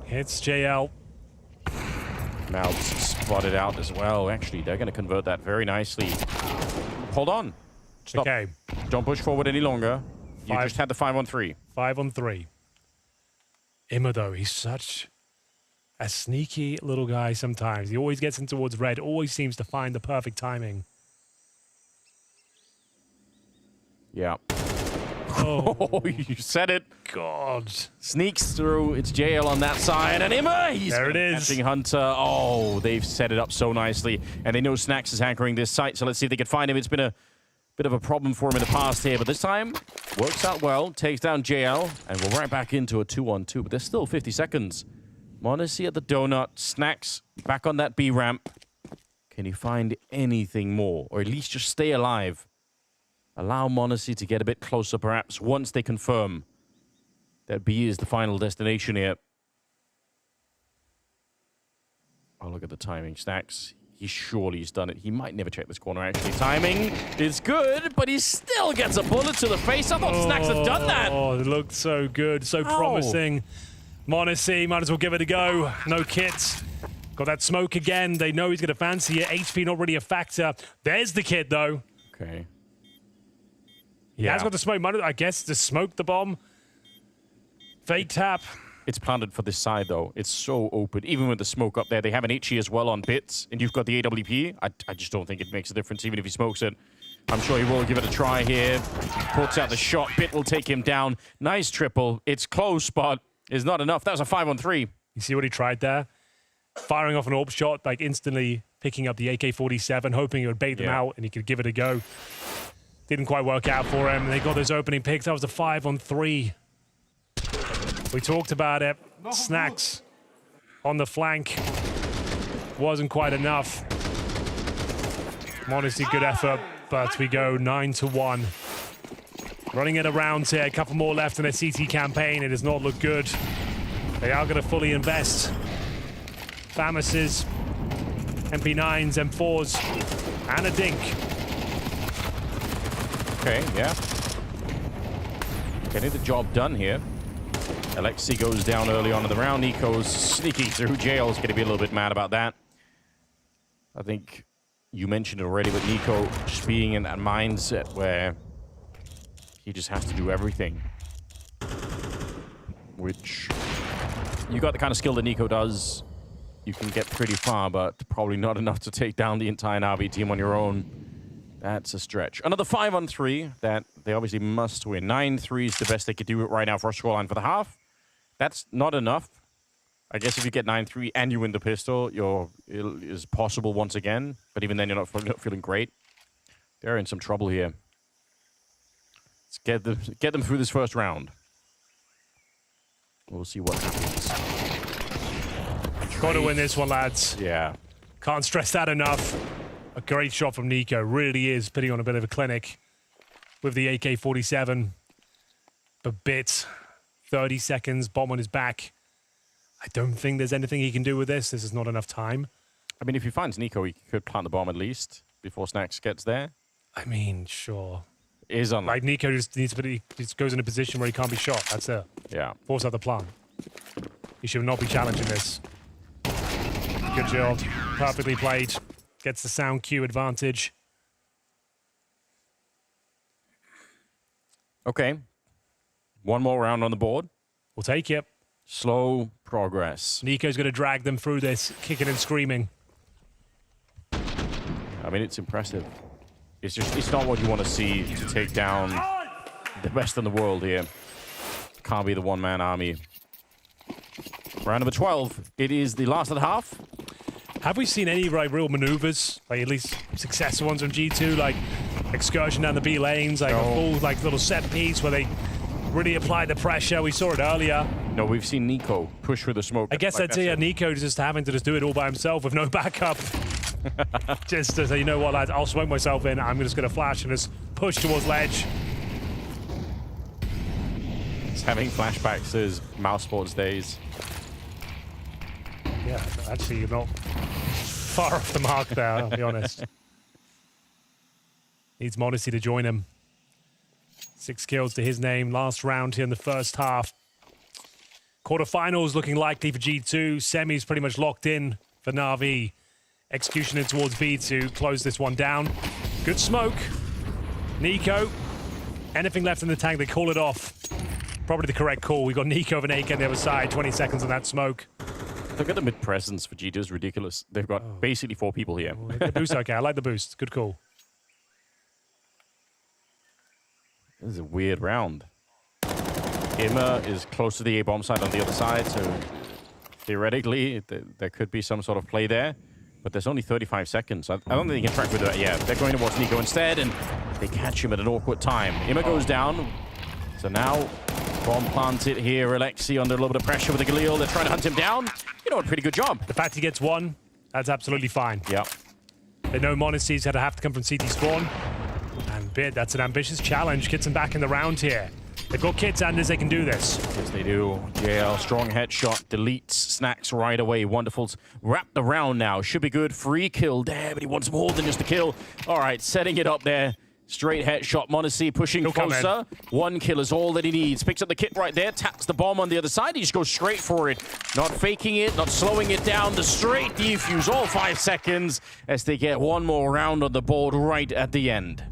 It's JL. Now spotted out as well. Actually, they're going to convert that very nicely. Hold on. Stop. Okay. Don't push forward any longer. You just had the 5-on-3. 5-on-3. Imma, though, he's such a sneaky little guy sometimes. He always gets in towards red, always seems to find the perfect timing. Yeah. Oh, you said it. God. Sneaks through. It's JL on that side. And Imma, he's there it is. catching Hunter. Oh, they've set it up so nicely. And they know Snacks is anchoring this site. So let's see if they can find him. It's been a bit of a problem for him in the past here. But this time, works out well. Takes down JL. And we're right back into a 2-on-2. But there's still 50 seconds. Monacy at the donut. Snacks back on that B ramp. Can he find anything more? Or at least just stay alive? Allow Monacy to get a bit closer, perhaps, once they confirm that B is the final destination here. Oh, look at the timing. Snacks, he's done it. He might never check this corner, actually. Timing is good, but he still gets a bullet to the face. I thought Snacks had done that. Oh, it looked so good, so promising. Monacy, might as well give it a go. No kits. Got that smoke again. They know he's going to fancy it. HP not really a factor. There's the kit, though. Okay. He has got the smoke. I guess to smoke the bomb. Fake tap. It's planted for this side, though. It's so open. Even with the smoke up there, they have an HE as well on bits, and you've got the AWP. I just don't think it makes a difference, even if he smokes it. I'm sure he will give it a try here. Puts out the shot. Bit will take him down. Nice triple. It's close, but it's not enough. That was a 5-on-3. You see what he tried there? Firing off an AWP shot, like instantly picking up the AK-47, hoping it would bait them out, and he could give it a go. Didn't quite work out for him. They got those opening picks. That was a 5-on-3. We talked about it. Snacks on the flank. wasn't quite enough. Modesty, good effort, but we go 9-1. Running it around here, a couple more left in their CT campaign. It does not look good. They are going to fully invest. Famuses, MP9s, M4s, and a Dink. Okay, yeah. Getting the job done here. Alexi goes down early on in the round. Nico's sneaking through. JL's going to be a little bit mad about that. I think you mentioned it already, but Nico just being in that mindset where he just has to do everything. Which, you got the kind of skill that Nico does, you can get pretty far, but probably not enough to take down the entire NAVI team on your own. That's a stretch. Another 5-on-3 that they obviously must win. 9-3 is the best they could do right now for a scoreline for the half. That's not enough. I guess if you get 9-3 and you win the pistol, it is possible once again. But even then, you're not feeling great. They're in some trouble here. Let's get them through this first round. We'll see what happens. Got to win this one, lads. Yeah. Can't stress that enough. A great shot from Nico. Really is putting on a bit of a clinic with the AK-47. But bit. 30 seconds, bomb on his back. I don't think there's anything he can do with this. This is not enough time. I mean, if he finds Nico, he could plant the bomb at least before Snacks gets there. I mean, sure. It is unlikely. Like, Nico just needs to he just goes in a position where he can't be shot. That's it. Yeah. Force out the plant. He should not be challenging this. Good job. Perfectly played. Gets the sound cue advantage. Okay. One more round on the board. We'll take it. Slow progress. Nico's going to drag them through this, kicking and screaming. I mean, it's impressive. It's not what you want to see to take down the best in the world here. Can't be the one-man army. Round number 12. It is the last of the half. Have we seen any real maneuvers, like at least successful ones from G2, like excursion down the B lanes, like a full little set piece where they really apply the pressure? We saw it earlier. No, we've seen Nico push through the smoke. I guess that's it. Nico just having to just do it all by himself with no backup. Just to say, you know what, lads, I'll smoke myself in. I'm just going to flash and just push towards ledge. He's having flashbacks to his mouse sports days. Yeah, actually, you're not far off the mark there, I'll be honest. Needs Modesty to join him. 6 kills to his name. Last round here in the first half. Quarterfinals looking likely for G2. Semis pretty much locked in for NAVI. Execution in towards B to close this one down. Good smoke. Nico. Anything left in the tank, they call it off. Probably the correct call. We got Nico of an AK on the other side. 20 seconds on that smoke. Look at the mid-presence for G2 is ridiculous. They've got basically 4 people here. The boost, okay. I like the boost. Good call. This is a weird round. Emma is close to the A-bomb side on the other side, so theoretically there could be some sort of play there. But there's only 35 seconds. I don't think they can track with that. Yeah, they're going towards Nico instead, and they catch him at an awkward time. Emma goes down. So now, bomb planted here. Alexi under a little bit of pressure with the Galil. They're trying to hunt him down. You know, a pretty good job. The fact he gets one, that's absolutely fine. Yeah. They know Monasty's had to have to come from CT spawn. And Bid, that's an ambitious challenge. Gets him back in the round here. They've got kits, Anders, they can do this. Yes, they do. JL, strong headshot, deletes Snacks right away. Wonderful's wrapped around now. Should be good. Free kill there, but he wants more than just a kill. All right, setting it up there. Straight headshot. Monacy pushing closer. 1 kill is all that he needs. Picks up the kit right there. Taps the bomb on the other side. He just goes straight for it. Not faking it. Not slowing it down. The straight defuse. All 5 seconds as they get one more round on the board right at the end.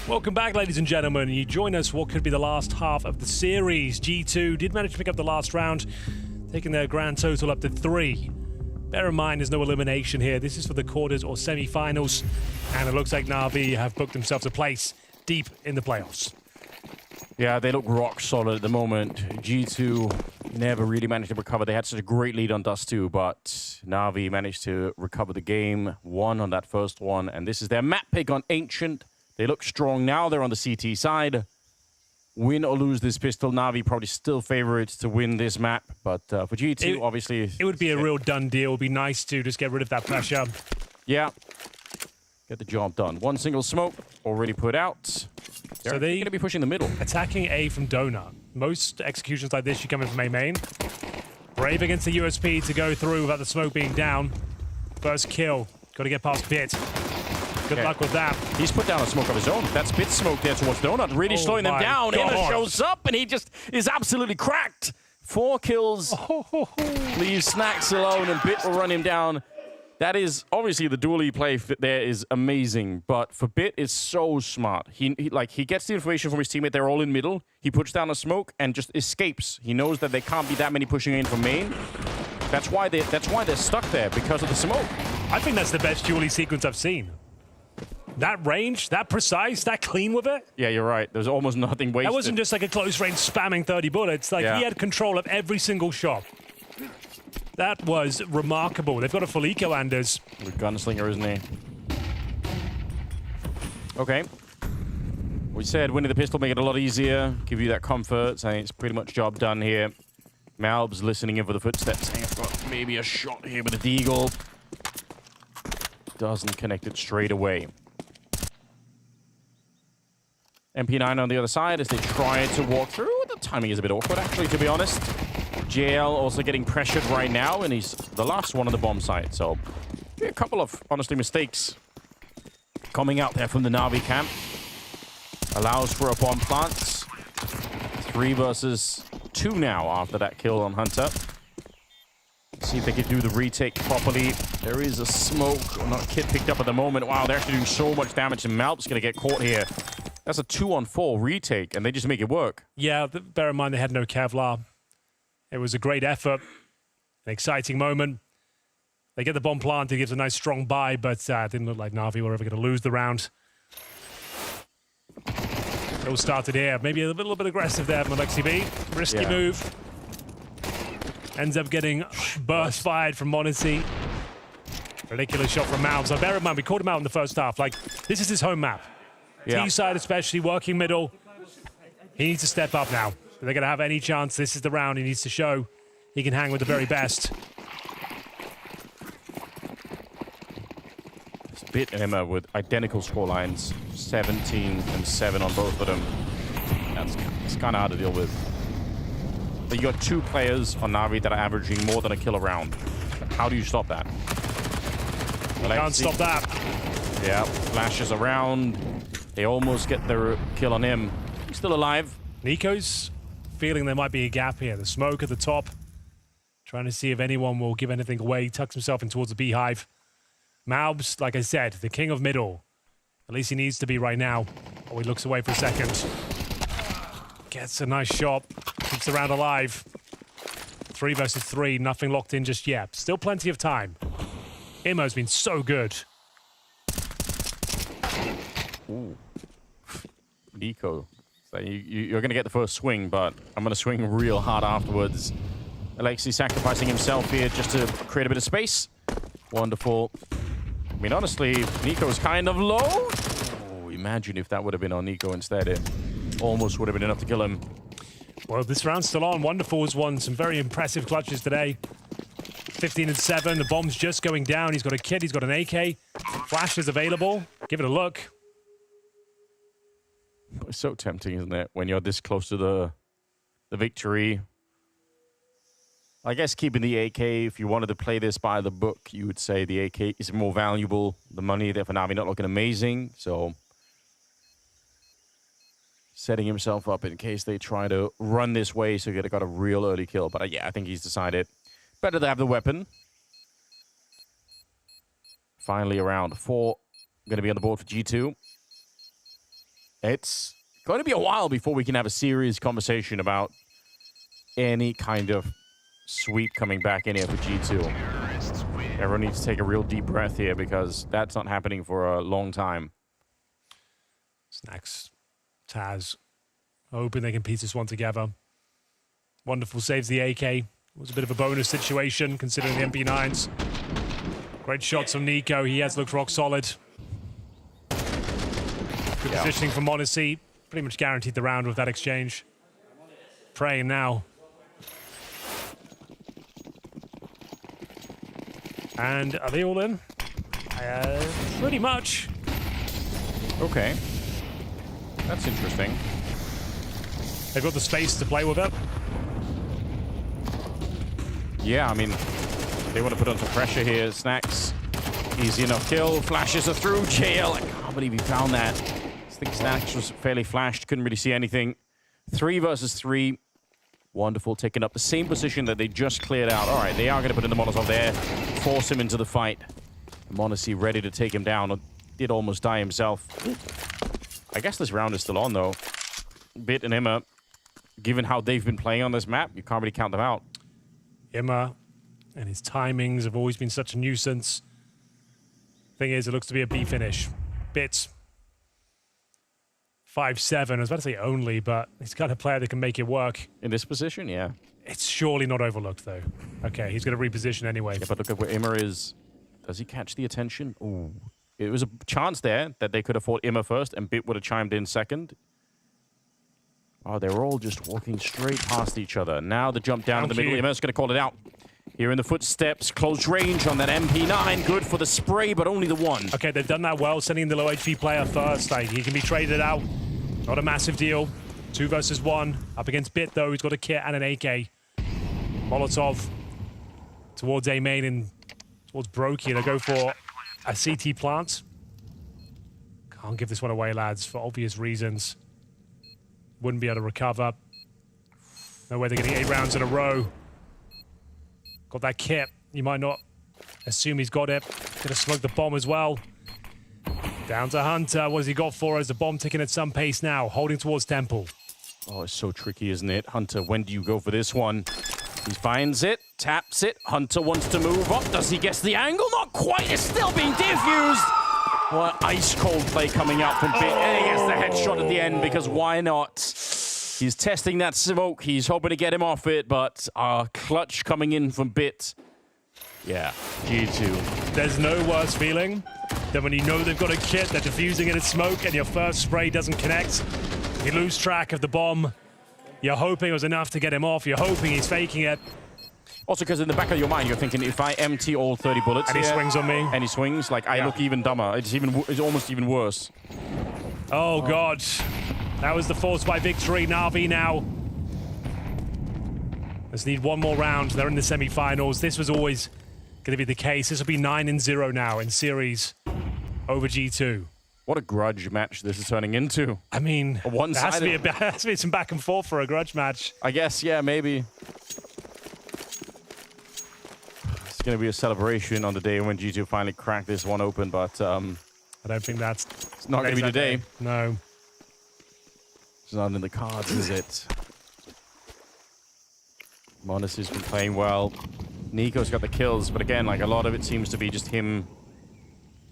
Welcome back, ladies and gentlemen. You join us what could be the last half of the series. G2 did manage to pick up the last round, taking their grand total up to 3. Bear in mind, there's no elimination here. This is for the quarters or semi-finals, and it looks like NAVI have booked themselves a place deep in the playoffs. Yeah, they look rock solid at the moment. G2 never really managed to recover. They had such a great lead on Dust 2, but NAVI managed to recover the game, won on that first one, and this is their map pick on Ancient. They look strong now. They're on the CT side. Win or lose this pistol, NAVI probably still favorites to win this map, but for G2, obviously... It would be a real done deal. It would be nice to just get rid of that pressure. Yeah. Get the job done. One single smoke already put out. So they're going to be pushing the middle. Attacking A from Donut. Most executions like this, you come in from A main. Brave against the USP to go through without the smoke being down. First kill. Got to get past Bit. Good luck with that. He's put down a smoke of his own. That's Bit smoke there towards Donut, really slowing them down. Emma shows up, and he just is absolutely cracked. 4 kills. Leaves Snacks alone, and Bit will run him down. That is, obviously, the dually play fit there is amazing, but for Bit, it's so smart. He gets the information from his teammate. They're all in middle. He puts down a smoke and just escapes. He knows that there can't be that many pushing in from main. That's why they're stuck there, because of the smoke. I think that's the best dually sequence I've seen. That range, that precise, that clean with it. Yeah, you're right. There's almost nothing wasted. That wasn't just like a close range spamming 30 bullets. Like, he had control of every single shot. That was remarkable. They've got a full eco, Anders. The gunslinger, isn't he? Okay. We said winning the pistol make it a lot easier, give you that comfort. So I think it's pretty much job done here. Malb's listening in for the footsteps. Saying I've got maybe a shot here with a deagle. Doesn't connect it straight away. MP9 on the other side as they try to walk through. The timing is a bit awkward, actually, to be honest. JL also getting pressured right now, and he's the last one on the bomb site. So a couple of, honestly, mistakes coming out there from the NAVI camp. Allows for a bomb plant. 3 versus 2 now after that kill on Hunter. See if they can do the retake properly. There is a smoke, or not kit picked up at the moment. Wow, they're actually doing so much damage, and Malp's going to get caught here. That's a 2-on-4 retake, and they just make it work. Yeah, bear in mind they had no Kevlar. It was a great effort, an exciting moment. They get the bomb planted, gives a nice strong buy, but it didn't look like NAVI were ever going to lose the round. It all started here. Maybe a little bit aggressive there from Alexi B. Risky move. Ends up getting burst fired from Monacy. Ridiculous shot from Malbs. So bear in mind, we called him out in the first half. Like, this is his home map. T-side especially, working middle. He needs to step up now. If they're going to have any chance, this is the round he needs to show he can hang with the very best. It's Bit and Emma with identical scorelines, 17 and 7 on both of them. It's kind of hard to deal with. But you got 2 players on NAVI that are averaging more than a kill a round. How do you stop that? Can't stop that. Yeah, flashes around. They almost get their kill on him. He's still alive. Nico's feeling there might be a gap here. The smoke at the top. Trying to see if anyone will give anything away. He tucks himself in towards the beehive. Malbs, like I said, the king of middle. At least he needs to be right now. Oh, he looks away for a second. Gets a nice shot. Keeps the round alive. 3 versus 3. Nothing locked in just yet. Still plenty of time. Immo's been so good. Ooh. Nico. So you're going to get the first swing, but I'm going to swing real hard afterwards. Alexi sacrificing himself here just to create a bit of space. Wonderful. I mean, honestly, Nico's kind of low. Oh, imagine if that would have been on Nico instead. It almost would have been enough to kill him. Well, this round's still on. Wonderful has won some very impressive clutches today. 15 and 7. The bomb's just going down. He's got a kit. He's got an AK. Flash is available. Give it a look. It's so tempting, isn't it? When you're this close to the victory. I guess keeping the AK, if you wanted to play this by the book, you would say the AK is more valuable. The money there for NAVI not looking amazing. So setting himself up in case they try to run this way so he got a real early kill. But yeah, I think he's decided better to have the weapon. Finally, around 4 going to be on the board for G2. It's going to be a while before we can have a serious conversation about any kind of sweep coming back in here for G2. Everyone needs to take a real deep breath here because that's not happening for a long time. Snax, Taz, hoping they can piece this one together. Wonderful saves the AK. It was a bit of a bonus situation considering the MP9s. Great shots from Nico. He has looked rock solid. Good positioning from Monacy. Pretty much guaranteed the round with that exchange. Praying now. And are they all in? Pretty much. Okay. That's interesting. They've got the space to play with it. Yeah, I mean, they want to put on some pressure here. Snax, easy enough kill. Flashes are through. JL, I can't believe he found that. I think Snax was fairly flashed. Couldn't really see anything. 3 versus 3. Wonderful, taking up the same position that they just cleared out. All right, they are going to put in the Molotov there. Force him into the fight. Monacy ready to take him down. Did almost die himself. I guess this round is still on, though. Bit and Imma, given how they've been playing on this map, you can't really count them out. Imma and his timings have always been such a nuisance. Thing is, it looks to be a B finish. Bits. 5-7. I was about to say only, but he's the kind of player that can make it work. In this position, yeah. It's surely not overlooked, though. Okay, he's going to reposition anyway. Yeah, but look at where Imma is. Does he catch the attention? Ooh. It was a chance there that they could have fought Imma first and Bit would have chimed in second. Oh, they were all just walking straight past each other. Now the jump down in the middle. Imma's going to call it out. Here in the footsteps, close range on that MP9. Good for the spray, but only the one. Okay, they've done that well, sending the low HP player first. Like, he can be traded out. Not a massive deal. 2 versus 1. Up against Bit, though. He's got a kit and an AK. Molotov towards A main and towards Brokey. They go for a CT plant. Can't give this one away, lads, for obvious reasons. Wouldn't be able to recover. No way they're getting 8 rounds in a row. Got that kit. You might not assume he's got it. Gonna smoke the bomb as well. Down to Hunter. What has he got for us? The bomb ticking at some pace now. Holding towards Temple. Oh, it's so tricky, isn't it? Hunter, when do you go for this one? He finds it, taps it. Hunter wants to move up. Does he guess the angle? Not quite. It's still being diffused. What ice-cold play coming out from Bit. And he gets the headshot at the end because why not? He's testing that smoke. He's hoping to get him off it, but clutch coming in from Bit. Yeah, G2. There's no worse feeling than when you know they've got a kit, they're diffusing it in smoke, and your first spray doesn't connect. You lose track of the bomb. You're hoping it was enough to get him off. You're hoping he's faking it. Also, because in the back of your mind, you're thinking, if I empty all 30 bullets and he swings on me. And he swings, like, I look even dumber. It's almost even worse. Oh, God. That was the force by victory. NAVI now. Let's need one more round. They're in the semi-finals. This was always going to be the case. This will be 9-0 now in series over G2. What a grudge match this is turning into. I mean, there has to be some back and forth for a grudge match. I guess, yeah, maybe. It's going to be a celebration on the day when G2 finally cracked this one open, but I don't think that's... It's not going to be today. No. It's not in the cards, is it? Monacy's been playing well. Nico's got the kills, but again, like, a lot of it seems to be just him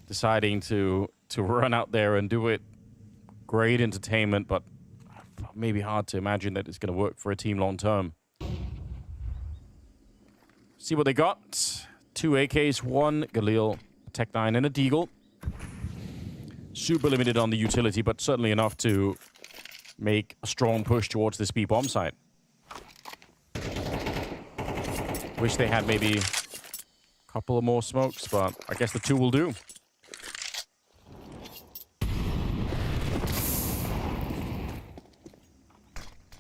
deciding to run out there and do it. Great entertainment, but maybe hard to imagine that it's going to work for a team long term. See what they got. 2 AKs, 1 Galil, a Tech 9, and a Deagle. Super limited on the utility, but certainly enough to make a strong push towards this B bomb site. Wish they had maybe a couple of more smokes, but I guess the 2 will do.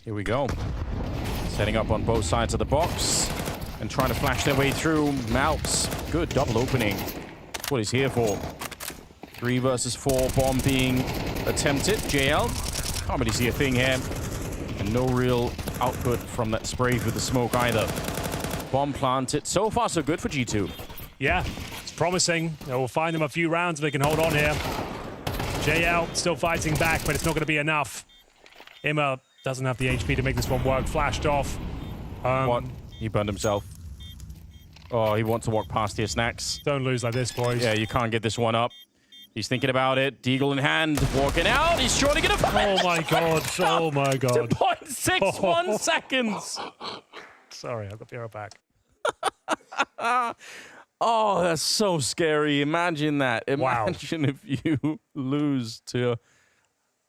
Here we go. Setting up on both sides of the box and trying to flash their way through. Malps, good double opening. That's what he's here for. 3 versus 4, bomb being attempted. JL, can't really see a thing here. And no real output from that spray with the smoke either. Bomb planted. So far, so good for G2. Yeah, it's promising. We'll find them a few rounds if they can hold on here. JL still fighting back, but it's not going to be enough. Imma doesn't have the HP to make this one work. Flashed off. What? He burned himself. Oh, he wants to walk past here, Snacks. Don't lose like this, boys. Yeah, you can't get this one up. He's thinking about it. Deagle in hand, walking out. He's surely going to find. Oh my god. Oh my god. 2.61 seconds. Sorry, I've got the arrow back. Oh, that's so scary. Imagine that. Imagine if you lose to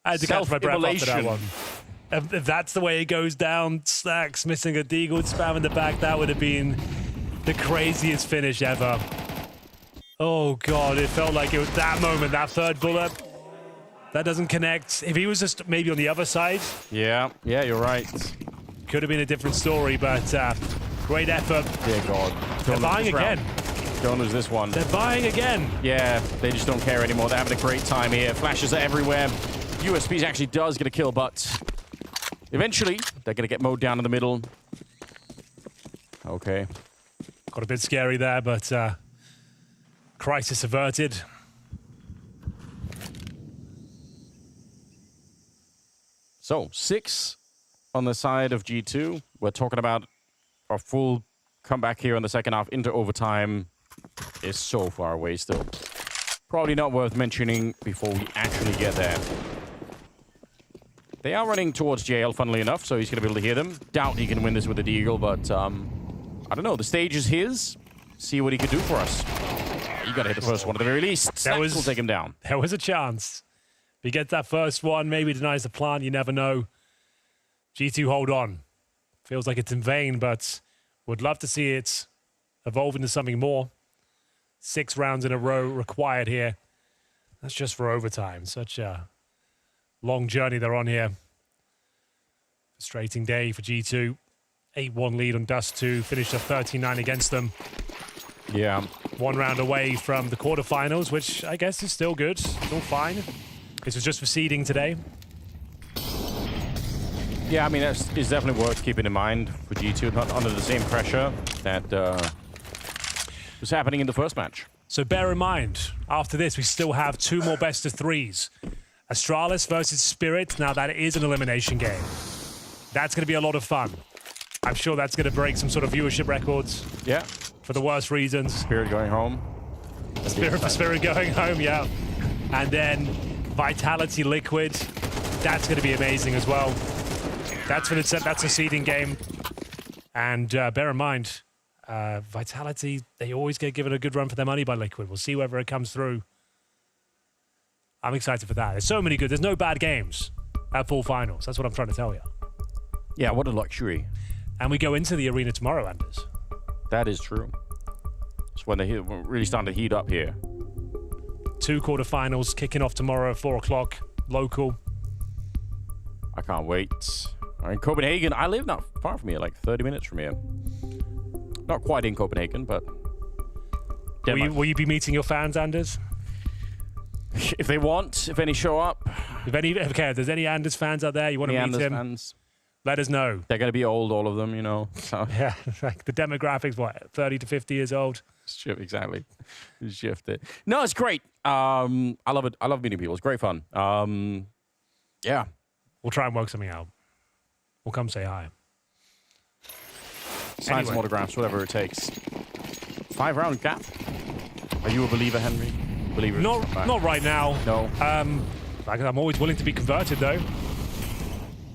I had to catch my breath after that one. If that's the way it goes down, Snacks missing a Deagle spam in the back, that would have been the craziest finish ever. Oh god, it felt like it was that moment, that third bullet. That doesn't connect. If he was just maybe on the other side. Yeah, you're right. Could have been a different story, but great effort. Dear God. They're buying again. Don't lose this one. They're buying again. Yeah, they just don't care anymore. They're having a great time here. Flashes are everywhere. USPs actually does get a kill, but eventually they're going to get mowed down in the middle. Okay. Got a bit scary there, but crisis averted. So, 6 on the side of G2. We're talking about our full comeback here in the second half into overtime. Is so far away still. Probably not worth mentioning before we actually get there. They are running towards JL, funnily enough, so he's going to be able to hear them. Doubt he can win this with a Deagle, but I don't know. The stage is his. See what he can do for us. You got to hit the first one at the very least. Snacks will take him down. There was a chance. If he gets that first one, maybe denies the plant, you never know. G2 hold on. Feels like it's in vain, but would love to see it evolve into something more. 6 rounds in a row required here. That's just for overtime. Such a long journey they're on here. Frustrating day for G2. 8-1 lead on Dust 2. Finished a 13-9 against them. Yeah. 1 round away from the quarterfinals, which I guess is still good. Still fine. This was just for seeding today. Yeah, I mean, that's definitely worth keeping in mind for G2. Not under the same pressure that was happening in the first match. So bear in mind, after this, we still have 2 more best of 3s. Astralis versus Spirit. Now, that is an elimination game. That's going to be a lot of fun. I'm sure that's going to break some sort of viewership records. Yeah. For the worst reasons. Spirit going home. Spirit going home, yeah. And then Vitality Liquid. That's going to be amazing as well. That's a seeding game. And bear in mind, Vitality, they always get given a good run for their money by Liquid. We'll see whether it comes through. I'm excited for that. There's so many good. There's no bad games at full finals. That's what I'm trying to tell you. Yeah, what a luxury. And we go into the arena tomorrow, Anders. That is true. It's when they're really starting to heat up here. 2 quarterfinals kicking off tomorrow at 4 o'clock, local. I can't wait. I'm in Copenhagen. I live not far from here, like 30 minutes from here. Not quite in Copenhagen, but... Will you be meeting your fans, Anders? If they want, if any show up. If there's any Anders fans out there, you want to meet Anders him, fans. Let us know. They're going to be old, all of them, you know. So. Yeah, like the demographics, what, 30 to 50 years old? Exactly. Shift it. No, it's great. I love it. I love meeting people. It's great fun. Yeah. We'll try and work something out. We'll come say hi. Sign some autographs, whatever it takes. 5-round gap. Are you a believer, Henry? Believer? Not right now. No. I'm always willing to be converted, though.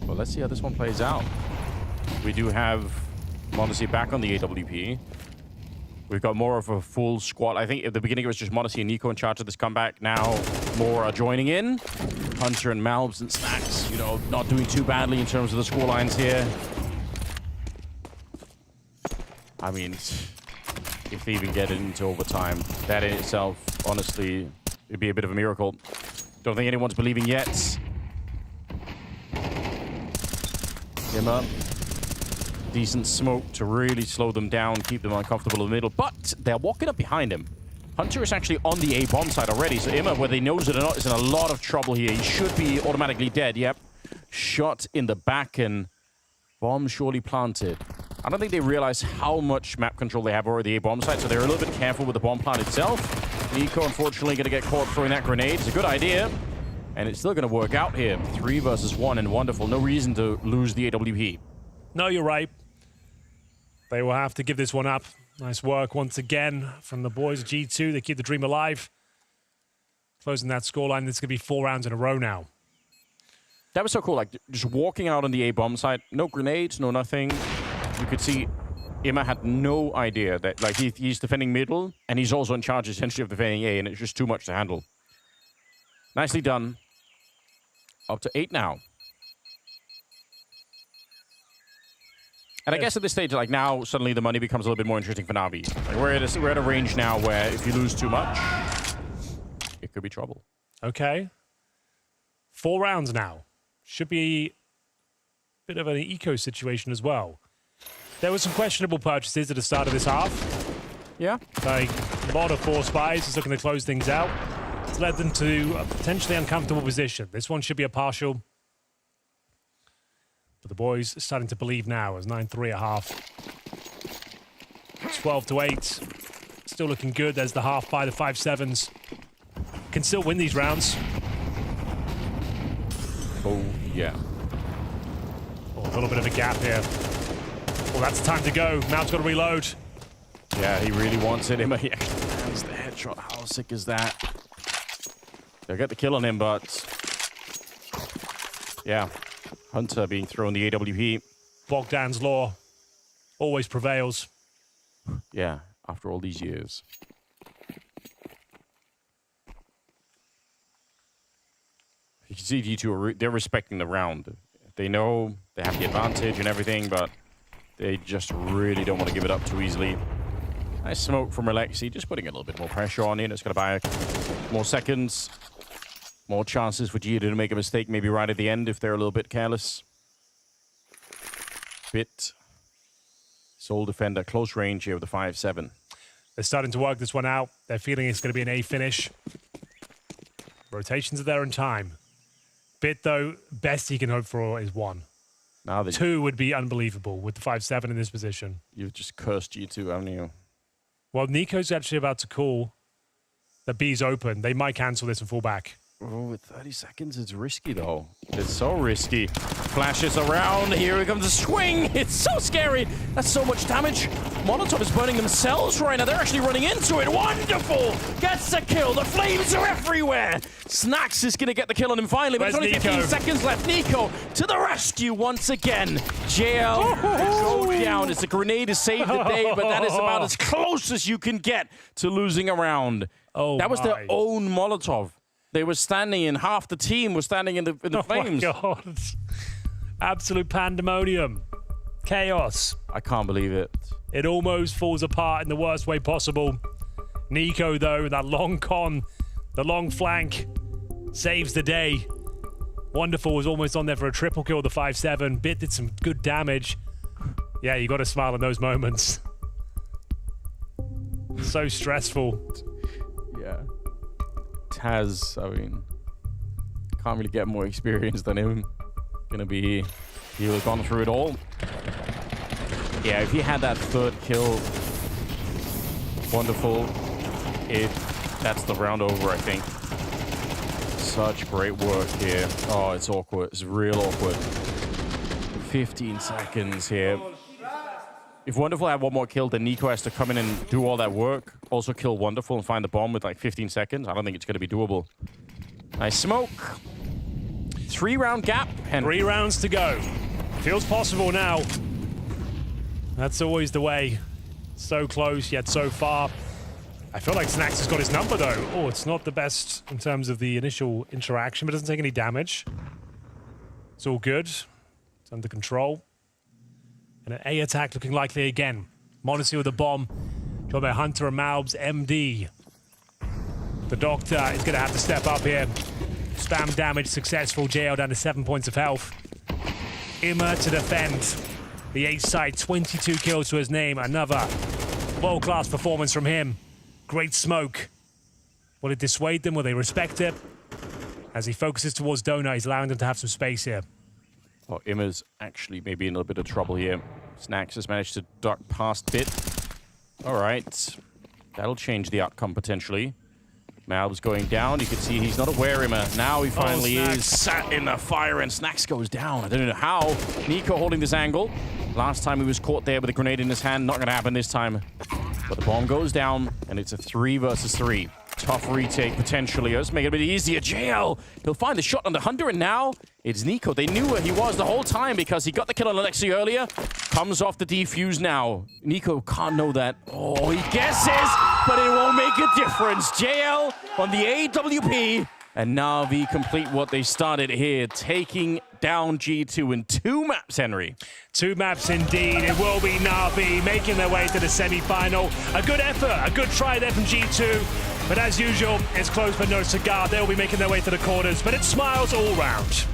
Well, let's see how this one plays out. We do have Modesty back on the AWP. We've got more of a full squad. I think at the beginning it was just Modesty and Nico in charge of this comeback. Now more are joining in. Hunter and Malbs and Snacks, you know, not doing too badly in terms of the score lines here. I mean, if they even get it into overtime, that in itself, honestly, it'd be a bit of a miracle. Don't think anyone's believing yet. Him up. Decent smoke to really slow them down, keep them uncomfortable in the middle, but they're walking up behind him. Hunter is actually on the A bomb side already, so Imma, whether he knows it or not, is in a lot of trouble here. He should be automatically dead. Yep. Shot in the back and bomb surely planted. I don't think they realize how much map control they have over the A bomb side, so they're a little bit careful with the bomb plant itself. Nico, unfortunately, going to get caught throwing that grenade. It's a good idea. And it's still going to work out here. 3 versus 1 and Wonderful. No reason to lose the AWP. No, you're right. They will have to give this one up. Nice work once again from the boys at G2. They keep the dream alive. Closing that scoreline. This is going to be 4 rounds in a row now. That was so cool. Like, just walking out on the A-bomb side. No grenades, no nothing. You could see Imma had no idea that, like, he's defending middle, and he's also in charge, essentially, of defending A, and it's just too much to handle. Nicely done. Up to 8 now. And I guess at this stage, like, now, suddenly the money becomes a little bit more interesting for Navi. Like, we're at a range now where if you lose too much, it could be trouble. Okay. 4 rounds now. Should be a bit of an eco situation as well. There were some questionable purchases at the start of this half. Yeah. Like, a lot of Force buys is looking to close things out. It's led them to a potentially uncomfortable position. This one should be a partial. But the boys are starting to believe now as 9-3 at half. 12-8. Still looking good. There's the half by the 5-7s. Can still win these rounds. Oh, yeah. Oh, a little bit of a gap here. Well, that's time to go. Mount's got to reload. Yeah, he really wants it. Imma, he actually lands the headshot. How sick is that? They'll get the kill on him, but... yeah. Hunter being thrown the AWP. Bogdan's law always prevails. Yeah, after all these years. You can see G2, they're respecting the round. They know they have the advantage and everything, but they just really don't want to give it up too easily. Nice smoke from Alexi, just putting a little bit more pressure on it. It's going to buy more seconds. More chances for G2 to make a mistake, maybe right at the end if they're a little bit careless. Bit. Sole defender, close range here with the 5-7. They're starting to work this one out. They're feeling it's going to be an A finish. Rotations are there in time. Bit, though, best he can hope for is 1. Now 2 would be unbelievable with the 5-7 in this position. You've just cursed G2, haven't you? Well, Nico's actually about to call that B's open. They might cancel this and fall back. Oh, with 30 seconds, it's risky, though. It's so risky. Flashes around. Here comes a swing. It's so scary. That's so much damage. Molotov is burning themselves right now. They're actually running into it. Wonderful. Gets the kill. The flames are everywhere. Snacks is going to get the kill on him finally, but Where's there's only 15 Nico? seconds left. Nico to the rescue once again. JL go down as the grenade has saved the day, but that is about as close as you can get to losing a round. Oh, that was my. their own Molotov. They were standing in, half the team was standing in the flames. Oh, my God. Absolute pandemonium. Chaos. I can't believe it. It almost falls apart in the worst way possible. Nico, though, that long con, the long flank, saves the day. Wonderful was almost on there for a triple kill, the 5-7. Bit did some good damage. Yeah, you got to smile in those moments. So stressful. Yeah. Taz, I mean, can't really get more experience than him. Gonna be, he would have gone through it all. Yeah, if he had that 3rd kill, Wonderful, that's the round over, I think. Such great work here. Oh, it's awkward. It's real awkward. 15 seconds here. If Wonderful had 1 more kill, then Nico has to come in and do all that work. Also kill Wonderful and find the bomb with like 15 seconds. I don't think it's going to be doable. Nice smoke. 3-round gap. Henry. 3 rounds to go. Feels possible now. That's always the way. So close, yet so far. I feel like Snacks has got his number, though. Oh, it's not the best in terms of the initial interaction, but doesn't take any damage. It's all good. It's under control. And an A attack looking likely again. Modesty with a bomb. Joined by Hunter and Malbs, MD. The Doctor is going to have to step up here. Spam damage successful. JL down to 7 points of health. Imma to defend. The ace side, 22 kills to his name. Another world-class performance from him. Great smoke. Will it dissuade them? Will they respect it? As he focuses towards Donut, he's allowing them to have some space here. Oh, Imma's actually maybe in a little bit of trouble here. Snacks has managed to duck past Bit. All right. That'll change the outcome potentially. Mal's going down. You can see he's not aware of him. Now he finally is sat in the fire, and Snacks goes down. I don't know how. NiKo holding this angle. Last time he was caught there with a grenade in his hand. Not going to happen this time. But the bomb goes down, and it's a 3 versus 3. Tough retake, potentially. Let's make it a bit easier. JL, he'll find the shot on the Hunter, and now it's NiKo. They knew where he was the whole time because he got the kill on Alexi earlier. Comes off the defuse now. NiKo can't know that. Oh, he guesses, but it won't make a difference. JL on the AWP, and NAVI complete what they started here, taking down G2 in 2 maps, Henry. 2 maps indeed. It will be NAVI making their way to the semi-final. A good effort, a good try there from G2. But as usual, it's close but no cigar. They'll be making their way to the corners, but it's smiles all round.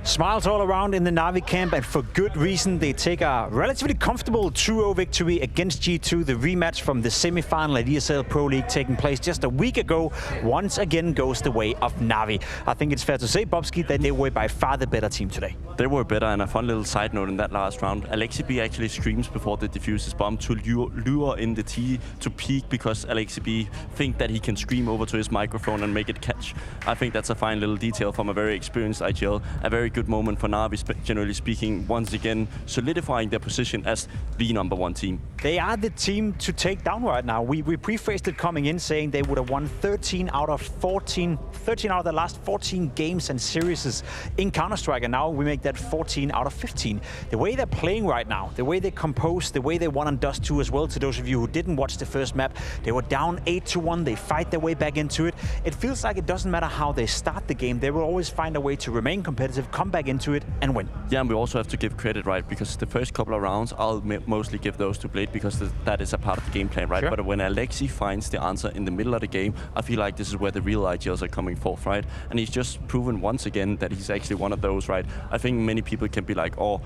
Smiles all around in the NAVI camp, and for good reason. They take a relatively comfortable 2-0 victory against G2. The rematch from the semi-final at ESL Pro League taking place just a week ago once again goes the way of NAVI. I think it's fair to say, Bobski, that they were by far the better team today. They were better, and a fun little side note in that last round. Alexi B actually streams before they defuse his bomb to lure in the T to peek, because Alexi B think that he can scream over to his microphone and make it catch. I think that's a fine little detail from a very experienced IGL. A very good moment for NAVI, generally speaking, once again solidifying their position as the #1 team. They are the team to take down right now. We prefaced it coming in saying they would have won 13 out of the last 14 games and series in Counter-Strike, and now we make that 14 out of 15. The way they're playing right now, the way they compose, the way they won on Dust 2 as well, to those of you who didn't watch the first map, they were down 8-1, they fight their way back into it. It feels like it doesn't matter how they start the game, they will always find a way to remain competitive, come back into it and win. Yeah, and we also have to give credit, right? Because the first couple of rounds, I'll mostly give those to Blade, because that is a part of the game plan, right? Sure. But when Alexi finds the answer in the middle of the game, I feel like this is where the real IGLs are coming forth, right? And he's just proven once again that he's actually one of those, right? I think many people can be like, oh,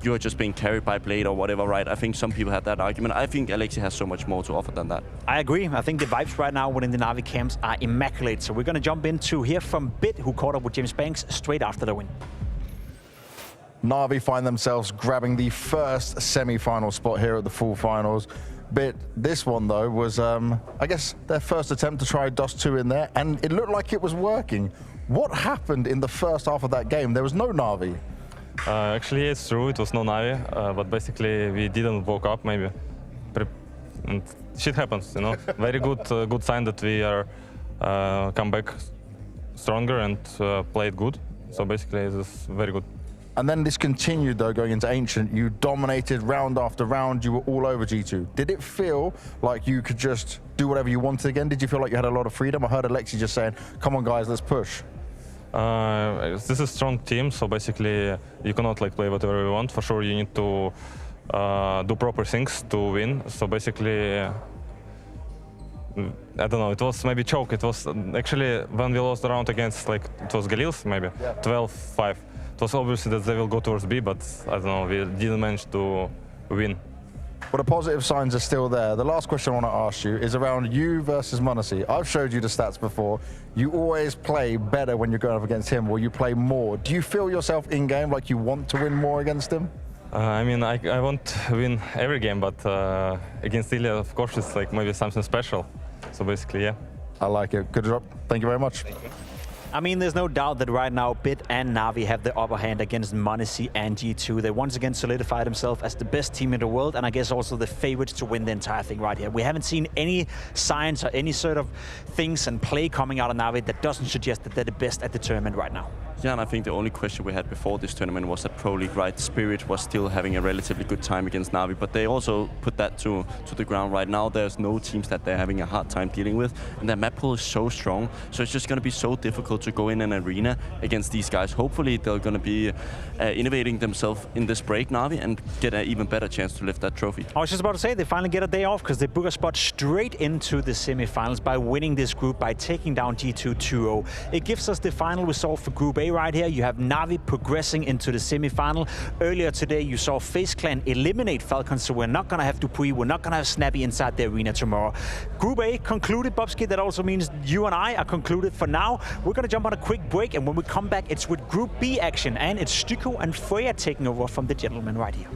you're just being carried by Blade or whatever, right? I think some people have that argument. I think Alexi has so much more to offer than that. I agree. I think the vibes right now within the NAVI camps are immaculate. So we're going to jump into hear from Bit, who caught up with James Banks straight after the win. NAVI find themselves grabbing the first semi-final spot here at the full finals. Bit, this one though was, I guess, their first attempt to try Dust 2 in there, and it looked like it was working. What happened in the first half of that game? There was no NAVI. Actually, it's true, it was no NAVI, but basically we didn't woke up maybe. And shit happens, you know. Very good sign that we are come back stronger and played good. So basically it's very good. And then this continued though, going into Ancient. You dominated round after round, you were all over G2. Did it feel like you could just do whatever you wanted again? Did you feel like you had a lot of freedom? I heard Alexi just saying, come on guys, let's push. This is a strong team, so basically you cannot like play whatever you want. For sure you need to do proper things to win. So basically, I don't know, it was maybe choke. It was actually when we lost the round against, like, it was Galil's maybe, 12-5. It was obviously that they will go towards B, but I don't know, we didn't manage to win. Well, the positive signs are still there. The last question I want to ask you is around you versus m0NESY. I've showed you the stats before. You always play better when you're going up against him, or you play more. Do you feel yourself in-game like you want to win more against him? I mean, I want to win every game, but against Ilya, of course, it's like maybe something special. So basically, yeah. I like it. Good job. Thank you very much. Thank you. I mean, there's no doubt that right now Bit and NAVI have the upper hand against m0NESY and G2. They once again solidified themselves as the best team in the world, and I guess also the favorites to win the entire thing right here. We haven't seen any signs or any sort of things and play coming out of NAVI that doesn't suggest that they're the best at the tournament right now. Yeah, and I think the only question we had before this tournament was that Pro League, right? Spirit was still having a relatively good time against NAVI, but they also put that to the ground right now. There's no teams that they're having a hard time dealing with, and their map pool is so strong, so it's just going to be so difficult to go in an arena against these guys. Hopefully they're going to be innovating themselves in this break, NAVI, and get an even better chance to lift that trophy. I was just about to say, they finally get a day off because they book a spot straight into the semifinals by winning this group, by taking down G2 2-0. It gives us the final result for Group A right here. You have NAVI progressing into the semifinal. Earlier today, you saw FaZe Clan eliminate Falcons, so we're not going to have Dupree, we're not going to have Snappy inside the arena tomorrow. Group A concluded, Bobski. That also means you and I are concluded for now. We're going to jump on a quick break, and when we come back, it's with Group B action, and it's Styko and Freya taking over from the gentleman right here.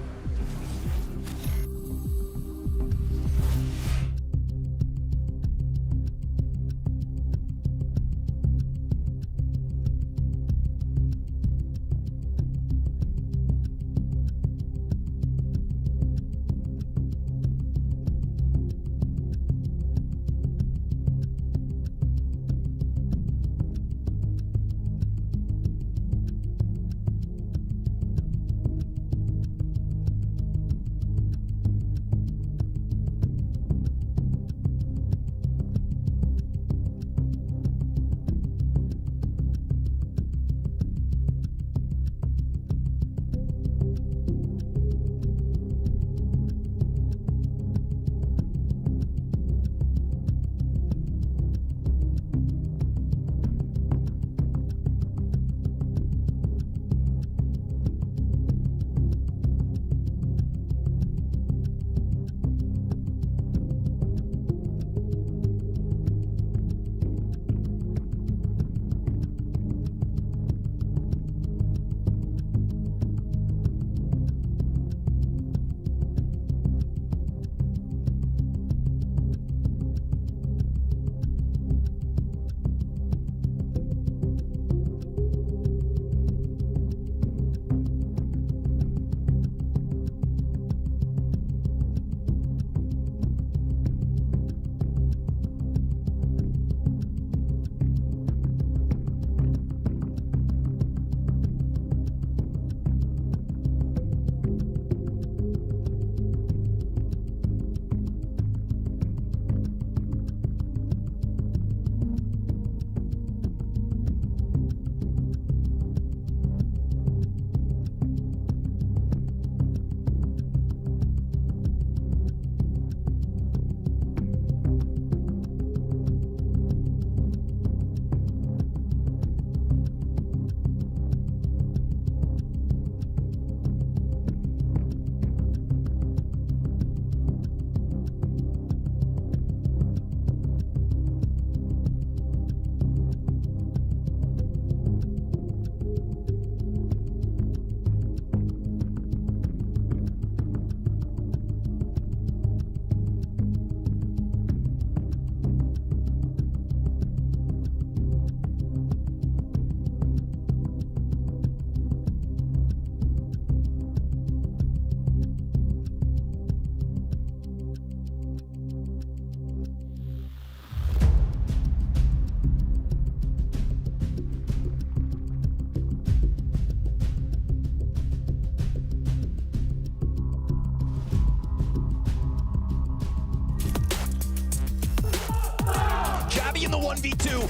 1v2.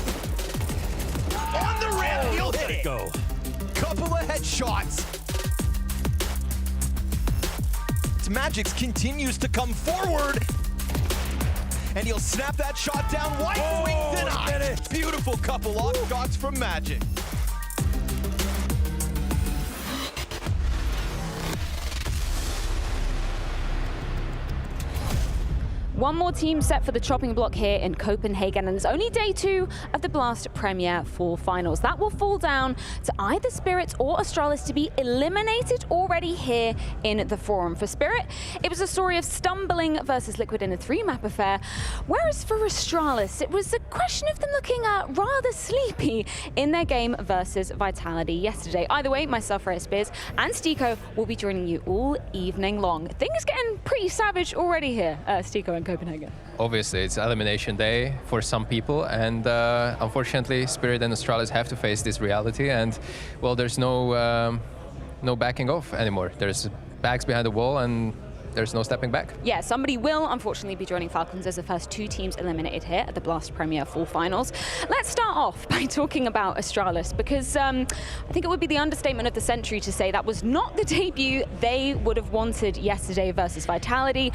On the rim, he'll hit it. Go. Couple of headshots. Magix continues to come forward. And he'll snap that shot down. White swings and high. Beautiful couple off shots from Magic. One more team set for the chopping block here in Copenhagen, and it's only day 2 of the Blast Premier Fall Finals. That will fall down to either Spirit or Astralis to be eliminated already here in the Forum. For Spirit, it was a story of stumbling versus Liquid in a 3-map affair, whereas for Astralis, it was a question of them looking rather sleepy in their game versus Vitality yesterday. Either way, myself, Rhea Spears, and Stiko will be joining you all evening long. Things getting pretty savage already here, Stiko and Copenhagen. Obviously, it's elimination day for some people, and unfortunately, Spirit and Astralis have to face this reality. And well, there's no backing off anymore. There's backs behind the wall, and there's no stepping back. Yeah, somebody will unfortunately be joining Falcons as the first 2 teams eliminated here at the Blast Premier Fall Finals. Let's start off by talking about Astralis, because I think it would be the understatement of the century to say that was not the debut they would have wanted yesterday versus Vitality.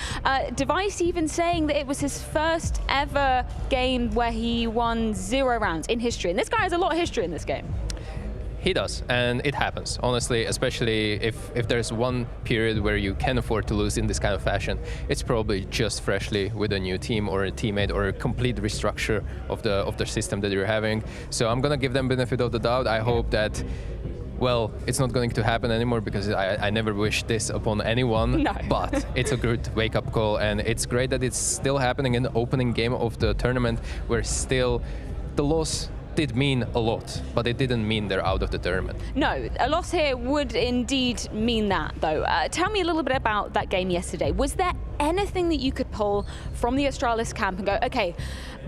Device even saying that it was his first ever game where he won 0 rounds in history. And this guy has a lot of history in this game. He does, and it happens, honestly, especially if there's one period where you can afford to lose in this kind of fashion. It's probably just freshly with a new team or a teammate or a complete restructure of the system that you're having. So I'm gonna give them benefit of the doubt. I hope that, well, it's not going to happen anymore, because I never wish this upon anyone. No. But it's a good wake-up call, and it's great that it's still happening in the opening game of the tournament, where still the loss did mean a lot, but it didn't mean they're out of the tournament. No, a loss here would indeed mean that, though. Tell me a little bit about that game yesterday. Was there anything that you could pull from the Astralis camp and go, okay,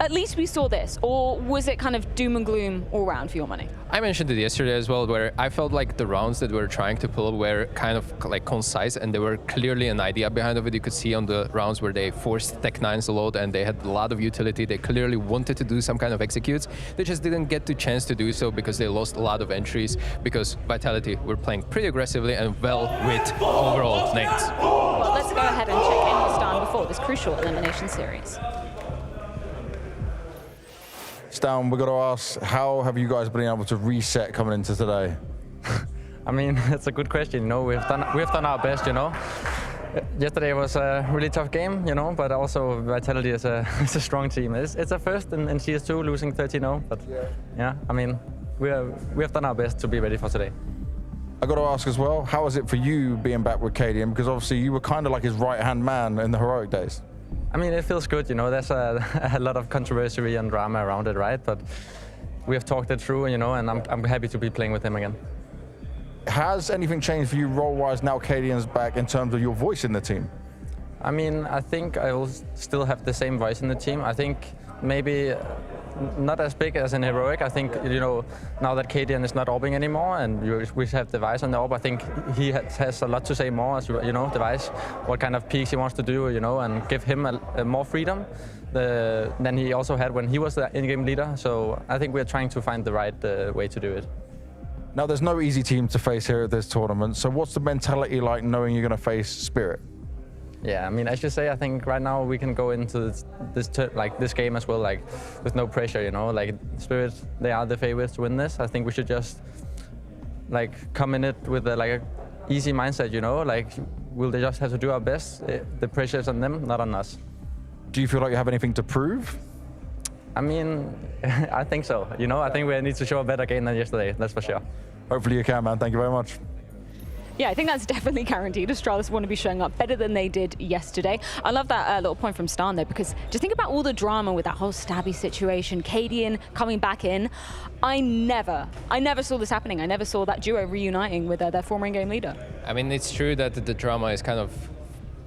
at least we saw this? Or was it kind of doom and gloom all around for your money? I mentioned it yesterday as well, where I felt like the rounds that we're trying to pull were kind of like concise, and there were clearly an idea behind of it. You could see on the rounds where they forced Tech 9s a lot and they had a lot of utility. They clearly wanted to do some kind of executes. They just didn't get the chance to do so because they lost a lot of entries, because Vitality were playing pretty aggressively and well with overall nades. Well, let's go ahead and check in with Stan before this crucial elimination series. Stan, we've got to ask, how have you guys been able to reset coming into today? I mean, it's a good question. You know, we've done our best. You know, yesterday was a really tough game. You know, but also Vitality is a strong team. It's a first in CS2, losing 13-0. But yeah, I mean, we have done our best to be ready for today. I got to ask as well, how is it for you being back with KDM? Because obviously you were kind of like his right-hand man in the heroic days. I mean, it feels good, you know, there's a lot of controversy and drama around it, right? But we have talked it through, you know, and I'm happy to be playing with him again. Has anything changed for you role-wise now KDM's back in terms of your voice in the team? I mean, I think I will still have the same voice in the team. I think maybe not as big as in heroic. I think, you know, now that KDM is not orbing anymore and we have Device on the orb, I think he has a lot to say more, as you know, Device, what kind of peaks he wants to do, you know, and give him a more freedom than he also had when he was the in-game leader. So I think we're trying to find the right way to do it. Now, there's no easy team to face here at this tournament. So what's the mentality like knowing you're going to face Spirit? Yeah, I mean, as you say, I think right now we can go into this game as well, like with no pressure, you know. Like Spirit, they are the favorites to win this. I think we should just like come in it with a easy mindset, you know. Like we'll just have to do our best. The pressure is on them, not on us. Do you feel like you have anything to prove? I mean, I think so. You know, I think we need to show a better game than yesterday. That's for sure. Hopefully you can, man. Thank you very much. Yeah, I think that's definitely guaranteed. Astralis want to be showing up better than they did yesterday. I love that little point from Stan there, because just think about all the drama with that whole Stabby situation, KDM coming back in. I never saw this happening. I never saw that duo reuniting with their former in-game leader. I mean, it's true that the drama is kind of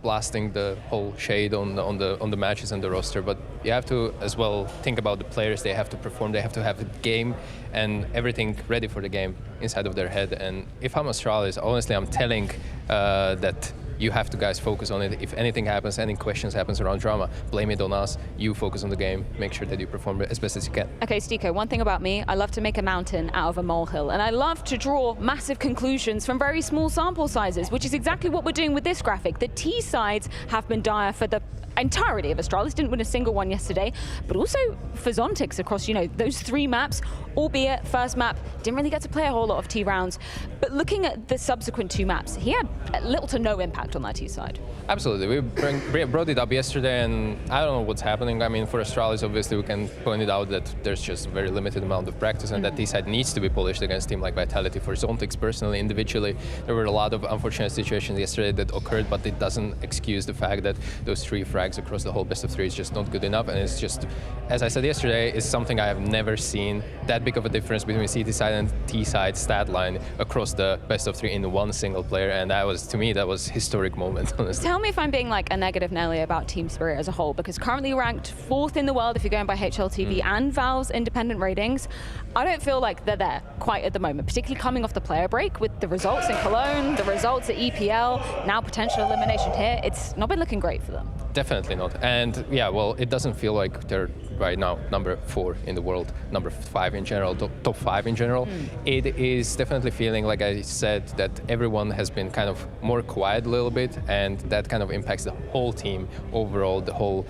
blasting the whole shade on the matches and the roster, but you have to as well think about the players. They have to perform, they have to have a game and everything ready for the game inside of their head. And if I'm Astralis, honestly, I'm telling that you have to, guys, focus on it. If anything happens, any questions happens around drama, blame it on us. You focus on the game, make sure that you perform as best as you can. Okay, Stiko, one thing about me, I love to make a mountain out of a molehill, and I love to draw massive conclusions from very small sample sizes, which is exactly what we're doing with this graphic. The T sides have been dire for the entirety of Astralis, didn't win a single one yesterday, but also for Zontix across, you know, those 3 maps, albeit first map, didn't really get to play a whole lot of T rounds. But looking at the subsequent 2 maps, he had little to no impact on that T side. Absolutely, we brought it up yesterday, and I don't know what's happening. I mean, for Astralis, obviously, we can point it out that there's just a very limited amount of practice, and that T side needs to be polished against a team like Vitality. For Zontix, personally, individually, there were a lot of unfortunate situations yesterday that occurred, but it doesn't excuse the fact that those 3 frags across the whole best of 3 is just not good enough, and it's just, as I said yesterday, is something I have never seen that big of a difference between CT side and T side stat line across the best of 3 in one single player, and that was, to me, that was historic moment, honestly. Tell me if I'm being like a negative Nelly about Team Spirit as a whole, because currently ranked 4th in the world if you're going by HLTV and Valve's independent ratings. I don't feel like they're there quite at the moment, particularly coming off the player break with the results in Cologne, the results at EPL, now potential elimination here. It's not been looking great for them. Definitely not. And yeah, well, it doesn't feel like they're right now number 4 in the world, number 5 in general, top 5 in general. It is definitely feeling, like I said, that everyone has been kind of more quiet a little bit, and that kind of impacts the whole team overall, the whole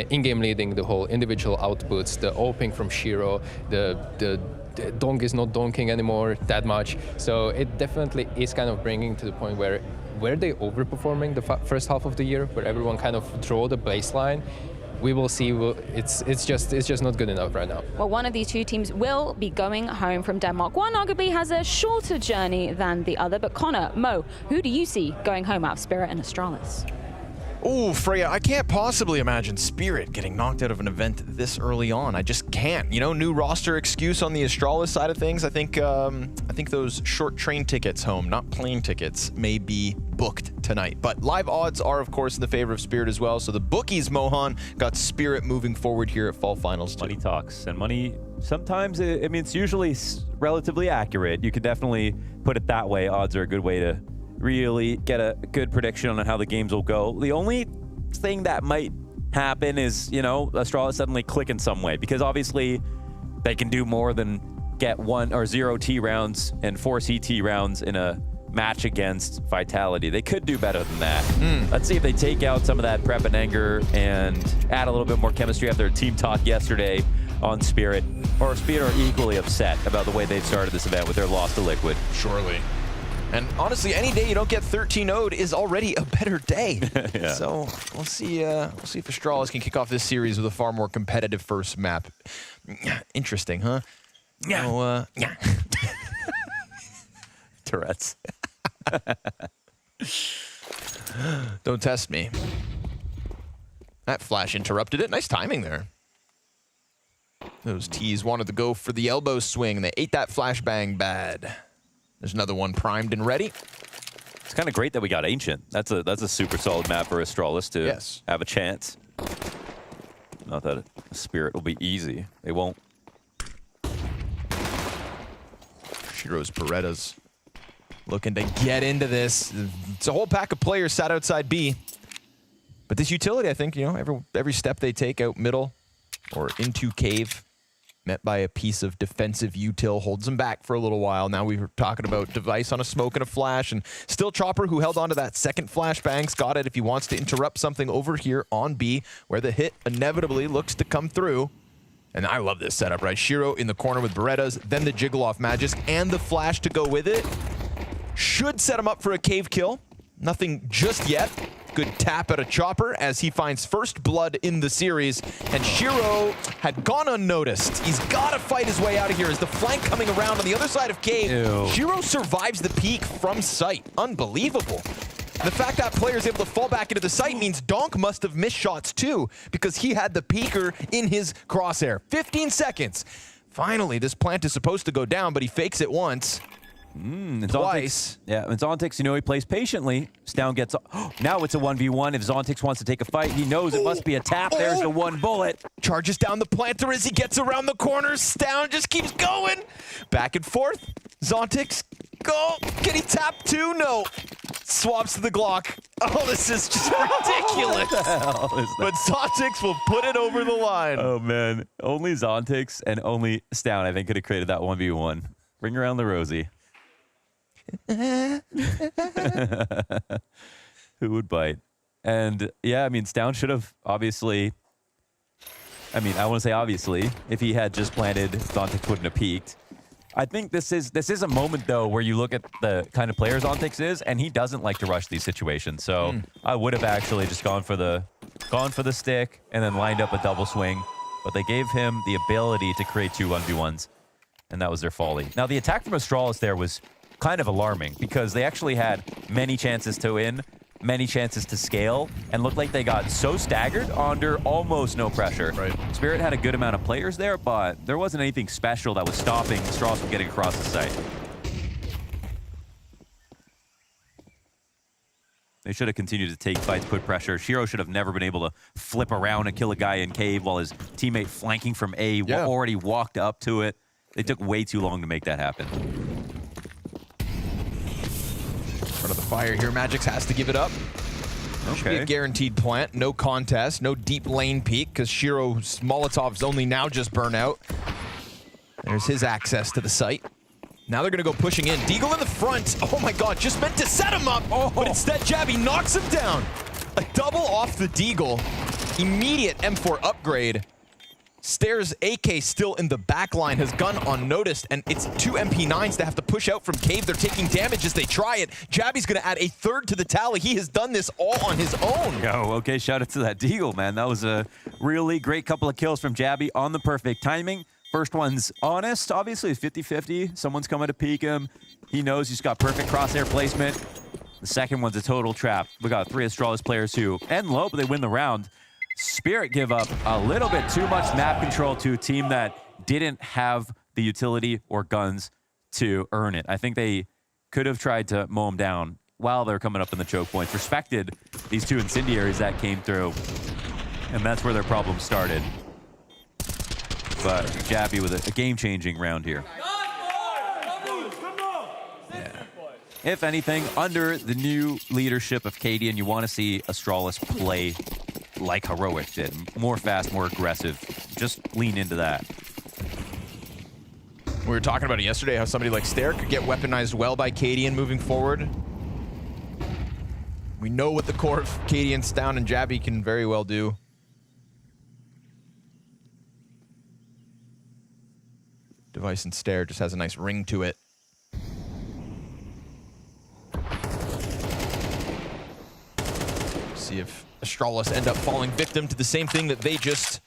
in-game leading, the whole individual outputs, the opening from Shiro, the donk is not donking anymore that much. So it definitely is kind of bringing to the point where were they overperforming the first half of the year, where everyone kind of draw the baseline. We will see. It's just not good enough right now. Well, one of these 2 teams will be going home from Denmark. One arguably has a shorter journey than the other, but Connor, Mo, who do you see going home out of Spirit and Astralis? Oh, Freya, I can't possibly imagine Spirit getting knocked out of an event this early on. I just can't. You know, new roster excuse on the Astralis side of things. I think those short train tickets home, not plane tickets, may be booked tonight. But live odds are, of course, in the favor of Spirit as well. So the bookies, Mohan, got Spirit moving forward here at Fall Finals. Money talks, and money sometimes, I mean, it's usually relatively accurate. You could definitely put it that way. Odds are a good way to really get a good prediction on how the games will go. The only thing that might happen is, you know, Astralis suddenly click in some way, because obviously they can do more than get 1 or 0 T rounds and 4 CT rounds in a match against Vitality. They could do better than that. Let's see if they take out some of that prep and anger and add a little bit more chemistry after a team talk yesterday on Spirit, or Spirit are equally upset about the way they've started this event with their loss to Liquid. Surely. And honestly, any day you don't get 13-0'd is already a better day. Yeah. So we'll see if Astralis can kick off this series with a far more competitive first map. Interesting, huh? Yeah. So, yeah. Tourette's. Don't test me. That flash interrupted it. Nice timing there. Those T's wanted to go for the elbow swing, and they ate that flashbang bad. There's another one primed and ready. It's kind of great that we got Ancient. That's a super solid map for Astralis to have a chance. Not that Spirit will be easy. They won't. Shiro's Berettas looking to get into this. It's a whole pack of players sat outside B. But this utility, I think, you know, every step they take out middle or into cave, met by a piece of defensive util, holds them back for a little while. Now we were talking about Device on a smoke and a flash, and still Chopper, who held on to that second flashbang's got it if he wants to interrupt something over here on B, where the hit inevitably looks to come through. And I love this setup, right? Shiro in the corner with Berettas, then the jiggle off Magisk, and the flash to go with it. Should set him up for a cave kill. Nothing just yet. Good tap at a Chopper as he finds first blood in the series. And Shiro had gone unnoticed. He's got to fight his way out of here as the flank coming around on the other side of cave. Ew. Shiro survives the peak from sight. Unbelievable. And the fact that player is able to fall back into the site means Donk must have missed shots too, because he had the peeker in his crosshair. 15 seconds. Finally, this plant is supposed to go down, but he fakes it once. Twice. Yeah, and Zontix, you know, he plays patiently. Stown gets... now it's a 1v1. If Zontix wants to take a fight, he knows it must be a tap. There's the one bullet. Charges down the planter as he gets around the corner. Stown just keeps going. Back and forth. Zontix, go. Can he tap two? No. swaps to the Glock. Oh, this is just ridiculous. But Zontix will put it over the line. Oh, man. Only Zontix and only Stown, I think, could have created that 1v1. Bring around the Rosie. Who would bite? And, yeah, I mean, Stown should have obviously... I mean, I want to say obviously. If he had just planted, Zontix wouldn't have peaked. I think this is a moment, though, where you look at the kind of player Zontix is, and he doesn't like to rush these situations. So I would have actually just gone for the stick and then lined up a double swing. But they gave him the ability to create 2 1v1s, and that was their folly. Now, the attack from Astralis there was kind of alarming because they actually had many chances to win, many chances to scale, and looked like they got so staggered under almost no pressure. Right. Spirit had a good amount of players there, but there wasn't anything special that was stopping Astralis from getting across the site. They should have continued to take fights, put pressure. Shiro should have never been able to flip around and kill a guy in cave while his teammate flanking from A already walked up to it. They took way too long to make that happen. Front of the fire here, Magix has to give it up. Should be a guaranteed plant, no contest, no deep lane peek, because Shiro's Molotov's only now just burn out. There's his access to the site. Now they're gonna go pushing in. Deagle in the front. Oh my God, just meant to set him up, but instead Jabby knocks him down. A double off the Deagle. Immediate M4 upgrade. Stairs AK still in the back line, has gone unnoticed, and it's 2 MP9s to have to push out from cave. They're taking damage as they try it. Jabby's gonna add a 3rd to the tally. He has done this all on his own. Yo, okay, shout out to that Deagle, man. That was a really great couple of kills from Jabby on the perfect timing. First one's honest, obviously, 50-50. Someone's coming to peek him. He knows he's got perfect crosshair placement. The second one's a total trap. We got 3 Astralis players who end low, but they win the round. Spirit give up a little bit too much map control to a team that didn't have the utility or guns to earn it. I think they could have tried to mow them down while they're coming up in the choke points. Respected these 2 incendiaries that came through, and that's where their problem started. But Jabby with a game-changing round here. Yeah. If anything, under the new leadership of Cadian, you want to see Astralis play like Heroic did. More fast, more aggressive. Just lean into that. We were talking about it yesterday, how somebody like Stair could get weaponized well by Cadian moving forward. We know what the core of Cadian, Stown, and Jabby can very well do. Device and Stair just has a nice ring to it. See if Astralis end up falling victim to the same thing that they just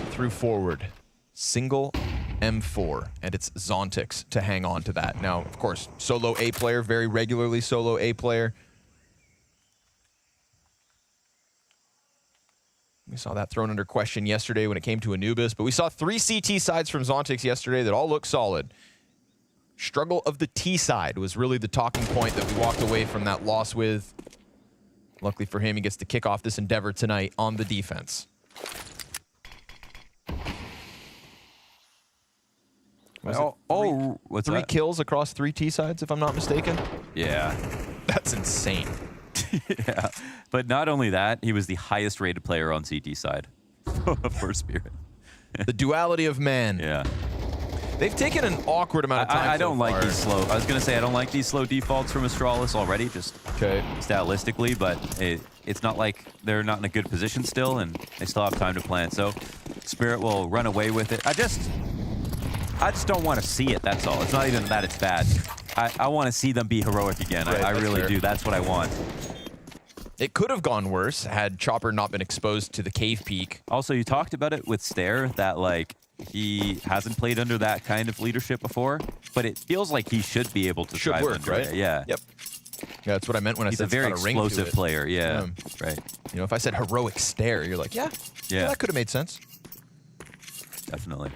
threw forward. Single M4, and it's Zontix to hang on to that. Now, of course, solo A player, very regularly solo A player. We saw that thrown under question yesterday when it came to Anubis, but we saw 3 CT sides from Zontix yesterday that all look solid. Struggle of the T side was really the talking point that we walked away from that loss with. Luckily for him, he gets to kick off this endeavor tonight on the defense. What's 3 that? kills across 3 T sides, if I'm not mistaken? Yeah. That's insane. Yeah. But not only that, he was the highest rated player on CT side for Spirit. The duality of man. Yeah. They've taken an awkward amount of time. I don't like these slow. I was going to say I don't like these slow defaults from Astralis already, just stylistically, but it's not like they're not in a good position still, and they still have time to plan. So Spirit will run away with it. I just don't want to see it, that's all. It's not even that it's bad. I want to see them be heroic again. Right, I really do. That's what I want. It could have gone worse had Chopper not been exposed to the cave peak. Also, you talked about it with Stair, that like he hasn't played under that kind of leadership before, but it feels like he should be able to thrive under it. Yeah. Yep. Yeah, that's what I meant when I said he's a very explosive player. Yeah. Right. You know, if I said heroic Stair, you're like, yeah, that could have made sense. Definitely.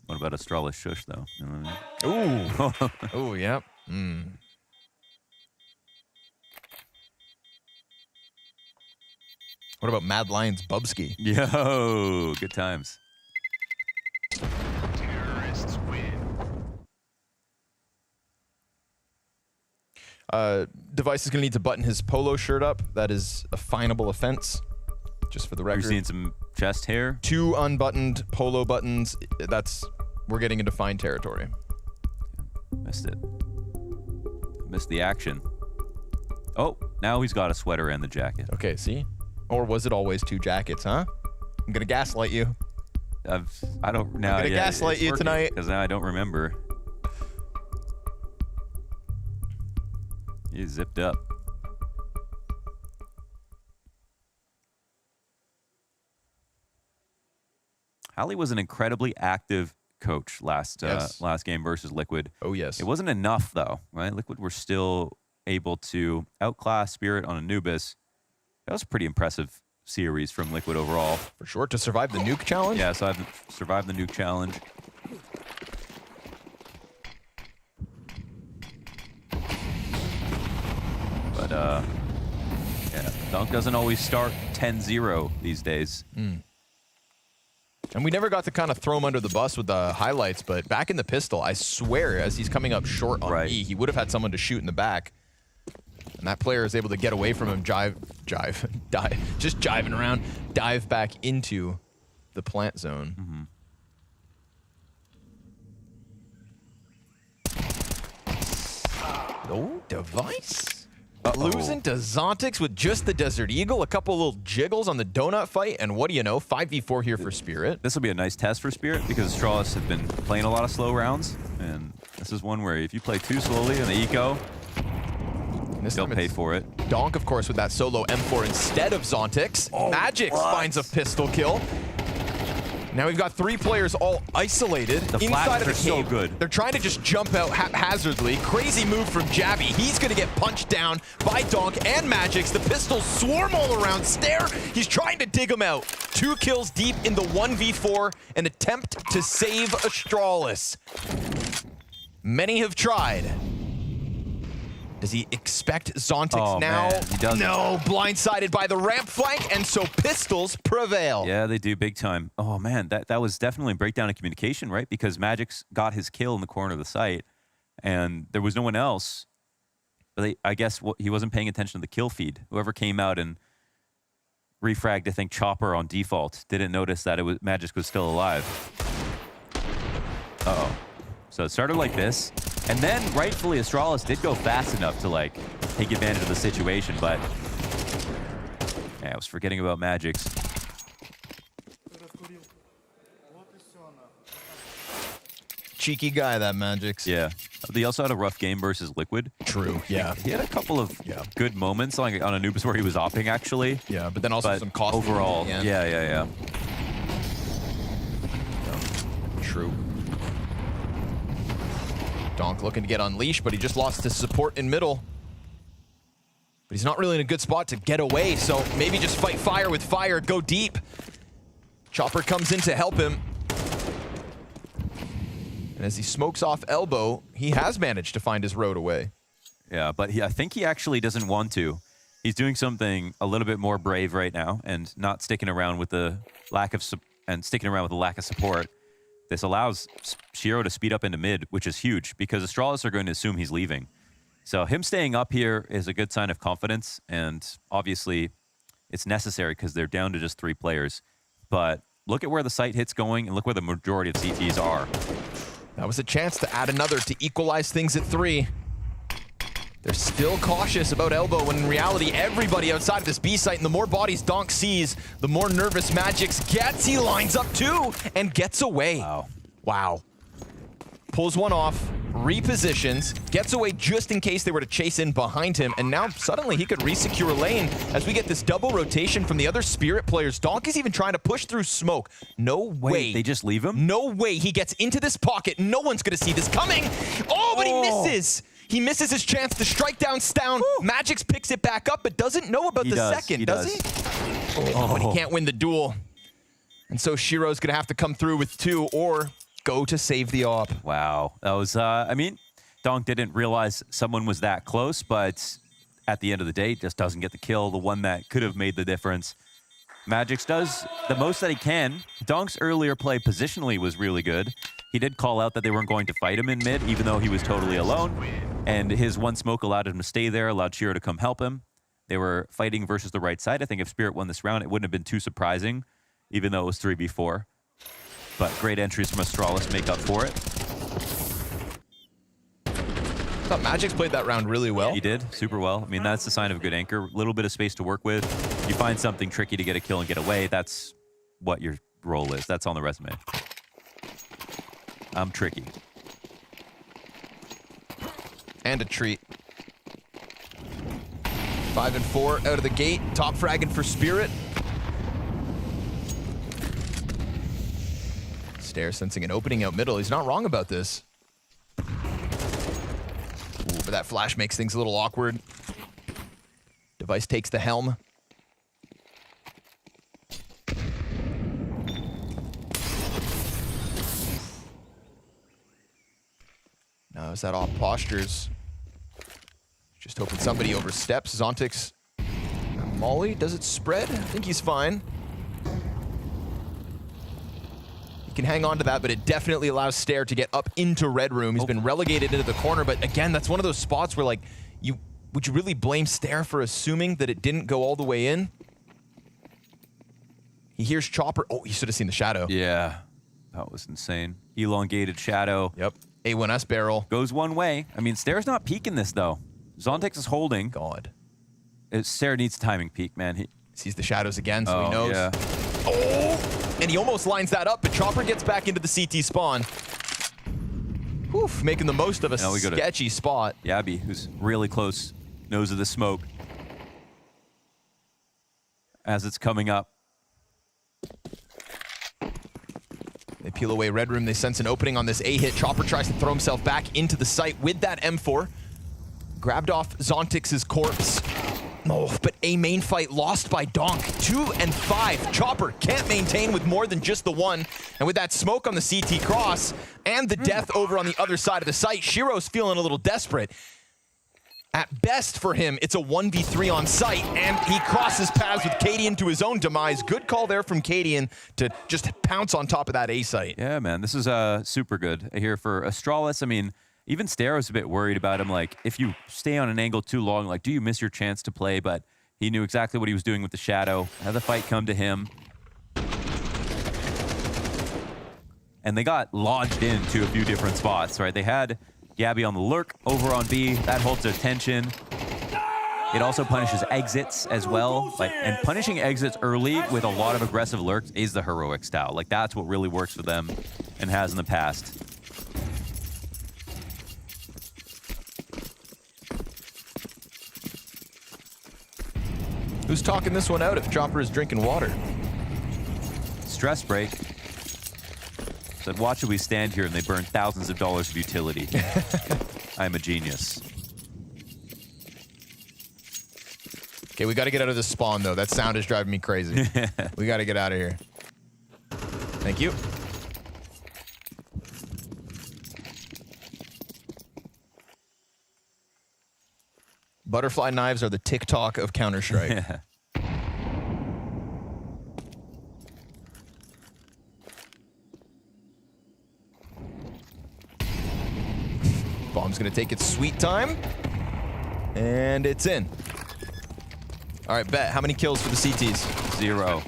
What about Astralis Shush, though? You know what I mean? Ooh. Ooh, yep. What about Mad Lions Bubsky? Yo, good times. Terrorists win. Device is going to need to button his polo shirt up. That is a finable offense, just for the record. You're seeing some chest hair? 2 unbuttoned polo buttons. We're getting into fine territory. Missed it. Missed the action. Oh, now he's got a sweater and the jacket. Okay, see? Or was it always 2 jackets, huh? I'm going to gaslight you. I don't know. I'm going to gaslight you tonight. Because now I don't remember. He's zipped up. Hallie was an incredibly active coach last game versus Liquid. Oh, yes. It wasn't enough, though, right? Liquid were still able to outclass Spirit on Anubis. That was a pretty impressive series from Liquid overall. For sure, to survive the nuke challenge? Yeah, so I've survived the nuke challenge. But, yeah, Dunk doesn't always start 10-0 these days. And we never got to kind of throw him under the bus with the highlights, but back in the pistol, I swear, as he's coming up short on E, he would have had someone to shoot in the back. And that player is able to get away from him, dive, just jiving around, dive back into the plant zone. Oh, Device. Losing to Zontix with just the Desert Eagle, a couple little jiggles on the donut fight, and what do you know, 5v4 here for Spirit. This will be a nice test for Spirit because Astralis have been playing a lot of slow rounds, and this is one where if you play too slowly in the eco, they'll pay for it. Donk, of course, with that solo M4 instead of Zontix. Magix finds a pistol kill. Now we've got 3 players all isolated inside of the cave. So good. They're trying to just jump out haphazardly. Crazy move from Jabby. He's going to get punched down by Donk and Magix. The pistols swarm all around Stare. He's trying to dig him out. 2 kills deep in the 1v4. An attempt to save Astralis. Many have tried. Does he expect Zontix now? Man, he doesn't. No, blindsided by the ramp flank, and so pistols prevail. Yeah, they do big time. Oh man, that was definitely a breakdown in communication, right? Because Magix got his kill in the corner of the site, and there was no one else. But I guess he wasn't paying attention to the kill feed. Whoever came out and refragged, I think, Chopper on default, didn't notice that Magix was still alive. Uh-oh. So it started like this. And then, rightfully, Astralis did go fast enough to, like, take advantage of the situation, but... Yeah, I was forgetting about Magix. Cheeky guy, that Magix. Yeah. They also had a rough game versus Liquid. True, yeah. He had a couple of good moments like on Anubis where he was opping, actually. Yeah, but then also some costly overall, yeah. True. Donk looking to get unleashed, but he just lost his support in middle. But he's not really in a good spot to get away, so maybe just fight fire with fire, go deep. Chopper comes in to help him. And as he smokes off elbow, he has managed to find his road away. Yeah, but I think he actually doesn't want to. He's doing something a little bit more brave right now and not sticking around with the lack of support. This allows Shiro to speed up into mid, which is huge because Astralis are going to assume he's leaving. So him staying up here is a good sign of confidence, and obviously it's necessary because they're down to just 3 players. But look at where the site hit's going and look where the majority of CTs are. That was a chance to add another to equalize things at 3. They're still cautious about elbow when in reality everybody outside of this B site, and the more bodies Donk sees, the more nervous Magix gets. He lines up 2 and gets away. Wow. Pulls one off, repositions, gets away just in case they were to chase in behind him, and now suddenly he could re-secure a lane as we get this double rotation from the other Spirit players. Donk is even trying to push through smoke. No way. Wait, they just leave him? No way. He gets into this pocket. No one's going to see this coming. Oh, but he misses. He misses his chance to strike down Stown. Magix picks it back up, but doesn't know about the second, does he? Oh, but he can't win the duel. And so Shiro's going to have to come through with 2 or go to save the op. Wow. That was, I mean, Donk didn't realize someone was that close, but at the end of the day, just doesn't get the kill, the one that could have made the difference. Magix does the most that he can. Donk's earlier play positionally was really good. He did call out that they weren't going to fight him in mid, even though he was totally alone. And his one smoke allowed him to stay there, allowed Shiro to come help him. They were fighting versus the right side. I think if Spirit won this round, it wouldn't have been too surprising, even though it was 3v4. But great entries from Astralis make up for it. I thought Magic's played that round really well. He did, super well. I mean, that's the sign of a good anchor. A little bit of space to work with. You find something tricky to get a kill and get away. That's what your role is. That's on the resume. I'm tricky. And a treat. 5 and 4 out of the gate. Top fragging for Spirit. Stair sensing an opening out middle. He's not wrong about this. Ooh, but that flash makes things a little awkward. Device takes the helm. Now is that off postures? Just hoping somebody oversteps. Zontix, Molly, does it spread? I think he's fine. He can hang on to that, but it definitely allows Stair to get up into Red Room. He's been relegated into the corner, but again, that's one of those spots where, like, would you really blame Stair for assuming that it didn't go all the way in? He hears Chopper. Oh, you should have seen the shadow. Yeah, that was insane. Elongated shadow. Yep. A1S barrel. Goes one way. I mean, Stair's not peeking this, though. Zontix is holding. God. Stair needs timing peek, man. He sees the shadows again, so he knows. Yeah. Oh! And he almost lines that up, but Chopper gets back into the CT spawn. Whew, making the most of a sketchy spot. Yabby, who's really close, nose of the smoke. As it's coming up. They peel away Red Room. They sense an opening on this A hit. Chopper tries to throw himself back into the site with that M4. Grabbed off Zontix's corpse. Oh, but a main fight lost by Donk. 2 and 5. Chopper can't maintain with more than just the one. And with that smoke on the CT cross and the death over on the other side of the site, Shiro's feeling a little desperate. At best for him, it's a 1v3 on site, and he crosses paths with Cadian to his own demise. Good call there from Cadian to just pounce on top of that A site. Yeah, man, this is super good here for Astralis. I mean, even Stair was a bit worried about him. Like, if you stay on an angle too long, like, do you miss your chance to play? But he knew exactly what he was doing with the shadow. Had the fight come to him. And they got lodged into a few different spots, right? They had Gabby on the lurk over on B. That holds their tension. It also punishes exits as well. And punishing exits early with a lot of aggressive lurks is the heroic style. Like, that's what really works for them and has in the past. Who's talking this one out if Chopper is drinking water? Stress break. Said, watch as we stand here and they burn thousands of dollars of utility. I'm a genius. Okay, we got to get out of this spawn, though. That sound is driving me crazy. We got to get out of here. Thank you. Butterfly knives are the TikTok of Counter-Strike. Yeah. Bomb's going to take its sweet time. And it's in. All right, bet. How many kills for the CTs? 0.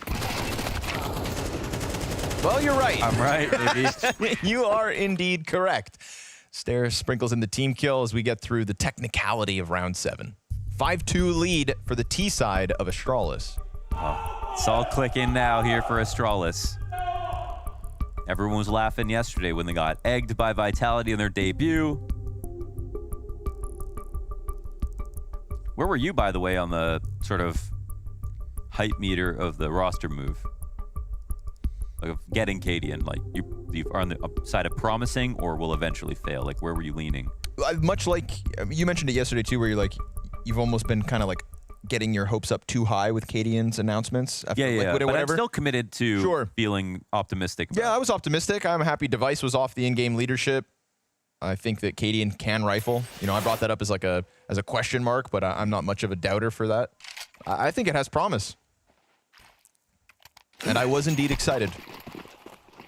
Well, you're right. I'm right, baby. You are indeed correct. Stair sprinkles in the team kill as we get through the technicality of round 7. 5-2 lead for the T side of Astralis. Oh, it's all clicking now here for Astralis. Everyone was laughing yesterday when they got egged by Vitality in their debut. Where were you, by the way, on the sort of hype meter of the roster move? Like, of getting Cadian, like, you are on the side of promising or will eventually fail? Like, where were you leaning? Much like, you mentioned it yesterday too, where you're like, you've almost been kind of like getting your hopes up too high with Cadian's announcements. After, but I'm still committed to feeling optimistic. Yeah, I was optimistic. I'm happy Device was off the in-game leadership. I think that Cadian can rifle. You know, I brought that up as like a question mark, but I'm not much of a doubter for that. I think it has promise. And I was indeed excited.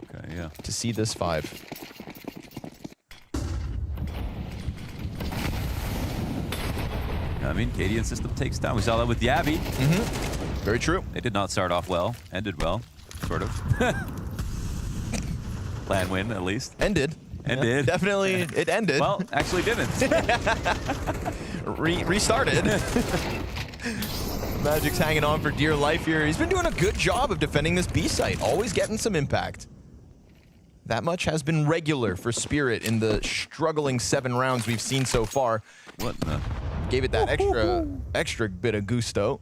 Okay, yeah. To see this 5. I mean, Cadian system takes down. We saw that with NAVI. Very true. They did not start off well. Ended well, sort of. Plan win, at least. Ended. Ended. Yeah, definitely, it ended. Well, actually didn't. Restarted. Magic's hanging on for dear life here. He's been doing a good job of defending this B site, always getting some impact. That much has been regular for Spirit in the struggling 7 rounds we've seen so far. What the? Gave it that extra bit of gusto.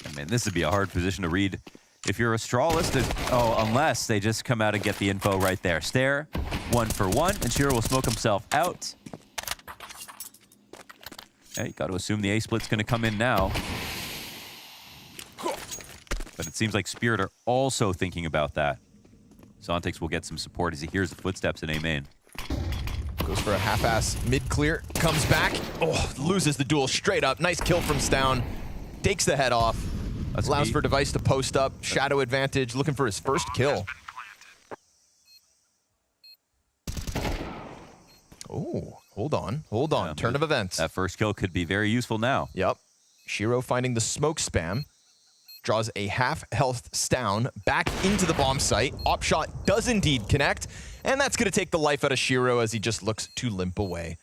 I mean, this would be a hard position to read. If you're Astralis, unless they just come out and get the info right there. Stare, 1 for 1, and Shiro will smoke himself out. Hey, got to assume the A-split's going to come in now. But it seems like Spirit are also thinking about that. Zontix will get some support as he hears the footsteps in A main. Goes for a half-ass mid-clear, comes back, loses the duel straight up. Nice kill from Stown, takes the head off. Allows for Device to post up. Shadow advantage, looking for his first kill. Oh, hold on. Turn of events. That first kill could be very useful now. Yep. Shiro finding the smoke spam. Draws a half-health Stown back into the bomb site. Op shot does indeed connect. And that's going to take the life out of Shiro as he just looks to limp away.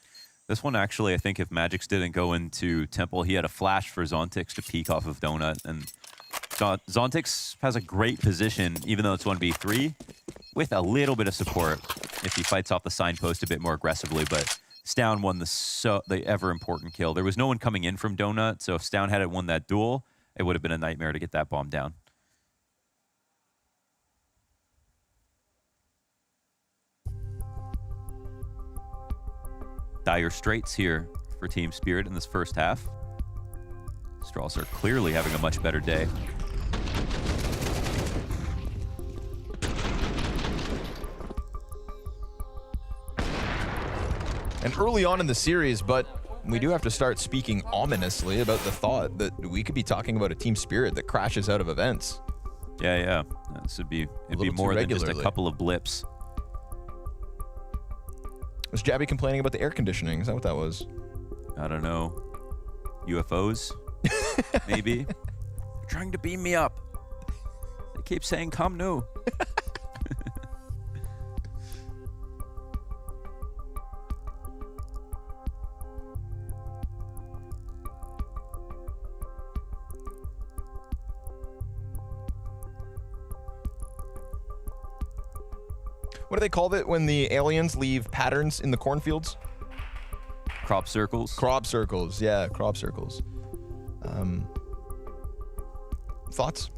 This one, actually, I think if Magix didn't go into Temple, he had a flash for Zontix to peek off of Donut. And Zontix has a great position, even though it's 1v3, with a little bit of support if he fights off the signpost a bit more aggressively. But Stown won the ever-important kill. There was no one coming in from Donut, so if Stown had won that duel, it would have been a nightmare to get that bomb down. Dire straits here for Team Spirit in this first half. Strauss are clearly having a much better day. And early on in the series, but we do have to start speaking ominously about the thought that we could be talking about a Team Spirit that crashes out of events. Yeah. This would be, it'd be more than just a couple of blips. Was Jabby complaining about the air conditioning? Is that what that was? I don't know. UFOs? Maybe. They're trying to beam me up. They keep saying, come new. What do they call it when the aliens leave patterns in the cornfields? Crop circles. Crop circles, yeah, crop circles. Thoughts?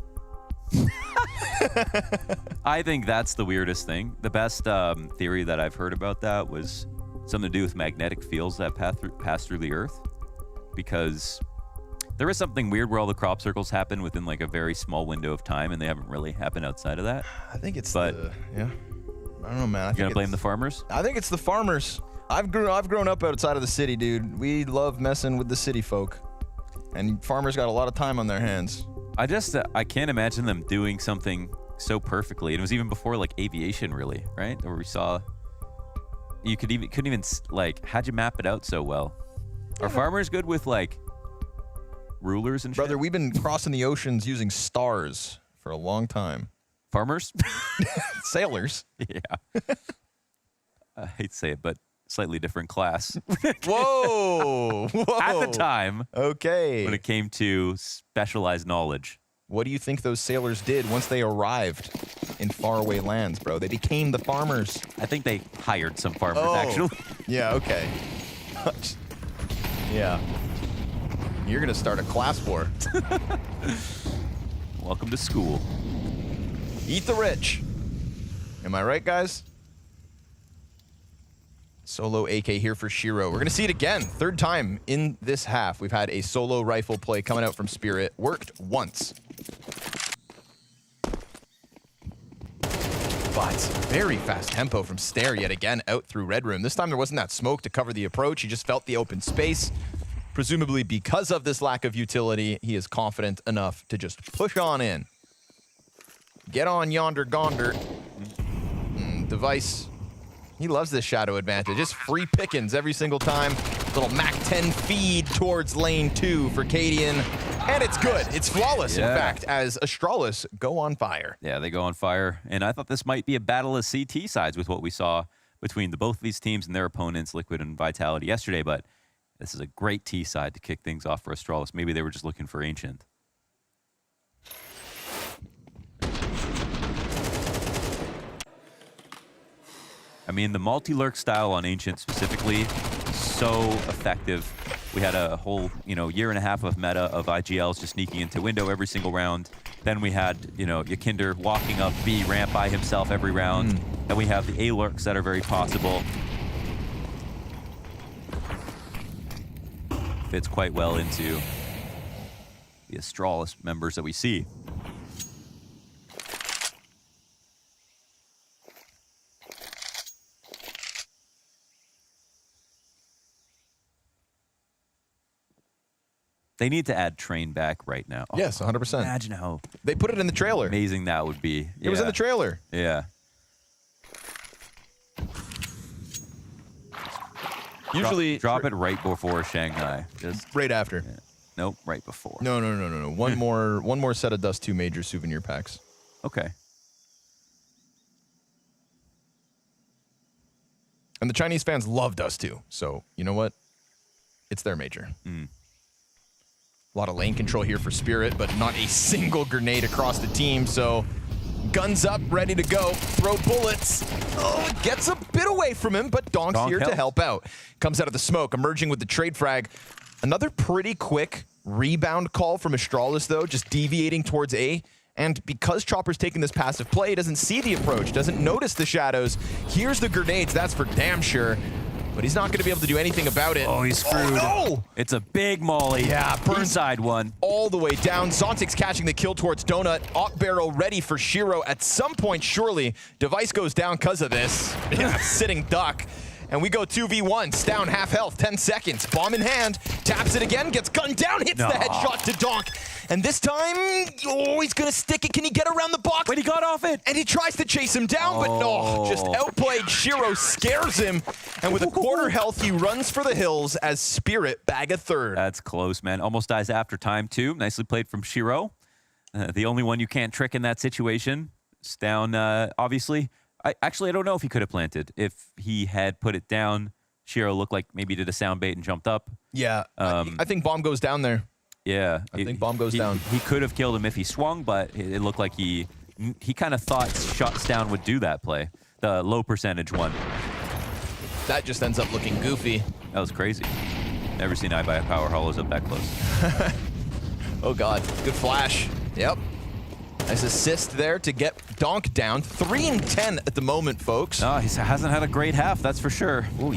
I think that's the weirdest thing. The best theory that I've heard about that was something to do with magnetic fields that pass through the Earth. Because there is something weird where all the crop circles happen within like a very small window of time, and they haven't really happened outside of that. I think it's yeah. I don't know, man. You're gonna blame the farmers? I think it's the farmers. I've grown up outside of the city, dude. We love messing with the city folk. And farmers got a lot of time on their hands. I can't imagine them doing something so perfectly. It was even before like aviation, really, right? Where we saw you couldn't even like, how'd you map it out so well? Are farmers good with like rulers and shit? Brother, we've been crossing the oceans using stars for a long time. Farmers? Sailors. Yeah. I hate to say it, but slightly different class. Whoa! At the time. Okay. When it came to specialized knowledge. What do you think those sailors did once they arrived in faraway lands, bro? They became the farmers. I think they hired some farmers, actually. Yeah, okay. Yeah. You're going to start a class war. Welcome to school. Eat the rich. Am I right, guys? Solo AK here for Shiro. We're going to see it again. Third time in this half. We've had a solo rifle play coming out from Spirit. Worked once. But very fast tempo from Stare yet again out through Red Room. This time there wasn't that smoke to cover the approach. He just felt the open space. presumably because of this lack of utility, he is confident enough to just push on in. Get on yonder gonder. Device, he loves this shadow advantage. Just free pickings every single time. Little Mac 10 feed towards lane 2 for Cadian. And it's good. It's flawless, in fact, as Astralis go on fire. Yeah, they go on fire. And I thought this might be a battle of CT sides with what we saw between both of these teams and their opponents, Liquid and Vitality, yesterday. But this is a great T side to kick things off for Astralis. Maybe they were just looking for Ancient. I mean, the multi-lurk style on Ancient specifically, so effective. We had a whole, year and a half of meta of IGLs just sneaking into window every single round. Then we had, Yakinder walking up B ramp by himself every round. Then we have the A-lurks that are very possible. Fits quite well into the Astralis members that we see. They need to add Train back right now. Yes, 100%. Imagine how they put it in the trailer. Amazing that would be. It was in the trailer. Yeah. Usually drop it right before Shanghai. Just right after. Yeah. Nope, right before. No. One more set of Dust 2 major souvenir packs. Okay. And the Chinese fans love Dust 2. So, you know what? It's their major. A lot of lane control here for Spirit, but not a single grenade across the team. So guns up, ready to go. Throw bullets. Oh, it gets a bit away from him, but Donk's here to help out. Comes out of the smoke, emerging with the trade frag. Another pretty quick rebound call from Astralis, though, just deviating towards A. And because Chopper's taking this passive play, he doesn't see the approach, doesn't notice the shadows. Here's the grenades, that's for damn sure. But he's not going to be able to do anything about it. Oh, he's screwed. Oh, no! It's a big molly. Yeah, inside one. All the way down. Zontic's catching the kill towards Donut. Op barrel ready for Shiro. At some point, surely, Device goes down because of this. Yeah, sitting duck. And we go 2v1. Down half health, 10 seconds. Bomb in hand. Taps it again, gets gunned down, hits the headshot to Donk. And this time, he's going to stick it. Can he get around the box? Wait, he got off it. And he tries to chase him down, but no. Just outplayed. Shiro scares him. And with a quarter health, he runs for the hills as Spirit bag a third. That's close, man. Almost dies after time, too. Nicely played from Shiro. The only one you can't trick in that situation. It's down, obviously. I don't know if he could have planted. If he had put it down, Shiro looked like maybe did a sound bait and jumped up. Yeah, I think Bomb goes down there. Yeah. I think Bomb goes down. He could have killed him if he swung, but it looked like he kind of thought shots down would do that play. The low percentage one. That just ends up looking goofy. That was crazy. Never seen iBuy Power Hollows up that close. Oh, God. Good flash. Yep. Nice assist there to get Donk down. 3 and 10 at the moment, folks. No, he hasn't had a great half, that's for sure. Ooh.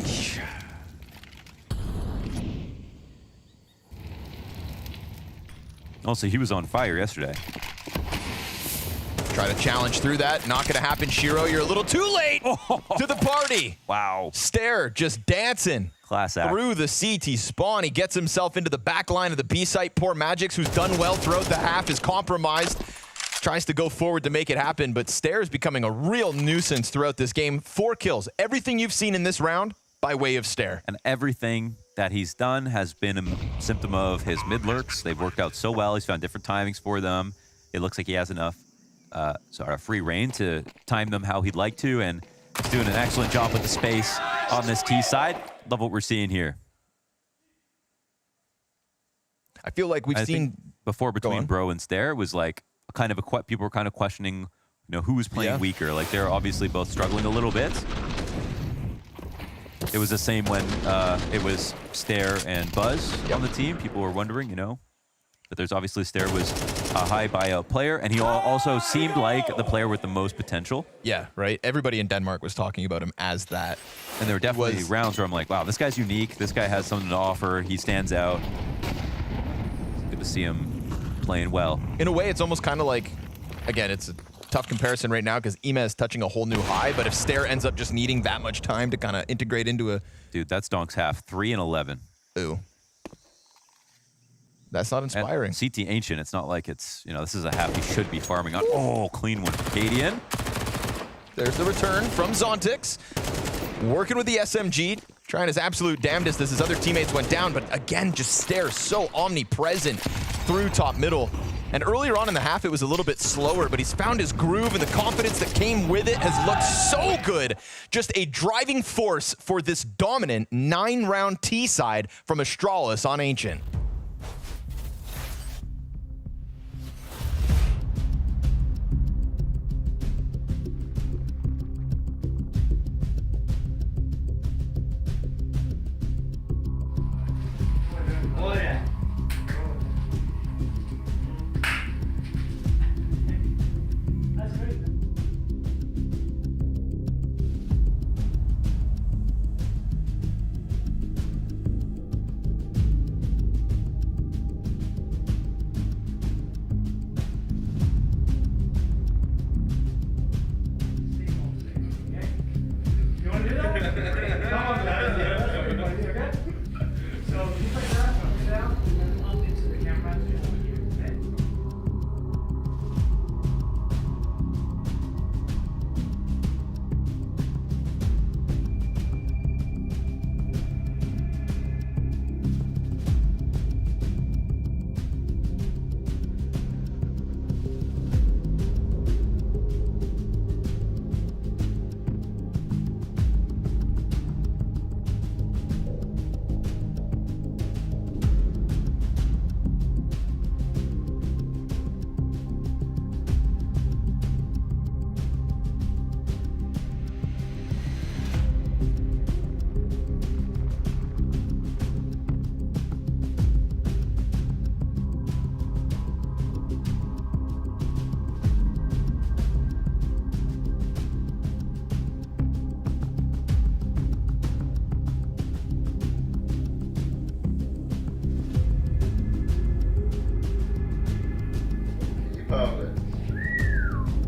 Also, he was on fire yesterday. Try to challenge through that. Not going to happen, Shiro. You're a little too late to the party. Wow. Stare just dancing. Class act. Through the CT spawn. He gets himself into the back line of the B site. Poor Magix, who's done well throughout the half, is compromised. Tries to go forward to make it happen, but Stare is becoming a real nuisance throughout this game. 4 kills. Everything you've seen in this round by way of Stare. And everything that he's done has been a symptom of his mid-lurks. They've worked out so well. He's found different timings for them. It looks like he has enough free reign to time them how he'd like to, and he's doing an excellent job with the space on this T side. Love what we're seeing here. I feel like we've seen before between Bro and Stare was like kind of people were kind of questioning, who was playing weaker. Like they're obviously both struggling a little bit. It was the same when it was Stare and Buzz on the team. People were wondering, but there's obviously Stare was a high buyout player, and he also seemed like the player with the most potential. Yeah, right. Everybody in Denmark was talking about him as that. And there were definitely rounds where I'm like, wow, this guy's unique. This guy has something to offer. He stands out. Good to see him playing well. In a way, it's almost kind of like, again, it's a tough comparison right now because Ima is touching a whole new high, but if Stare ends up just needing that much time to kind of integrate into a... Dude, that's Donk's half. 3 and 11. Ooh. That's not inspiring. And CT Ancient, it's not like it's, you know, this is a half he should be farming on. Oh, clean one. Cadian. There's the return from Zontix. Working with the SMG, trying his absolute damnedest as his other teammates went down, but again, just Stare so omnipresent through top middle. And earlier on in the half, it was a little bit slower, but he's found his groove, and the confidence that came with it has looked so good. Just a driving force for this dominant 9-round T side from Astralis on Ancient.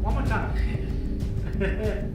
One more time. Okay.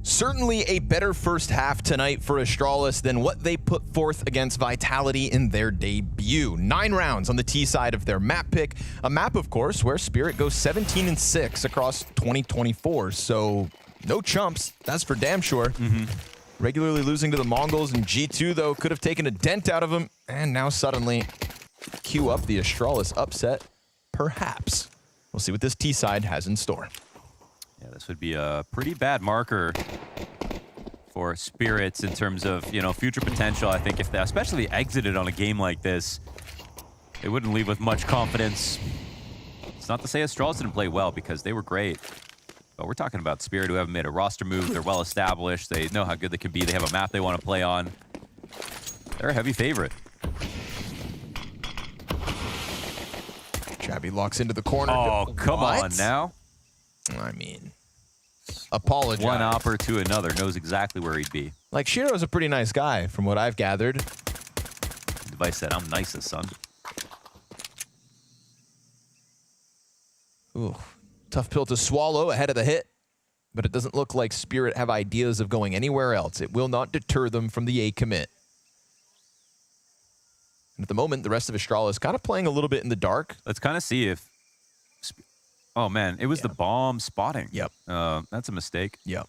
Certainly a better first half tonight for Astralis than what they put forth against Vitality in their debut. 9 rounds on the T side of their map pick. A map, of course, where Spirit goes 17-6 across 2024. So no chumps, that's for damn sure. Regularly losing to the Mongols, and G2, though, could have taken a dent out of them. And now suddenly cue up the Astralis upset, perhaps. We'll see what this T side has in store. Yeah, this would be a pretty bad marker for Spirits in terms of, you know, future potential. I think if they especially exited on a game like this, they wouldn't leave with much confidence. It's not to say Astralis didn't play well, because they were great. But we're talking about Spirit, who haven't made a roster move. They're well established. They know how good they can be. They have a map they want to play on. They're a heavy favorite. Chabby locks into the corner. Oh, come on now. I mean, apologize. One opper to another, knows exactly where he'd be. Like, Shiro's a pretty nice guy, from what I've gathered. Device said, I'm nicest, son. Ooh, tough pill to swallow ahead of the hit. But it doesn't look like Spirit have ideas of going anywhere else. It will not deter them from the A commit. And at the moment, the rest of Astralis kind of playing a little bit in the dark. Let's kind of see if Oh, man. It was the bomb spotting. Yep. That's a mistake. Yep.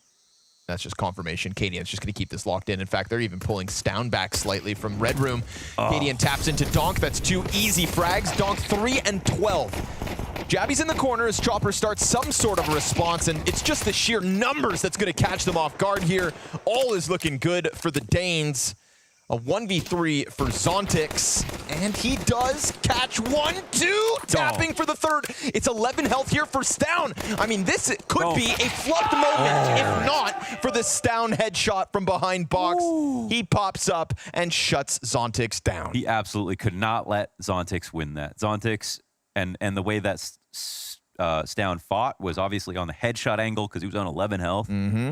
That's just confirmation. Cadian's just going to keep this locked in. In fact, they're even pulling Stown back slightly from Red Room. Cadian taps into Donk. That's 2 easy frags. Donk 3 and 12. Jabby's in the corner as Chopper starts some sort of a response, and it's just the sheer numbers that's going to catch them off guard here. All is looking good for the Danes. A 1v3 for Zontix, and he does catch 1-2, tapping for the third. It's 11 health here for Stown. I mean, this could be a flubbed moment, if not for the Stown headshot from behind box. He pops up and shuts Zontix down. He absolutely could not let Zontix win that. Zontix, and the way that Stown fought was obviously on the headshot angle because he was on 11 health.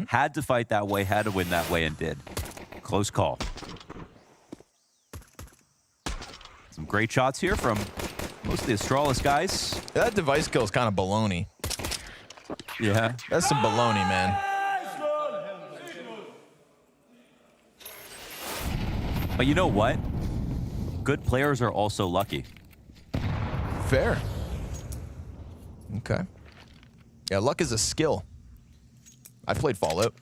Had to fight that way, had to win that way, and did. Close call. Some great shots here from most of the Astralis guys. That device kill is kind of baloney. Yeah. That's some baloney, man. But you know what? Good players are also lucky. Fair. Okay. Yeah, luck is a skill. I played Fallout.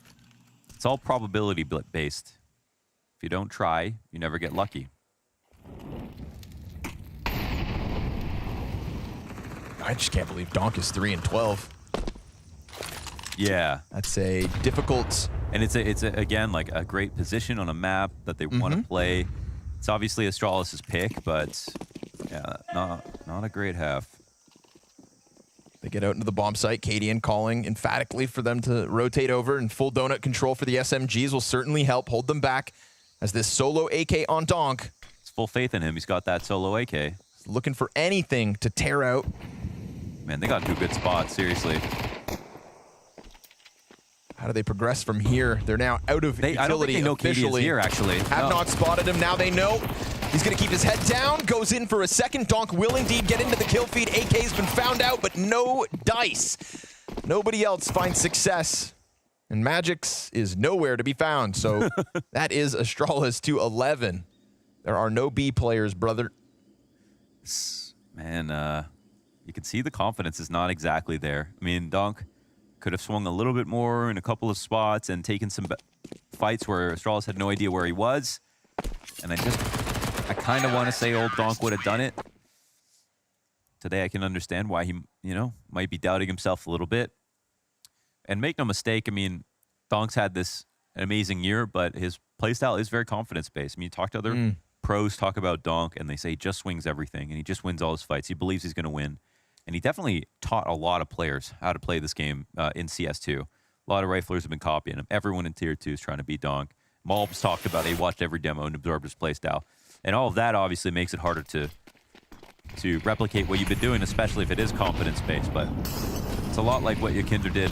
It's all probability based. If you don't try, you never get lucky. I just can't believe Donk is 3 and 12. Yeah. That's a difficult... And it's again, like a great position on a map that they want to play. It's obviously Astralis' pick, but yeah, not a great half. They get out into the bomb site. Cadian calling emphatically for them to rotate over, and full donut control for the SMGs will certainly help hold them back as this solo AK on Donk. It's full faith in him. He's got that solo AK. He's looking for anything to tear out. Man, they got 2 good spots, seriously. How do they progress from here? They're now out of utility. I don't think they know officially. Cadian's here, actually. Have not spotted him. Now they know. He's going to keep his head down. Goes in for a second. Donk will indeed get into the kill feed. AK's been found out, but no dice. Nobody else finds success. And Magix is nowhere to be found. So that is Astralis to 11. There are no B players, brother. Man, you can see the confidence is not exactly there. I mean, Donk could have swung a little bit more in a couple of spots and taken some fights where Astralis had no idea where he was. And I kind of want to say old Donk would have done it. Today I can understand why he, might be doubting himself a little bit. And make no mistake, I mean, Donk's had this amazing year, but his playstyle is very confidence-based. I mean, you talk to other pros, talk about Donk, and they say he just swings everything, and he just wins all his fights. He believes he's going to win. And he definitely taught a lot of players how to play this game in CS2. A lot of riflers have been copying him. Everyone in Tier 2 is trying to beat Donk. Malbs talked about it. He watched every demo and absorbed his playstyle. And all of that obviously makes it harder to replicate what you've been doing, especially if it is confidence-based. But it's a lot like what Yakinder did.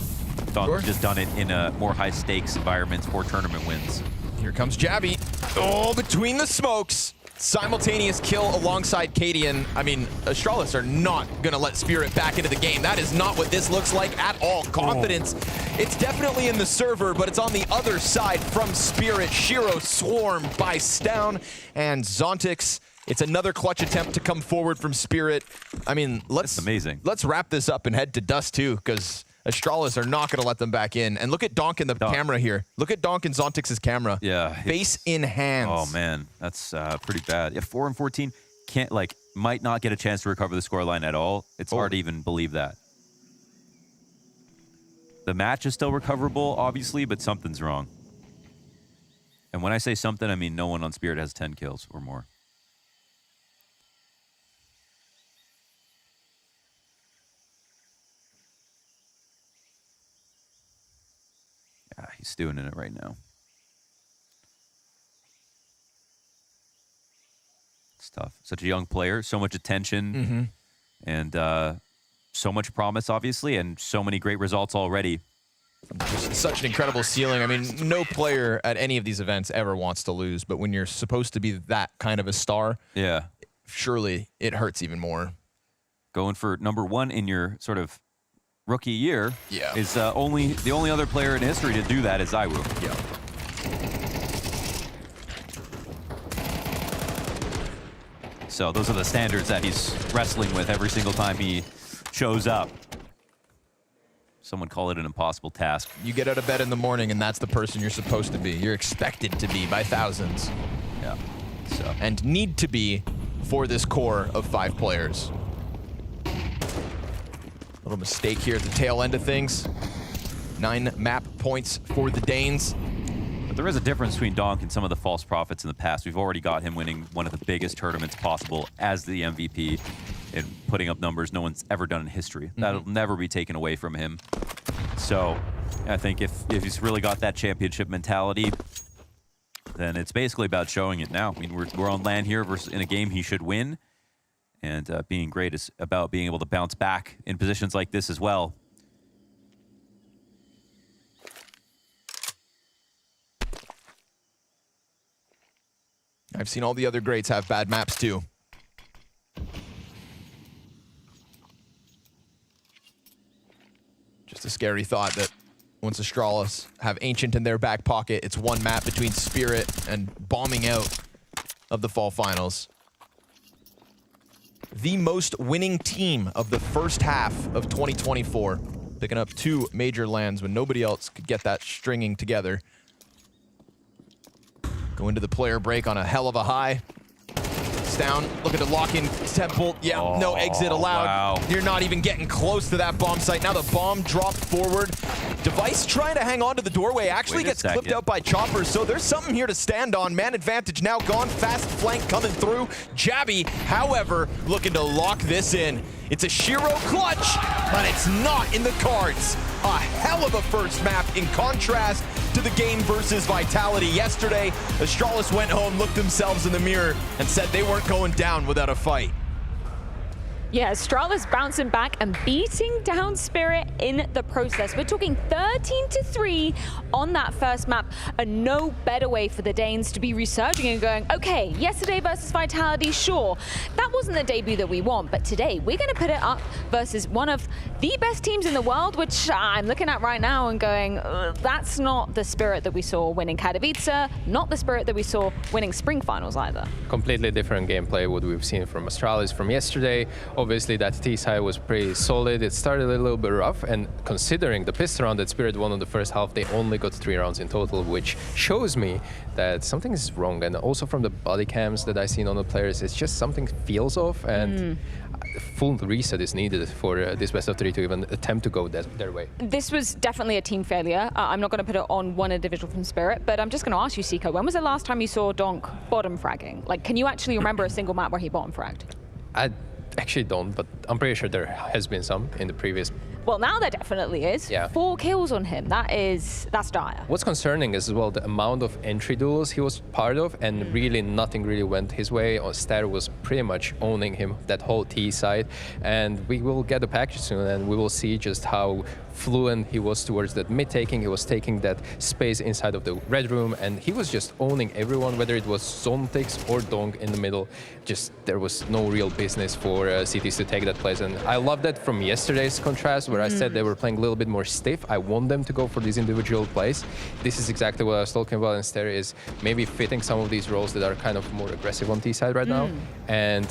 Donk has just done it in a more high-stakes environments for tournament wins. Here comes Jabby. Oh, between the smokes. Simultaneous kill alongside Cadian. I mean, Astralis are not going to let Spirit back into the game. That is not what this looks like at all. Confidence, it's definitely in the server, but it's on the other side from Spirit. Shiro swarmed by Stown and Zontix. It's another clutch attempt to come forward from Spirit. I mean, That's amazing. Let's wrap this up and head to Dust 2, because Astralis are not going to let them back in. And look at Donk in the camera here. Look at Donk and Zontix's camera. Yeah. Face in hands. Oh, man. That's pretty bad. Yeah, 4 and 14 might not get a chance to recover the scoreline at all. It's hard to even believe that. The match is still recoverable, obviously, but something's wrong. And when I say something, I mean no one on Spirit has 10 kills or more. He's doing it right now. It's tough. Such a young player, so much attention, and so much promise, obviously, and so many great results already. Just such an incredible ceiling. I mean, no player at any of these events ever wants to lose, but when you're supposed to be that kind of a star, surely it hurts even more. Going for #1 in your sort of rookie year is the only other player in history to do that is Zywoo. Yeah. So those are the standards that he's wrestling with every single time he shows up. Someone call it an impossible task. You get out of bed in the morning, and that's the person you're supposed to be. You're expected to be by thousands. Yeah. So. And need to be for this core of 5 players. Little mistake here at the tail end of things. 9 map points for the Danes. But there is a difference between Donk and some of the false prophets in the past. We've already got him winning one of the biggest tournaments possible as the MVP and putting up numbers no one's ever done in history. That'll never be taken away from him. So I think if he's really got that championship mentality, then it's basically about showing it now. I mean, we're on land here versus in a game he should win. And being great is about being able to bounce back in positions like this as well. I've seen all the other greats have bad maps too. Just a scary thought that once Astralis have Ancient in their back pocket, it's one map between Spirit and bombing out of the Fall Finals. The most winning team of the first half of 2024, picking up 2 major lands when nobody else could get that stringing together. Go into the player break on a hell of a high. It's down, looking to lock in Temple. Yeah, no exit allowed. Wow. You're not even getting close to that bomb site. Now the bomb dropped forward. Device trying to hang on to the doorway actually gets clipped out by Chopper, so there's something here to stand on. Man advantage now gone, fast flank coming through. Jabby, however, looking to lock this in. It's a Shiro clutch, but it's not in the cards. A hell of a first map in contrast to the game versus Vitality yesterday. Astralis went home, looked themselves in the mirror, and said they weren't going down without a fight. Yeah, Astralis bouncing back and beating down Spirit in the process. We're talking 13-3 on that first map, and no better way for the Danes to be resurging and going, okay, yesterday versus Vitality, sure, that wasn't the debut that we want, but today we're going to put it up versus one of the best teams in the world, which I'm looking at right now and going, that's not the Spirit that we saw winning Katowice, not the Spirit that we saw winning Spring Finals either. Completely different gameplay, what we've seen from Astralis from yesterday. Obviously, that T side was pretty solid. It started a little bit rough, and considering the pistol round that Spirit won in the first half, they only got 3 rounds in total, which shows me that something is wrong. And also from the body cams that I've seen on the players, it's just something feels off, and full reset is needed for this best of 3 to even attempt to go their way. This was definitely a team failure. I'm not going to put it on one individual from Spirit, but I'm just going to ask you, Seeko, when was the last time you saw Donk bottom fragging? Like, can you actually remember a single map where he bottom fragged? I actually don't, but I'm pretty sure there has been some in the previous. Well, now there definitely is. Yeah. 4 kills on him. That's dire. What's concerning is as well the amount of entry duels he was part of, and really nothing really went his way. Ster was pretty much owning him, that whole T side, and we will get a package soon, and we will see just how fluent he was towards that mid taking. He was taking that space inside of the red room, and he was just owning everyone, whether it was Zontix or Donk in the middle. Just there was no real business for CTs to take that place, and I love that from yesterday's contrast where I said they were playing a little bit more stiff. I want them to go for these individual plays. This is exactly what I was talking about, and Ster is maybe fitting some of these roles that are kind of more aggressive on T side right now, and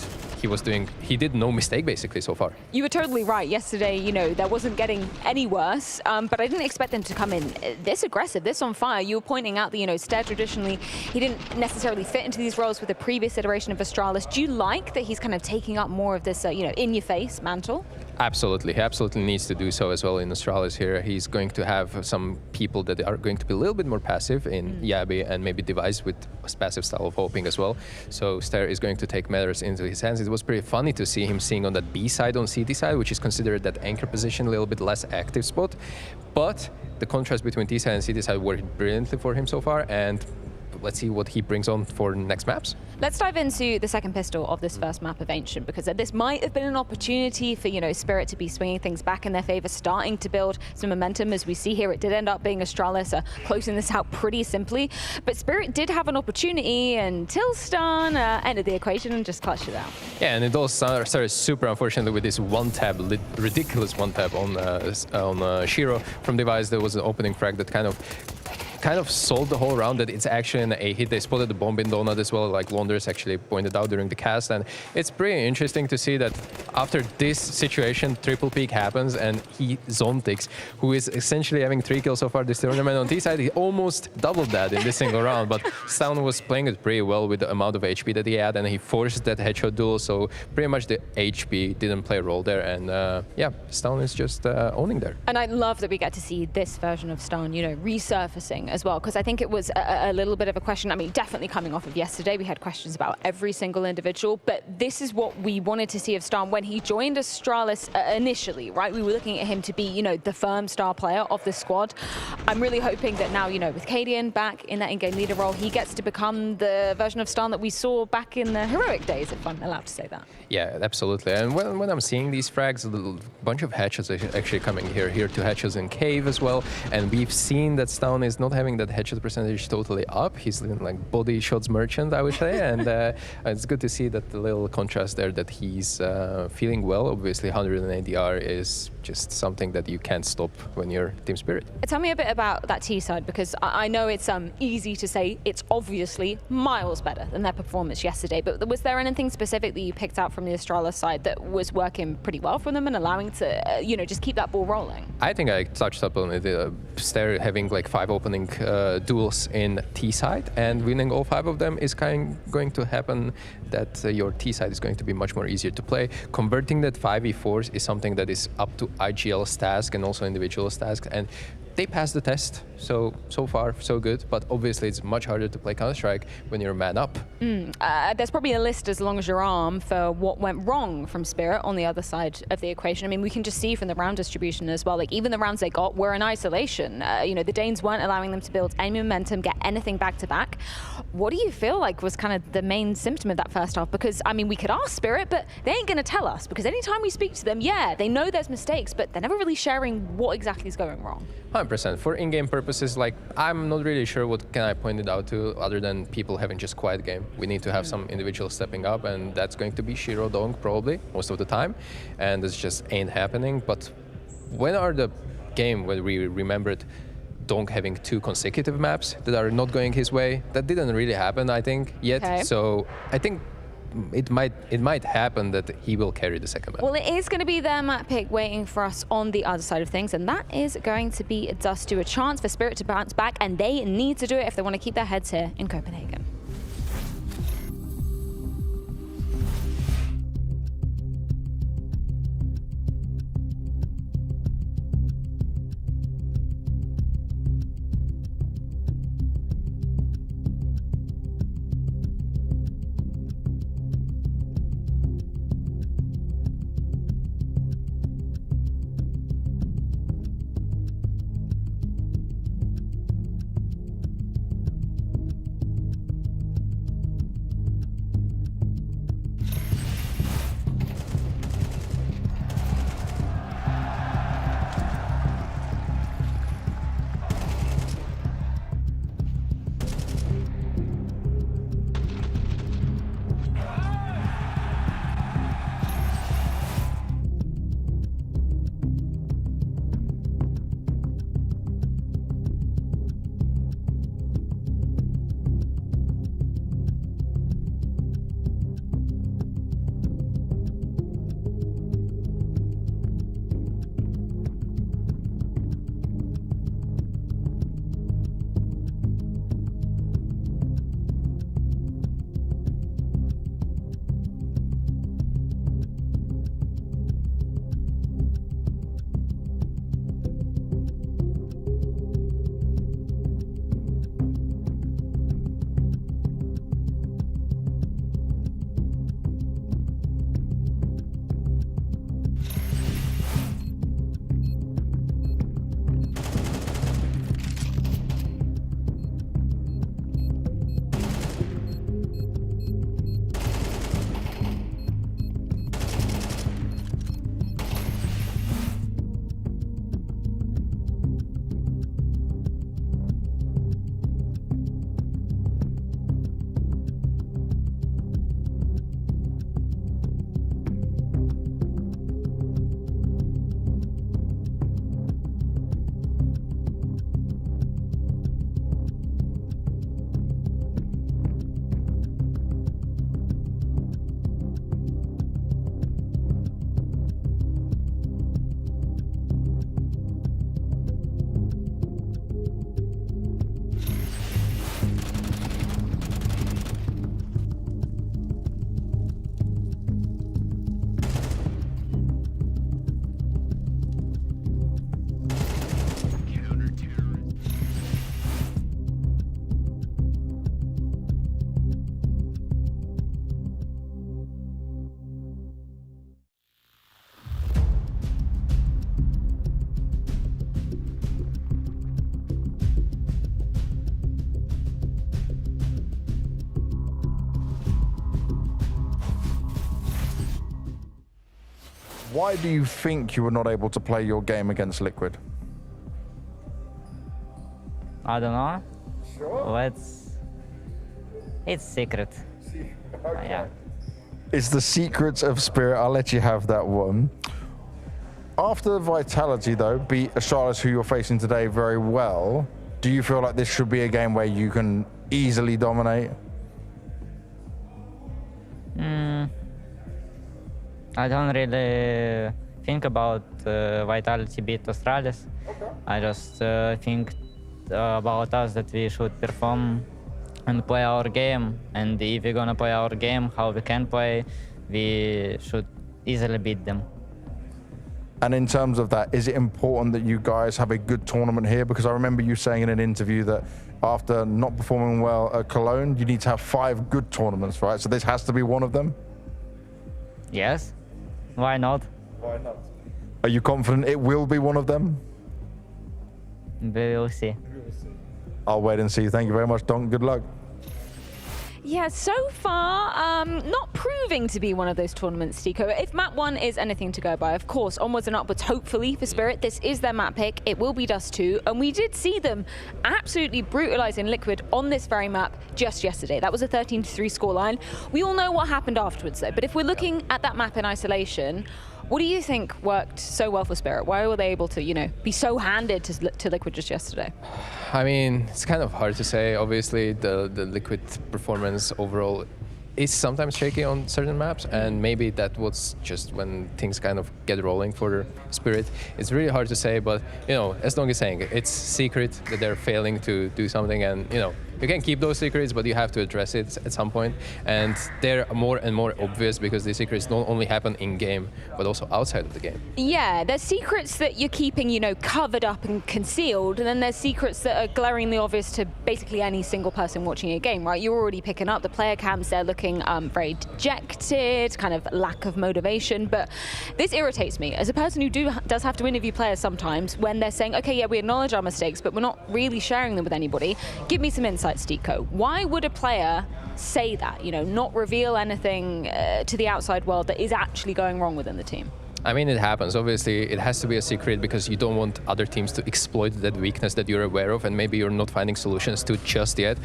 he did no mistake basically so far. You were totally right. Yesterday, you know, that wasn't getting any worse, but I didn't expect them to come in this aggressive, this on fire. You were pointing out that, you know, Ster traditionally, he didn't necessarily fit into these roles with the previous iteration of Astralis. Do you like that he's kind of taking up more of this, you know, in-your-face mantle? Absolutely. He absolutely needs to do so as well in Astralis here. He's going to have some people that are going to be a little bit more passive in Yabi and maybe Device with a passive style of hoping as well. So Ster is going to take matters into his hands. It was pretty funny to see him seeing on that B side, on CT side, which is considered that anchor position, a little bit less active spot. But the contrast between T side and CT side worked brilliantly for him so far, and let's see what he brings on for next maps. Let's dive into the second pistol of this first map of Ancient, because this might have been an opportunity for, you know, Spirit to be swinging things back in their favor, starting to build some momentum. As we see here, it did end up being Astralis closing this out pretty simply, but Spirit did have an opportunity until Stun entered the equation and just clutched it out. Yeah, and it all started super unfortunately with this one-tap, ridiculous one-tap on Shiro from Device. There was an opening frag that kind of kind of sold the whole round that it's actually an A hit. They spotted the bomb in Donut as well, like Londres actually pointed out during the cast, and it's pretty interesting to see that after this situation, triple peak happens, and he Zontix, who is essentially having 3 kills so far this tournament on T side, he almost doubled that in this single round, but Stown was playing it pretty well with the amount of HP that he had, and he forced that headshot duel, so pretty much the HP didn't play a role there, and yeah, Stown is just owning there. And I love that we get to see this version of Stown, you know, resurfacing as well, because I think it was a little bit of a question. I mean, definitely coming off of yesterday, we had questions about every single individual, but this is what we wanted to see of Stown when he joined Astralis initially, right? We were looking at him to be, you know, the firm star player of the squad. I'm really hoping that now, you know, with Cadian back in that in-game leader role, he gets to become the version of Stown that we saw back in the heroic days, if I'm allowed to say that. Yeah, absolutely. And when I'm seeing these frags, a bunch of hatches are actually coming here to hatches in cave as well, and we've seen that Stown is not having that headshot percentage totally up. He's like body shots merchant, I would say, and it's good to see that the little contrast there, that he's feeling well. Obviously 100 ADR is just something that you can't stop when you're Team Spirit. Tell me a bit about that T side, because I know it's easy to say it's obviously miles better than their performance yesterday, but was there anything specific that you picked out from the Astralis side that was working pretty well for them and allowing to, you know, just keep that ball rolling? I think I touched up on it. They're having like 5 opening duels in T side, and winning all 5 of them is going to happen that your T side is going to be much more easier to play. Converting that 5v4s is something that is up to IGL's task and also individual's task, and they passed the test, so far so good, but obviously it's much harder to play Counter-Strike when you're man up. There's probably a list as long as your arm for what went wrong from Spirit on the other side of the equation. I mean, we can just see from the round distribution as well, like even the rounds they got were in isolation. You know, the Danes weren't allowing them to build any momentum, get anything back to back. What do you feel like was kind of the main symptom of that first half? Because, I mean, we could ask Spirit, but they ain't gonna tell us, because anytime we speak to them, yeah, they know there's mistakes, but they're never really sharing what exactly is going wrong. 100%. For in-game purposes, like, I'm not really sure what can I point it out to other than people having just quiet game. We need to have some individuals stepping up, and that's going to be Shiro Dong probably most of the time, and this just ain't happening. But when are the game when we remembered Dong having 2 consecutive maps that are not going his way? That didn't really happen, I think, yet. Okay. So I think it might happen that he will carry the second map. Well, it is going to be their map pick waiting for us on the other side of things, and that is going to be Dust to a chance for Spirit to bounce back, and they need to do it if they want to keep their heads here in Copenhagen. Why do you think you were not able to play your game against Liquid? I don't know. Sure. It's secret. Yeah. It's the secrets of Spirit. I'll let you have that one. After Vitality, though, beat Astralis, who you're facing today, very well, do you feel like this should be a game where you can easily dominate? I don't really think about Vitality beat Astralis. Okay. I just think about us that we should perform and play our game. And if we're gonna play our game, how we can play, we should easily beat them. And in terms of that, is it important that you guys have a good tournament here? Because I remember you saying in an interview that after not performing well at Cologne, you need to have 5 good tournaments, right? So this has to be one of them? Yes. Why not? Why not? Are you confident it will be one of them? We will see. I'll wait and see. Thank you very much, Donk. Good luck. Yeah, so far, not proving to be one of those tournaments, Stico. If map 1 is anything to go by, of course, onwards and upwards, hopefully, for Spirit. This is their map pick. It will be Dust 2, and we did see them absolutely brutalizing Liquid on this very map just yesterday. That was a 13-3 scoreline. We all know what happened afterwards, though, but if we're looking at that map in isolation, what do you think worked so well for Spirit? Why were they able to, you know, be so handed to Liquid just yesterday? I mean, it's kind of hard to say. Obviously, the Liquid performance overall is sometimes shaky on certain maps, and maybe that was just when things kind of get rolling for Spirit. It's really hard to say, but, you know, as Dong is saying, it's secret that they're failing to do something, and, you know, you can keep those secrets, but you have to address it at some point. And they're more and more obvious because these secrets don't only happen in-game, but also outside of the game. Yeah, there's secrets that you're keeping, you know, covered up and concealed, and then there's secrets that are glaringly obvious to basically any single person watching a game, right? You're already picking up the player cams, they're looking very dejected, kind of lack of motivation, but this irritates me. As a person who does have to interview players sometimes, when they're saying, okay, yeah, we acknowledge our mistakes, but we're not really sharing them with anybody, give me some insight. Stico. Why would a player say that, you know, not reveal anything to the outside world that is actually going wrong within the team? I mean, it happens. Obviously, it has to be a secret because you don't want other teams to exploit that weakness that you're aware of, and maybe you're not finding solutions to just yet.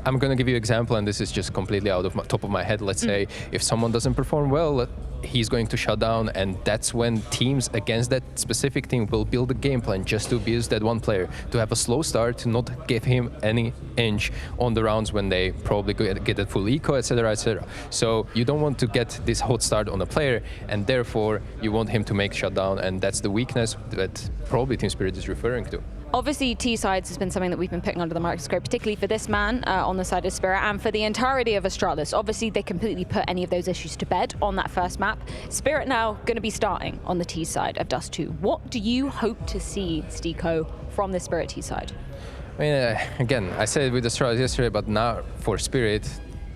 I'm going to give you an example, and this is just completely out of top of my head. Let's say if someone doesn't perform well, he's going to shut down, and that's when teams against that specific team will build a game plan just to abuse that one player, to have a slow start, to not give him any inch on the rounds when they probably get a full eco, etc., etc. So you don't want to get this hot start on a player, and therefore you want him to make shutdown, and that's the weakness that probably Team Spirit is referring to. Obviously, T-sides has been something that we've been putting under the microscope, particularly for this man on the side of Spirit and for the entirety of Astralis. Obviously, they completely put any of those issues to bed on that first map. Spirit now going to be starting on the T-side of Dust 2. What do you hope to see, Stico, from the Spirit T-side? I mean, again, I said it with Astralis yesterday, but now for Spirit,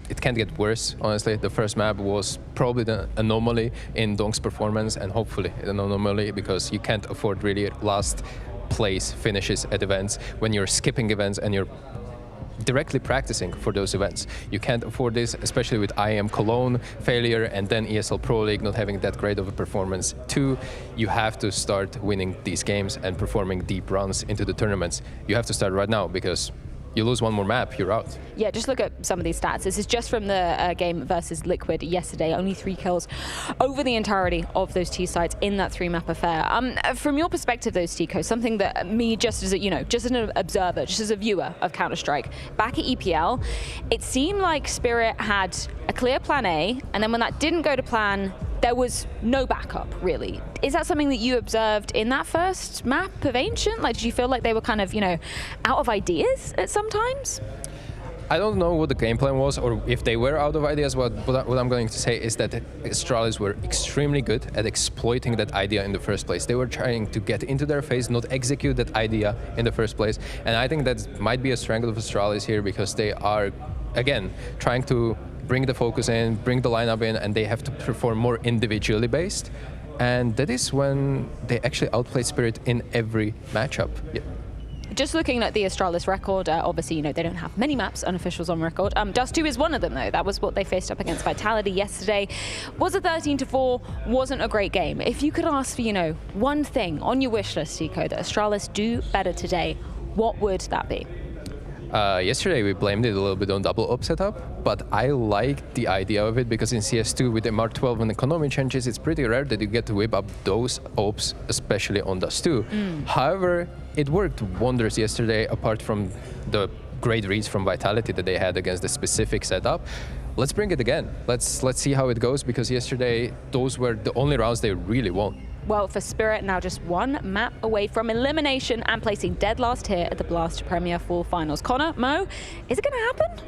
it can't get worse, honestly. The first map was probably the anomaly in Donk's performance, and hopefully an anomaly, because you can't afford really last place finishes at events when you're skipping events and you're directly practicing for those events. You can't afford this, especially with IEM Cologne failure and then ESL Pro League not having that great of a performance too. You have to start winning these games and performing deep runs into the tournaments. You have to start right now, because you lose one more map, you're out. Yeah, just look at some of these stats. This is just from the game versus Liquid yesterday. Only 3 kills over the entirety of those T-sides in that 3-map affair. From your perspective, though, Stico, something that me, just as a, you know, just as an observer, just as a viewer of Counter-Strike, back at EPL, it seemed like Spirit had a clear plan A, and then when that didn't go to plan, there was no backup, really. Is that something that you observed in that first map of Ancient? Like, did you feel like they were kind of, you know, out of ideas at some times? I don't know what the game plan was, or if they were out of ideas. What I'm going to say is that Astralis were extremely good at exploiting that idea in the first place. They were trying to get into their phase, not execute that idea in the first place. And I think that might be a strength of Astralis here, because they are, again, trying to bring the focus in, bring the lineup in, and they have to perform more individually based. And that is when they actually outplayed Spirit in every matchup. Yeah. Just looking at the Astralis record, obviously, you know, they don't have many maps unofficials on record. Dust 2 is one of them, though. That was what they faced up against Vitality yesterday. Was a 13-4, wasn't a great game. If you could ask for, you know, one thing on your wish list, Zico, that Astralis do better today, what would that be? Yesterday we blamed it a little bit on double op setup, but I like the idea of it because in CS2 with MR12 when the economy changes, it's pretty rare that you get to whip up those ops, especially on Dust 2. However, it worked wonders yesterday apart from the great reads from Vitality that they had against the specific setup. Let's bring it again. Let's see how it goes because yesterday those were the only rounds they really won. Well, for Spirit, now just one map away from elimination and placing dead last here at the Blast Premier Fall Finals. Connor, Mo, is it going to happen?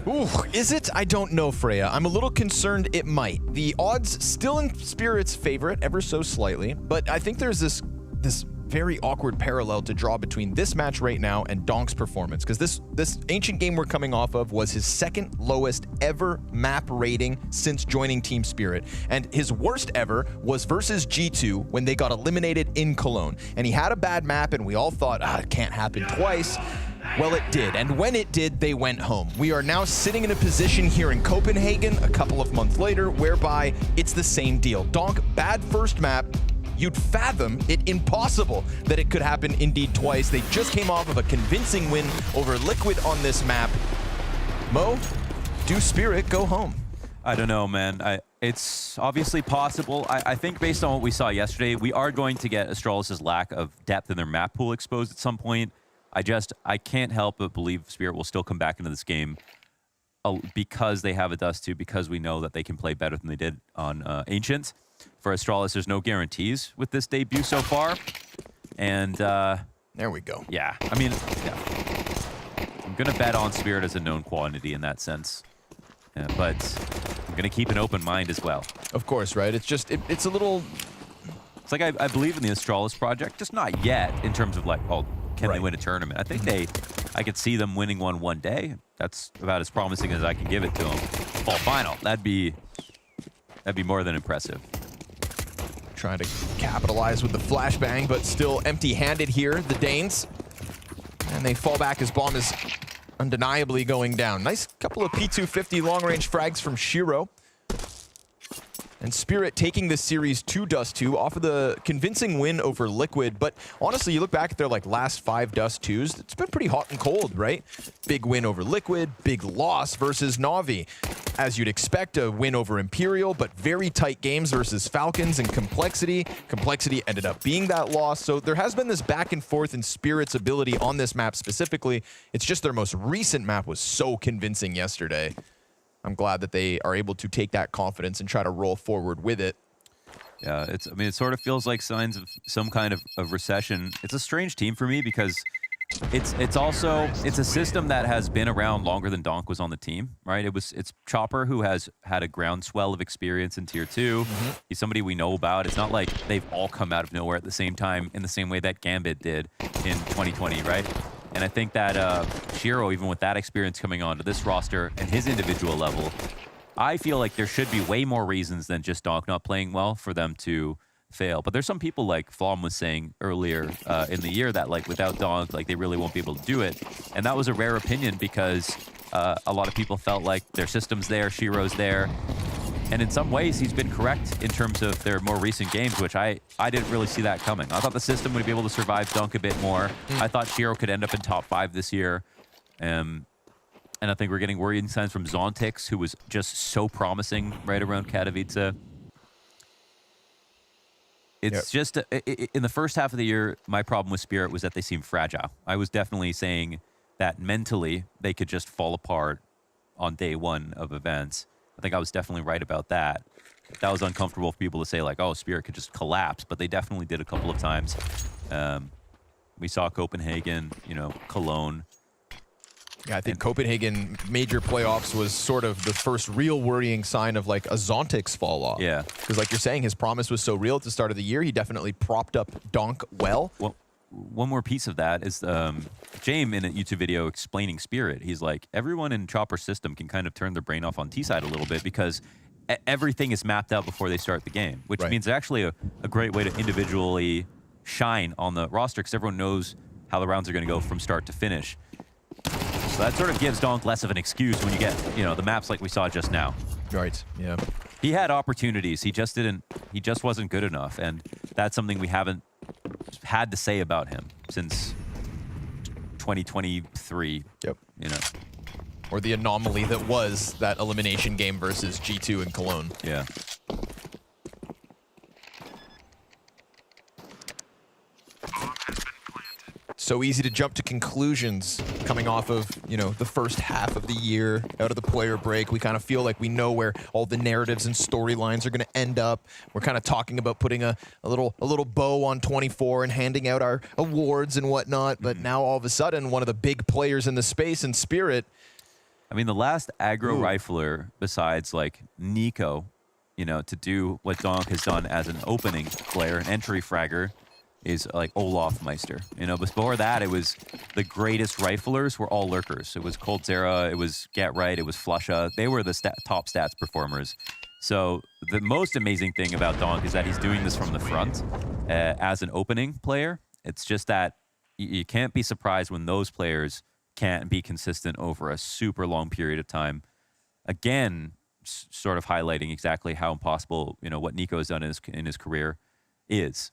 Ooh, is it? I don't know, Freya. I'm a little concerned it might. The odds still in Spirit's favorite, ever so slightly, but I think there's this very awkward parallel to draw between this match right now and Donk's performance, because this Ancient game we're coming off of was his second lowest ever map rating since joining Team Spirit, and his worst ever was versus G2 when they got eliminated in Cologne, and he had a bad map and we all thought, it can't happen twice. Well, it did, and when it did, they went home. We are now sitting in a position here in Copenhagen a couple of months later whereby it's the same deal. Donk, bad first map. You'd fathom it impossible that it could happen indeed twice. They just came off of a convincing win over Liquid on this map. Mo, do Spirit go home? I don't know, man. It's obviously possible. I think based on what we saw yesterday, we are going to get Astralis' lack of depth in their map pool exposed at some point. I can't help but believe Spirit will still come back into this game because they have a Dust 2, because we know that they can play better than they did on Ancient. For Astralis, there's no guarantees with this debut so far. And there we go. Yeah, I mean, yeah. I'm going to bet on Spirit as a known quantity in that sense. But I'm going to keep an open mind as well. Of course, right? It's just, it's a little... It's like I believe in the Astralis project, just not yet in terms of like, well, can they win a tournament? I think I could see them winning one day. That's about as promising as I can give it to them. Fall final, that'd be more than impressive. Trying to capitalize with the flashbang, but still empty-handed here, the Danes. And they fall back as bomb is undeniably going down. Nice couple of P250 long-range frags from Shiro. And Spirit taking this series to Dust 2 off of the convincing win over Liquid. But honestly, you look back at their last 5 Dust 2s, it's been pretty hot and cold, right? Big win over Liquid, big loss versus NAVI. As you'd expect, a win over Imperial, but very tight games versus Falcons and Complexity. Complexity ended up being that loss. So there has been this back and forth in Spirit's ability on this map specifically. It's just their most recent map was so convincing yesterday. I'm glad that they are able to take that confidence and try to roll forward with it. Yeah, I mean, it sort of feels like signs of some kind of recession. It's a strange team for me because it's a system that has been around longer than Donk was on the team, right? It's Chopper who has had a groundswell of experience in Tier 2. He's somebody we know about. It's not like they've all come out of nowhere at the same time in the same way that Gambit did in 2020, right? And I think that Shiro, even with that experience coming onto this roster and his individual level, I feel like there should be way more reasons than just Donk not playing well for them to fail. But there's some people like Flom was saying earlier in the year that like without Donk, like they really won't be able to do it. And that was a rare opinion because a lot of people felt like their system's there, Shiro's there. And in some ways, he's been correct in terms of their more recent games, which I didn't really see that coming. I thought the system would be able to survive Dunk a bit more. I thought Shiro could end up in top 5 this year. And I think we're getting worrying signs from Zontix, who was just so promising right around Katowice. It's just, in the first half of the year, my problem with Spirit was that they seemed fragile. I was definitely saying that mentally, they could just fall apart on day one of events. I think I was definitely right about that. That was uncomfortable for people to say, like, oh, Spirit could just collapse, but they definitely did a couple of times. We saw Copenhagen, you know, Cologne. Yeah, I think Copenhagen major playoffs was sort of the first real worrying sign of like a Zontix fall off. Yeah. Because like you're saying, his promise was so real at the start of the year. He definitely propped up Donk well. Well, one more piece of that is James in a YouTube video explaining Spirit. He's like, everyone in Chopper's system can kind of turn their brain off on T-side a little bit because everything is mapped out before they start the game, which means actually a great way to individually shine on the roster because everyone knows how the rounds are going to go from start to finish. So that sort of gives Donk less of an excuse when you get, you know, the maps like we saw just now. Right, yeah. He had opportunities. He just wasn't good enough. And that's something we haven't had to say about him since 2023. Yep. You know. Or the anomaly that was that elimination game versus G2 in Cologne. Yeah. So easy to jump to conclusions coming off of, you know, the first half of the year, out of the player break. We kind of feel like we know where all the narratives and storylines are going to end up. We're kind of talking about putting a little bow on 24 and handing out our awards and whatnot. But now all of a sudden, one of the big players in the space and Spirit. I mean, the last aggro rifler besides like Nico, you know, to do what Donk has done as an opening player, an entry fragger, is like Olaf Meister. You know, before that, it was the greatest riflers were all lurkers. It was Coldzera, it was Get Right, it was Flusha. They were the top stats performers. So the most amazing thing about Donk is that he's doing this from the front as an opening player. It's just that you can't be surprised when those players can't be consistent over a super long period of time. Again, sort of highlighting exactly how impossible, you know, what Nico has done in his career is.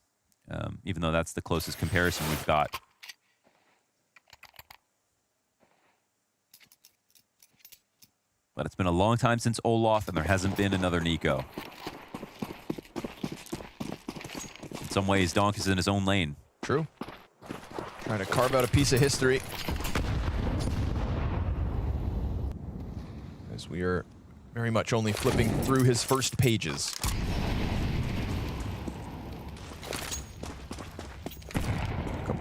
Even though that's the closest comparison we've got. But it's been a long time since Olaf, and there hasn't been another Nico. In some ways, Donk is in his own lane. True. Trying to carve out a piece of history. As we are very much only flipping through his first pages.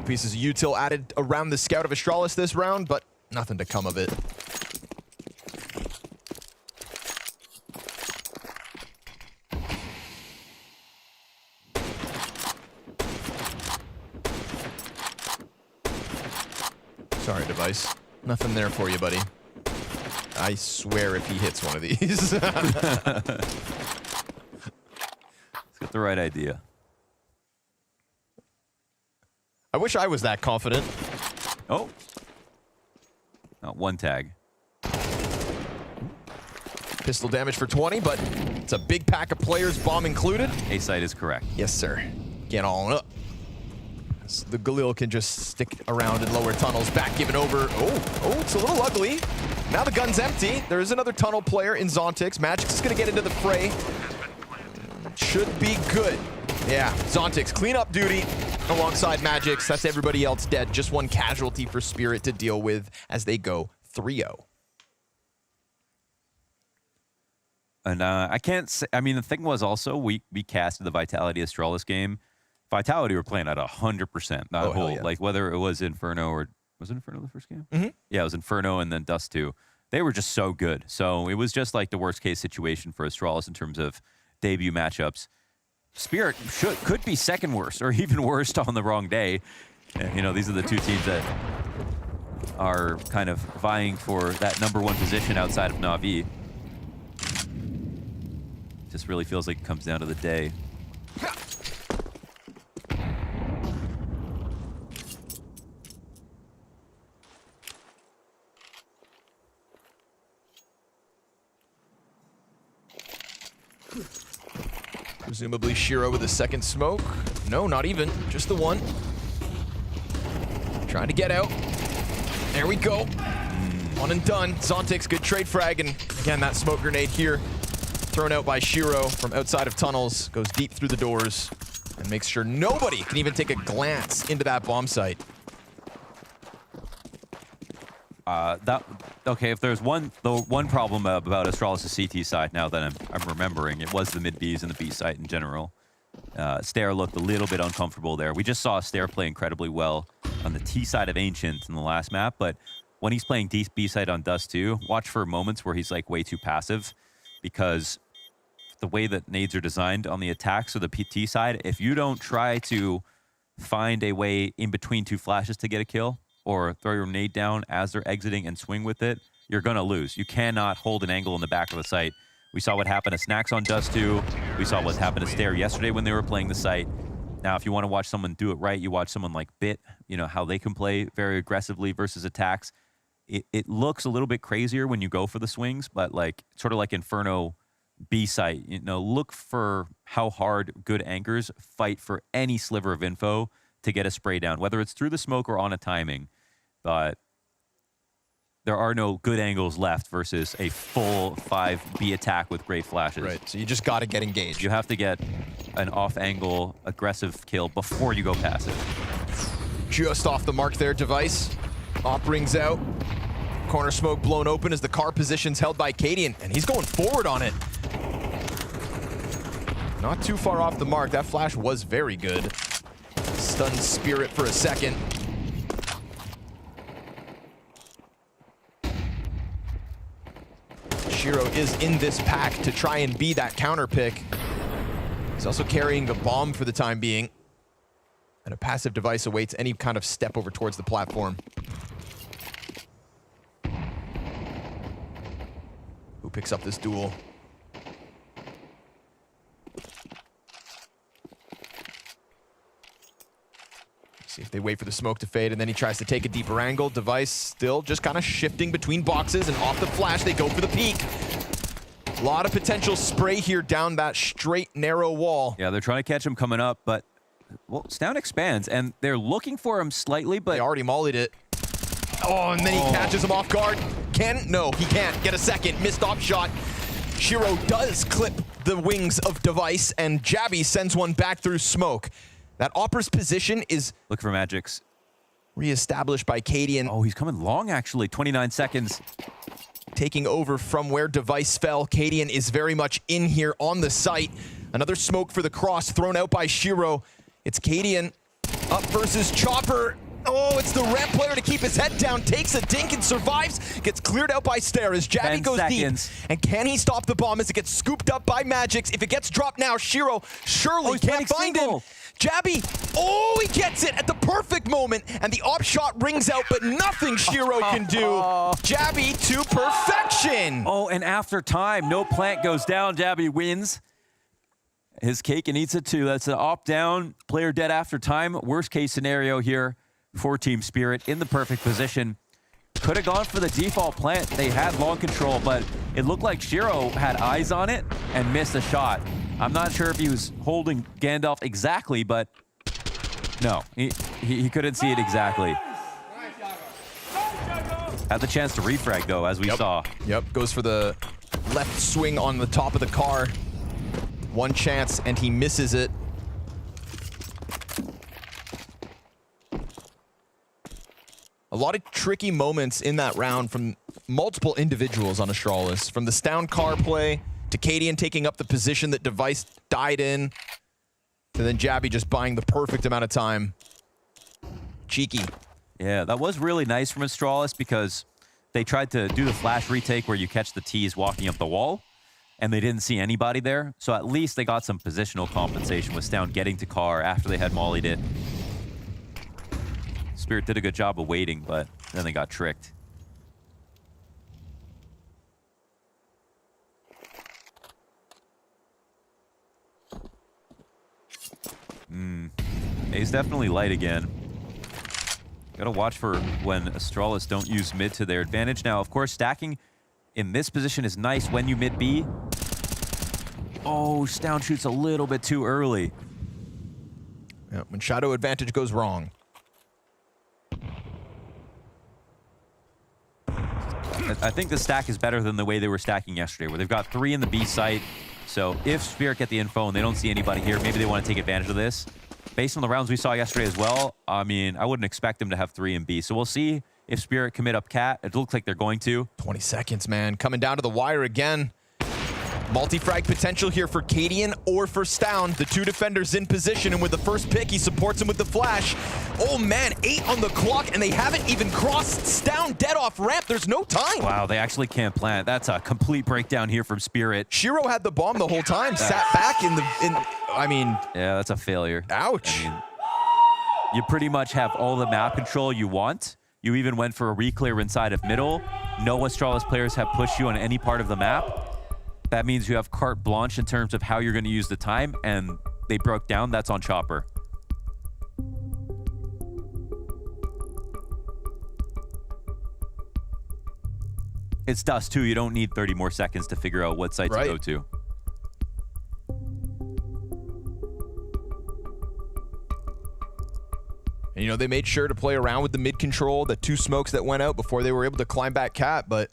Pieces of util added around the scout of Astralis this round, but nothing to come of it. Sorry, device. Nothing there for you, buddy. I swear if he hits one of these. He's got the right idea. I wish I was that confident. Oh. Not one tag. Pistol damage for 20, but it's a big pack of players, bomb included. A-side is correct. Yes, sir. Get on up. So the Galil can just stick around in lower tunnels. Back given over. Oh, it's a little ugly. Now the gun's empty. There is another tunnel player in Zontix. Magic's is going to get into the fray. Should be good. Yeah, Zontix, cleanup duty alongside Magix. That's everybody else dead. Just one casualty for Spirit to deal with as they go 3-0. And I can't say, I mean, the thing was also, we casted the Vitality Astralis game. Vitality were playing at 100%. That whole, yeah. Like whether it was Inferno or, was it Inferno the first game? Mm-hmm. Yeah, it was Inferno and then Dust 2. They were just so good. So it was just like the worst case situation for Astralis in terms of debut matchups. Spirit could be second worst or even worst on the wrong day. And, you know, these are the two teams that are kind of vying for that #1 position outside of NAVI. Just really feels like it comes down to the day. Presumably Shiro with a second smoke. No, not even. Just the one. Trying to get out. There we go. One and done. Zontix, good trade frag. And again, that smoke grenade here thrown out by Shiro from outside of tunnels. Goes deep through the doors and makes sure nobody can even take a glance into that bomb site. Okay, if there's one problem about Astralis' CT side now that I'm remembering, it was the mid Bs and the B site in general. Stair looked a little bit uncomfortable there. We just saw Stair play incredibly well on the T side of Ancient in the last map, but when he's playing B side on Dust 2, watch for moments where he's like way too passive, because the way that nades are designed on the attacks or the PT side, if you don't try to find a way in between two flashes to get a kill, or throw your nade down as they're exiting and swing with it, you're going to lose. You cannot hold an angle in the back of the site. We saw what happened to Snacks on Dust 2. We saw what happened to Stair yesterday when they were playing the site. Now, if you want to watch someone do it right, you watch someone like Bit, you know, how they can play very aggressively versus attacks. It looks a little bit crazier when you go for the swings, but like sort of like Inferno B site, you know, look for how hard good anchors fight for any sliver of info to get a spray down, whether it's through the smoke or on a timing. But there are no good angles left versus a full 5B attack with great flashes. Right, so you just got to get engaged. You have to get an off-angle aggressive kill before you go passive. Just off the mark there, Device. Op rings out. Corner smoke blown open as the car position's held by Cadian, and he's going forward on it. Not too far off the mark. That flash was very good. Stunned Spirit for a second. Shiro is in this pack to try and be that counter pick. He's also carrying the bomb for the time being. And a passive Device awaits any kind of step over towards the platform. Who picks up this duel? See if they wait for the smoke to fade, and then he tries to take a deeper angle. Device still just kind of shifting between boxes, and off the flash, they go for the peek. A lot of potential spray here down that straight, narrow wall. Yeah, they're trying to catch him coming up, but well, Stown expands, and they're looking for him slightly, but... They already mollied it. Oh, and then he catches him off guard. No, he can't get a second. Missed off shot. Shiro does clip the wings of Device, and Jabby sends one back through smoke. That Opera's position is... Look for Magics. Reestablished by Cadian. Oh, he's coming long, actually. 29 seconds. Taking over from where Device fell. Cadian is very much in here on the site. Another smoke for the cross thrown out by Shiro. It's Cadian up versus Chopper. Oh, it's the ramp player to keep his head down. Takes a dink and survives. Gets cleared out by Stair as Jabby goes deep. And can he stop the bomb as it gets scooped up by Magics? If it gets dropped now, Shiro surely can't find him. Jabby, oh, he gets it at the perfect moment, and the op shot rings out, but nothing Shiro can do. Jabby to perfection. Oh, and after time, no plant goes down. Jabby wins his cake and eats it too. That's an op down, player dead after time. Worst case scenario here for Team Spirit in the perfect position. Could have gone for the default plant. They had long control, but it looked like Shiro had eyes on it and missed a shot. I'm not sure if he was holding Gandalf exactly, but no, he couldn't see it exactly. Had the chance to refrag, though, as we saw. Yep, goes for the left swing on the top of the car. One chance, and he misses it. A lot of tricky moments in that round from multiple individuals on Astralis. From the Stown car play, to Cadian taking up the position that Device died in, to then Jabby just buying the perfect amount of time. Cheeky. Yeah, that was really nice from Astralis because they tried to do the flash retake where you catch the T's walking up the wall, and they didn't see anybody there. So at least they got some positional compensation with Stown getting to car after they had mollied it. Spirit did a good job of waiting, but then they got tricked. He's definitely light again. Gotta watch for when Astralis don't use mid to their advantage. Now, of course, stacking in this position is nice when you mid B. Oh, Stown shoots a little bit too early. Yeah, when shadow advantage goes wrong. I think the stack is better than the way they were stacking yesterday, where they've got 3 in the B site. So if Spirit get the info and they don't see anybody here, maybe they want to take advantage of this. Based on the rounds we saw yesterday as well, I mean, I wouldn't expect them to have 3 in B. So we'll see if Spirit commit up cat. It looks like they're going to. 20 seconds, man. Coming down to the wire again. Multi-frag potential here for Cadian or for Stown. The two defenders in position, and with the first pick, he supports him with the flash. Oh man, 8 on the clock, and they haven't even crossed. Stown dead off ramp. There's no time. Wow, they actually can't plant. That's a complete breakdown here from Spirit. Shiro had the bomb the whole time, sat back I mean... Yeah, that's a failure. Ouch. I mean, you pretty much have all the map control you want. You even went for a reclear inside of middle. No Astralis players have pushed you on any part of the map. That means you have carte blanche in terms of how you're going to use the time, and they broke down. That's on Chopper. It's dust too. You don't need 30 more seconds to figure out what site to go to. And, you know, they made sure to play around with the mid control, the 2 smokes that went out before they were able to climb back cat, but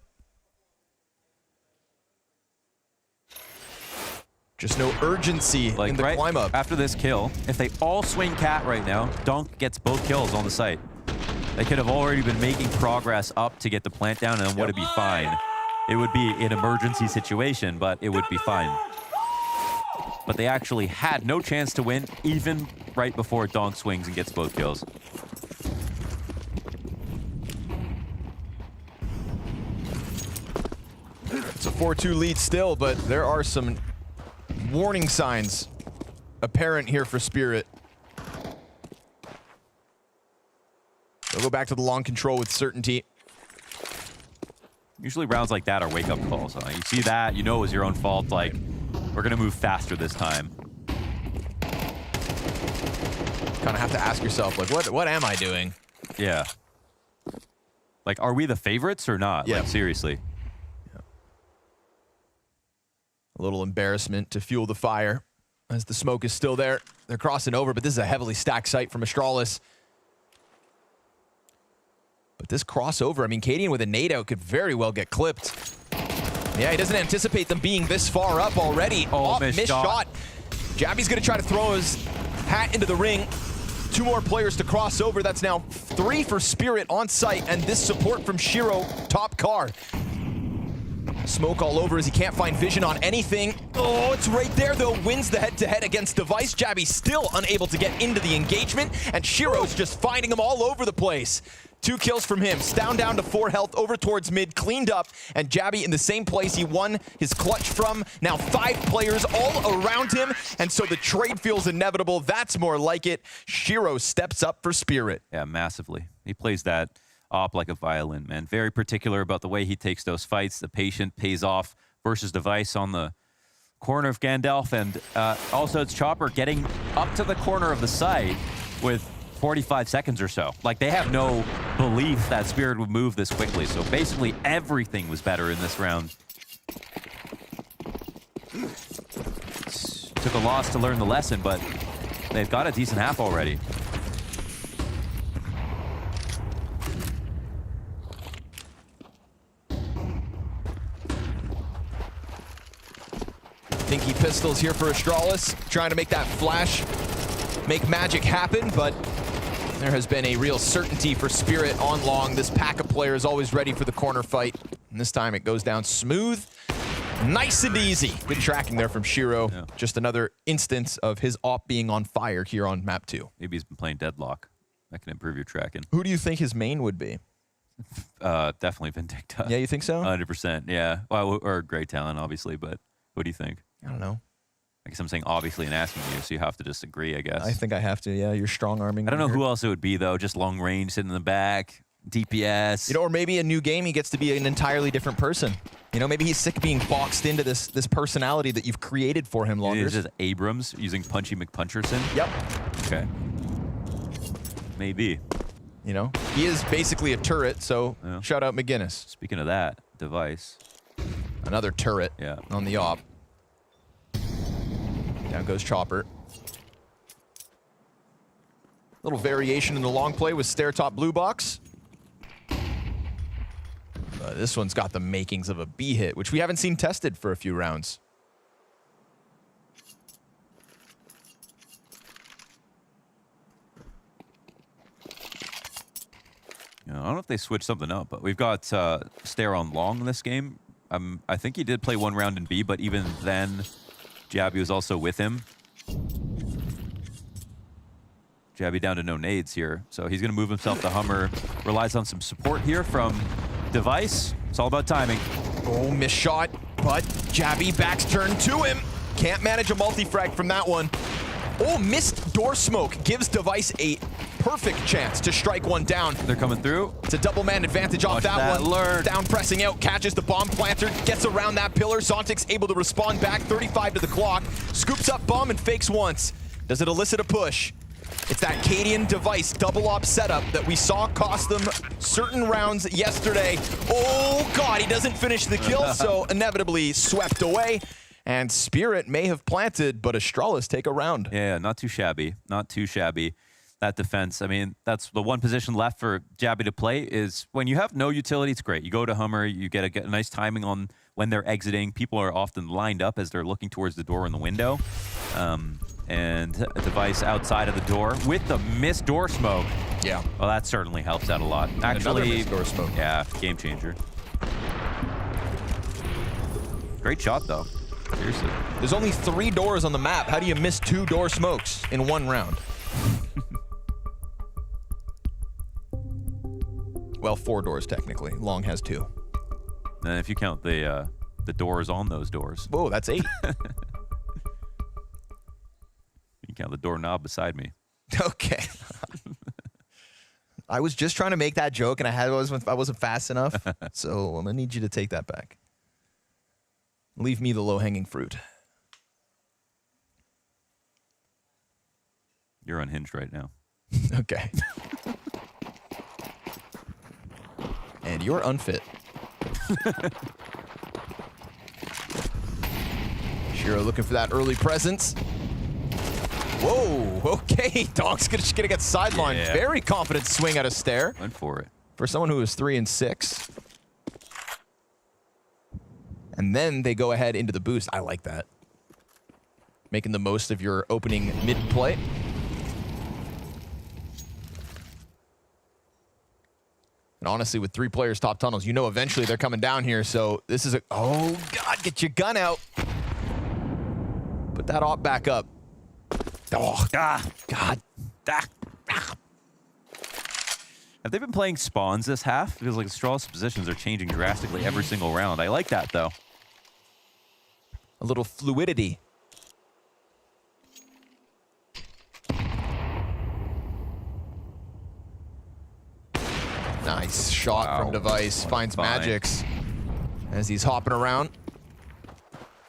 just no urgency in the climb up. After this kill, if they all swing cat right now, Donk gets both kills on the site. They could have already been making progress up to get the plant down, and then would it be fine? It would be an emergency situation, but it would be fine. But they actually had no chance to win, even right before Donk swings and gets both kills. It's a 4-2 lead still, but there are some warning signs apparent here for Spirit. They'll go back to the long control with certainty. Usually rounds like that are wake-up calls. You see that, you know it was your own fault. Like, we're going to move faster this time. Kind of have to ask yourself, like, what am I doing? Yeah. Like, are we the favorites or not? Yeah. Like, seriously. Yeah. A little embarrassment to fuel the fire as the smoke is still there. They're crossing over, but this is a heavily stacked site from Astralis. But this crossover, I mean, Cadian with a nade out could very well get clipped. Yeah, he doesn't anticipate them being this far up already. Oh, missed shot. Jabby's gonna try to throw his hat into the ring. 2 more players to cross over. That's now 3 for Spirit on site, and this support from Shiro, top car. Smoke all over as he can't find vision on anything. Oh, it's right there though. Wins the head-to-head against Device. Jabby still unable to get into the engagement, and Shiro's just finding him all over the place. 2 kills from him. Down to 4 health, over towards mid, cleaned up, and Jabby in the same place he won his clutch from. Now 5 players all around him, and so the trade feels inevitable. That's more like it. Shiro steps up for Spirit. Yeah, massively. He plays that op like a violin, man. Very particular about the way he takes those fights. The patient pays off versus Device on the corner of Gandalf, and also it's Chopper getting up to the corner of the site with 45 seconds or so. Like, they have no belief that Spirit would move this quickly. So basically everything was better in this round. Took a loss to learn the lesson, but they've got a decent half already. Dinky pistols here for Astralis, trying to make that flash, make magic happen, but there has been a real certainty for Spirit on long. This pack of players always ready for the corner fight, and this time it goes down smooth, nice and easy. Good tracking there from Shiro. Yeah. Just another instance of his op being on fire here on map 2. Maybe he's been playing Deadlock. That can improve your tracking. Who do you think his main would be? Definitely Vindicta. Yeah, you think so? 100%, yeah. Well, or Great Talent, obviously, but what do you think? I don't know. I guess I'm saying obviously and asking you, so you have to just agree, I guess. I think I have to, yeah. You're strong arming. I don't know who else it would be, though. Just long range, sitting in the back, DPS. You know, or maybe a new game, he gets to be an entirely different person. You know, maybe he's sick of being boxed into this personality that you've created for him longer. Is it Abrams using Punchy McPuncherson? Yep. Okay. Maybe. You know, he is basically a turret, so yeah. Shout out McGinnis. Speaking of that, Device. Another turret on the op. Down goes Chopper. Little variation in the long play with stair top blue box. This one's got the makings of a B hit, which we haven't seen tested for a few rounds. I don't know if they switched something up, but we've got Stair on long in this game. I think he did play 1 round in B, but even then, Jabby was also with him. Jabby down to no nades here, so he's going to move himself to Hummer. Relies on some support here from Device. It's all about timing. Oh, missed shot, but Jabby backs turn to him. Can't manage a multi-frag from that one. Oh, missed door smoke gives Device a perfect chance to strike one down. They're coming through. It's a double man advantage off that one. Lurk. Down pressing out, catches the bomb planter, gets around that pillar. Zontic's able to respond back, 35 to the clock. Scoops up bomb and fakes once. Does it elicit a push? It's that Cadian device double op setup that we saw cost them certain rounds yesterday. Oh God, he doesn't finish the kill, so inevitably swept away. And Spirit may have planted, but Astralis take a round. Yeah, not too shabby. Not too shabby. That defense, I mean, that's the one position left for Jabby to play is when you have no utility, it's great. You go to Hummer, you get a nice timing on when they're exiting. People are often lined up as they're looking towards the door in the window. And a device outside of the door with the missed door smoke. Yeah. Well, that certainly helps out a lot. Actually, another missed door smoke. Yeah, game changer. Great shot, though. Seriously. There's only 3 doors on the map. How do you miss 2 door smokes in 1 round? Well, 4 doors technically. Long has 2. And if you count the doors on those doors. Whoa, that's 8. You count the doorknob beside me. Okay. I was just trying to make that joke, and I wasn't fast enough. So I'm gonna need you to take that back. Leave me the low-hanging fruit. You're unhinged right now. Okay. And you're unfit. Shiro looking for that early presence. Whoa, okay. Dog's gonna get sidelined. Yeah. Very confident swing out of Stair. Went for it. For someone who is 3 and 6. And then they go ahead into the boost. I like that. Making the most of your opening mid play. And honestly, with 3 players top tunnels, you know eventually they're coming down here. So this is a... Oh, God, get your gun out. Put that op back up. Oh, God. Have they been playing spawns this half? Because like Astralis positions are changing drastically every single round. I like that, though. A little fluidity. Nice shot from Device. Finds Magix as he's hopping around.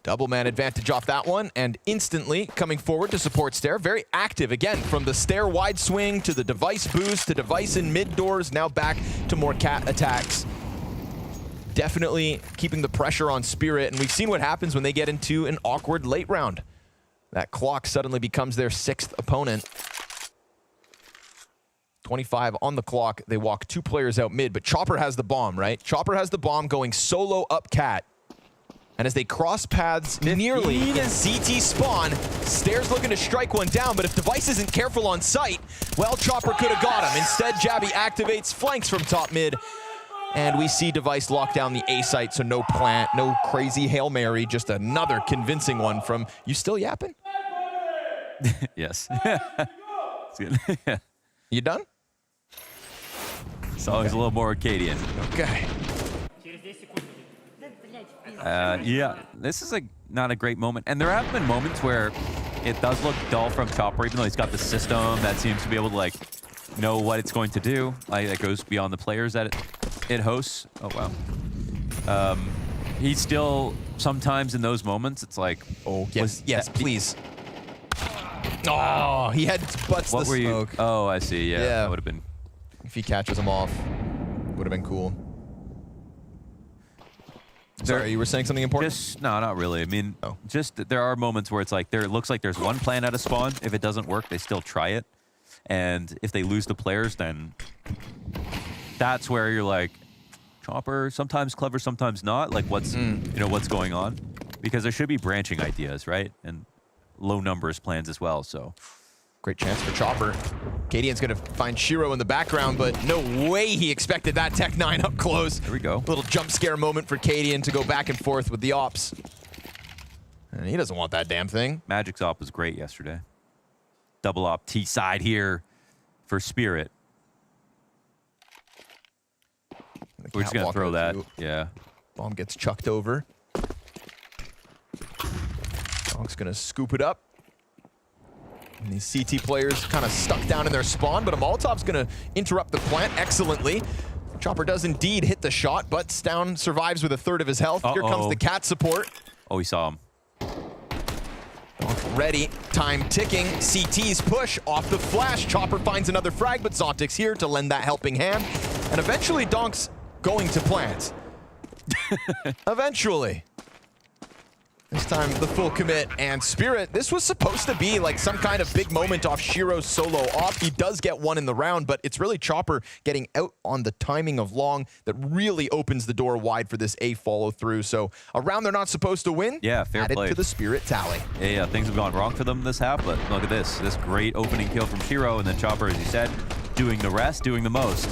Double man advantage off that one, and instantly coming forward to support Stair. Very active again, from the Stair wide swing to the Device boost to Device in mid doors, now back to more cat attacks. Definitely keeping the pressure on Spirit, and we've seen what happens when they get into an awkward late round. That clock suddenly becomes their 6th opponent. 25 on the clock. They walk 2 players out mid, but Chopper has the bomb, right? Chopper has the bomb going solo up cat. And as they cross paths nearly in CT spawn, Stair's looking to strike one down, but if Device isn't careful on sight, well, Chopper could have got him. Instead, Jabby activates, flanks from top mid, and we see Device lock down the A site, so no plant, no crazy Hail Mary, just another convincing one from... You still yapping? Yes. It's good. You done? It's always a little more Arcadian. Okay. Yeah, this is not a great moment. And there have been moments where it does look dull from Chopper, even though he's got the system that seems to be able to like know what it's going to do. Like that goes beyond the players that it hosts. Oh wow. He's still sometimes in those moments. It's like, oh yes, please. Oh, he had butts the smoke. Oh, I see. Yeah, that would have been. If he catches him off, would have been cool. Sorry, you were saying something important? No, not really. I mean, just there are moments where it's like it looks like there's one plan out of spawn. If it doesn't work, they still try it. And if they lose the players, then that's where you're like, Chopper, sometimes clever, sometimes not. Like what's what's going on? Because there should be branching ideas, right? And low numbers plans as well. So great chance for Chopper. Cadian's gonna find Shiro in the background, but no way he expected that Tech 9 up close. There we go. Little jump scare moment for Cadian to go back and forth with the ops. And he doesn't want that damn thing. Magic's op was great yesterday. Double op T side here for Spirit. We're just gonna throw that. Yeah. Bomb gets chucked over. Dog's gonna scoop it up. And these CT players kind of stuck down in their spawn, but a Molotov's going to interrupt the plant excellently. Chopper does indeed hit the shot, but Stown survives with a third of his health. Here comes the cat support. Oh, he saw him. ready, time ticking. CT's push off the flash. Chopper finds another frag, but Zontic's here to lend that helping hand. And eventually Donk's going to plant. Eventually. This time the full commit, and Spirit, this was supposed to be like some kind of big moment off Shiro's solo off. He does get one in the round, but it's really Chopper getting out on the timing of Long that really opens the door wide for this A follow through. So a round they're not supposed to win, yeah, fair added play to the Spirit tally. Yeah, things have gone wrong for them this half, but look at this. This great opening kill from Shiro, and then Chopper, as you said, doing the rest, doing the most.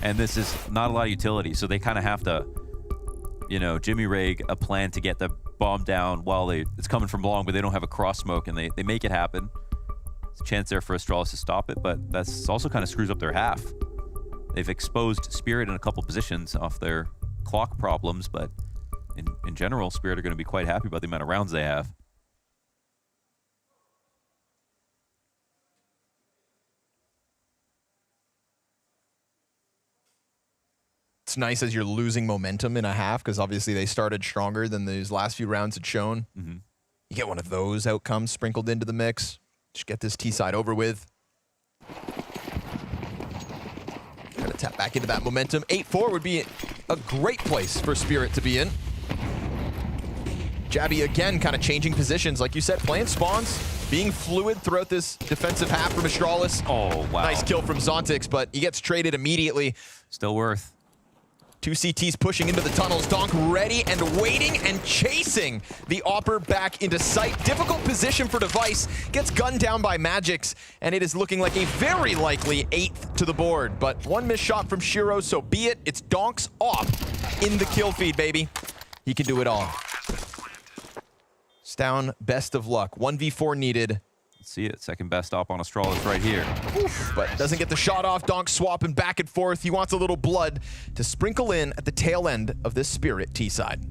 And this is not a lot of utility, so they kind of have to, you know, Jimmy rig a plan to get the bomb down while it's coming from Long, but they don't have a cross smoke, and they make it happen. There's a chance there for Astralis to stop it, but that's also kind of screws up their half. They've exposed Spirit in a couple positions off their clock problems, but in general, Spirit are going to be quite happy about the amount of rounds they have. It's nice as you're losing momentum in a half, because obviously they started stronger than these last few rounds had shown. Mm-hmm. You get one of those outcomes sprinkled into the mix. Just get this T side over with. Try to tap back into that momentum. 8-4 would be a great place for Spirit to be in. Jabby again kind of changing positions. Like you said, playing spawns, being fluid throughout this defensive half from Astralis. Oh, wow. Nice kill from Zontix, but he gets traded immediately. Still worth. 2 CTs pushing into the tunnels. Donk ready and waiting and chasing the Opper back into sight. Difficult position for Device. Gets gunned down by Magix, and it is looking like a very likely 8th to the board. But one missed shot from Shiro, so be it. It's Donk's off in the kill feed, baby. He can do it all. Down, best of luck. 1v4 needed. See it, second best op on Astralis right here. Oof, but doesn't get the shot off. Donk swapping back and forth. He wants a little blood to sprinkle in at the tail end of this Spirit T-side.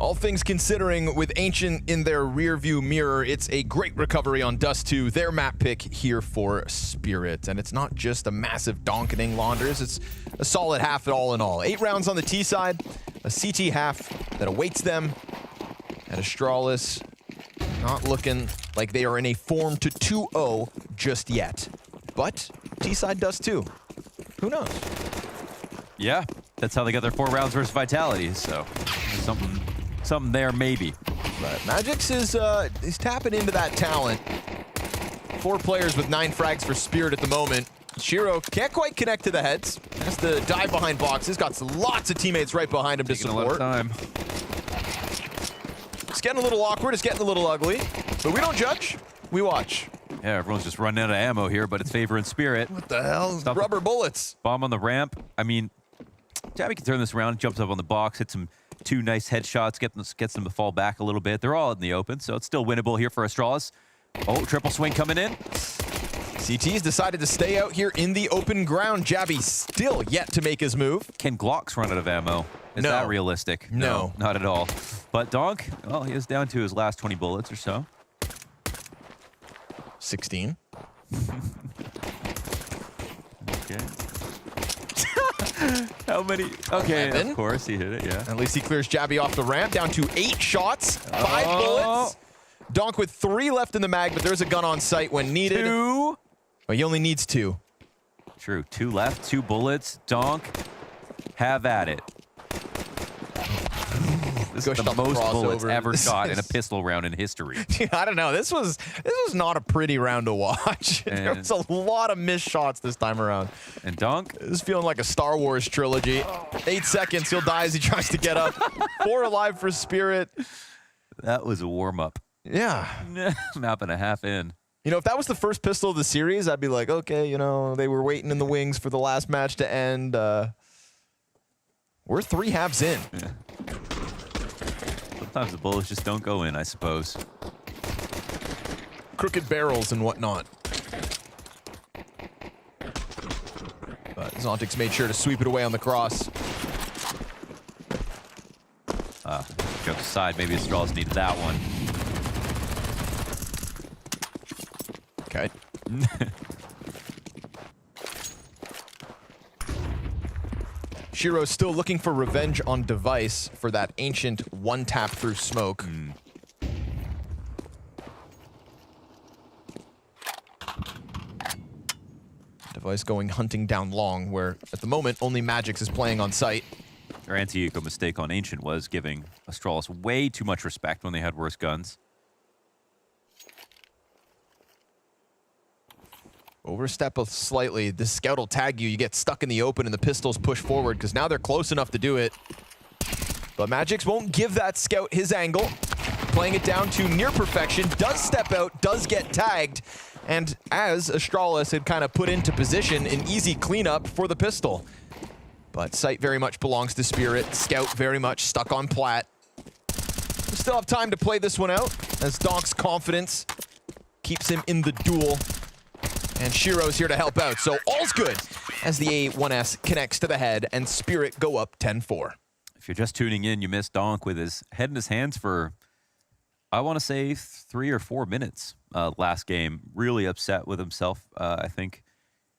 All things considering, with Ancient in their rearview mirror, it's a great recovery on Dust 2, their map pick here for Spirit. And it's not just a massive donketing Launders, it's a solid half all in all. 8 rounds on the T side, a CT half that awaits them, and Astralis not looking like they are in a form to 2-0 just yet. But T side Dust 2, who knows? Yeah, that's how they got their 4 rounds versus Vitality, so something there maybe. But Magix is tapping into that talent. 4 players with 9 frags for Spirit at the moment. Shiro can't quite connect to the heads. Has to dive behind boxes. Got lots of teammates right behind him to support. A lot of time. It's getting a little awkward. It's getting a little ugly. But we don't judge. We watch. Yeah, everyone's just running out of ammo here, but it's favoring Spirit. What the hell? Rubber bullets. Bomb on the ramp. I mean, Javi can turn this around, jumps up on the box, hits some 2 nice headshots, gets them to fall back a little bit. They're all in the open, so it's still winnable here for Astralis. Oh, triple swing coming in. CT's decided to stay out here in the open ground. Javi still yet to make his move. Can Glocks run out of ammo? Is that realistic? No, not at all. But Donk, well, he is down to his last 20 bullets or so. 16. Okay. How many? Okay, 11. Of course he hit it, yeah. At least he clears Javi off the ramp, down to 8 shots, 5 bullets. Donk with 3 left in the mag, but there's a gun on site when needed. 2. But he only needs 2. True, 2 left, 2 bullets. Donk, have at it. This is the most bullets ever shot in a pistol round in history. Dude, I don't know. This was not a pretty round to watch. There was a lot of missed shots this time around. And Donk? This is feeling like a Star Wars trilogy. 8 seconds. He'll die as he tries to get up. 4 alive for Spirit. That was a warm-up. Yeah. Map and a half in. You know, if that was the first pistol of the series, I'd be like, okay, you know, they were waiting in the wings for the last match to end. We're 3 halves in. Yeah. Sometimes the bullets just don't go in, I suppose. Crooked barrels and whatnot. But Zontix made sure to sweep it away on the cross. Joke aside, maybe Astralis needed that one. Okay. Shiro's still looking for revenge on device for that Ancient 1-tap through smoke. Device going hunting down long, where at the moment only Magix is playing on site. Their anti-eco mistake on Ancient was giving Astralis way too much respect when they had worse guns. Overstep slightly. The scout will tag you. You get stuck in the open and the pistols push forward because now they're close enough to do it. But Magix won't give that scout his angle. Playing it down to near perfection. Does step out, does get tagged. And as Astralis had kind of put into position, an easy cleanup for the pistol. But sight very much belongs to Spirit. Scout very much stuck on plat. We still have time to play this one out as Donk's confidence keeps him in the duel. And Shiro's here to help out, so all's good as the A1S connects to the head and Spirit go up 10-4. If you're just tuning in, you missed Donk with his head in his hands for, I want to say, 3 or 4 minutes last game. Really upset with himself, I think,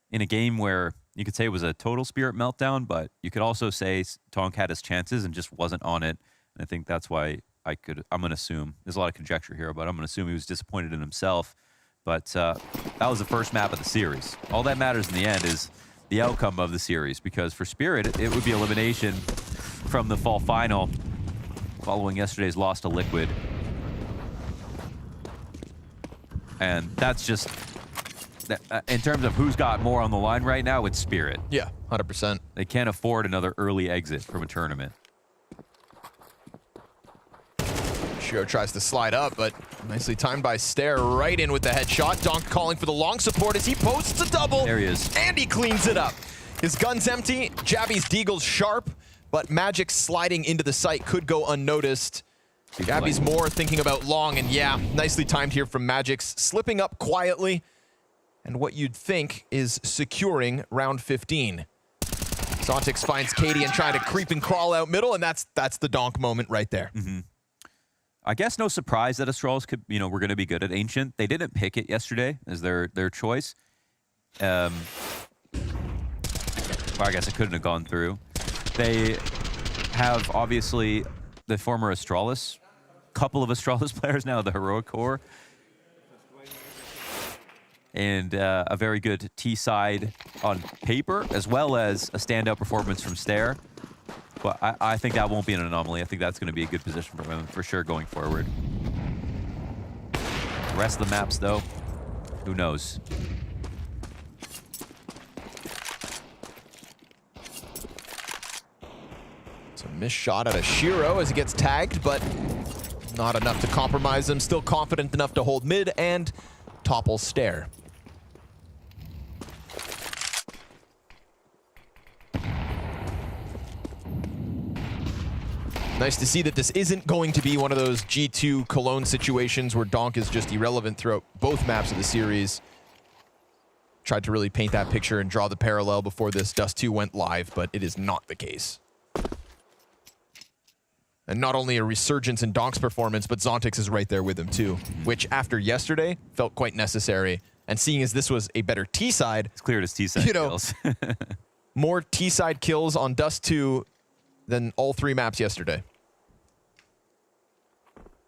in a game where you could say it was a total Spirit meltdown, but you could also say Donk had his chances and just wasn't on it. And I think that's why I'm going to assume, there's a lot of conjecture here, but I'm going to assume he was disappointed in himself. But that was the first map of the series. All that matters in the end is the outcome of the series, because for Spirit, it would be elimination from the fall final following yesterday's loss to Liquid. And that's just, in terms of who's got more on the line right now, it's Spirit. Yeah, 100%. They can't afford another early exit from a tournament. Shiro tries to slide up, but nicely timed by Stare, right in with the headshot. Donk calling for the long support as he posts a double. There he is. And he cleans it up. His gun's empty, Javi's deagle's sharp, but Magix sliding into the site could go unnoticed. Javi's more thinking about long, and yeah, nicely timed here from Magix, slipping up quietly, and what you'd think is securing round 15. Zontix finds Katie and trying to creep and crawl out middle, and that's the Donk moment right there. Mm-hmm. I guess no surprise that Astralis could, we're going to be good at Ancient. They didn't pick it yesterday as their choice. Well, I guess it couldn't have gone through. They have, obviously, the former Astralis. Couple of Astralis players now, the Heroic Core. And a very good T-side on paper, as well as a standout performance from Stair. But I think that won't be an anomaly. I think that's going to be a good position for him, for sure, going forward. The rest of the maps, though, who knows? It's a missed shot out of Shiro as he gets tagged, but not enough to compromise him. Still confident enough to hold mid and topple Stair. Nice to see that this isn't going to be one of those G2 Cologne situations where Donk is just irrelevant throughout both maps of the series. Tried to really paint that picture and draw the parallel before this Dust 2 went live, but it is not the case. And not only a resurgence in Donk's performance, but Zontix is right there with him too, which after yesterday felt quite necessary. And seeing as this was a better T-side, it's clear as T-side kills. More T-side kills on Dust 2 than all 3 maps yesterday.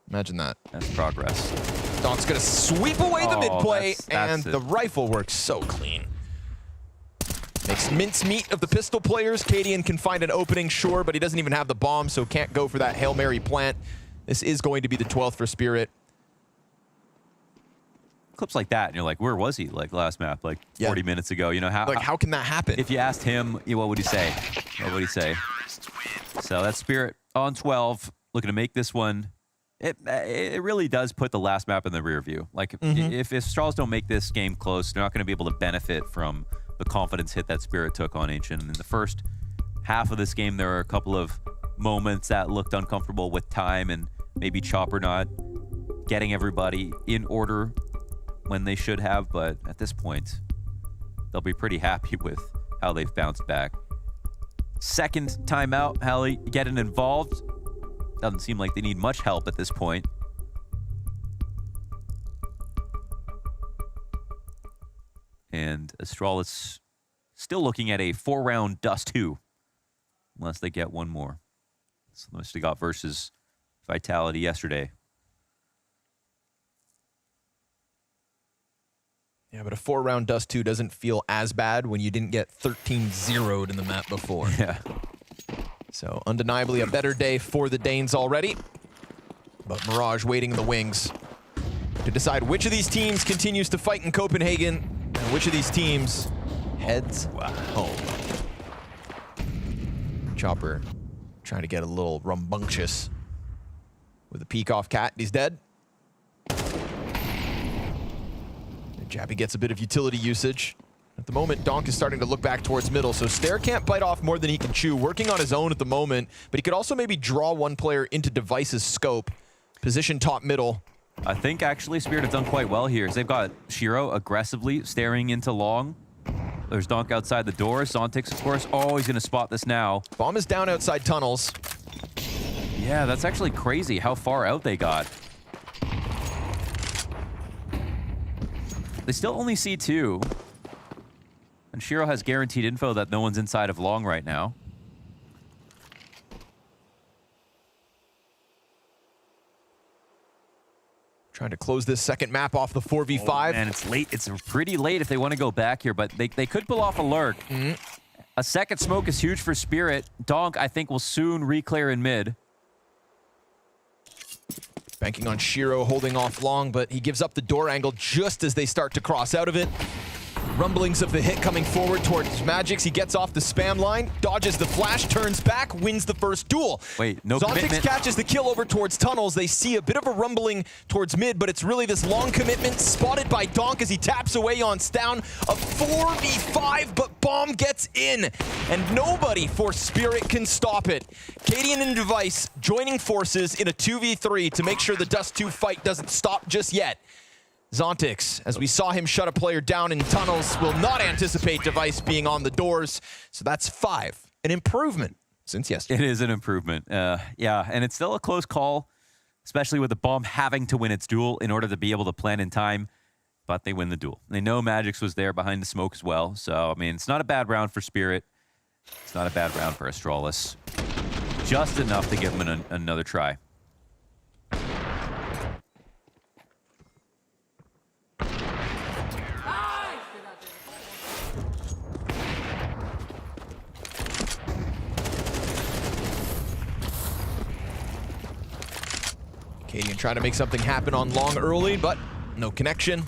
Imagine that. That's progress. Donk's gonna sweep away the mid play, and the rifle works so clean. Makes mincemeat of the pistol players. Cadian can find an opening, sure, but he doesn't even have the bomb, so can't go for that Hail Mary plant. This is going to be the 12th for Spirit. Clips like that, and you're like, where was he? Like last map, like 40 minutes ago. How can that happen? If you asked him, what would he say? What would he say? So that's Spirit on 12, looking to make this one. It really does put the last map in the rear view. Like, if Astralis don't make this game close, they're not going to be able to benefit from the confidence hit that Spirit took on Ancient. And in the first half of this game, there were a couple of moments that looked uncomfortable with time and maybe Chopper not getting everybody in order when they should have. But at this point, they'll be pretty happy with how they've bounced back. Second timeout, Hallie getting involved. Doesn't seem like they need much help at this point. And Astralis still looking at a 4-round Dust 2. Unless they get one more. So much they got versus Vitality yesterday. Yeah, but a 4-round Dust 2 doesn't feel as bad when you didn't get 13-0'd in the map before. Yeah. So undeniably a better day for the Danes already. But Mirage waiting in the wings to decide which of these teams continues to fight in Copenhagen and which of these teams heads home. Chopper trying to get a little rambunctious with a peek off Cat. He's dead. Jappy gets a bit of utility usage. At the moment, Donk is starting to look back towards middle, so Stair can't bite off more than he can chew, working on his own at the moment, but he could also maybe draw one player into Device's scope. Position top middle. I think actually Spirit have done quite well here. They've got Shiro aggressively staring into long. There's Donk outside the door. Zontix, of course. Oh, he's going to spot this now. Bomb is down outside tunnels. Yeah, that's actually crazy how far out they got. They still only see 2. And Shiro has guaranteed info that no one's inside of long right now. Trying to close this second map off the 4v5. And it's late. It's pretty late if they want to go back here, but they could pull off a lurk. A second smoke is huge for Spirit. Donk, I think, will soon re-clear in mid. Banking on Shiro, holding off long, but he gives up the door angle just as they start to cross out of it. Rumblings of the hit coming forward towards Magix. He gets off the spam line, dodges the flash, turns back, wins the first duel. Wait, no Zontix commitment. catches the kill over towards tunnels. They see a bit of a rumbling towards mid, but it's really this long commitment spotted by Donk as he taps away on Stown. A 4v5, but Bomb gets in, and nobody for Spirit can stop it. Cadian and Device joining forces in a 2v3 to make sure the Dust 2 fight doesn't stop just yet. Zontix, as we saw him shut a player down in tunnels, will not anticipate Device being on the doors. So that's 5. An improvement since yesterday. It is an improvement. Yeah, and it's still a close call. especially with the bomb having to win its duel in order to be able to plan in time. But they win the duel. They know Magix was there behind the smoke as well. So, I mean, it's not a bad round for Spirit. It's not a bad round for Astralis. Just enough to give them another try. Cadian trying to make something happen on long early, but no connection.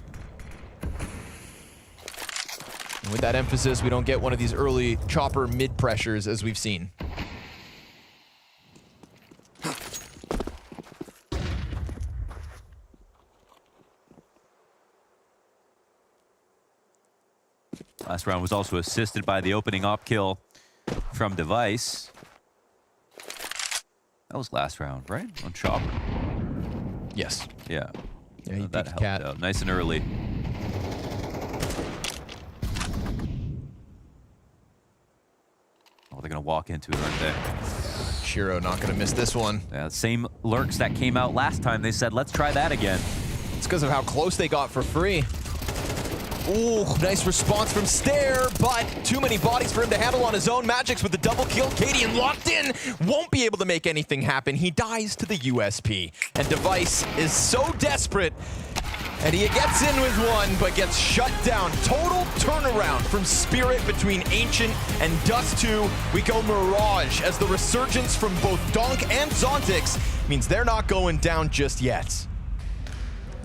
And with that emphasis, we don't get one of these early chopper mid pressures as we've seen. Last round was also assisted by the opening op kill from Device. That was last round, right? On Chopper. Yes. Yeah. Yeah, he that helped out. Nice and early. Oh, they're going to walk into it, aren't they? Shiro not going to miss this one. Yeah, same lurks that came out last time. They said, let's try that again. It's because of how close they got for free. Ooh, nice response from Stair, but too many bodies for him to handle on his own. Magix with the double kill. Cadian locked in. Won't be able to make anything happen. He dies to the USP. And Device is so desperate. And he gets in with one, but gets shut down. Total turnaround from Spirit between Ancient and Dust 2. We go Mirage as the resurgence from both Donk and Zontix means they're not going down just yet.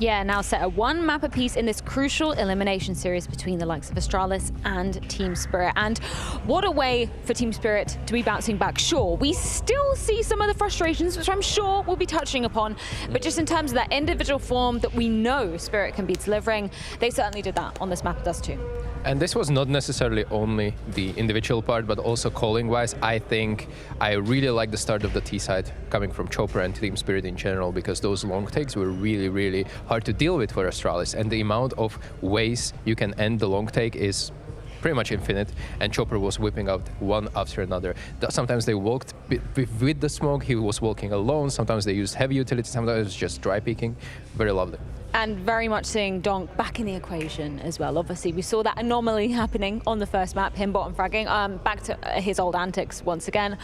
Yeah, now set at 1 map apiece in this crucial elimination series between the likes of Astralis and Team Spirit. And what a way for Team Spirit to be bouncing back. Sure, we still see some of the frustrations, which I'm sure we'll be touching upon, but just in terms of that individual form that we know Spirit can be delivering, they certainly did that on this map at Dust 2. And this was not necessarily only the individual part, but also calling-wise. I think I really like the start of the T side coming from Chopper and Team Spirit in general, because those long takes were really, really hard to deal with for Astralis. And the amount of ways you can end the long take is pretty much infinite, and Chopper was whipping out one after another. Sometimes they walked with the smoke, he was walking alone, sometimes they used heavy utility, sometimes it was just dry peeking. Very lovely. And very much seeing Donk back in the equation as well. Obviously, we saw that anomaly happening on the first map, him bottom fragging. Back to his old antics once again.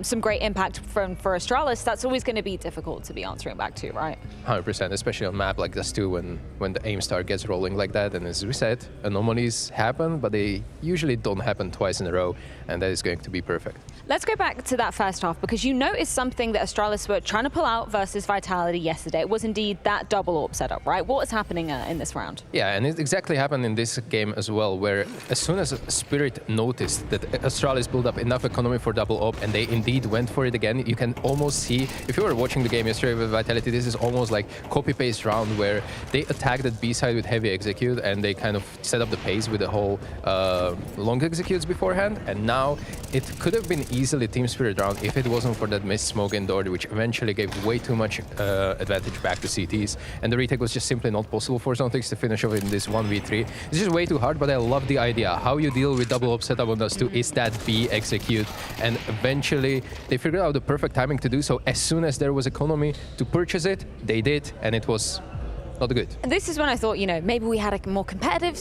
Some great impact for Astralis. That's always going to be difficult to be answering back to, right? 100%, especially on a map like Dust 2 when the aim star gets rolling like that. And as we said, anomalies happen, but they usually don't happen twice in a row, and that is going to be perfect. Let's go back to that first half, because you noticed something that Astralis were trying to pull out versus Vitality yesterday. It was indeed that double AWP setup, right? What is happening in this round? Yeah, and it exactly happened in this game as well, where as soon as Spirit noticed that Astralis built up enough economy for double AWP, and they indeed went for it again, you can almost see, if you were watching the game yesterday with Vitality, this is almost like copy-paste round where they attacked at B side with heavy execute, and they kind of set up the pace with the whole long executes beforehand, and now it could have been easily Team Spirit round if it wasn't for that missed smoke in door, which eventually gave way too much advantage back to CTs, and the retake was just simply not possible for Zontix to finish off in this 1v3. It's just way too hard, but I love the idea. How you deal with double AWP setup on Dust 2 is that B execute, and eventually they figured out the perfect timing to do so. As soon as there was economy to purchase it, they did, and it was not good. This is when I thought, you know, maybe we had a more competitive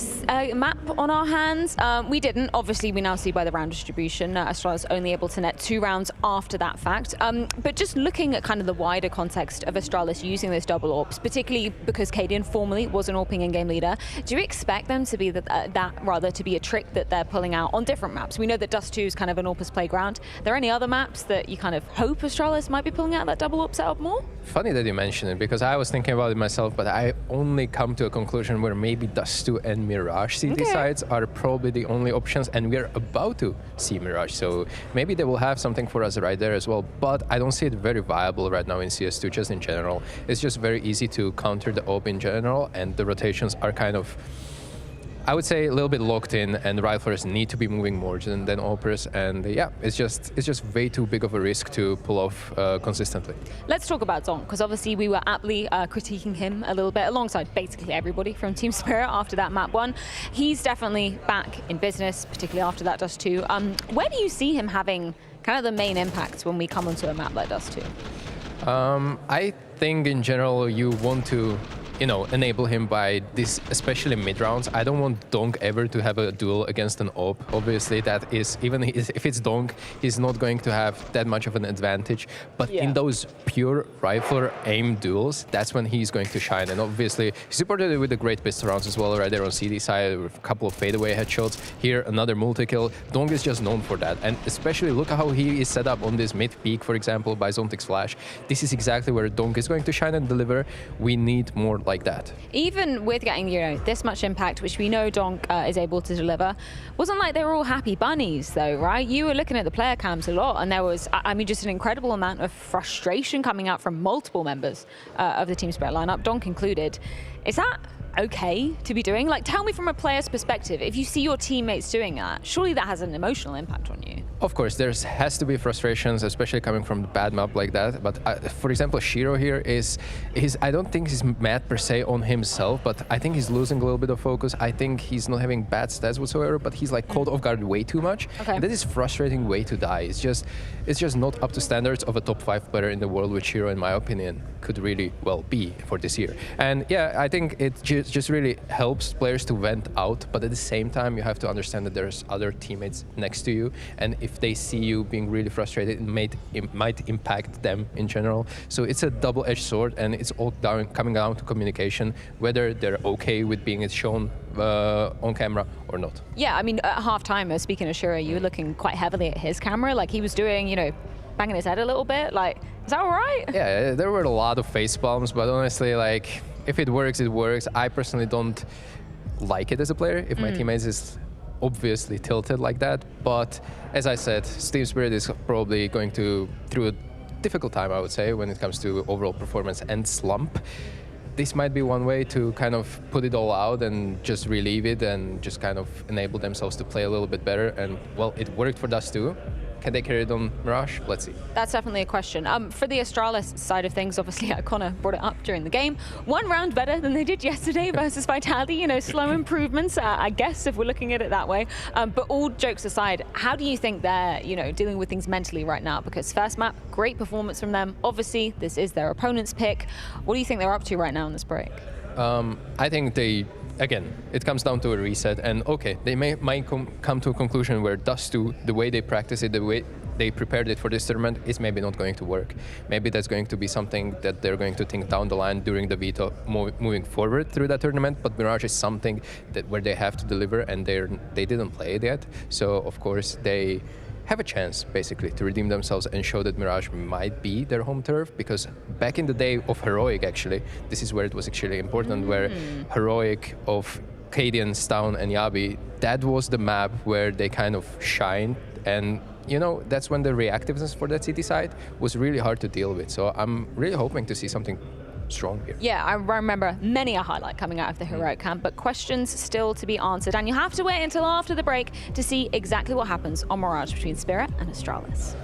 map on our hands. We didn't. Obviously, we now see by the round distribution, Astralis only able to net 2 rounds after that fact. But just looking at kind of the wider context of Astralis using those double AWPs, particularly because Cadian formerly was an AWPing in-game leader, do you expect them to be to be a trick that they're pulling out on different maps? We know that Dust 2 is kind of an AWPer's playground. Are there any other maps that you kind of hope Astralis might be pulling out that double AWP setup more? Funny that you mention it, because I was thinking about it myself, but I only come to a conclusion where maybe Dust 2 and Mirage CT sides are probably the only options, and we're about to see Mirage, so maybe they will have something for us right there as well, but I don't see it very viable right now in CS2, just in general. It's just very easy to counter the AWP in general, and the rotations are kind of, I would say, a little bit locked in, and riflers need to be moving more than AWPers, and yeah, it's just way too big of a risk to pull off consistently. Let's talk about Zonk, because obviously we were aptly critiquing him a little bit, alongside basically everybody from Team Spirit after that map 1. He's definitely back in business, particularly after that Dust 2. Where do you see him having kind of the main impacts when we come onto a map like Dust 2? I think in general you want to, enable him by this, especially mid rounds. I don't want Donk ever to have a duel against an AWP. Obviously, that is, even if it's Donk, he's not going to have that much of an advantage. But in those pure rifle aim duels, that's when he's going to shine. And obviously, he supported it with the great pistol rounds as well, right there on CD side, with a couple of fadeaway headshots. Here, another multi-kill. Donk is just known for that. And especially, look at how he is set up on this mid peak, for example, by Zontic's flash. This is exactly where Donk is going to shine and deliver. We need more like that. Even with getting, this much impact, which we know Donk is able to deliver, wasn't like they were all happy bunnies though, right? You were looking at the player cams a lot, and there was, just an incredible amount of frustration coming out from multiple members of the Team Spirit lineup, Donk included. Is that okay to be doing? Like, tell me from a player's perspective, if you see your teammates doing that, surely that has an emotional impact on you. Of course, there has to be frustrations, especially coming from the bad map like that. But for example, Shiro here is I don't think he's mad per se on himself, but I think he's losing a little bit of focus. I think he's not having bad stats whatsoever, but he's like caught off guard way too much. Okay. And that is frustrating way to die. It's just not up to standards of a top 5 player in the world, which Shiro, in my opinion, could really well be for this year. And yeah, I think it just really helps players to vent out, but at the same time, you have to understand that there's other teammates next to you, and if they see you being really frustrated, it might impact them in general. So it's a double-edged sword, and it's all coming down to communication, whether they're okay with being shown on camera or not. Yeah, at half-time, speaking of Shiro, you were looking quite heavily at his camera, like he was doing, banging his head a little bit, like, is that all right? Yeah, there were a lot of face palms, but honestly, like, if it works, it works. I personally don't like it as a player if my teammates is obviously tilted like that. But as I said, Team Spirit is probably going through a difficult time, I would say, when it comes to overall performance and slump. This might be one way to kind of put it all out and just relieve it and just kind of enable themselves to play a little bit better. And well, it worked for Dust too. Can they carry it on Mirage? Let's see. That's definitely a question. For the Astralis side of things, obviously, Connor brought it up during the game. One round better than they did yesterday versus Vitality. Slow improvements, I guess, if we're looking at it that way. But all jokes aside, how do you think they're, dealing with things mentally right now? Because first map, great performance from them. Obviously, this is their opponent's pick. What do you think they're up to right now in this break? I think again, it comes down to a reset, and okay, they might come to a conclusion where Dust 2, the way they practice it, the way they prepared it for this tournament, is maybe not going to work. Maybe that's going to be something that they're going to think down the line during the veto, moving forward through that tournament. But Mirage is something where they have to deliver, and they didn't play it yet. So of course they have a chance, basically, to redeem themselves and show that Mirage might be their home turf, because back in the day of Heroic, actually, this is where it was actually important, where Heroic of Cadian, Stown, and Yabi, that was the map where they kind of shined, and that's when the reactiveness for that city side was really hard to deal with. So I'm really hoping to see something strong here. Yeah, I remember many a highlight coming out of the Heroic camp, but questions still to be answered, and you have to wait until after the break to see exactly what happens on Mirage between Spirit and Astralis.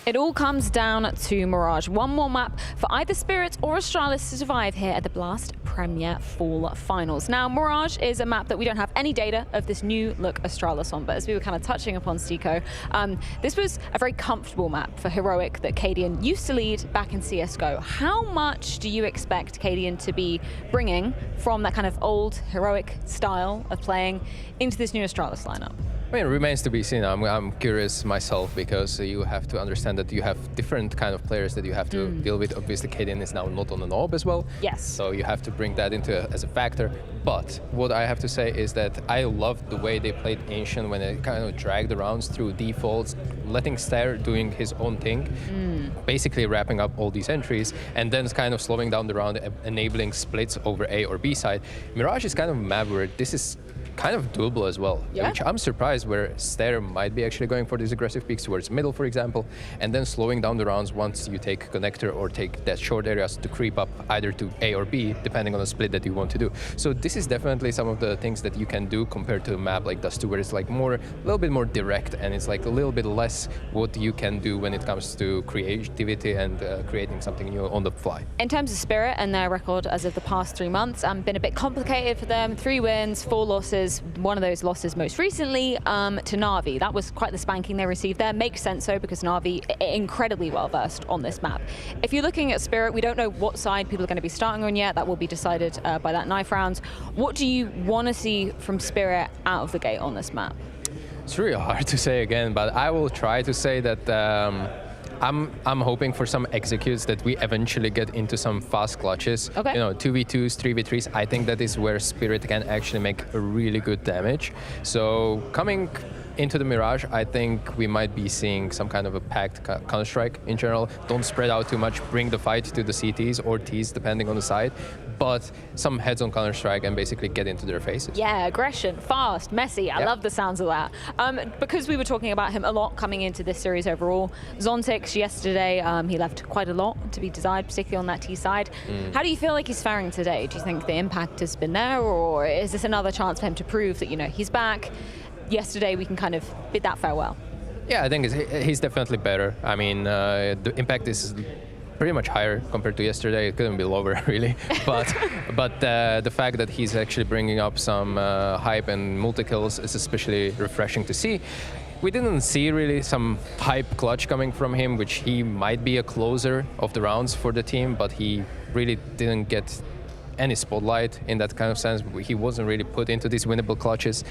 It all comes down to Mirage. One more map for either Spirit or Astralis to survive here at the Blast Premier Fall Finals. Now, Mirage is a map that we don't have any data of this new look Astralis on, but as we were kind of touching upon, Stico, this was a very comfortable map for Heroic that Cadian used to lead back in CSGO. How much do you expect Cadian to be bringing from that kind of old Heroic style of playing into this new Astralis lineup? I mean, it remains to be seen. I'm curious myself because you have to understand that you have different kind of players that you have to deal with. Obviously, Cadian is now not on an AWP as well. Yes. So you have to bring that into as a factor. But what I have to say is that I loved the way they played Ancient when they kind of dragged the rounds through defaults, letting Stair doing his own thing, basically wrapping up all these entries, and then kind of slowing down the round, enabling splits over A or B side. Mirage is kind of a map where this is kind of doable as well, which I'm surprised where Stair might be actually going for these aggressive peaks towards middle, for example, and then slowing down the rounds once you take connector or take that short areas to creep up either to A or B, depending on the split that you want to do. So this is definitely some of the things that you can do compared to a map like Dust 2, where it's like a little bit more direct, and it's like a little bit less what you can do when it comes to creativity and creating something new on the fly. In terms of Spirit and their record as of the past 3 months, been a bit complicated for them. 3 wins, 4 losses. One of those losses most recently to NAVI. That was quite the spanking they received there. Makes sense though, because NAVI incredibly well versed on this map. If you're looking at Spirit, we don't know what side people are going to be starting on yet. That will be decided by that knife round. What do you want to see from Spirit out of the gate on this map? It's really hard to say again, but I will try to say that I'm hoping for some executes, that we eventually get into some fast clutches. Okay. You know, 2v2s, 3v3s. I think that is where Spirit can actually make a really good damage. So coming into the Mirage, I think we might be seeing some kind of a packed Counter-Strike in general. Don't spread out too much, bring the fight to the CTs or Ts, depending on the side, but some heads on Counter-Strike and basically get into their faces. Yeah, aggression, fast, messy. I love the sounds of that. Because we were talking about him a lot coming into this series overall. Zontix yesterday, he left quite a lot to be desired, particularly on that T side. How do you feel like he's faring today? Do you think the impact has been there, or is this another chance for him to prove that, you know, he's back? Yesterday we can kind of bid that farewell. Yeah, I think he's definitely better. I mean, the impact is pretty much higher compared to yesterday. It couldn't be lower, really. But the fact that he's actually bringing up some hype and multi-kills is especially refreshing to see. We didn't see really some hype clutch coming from him, which he might be a closer of the rounds for the team, but he really didn't get any spotlight in that kind of sense. He wasn't really put into these winnable clutches,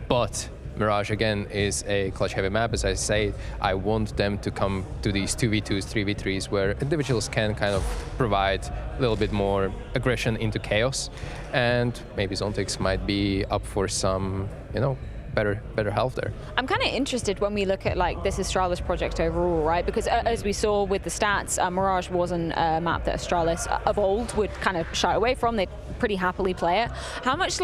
but Mirage, again, is a clutch-heavy map. As I say, I want them to come to these 2v2s, 3v3s, where individuals can kind of provide a little bit more aggression into chaos. And maybe Zontix might be up for some, you know, better health there. I'm kind of interested when we look at like this Astralis project overall, right? Because as we saw with the stats, Mirage wasn't a map that Astralis of old would kind of shy away from. They'd pretty happily play it. How much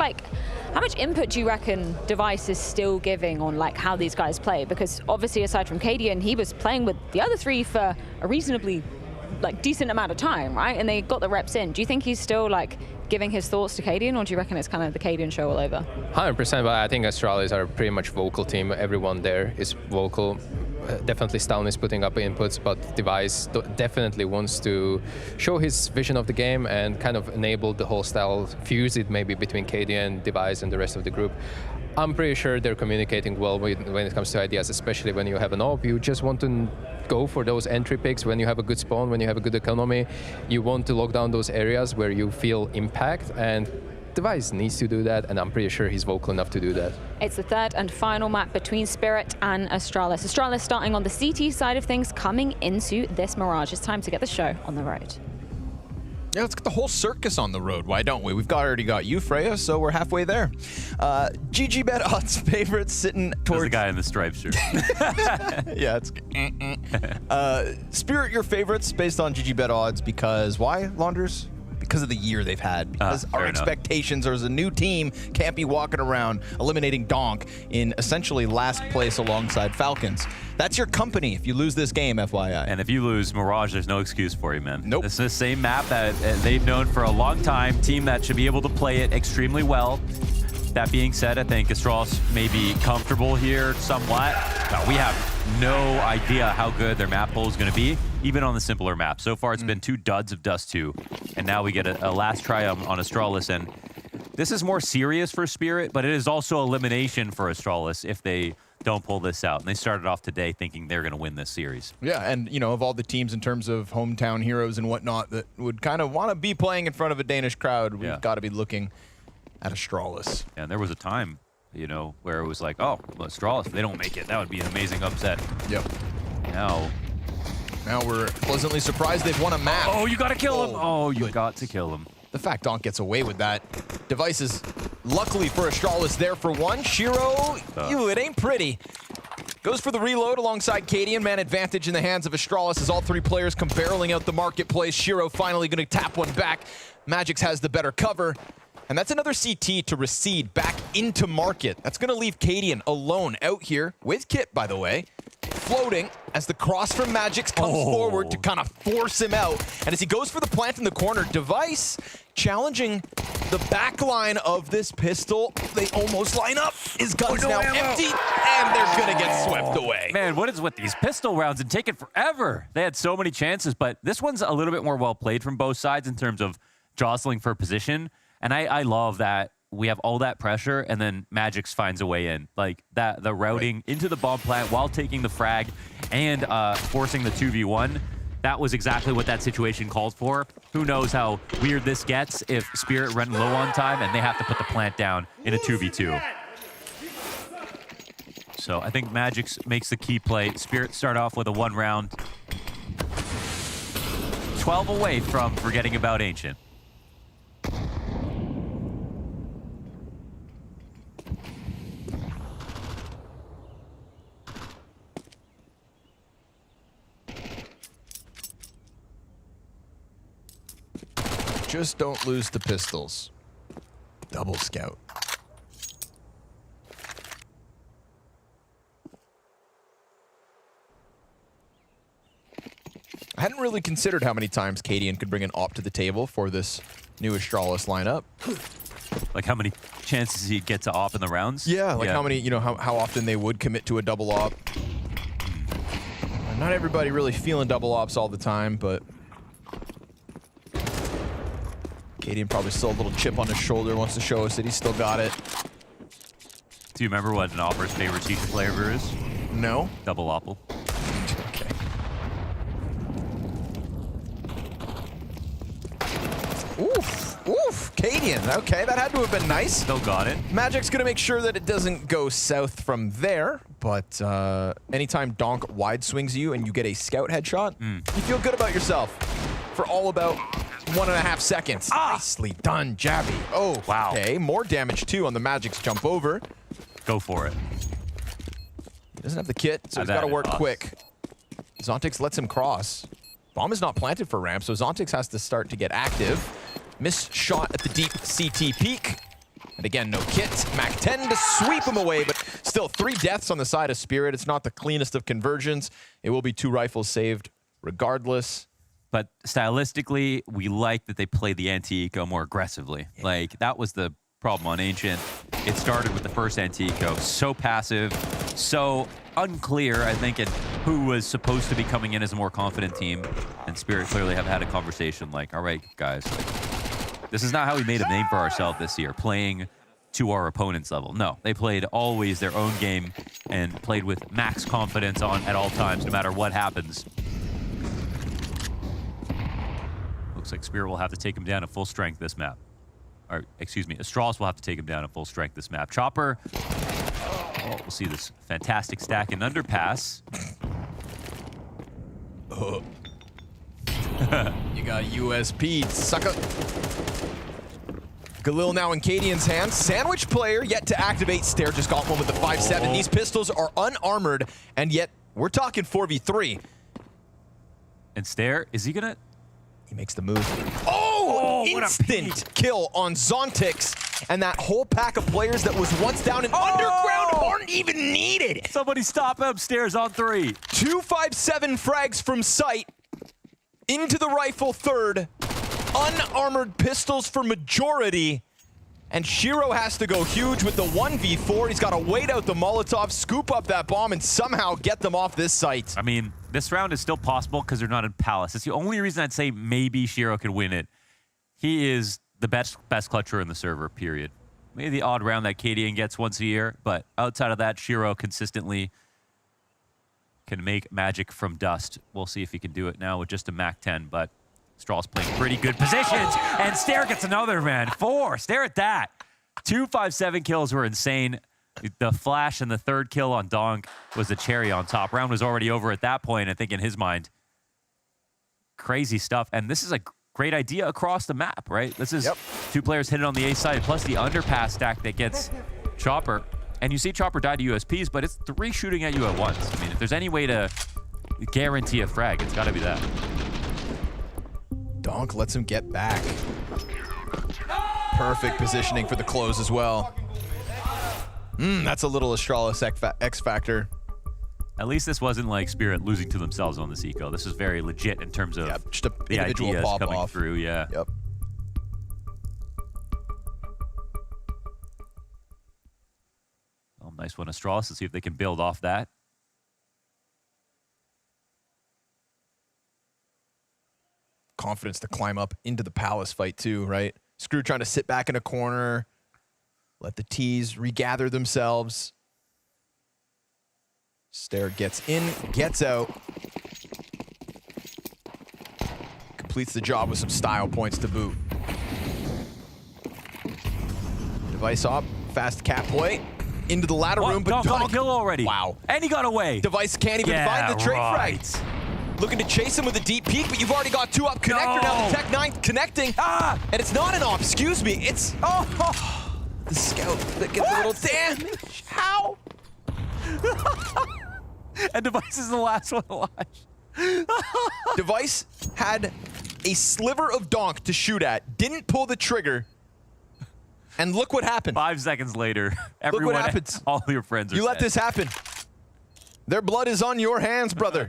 input do you reckon Device is still giving on like how these guys play? Because obviously aside from Cadian, he was playing with the other 3 for a reasonably like decent amount of time, right? And they got the reps in. Do you think he's still like giving his thoughts to Cadian, or do you reckon it's kind of the Cadian show all over? 100%, but I think Astralis are a pretty much vocal team. Everyone there is vocal. Definitely Stalin is putting up inputs, but Device definitely wants to show his vision of the game and kind of enable the whole style, fuse it maybe between Cadian, Device, and the rest of the group. I'm pretty sure they're communicating well when it comes to ideas, especially when you have an AWP. You just want to go for those entry picks when you have a good spawn, when you have a good economy. You want to lock down those areas where you feel impact, and Device needs to do that, and I'm pretty sure he's vocal enough to do that. It's the third and final map between Spirit and Astralis. Astralis starting on the CT side of things, coming into this Mirage. It's time to get the show on the road. Yeah, let's get the whole circus on the road. Why don't we? We've already got you, Freya, so we're halfway there. GG Bet odds favorites sitting towards the guy in the striped shirt. Yeah, it's Spirit your favorites based on GG Bet odds because why, Launders? Because of the year they've had. Because our expectations are as a new team can't be walking around eliminating Donk in essentially last place alongside Falcons. That's your company if you lose this game, FYI. And if you lose Mirage, there's no excuse for you, man. Nope. This is the same map that they've known for a long time. Team that should be able to play it extremely well. That being said, I think Astralis may be comfortable here somewhat. We have no idea how good their map pool is going to be, even on the simpler map. So far, it's been 2 duds of Dust 2, and now we get a last try on Astralis, and this is more serious for Spirit, but it is also elimination for Astralis if they don't pull this out. And they started off today thinking they're going to win this series. Yeah, and, you know, of all the teams in terms of hometown heroes and whatnot that would kind of want to be playing in front of a Danish crowd, we've got to be looking at Astralis. And there was a time, you know, where it was like, oh, well, Astralis, if they don't make it, that would be an amazing upset. Yep. Now we're pleasantly surprised they've won a map. Oh, you got to kill him. Oh, you got to kill him. The fact Donk gets away with that. Devices, luckily for Astralis, there for one. Shiro, it ain't pretty. Goes for the reload alongside Cadian. Man advantage in the hands of Astralis as all 3 players come barreling out the marketplace. Shiro finally going to tap one back. Magix has the better cover. And that's another CT to recede back into market. That's going to leave Cadian alone out here with Kit, by the way. Floating as the cross from Magix comes forward to kind of force him out. And as he goes for the plant in the corner, Device challenging the back line of this pistol. They almost line up. His gun's now empty, and they're going to get swept away. Man, what is with these pistol rounds and taking forever? They had so many chances, but this one's a little bit more well played from both sides in terms of jostling for position. And I love that we have all that pressure, and then Magix finds a way in. Like that, the routing into the bomb plant while taking the frag and forcing the 2v1. That was exactly what that situation called for. Who knows how weird this gets if Spirit run low on time and they have to put the plant down in a 2v2. So I think Magix makes the key play. Spirit start off with a 1 round. 12 away from forgetting about Ancient. Just don't lose the pistols. Double scout. I hadn't really considered how many times Cadian could bring an op to the table for this new Astralis lineup. Like how many chances he'd get to op in the rounds? Yeah, like how many, you know, how often they would commit to a double op. Not everybody really feeling double ops all the time, but Cadian probably still a little chip on his shoulder, wants to show us that he's still got it. Do you remember what an Opper's favorite teacher flavor is? No. Double Opple. Okay. Oof, Cadian. Okay, that had to have been nice. Still got it. Magic's gonna make sure that it doesn't go south from there, but anytime Donk wide swings you and you get a scout headshot, you feel good about yourself for all about 1.5 seconds. Nicely done, Jabby. Oh, wow. Okay, more damage too on the Magic's jump over. Go for it. He doesn't have the kit, so he's got to work quick. Zontix lets him cross. Bomb is not planted for ramp, so Zontix has to start to get active. Missed shot at the deep CT peak. And again, no kit. Mac 10 to sweep him away, but still 3 deaths on the side of Spirit. It's not the cleanest of conversions. It will be 2 rifles saved regardless. But stylistically, we like that they play the anti-eco more aggressively. Yeah. Like, that was the problem on Ancient. It started with the first anti-eco. So passive, so unclear, I think, in who was supposed to be coming in as a more confident team. And Spirit clearly have had a conversation like, all right, guys, like, this is not how we made a name for ourselves this year, playing to our opponent's level. No, they played always their own game and played with max confidence on at all times, no matter what happens. Looks like Spirit will have to take him down at full strength this map. Or, excuse me, Astralis will have to take him down at full strength this map. Chopper, oh, we'll see this fantastic stack in underpass. Oh. You got USP, sucker. Galil now in Cadian's hands. Sandwich player yet to activate. Stair just got one with the 5-7. These pistols are unarmored, and yet we're talking 4v3. And Stair, is he gonna? He makes the move. Oh, instant kill on Zontix. And that whole pack of players that was once down in underground aren't even needed. Somebody stop upstairs on 3. 2 5-7 frags from sight. Into the rifle third. Unarmored pistols for majority. And Shiro has to go huge with the 1v4. He's got to wait out the Molotov, scoop up that bomb, and somehow get them off this site. I mean, this round is still possible because they're not in Palace. It's the only reason I'd say maybe Shiro could win it. He is the best clutcher in the server, period. Maybe the odd round that KDN gets once a year, but outside of that, Shiro consistently can make magic from dust. We'll see if he can do it now with just a MAC-10, but Straw's playing pretty good positions, and Stare gets another, man. 4. Stare at that. 2 5-7 kills were insane. The flash and the third kill on Donk was the cherry on top. Round was already over at that point, I think, in his mind. Crazy stuff, and this is a great idea across the map, right? This is 2 players hitting on the A side, plus the underpass stack that gets Chopper. And you see Chopper die to USPs, but it's 3 shooting at you at once. I mean, if there's any way to guarantee a frag, it's got to be that. Donk lets him get back. Perfect positioning for the close as well. That's a little Astralis X factor. At least this wasn't like Spirit losing to themselves on this eco. This is very legit in terms of just a the individual ideas pop coming off. through. Yeah. Yep. Oh, nice one, Astralis. Let's see if they can build off that. Confidence to climb up into the Palace fight too, right? Screw trying to sit back in a corner, let the T's regather themselves. Stare gets in, gets out. Completes the job with some style points to boot. Device op, fast cat play. Into the ladder room, but Donk got a kill already. Wow. And he got away. Device can't even find the trade frag. Looking to chase him with a deep peek, but you've already got 2 up. Connector now, the Tech 9 connecting. And it's not an op, excuse me. It's the scout that gets a little damage. How? And Device is the last one alive. Device had a sliver of Donk to shoot at, didn't pull the trigger, and look what happened. 5 seconds later, everyone, look what happens. All your friends are You let dead. this happen. Their blood is on your hands, brother.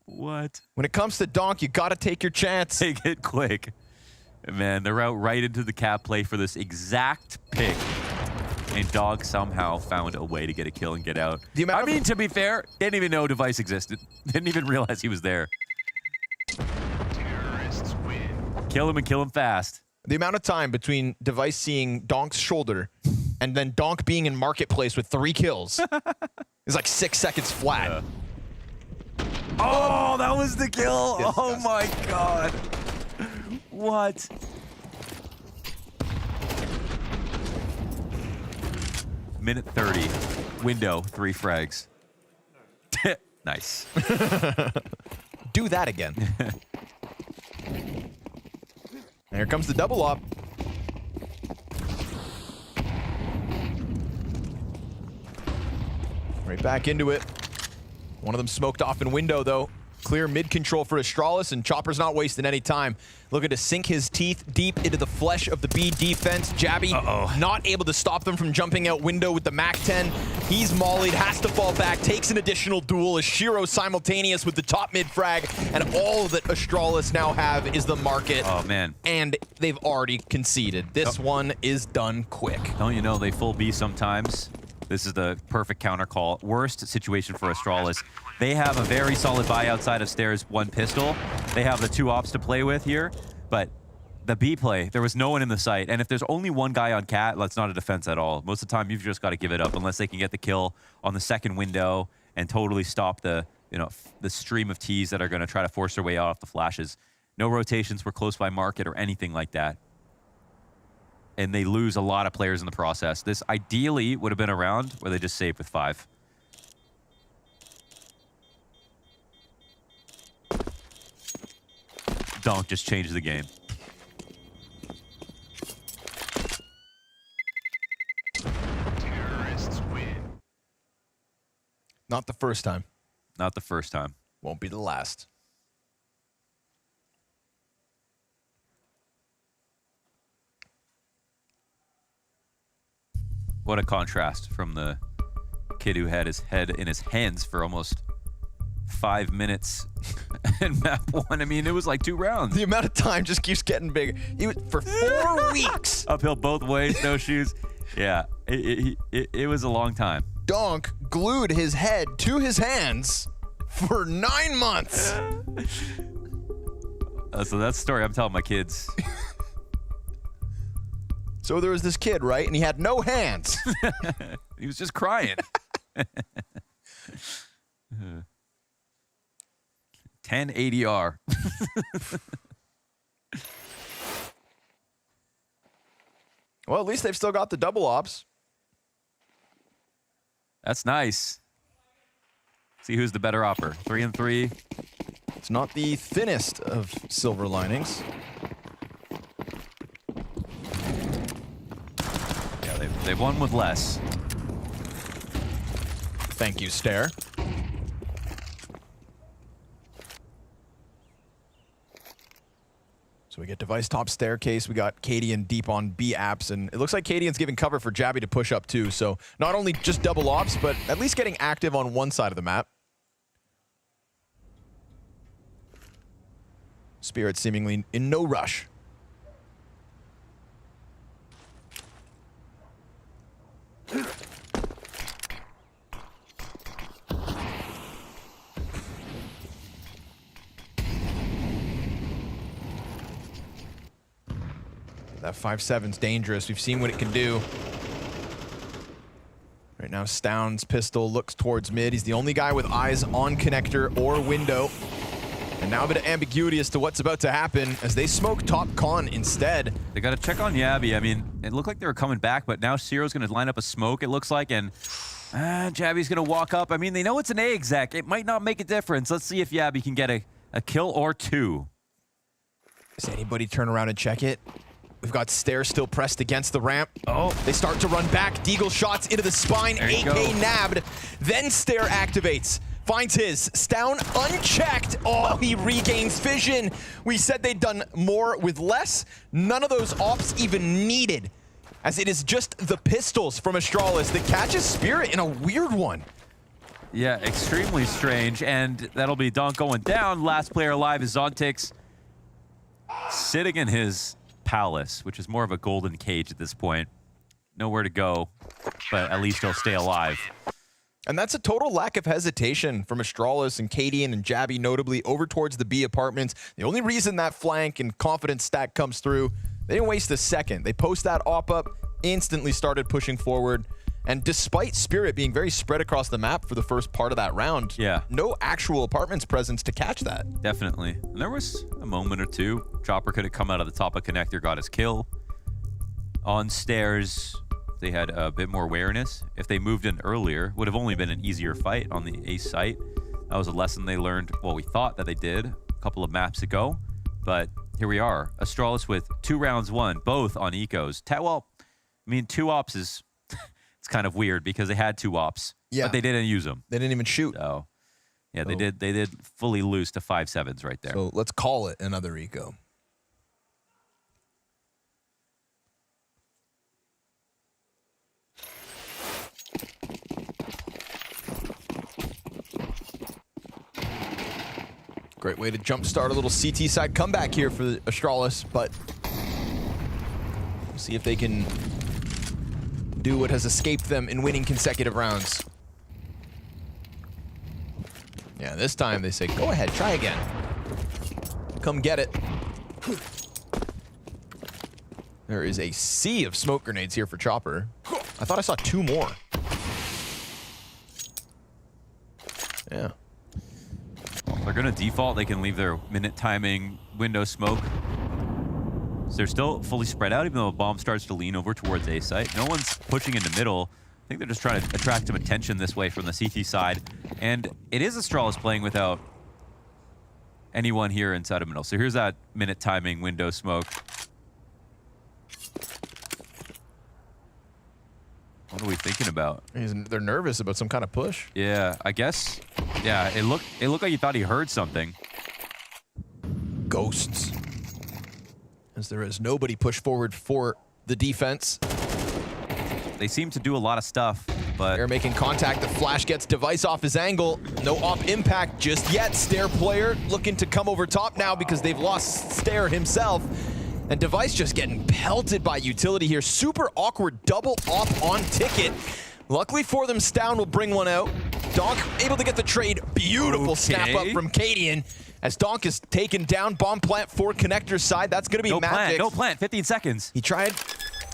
What? When it comes to Donk, you gotta take your chance. Take it quick. Man, they're out right into the cap play for this exact pick. And Dog somehow found a way to get a kill and get out. I mean, to be fair, didn't even know Device existed. Didn't even realize he was there. Terrorists win. Kill him and kill him fast. The amount of time between Device seeing Donk's shoulder and then Donk being in Marketplace with 3 kills is like 6 seconds flat. Yeah. Oh, that was the kill. Oh my God. What? Minute 30. Window, 3 frags. Nice. Do that again. And here comes the double up. Right back into it. One of them smoked off in window, though. Clear mid-control for Astralis, and Chopper's not wasting any time. Looking to sink his teeth deep into the flesh of the B defense. Jabby not able to stop them from jumping out window with the MAC-10. He's mollied, has to fall back, takes an additional duel as Shiro simultaneous with the top mid frag, and all that Astralis now have is the market. Oh, man. And they've already conceded. This one is done quick. Don't you know they full B sometimes? This is the perfect counter call. Worst situation for Astralis. They have a very solid buy outside of Stairs, 1 pistol. They have the 2 ops to play with here, but the B play, there was no one in the site. And if there's only 1 guy on Cat, that's not a defense at all. Most of the time, you've just got to give it up unless they can get the kill on the second window and totally stop the, the stream of Ts that are going to try to force their way out off the flashes. No rotations were close by market or anything like that. And they lose a lot of players in the process. This ideally would have been a round where they just saved with 5. Donk just changed the game. Terrorists win. Not the first time. Not the first time. Won't be the last. What a contrast from the kid who had his head in his hands for almost 5 minutes in map 1. I mean, it was like 2 rounds. The amount of time just keeps getting bigger. He was for 4 weeks. Uphill both ways, no shoes. Yeah, it was a long time. Donk glued his head to his hands for 9 months. So that's the story I'm telling my kids. So there was this kid, right? And he had no hands. He was just crying. 10 ADR. Well, at least they've still got the double ops. That's nice. See who's the better opper. 3 and 3. It's not the thinnest of silver linings. Yeah, they've won with less. Thank you, Stare. So we get device top staircase. We got Cadian deep on B apps, and it looks like Cadian's giving cover for Jabby to push up too. So not only just double ops, but at least getting active on one side of the map. Spirit seemingly in no rush. That 5.7's dangerous. We've seen what it can do. Right now, Stound's pistol looks towards mid. He's the only guy with eyes on connector or window. And now a bit of ambiguity as to what's about to happen as they smoke top con instead. They got to check on Yabby. I mean, it looked like they were coming back, but now Ciro's going to line up a smoke, it looks like, and Jabby's going to walk up. I mean, they know it's an A exec. It might not make a difference. Let's see if Yabby can get a kill or 2. Does anybody turn around and check it? We've got Stare still pressed against the ramp. Oh, they start to run back. Deagle shots into the spine. AK nabbed. Then Stare activates. Finds his. Stound unchecked. Oh, he regains vision. We said they'd done more with less. None of those ops even needed, as it is just the pistols from Astralis that catches Spirit in a weird one. Yeah, extremely strange, and that'll be Donk going down. Last player alive is Zontix, sitting in his palace, which is more of a golden cage at this point. Nowhere to go, but at least he'll stay alive. And that's a total lack of hesitation from Astralis and Cadian and Jabby, notably over towards the B apartments. The only reason that flank and confidence stack comes through, they didn't waste a second. They post that op up, instantly started pushing forward. And despite Spirit being very spread across the map for the first part of that round, no actual apartments presence to catch that. Definitely. And there was a moment or two. Chopper could have come out of the top of connector, got his kill. On stairs, they had a bit more awareness. If they moved in earlier, would have only been an easier fight on the A site. That was a lesson they learned, well, we thought that they did a couple of maps ago. But here we are. Astralis with 2 rounds won, both on ecos. Well, I mean, 2 ops is... it's kind of weird because they had 2 ops, but they didn't use them. They didn't even shoot. So, yeah, they did fully lose to 5.7s right there. So let's call it another eco. Great way to jumpstart a little CT side comeback here for the Astralis, but we'll see if they can do what has escaped them in winning consecutive rounds. Yeah, this time they say, go ahead, try again. Come get it. There is a sea of smoke grenades here for Chopper. I thought I saw 2 more. Yeah. They're going to default. They can leave their minute timing window smoke. So they're still fully spread out, even though a bomb starts to lean over towards A site. No one's pushing into middle. I think they're just trying to attract some attention this way from the CT side. And it is Astralis playing without anyone here inside of middle. So here's that minute timing window smoke. What are we thinking about? They're nervous about some kind of push. Yeah, I guess. Yeah, it looked like he thought he heard something. Ghosts. As there is nobody push forward for the defense. They seem to do a lot of stuff but they're making contact. The flash gets Device off his angle. No op impact just yet. Stair player looking to come over top now because they've lost Stair himself. And Device just getting pelted by utility here. Super awkward double op on Ticket. Luckily for them, Stown will bring one out. Donk able to get the trade. Beautiful snap up from Cadian. As Donk is taken down, bomb plant for Connector's side. That's going to be Magic. No plant, 15 seconds. He tried,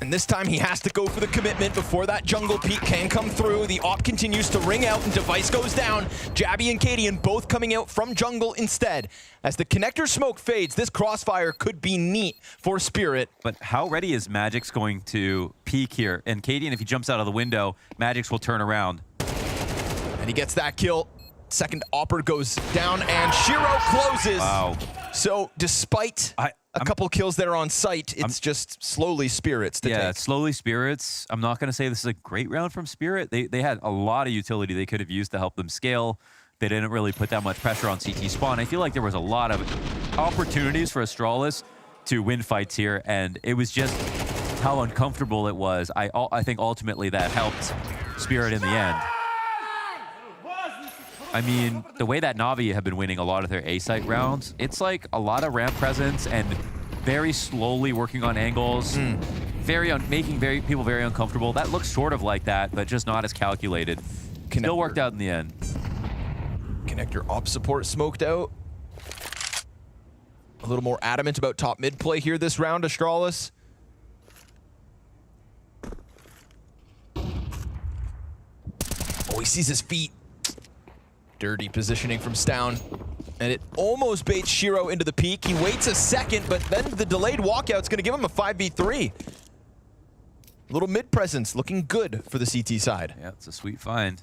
and this time he has to go for the commitment before that jungle peek can come through. The op continues to ring out, and Device goes down. Jabby and Cadian both coming out from jungle instead. As the Connector smoke fades, this crossfire could be neat for Spirit. But how ready is Magic's going to peek here? And Cadian, if he jumps out of the window, Magic's will turn around. And he gets that kill. Second Opper goes down, and Shiro closes. Wow. So despite a couple kills that are on site, it's just slowly Spirits to take. Yeah, slowly Spirits. I'm not going to say this is a great round from Spirit. They had a lot of utility they could have used to help them scale. They didn't really put that much pressure on CT spawn. I feel like there was a lot of opportunities for Astralis to win fights here, and it was just how uncomfortable it was. I think ultimately that helped Spirit in the end. I mean, the way that NAVI have been winning a lot of their A-site rounds, it's like a lot of ramp presence and very slowly working on angles, making people very uncomfortable. That looks sort of like that, but just not as calculated. Still worked out in the end. Connector op support smoked out. A little more adamant about top mid play here this round, Astralis. Oh, he sees his feet. Dirty positioning from Stown. And it almost baits Shiro into the peak. He waits a second, but then the delayed walkout's going to give him a 5v3. Little mid presence looking good for the CT side. Yeah, it's a sweet find.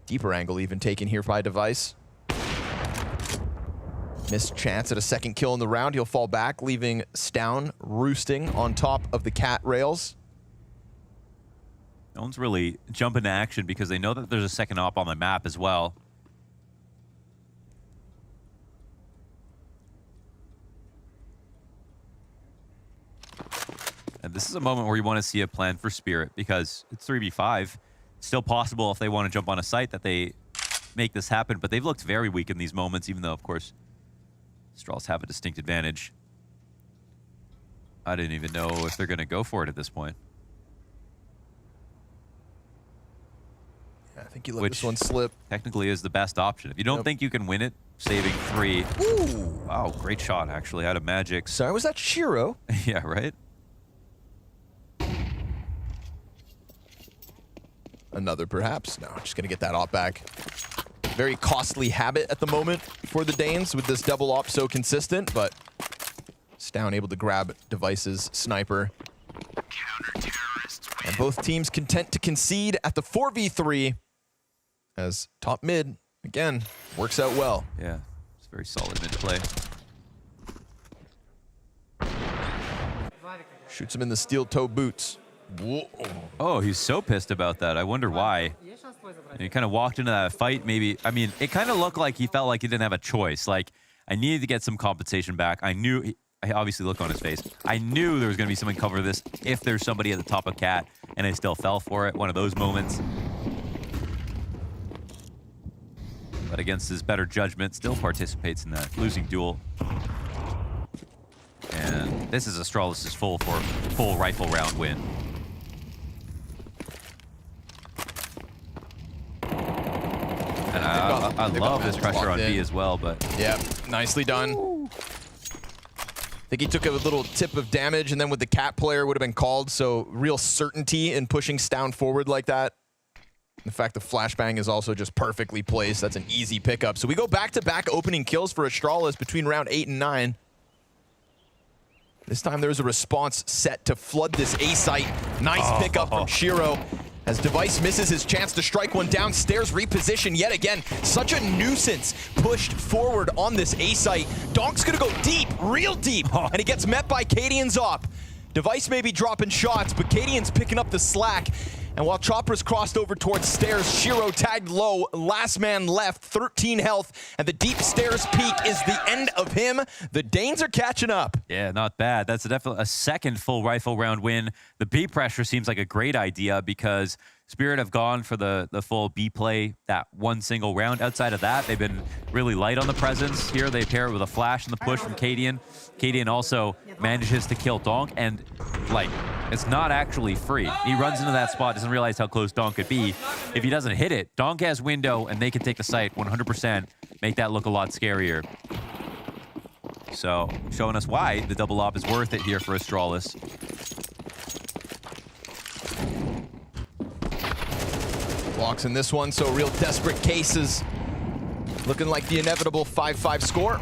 Deeper angle even taken here by Device. Missed chance at a second kill in the round. He'll fall back, leaving Stown roosting on top of the cat rails. No one's really jumping to action because they know that there's a second op on the map as well. And this is a moment where you want to see a plan for Spirit because it's 3v5. It's still possible if they want to jump on a site that they make this happen, but they've looked very weak in these moments, even though, of course, Astralis have a distinct advantage. I didn't even know if they're going to go for it at this point. I think you let this one slip. Technically is the best option. If you don't think you can win it, saving 3. Ooh. Wow, great shot, actually, out of Magic. Sorry, was that Shiro? Yeah, right? Another perhaps. No, just going to get that op back. Very costly habit at the moment for the Danes with this double op so consistent, but Stown able to grab Device's sniper. And both teams content to concede at the 4v3 as top mid, again, works out well. Yeah, it's very solid mid play. Shoots him in the steel toe boots. Whoa. Oh, he's so pissed about that. I wonder why. And he kind of walked into that fight, maybe. I mean, it kind of looked like he felt like he didn't have a choice. Like, I needed to get some compensation back. I knew, I obviously look on his face. I knew there was going to be something cover this if there's somebody at the top of Cat, and I still fell for it. One of those moments. But against his better judgment, still participates in that losing duel. And this is Astralis' full rifle round win. And I love this pressure on B as well, but... Yeah, nicely done. Ooh. I think he took a little tip of damage, and then with the Cat player would have been called, so real certainty in pushing Stown forward like that. In fact, the flashbang is also just perfectly placed. That's an easy pickup. So we go back-to-back opening kills for Astralis between round 8 and 9. This time there's a response set to flood this A site. Nice pickup from Shiro. As Device misses his chance to strike one down, Stairs reposition yet again. Such a nuisance pushed forward on this A site. Donk's gonna go deep, real deep, and he gets met by Cadian's op. Device may be dropping shots, but Cadian's picking up the slack. And while Chopper's crossed over towards stairs, Shiro tagged low, last man left, 13 health, and the deep stairs peak is the end of him. The Danes are catching up. Yeah, not bad. That's definitely a second full rifle round win. The B pressure seems like a great idea because Spirit have gone for the full B play that one single round. Outside of that, they've been really light on the presence. Here they pair it with a flash and the push from Cadian. Cadian also manages to kill Donk, and like, it's not actually free. He runs into that spot, doesn't realize how close Donk could be. If he doesn't hit it, Donk has window and they can take the site 100%, make that look a lot scarier. So, showing us why the double op is worth it here for Astralis. Blocks in this one, so real desperate cases. Looking like the inevitable 5-5 score.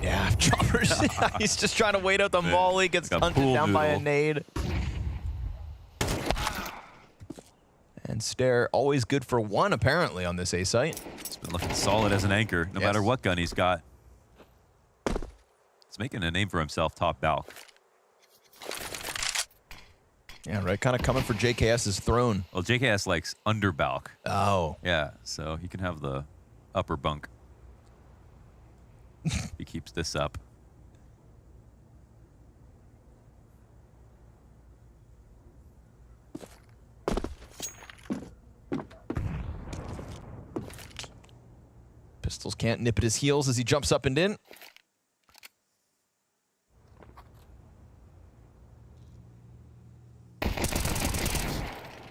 Yeah, Choppers, he's just trying to wait out the volley, gets hunted down by a nade. And Stare, always good for one, apparently, on this A site. It's been looking solid as an anchor, no matter what gun he's got. He's making a name for himself, top Balk. Yeah, right, kind of coming for JKS's throne. Well, JKS likes under Balk. Oh. Yeah, so he can have the upper bunk. He keeps this up. Pistols can't nip at his heels as he jumps up and in.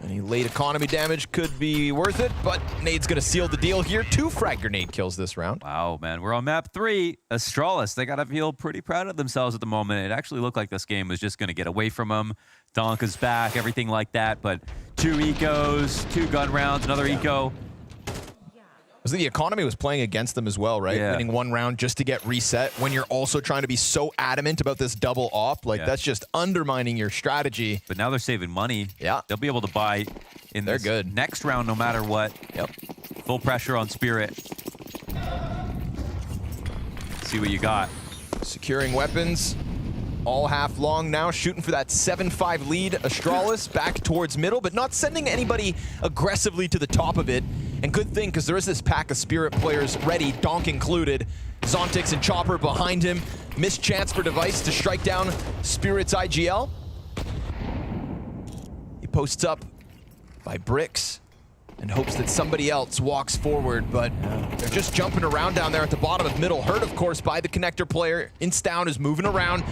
Any late economy damage could be worth it, but Nade's gonna seal the deal here. 2 frag grenade kills this round. Wow, man. We're on map 3. Astralis, they gotta feel pretty proud of themselves at the moment. It actually looked like this game was just gonna get away from them. Donk is back, everything like that, but 2 ecos, 2 gun rounds, another eco. The economy was playing against them as well, right? Yeah. Winning 1 round just to get reset when you're also trying to be so adamant about this double op. Like, that's just undermining your strategy. But now they're saving money. Yeah. They'll be able to buy in this good. next round no matter what. Yep. Full pressure on Spirit. See what you got. Securing weapons. All half long now, shooting for that 7-5 lead. Astralis back towards middle, but not sending anybody aggressively to the top of it. And good thing, because there is this pack of Spirit players ready, Donk included. Zontix and Chopper behind him. Missed chance for Device to strike down Spirit's IGL. He posts up by bricks and hopes that somebody else walks forward, but they're just jumping around down there at the bottom of middle. Hurt, of course, by the connector player. Instown is moving around.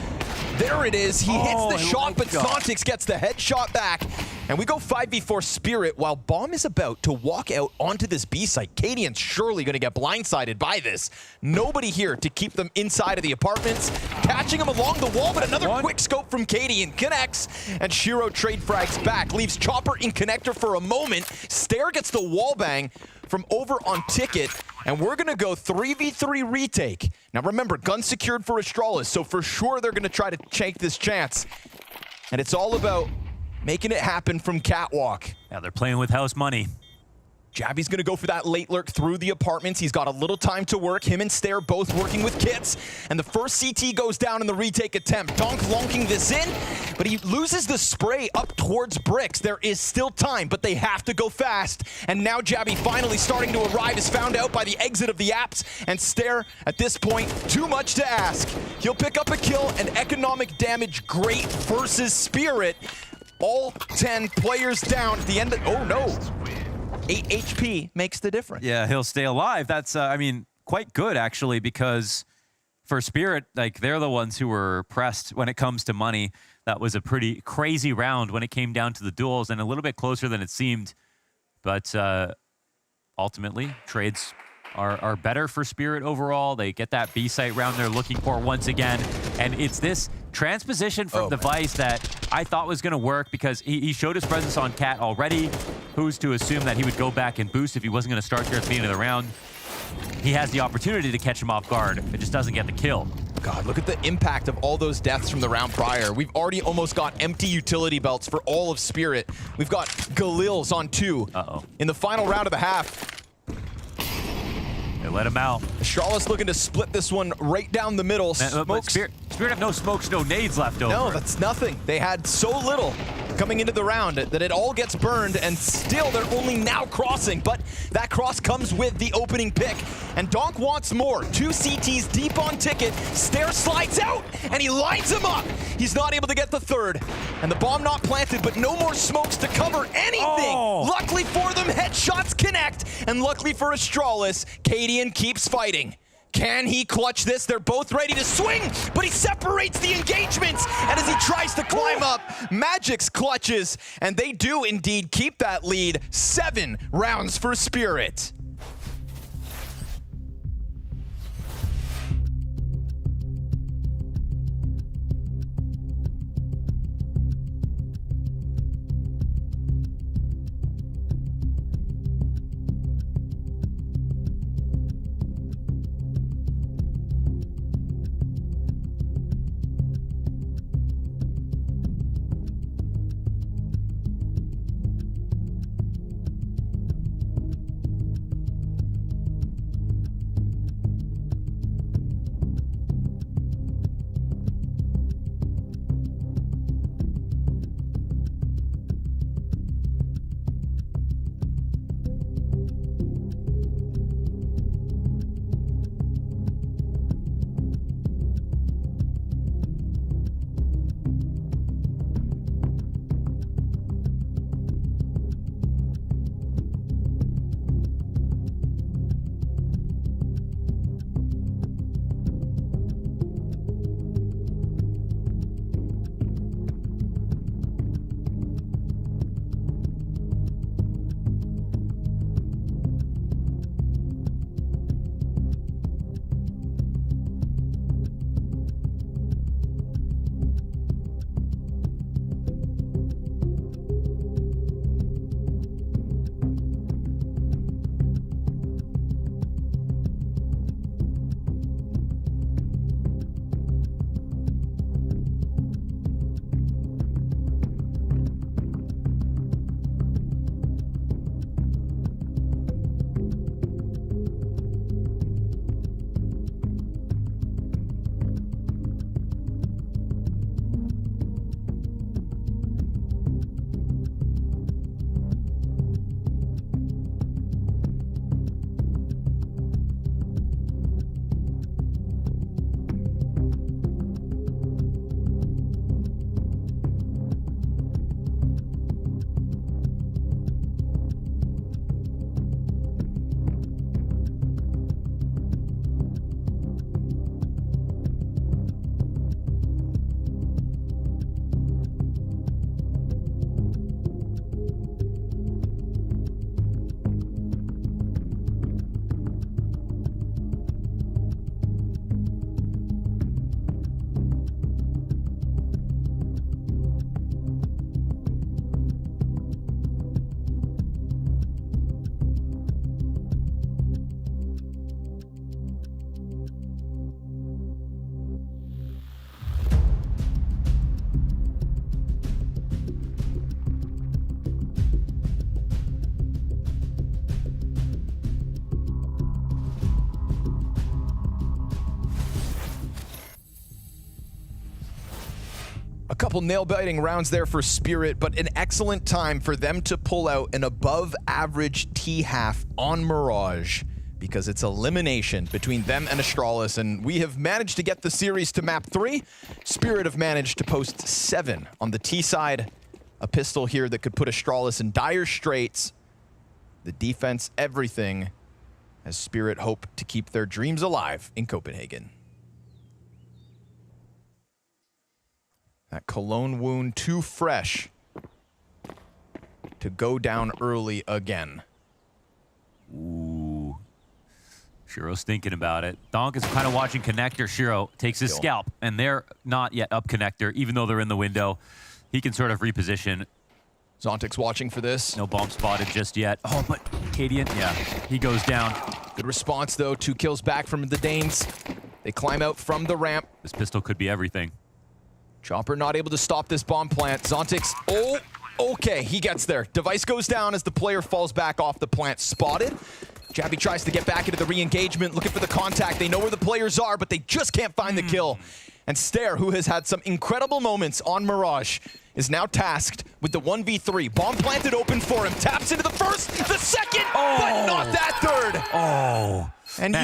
There it is. He hits the shot, but Zontix gets the headshot back. And we go 5v4 Spirit while Bomb is about to walk out onto this B site. Cadian's surely going to get blindsided by this. Nobody here to keep them inside of the apartments. Catching him along the wall, but another quick scope from Cadian connects. And Shiro trade frags back. Leaves Chopper in connector for a moment. Stare gets the wall bang from over on Ticket. And we're going to go 3v3 retake. Now remember, gun secured for Astralis, so for sure they're going to try to take this chance. And it's all about making it happen from Catwalk. Yeah, they're playing with house money. Jabby's gonna go for that late lurk through the apartments. He's got a little time to work. Him and Stare both working with kits. And the first CT goes down in the retake attempt. Donk lonking this in, but he loses the spray up towards bricks. There is still time, but they have to go fast. And now Jabby finally starting to arrive is found out by the exit of the apps. And Stare, at this point, too much to ask. He'll pick up a kill and economic damage great versus Spirit. All 10 players down at the end of, oh no. 8 HP makes the difference. Yeah, he'll stay alive. That's, I mean, quite good, actually, because for Spirit, like, they're the ones who were pressed when it comes to money. That was a pretty crazy round when it came down to the duels, and a little bit closer than it seemed. But ultimately, trades are better for Spirit overall. They get that B site round they're looking for once again. And it's this transposition from Device that I thought was going to work because he showed his presence on Cat already. Who's to assume that he would go back and boost if he wasn't going to start there at the beginning of the round? He has the opportunity to catch him off guard. It just doesn't get the kill. God, look at the impact of all those deaths from the round prior. We've already almost got empty utility belts for all of Spirit. We've got Galils on 2. In the final round of the half. They let him out. Astralis looking to split this one right down the middle. Spirit have no smokes, no nades left over. No, that's nothing. They had so little. coming into the round, that it all gets burned, and still they're only now crossing, but that cross comes with the opening pick. And Donk wants more. 2 CTs deep on Ticket. Stair slides out, and he lines him up. He's not able to get the third. And the bomb not planted, but no more smokes to cover anything. Luckily for them, headshots connect. And luckily for Astralis, Cadian keeps fighting. Can he clutch this? They're both ready to swing, but he separates the engagements. And as he tries to climb up, Magix clutches, and they do indeed keep that lead. 7 rounds for Spirit. A couple nail-biting rounds there for Spirit, but an excellent time for them to pull out an above-average T-half on Mirage, because it's elimination between them and Astralis, and we have managed to get the series to map 3. Spirit have managed to post 7 on the T side. A pistol here that could put Astralis in dire straits. The defense, everything, as Spirit hope to keep their dreams alive in Copenhagen. That Cologne wound too fresh to go down early again. Ooh. Shiro's thinking about it. Donk is kind of watching Connector. Shiro takes his scalp, and they're not yet up Connector, even though they're in the window. He can sort of reposition. Zontic's watching for this. No bomb spotted just yet. Oh, but Cadian, yeah, he goes down. Good response, though. 2 kills back from the Danes. They climb out from the ramp. This pistol could be everything. Chopper not able to stop this bomb plant. Zontic's, oh, okay, he gets there. Device goes down as the player falls back off the plant. Spotted. Jabby tries to get back into the re-engagement, looking for the contact. They know where the players are, but they just can't find the kill. And Stair, who has had some incredible moments on Mirage, is now tasked with the 1v3. Bomb planted open for him. Taps into the first, the second, but not that third. Oh. And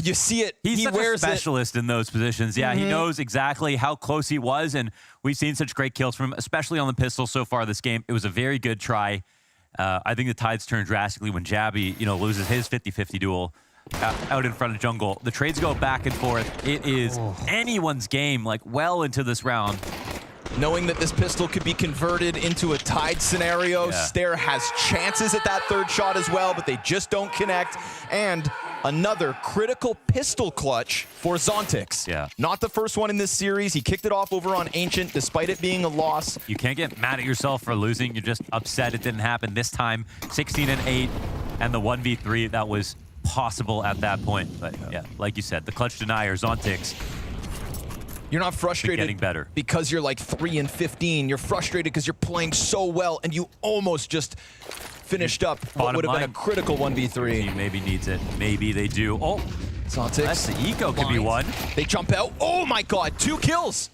you see it. He's such a specialist in those positions. Yeah, he Mhm. knows exactly how close he was, and we've seen such great kills from him, especially on the pistol so far this game. It was a very good try. I think the tides turn drastically when Jabby, loses his 50-50 duel out in front of jungle. The trades go back and forth. It is anyone's game, like, well into this round. Knowing that this pistol could be converted into a tied scenario, Stair has chances at that third shot as well, but they just don't connect. And another critical pistol clutch for Zontix. Yeah. Not the first one in this series. He kicked it off over on Ancient, despite it being a loss. You can't get mad at yourself for losing. You're just upset it didn't happen this time. 16-8, and the 1v3 that was possible at that point. But yeah, like you said, the clutch denier, Zontix. You're not frustrated getting better because you're like 3-15. You're frustrated because you're playing so well and you almost just finished up what would have been a critical 1v3. He maybe needs it. Maybe they do. Oh, Zontix. That's the eco could be one. They jump out. Oh my god, 2 kills.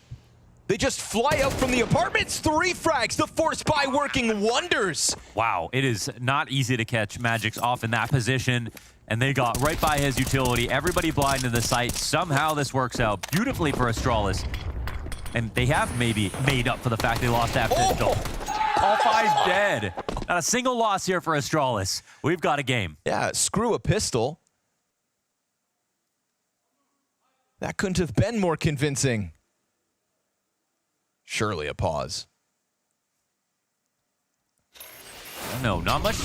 They just fly out from the apartments. 3 frags. The force buy working wonders. Wow, it is not easy to catch Magix off in that position. And they got right by his utility. Everybody blind in the site. Somehow this works out beautifully for Astralis. And they have maybe made up for the fact they lost that pistol. All 5 dead. Not a single loss here for Astralis. We've got a game. Yeah, screw a pistol. That couldn't have been more convincing. Surely a pause. No, not much.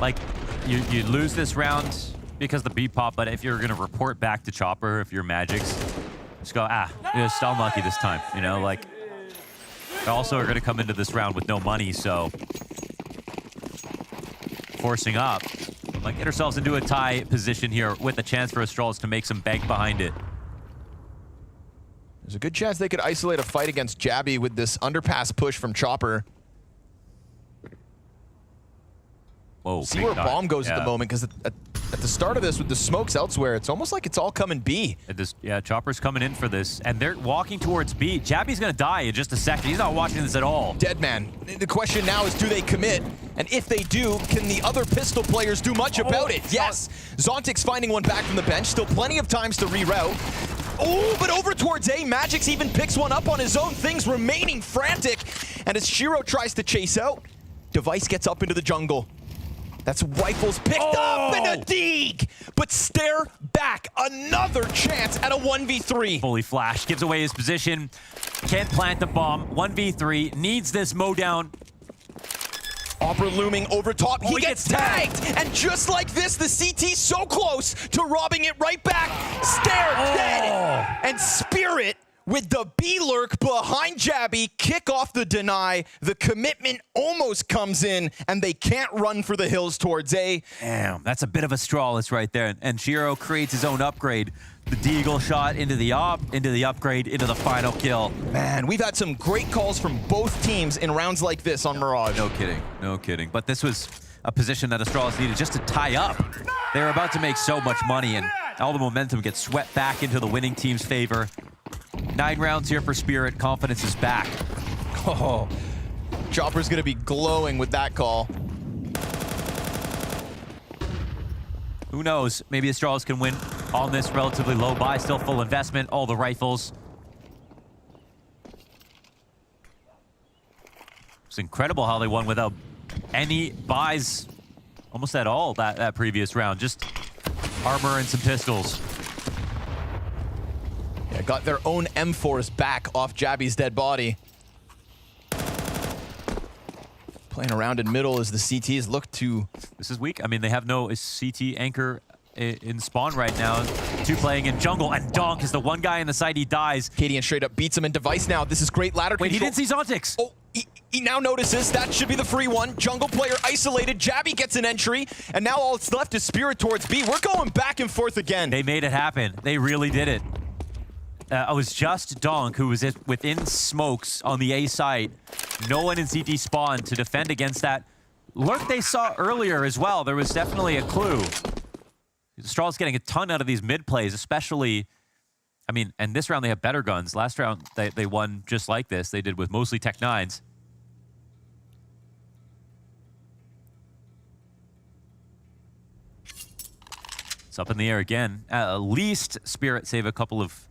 Like, you lose this round because the B pop, but if you're going to report back to Chopper, if you're Magix, just go, just unlucky this time. Like, they also are going to come into this round with no money, so forcing up. Like, get ourselves into a tie position here with a chance for Astralis to make some bank behind it. There's a good chance they could isolate a fight against Jabby with this underpass push from Chopper. Whoa, see where bomb goes at the moment, because at the start of this with the smokes elsewhere, it's almost like it's all coming B. Chopper's coming in for this, and they're walking towards B. Jabby's gonna die in just a second. He's not watching this at all. Dead man. The question now is, do they commit? And if they do, can the other pistol players do much about it? Yes. Zontix finding one back from the bench. Still plenty of times to reroute. Oh, but over towards A, Magix even picks one up on his own. Things remaining frantic. And as Shiro tries to chase out, Device gets up into the jungle. That's rifles picked up and a dig! But Stair back. Another chance at a 1v3. Fully flash, gives away his position. Can't plant the bomb. 1v3, needs this mow down. Opera looming over top. He gets tagged! And just like this, the CT so close to robbing it right back. Stair dead! And Spirit with the B-lurk behind Jabby, kick off the deny. The commitment almost comes in, and they can't run for the hills towards A. Damn, that's a bit of Astralis right there. And Shiro creates his own upgrade. The Deagle shot into the upgrade, into the final kill. Man, we've had some great calls from both teams in rounds like this on Mirage. No kidding, no kidding. But this was a position that Astralis needed just to tie up. They're about to make so much money, and all the momentum gets swept back into the winning team's favor. 9 rounds here for Spirit. Confidence is back. Oh, Chopper's gonna be glowing with that call. Who knows? Maybe Astralis can win on this relatively low buy. Still full investment. All the rifles. It's incredible how they won without any buys almost at all that previous round. Just armor and some pistols. Yeah, got their own M4s back off Jabby's dead body. Playing around in middle as the CTs look to... This is weak. I mean, they have no CT anchor in spawn right now. 2 playing in jungle, and Donk is the one guy in the side. He dies. Kadian straight up beats him in Device now. This is great ladder control. Wait, he didn't see Zontix. Oh, he now notices that should be the free one. Jungle player isolated. Jabby gets an entry, and now all that's left is Spirit towards B. We're going back and forth again. They made it happen. They really did it. It was just Donk who was within smokes on the A side. No one in CT spawn to defend against that lurk they saw earlier as well. There was definitely a clue. Astralis getting a ton out of these mid plays, especially I mean, and this round they have better guns. Last round they won just like this. They did with mostly Tech 9s. It's up in the air again. At least Spirit save a couple of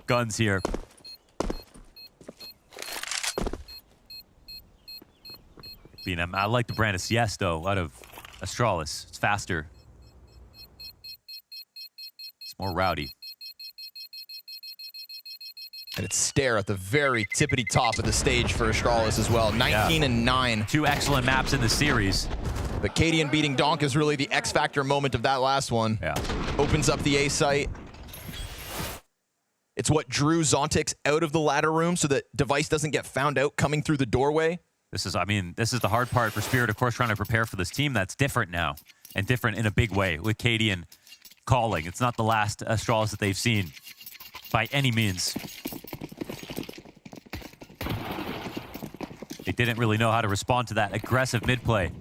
guns here. I like the brand of CEST, though, out of Astralis. It's faster. It's more rowdy. And it's Stare at the very tippity top of the stage for Astralis as well. 19 and 9. 2 excellent maps in the series. But Cadian beating Donk is really the X factor moment of that last one. Yeah. Opens up the A site. It's what drew Zontix out of the ladder room so that Device doesn't get found out coming through the doorway. This is the hard part for Spirit, of course, trying to prepare for this team that's different now, and different in a big way, with Cadian calling. It's not the last Astralis that they've seen, by any means. They didn't really know how to respond to that aggressive mid-play.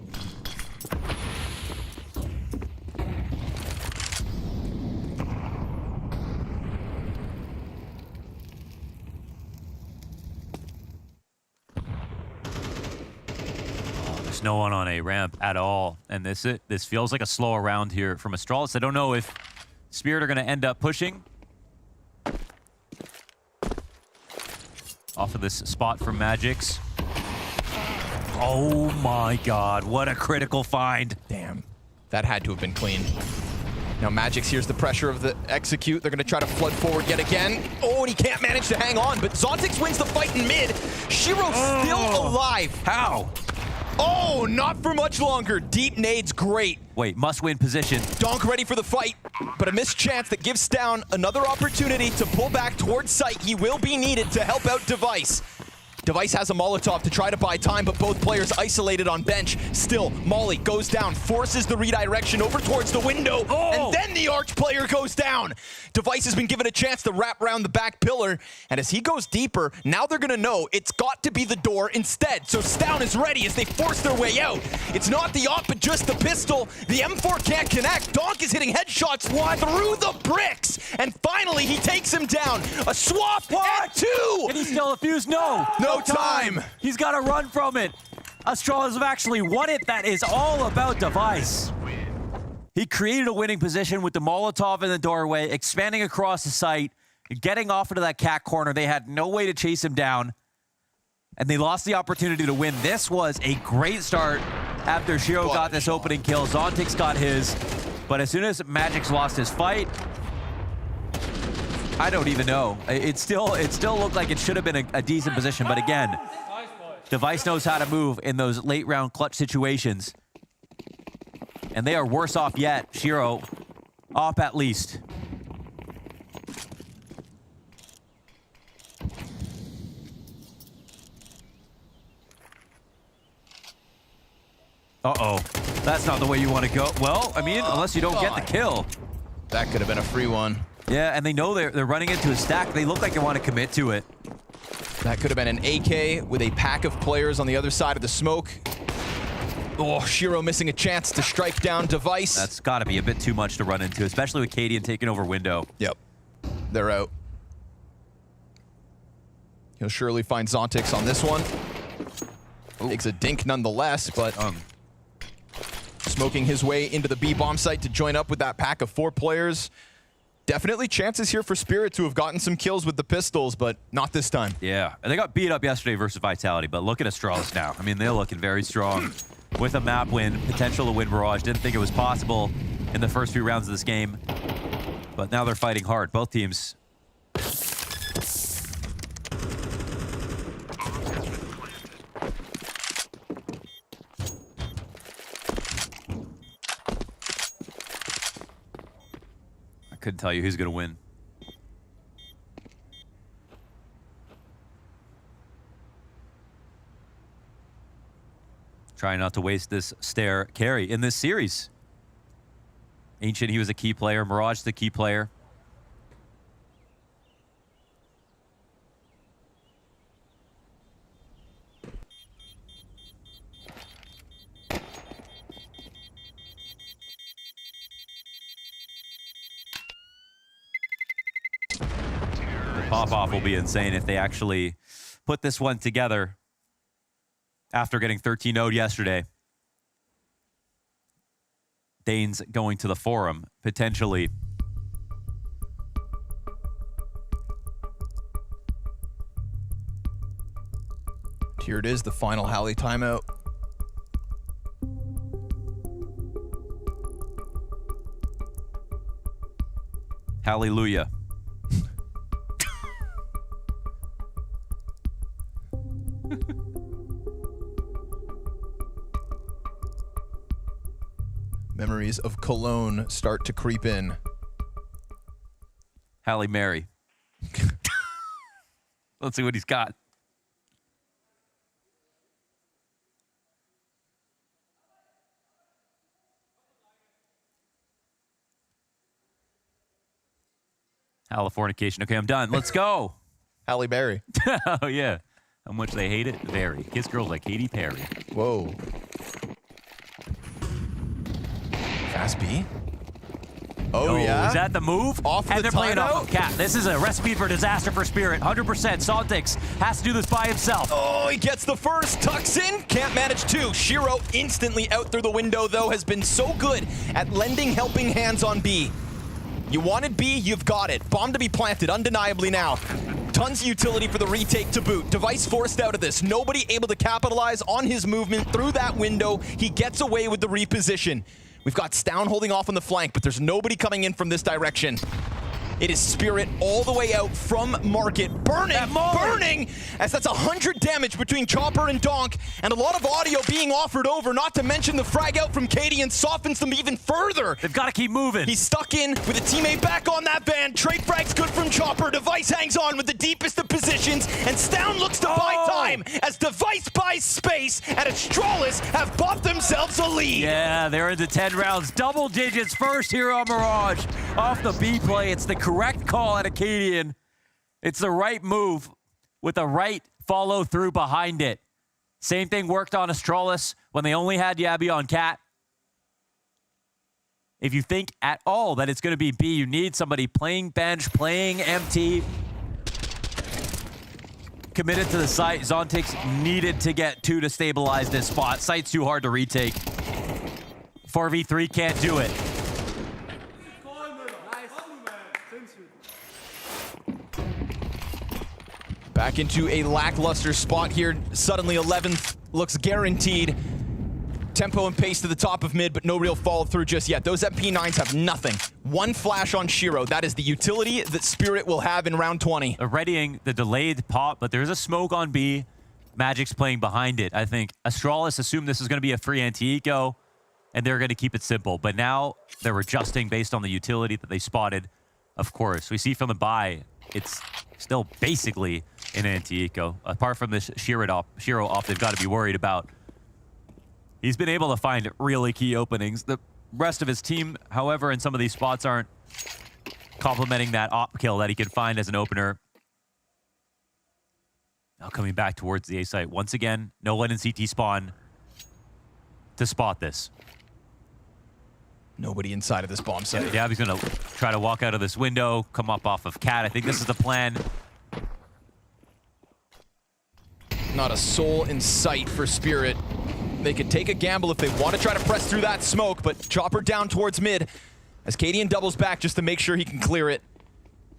No one on a ramp at all, and this feels like a slower round here from Astralis. I don't know if Spirit are going to end up pushing off of this spot from Magix. Oh my god, what a critical find. Damn, that had to have been clean. Now Magix hears the pressure of the execute. They're going to try to flood forward yet again. Oh, and he can't manage to hang on, but Zontix wins the fight in mid. Shiro's still alive. How? Oh, not for much longer. Deep nades, great. Wait, must-win position. Donk ready for the fight, but a missed chance that gives Down another opportunity to pull back towards site. He will be needed to help out Device. Device has a Molotov to try to buy time, but both players isolated on bench. Still, Molly goes down, forces the redirection over towards the window, and then the Arch player goes down. Device has been given a chance to wrap around the back pillar, and as he goes deeper, now they're gonna know it's got to be the door instead. So Stown is ready as they force their way out. It's not the op, but just the pistol. The M4 can't connect. Donk is hitting headshots through the bricks, and finally he takes him down. A swap at 2! Can he still defuse? No! No time. He's got to run from it. Astralis have actually won it. That is all about Device. He created a winning position with the Molotov in the doorway, expanding across the site, getting off into that cat corner. They had no way to chase him down, and they lost the opportunity to win. This was a great start after Shiro got this opening kill. Zontix got his, but as soon as Magix lost his fight, I don't even know. It still looked like it should have been a decent position, but again, Device knows how to move in those late round clutch situations. And they are worse off yet. Shiro, off at least. Uh-oh. That's not the way you want to go. Well, I mean, unless you don't get the kill. That could have been a free one. Yeah, and they know they're running into a stack. They look like they want to commit to it. That could have been an AK with a pack of players on the other side of the smoke. Oh, Shiro missing a chance to strike down Device. That's got to be a bit too much to run into, especially with Cadian taking over window. Yep. They're out. He'll surely find Zontix on this one. Takes a dink nonetheless, but smoking his way into the B bomb site to join up with that pack of 4 players. Definitely chances here for Spirit to have gotten some kills with the pistols, but not this time. Yeah, and they got beat up yesterday versus Vitality, but look at Astralis now. I mean, they're looking very strong with a map win, potential to win Mirage. Didn't think it was possible in the first few rounds of this game, but now they're fighting hard, both teams. Couldn't tell you who's going to win. Trying not to waste this Stare carry in this series. Ancient, he was a key player. Mirage, the key player. Pop-off will be insane if they actually put this one together after getting 13-0'd yesterday. Danes going to the Forum, potentially. Here it is, the final Halley timeout. Hallelujah. Memories of Cologne start to creep in. Halle Mary. Let's see what he's got. Californication. Okay, I'm done. Let's go. Halle Berry. Oh, yeah. How much they hate it? Very. Kiss girls like Katy Perry. Whoa. Fast B. Oh, yeah. Is that the move? Off and the they're playing timeout? off of Cat. This is a recipe for disaster for Spirit. 100%. Saltix has to do this by himself. Oh, he gets the first. Tucks in. Can't manage two. Shiro instantly out through the window, though, has been so good at lending helping hands on B. You wanted B, you've got it. Bomb to be planted, undeniably now. Tons of utility for the retake to boot. Device forced out of this. Nobody able to capitalize on his movement through that window. He gets away with the reposition. We've got Stown holding off on the flank, but there's nobody coming in from this direction. It is Spirit all the way out from Market. Burning, as that's 100 damage between Chopper and Donk, and a lot of audio being offered over, not to mention the frag out from Katie and softens them even further. They've got to keep moving. He's stuck in with a teammate back on that van. Trade frag's good from Chopper. Device hangs on with the deepest of positions, and Stown looks to buy time as Device buys space, and Astralis have bought themselves a lead. Yeah, they're into 10 rounds. Double digits first here on Mirage. Off the B play, it's the correct call at Acadian. It's the right move with the right follow through behind it. Same thing worked on Astralis when they only had Yabby on Cat. If you think at all that it's going to be B, you need somebody playing bench, playing MT, committed to the site. Zontix needed to get 2 to stabilize this spot. Site's too hard to retake. 4v3 can't do it. Back into a lackluster spot here. Suddenly 11th looks guaranteed. Tempo and pace to the top of mid, but no real follow through just yet. Those MP9s have nothing. One flash on Shiro. That is the utility that Spirit will have in round 20. They're readying the delayed pop, but there's a smoke on B. Magic's playing behind it. I think Astralis assumed this is going to be a free anti-eco, and they're going to keep it simple. But now they're adjusting based on the utility that they spotted. Of course, we see from the buy, it's still basically an anti-eco. Apart from this Shiro off, they've got to be worried about. He's been able to find really key openings. The rest of his team, however, in some of these spots aren't complementing that op kill that he can find as an opener. Now coming back towards the A site. Once again, no one in CT spawn to spot this. Nobody inside of this bomb site. Yeah, he's going to try to walk out of this window, come up off of Cat. I think this is the plan. Not a soul in sight for Spirit. They could take a gamble if they want to try to press through that smoke, but Chopper down towards mid as Cadian doubles back just to make sure he can clear it.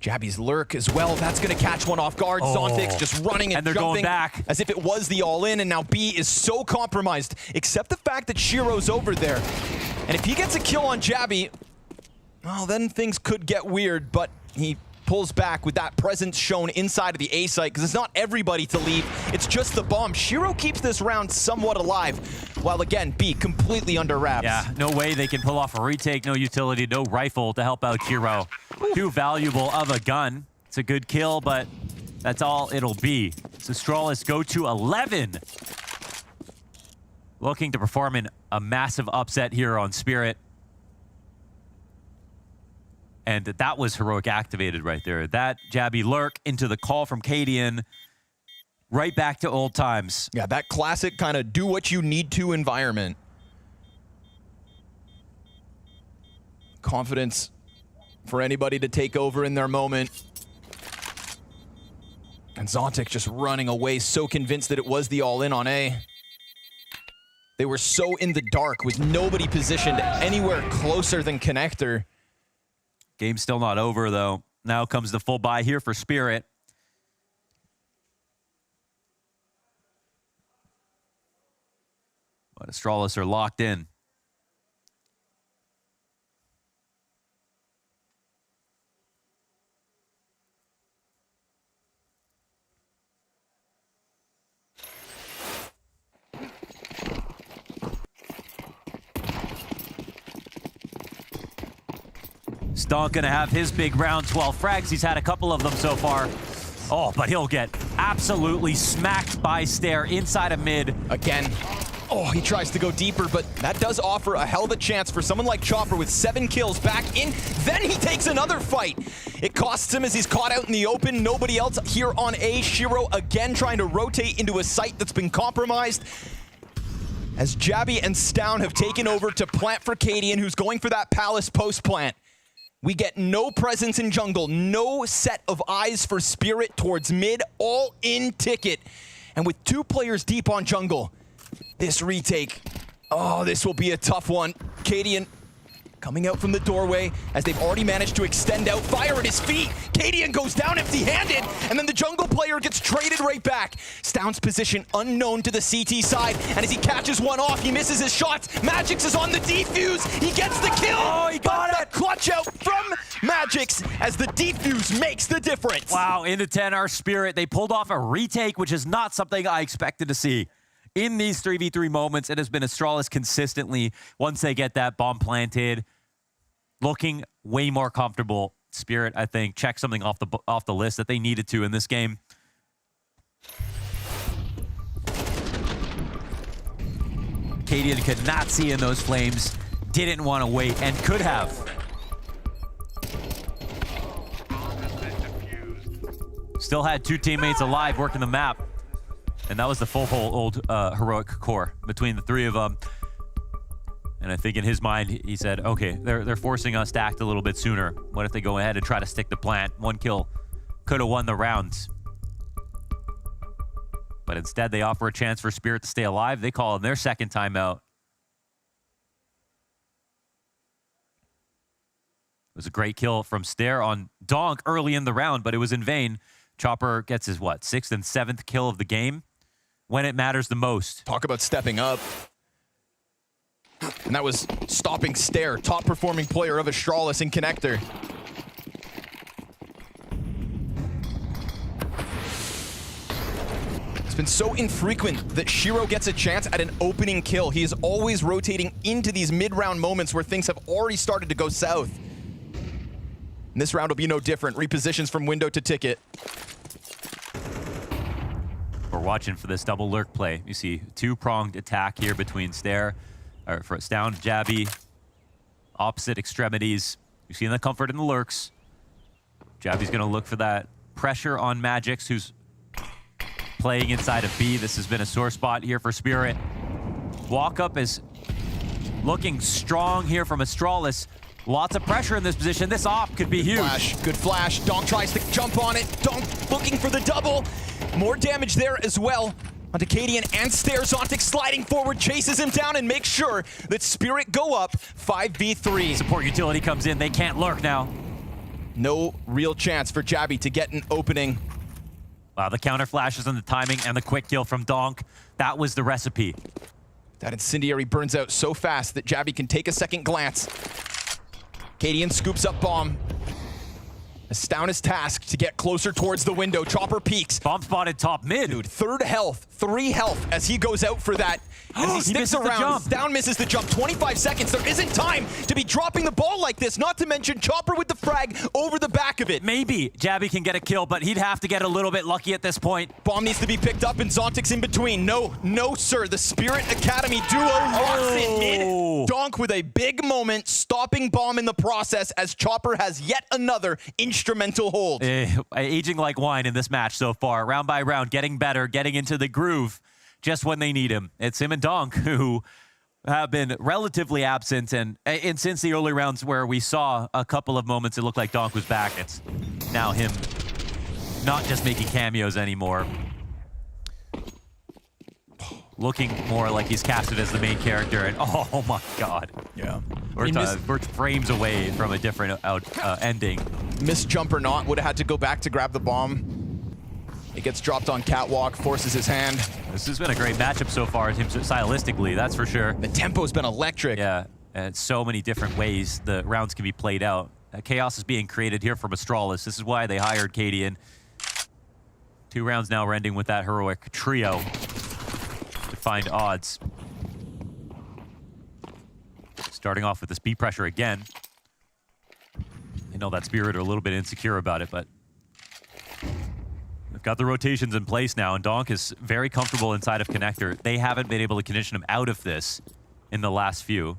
Jabby's lurk as well. That's going to catch one off guard. Zontix just running and they're jumping going back as if it was the all-in, and now B is so compromised, except the fact that Shiro's over there. And if he gets a kill on Jabby, well, then things could get weird, but he pulls back with that presence shown inside of the A site, because it's not everybody to leave, it's just the bomb. Shiro keeps this round somewhat alive, while again, B completely under wraps. Yeah, no way they can pull off a retake, no utility, no rifle to help out Shiro. Too valuable of a gun. It's a good kill, but that's all it'll be. So Astralis go to 11. Looking to perform in a massive upset here on Spirit. And that was heroic activated right there. That Jabby lurk into the call from Cadian. Right back to old times. Yeah, that classic kind of do what you need to environment. Confidence for anybody to take over in their moment. And Zontic just running away, so convinced that it was the all-in on A. They were so in the dark with nobody positioned anywhere closer than Connector. Game's still not over, though. Now comes the full buy here for Spirit. But Astralis are locked in. Stonk gonna have his big round, 12 frags. He's had a couple of them so far. Oh, but he'll get absolutely smacked by Stare inside of mid. Again. Oh, he tries to go deeper, but that does offer a hell of a chance for someone like Chopper with 7 kills back in. Then he takes another fight. It costs him as he's caught out in the open. Nobody else here on A. Shiro again trying to rotate into a site that's been compromised. As Jabby and Stown have taken over to plant for Cadian, who's going for that Palace post plant. We get no presence in jungle, no set of eyes for Spirit towards mid, all in ticket. And with 2 players deep on jungle, this retake, oh, this will be a tough one. Cadian coming out from the doorway as they've already managed to extend out. Fire at his feet. Cadian goes down empty-handed, and then the jungle player gets traded right back. Stown's position unknown to the CT side, and as he catches one off, he misses his shots. Magix is on the defuse. He gets the kill. Oh, he got it. Clutch out from Magix as the defuse makes the difference. Wow, into 10 our Spirit. They pulled off a retake, which is not something I expected to see. In these 3v3 moments, it has been Astralis consistently, once they get that bomb planted, looking way more comfortable. Spirit, I think, checked something off the list that they needed to in this game. Cadian could not see in those flames, didn't want to wait, and could have. Still had 2 teammates alive working the map. And that was the full whole old heroic core between the 3 of them. And I think in his mind, he said, okay, they're forcing us to act a little bit sooner. What if they go ahead and try to stick the plant? 1 kill could have won the rounds. But instead, they offer a chance for Spirit to stay alive. They call in their second timeout. It was a great kill from Stare on Donk early in the round, but it was in vain. Chopper gets his, 6th and 7th kill of the game when it matters the most. Talk about stepping up. And that was stopping Stare, top performing player of Astralis in Connector. It's been so infrequent that Shiro gets a chance at an opening kill. He is always rotating into these mid-round moments where things have already started to go south. And this round will be no different. Repositions from window to ticket. We're watching for this double lurk play. You see 2-pronged attack here between Stare, or for Stown, Jabby, opposite extremities. You see in the comfort in the lurks. Jabby's gonna look for that pressure on Magix, who's playing inside of B. This has been a sore spot here for Spirit. Walk up is looking strong here from Astralis. Lots of pressure in this position. This op could be huge. Good flash. Donk tries to jump on it. Donk looking for the double. More damage there as well. Onto Cadian and Stare. Zontic sliding forward, chases him down and makes sure that Spirit go up 5v3. Support utility comes in. They can't lurk now. No real chance for Jabby to get an opening. Wow, the counter flashes and the timing and the quick kill from Donk. That was the recipe. That incendiary burns out so fast that Jabby can take a second glance. Cadian scoops up bomb. Stown is tasked to get closer towards the window. Chopper peeks. Bomb spotted top mid. Dude, 3 health as he goes out for that. As he sticks around, Stown misses the jump. 25 seconds. There isn't time to be dropping the ball like this. Not to mention Chopper with the frag over the back of it. Maybe Jabby can get a kill, but he'd have to get a little bit lucky at this point. Bomb needs to be picked up and Zontic's in between. No, sir. The Spirit Academy duo locks in mid. Donk with a big moment, stopping bomb in the process as Chopper has yet another instrumental hold. Aging like wine in this match so far. Round by round, getting better, getting into the groove just when they need him. It's him and Donk who have been relatively absent, and since the early rounds where we saw a couple of moments it looked like Donk was back, it's now him not just making cameos anymore. Looking more like he's casted as the main character, and oh my god. Yeah. We're frames away from a different ending. Missed jump or not, would have had to go back to grab the bomb. It gets dropped on catwalk, forces his hand. This has been a great matchup so far, stylistically, that's for sure. The tempo's been electric. Yeah, and so many different ways the rounds can be played out. Chaos is being created here from Astralis. This is why they hired Cadian. 2 rounds now are ending with that heroic trio to find odds. Starting off with the speed pressure again. You know that Spirit are a little bit insecure about it, but they've got the rotations in place now, and Donk is very comfortable inside of Connector. They haven't been able to condition him out of this in the last few.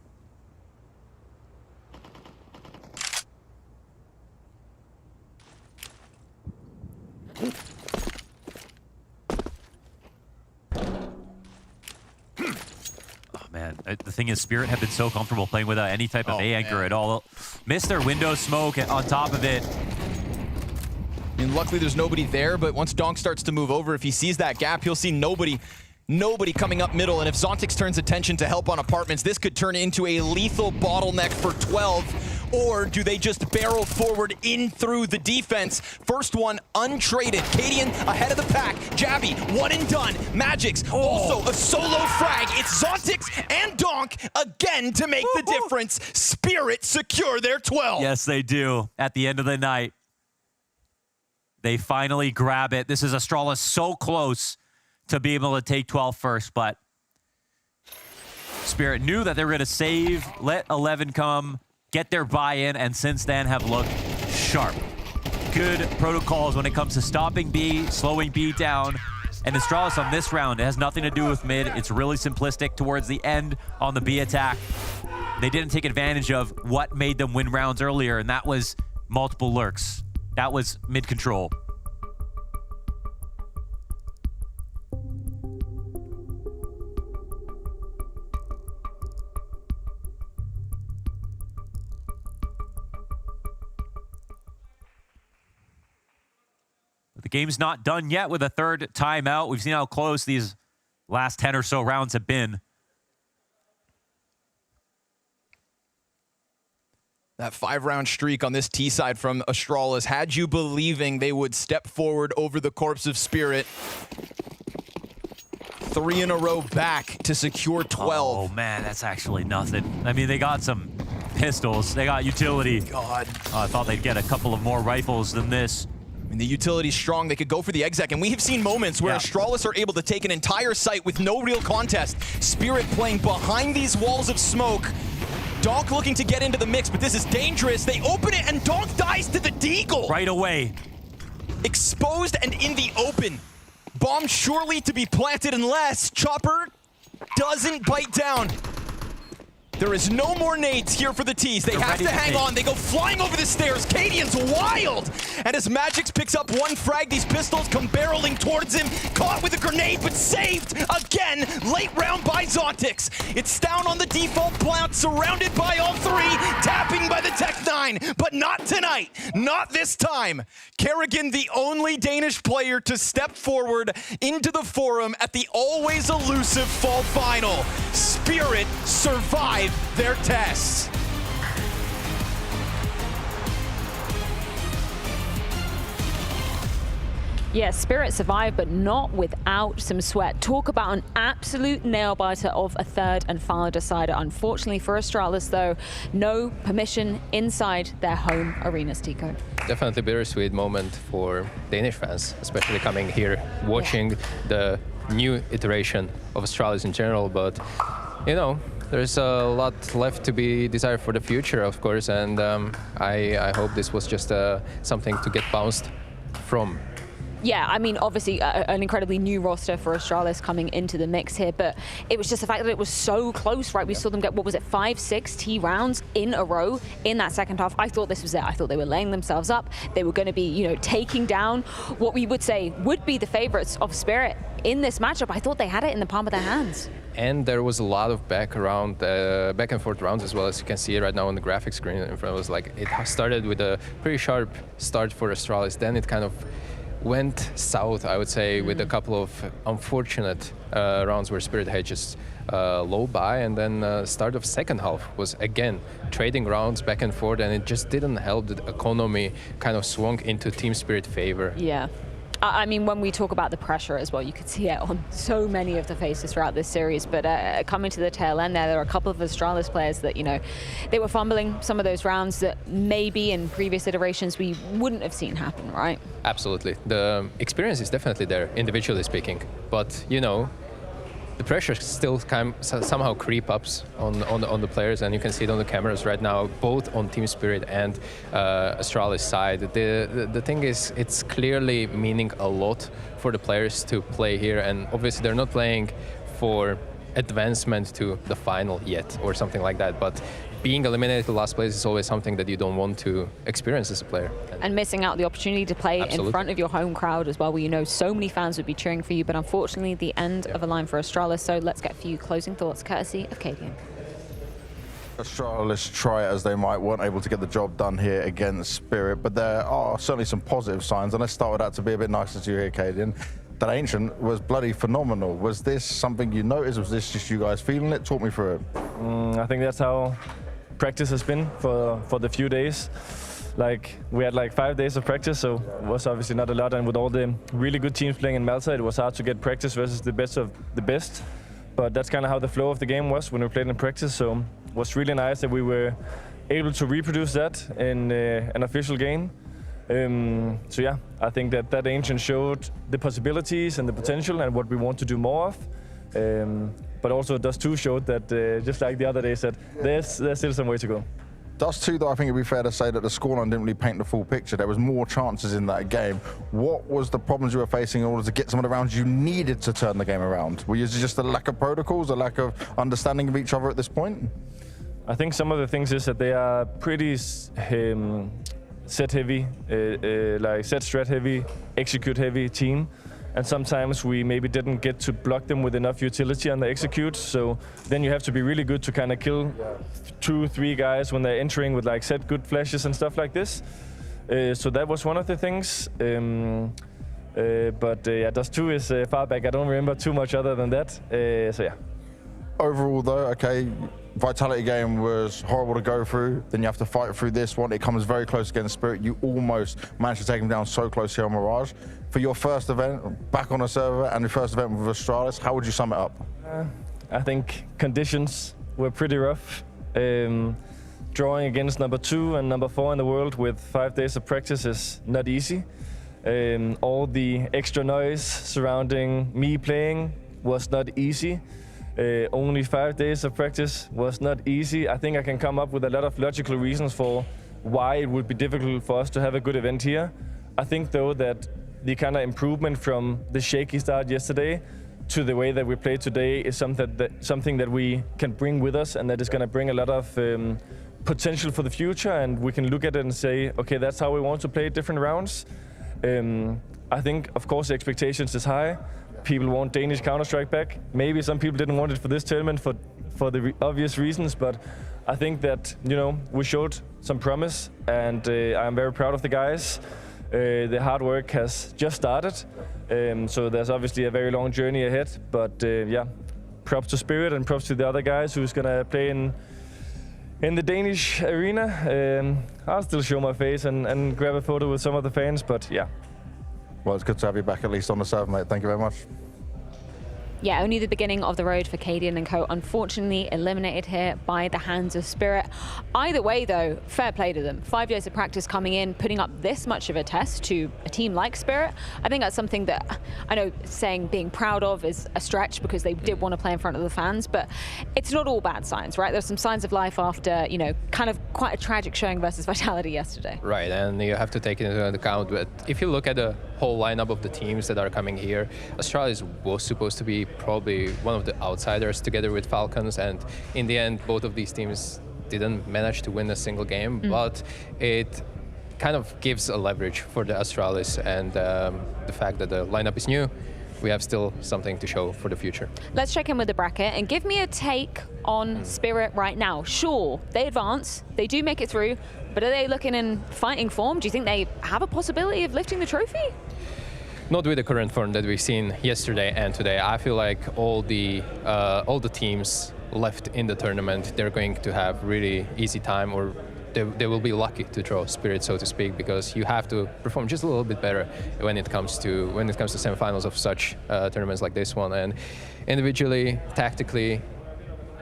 Man, the thing is, Spirit have been so comfortable playing without any type of A-anchor at all. Missed their window smoke on top of it. I mean, luckily there's nobody there, but once Donk starts to move over, if he sees that gap, he'll see nobody coming up middle. And if Zontix turns attention to help on apartments, this could turn into a lethal bottleneck for 12. Or do they just barrel forward in through the defense? First one untraded. Cadian ahead of the pack. Jabby, one and done. Magic's also a solo frag. It's Zontix and Donk again to make the difference. Spirit secure their 12. Yes, they do. At the end of the night, they finally grab it. This is Astralis so close to be able to take 12 first, but Spirit knew that they were going to save, let 11 come, get their buy-in, and since then have looked sharp. Good protocols when it comes to stopping B, slowing B down. And Astralis on this round, it has nothing to do with mid. It's really simplistic towards the end on the B attack. They didn't take advantage of what made them win rounds earlier, and that was multiple lurks. That was mid control. The game's not done yet with a third timeout. We've seen how close these last 10 or so rounds have been. That 5-round streak on this T side from Astralis had you believing they would step forward over the corpse of Spirit. 3 in a row back to secure 12. Oh man, that's actually nothing. I mean, they got some pistols. They got utility. God. I thought they'd get a couple of more rifles than this. I mean, the utility's strong. They could go for the exec, and we have seen moments where Astralis are able to take an entire site with no real contest. Spirit playing behind these walls of smoke. Donk looking to get into the mix, but this is dangerous. They open it, and Donk dies to the deagle. Right away. Exposed and in the open. Bomb surely to be planted unless Chopper doesn't bite down. There is no more nades here for the T's. They have to hang on. They go flying over the stairs. Cadian's wild. And as Magix picks up one frag, these pistols come barreling towards him. Caught with a grenade, but saved again. Late round by Zontix. It's down on the default plant, surrounded by all 3. Tapping by the Tech-9, but not tonight. Not this time. Kerrigan, the only Danish player to step forward into the forum at the always elusive fall final. Spirit survived their tests. Yeah, Spirit survived, but not without some sweat. Talk about an absolute nail-biter of a third and final decider. Unfortunately for Astralis, though, no permission inside their home arenas, Tico. Definitely bittersweet moment for Danish fans, especially coming here, watching the new iteration of Astralis in general. But, you know, there's a lot left to be desired for the future, of course, and I hope this was just something to get bounced from. Yeah, I mean, obviously an incredibly new roster for Astralis coming into the mix here, but it was just the fact that it was so close, right? We saw them get, what was it, 5-6 T rounds in a row in that second half. I thought this was it. I thought they were laying themselves up. They were going to be, you know, taking down what we would say would be the favorites of Spirit in this matchup. I thought they had it in the palm of their hands. And there was a lot of back and forth rounds as well, as you can see right now on the graphic screen in front of us. Like, it started with a pretty sharp start for Astralis, then it kind of went south, I would say, with a couple of unfortunate rounds where Spirit had just low by, and then start of second half was again trading rounds back and forth, and it just didn't help. The economy kind of swung into Team Spirit favor. Yeah. I mean, when we talk about the pressure as well, you could see it on so many of the faces throughout this series, but coming to the tail end there are a couple of Astralis players that, you know, they were fumbling some of those rounds that maybe in previous iterations we wouldn't have seen happen, right? Absolutely. The experience is definitely there, individually speaking, but, you know, the pressure still somehow creep up on the players, and you can see it on the cameras right now, both on Team Spirit and Astralis side. The thing is, it's clearly meaning a lot for the players to play here, and obviously they're not playing for advancement to the final yet or something like that, but being eliminated to last place is always something that you don't want to experience as a player. And missing out the opportunity to play in front of your home crowd as well, where you know so many fans would be cheering for you, but unfortunately the end of a line for Astralis. So let's get a few closing thoughts courtesy of Cadian. Astralis, try it as they might, weren't able to get the job done here against Spirit, but there are certainly some positive signs, and let's start with that to be a bit nicer to you here, Cadian. That Ancient was bloody phenomenal. Was this something you noticed? Was this just you guys feeling it? Talk me through it. I think that's how practice has been for the few days. Like, we had like 5 days of practice, so it was obviously not a lot, and with all the really good teams playing in Malta, it was hard to get practice versus the best of the best. But that's kind of how the flow of the game was when we played in practice, so it was really nice that we were able to reproduce that in an official game. So yeah, I think that Ancient showed the possibilities and the potential and what we want to do more of. But also Dust 2 showed that, just like the other days, that there's still some way to go. Dust 2, though, I think it'd be fair to say that the scoreline didn't really paint the full picture. There was more chances in that game. What was the problems you were facing in order to get some of the rounds you needed to turn the game around? Was it just a lack of protocols, a lack of understanding of each other at this point? I think some of the things is that they are pretty set heavy, like set strat heavy, execute heavy team. And sometimes we maybe didn't get to block them with enough utility on the execute. So then you have to be really good to kind of kill 2-3 guys when they're entering with like set good flashes and stuff like this. So that was one of the things. But yeah, Dust 2 is far back. I don't remember too much other than that. So yeah. Overall though, okay, Vitality game was horrible to go through. Then you have to fight through this one. It comes very close against Spirit. You almost managed to take them down so close here on Mirage. For your first event back on a server and your first event with Astralis, how would you sum it up? I think conditions were pretty rough. Drawing against number 2 and number 4 in the world with 5 days of practice is not easy. All the extra noise surrounding me playing was not easy. Only 5 days of practice was not easy. I think I can come up with a lot of logical reasons for why it would be difficult for us to have a good event here. I think though that the kind of improvement from the shaky start yesterday to the way that we play today is something that we can bring with us, and that is going to bring a lot of potential for the future, and we can look at it and say, okay, that's how we want to play different rounds. I think, of course, the expectations is high. People want Danish Counter-Strike back. Maybe some people didn't want it for this tournament for the obvious reasons, but I think that, you know, we showed some promise, and I'm very proud of the guys. The hard work has just started, so there's obviously a very long journey ahead, but yeah, props to Spirit and props to the other guys who's gonna play in the Danish arena. I'll still show my face and grab a photo with some of the fans, but yeah. Well, it's good to have you back at least on the server, mate. Thank you very much. Yeah, only the beginning of the road for Cadian and co. Unfortunately eliminated here by the hands of Spirit. Either way, though, fair play to them. 5 days of practice coming in, putting up this much of a test to a team like Spirit. I think that's something that I know saying being proud of is a stretch because they did want to play in front of the fans, but it's not all bad signs, right? There's some signs of life after, you know, kind of quite a tragic showing versus Vitality yesterday. Right, and you have to take it into account. But if you look at the whole lineup of the teams that are coming here, Astralis was supposed to be probably one of the outsiders together with Falcons, and in the end both of these teams didn't manage to win a single game, but it kind of gives a leverage for the Astralis, and the fact that the lineup is new, we have still something to show for the future. Let's check in with the bracket and give me a take on Spirit right now. Sure, they advance, they do make it through, but are they looking in fighting form? Do you think they have a possibility of lifting the trophy? not with the current form that we've seen yesterday and today. I feel like all the teams left in the tournament, they're going to have really easy time, or they will be lucky to draw Spirit, so to speak, because you have to perform just a little bit better when it comes to semifinals of such tournaments like this one. And individually, tactically,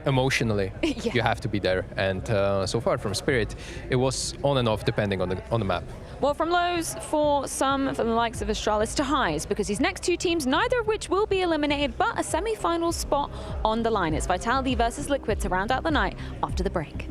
emotionally, Yeah. you have to be there. And so far from Spirit, it was on and off depending on the map. Well, from lows for some, from the likes of Astralis, to highs, because these next two teams, neither of which will be eliminated, but a semi-final spot on the line. It's Vitality versus Liquid to round out the night after the break.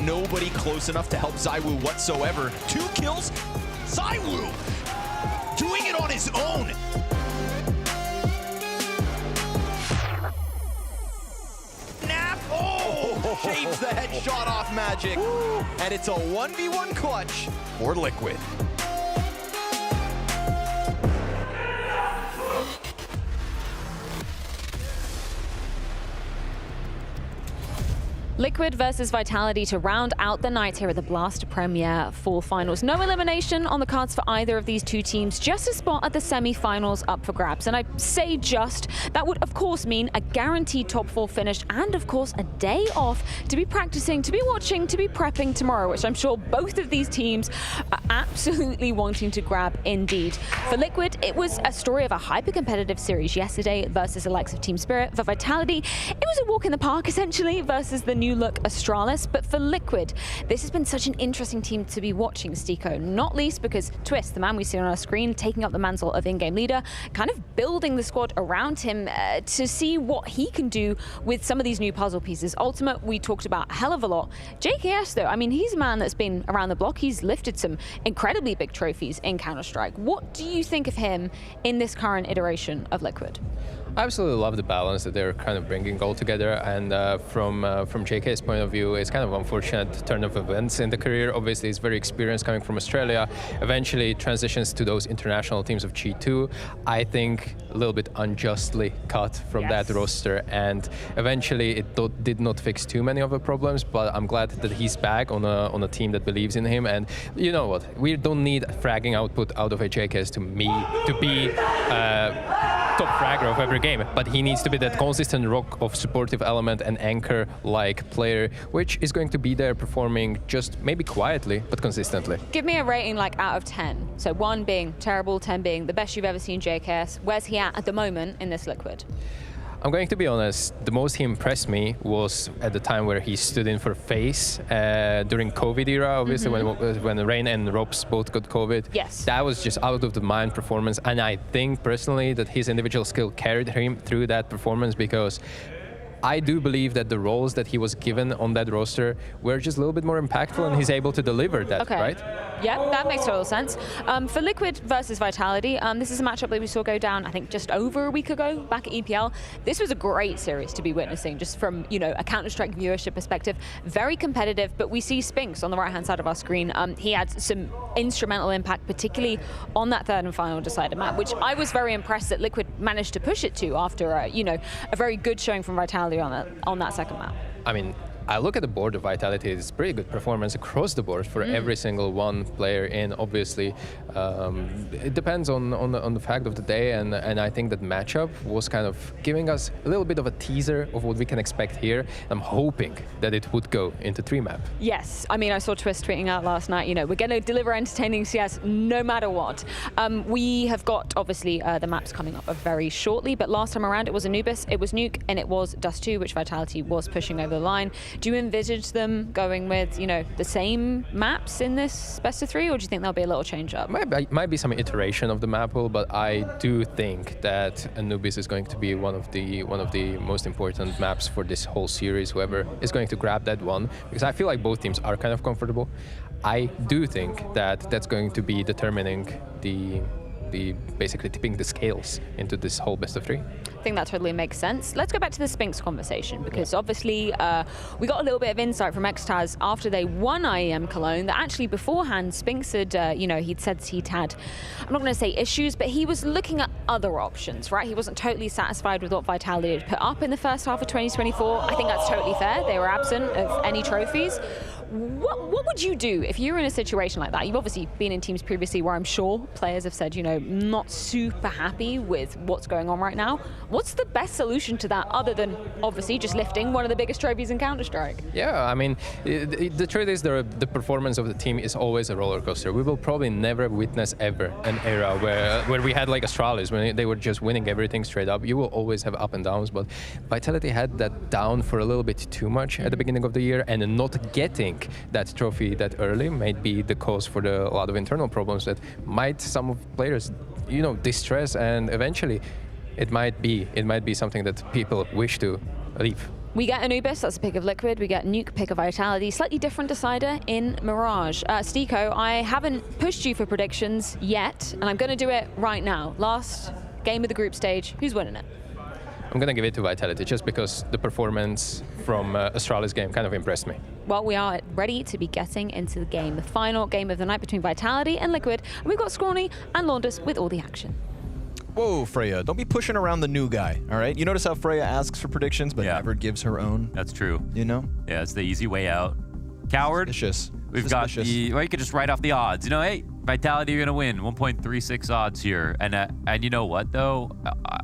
Nobody close enough to help ZywOo whatsoever. 2 kills, ZywOo doing it on his own. Nap, shaves the headshot off Magic. And it's a 1v1 clutch for Liquid. Liquid versus Vitality to round out the night here at the Blast Premier Fall Finals. No elimination on the cards for either of these two teams, just a spot at the semi-finals up for grabs. And I say just, that would of course mean a guaranteed top 4 finish and of course a day off to be practicing, to be watching, to be prepping tomorrow, which I'm sure both of these teams are absolutely wanting to grab indeed. For Liquid, it was a story of a hyper-competitive series yesterday versus the likes of Team Spirit. For Vitality, it was a walk in the park essentially versus the new new look Astralis, but for Liquid, this has been such an interesting team to be watching, Stiko, not least because Twist, the man we see on our screen, taking up the mantle of in-game leader, kind of building the squad around him to see what he can do with some of these new puzzle pieces. Ultimate, we talked about a hell of a lot. JKS, though, I mean, he's a man that's been around the block. He's lifted some incredibly big trophies in Counter-Strike. What do you think of him in this current iteration of Liquid? I absolutely love the balance that they're kind of bringing all together, and from JK's point of view, it's kind of unfortunate turn of events in the career. Obviously, he's very experienced coming from Australia, eventually transitions to those international teams of G2. I think a little bit unjustly cut from that roster, and eventually it did not fix too many of the problems, but I'm glad that he's back on a team that believes in him. And you know what? We don't need fragging output out of a JKS to be top fragger of every game, but he needs to be that consistent rock of supportive element and anchor-like player, which is going to be there performing just maybe quietly, but consistently. Give me a rating like out of 10. So 1 being terrible, 10 being the best you've ever seen JKS. Where's he at the moment in this Liquid? I'm going to be honest, the most he impressed me was at the time where he stood in for FaZe during COVID era, obviously, when Rain and Robs both got COVID. Yes. That was just out of the mind performance, and I think personally that his individual skill carried him through that performance, because I do believe that the roles that he was given on that roster were just a little bit more impactful, and he's able to deliver that, right? Yeah, that makes total sense. For Liquid versus Vitality, this is a matchup that we saw go down, I think, just over a week ago, back at EPL. This was a great series to be witnessing, just from, you know, a Counter-Strike viewership perspective. Very competitive, but we see Spinks on the right-hand side of our screen. He had some instrumental impact, particularly on that third and final decider map, which I was very impressed that Liquid managed to push it to after, you know, a very good showing from Vitality on that second map. I mean, I look at the board of Vitality, it's pretty good performance across the board for every single one player in. Obviously, it depends on the fact of the day, and I think that matchup was kind of giving us a little bit of a teaser of what we can expect here. I'm hoping that it would go into 3-map. Yes, I mean, I saw Twist tweeting out last night, you know, we're going to deliver entertaining CS no matter what. We have got, obviously, the maps coming up very shortly, but last time around it was Anubis, it was Nuke, and it was Dust 2, which Vitality was pushing over the line. Do you envisage them going with, you know, the same maps in this best of 3, or do you think there'll be a little change up? Might be some iteration of the map pool, but I do think that Anubis is going to be one of the most important maps for this whole series. Whoever is going to grab that one, because I feel like both teams are kind of comfortable. I do think that that's going to be determining the basically tipping the scales into this whole best of 3. I think that totally makes sense. Let's go back to the Spinks conversation, because obviously we got a little bit of insight from Extaz after they won IEM Cologne that actually beforehand Spinks had, you know, he'd said he'd had, I'm not going to say issues, but he was looking at other options, right? He wasn't totally satisfied with what Vitality had put up in the first half of 2024. I think that's totally fair. They were absent of any trophies. What would you do if you were in a situation like that? You've obviously been in teams previously where I'm sure players have said, you know, not super happy with what's going on right now. What's the best solution to that other than obviously just lifting one of the biggest trophies in Counter-Strike? Yeah, I mean, the truth is the performance of the team is always a roller coaster. We will probably never witness ever an era where we had like Astralis, when they were just winning everything straight up. You will always have up and downs, but Vitality had that down for a little bit too much at the beginning of the year, and not getting that trophy that early might be the cause for a lot of internal problems that might some of players, you know, distress, and eventually it might be something that people wish to leave. We get Anubis, that's a pick of Liquid. We get Nuke, pick of Vitality. Slightly different decider in Mirage. Stiko, I haven't pushed you for predictions yet, and I'm going to do it right now. Last game of the group stage, who's winning it? I'm going to give it to Vitality just because the performance from Astralis game kind of impressed me. Well, we are ready to be getting into the game, the final game of the night between Vitality and Liquid. And we've got Scrawny and Laundus with all the action. Whoa, Freya, don't be pushing around the new guy, all right? You notice how Freya asks for predictions, but never gives her own? That's true. You know? Yeah, it's the easy way out. Coward. Suspicious. We've got the, well, you could just write off the odds. You know, hey, Vitality, you're going to win. 1.36 odds here. And you know what, though?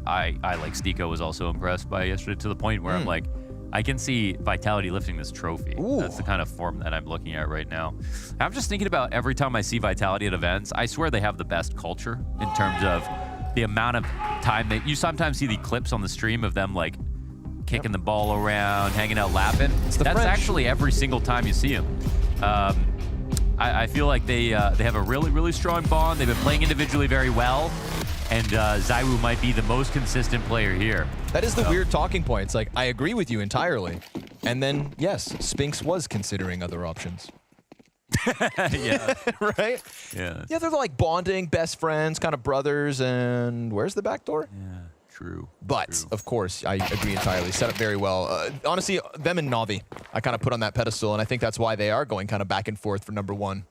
I like Stiko was also impressed by yesterday to the point where I'm like, I can see Vitality lifting this trophy. Ooh. That's the kind of form that I'm looking at right now. I'm just thinking about every time I see Vitality at events, I swear they have the best culture in terms of the amount of time that you sometimes see the clips on the stream of them like kicking the ball around, hanging out, laughing. That's actually every single time you see him. I feel like they have a really, really strong bond. They've been playing individually very well, and ZywOo might be the most consistent player here. That is the weird talking point. It's like, I agree with you entirely. And then, yes, Spinks was considering other options. Yeah. Right? Yeah. Yeah, they're like bonding, best friends, kind of brothers, and where's the back door? Yeah, true. But, of course, I agree entirely. Set up very well. Honestly, them and Navi, I kind of put on that pedestal, and I think that's why they are going kind of back and forth for #1.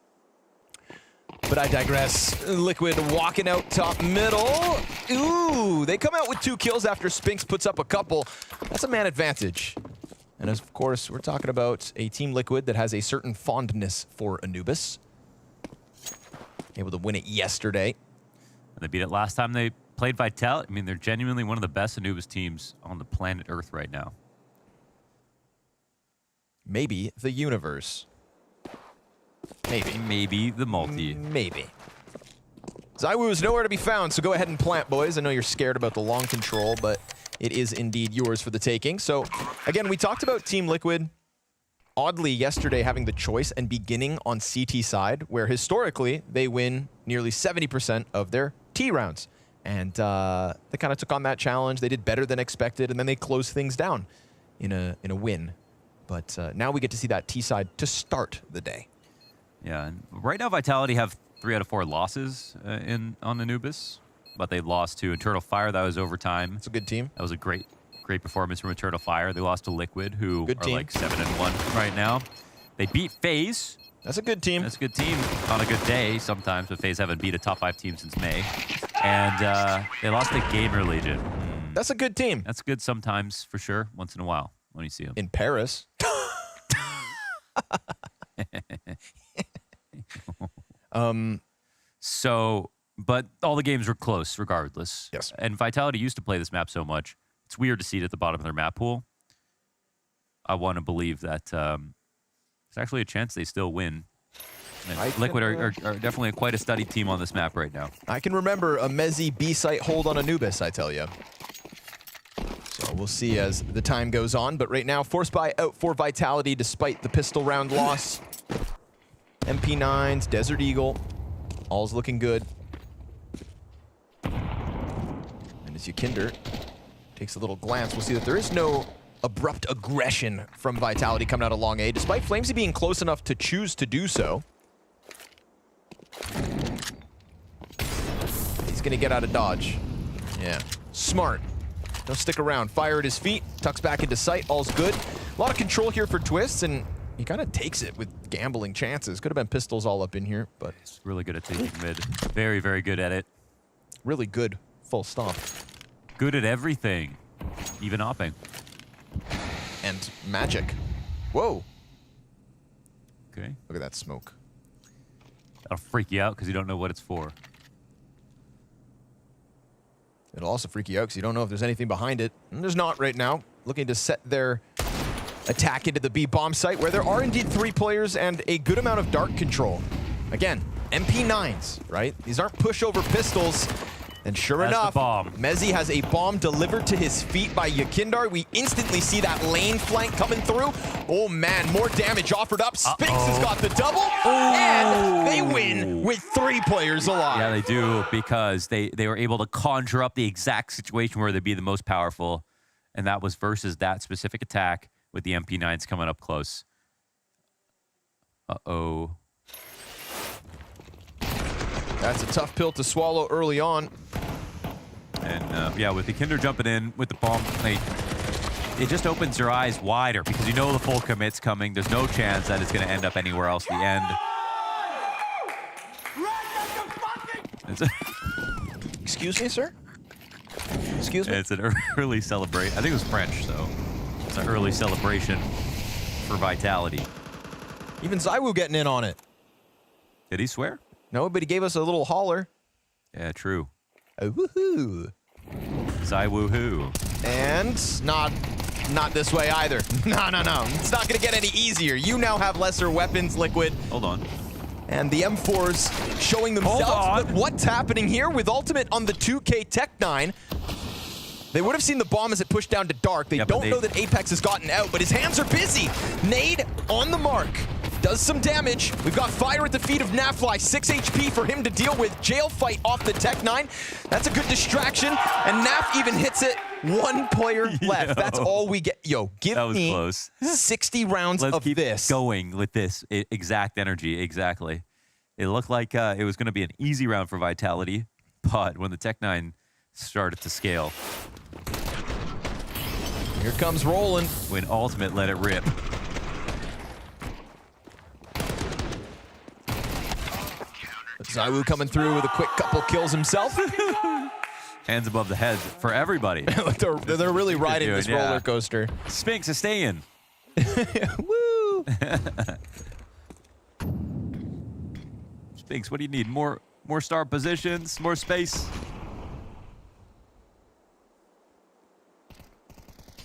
But I digress. Liquid walking out top middle. Ooh, they come out with 2 kills after Spinks puts up a couple. That's a man advantage. And of course, we're talking about a Team Liquid that has a certain fondness for Anubis. Able to win it yesterday. And they beat it last time they played Vitality. I mean, they're genuinely one of the best Anubis teams on the planet Earth right now. Maybe the universe. Maybe. Maybe the multi. Maybe. ZywOo is nowhere to be found, so go ahead and plant, boys. I know you're scared about the long control, but it is indeed yours for the taking. So, again, we talked about Team Liquid, oddly, yesterday having the choice and beginning on CT side, where historically they win nearly 70% of their T rounds. And they kind of took on that challenge. They did better than expected, and then they closed things down in a win. But now we get to see that T side to start the day. Yeah, and right now Vitality have 3 out of 4 losses on Anubis, but they lost to Eternal Fire. That was overtime. It's a good team. That was a great performance from Eternal Fire. They lost to Liquid, who good are team. like 7-1 right now. They beat FaZe. That's a good team. That's a good team on a good day sometimes, but FaZe haven't beat a top 5 team since May. And they lost to Gamer Legion. That's a good team. That's good sometimes, for sure, once in a while when you see them. In Paris. But all the games were close regardless. Yes. And Vitality used to play this map so much. It's weird to see it at the bottom of their map pool. I want to believe that there's actually a chance they still win. And Liquid are definitely quite a studied team on this map right now. I can remember a Mezzi B-site hold on Anubis, I tell you. So we'll see as the time goes on. But right now, Force Buy out for Vitality despite the pistol round loss. MP9s, Desert Eagle, all's looking good. And as Yukinder takes a little glance, we'll see that there is no abrupt aggression from Vitality coming out of long A, despite Flamesy being close enough to choose to do so. He's gonna get out of dodge. Yeah, smart. Don't stick around. Fire at his feet, tucks back into sight, all's good. A lot of control here for Twists, and he kind of takes it with gambling chances. Could have been pistols all up in here, but he's really good at taking mid. Very, very good at it. Really good, full stop. Good at everything, even opping. And magic. Whoa. Okay. Look at that smoke. That'll freak you out because you don't know what it's for. It'll also freak you out because you don't know if there's anything behind it. And there's not right now. Looking to set their attack into the B bomb site, where there are indeed 3 players and a good amount of dart control. Again, MP9s, right? These aren't pushover pistols. And sure enough, Mezzi has a bomb delivered to his feet by Yukinder. We instantly see that lane flank coming through. Oh man, more damage offered up. Spinks has got the double, and they win with 3 players alive. Yeah, they do, because they were able to conjure up the exact situation where they'd be the most powerful, and that was versus that specific attack with the MP9s coming up close. Uh-oh. That's a tough pill to swallow early on. And yeah, with the Kinder jumping in with the bomb, it just opens your eyes wider because you know the full commit's coming. There's no chance that it's going to end up anywhere else at the end. Excuse me, sir? Excuse me? It's an early celebration. I think it was French, so it's an early celebration for Vitality. Even ZywOo getting in on it. Did he swear? No, but he gave us a little holler. Yeah, true. Oh, woohoo. ZywOo. And not this way either. No. It's not going to get any easier. You now have lesser weapons, Liquid. Hold on. And the M4s showing themselves. But what's happening here with Ultimate on the 2K Tech 9? They would have seen the bomb as it pushed down to dark. They don't know that Apex has gotten out, but his hands are busy. Nade on the mark. Does some damage. We've got fire at the feet of Nafly. 6 HP for him to deal with. Jail fight off the Tech 9. That's a good distraction. And Naf even hits it. 1 player left. That's all we get. Yo, give me close. 60 rounds Let's of keep this. Going with this exact energy. Exactly. It looked like it was going to be an easy round for Vitality, but when the Tech 9 started to scale. Here comes Roland. When Ultimate let it rip. ZywOo coming through with a quick couple kills himself. Hands above the heads for everybody. they're really riding this roller coaster. Spinks is staying. Woo! Spinks, what do you need? More start positions, more space.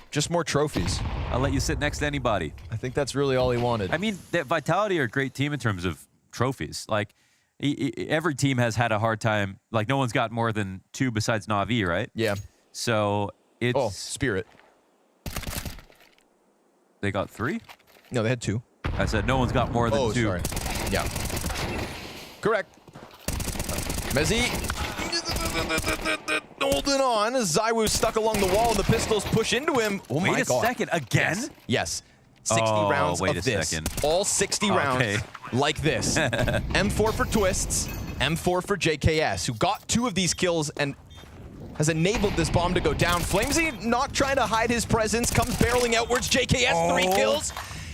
Just more trophies. I'll let you sit next to anybody. I think that's really all he wanted. I mean, Vitality are a great team in terms of trophies. Like, every team has had a hard time. Like, no one's got more than 2 besides NAVI, right? Yeah. So it's... Oh, Spirit. They got 3? No, they had 2. I said no one's got more than 2. Sorry. Yeah. Correct. Mezzi holding on as ZywOo stuck along the wall and the pistols push into him. Oh my God. Wait a second, again? Yes. 60 rounds of this. Second. All 60 rounds like this. M4 for Twists, M4 for JKS, who got 2 of these kills and has enabled this bomb to go down. Flamesy not trying to hide his presence, comes barreling outwards. JKS, 3 kills.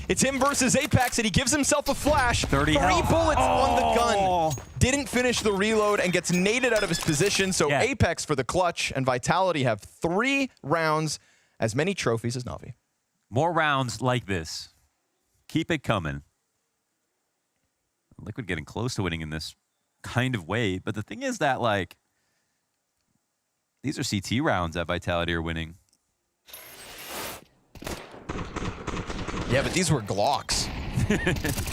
It's him versus Apex, and he gives himself a flash. 30 3 health. bullets on the gun. Didn't finish the reload and gets naded out of his position. So Apex for the clutch and Vitality have 3 rounds, as many trophies as Navi. More rounds like this. Keep it coming. Liquid getting close to winning in this kind of way. But the thing is that, like, these are CT rounds that Vitality are winning. Yeah, but these were Glocks.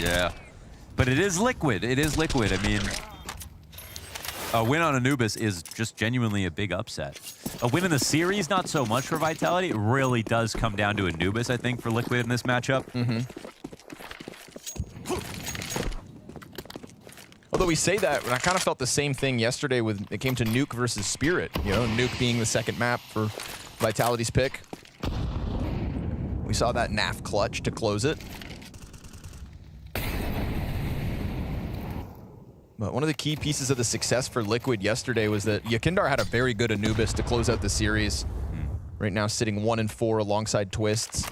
Yeah. But it is Liquid. It is Liquid. I mean, a win on Anubis is just genuinely a big upset. A win in the series, not so much for Vitality. It really does come down to Anubis, I think, for Liquid in this matchup. Although we say that, I kind of felt the same thing yesterday when it came to Nuke versus Spirit. You know, Nuke being the second map for Vitality's pick. We saw that NAF clutch to close it. But one of the key pieces of the success for Liquid yesterday was that Yakindar had a very good Anubis to close out the series. Right now sitting 1-4 alongside Twists.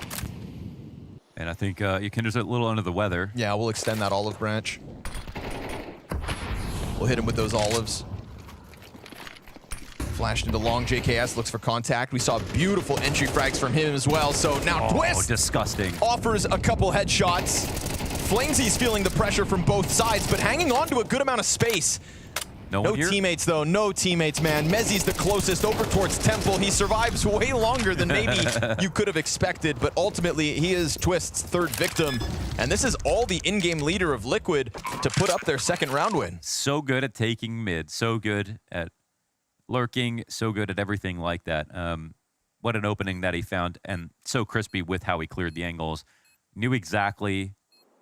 And I think Yakindar's a little under the weather. Yeah, we'll extend that olive branch. We'll hit him with those olives. Flashed into long. JKS looks for contact. We saw beautiful entry frags from him as well. So now Twist disgusting. Offers a couple headshots. Flamesy's feeling the pressure from both sides, but hanging on to a good amount of space. No teammates, though. No teammates, man. Mezzi's the closest over towards Temple. He survives way longer than maybe you could have expected, but ultimately he is Twist's 3rd victim. And this is all the in-game leader of Liquid to put up their 2nd round win. So good at taking mid. So good at lurking. So good at everything like that. What an opening that he found, and so crispy with how he cleared the angles. Knew exactly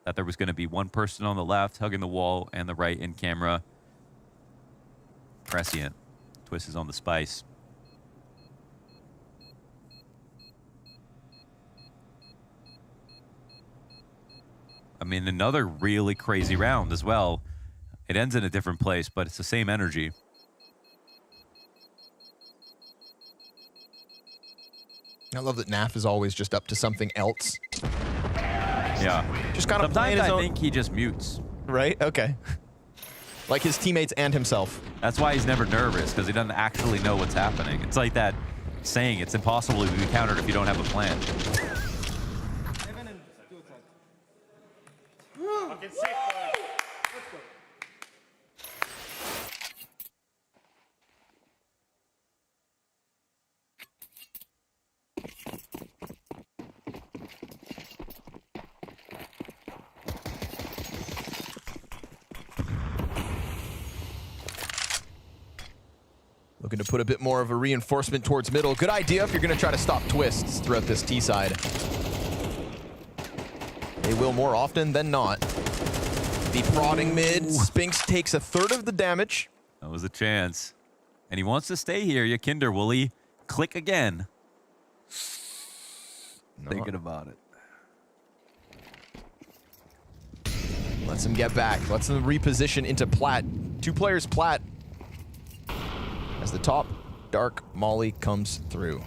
that there was going to be one person on the left hugging the wall and the right in camera. Prescient. Twist is on the spice. I mean, another really crazy round as well. It ends in a different place, but it's the same energy. I love that NAF is always just up to something else. Yeah. Just kind of sometimes playing his I own... think he just mutes. Right? Okay. Like his teammates and himself. That's why he's never nervous, because he doesn't actually know what's happening. It's like that saying, it's impossible to be countered if you don't have a plan. The Looking to put a bit more of a reinforcement towards middle. Good idea if you're going to try to stop twists throughout this T side. They will more often than not. The prodding mid. Spinks takes a third of the damage. That was a chance. And he wants to stay here. Yakinder, will he click again? Thinking about it. Lets him get back. Lets him reposition into Plat. 2 players Plat. As the top dark Molly comes through.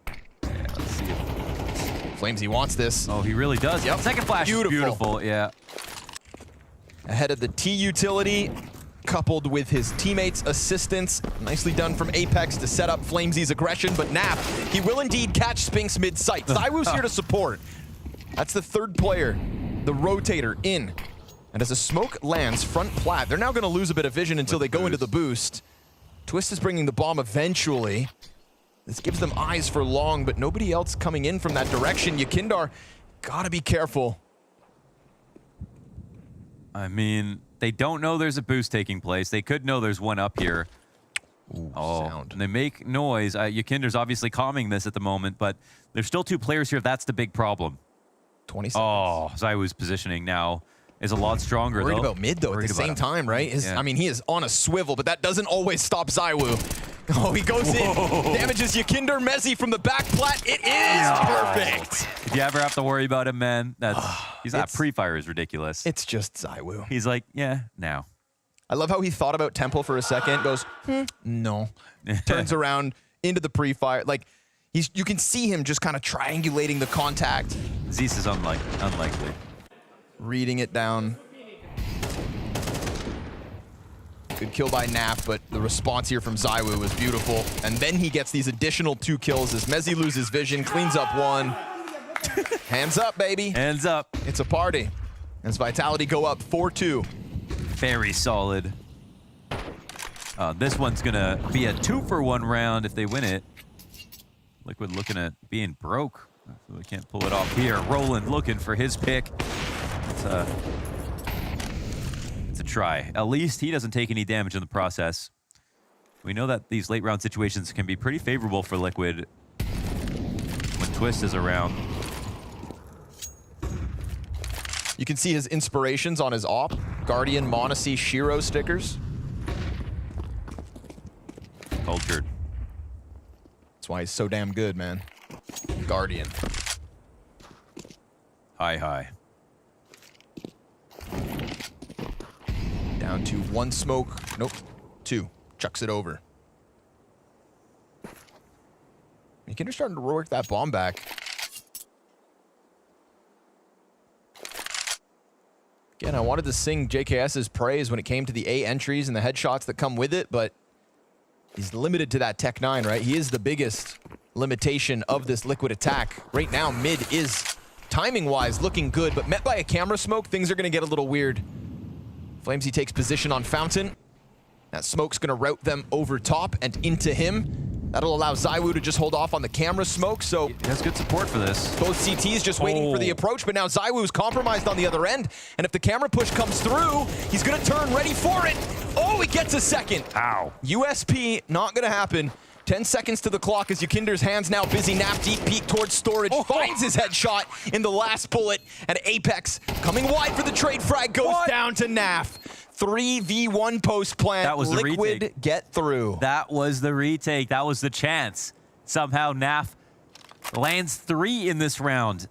Yeah, let's see if Flamesy wants this. Oh, he really does. Yep. Second flash is beautiful. Yeah. Ahead of the T utility, coupled with his teammates' assistance. Nicely done from Apex to set up Flamesy's aggression, but Nap, he will indeed catch Spinks mid-sight. ZywOo's here to support. That's the 3rd player, the rotator in. And as a smoke lands front Plat, they're now going to lose a bit of vision until they go into the boost. Twist is bringing the bomb eventually. This gives them eyes for long, but nobody else coming in from that direction. Yakindar, gotta be careful. I mean, they don't know there's a boost taking place. They could know there's one up here. Ooh, sound. And they make noise. Yakinder's obviously calming this at the moment, but there's still 2 players here. That's the big problem. 20 seconds. Oh, ZywOo's positioning now is a lot stronger, Worried though. about mid, though, at the same time, right? I mean, he is on a swivel, but that doesn't always stop ZywOo. Oh, he goes in, damages Yakinder. Mezzi from the back Plat. It is perfect. If you ever have to worry about him, man, he's not pre-fire is ridiculous. It's just ZywOo. He's like, yeah, now. I love how he thought about Temple for a second, goes, no. Turns around into the pre-fire. Like, you can see him just kind of triangulating the contact. ZEST is unlikely. Reading it down. Good kill by Nap, but the response here from ZywOo was beautiful. And then he gets these additional 2 kills as Mezzi loses vision, cleans up 1. Hands up, baby. Hands up. It's a party. As Vitality go up 4-2. Very solid. This one's going to be a 2-for-1 round if they win it. Liquid looking at being broke. We can't pull it off here. Roland looking for his pick. It's a try. At least he doesn't take any damage in the process. We know that these late round situations can be pretty favorable for Liquid when Twist is around. You can see his inspirations on his op. Guardian, Monacy, Shiro stickers. Cultured. That's why he's so damn good, man. Guardian. High. Down to 1 smoke. Nope. 2. Chucks it over. Yakinder's starting to work that bomb back. Again, I wanted to sing JKS's praise when it came to the A entries and the headshots that come with it, but he's limited to that Tech 9, right? He is the biggest limitation of this Liquid attack. Right now, mid is, timing-wise, looking good, but met by a camera smoke, things are going to get a little weird. Flamesy takes position on Fountain. That smoke's going to route them over top and into him. That'll allow ZywOo to just hold off on the camera smoke, so... He has good support for this. Both CTs just waiting for the approach, but now ZywOo's compromised on the other end, and if the camera push comes through, he's going to turn ready for it. Oh, he gets a second. Ow. USP, not going to happen. 10 seconds to the clock as Yakinder's hands now busy. Nap deep peek towards storage, finds his headshot in the last bullet, and Apex coming wide for the trade frag goes down to Naf. 3v1 post plant. That was the Liquid retake. Get through. That was the retake. That was the chance. Somehow Naf lands 3 in this round.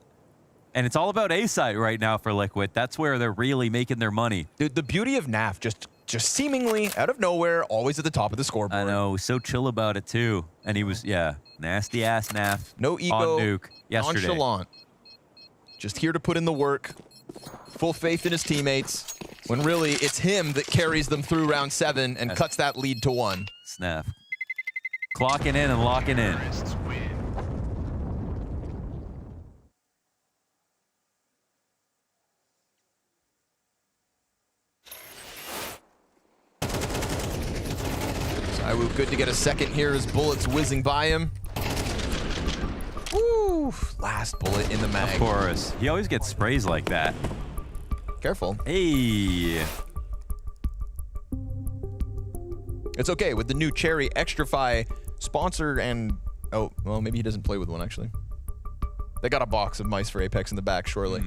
And it's all about A site right now for Liquid. That's where they're really making their money. Dude, the beauty of Naf, just seemingly out of nowhere, always at the top of the scoreboard. I know, so chill about it too. And he was, nasty ass Naf. No ego, on Nuke yesterday. nonchalant. Just here to put in the work. Full faith in his teammates. When really, it's him that carries them through round 7 and cuts that lead to 1. Snap. Clocking in and locking in. ZywOo good to get a second here as bullets whizzing by him. Woo! Last bullet in the mag. Of course. He always gets sprays like that. Careful. Hey. It's okay with the new Cherry Extrafy sponsor and... Oh, well, maybe he doesn't play with one, actually. They got a box of mice for Apex in the back, surely.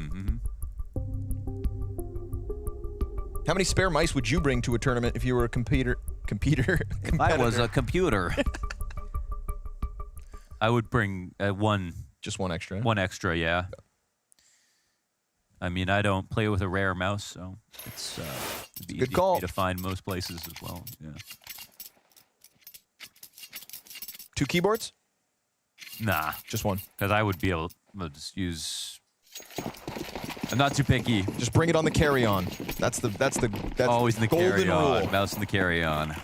How many spare mice would you bring to a tournament if you were a competitor? If I was a computer, I would bring one. Just one extra? One extra, yeah. I mean, I don't play with a rare mouse, so it's it'd be Good easy call. for me to find most places as well. Yeah. 2 keyboards? Nah. Just one. Because I would be able to just use... I'm not too picky. Just bring it on the carry-on. That's always in the golden carry-on. rule. Mouse in the carry-on.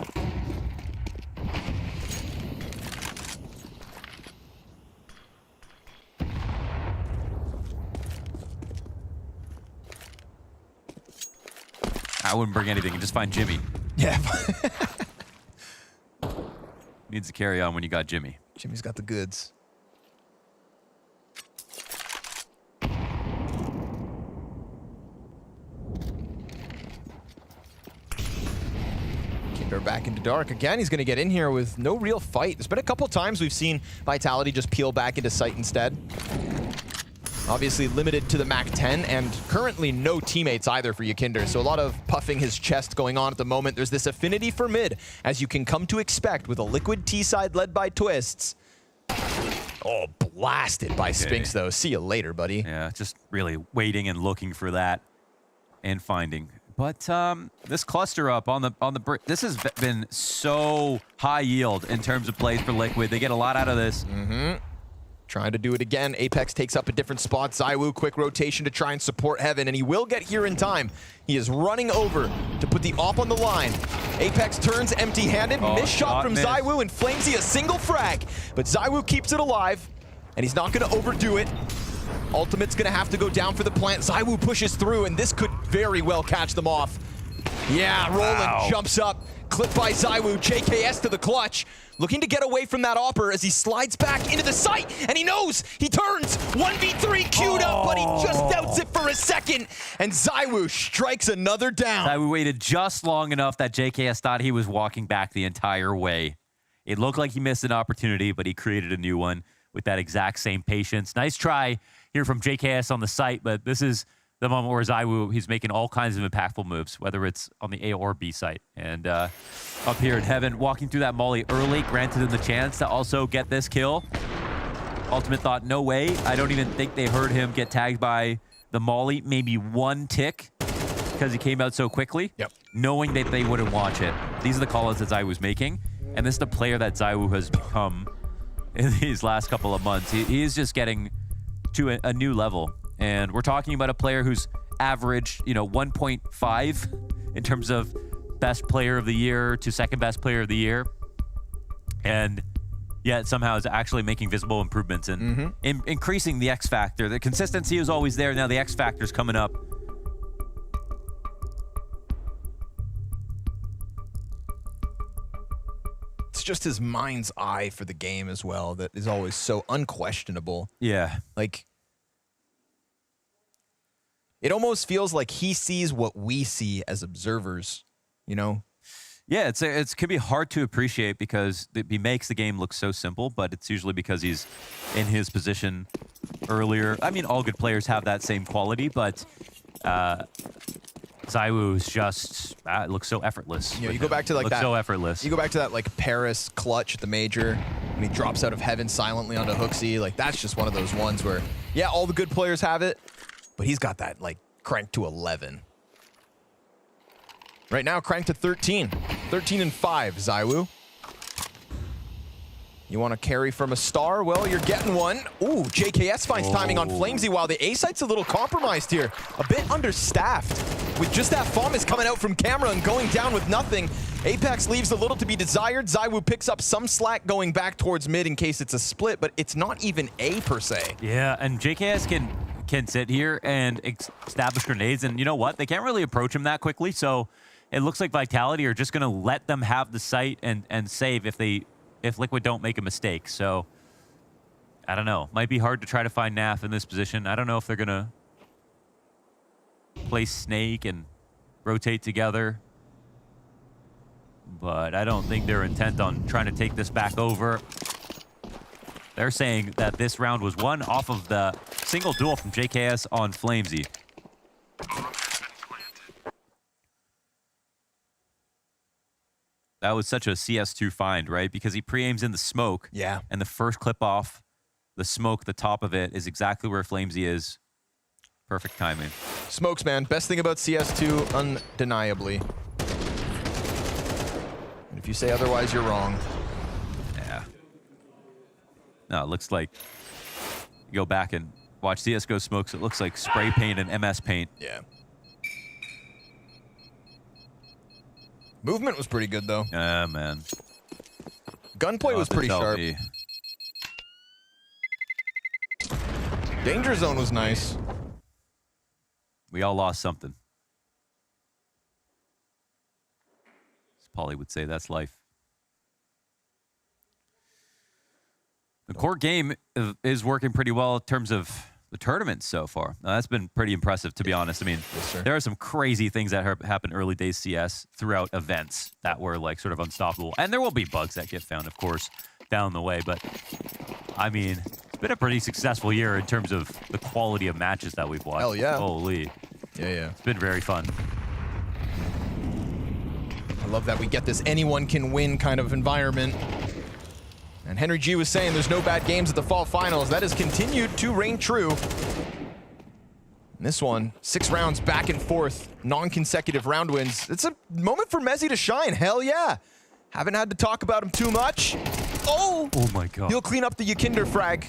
I wouldn't bring anything and just find Jimmy. Yeah. Needs to carry on when you got Jimmy. Jimmy's got the goods. Kinder back into dark. Again, he's going to get in here with no real fight. There's been a couple times we've seen Vitality just peel back into sight instead. Obviously limited to the MAC-10 and currently no teammates either for Yakinder. So a lot of puffing his chest going on at the moment. There's this affinity for mid, as you can come to expect with a Liquid T-side led by Twists. Oh, blasted by Spinks though. See you later, buddy. Yeah, just really waiting and looking for that and finding. But this cluster up on the brick, this has been so high yield in terms of plays for Liquid. They get a lot out of this. Trying to do it again. Apex takes up a different spot. ZywOo, quick rotation to try and support Heaven, and he will get here in time. He is running over to put the op on the line. Apex turns empty-handed. Missed shot from ZywOo, and Flamesy a single frag. But ZywOo keeps it alive, and he's not going to overdo it. Ultimate's going to have to go down for the plant. ZywOo pushes through, and this could very well catch them off. Yeah, Roland jumps up. Clipped by ZywOo. JKS to the clutch. Looking to get away from that Opper as he slides back into the site, and he knows. He turns. 1v3 queued up, but he just doubts it for a second, and ZywOo strikes another down. ZywOo waited just long enough that JKS thought he was walking back the entire way. It looked like he missed an opportunity, but he created a new one with that exact same patience. Nice try here from JKS on the site, but this is the moment where ZywOo, he's making all kinds of impactful moves, whether it's on the A or B site. And up here in Heaven, walking through that molly early, granted him the chance to also get this kill. Ultimate thought, no way. I don't even think they heard him get tagged by the molly. Maybe one tick, because he came out so quickly, knowing that they wouldn't watch it. These are the call-outs that ZywOo was making, and this is the player that ZywOo has become in these last couple of months. He is just getting to a new level. And we're talking about a player who's averaged, 1.5 in terms of best player of the year to second best player of the year. And yet somehow is actually making visible improvements and increasing the X factor. The consistency is always there. Now the X factor is coming up. It's just his mind's eye for the game as well that is always so unquestionable. Yeah. Like, it almost feels like he sees what we see as observers, Yeah, it could be hard to appreciate because he makes the game look so simple, but it's usually because he's in his position earlier. I mean, all good players have that same quality, but ZywOo's just it looks so effortless. You go back to like that. So effortless. You go back to that like Paris clutch at the major when he drops out of Heaven silently onto Hooksy. Like that's just one of those ones where, yeah, all the good players have it, but he's got that like cranked to 11. Right now, cranked to 13. 13 and 5, ZywOo. You want to carry from a star? Well, you're getting one. Ooh, JKS finds timing on Flamesy while the A site's a little compromised here. A bit understaffed. With just that FOMS coming out from camera and going down with nothing. Apex leaves a little to be desired. ZywOo picks up some slack going back towards mid in case it's a split, but it's not even A per se. Yeah, and JKS can sit here and establish grenades, and you know what? They can't really approach him that quickly, so it looks like Vitality are just going to let them have the site and save if Liquid don't make a mistake. So, I don't know. Might be hard to try to find NAF in this position. I don't know if they're going to play Snake and rotate together. but I don't think they're intent on trying to take this back over. They're saying that this round was won off of the single duel from JKS on Flamesy. That was such a CS2 find, right? Because he pre-aims in the smoke. Yeah. And the first clip off the smoke, the top of it, is exactly where Flamesy is. Perfect timing. Smokes, man. Best thing about CS2, undeniably. And if you say otherwise, you're wrong. Yeah. No, it looks like... You go back and watch CSGO smokes, it looks like spray paint and MS paint. Yeah. Movement was pretty good, though. Yeah, man. Gunplay was pretty sharp. Danger zone was nice. We all lost something. As Paulie would say, that's life. The core game is working pretty well in terms of the tournament so far. That's been pretty impressive, to be honest. I mean, there are some crazy things that happened early days CS throughout events that were like sort of unstoppable. And there will be bugs that get found, of course, down the way. But I mean, it's been a pretty successful year in terms of the quality of matches that we've watched. Hell yeah. Holy. Yeah. It's been very fun. I love that we get this anyone can win kind of environment. And Henry G was saying there's no bad games at the fall finals. That has continued to reign true. And this one, 6 rounds back and forth, non-consecutive round wins. It's a moment for Mezzy to shine. Hell yeah. Haven't had to talk about him too much. Oh my God. He'll clean up the Yakinder frag.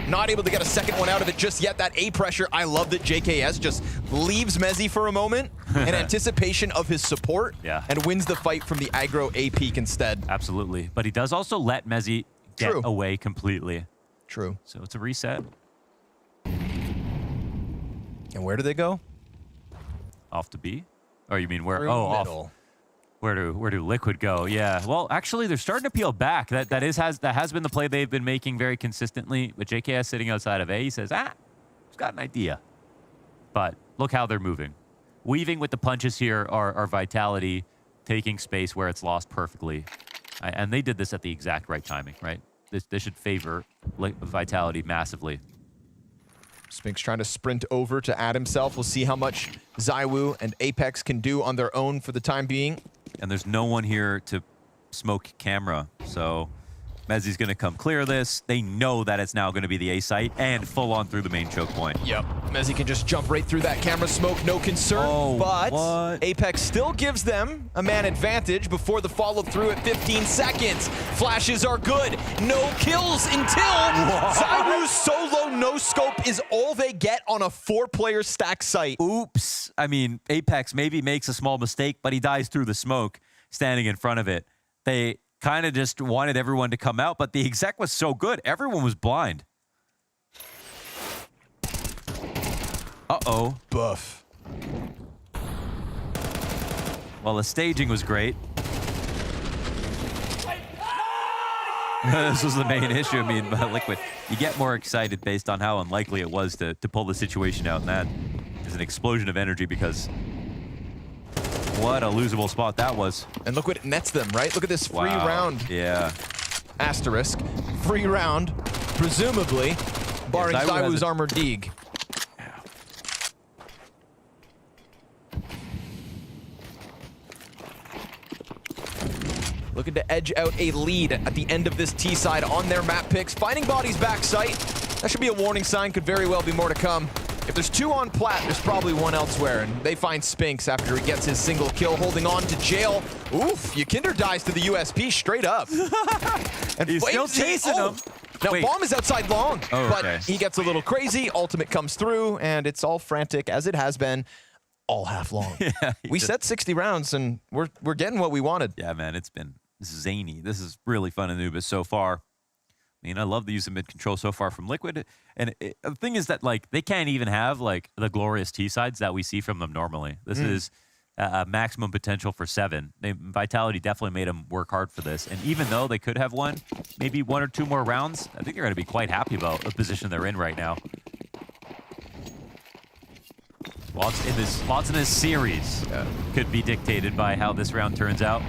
Not able to get a second one out of it just yet. That A pressure, I love that JKS just leaves Mezzy for a moment in anticipation of his support and wins the fight from the aggro A peak instead. Absolutely. But he does also let Mezzy get away completely. True. So it's a reset. And where do they go? Off to B? Or you mean where? Through middle. Off. Where do Liquid go? Yeah. Well, actually, they're starting to peel back. That has been the play they've been making very consistently. But JKS sitting outside of A, he says, he's got an idea. But look how they're moving. Weaving with the punches here are Vitality, taking space where it's lost perfectly. And they did this at the exact right timing, right? This should favor Vitality massively. Spinks trying to sprint over to add himself. We'll see how much ZywOo and Apex can do on their own for the time being. And there's no one here to smoke camera, so Mezzy's going to come clear this. They know that it's now going to be the A site and full on through the main choke point. Yep. Mezzy can just jump right through that camera smoke, no concern. But Apex still gives them a man advantage before the follow through at 15 seconds. Flashes are good. No kills until ZywOo's solo no scope is all they get on a 4-player stack site. Oops. I mean, Apex maybe makes a small mistake, but he dies through the smoke standing in front of it. They kind of just wanted everyone to come out, but the exec was so good. Everyone was blind. Uh-oh. Buff. Well, the staging was great. This was the main issue. I mean, Liquid, you get more excited based on how unlikely it was to pull the situation out, and that is an explosion of energy because what a losable spot that was. And look what nets them, right? Look at this free round. Yeah. Asterisk. Free round, presumably, barring ZywOo's Armored Deeg. Looking to edge out a lead at the end of this T side on their map picks. Finding bodies back site. That should be a warning sign. Could very well be more to come. If there's 2 on plat, there's probably 1 elsewhere, and they find Spinks after he gets his single kill, holding on to jail. Oof, Yakinder dies to the USP straight up. And he's still chasing him. Now, Bomb is outside long, but okay. he gets a little crazy. Ultimate comes through, and it's all frantic, as it has been all half long. We set 60 rounds, and we're getting what we wanted. Yeah, man, it's been zany. This is really fun in Anubis so far. I mean, I love the use of mid-control so far from Liquid. And the thing is that, like, they can't even have, like, the glorious T-sides that we see from them normally. This is maximum potential for 7. Vitality definitely made them work hard for this. And even though they could have won maybe 1 or 2 more rounds, I think they're going to be quite happy about the position they're in right now. Lots in this series could be dictated by how this round turns out.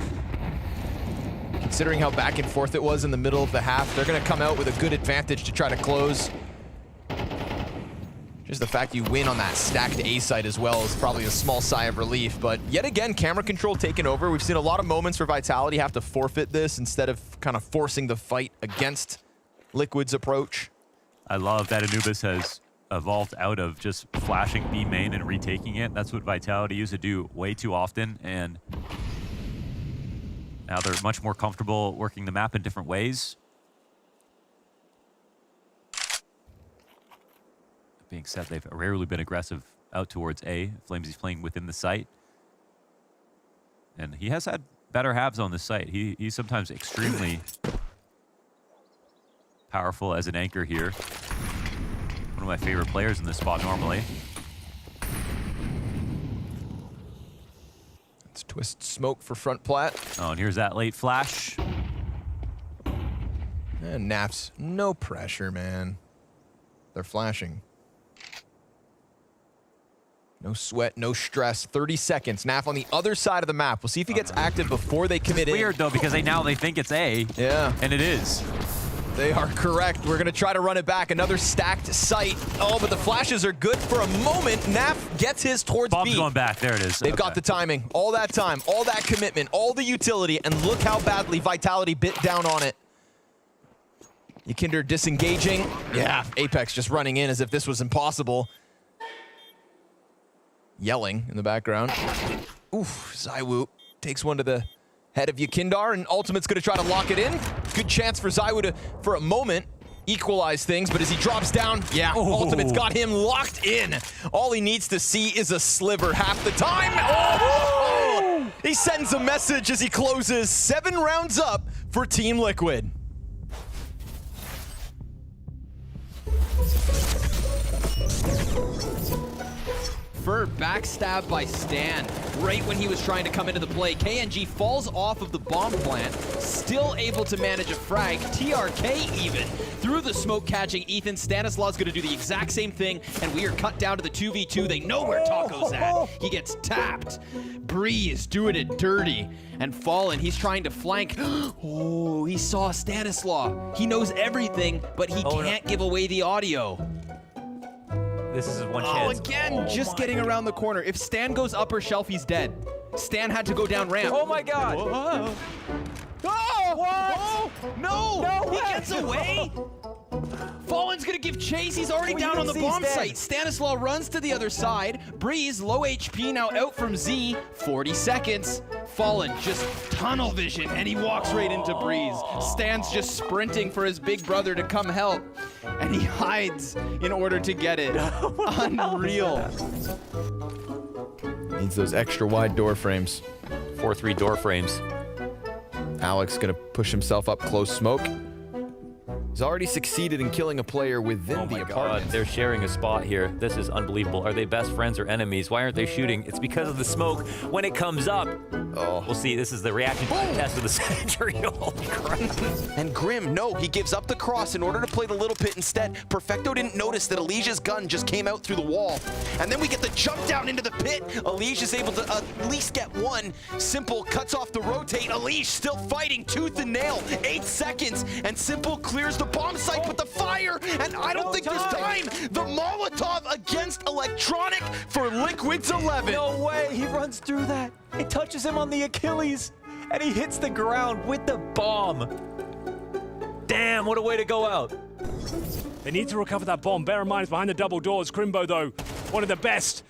considering how back and forth it was in the middle of the half. They're going to come out with a good advantage to try to close. Just the fact you win on that stacked A site as well is probably a small sigh of relief. But yet again, camera control taken over. We've seen a lot of moments where Vitality have to forfeit this instead of kind of forcing the fight against Liquid's approach. I love that Anubis has evolved out of just flashing B main and retaking it. That's what Vitality used to do way too often, and now they're much more comfortable working the map in different ways. That being said, they've rarely been aggressive out towards A. Flamesy's playing within the site, and he has had better halves on the site. He's sometimes extremely powerful as an anchor here. One of my favorite players in this spot normally. Let's twist smoke for front plat. Oh, and here's that late flash. And Naps, no pressure, man. They're flashing. No sweat, no stress. 30 seconds. Naf on the other side of the map. We'll see if he gets active before they commit in. Weird though, because they think it's A. Yeah. And it is. They are correct. We're going to try to run it back. Another stacked site. Oh, but the flashes are good for a moment. Naf gets his towards Bomb's B. going back. There it is. They've got the timing. All that time. All that commitment. All the utility. And look how badly Vitality bit down on it. Ykinder disengaging. Yeah, Apex just running in as if this was impossible. Yelling in the background. Oof, ZywOo takes one to the head of Ykinder, and Ultimate's going to try to lock it in. Good chance for ZywOo to, for a moment, equalize things, but as he drops down, yeah, Ultimate's got him locked in. All he needs to see is a sliver half the time. Oh! He sends a message as he closes 7 rounds up for Team Liquid. Fer backstab by Stan right when he was trying to come into the play. KNG falls off of the bomb plant, still able to manage a frag. TRK even through the smoke catching Ethan. Stanislaus going to do the exact same thing, and we are cut down to the 2v2. They know where Taco's at. He gets tapped. Breeze doing it dirty, and Fallen, he's trying to flank. Oh, he saw Stanislaus. He knows everything, but he can't give away the audio. This is his one chance. Oh, again, just getting around the corner. If Stan goes upper shelf, he's dead. Stan had to go down ramp. Oh my God. Oh, what? Oh, no, he gets away. Fallen's gonna give chase. He's already down on the bomb site. Stanislaus runs to the other side. Breeze, low HP, now out from Z. 40 seconds. Fallen just tunnel vision, and he walks right into Breeze. Stan's just sprinting for his big brother to come help, and he hides in order to get it. Unreal. Needs those extra wide door frames. 4-3 door frames. Alex gonna push himself up close smoke. He's already succeeded in killing a player within the apartment. They're sharing a spot here. This is unbelievable. Are they best friends or enemies? Why aren't they shooting? It's because of the smoke when it comes up. Oh. We'll see. This is the reaction test of the century. Holy crap. And Grim, no, he gives up the cross in order to play the little pit instead. Perfecto didn't notice that Alicia's gun just came out through the wall. And then we get the jump down into the pit. Alicia's able to at least get one. Simple cuts off the rotate. Alicia still fighting tooth and nail. 8 seconds, and Simple clears the bomb site with the fire, and I don't think there's time. The Molotov against Electronic for Liquid's 11. No way, he runs through that. It touches him on the Achilles, and he hits the ground with the bomb. Damn, what a way to go out. They need to recover that bomb. Bear in mind, it's behind the double doors. Crimbo, though, one of the best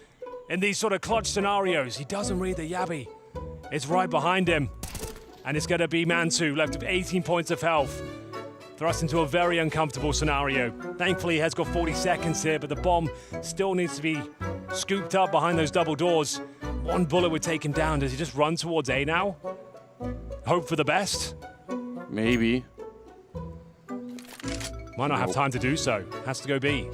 in these sort of clutch scenarios. He doesn't read the Yabby. It's right behind him. And it's going to be Mantu, left with 18 points of health. Thrust into a very uncomfortable scenario. Thankfully, he has got 40 seconds here, but the bomb still needs to be scooped up behind those double doors. One bullet would take him down. Does he just run towards A now? Hope for the best? Maybe. Might not have time to do so. Has to go B.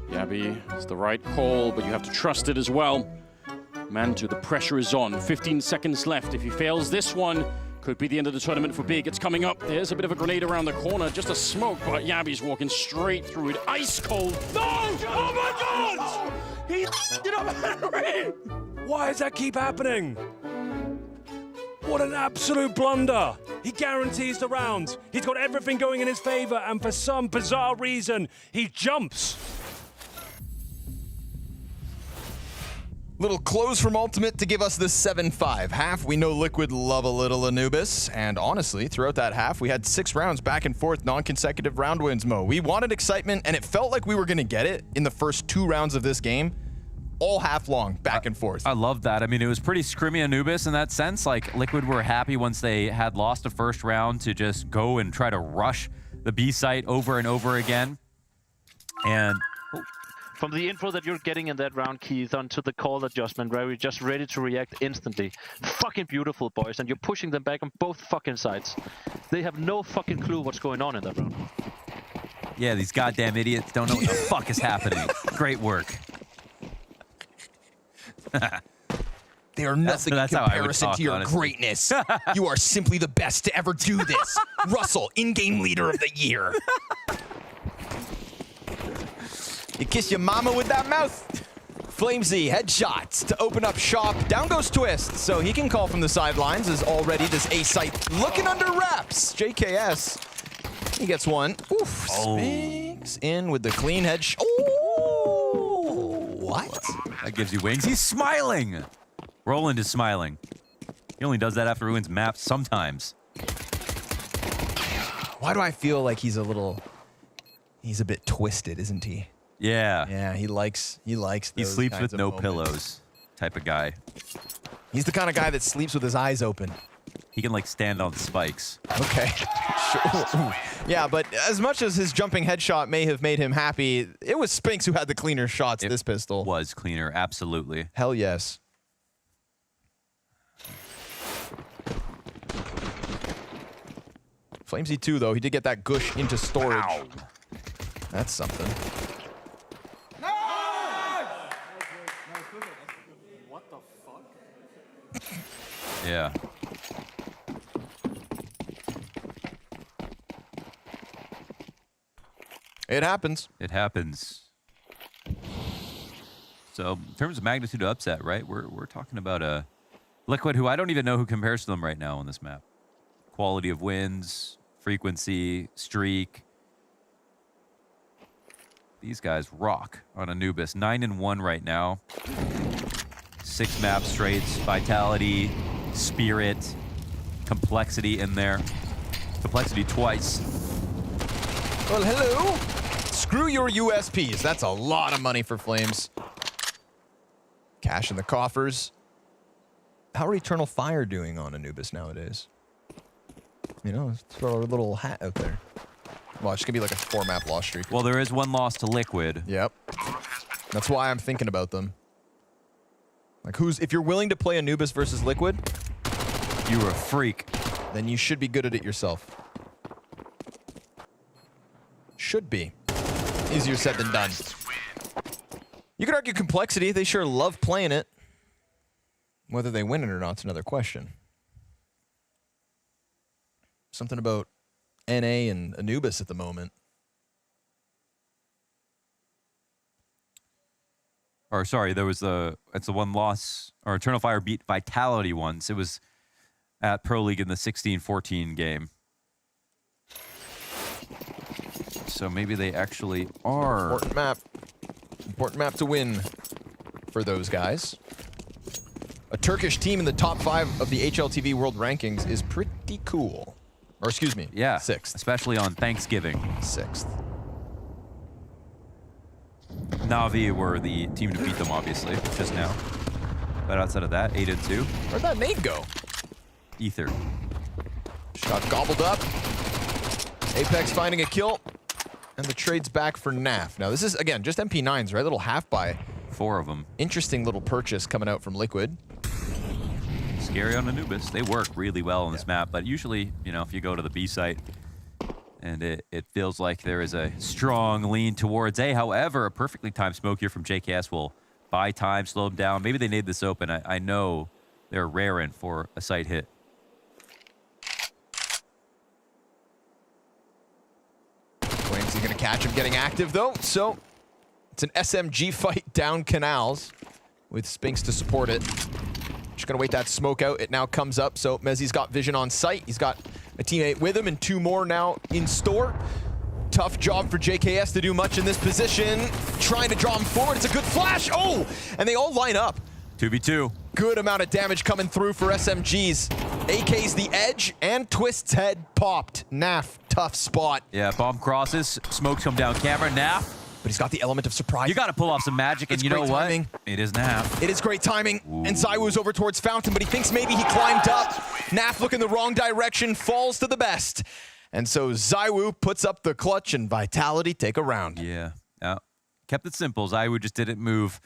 Yabby, it's the right call, but you have to trust it as well. Mantu, the pressure is on. 15 seconds left. If he fails this one, could be the end of the tournament for Big. It's coming up. There's a bit of a grenade around the corner. Just a smoke, but Yabby's walking straight through it. Ice cold. No! Oh my God! He did up Henry! Why does that keep happening? What an absolute blunder. He guarantees the round. He's got everything going in his favor, and for some bizarre reason, he jumps. Little close from Ultimate to give us the 7-5 half. We know Liquid love a little Anubis, and honestly, throughout that half, we had 6 rounds back and forth, non-consecutive round wins, Mo. We wanted excitement, and it felt like we were going to get it in the first 2 rounds of this game, all half long, back and forth. I love that. I mean, it was pretty scrimmy Anubis in that sense. Like, Liquid were happy once they had lost the first round to just go and try to rush the B site over and over again. And from the info that you're getting in that round, Keith, onto the call adjustment where we're just ready to react instantly. Fucking beautiful, boys, and you're pushing them back on both fucking sides. They have no fucking clue what's going on in that round. yeah, these goddamn idiots don't know what the fuck is happening. Great work. They are nothing in comparison to your greatness. You are simply the best to ever do this. Russell, in-game leader of the year. You kiss your mama with that mouth. Flamesy, headshots to open up shop. Down goes Twist, so he can call from the sidelines as already this A site looking under wraps. JKS, he gets one. Oof, Spinks in with the clean headshot. Oh, what? That gives you wings. He's smiling. Roland is smiling. He only does that after he wins maps sometimes. Why do I feel like he's a bit twisted, isn't he? Yeah. Yeah, he likes those He sleeps kinds with of no moments. pillows type of guy. He's the kind of guy that sleeps with his eyes open. He can like stand on spikes. Okay. Sure. Yeah, but as much as his jumping headshot may have made him happy, it was Spinks who had the cleaner shots this pistol. Was cleaner, absolutely. Hell yes. Flamesy 2, though, he did get that gush into storage. Wow. That's something. What the fuck? Yeah. It happens. It happens. So, in terms of magnitude of upset, right? We're talking about a Liquid who I don't even know who compares to them right now on this map. Quality of wins, frequency, streak. These guys rock on Anubis. 9-1 right now. 6 map straights, vitality, spirit, complexity in there. Complexity twice. Well, hello. Screw your USPs. That's a lot of money for Flames. Cash in the coffers. How are Eternal Fire doing on Anubis nowadays? You know, let's throw a little hat out there. Well, it's going to be like a 4-map loss streak. Well, there is one loss to Liquid. Yep. That's why I'm thinking about them. Like, if you're willing to play Anubis versus Liquid, you're a freak. Then you should be good at it yourself. Should be. Easier said than done. You could argue complexity. They sure love playing it. Whether they win it or not's another question. Something about NA and Anubis at the moment. Or sorry, there was it's the one loss, or Eternal Fire beat Vitality once. It was at Pro League in the 16-14 game. So maybe they actually are. Important map. Important map to win for those guys. A Turkish team in the top 5 of the HLTV World Rankings is pretty cool. Or excuse me, yeah, 6th. Especially on Thanksgiving. 6th. NAVI were the team to beat them, obviously, just now. But outside of that, 8-2. Where'd that nade go? Ether. Shot gobbled up. Apex finding a kill. And the trade's back for NAF. Now, this is, again, just MP9s, right? Little half-buy. 4 of them. Interesting little purchase coming out from Liquid. Scary on Anubis. They work really well on this map, but usually, you know, if you go to the B site and it feels like there is a strong lean towards A. However, a perfectly timed smoke here from JKS will buy time, slow them down. Maybe they need this open. I know they're raring for a site hit. Flamesy gonna catch him getting active, though. So it's an SMG fight down canals with Spinks to support it. flash. Gonna wait that smoke out. It now comes up, so Mezzi's got vision on sight. He's got a teammate with him and 2 more now in store. Tough job for JKS to do much in this position. Trying to draw him forward. It's a good flash. Oh, and they all line up. 2v2. Good amount of damage coming through for SMGs. AK's the edge, and Twist's head popped. NAF, tough spot. Yeah, bomb crosses. Smokes come down camera. NAF. But he's got the element of surprise. You got to pull off some magic, and you know what? Timing. It is NAF. It is great timing. Ooh. And ZywOo's over towards Fountain, but he thinks maybe he climbed up. NAF looking the wrong direction, falls to the best. And so ZywOo puts up the clutch, and Vitality take a round. Yeah. Kept it simple. ZywOo just didn't move.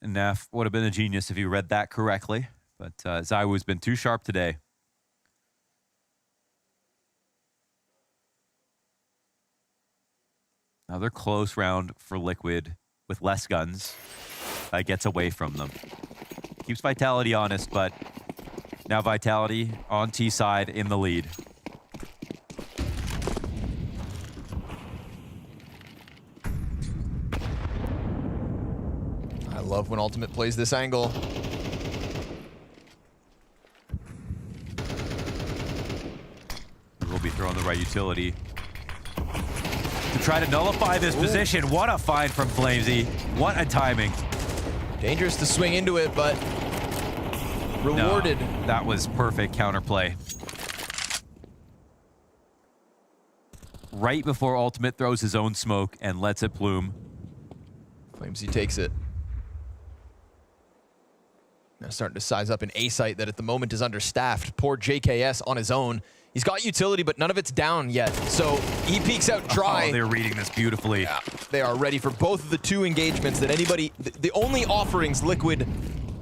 And NAF would have been a genius if he read that correctly. But ZywOo's been too sharp today. Another close round for Liquid with less guns. Gets away from them. Keeps Vitality honest, but now Vitality on T side in the lead. I love when Ultimate plays this angle. We'll be throwing the right utility to try to nullify this position. What a find from Flamesy. What a timing. Dangerous to swing into it, but rewarded. No, that was perfect counterplay. Right before Ultimate throws his own smoke and lets it plume. Flamesy takes it. Now starting to size up an A site that at the moment is understaffed. Poor JKS on his own. He's got utility, but none of it's down yet. So he peeks out dry. Oh, they're reading this beautifully. Yeah, they are ready for both of the 2 engagements that anybody, the only offerings Liquid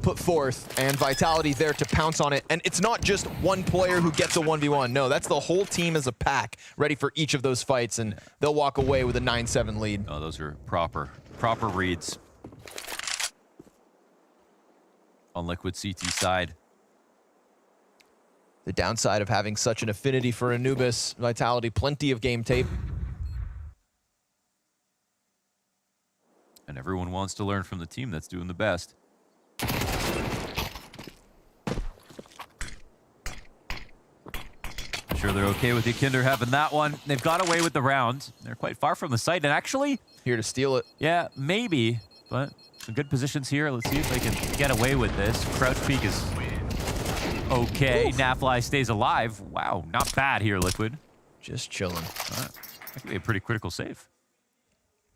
put forth, and Vitality there to pounce on it. And it's not just one player who gets a 1v1. No, that's the whole team as a pack ready for each of those fights, and they'll walk away with a 9-7 lead. Oh, those are proper reads on Liquid CT side. The downside of having such an affinity for Anubis, Vitality, plenty of game tape. And everyone wants to learn from the team that's doing the best. I'm sure they're okay with Ykinder having that one. They've got away with the round. They're quite far from the site, and actually... Here to steal it. Yeah, maybe, but some good positions here. Let's see if they can get away with this. Crouch peek is... okay, Nafly stays alive. Wow, not bad here, Liquid. Just chilling. That could be a pretty critical save.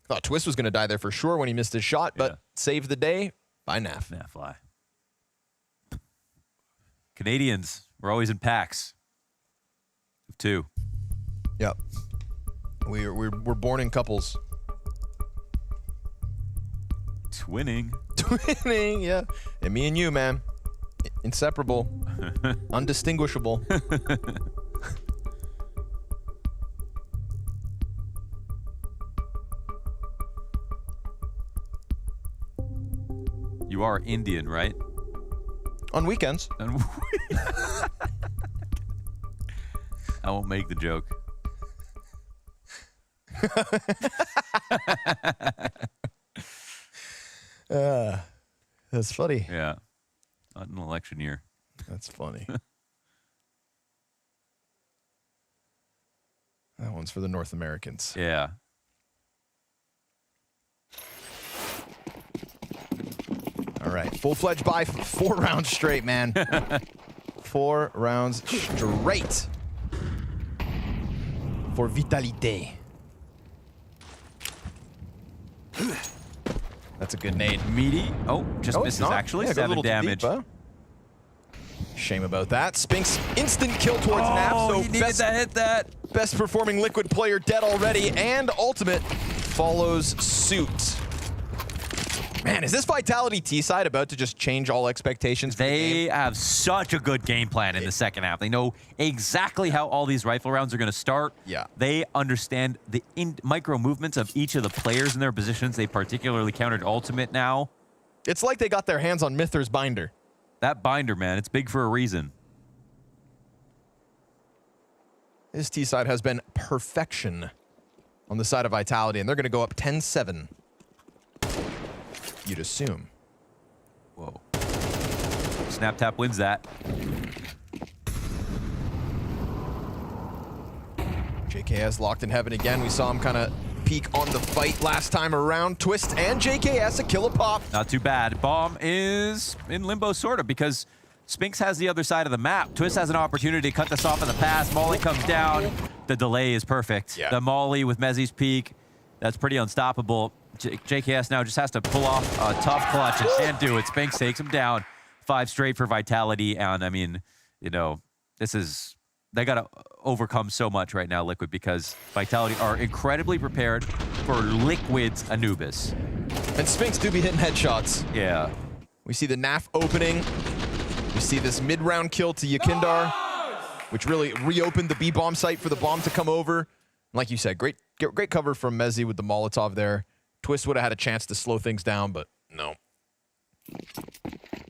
Thought Twist was going to die there for sure when he missed his shot, but saved the day by Naf. Nafly. Canadians, we're always in packs of 2. Yep. We're born in couples. Twinning. Twinning, yeah. And me and you, man. Inseparable. Undistinguishable. You are Indian, right? On weekends. I won't make the joke. That's funny. Yeah. Not an election year. That's funny. That one's for the North Americans. Yeah. All right. Full-fledged buy for 4 rounds straight, man. 4 rounds straight for Vitality. That's a good nade. Meaty. Oh, just misses actually. 7 damage. Deep, huh? Shame about that. Spinks instant kill towards Nap. So he needed to hit that. Best performing Liquid player dead already, and Ultimate follows suit. Man, is this Vitality T side about to just change all expectations? They have such a good game plan in the second half. They know exactly how all these rifle rounds are going to start. Yeah. They understand the micro movements of each of the players in their positions. They particularly countered Ultimate now. It's like they got their hands on Mither's binder. That binder, man, it's big for a reason. This T side has been perfection on the side of Vitality, and they're going to go up 10-7. You'd assume. Whoa. SnapTap wins that. JKS locked in heaven again. We saw him kind of peak on the fight last time around. Twist and JKS, a kill a pop. Not too bad. Bomb is in limbo, sort of, because Spinks has the other side of the map. Twist has an opportunity to cut this off in the pass. Molly comes down. The delay is perfect. Yeah. The Molly with Mezzi's peak, that's pretty unstoppable. JKS now just has to pull off a tough clutch and can't do it. Spinks takes him down. 5 straight for Vitality. And, I mean, you know, this is... They got to overcome so much right now, Liquid, because Vitality are incredibly prepared for Liquid's Anubis. And Spinks do be hitting headshots. Yeah. We see the NAF opening. We see this mid-round kill to Yakindar, which really reopened the B-bomb site for the bomb to come over. Like you said, great cover from Mezzi with the Molotov there. Twist would have had a chance to slow things down, but no.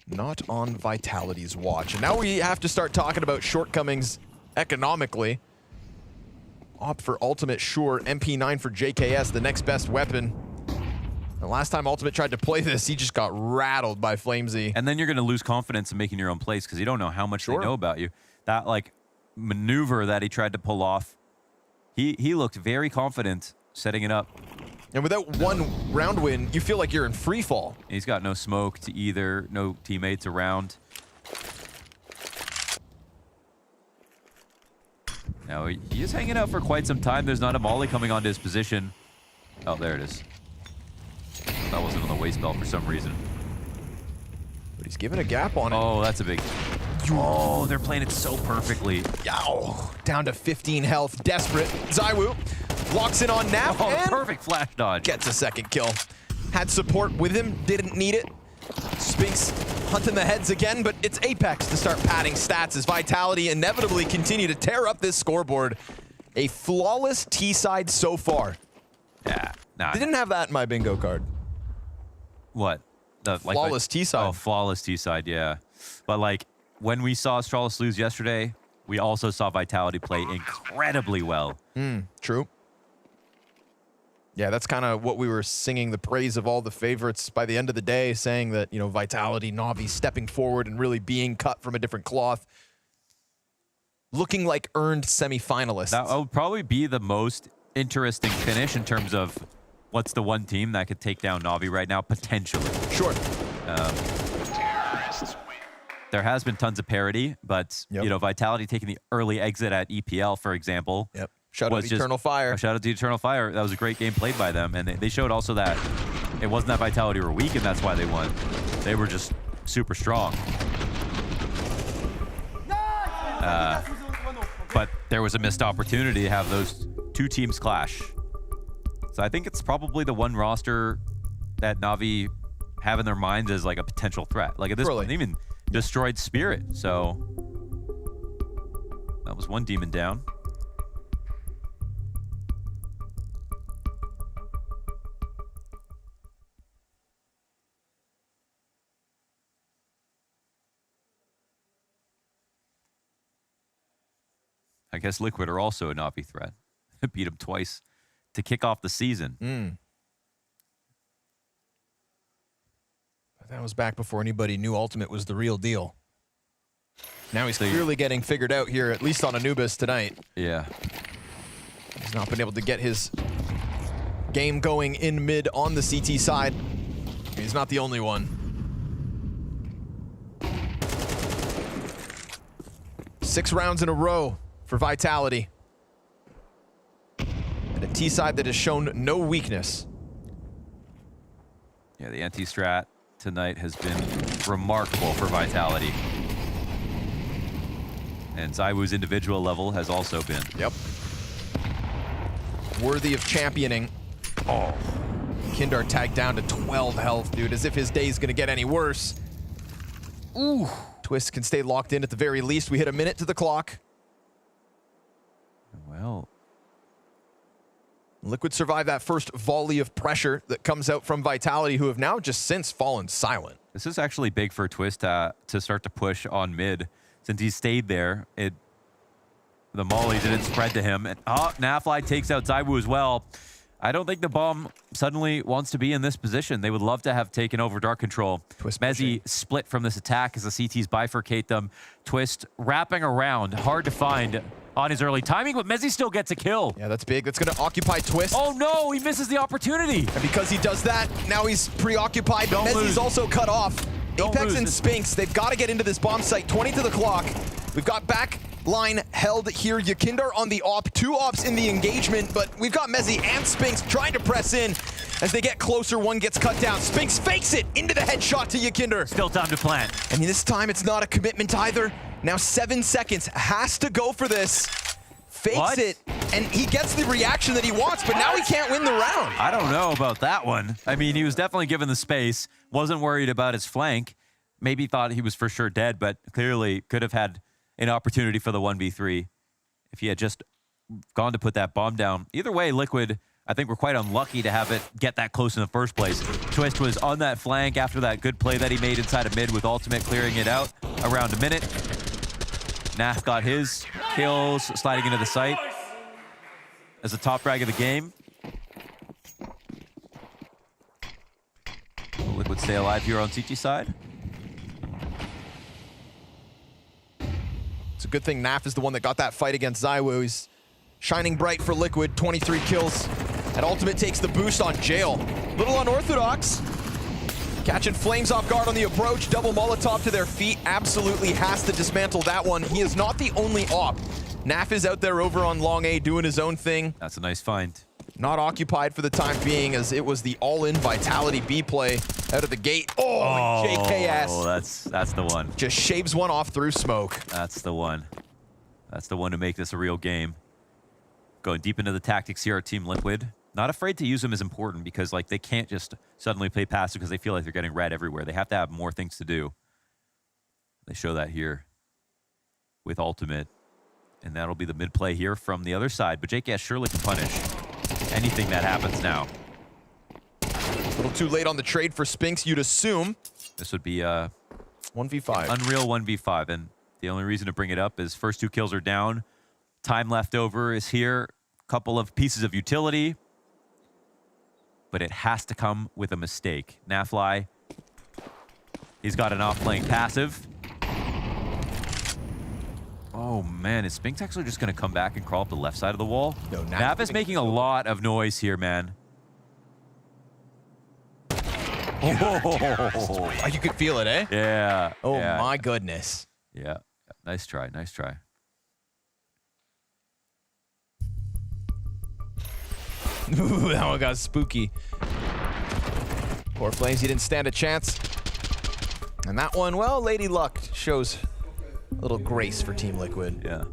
Not on Vitality's watch. And now we have to start talking about shortcomings economically. Opt for Ultimate, sure. MP9 for JKS, the next best weapon. The last time Ultimate tried to play this, he just got rattled by Flamesy. And then you're going to lose confidence in making your own plays because you don't know how much they know about you. That, like, maneuver that he tried to pull off, he looked very confident setting it up. And without one round win, you feel like you're in free fall. He's got no smoke to either, no teammates around. Now, he is hanging out for quite some time. There's not a Molly coming onto his position. Oh, there it is. That wasn't on the waist belt for some reason. But he's given a gap on it. Oh, that's a big... Oh, they're playing it so perfectly. Yow. Down to 15 health. Desperate. Zywoo locks in on Nap. Oh, and perfect flash dodge. Gets a second kill. Had support with him. Didn't need it. Spinks hunting the heads again, but it's Apex to start padding stats as Vitality inevitably continue to tear up this scoreboard. A flawless T-side so far. Yeah. Nah. They didn't have that in my bingo card. What? The flawless T-side. Oh, flawless T-side, yeah. But, like, when we saw Astralis lose yesterday, we also saw Vitality play incredibly well. True. Yeah, that's kind of what we were singing the praise of all the favorites by the end of the day, saying that, you know, Vitality, Navi stepping forward and really being cut from a different cloth. Looking like earned semifinalists. That would probably be the most interesting finish in terms of what's the one team that could take down Navi right now, potentially. Sure. There has been tons of parity, but, you know, Vitality taking the early exit at EPL, for example. Yep. Shout out to Eternal Fire. Shout out to Eternal Fire. That was a great game played by them. And they showed also that it wasn't that Vitality were weak and that's why they won. They were just super strong. But there was a missed opportunity to have those two teams clash. So I think it's probably the one roster that Navi have in their minds as like a potential threat. Like at this point, they even destroyed Spirit. So that was one demon down. I guess Liquid are also a Navi threat. Beat them twice to kick off the season. But that was back before anybody knew Ultimate was the real deal. Now he's clearly getting figured out here, at least on Anubis tonight. Yeah. He's not been able to get his game going in mid on the CT side. He's not the only one. 6 rounds in a row for Vitality. And a T-side that has shown no weakness. Yeah, the anti-strat tonight has been remarkable for Vitality. And Zywoo's individual level has also been. Yep. Worthy of championing. Oh. Kindar tagged down to 12 health, dude, as if his day's gonna get any worse. Ooh. Twist can stay locked in at the very least. We hit a minute to the clock. Well, Liquid survived that first volley of pressure that comes out from Vitality, who have now just since fallen silent. this is actually big for Twist to start to push on mid. Since he stayed there, the molly didn't spread to him. And, Nafly takes out Zywoo as well. I don't think the bomb suddenly wants to be in this position. They would love to have taken over Dark Control. Mezzi split from this attack as the CTs bifurcate them. Twist wrapping around. Hard to find on his early timing, but Mezzi still gets a kill. Yeah, that's big. That's going to occupy Twist. Oh no, he misses the opportunity. And because he does that, now he's preoccupied. Mezzi's also cut off. Apex and Spinks, they've got to get into this bomb site. 20 to the clock. We've got back line held here. Yakindar on the op. 2 ops in the engagement, but we've got Mezzi and Spinks trying to press in. As they get closer, one gets cut down. Spinks fakes it into the headshot to Yakindar. Still time to plant. And this time it's not a commitment either. Now 7 seconds, has to go for this. Fakes it, and he gets the reaction that he wants, but now he can't win the round. I don't know about that one. I mean, he was definitely given the space, wasn't worried about his flank. Maybe thought he was for sure dead, but clearly could have had an opportunity for the 1v3 if he had just gone to put that bomb down. Either way, Liquid, I think we're quite unlucky to have it get that close in the first place. Twist was on that flank after that good play that he made inside of mid with ultimate clearing it out around a minute. Naf got his kills, sliding into the site as the top frag of the game. Will Liquid stay alive here on CT side? It's a good thing Naf is the one that got that fight against Zywoo. He's shining bright for Liquid, 23 kills. And ultimate takes the boost on Jail. Little unorthodox. Catching Flames off guard on the approach. Double Molotov to their feet. Absolutely has to dismantle that one. He is not the only op. Naf is out there over on long A doing his own thing. That's a nice find. Not occupied for the time being, as it was the all-in Vitality B play out of the gate. Oh, JKS. Oh, that's the one. Just shaves one off through smoke. That's the one. That's the one to make this a real game. Going deep into the tactics here, our Team Liquid. Not afraid to use them is important because like they can't just suddenly play passive because they feel like they're getting red everywhere. They have to have more things to do. They show that here with ultimate. And that'll be the mid play here from the other side. But JKS surely can punish anything that happens now. A little too late on the trade for Spinks, you'd assume. This would be a 1v5. Unreal 1v5. And the only reason to bring it up is first 2 kills are down. Time left over is here. Couple of pieces of utility. But it has to come with a mistake. Nafly, he's got an off-playing passive. Oh man, is Spinks actually just going to come back and crawl up the left side of the wall? No, Nav is making a lot of noise here, man. Oh, you could feel it, eh? Yeah. Oh yeah. my goodness. Yeah. Nice try. Nice try. Ooh, that one got spooky. Poor Flames, he didn't stand a chance. And that one, well, Lady Luck shows a little grace for Team Liquid. Yeah.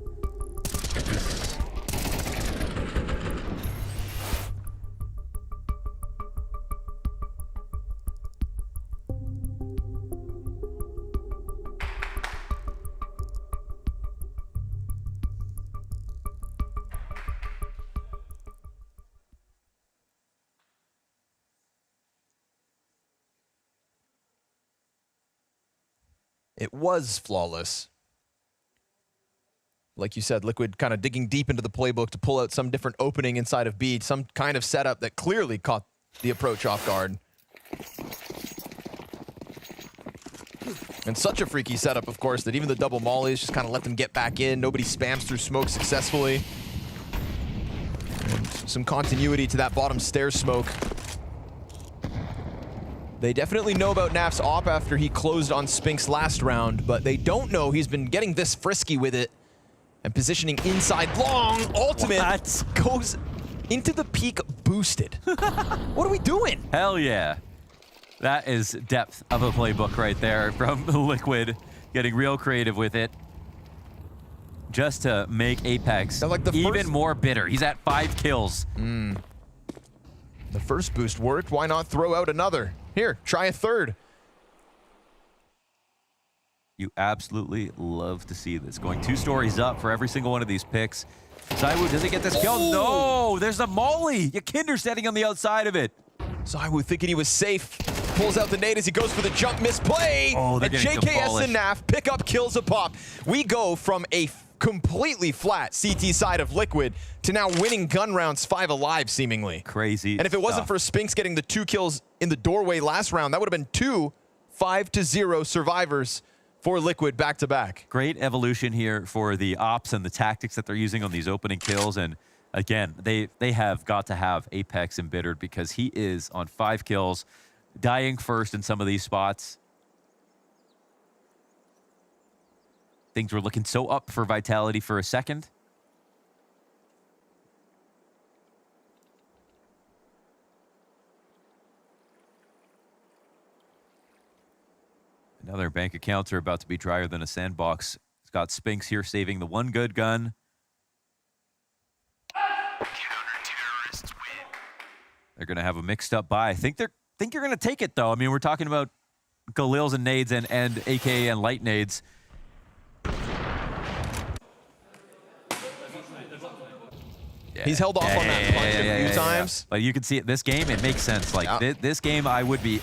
It was flawless. Like you said, Liquid kind of digging deep into the playbook to pull out some different opening inside of B, some kind of setup that clearly caught the approach off guard. And such a freaky setup, of course, that even the double mollies just kind of let them get back in. Nobody spams through smoke successfully. And some continuity to that bottom stairs smoke. They definitely know about Naf's op after he closed on Spinks last round, but they don't know he's been getting this frisky with it and positioning inside long. Ultimate goes into the peak boosted. What are we doing? Hell yeah. That is depth of a playbook right there from Liquid, getting real creative with it. Just to make Apex like even more bitter. He's at 5 kills. The first boost worked. Why not throw out another? Here, try a third. You absolutely love to see this. Going 2 stories up for every single one of these picks. Zywoo doesn't get this kill. No, there's a molly. Yakinder standing on the outside of it. Zywoo thinking he was safe. Pulls out the nade as he goes for the jump misplay. Oh, and JKS and NAF pick up kills a pop. We go from a completely flat CT side of Liquid to now winning gun rounds 5 alive, seemingly. Crazy. And if it wasn't for Spinks getting the 2 kills in the doorway last round, that would have been 2 5-0 survivors for Liquid back-to-back. Great evolution here for the ops and the tactics that they're using on these opening kills. And again, they have got to have Apex embittered because he is on 5 kills, dying first in some of these spots. Things were looking so up for Vitality for a second. Now their bank accounts are about to be drier than a sandbox. It's got Spinks here saving the one good gun. They're going to have a mixed up buy. I think you're going to take it, though. I mean, we're talking about Galils and nades and AK and light nades. Yeah. He's held off on that punch a few times. But you can see it this game, it makes sense. Like this game, I would be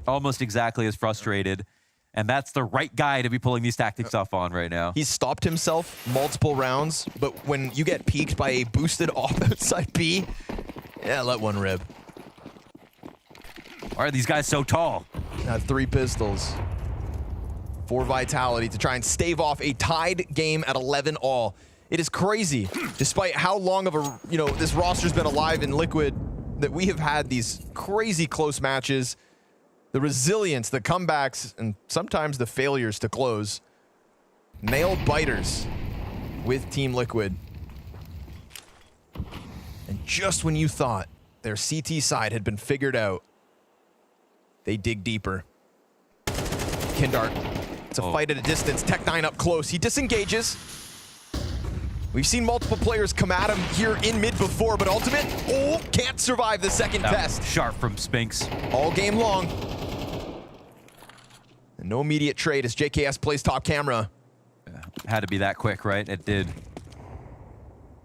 almost exactly as frustrated. And that's the right guy to be pulling these tactics off on right now. He's stopped himself multiple rounds, but when you get peeked by a boosted off outside B, yeah, let one rip. Why are these guys so tall? Have 3 pistols. 4 Vitality to try and stave off a tied game at 11 all. It is crazy, despite how long of a, this roster's been alive in Liquid, that we have had these crazy close matches. The resilience, the comebacks, and sometimes the failures to close. Nail biters with Team Liquid. And just when you thought their CT side had been figured out, they dig deeper. Kindart, it's a fight at a distance. Tech9 up close. He disengages. We've seen multiple players come at him here in mid before, but Ultimate, can't survive the second test. Sharp from Spinks. All game long. And no immediate trade as JKS plays top camera. Had to be that quick, right? It did.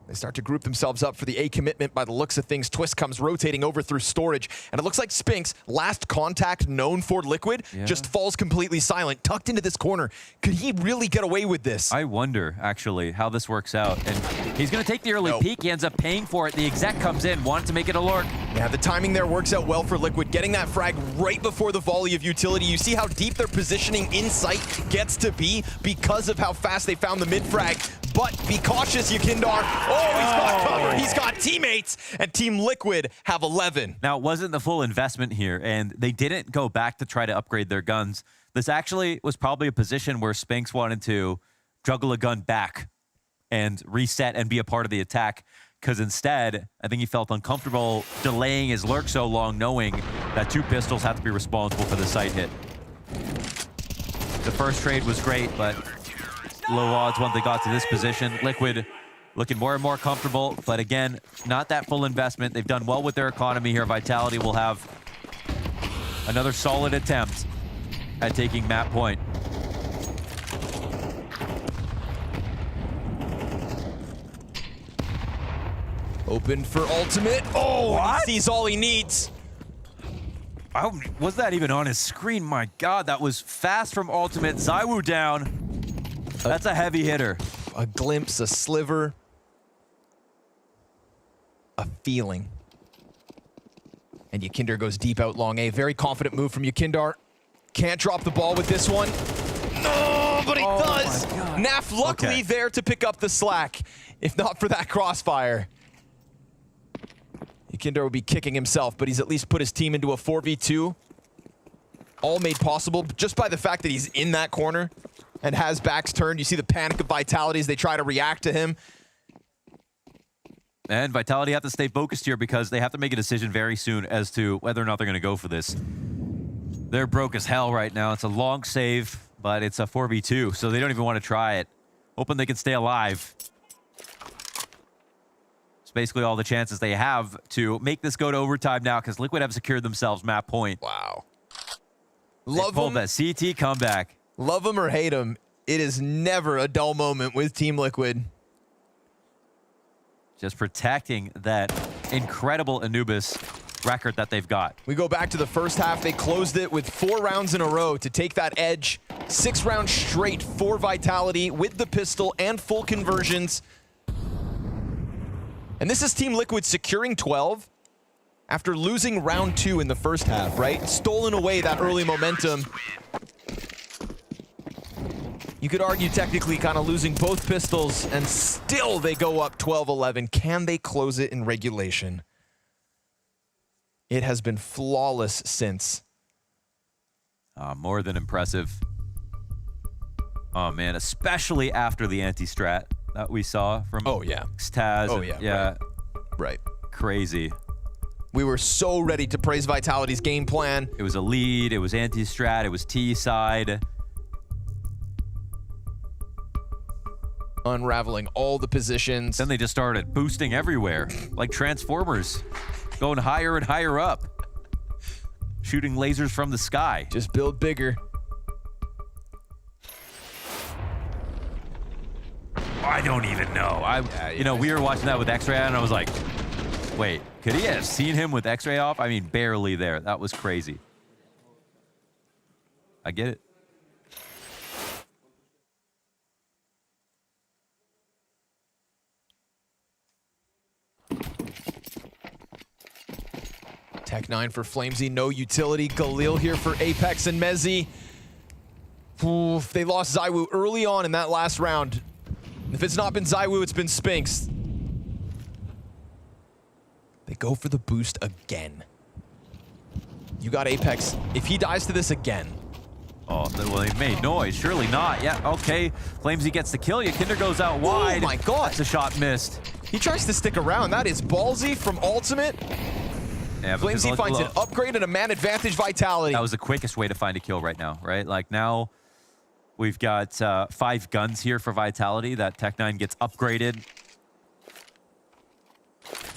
They start to group themselves up for the A commitment by the looks of things. Twist comes rotating over through storage. And it looks like Spinks, last contact known for Liquid, just falls completely silent, tucked into this corner. Could he really get away with this? I wonder, actually, how this works out. And he's going to take the early peek. He ends up paying for it. The exec comes in, wanted to make it a lurk. Yeah, the timing there works out well for Liquid. Getting that frag right before the volley of utility. You see how deep their positioning in sight gets to be because of how fast they found the mid frag. But be cautious, Yakindar. Oh, he's got cover. He's got teammates. And Team Liquid have 11. Now, it wasn't the full investment here, and they didn't go back to try to upgrade their guns. This actually was probably a position where Spinks wanted to juggle a gun back and reset and be a part of the attack. Because instead, I think he felt uncomfortable delaying his lurk so long, knowing that 2 pistols have to be responsible for the sight hit. The first trade was great, but low odds once they got to this position. Liquid looking more and more comfortable, but again, not that full investment. They've done well with their economy here. Vitality will have another solid attempt at taking map point. Open for ultimate. Oh, he sees all he needs. Was that even on his screen? My God, that was fast from ultimate. ZywOo down. That's a heavy hitter. A glimpse, a sliver, a feeling. And Yakindar goes deep out long A. Very confident move from Yakindar. Can't drop the ball with this one. No, but he does. Naf luckily there to pick up the slack. If not for that crossfire. Yakindar would be kicking himself, but he's at least put his team into a 4v2. All made possible just by the fact that he's in that corner and has backs turned. You see the panic of Vitality as they try to react to him. And Vitality have to stay focused here because they have to make a decision very soon as to whether or not they're going to go for this. They're broke as hell right now. It's a long save, but it's a 4v2, so they don't even want to try it. Hoping they can stay alive. It's basically all the chances they have to make this go to overtime now because Liquid have secured themselves map point. Wow. Love them. That CT comeback. Love them or hate them, it is never a dull moment with Team Liquid. Just protecting that incredible Anubis record that they've got. We go back to the first half. They closed it with 4 rounds in a row to take that edge. 6 rounds straight for Vitality with the pistol and full conversions. And this is Team Liquid securing 12 after losing round 2 in the first half, right? Stolen away that early momentum. You could argue technically kind of losing both pistols, and still they go up 12-11. Can they close it in regulation? It has been flawless since. More than impressive. Oh man, especially after the anti-strat that we saw from Taz. Oh yeah. Right. Crazy. We were so ready to praise Vitality's game plan. It was a lead, it was anti-strat, it was T side. Unraveling all the positions. Then they just started boosting everywhere, like Transformers, going higher and higher up, shooting lasers from the sky. Just build bigger. I don't even know. You know, we were watching that with X-Ray and I was like, wait, could he have seen him with X-Ray off? I mean, barely there. That was crazy. I get it. Tech9 for Flamesy, no utility. Galil here for Apex and Mezzy. Oof, they lost ZywOo early on in that last round. If it's not been ZywOo, it's been Spinks. They go for the boost again. You got Apex. If he dies to this again. Oh, well, they made noise. Surely not. Yeah, okay. Flamesy gets the kill. Yakinder goes out wide. Oh my god. That's a shot missed. He tries to stick around. That is ballsy from Ultimate. Yeah, Flamesy finds an upgrade and a man advantage Vitality. That was the quickest way to find a kill right now, right? Like now we've got 5 guns here for Vitality. That Tech9 gets upgraded.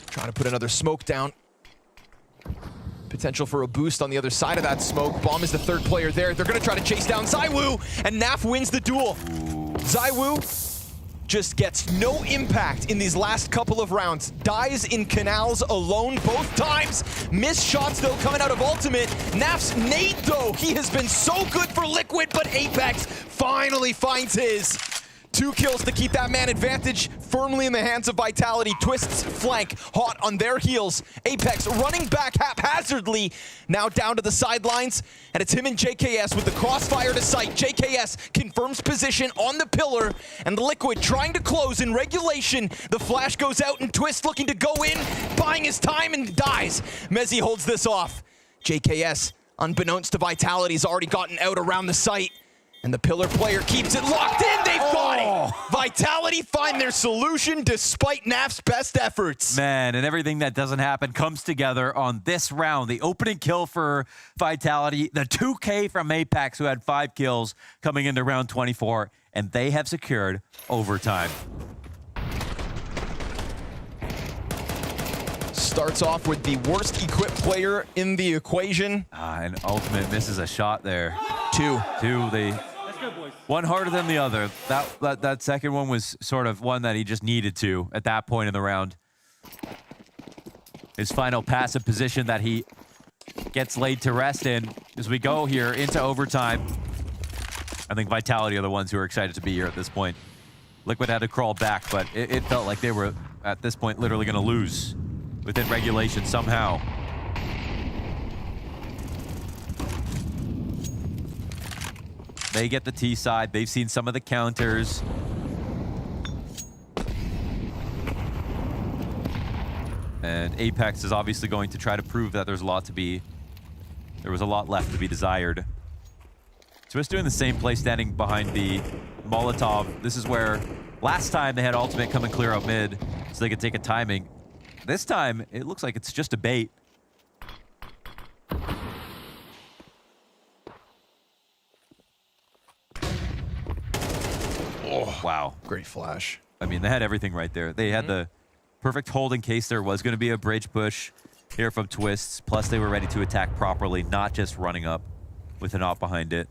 Trying to put another smoke down. Potential for a boost on the other side of that smoke. Bomb is the 3rd player there. They're going to try to chase down ZywOo, and NAF wins the duel. ZywOo just gets no impact in these last couple of rounds. Dies in canals alone both times. Missed shots, though, coming out of Ultimate. NAF's nade, though, he has been so good for Liquid, but Apex finally finds his. 2 kills to keep that man advantage firmly in the hands of Vitality. Twists flank, hot on their heels. Apex running back haphazardly, now down to the sidelines, and it's him and JKS with the crossfire to sight. JKS confirms position on the pillar, and the Liquid trying to close in regulation. The flash goes out, and Twist looking to go in, buying his time, and dies. Mezzy holds this off. JKS, unbeknownst to Vitality, has already gotten out around the site. And the pillar player keeps it locked in. They've got it. Vitality find their solution despite NAF's best efforts. Man, and everything that doesn't happen comes together on this round. The opening kill for Vitality, the 2K from Apex, who had 5 kills coming into round 24, and they have secured overtime. Starts off with the worst equipped player in the equation. And Ultimate misses a shot there. 2. One harder than the other. That second one was sort of one that he just needed to at that point in the round. His final passive position that he gets laid to rest in as we go here into overtime. I think Vitality are the ones who are excited to be here at this point. Liquid had to crawl back, but it felt like they were, at this point, literally going to lose within regulation somehow. They get the T side. They've seen some of the counters. And Apex is obviously going to try to prove that there was a lot left to be desired. Twist doing the same play, standing behind the Molotov. This is where last time they had Ultimate come and clear out mid so they could take a timing. This time, it looks like it's just a bait. Oh, wow. Great flash. I mean, they had everything right there. They had the perfect hold in case there was going to be a bridge push here from Twists. Plus, they were ready to attack properly, not just running up with an op behind it.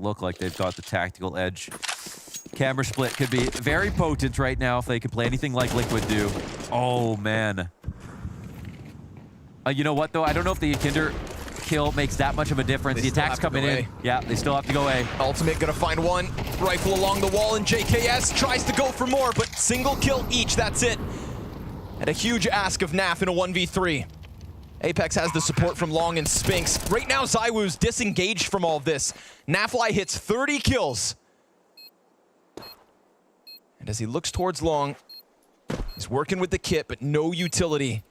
Look like they've got the tactical edge. camera split could be very potent right now if they could play anything like Liquid do. Oh, man. You know what, though? I don't know if the Kinder kill makes that much of a difference. The attack's coming in. Yeah, they still have to go A. Ultimate gonna find one. Rifle along the wall, and JKS tries to go for more, but single kill each, that's it. And a huge ask of NAF in a 1v3. Apex has the support from Long and Spinks. Right now, ZywOo's disengaged from all of this. Nafly hits 30 kills. And as he looks towards Long, he's working with the kit, but no utility.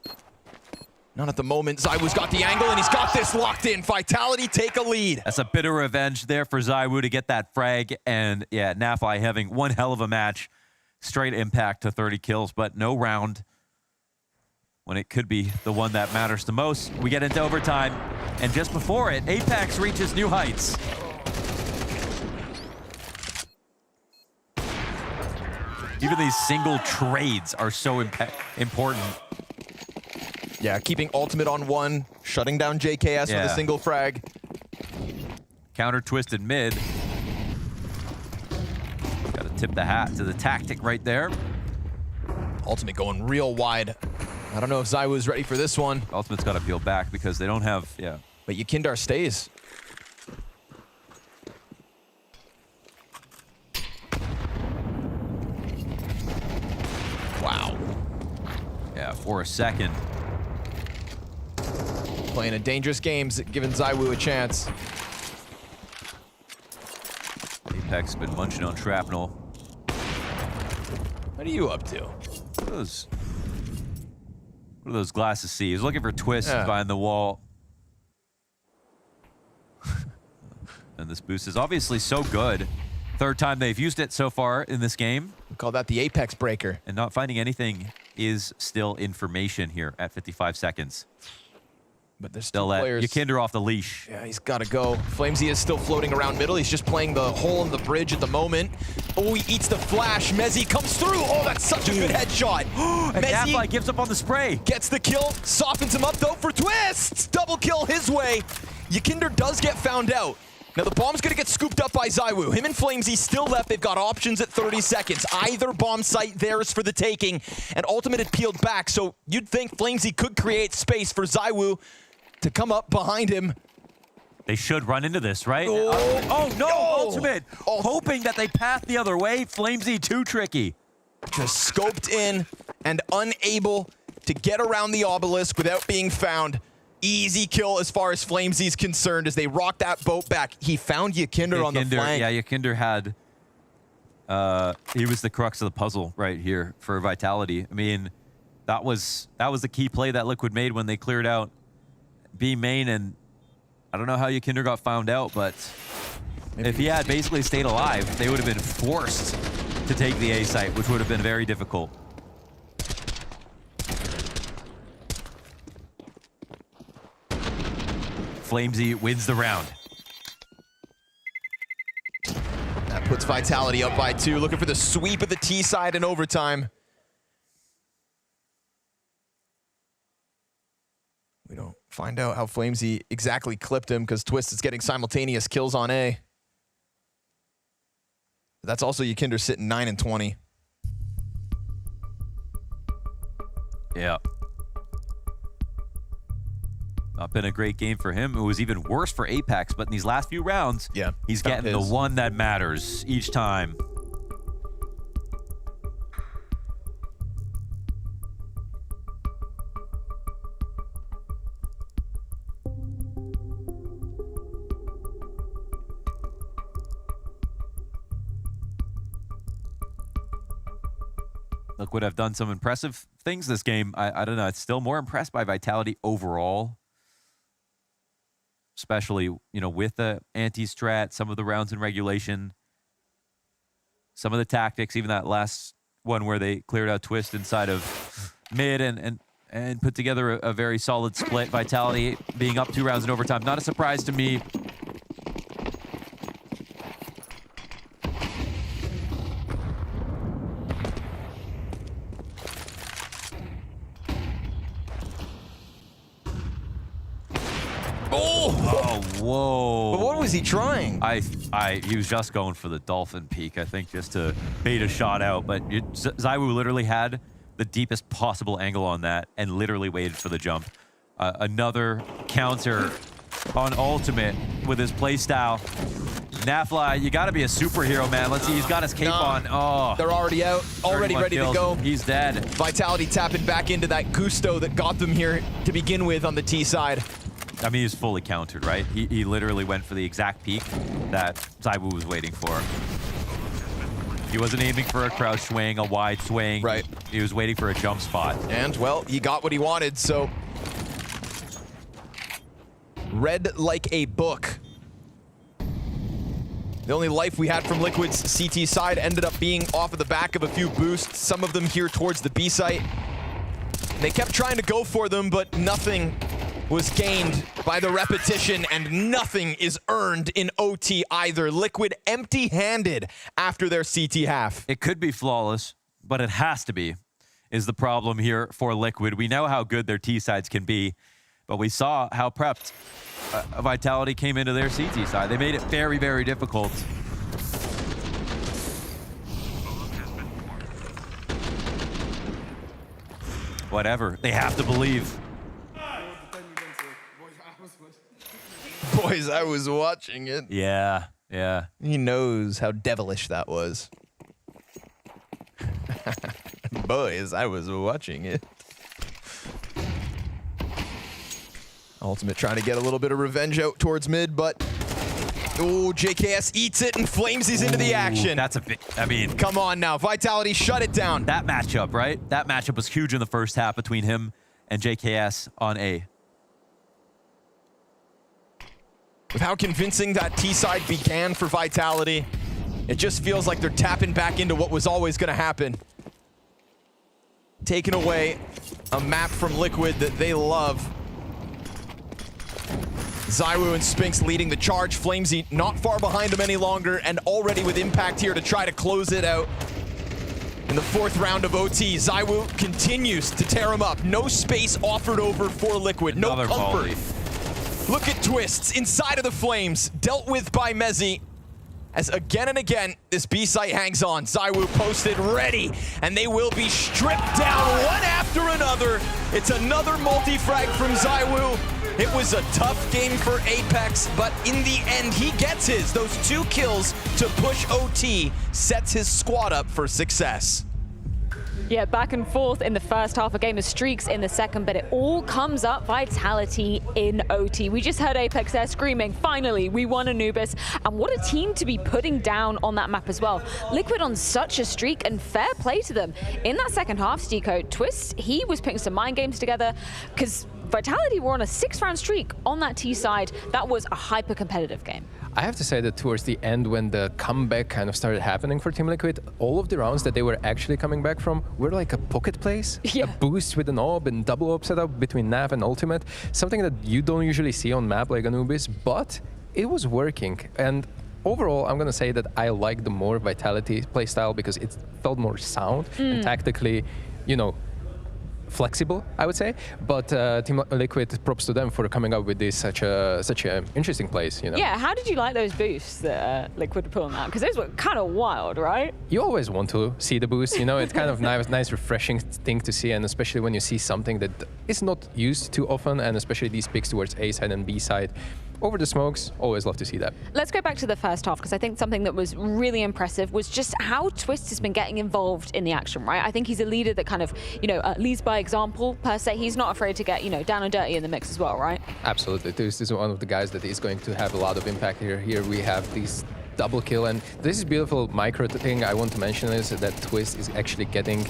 Not at the moment. ZywOo's got the angle, and he's got this locked in. Vitality take a lead. That's a bit of revenge there for ZywOo to get that frag. And yeah, Nafly having one hell of a match. Straight impact to 30 kills, but no round when it could be the one that matters the most. We get into overtime, and just before it, Apex reaches new heights. Even these single trades are so important. Yeah, keeping Ultimate on one, shutting down JKS with a single frag. Counter twisted mid. Got to tip the hat to the tactic right there. Ultimate going real wide. I don't know if ZywOo's ready for this one. Ultimate's got to peel back because they don't have, But Yekindar stays. Wow. Yeah, for a second. Playing a dangerous game, giving ZywOo a chance. Apex been munching on shrapnel. What are you up to? What are those glasses see? He's looking for Twist behind the wall. And this boost is obviously so good. Third time they've used it so far in this game. We call that the Apex breaker. And not finding anything is still information here at 55 seconds. But there's still players. Yekindar off the leash. Yeah, he's got to go. Flamesy is still floating around middle. He's just playing the hole in the bridge at the moment. Oh, he eats the flash. Mezzy comes through. Oh, that's such a good headshot. And Nafly gives up on the spray. Gets the kill. Softens him up, though, for Twist. Double kill his way. Yekindar does get found out. Now, the bomb's going to get scooped up by ZywOo. Him and Flamesy still left. They've got options at 30 seconds. Either bomb site there is for the taking. And Ultimate had peeled back, so you'd think Flamesy could create space for ZywOo to come up behind him. They should run into this, right? Oh no, Ultimate! Hoping that they path the other way. Flamesy too tricky. Just scoped in and unable to get around the obelisk without being found. Easy kill as far as Flamesy's concerned as they rock that boat back. He found Yekindar on the flank. Yeah, Yekindar had... he was the crux of the puzzle right here for Vitality. I mean, that was the key play that Liquid made when they cleared out B main, and I don't know how Yekindar got found out, but if he had basically stayed alive, they would have been forced to take the A site, which would have been very difficult. Flamesy wins the round. That puts Vitality up by 2, looking for the sweep of the T side in overtime. We don't find out how Flamesy exactly clipped him because Twist is getting simultaneous kills on A. That's also Yekindar sitting 9 and 20. Yeah. Not been a great game for him. It was even worse for Apex, but in these last few rounds, he's getting the one that matters each time. Liquid have done some impressive things this game. I don't know. It's still more impressed by Vitality overall. Especially, you know, with the anti-strat, some of the rounds in regulation, some of the tactics, even that last one where they cleared out Twist inside of mid and put together a very solid split. Vitality being up 2 rounds in overtime. Not a surprise to me. whoa. But what was he trying? He was just going for the dolphin peak, I think, just to bait a shot out. But ZywOo literally had the deepest possible angle on that and literally waited for the jump. Another counter on ultimate with his playstyle. Nafly, you got to be a superhero, man. Let's see, he's got his cape on. Oh, they're already out, already ready kills. to go. He's dead. Vitality tapping back into that gusto that got them here to begin with on the T side. I mean, he's fully countered, right? He literally went for the exact peak that ZywOo was waiting for. He wasn't aiming for a crouch swing, a wide swing. Right. He was waiting for a jump spot. And, well, he got what he wanted, so... Read like a book. The only life we had from Liquid's CT side ended up being off of the back of a few boosts, some of them here towards the B site. They kept trying to go for them, but nothing was gained by the repetition, and nothing is earned in OT either. Liquid empty-handed after their CT half. It could be flawless, but it has to be, is the problem here for Liquid. We know how good their T sides can be, but we saw how prepped Vitality came into their CT side. They made it very, very difficult. Whatever. They have to believe. Boys, I was watching it. Yeah, yeah. He knows how devilish that was. Boys, I was watching it. Ultimate trying to get a little bit of revenge out towards mid, but oh, JKS eats it and Flamesies into the action. That's a bit, I mean. Come on now, Vitality, shut it down. That matchup, right? That matchup was huge in the first half between him and JKS on A. With how convincing that T side began for Vitality, it just feels like they're tapping back into what was always going to happen. Taking away a map from Liquid that they love. ZywOo and Spinks leading the charge. Flamesy not far behind him any longer, and already with impact here to try to close it out. In the fourth round of OT, ZywOo continues to tear him up. No space offered over for Liquid. No Another comfort. volley. Look at Twists inside of the Flames, dealt with by Mezzi. As again and again, this B site hangs on. ZywOo posted ready, and they will be stripped down one after another. It's another multi-frag from ZywOo. It was a tough game for Apex, but in the end, he gets his. Those 2 kills to push OT sets his squad up for success. Yeah, back and forth in the first half, a game of streaks in the second, but it all comes up Vitality in OT. We just heard Apex there screaming, finally, we won Anubis. And what a team to be putting down on that map as well. Liquid on such a streak, and fair play to them. In that second half, Steeko, Twist, he was putting some mind games together, because Vitality were on a 6-round streak on that T side. That was a hyper-competitive game. I have to say that towards the end, when the comeback kind of started happening for Team Liquid, all of the rounds that they were actually coming back from were like a pocket plays, a boost with an AWP and double AWP setup between Nav and Ultimate, something that you don't usually see on map like Anubis, but it was working. And overall, I'm going to say that I like the more Vitality playstyle because it felt more sound and tactically, you know, flexible, I would say, but Team Liquid, props to them for coming up with this such a interesting plays, you know. Yeah, how did you like those boosts that Liquid were pulling out? Because those were kind of wild, right? You always want to see the boost, you know. It's kind of nice, refreshing thing to see, and especially when you see something that is not used too often, and especially these picks towards A side and B side. Over the smokes, always love to see that. Let's go back to the first half, because I think something that was really impressive was just how Twist has been getting involved in the action, right? I think he's a leader that kind of, you know, leads by example, per se. He's not afraid to get, you know, down and dirty in the mix as well, right? Absolutely. Twist is one of the guys that is going to have a lot of impact here. Here we have these double kill, and this is beautiful micro thing I want to mention is that Twist is actually getting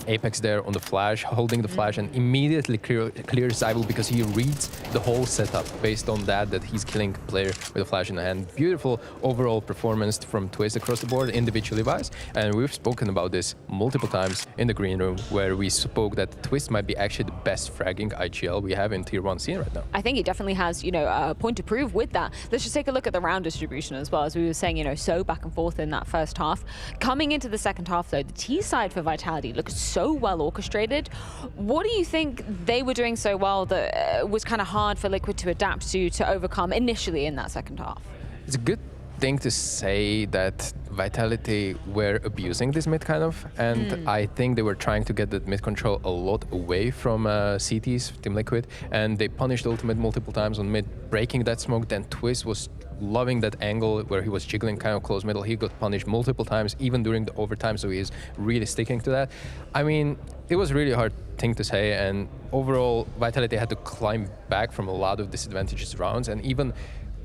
Apex there on the flash, holding the flash, and immediately clears ZywOo because he reads the whole setup based on that he's killing the player with a flash in the hand. Beautiful overall performance from Twist across the board, individually wise, and we've spoken about this multiple times in the green room where we spoke that Twist might be actually the best fragging IGL we have in tier 1 scene right now. I think he definitely has, you know, a point to prove with that. Let's just take a look at the round distribution as well, as we we were saying, you know, so back and forth in that first half. Coming into the second half, though, the T side for Vitality looked so well orchestrated. What do you think they were doing so well that was kind of hard for Liquid to adapt to overcome initially in that second half? It's a good thing to say that Vitality were abusing this mid kind of, and I think they were trying to get that mid control a lot away from CT's, Team Liquid, and they punished Ultimate multiple times on mid, breaking that smoke. Then Twist was loving that angle where he was jiggling kind of close middle. He got punished multiple times, even during the overtime, so he's really sticking to that. I mean, it was a really hard thing to say, and overall, Vitality had to climb back from a lot of disadvantageous rounds, and even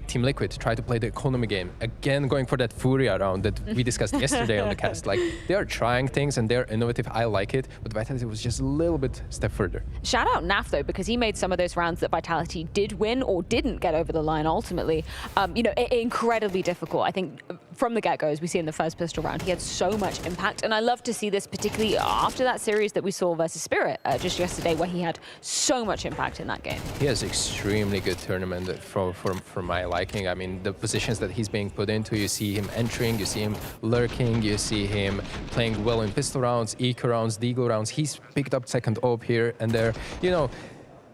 Team Liquid tried to play the economy game, again going for that Furia round that we discussed yesterday on the cast. Like, they are trying things and they're innovative, I like it, but Vitality was just a little bit step further. Shout out NAF though, because he made some of those rounds that Vitality did win or didn't get over the line ultimately, you know, incredibly difficult. I think from the get-go, as we see in the first pistol round, he had so much impact, and I love to see this particularly after that series that we saw versus Spirit just yesterday, where he had so much impact in that game. He has extremely good tournament for my liking. I mean, the positions that he's being put into, you see him entering, you see him lurking, you see him playing well in pistol rounds, eco rounds, deagle rounds. He's picked up second op here and there. You know,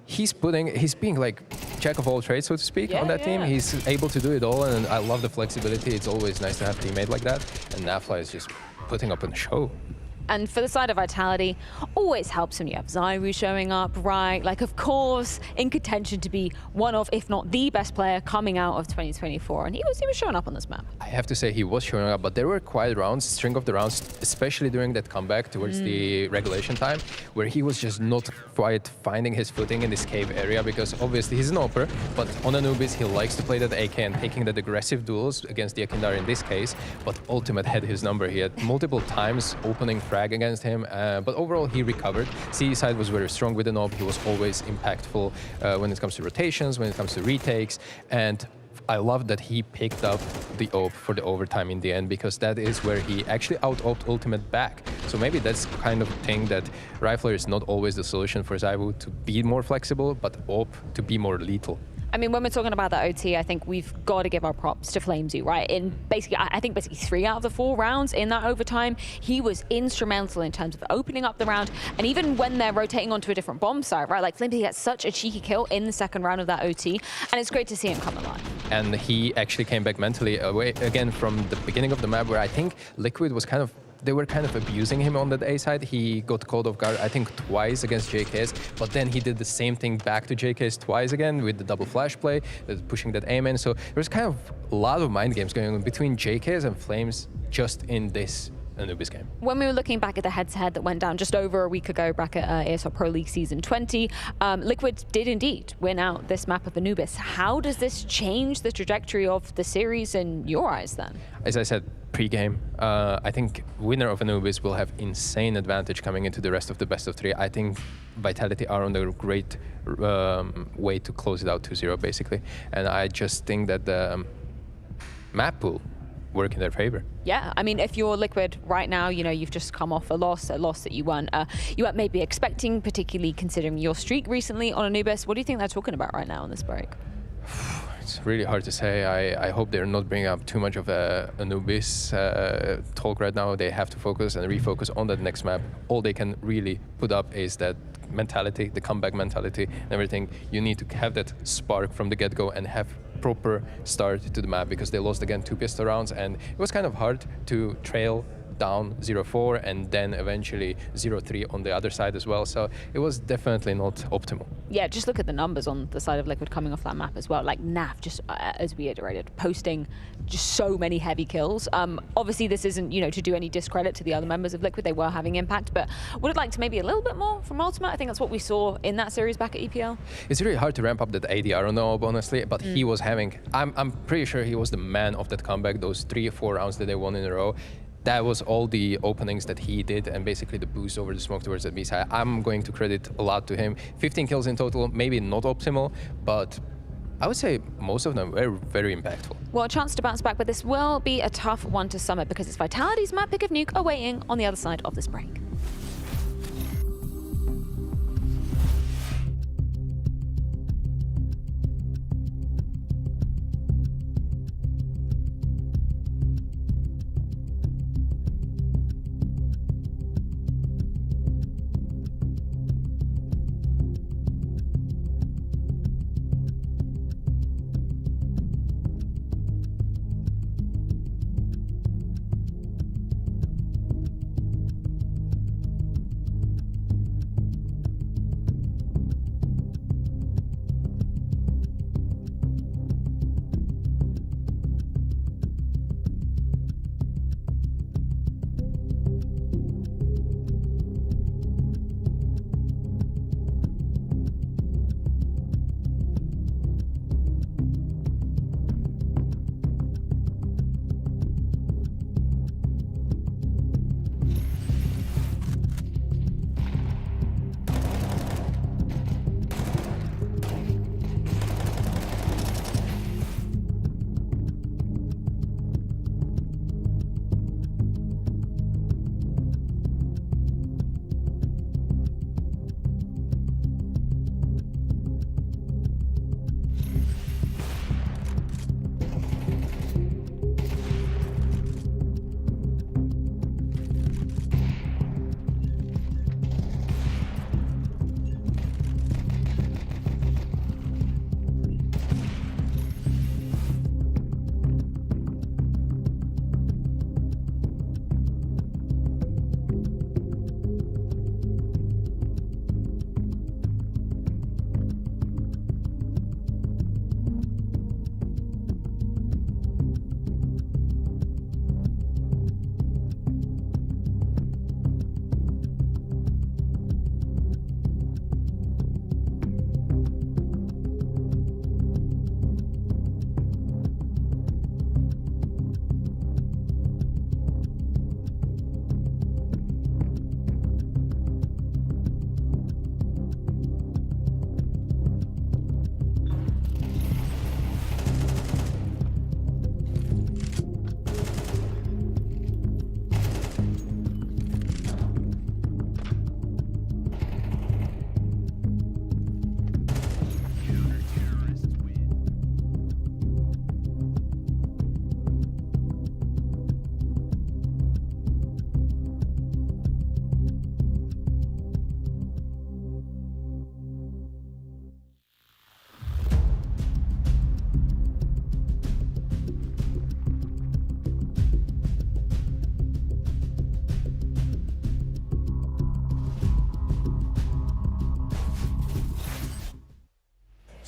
he's being like jack of all trades, so to speak, on that team. He's able to do it all, and I love the flexibility. It's always nice to have a teammate like that, and Nafla is just putting up a show. And for the side of Vitality, always helps when you have Zyru showing up, right? Like, of course, in contention to be one of, if not the best player coming out of 2024. And he was showing up on this map. I have to say he was showing up, but there were quiet rounds, string of the rounds, especially during that comeback towards the regulation time, where he was just not quite finding his footing in this cave area, because obviously he's an OPER, but on Anubis he likes to play that AK and taking that aggressive duels against the Akindar in this case, but Ultimate had his number. He had multiple times opening frag against him, but overall he recovered. CE side was very strong with the knob. He was always impactful when it comes to rotations, when it comes to retakes, and I love that he picked up the AWP for the overtime in the end, because that is where he actually out-AWP'd Ultimate back. So maybe that's kind of thing that Rifler is not always the solution for Zywu, to be more flexible, but AWP to be more lethal. I mean, when we're talking about the OT, I think we've got to give our props to FlameZoo, right? In basically, I think basically 3 out of the 4 rounds in that overtime, he was instrumental in terms of opening up the round. And even when they're rotating onto a different bomb site, right? Like, FlameZoo gets such a cheeky kill in the second round of that OT, and it's great to see him come alive. And he actually came back mentally away again from the beginning of the map, where I think Liquid was they were kind of abusing him on that A side. He got caught off guard, I think, twice against JKS, but then he did the same thing back to JKS twice again with the double flash play, pushing that aim in. So there's kind of a lot of mind games going on between JKS and Flames just in this Anubis game. When we were looking back at the head-to-head that went down just over a week ago back at ESL Pro League Season 20, Liquid did indeed win out this map of Anubis. How does this change the trajectory of the series in your eyes then? As I said, pre-game, I think winner of Anubis will have insane advantage coming into the rest of the best of 3. I think Vitality are on a great way to close it out 2-0 basically. And I just think that the map pool work in their favor. Yeah, I mean, if you're Liquid right now, you know, you've just come off a loss that you weren't maybe expecting, particularly considering your streak recently on Anubis. What do you think they're talking about right now on this break? It's really hard to say. I hope they're not bringing up too much of a Anubis talk right now. They have to focus and refocus on that next map. All they can really put up is that mentality, the comeback mentality and everything. You need to have that spark from the get-go and have proper start to the map, because they lost again 2 pistol rounds, and it was kind of hard to trail down 0-4 and then eventually 0-3 on the other side as well. So it was definitely not optimal. Yeah, just look at the numbers on the side of Liquid coming off that map as well. Like NAV, just as we iterated, posting just so many heavy kills. Obviously, this isn't, you know, to do any discredit to the other members of Liquid. They were having impact, but would have liked to maybe a little bit more from Ultimate. I think that's what we saw in that series back at EPL. It's really hard to ramp up that ADR on the AWP, honestly, but he was having, I'm pretty sure he was the man of that comeback, those 3 or 4 rounds that they won in a row. That was all the openings that he did, and basically the boost over the smoke towards the B side. I'm going to credit a lot to him. 15 kills in total, maybe not optimal, but I would say most of them were very impactful. Well, a chance to bounce back, but this will be a tough one to summit, because it's Vitality's map pick of Nuke awaiting on the other side of this break.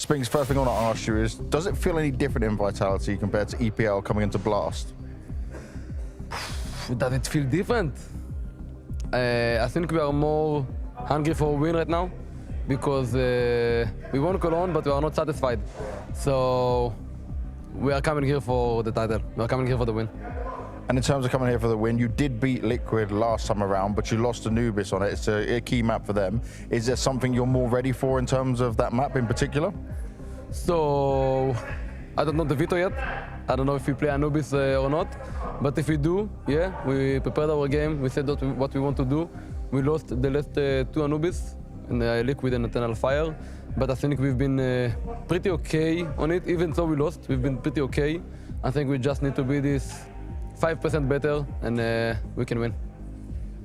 Spinks, first thing I want to ask you is, does it feel any different in Vitality compared to EPL coming into Blast? Does it feel different? I think we are more hungry for a win right now because we won Cologne, but we are not satisfied. So we are coming here for the title. We are coming here for the win. And in terms of coming here for the win, you did beat Liquid last time around, but you lost to Anubis on it. It's a key map for them. Is there something you're more ready for in terms of that map in particular? So I don't know the veto yet. I don't know if we play Anubis or not. But if we do, yeah, we prepared our game. We said what we want to do. We lost the last two Anubis in Liquid and Eternal Fire. But I think we've been pretty okay on it. Even though we lost, we've been pretty okay. I think we just need to be this 5% better and we can win.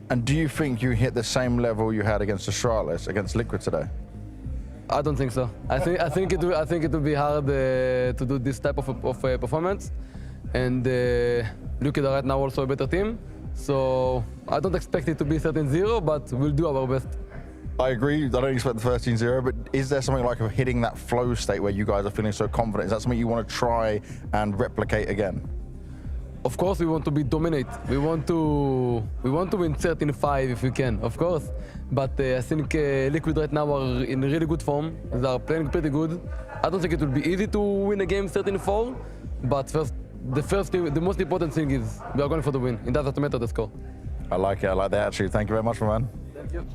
And do you think you hit the same level you had against Astralis, against Liquid today? I don't think so. I think it will be hard to do this type of performance. And Liquid are right now also a better team. So I don't expect it to be 13-0, but we'll do our best. I agree. I don't expect the 13-0, but is there something like hitting that flow state where you guys are feeling so confident? Is that something you want to try and replicate again? Of course, we want to be dominate. We want to win 13-5 if we can, of course. But I think Liquid right now are in really good form. They are playing pretty good. I don't think it will be easy to win a game 13-4. But the most important thing is we are going for the win. It doesn't matter the score. I like it. I like that attitude. Thank you very much, man. Thank you.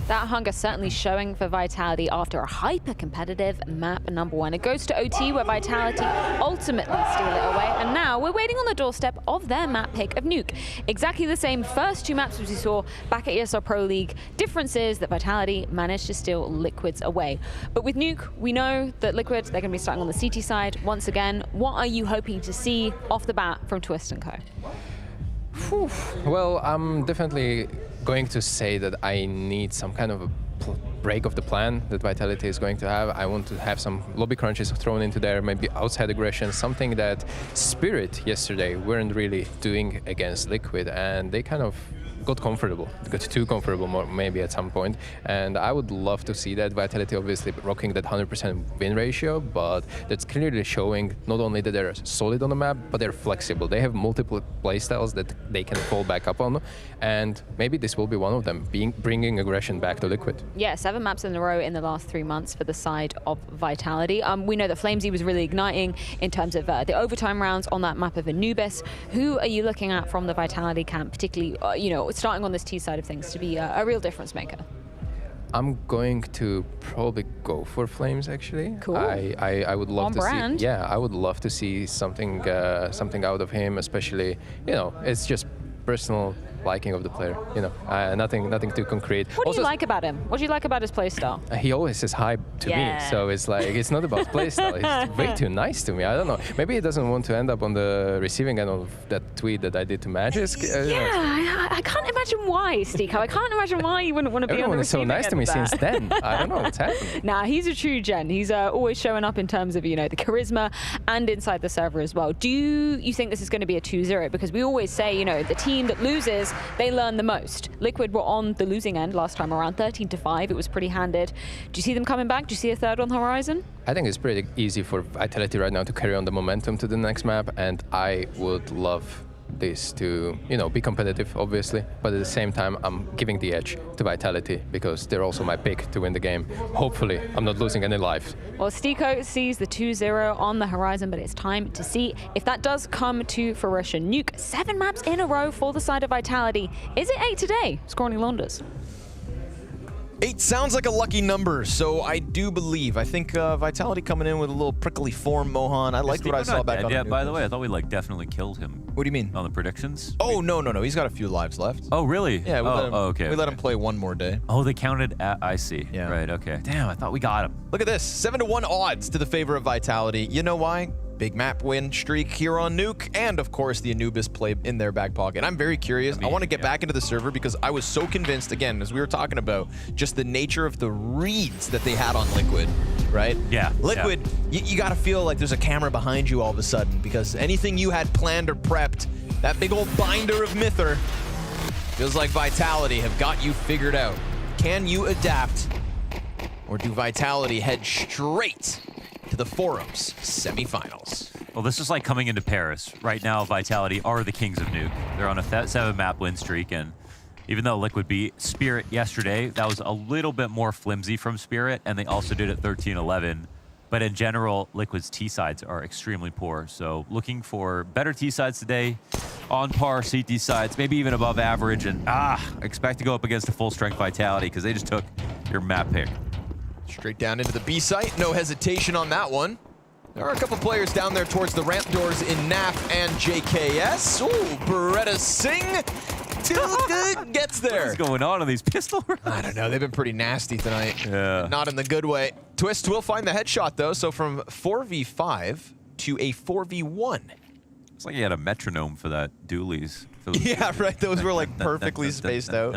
That hunger certainly showing for Vitality after a hyper-competitive map number 1. It goes to OT, where Vitality ultimately steal it away, and now we're waiting on the doorstep of their map pick of Nuke. Exactly the same first two maps as we saw back at ESL Pro League. Difference is that Vitality managed to steal Liquid's away. But with Nuke, we know that Liquid, they're going to be starting on the CT side once again. What are you hoping to see off the bat from Twist & Co? Well, I'm definitely going to say that I need some kind of a break of the plan that Vitality is going to have. I want to have some lobby crunches thrown into there, maybe outside aggression, something that Spirit yesterday weren't really doing against Liquid, and they kind of got comfortable, got too comfortable maybe at some point, and I would love to see that. Vitality obviously rocking that 100% win ratio, but that's clearly showing not only that they're solid on the map, but they're flexible. They have multiple playstyles that they can fall back up on, and maybe this will be one of them, bringing aggression back to Liquid. Yeah, 7 maps in a row in the last 3 months for the side of Vitality. We know that Flamesy was really igniting in terms of the overtime rounds on that map of Anubis. Who are you looking at from the Vitality camp, particularly, starting on this T side of things, to be a real difference maker? I'm going to probably go for Flames, actually. Cool. I would love to brand. see. Yeah, I would love to see something out of him, especially. It's just personal liking of the player. Nothing too concrete. What do you like about him? What do you like about his playstyle? He always says hi to me, so it's like it's not about playstyle. He's way too nice to me. I don't know. Maybe he doesn't want to end up on the receiving end of that tweet that I did to Magisk. I can't imagine why, Stiko. I can't imagine why you wouldn't want to be on the receiving end. Everyone is so nice to me of that. since then. I don't know what's happening. Nah, he's a true gen. He's always showing up in terms of, the charisma and inside the server as well. Do you think this is going to be a 2-0? Because we always say, the team that loses, they learn the most. Liquid were on the losing end last time around, 13-5. It was pretty handed. Do you see them coming back? Do you see a third on the horizon? I think it's pretty easy for Vitality right now to carry on the momentum to the next map, and I would love this to, be competitive, obviously, but at the same time, I'm giving the edge to Vitality because they're also my pick to win the game. Hopefully, I'm not losing any lives. Well, Stiko sees the 2-0 on the horizon, but it's time to see if that does come to fruition. Nuke, 7 maps in a row for the side of Vitality. Is it 8 today? Scoring Launders. 8 sounds like a lucky number, so I do believe. I think Vitality coming in with a little prickly form, Mohan. I liked what I saw back on Yeah, by the way, I thought we definitely killed him. What do you mean? On the predictions? Oh, no. He's got a few lives left. Oh, really? Yeah, we let him play one more day. Oh, they counted I see. Yeah. Right, okay. Damn, I thought we got him. Look at this, 7-1 odds to the favor of Vitality. You know why? Big map win streak here on Nuke, and of course the Anubis play in their back pocket. I'm very curious. I want to get back into the server because I was so convinced, again, as we were talking about, just the nature of the reads that they had on Liquid, right? Yeah. Liquid, you got to feel like there's a camera behind you all of a sudden because anything you had planned or prepped, that big old binder of Myther, feels like Vitality have got you figured out. Can you adapt, or do Vitality head straight to the Forums semifinals. Well, this is like coming into Paris. Right now, Vitality are the kings of Nuke. They're on a 7-map win streak, and even though Liquid beat Spirit yesterday, that was a little bit more flimsy from Spirit, and they also did it 13-11. But in general, Liquid's T-sides are extremely poor. So looking for better T-sides today, on par CT sides, maybe even above average, and expect to go up against a full-strength Vitality because they just took your map pick. Straight down into the B site, no hesitation on that one. There are a couple players down there towards the ramp doors in NAF and JKS. Ooh, Beretta Singh gets there. What's going on in these pistol rounds? I don't know, they've been pretty nasty tonight. Yeah. Not in the good way. Twist will find the headshot though, so from 4v5 to a 4v1. It's like you had a metronome for that dualies. Yeah, right, those were like perfectly spaced out.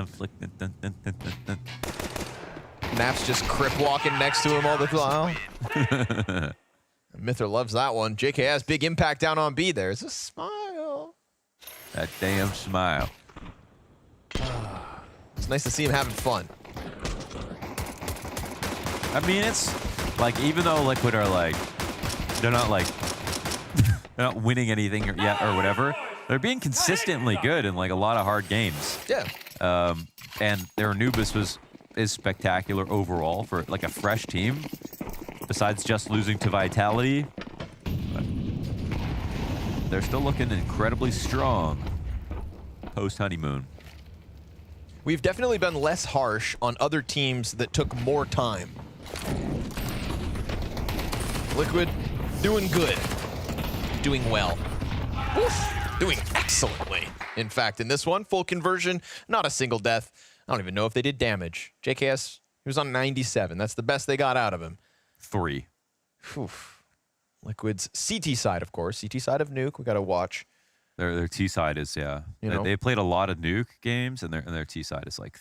Nap's just crip walking next to him all the time. Mither loves that one. JKS, big impact down on B. There's a smile. That damn smile. It's nice to see him having fun. I mean, it's like, even though Liquid are like, they're not like, they're not winning anything yet or whatever, they're being consistently good in like a lot of hard games. Yeah. And their Anubis is spectacular overall for like a fresh team. Besides just losing to Vitality, but they're still looking incredibly strong post-honeymoon. We've definitely been less harsh on other teams that took more time. Liquid, doing good. Doing well. Oof, doing excellently. In fact, in this one, full conversion, not a single death. I don't even know if they did damage. JKS, he was on 97. That's the best they got out of him. 3. Oof. Liquid's CT side, of course. CT side of Nuke, we got to watch. Their T side is, yeah. They played a lot of Nuke games, and their T side is like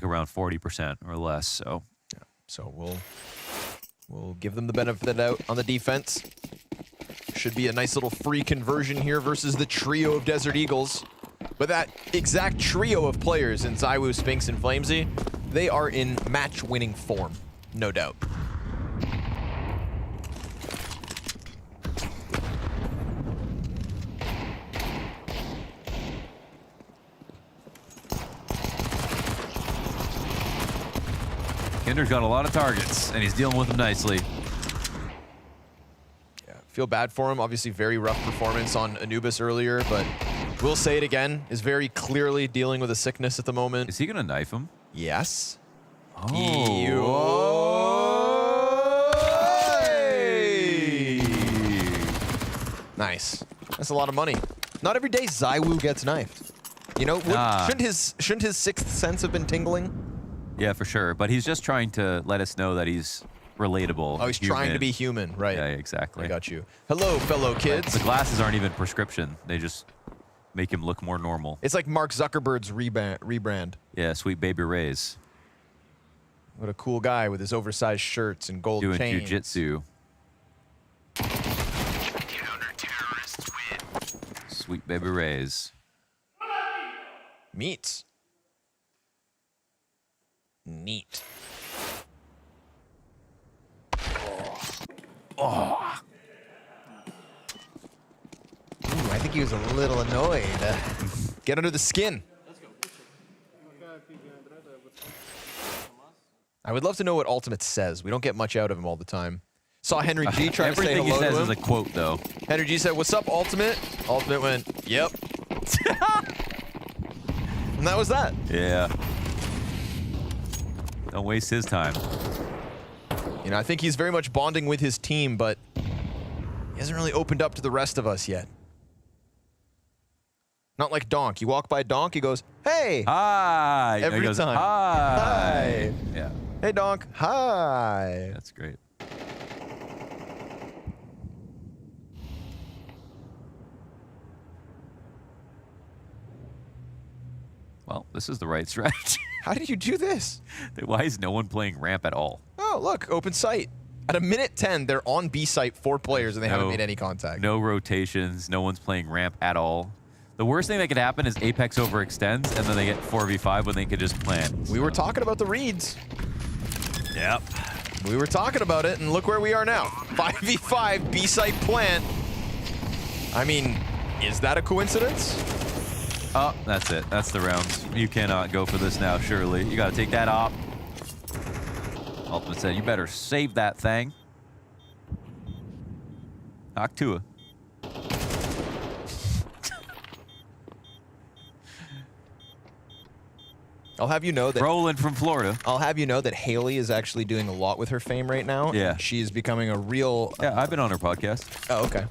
around 40% or less. So, yeah. So we'll give them the benefit of the doubt on the defense. Should be a nice little free conversion here versus the trio of Desert Eagles. But that exact trio of players in ZywOo, Spinks, and Flamesy, they are in match-winning form, no doubt. Kinder's got a lot of targets, and he's dealing with them nicely. Yeah, feel bad for him. Obviously, very rough performance on Anubis earlier, but we'll say it again, is very clearly dealing with a sickness at the moment. Is he going to knife him? Yes. Nice. That's a lot of money. Not every day ZywOo gets knifed. You know, shouldn't his sixth sense have been tingling? Yeah, for sure. But he's just trying to let us know that he's relatable. Oh, he's trying to be human, right? Yeah, exactly. I got you. Hello, fellow kids. The glasses aren't even prescription. They just make him look more normal. It's like Mark Zuckerberg's rebrand. Yeah, Sweet Baby Ray's. What a cool guy with his oversized shirts and gold chains. Doing jiu-jitsu. Sweet Baby Ray's. Meats. Neat. Oh. Ooh, I think he was a little annoyed. Get under the skin. I would love to know what Ultimate says. We don't get much out of him all the time. Saw Henry G try to say hello to him. Everything he says is a quote, though. Henry G said, "What's up, Ultimate?" Ultimate went, "Yep." And that was that. Yeah. Don't waste his time. You know, I think he's very much bonding with his team, but he hasn't really opened up to the rest of us yet. Not like Donk. You walk by Donk, he goes, "Hey!" Hi! Every he goes, time. Hi! Yeah. Hey, Donk. Hi! That's great. Well, this is the right strategy. How did you do this? Why is no one playing ramp at all? Oh, look, open sight. At a minute 10, they're on B site, 4 players, and they haven't made any contact. No rotations. No one's playing ramp at all. The worst thing that could happen is Apex overextends, and then they get 4v5 when they could just plant. We were talking about the reads. Yep. We were talking about it, and look where we are now. 5v5, B-site plant. I mean, is that a coincidence? Oh, that's it. That's the rounds. You cannot go for this now, surely. You got to take that op. Ultimate said, you better save that thing. Octua. I'll have you know that Roland from Florida. I'll have you know that Haley is actually doing a lot with her fame right now. Yeah. She is becoming a real... Yeah, I've been on her podcast. Oh, okay.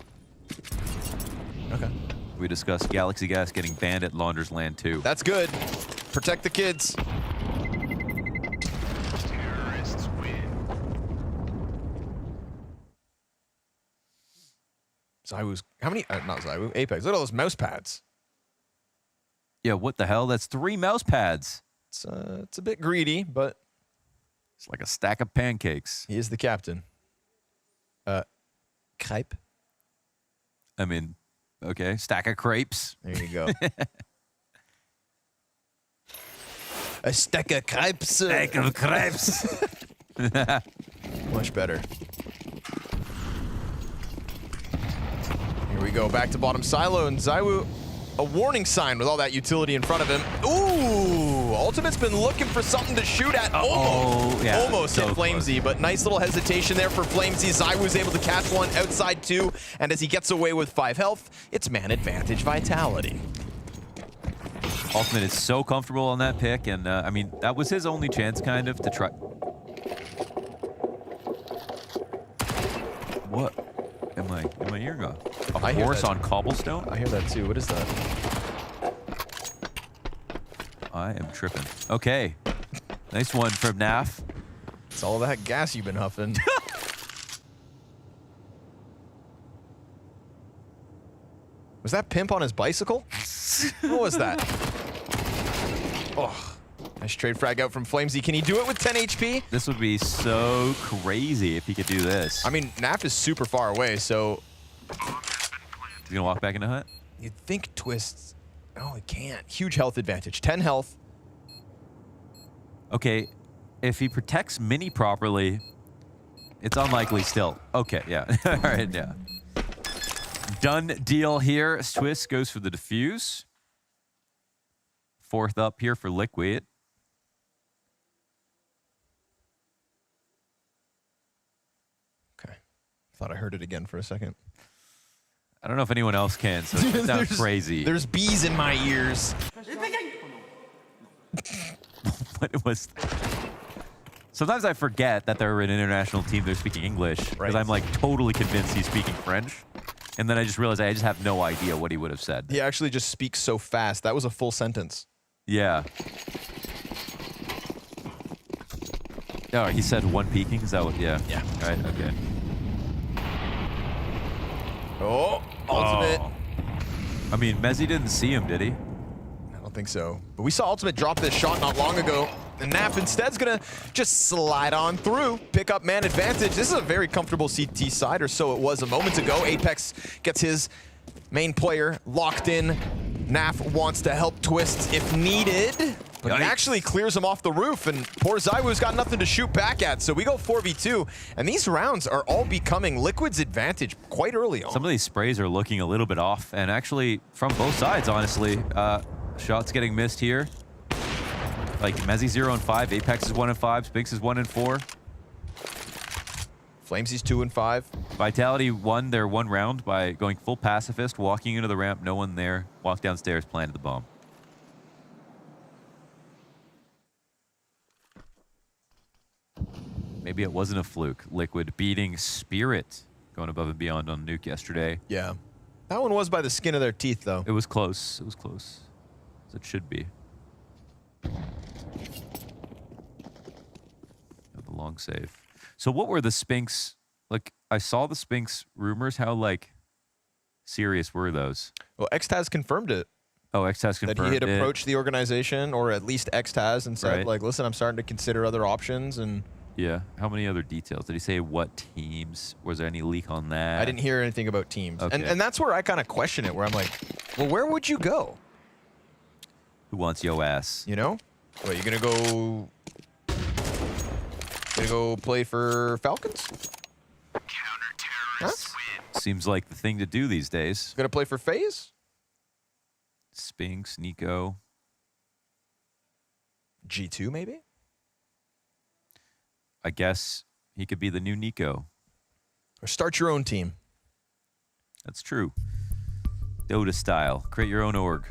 Okay. We discussed Galaxy Gas getting banned at Launder's Land 2. That's good. Protect the kids. Terrorists win. Zywoo's... How many... not Zywoo. Apex. Look at all those mouse pads. Yeah, what the hell? That's 3 mouse pads. It's a bit greedy, but... It's like a stack of pancakes. He is the captain. Crepe? I mean, okay. Stack of crepes. There you go. A stack of crepes. Stack of crepes. Much better. Here we go. Back to bottom silo, and Zywoo, a warning sign with all that utility in front of him. Ooh! Ultimate's been looking for something to shoot at. Almost hit Flamesy, but nice little hesitation there for Flamesy. Zywoo's able to catch one outside 2, and as he gets away with 5 health, it's man advantage vitality. Ultimate is so comfortable on that pick, and I mean, that was his only chance, kind of, to try. What am I hearing? A horse on cobblestone? I hear that too. What is that? I am tripping. Okay. Nice one from NAF. It's all that gas you've been huffing. Was that Pimp on his bicycle? What was that? Oh, nice trade frag out from Flamesy. Can he do it with 10 HP? This would be so crazy if he could do this. I mean, NAF is super far away, so... He's gonna walk back into hut? You'd think Twists... Oh, he can't. Huge health advantage. 10 health. Okay, if he protects Mini properly, it's unlikely still. Okay, yeah. All right, yeah. Done deal here. Twist goes for the defuse. 4th up here for Liquid. Okay. Thought I heard it again for a second. I don't know if anyone else can, so it sounds crazy. There's bees in my ears. What was... Sometimes I forget that they're an international team. They're speaking English because I'm like totally convinced he's speaking French. And then I just realized I just have no idea what he would have said. He actually just speaks so fast. That was a full sentence. Yeah. Oh, he said 1 peeking? Is that what? Yeah. Yeah. All right, okay. Oh, ultimate. Oh. I mean, Mezzi didn't see him, did he? I don't think so. But we saw Ultimate drop this shot not long ago. And NAF instead's gonna just slide on through, pick up man advantage. This is a very comfortable CT side, or so it was a moment ago. Apex gets his main player locked in. NAF wants to help Twist if needed, but he actually clears him off the roof, and poor Zywoo's got nothing to shoot back at, so we go 4v2, and these rounds are all becoming Liquid's advantage quite early on. Some of these sprays are looking a little bit off, and actually from both sides, honestly. Shots getting missed here. Like Mezzi 0 and 5, Apex is 1 and 5, Spinks is 1 and 4. Flamesy's 2 and 5. Vitality won their 1 round by going full pacifist, walking into the ramp, no one there, walk downstairs, planted the bomb. Maybe it wasn't a fluke. Liquid beating Spirit, going above and beyond on Nuke yesterday. Yeah. That one was by the skin of their teeth, though. It was close. It was close. As it should be. The long save. So what were the Spinks, like, I saw the Spinks rumors, how, like, serious were those? Well, X-Taz confirmed it. Oh, X-Taz confirmed it. That he had approached the organization, or at least X-Taz, and said, Right. like, listen, I'm starting to consider other options, and... Yeah. How many other details? Did he say what teams? Was there any leak on that? I didn't hear anything about teams. Okay. And that's where I kind of question it, where I'm like, well, where would you go? Who wants yo ass? You know? What, you gonna go go play for Falcons? Huh? Seems like the thing to do these days. Gonna play for FaZe? Spinks, Nico. G2 maybe? I guess he could be the new Nico. Or start your own team. That's true. Dota style. Create your own org.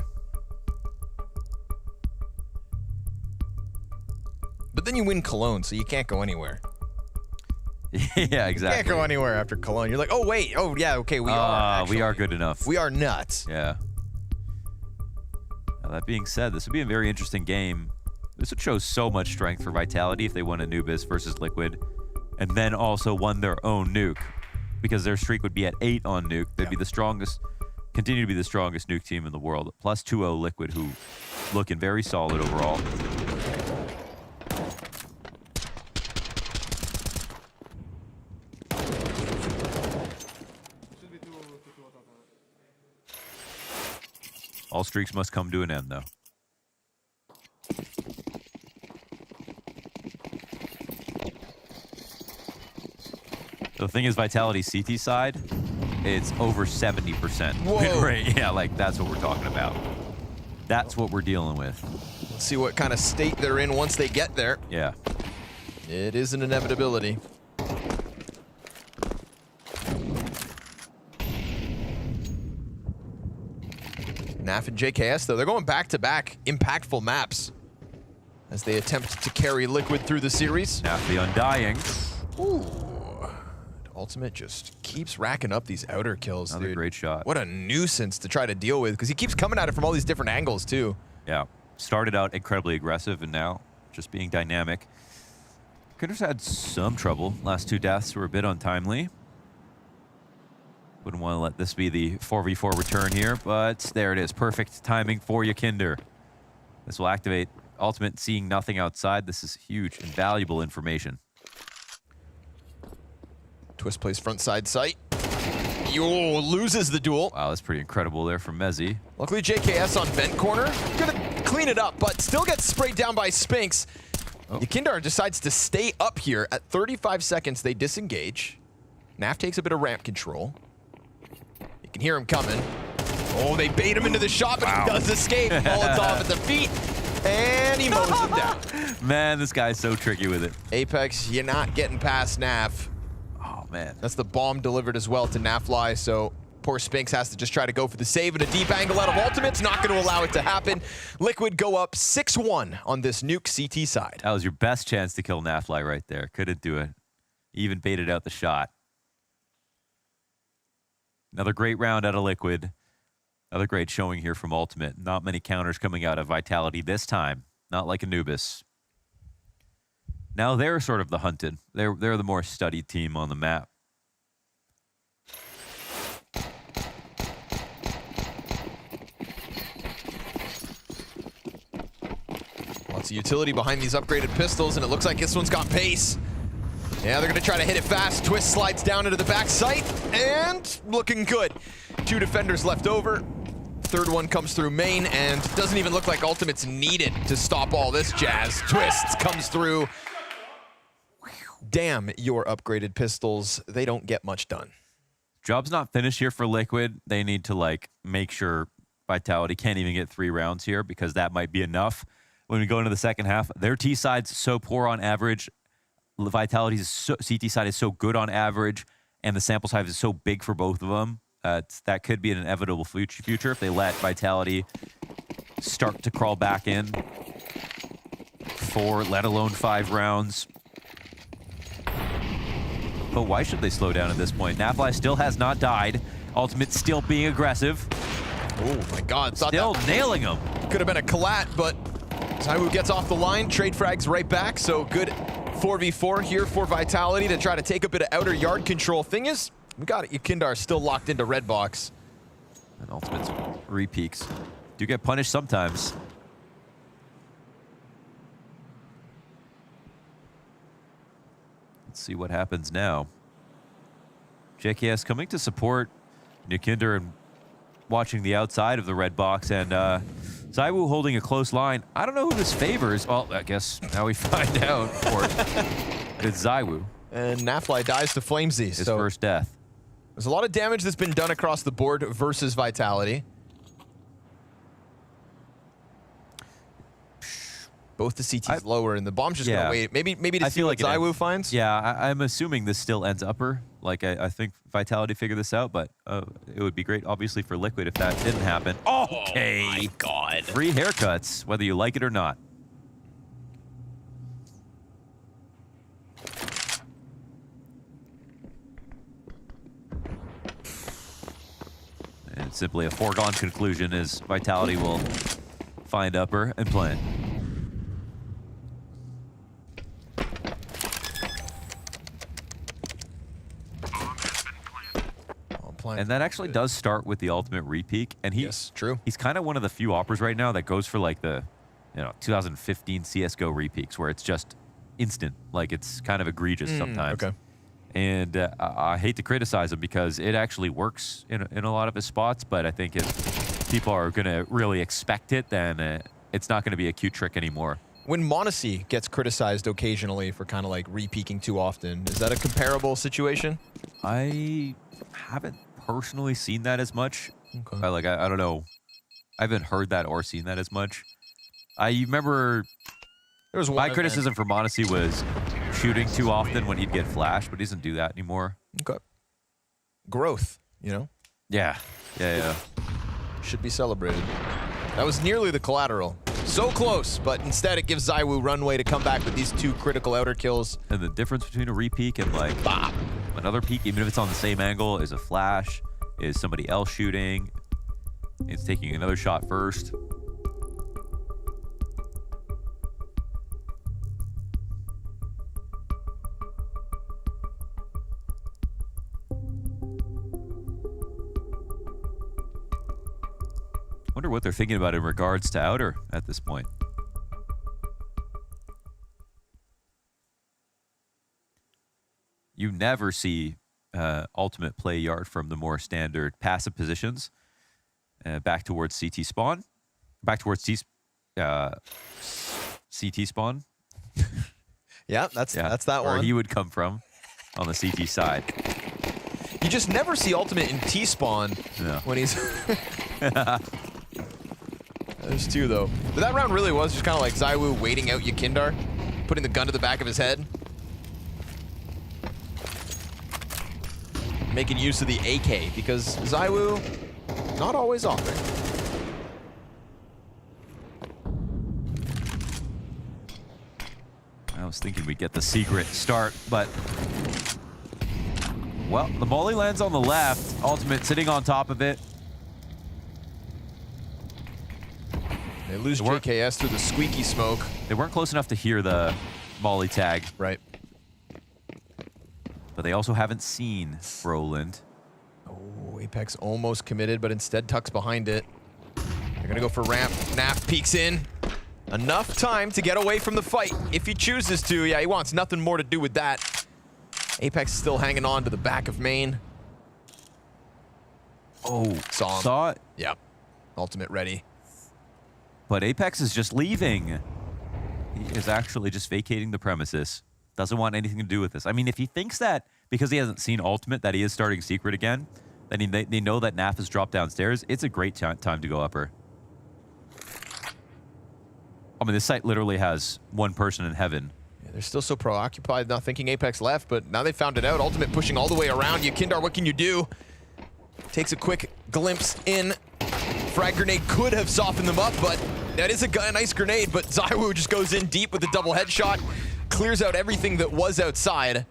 But then you win Cologne, so you can't go anywhere. Yeah, exactly. You can't go anywhere after Cologne. You're like, oh, wait. Oh, yeah, okay, we are. We are good enough. We are nuts. Yeah. Now, that being said, this would be a very interesting game. This would show so much strength for Vitality if they won Anubis versus Liquid, and then also won their own nuke, because their streak would be at 8 on nuke. They'd be the strongest, continue to be the strongest nuke team in the world. Plus 2-0 Liquid, who looking very solid overall. All streaks must come to an end, though. The thing is, Vitality CT side, it's over 70% win rate. Yeah, like that's what we're talking about. That's what we're dealing with. Let's see what kind of state they're in once they get there. Yeah. It is an inevitability. NAF and JKS, though, they're going back-to-back impactful maps as they attempt to carry Liquid through the series. NAF the Undying. Ooh. Ultimate just keeps racking up these outer kills, Another dude. great shot. What a nuisance to try to deal with, because he keeps coming at it from all these different angles, too. Yeah. Started out incredibly aggressive, and now just being dynamic. Could have had some trouble. Last 2 deaths were a bit untimely. Wouldn't want to let this be the 4v4 return here, but there it is. Perfect timing for you, Kinder. This will activate Ultimate, seeing nothing outside. This is huge and valuable information. Twist plays front side sight. Yo, loses the duel. Wow, that's pretty incredible there from Mezzi. Luckily, JKS on vent corner. Gonna clean it up, but still gets sprayed down by Spinks. Yakindar decides to stay up here. At 35 seconds, they disengage. NAF takes a bit of ramp control. You can hear him coming. Oh, they bait him into the shot, but he does escape. Bullets off at the feet, and he mows him down. Man, this guy's so tricky with it. Apex, you're not getting past NAF. Oh, man. That's the bomb delivered as well to Nafly, so poor Spinks has to just try to go for the save, and a deep angle out of Ultimate's not going to allow it to happen. Liquid go up 6-1 on this nuke CT side. That was your best chance to kill Nafly right there. Couldn't do it. Even baited out the shot. Another great round out of Liquid. Another great showing here from Ultimate. Not many counters coming out of Vitality this time. Not like Anubis. Now they're sort of the hunted. They're the more studied team on the map. Lots of utility behind these upgraded pistols, and it looks like this one's got pace. Yeah, they're going to try to hit it fast. Twist slides down into the back sight, and looking good. 2 defenders left over. Third one comes through main, and doesn't even look like Ultimate's needed to stop all this jazz. Twist comes through. Damn your upgraded pistols. They don't get much done. Job's not finished here for Liquid. They need to, like, make sure Vitality can't even get 3 rounds here, because that might be enough. When we go into the second half, their T side's so poor on average. Vitality's CT side is so good on average, and the sample size is so big for both of them. That could be an inevitable future if they let Vitality start to crawl back in 4, let alone 5 rounds. But why should they slow down at this point? Nafly still has not died. Ultimate still being aggressive. Oh my God. Still nailing him. Could have been a collat, but Zaiwu gets off the line. Trade frags right back. So good 4v4 here for Vitality to try to take a bit of outer yard control. Thing is, we got it. Yakindar still locked into red box. And Ultimate's repeaks do get punished sometimes. Let's see what happens now. JKS coming to support Yakinder and watching the outside of the red box, and Zaiwu holding a close line. I don't know who this favors. Well, I guess now we find out, of course. It's ZywOo. And Nafly dies to Flamesy. His first death. There's a lot of damage that's been done across the board versus Vitality. Both the CT's lower, and the bomb's just gonna wait. Maybe to see what ZywOo finds. Yeah, I'm assuming this still ends upper. Like I think Vitality figured this out, but it would be great, obviously, for Liquid if that didn't happen. Okay. Oh my God. Free haircuts, whether you like it or not. And simply a foregone conclusion is Vitality will find upper and play. And that actually does start with the ultimate repeak, and he's kind of one of the few operas right now that goes for like the 2015 CS:GO repeaks, where it's just instant, like it's kind of egregious sometimes. Okay. And I hate to criticize him because it actually works in a lot of his spots, but I think if people are going to really expect it, then it's not going to be a cute trick anymore. When m0NESY gets criticized occasionally for kind of like repeaking too often, is that a comparable situation? I haven't personally seen that as much. Okay. I don't know. I haven't heard that or seen that as much. I remember there was my criticism for m0NESY was shooting too often when he'd get flashed, but he doesn't do that anymore. Okay. Growth, you know? Yeah. Yeah. Should be celebrated. That was nearly the collateral. So close, but instead it gives ZywOo runway to come back with these 2 critical outer kills. And the difference between a repeak and like another peak, even if it's on the same angle, is a flash, is somebody else shooting. It's taking another shot first. Wonder what they're thinking about in regards to outer at this point. You never see ultimate play yard from the more standard passive positions. Back towards CT spawn. Back towards CT spawn. Yeah, that's that one. Where he would come from on the CT side. You just never see ultimate in T-spawn when he's... There's 2, though. But that round really was just kind of like ZywOo waiting out Yakindar, putting the gun to the back of his head. Making use of the AK, because ZywOo, not always on there. I was thinking we'd get the secret start, but... Well, the molly lands on the left. Ultimate sitting on top of it. They lose JKS through the squeaky smoke. They weren't close enough to hear the molly tag. Right. But they also haven't seen Roland. Oh, Apex almost committed, but instead tucks behind it. They're gonna go for ramp. Naf peeks in. Enough time to get away from the fight if he chooses to. Yeah, he wants nothing more to do with that. Apex is still hanging on to the back of main. Oh, saw him. Saw it? Yep. Ultimate ready. But Apex is just leaving. He is actually just vacating the premises. Doesn't want anything to do with this. I mean, if he thinks that because he hasn't seen Ultimate that he is starting Secret again, then they know that Naf has dropped downstairs. It's a great time to go upper. I mean, this site literally has one person in heaven. Yeah, they're still so preoccupied, not thinking Apex left, but now they found it out. Ultimate pushing all the way around. Yakindar, what can you do? Takes a quick glimpse in. Frag grenade could have softened them up, but that is a nice grenade, but ZywOo just goes in deep with a double headshot, clears out everything that was outside.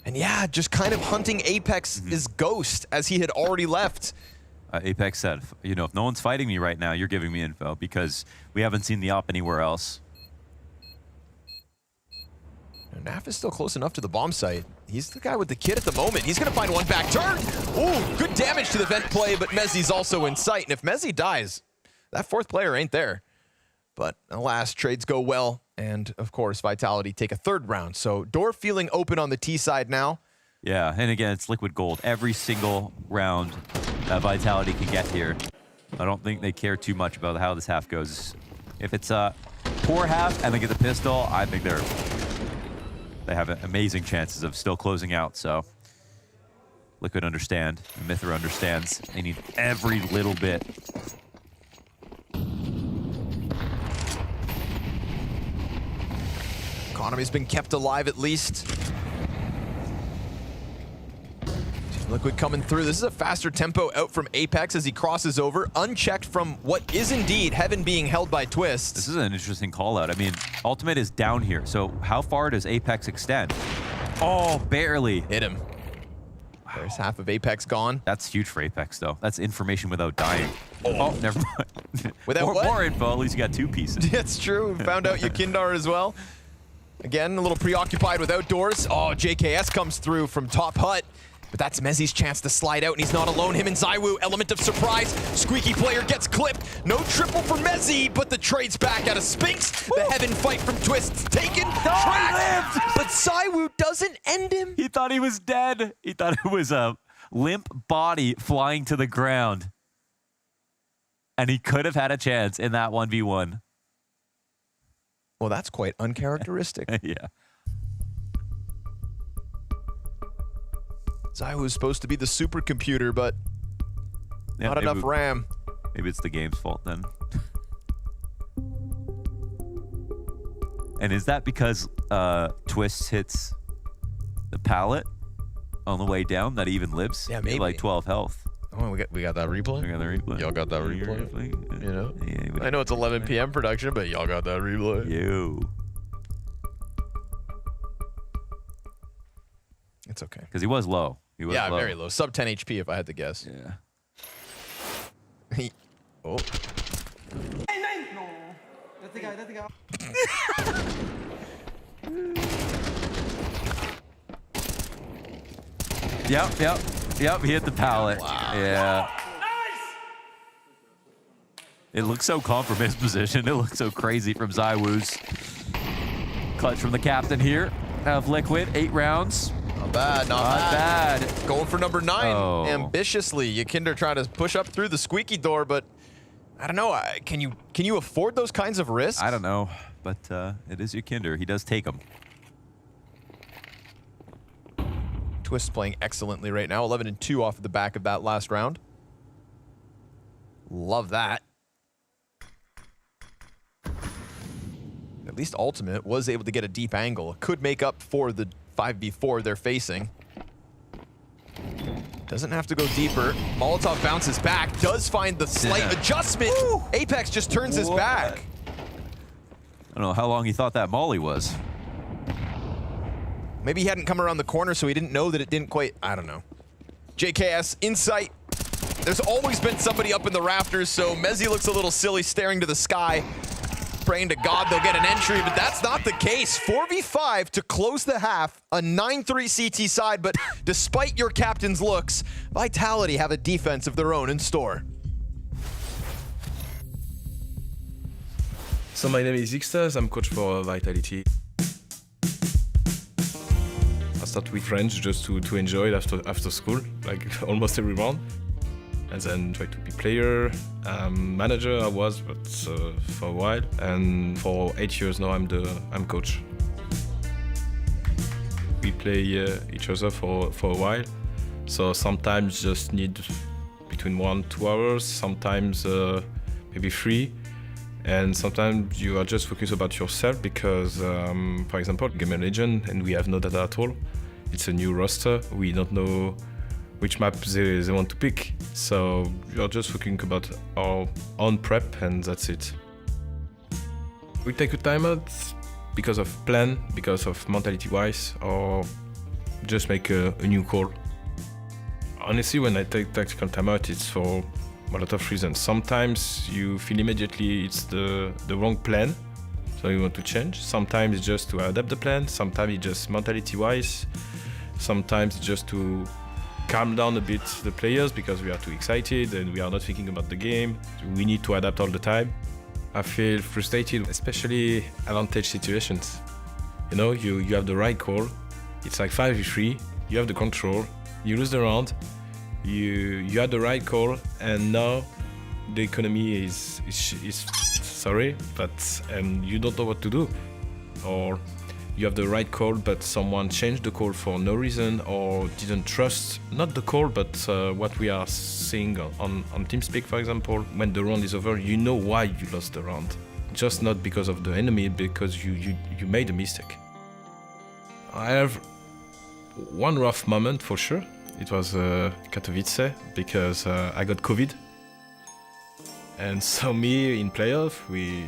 And yeah, just kind of hunting Apex's ghost as he had already left. Apex said, you know, if no one's fighting me right now, you're giving me info because we haven't seen the op anywhere else. Naf is still close enough to the bomb site. He's the guy with the kit at the moment. He's gonna find one back turn. Ooh, good damage to the vent play, but Mezzy's also in sight. And if Mezzy dies, that 4th player ain't there. But alas, trades go well. And of course, Vitality take a 3rd round. So door feeling open on the T side now. Yeah, and again, it's liquid gold. Every single round that Vitality can get here. I don't think they care too much about how this half goes. If it's a poor half and they get the pistol, I think they're they have amazing chances of still closing out. So Liquid understand, and Mithra understands. They need every little bit. Economy's been kept alive at least. Liquid coming through. This is a faster tempo out from Apex as he crosses over, unchecked from what is indeed Heaven being held by Twist. This is an interesting call out. I mean, Ultimate is down here, so how far does Apex extend? Oh, barely. Hit him. There's half of Apex gone. That's huge for Apex, though. That's information without dying. Oh, never mind. Without what? More info, at least you got 2 pieces. That's true. Found out Yakindar as well. Again, a little preoccupied with outdoors. Oh, JKS comes through from top hut. But that's Mezzi's chance to slide out, and he's not alone. Him and ZywOo, element of surprise. Squeaky player gets clipped. No triple for Mezzi, but the trade's back out of Spinks. The Heaven fight from Twist's taken. Tracked, but ZywOo doesn't end him. He thought he was dead. He thought it was a limp body flying to the ground. And he could have had a chance in that 1v1. Well, that's quite uncharacteristic. Yeah. ZywOo was supposed to be the supercomputer, but not enough RAM. Maybe it's the game's fault then. And is that because Twist hits the pallet on the way down that he even lives? Yeah, maybe. Like 12 health. Oh, we got that replay? We got the replay. Y'all got that replay? You know? Yeah, I know it's 11 p.m. production, but y'all got that replay. You. It's okay. Because he was low. He was low. Very low. Sub 10 HP if I had to guess. Yeah. Oh. No. That's the guy. That's the guy. Yep. He hit the pallet. Wow. Yeah. It looks so calm from his position. It looks so crazy from ZywOo's. Clutch from the captain here of Liquid. 8 rounds. Not bad, not bad. Going for number 9 ambitiously. Yakinder trying to push up through the squeaky door, but I don't know. Can you afford those kinds of risks? I don't know, but it is Yakinder. He does take them. Twist playing excellently right now. 11-2 off of the back of that last round. Love that. At least Ultimate was able to get a deep angle. Could make up for the 5v4 they're facing. Doesn't have to go deeper. Molotov bounces back. Does find the slight adjustment. Woo! Apex just turns his back. I don't know how long he thought that molly was. Maybe he hadn't come around the corner, so he didn't know that it didn't quite... I don't know. JKS, insight. There's always been somebody up in the rafters, so Mezzi looks a little silly staring to the sky, praying to God they'll get an entry, but that's not the case. 4v5 to close the half, a 9-3 CT side, but despite your captain's looks, Vitality have a defense of their own in store. So my name is Ixtas, I'm coach for Vitality. I start with friends just to enjoy it after school, like almost every round. And then try to be player, manager I was, but for a while. And for 8 years now I'm coach. We play each other for a while. So sometimes just need between 1-2 hours, sometimes maybe 3. And sometimes you are just focused about yourself because, for example, Game & Legend, and we have no data at all. It's a new roster. We don't know which map they want to pick. So we are just thinking about our own prep, and that's it. We take a timeout because of plan, because of mentality-wise, or just make a new call. Honestly, when I take tactical timeout, it's for a lot of reasons. Sometimes you feel immediately it's the wrong plan, so you want to change. Sometimes it's just to adapt the plan. Sometimes it's just mentality-wise. Sometimes it's just to calm down a bit the players because we are too excited and we are not thinking about the game. We need to adapt all the time. I feel frustrated, especially advantage situations. You know, you have the right call. It's like 5v3. You have the control. You lose the round. You had the right call, and now the economy is sorry, but you don't know what to do, or you have the right call, but someone changed the call for no reason or didn't trust, not the call, but what we are seeing on TeamSpeak, for example. When the round is over, you know why you lost the round. Just not because of the enemy, because you made a mistake. I have one rough moment for sure. It was Katowice, because I got COVID. And so me in playoff, we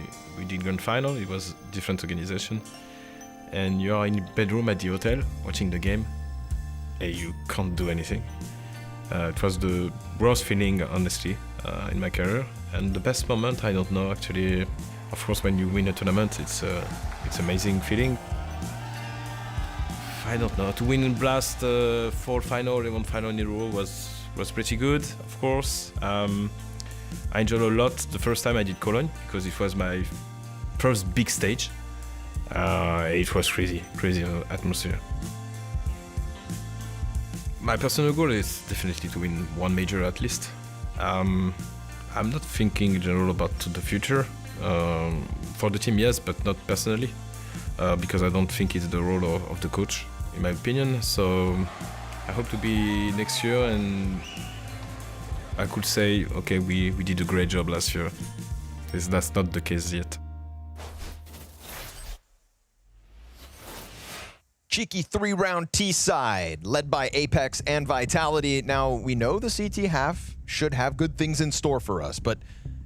did grand final. It was a different organization. And you are in the bedroom at the hotel watching the game, and you can't do anything. It was the worst feeling, honestly, in my career. And the best moment, I don't know, actually. Of course, when you win a tournament, it's amazing feeling. I don't know, to win in Blast fall final, even final in a row was pretty good, of course. I enjoyed a lot the first time I did Cologne, because it was my first big stage. It was crazy atmosphere. My personal goal is definitely to win one major at least. I'm not thinking in general about the future. For the team, yes, but not personally, because I don't think it's the role of the coach, in my opinion. So I hope to be next year and I could say, okay, we did a great job last year. That's not the case yet. Cheeky 3-round T-side, led by Apex and Vitality. Now, we know the CT should have good things in store for us, but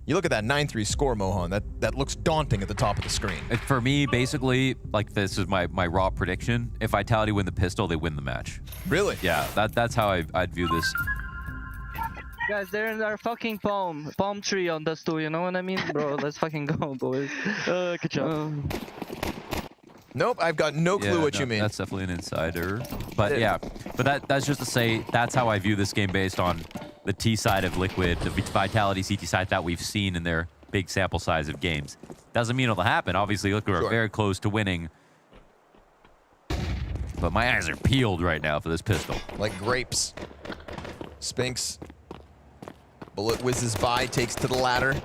you look at that 9-3 score, Mohan, that looks daunting at the top of the screen. For me, basically, like, this is my raw prediction. If Vitality win the pistol, they win the match. Really? Yeah, that's how I'd view this. Guys, they're in our fucking palm tree on this too, you know what I mean? Bro, let's fucking go, boys. Good job. Nope, I've got no clue what you mean. That's definitely an insider. But yeah, but that's just to say, that's how I view this game based on the T side of Liquid, the Vitality CT side that we've seen in their big sample size of games. Doesn't mean it'll happen. Obviously, Liquid are very close to winning. But my eyes are peeled right now for this pistol. Like grapes. Spinks. Bullet whizzes by, takes to the ladder.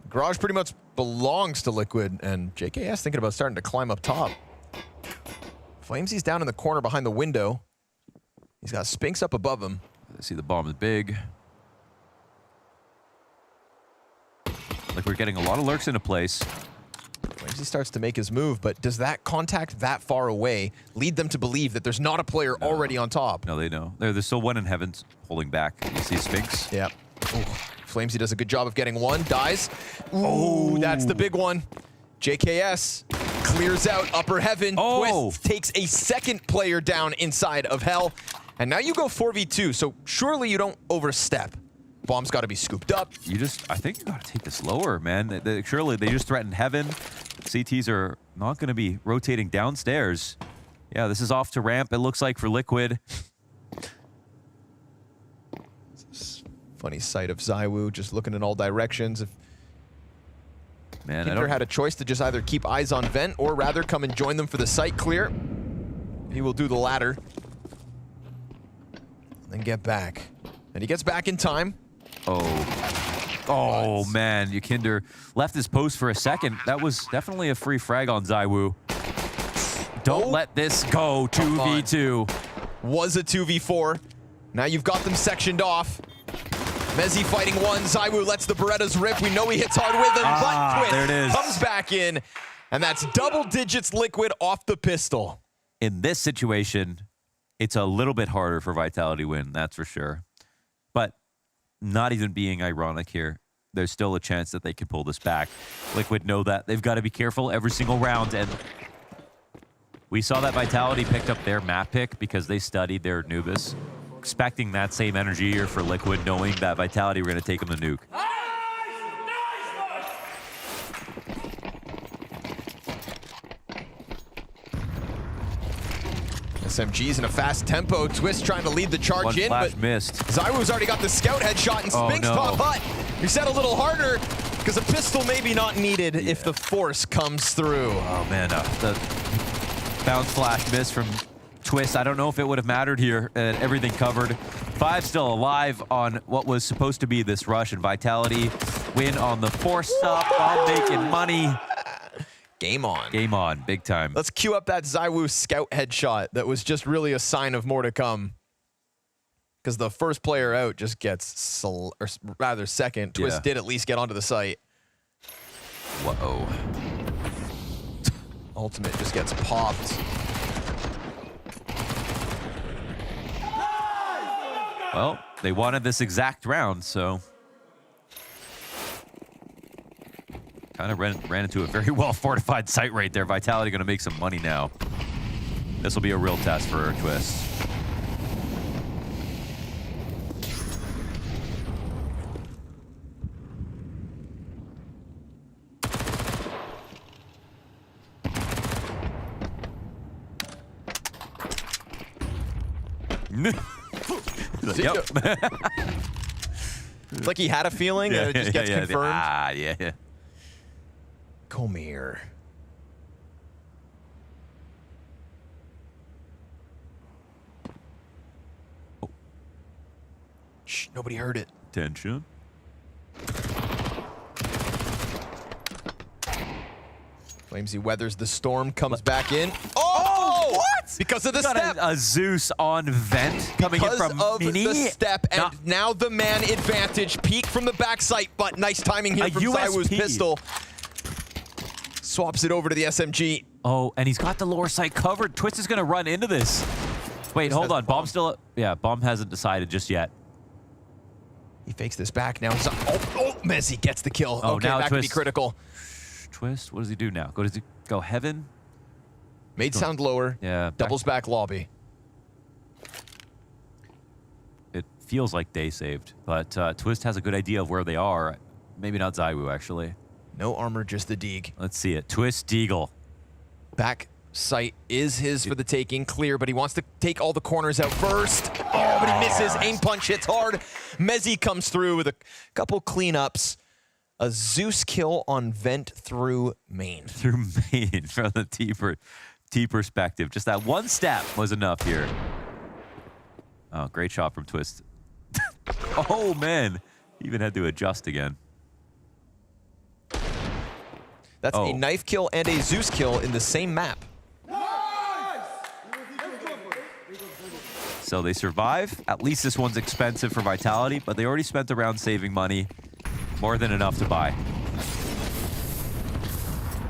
Garage pretty much belongs to Liquid, and JKS thinking about starting to climb up top. Flamesy's down in the corner behind the window. He's got Spinks up above him. I see the bomb is big. Like, we're getting a lot of lurks into place. Flamesy starts to make his move, but does that contact that far away lead them to believe that there's not a player already on top? No, they know. There's still one in Heavens holding back. You see Spinks? Yeah. Ooh. Flamesy does a good job of getting one, dies. Ooh, that's the big one. JKS clears out upper heaven. Twist takes a second player down inside of Hell. And now you go 4v2, so surely you don't overstep. Bomb's got to be scooped up. I think you got to take this lower, man. Surely they just threatened Heaven. CTs are not going to be rotating downstairs. Yeah, this is off to ramp, it looks like, for Liquid. Funny sight of ZywOo just looking in all directions. If Man, Kinder had a choice to just either keep eyes on vent or rather come and join them for the site clear, he will do the latter. And then get back. And he gets back in time. Oh man, Kinder left his post for a second. That was definitely a free frag on ZywOo. Don't let this go 2v2. Was a 2v4. Now you've got them sectioned off. Mezzi fighting one. ZywOo lets the Berettas rip. We know he hits hard with them. But Twist there it is. comes back in. And that's double digits Liquid off the pistol. In this situation, it's a little bit harder for Vitality win, that's for sure. But not even being ironic here, there's still a chance that they can pull this back. Liquid know that. They've got to be careful every single round. And we saw that Vitality picked up their map pick because they studied their Anubis. Expecting that same energy here for Liquid, knowing that Vitality were going to take them to nuke. SMG's in a fast tempo. Twist trying to lead the charge One in, flash but missed. ZywOo's already got the scout headshot and Spinks top hut. He said a little harder because a pistol maybe not needed if the force comes through. Oh man, the bounce flash miss from Twist. I don't know if it would have mattered here. Everything covered. 5 still alive on what was supposed to be this rush, and Vitality win on the force stop. Bomb making money. Game on. Game on, big time. Let's cue up that ZywOo scout headshot that was just really a sign of more to come. Because the first player out just gets, or rather second. Twist did at least get onto the site. Whoa. Ultimate just gets popped. Well, they wanted this exact round, so kind of ran into a very well fortified site right there. Vitality going to make some money now. This will be a real test for Twist. Yep. It's like he had a feeling and it just gets confirmed. Yeah. Come here. Oh. Shh, nobody heard it. Tension. Flamesy weathers the storm, comes back in. Oh! What? Because of the got step. A Zeus on vent coming in from Mini. The step, and now the man advantage. Peek from the backside, but nice timing here from ZywOo's pistol. Swaps it over to the SMG. Oh, and he's got the lower side covered. Twist is going to run into this. Wait, hold on. Bomb still... Yeah, Bomb hasn't decided just yet. He fakes this back now. Mezzy gets the kill. Oh, okay, now that could be critical. Twist, what does he do now? Does he go heaven? Made sound lower. Yeah. Doubles back lobby. It feels like they saved, but Twist has a good idea of where they are. Maybe not ZywOo, actually. No armor, just the Deeg. Let's see it. Twist, Deagle. Back sight is his for the taking. Clear, but he wants to take all the corners out first. Oh, but he misses. Aim punch hits hard. Mezzy comes through with a couple cleanups. A Zeus kill on vent through main. Through main from the T perspective. Just that one step was enough here. Oh, great shot from Twist. Oh, man. He even had to adjust again. That's a knife kill and a Zeus kill in the same map. So they survive. At least this one's expensive for Vitality, but they already spent a round saving money. More than enough to buy.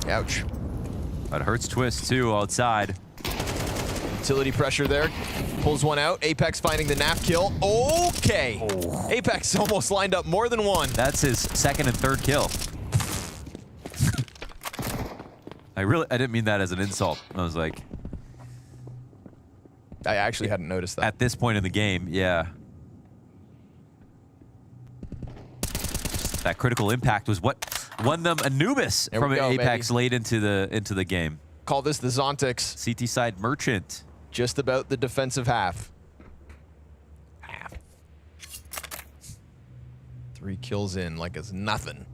Ouch. But it hurts Twist, too, outside. Utility pressure there. Pulls one out. Apex finding the NAF kill. Okay. Oh. Apex almost lined up more than one. That's his second and third kill. I didn't mean that as an insult. I was like... I actually hadn't noticed that. At this point in the game, yeah. That critical impact was what won them Anubis from Apex late into the game. Call this the Zontix. CT side merchant. Just about the defensive half. 3 kills in like it's nothing.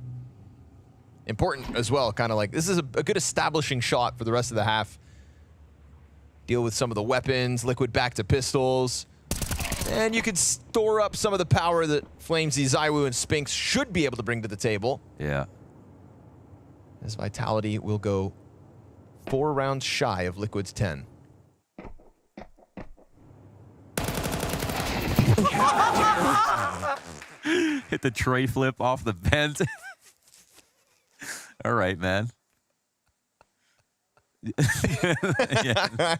Important as well, kind of like, this is a good establishing shot for the rest of the half. Deal with some of the weapons, Liquid back to pistols. And you could store up some of the power that Flamesy, ZywOo, and Spinks should be able to bring to the table. Yeah. As Vitality will go 4 rounds shy of Liquid's 10. Hit the tray flip off the vent. All right, man. Yeah.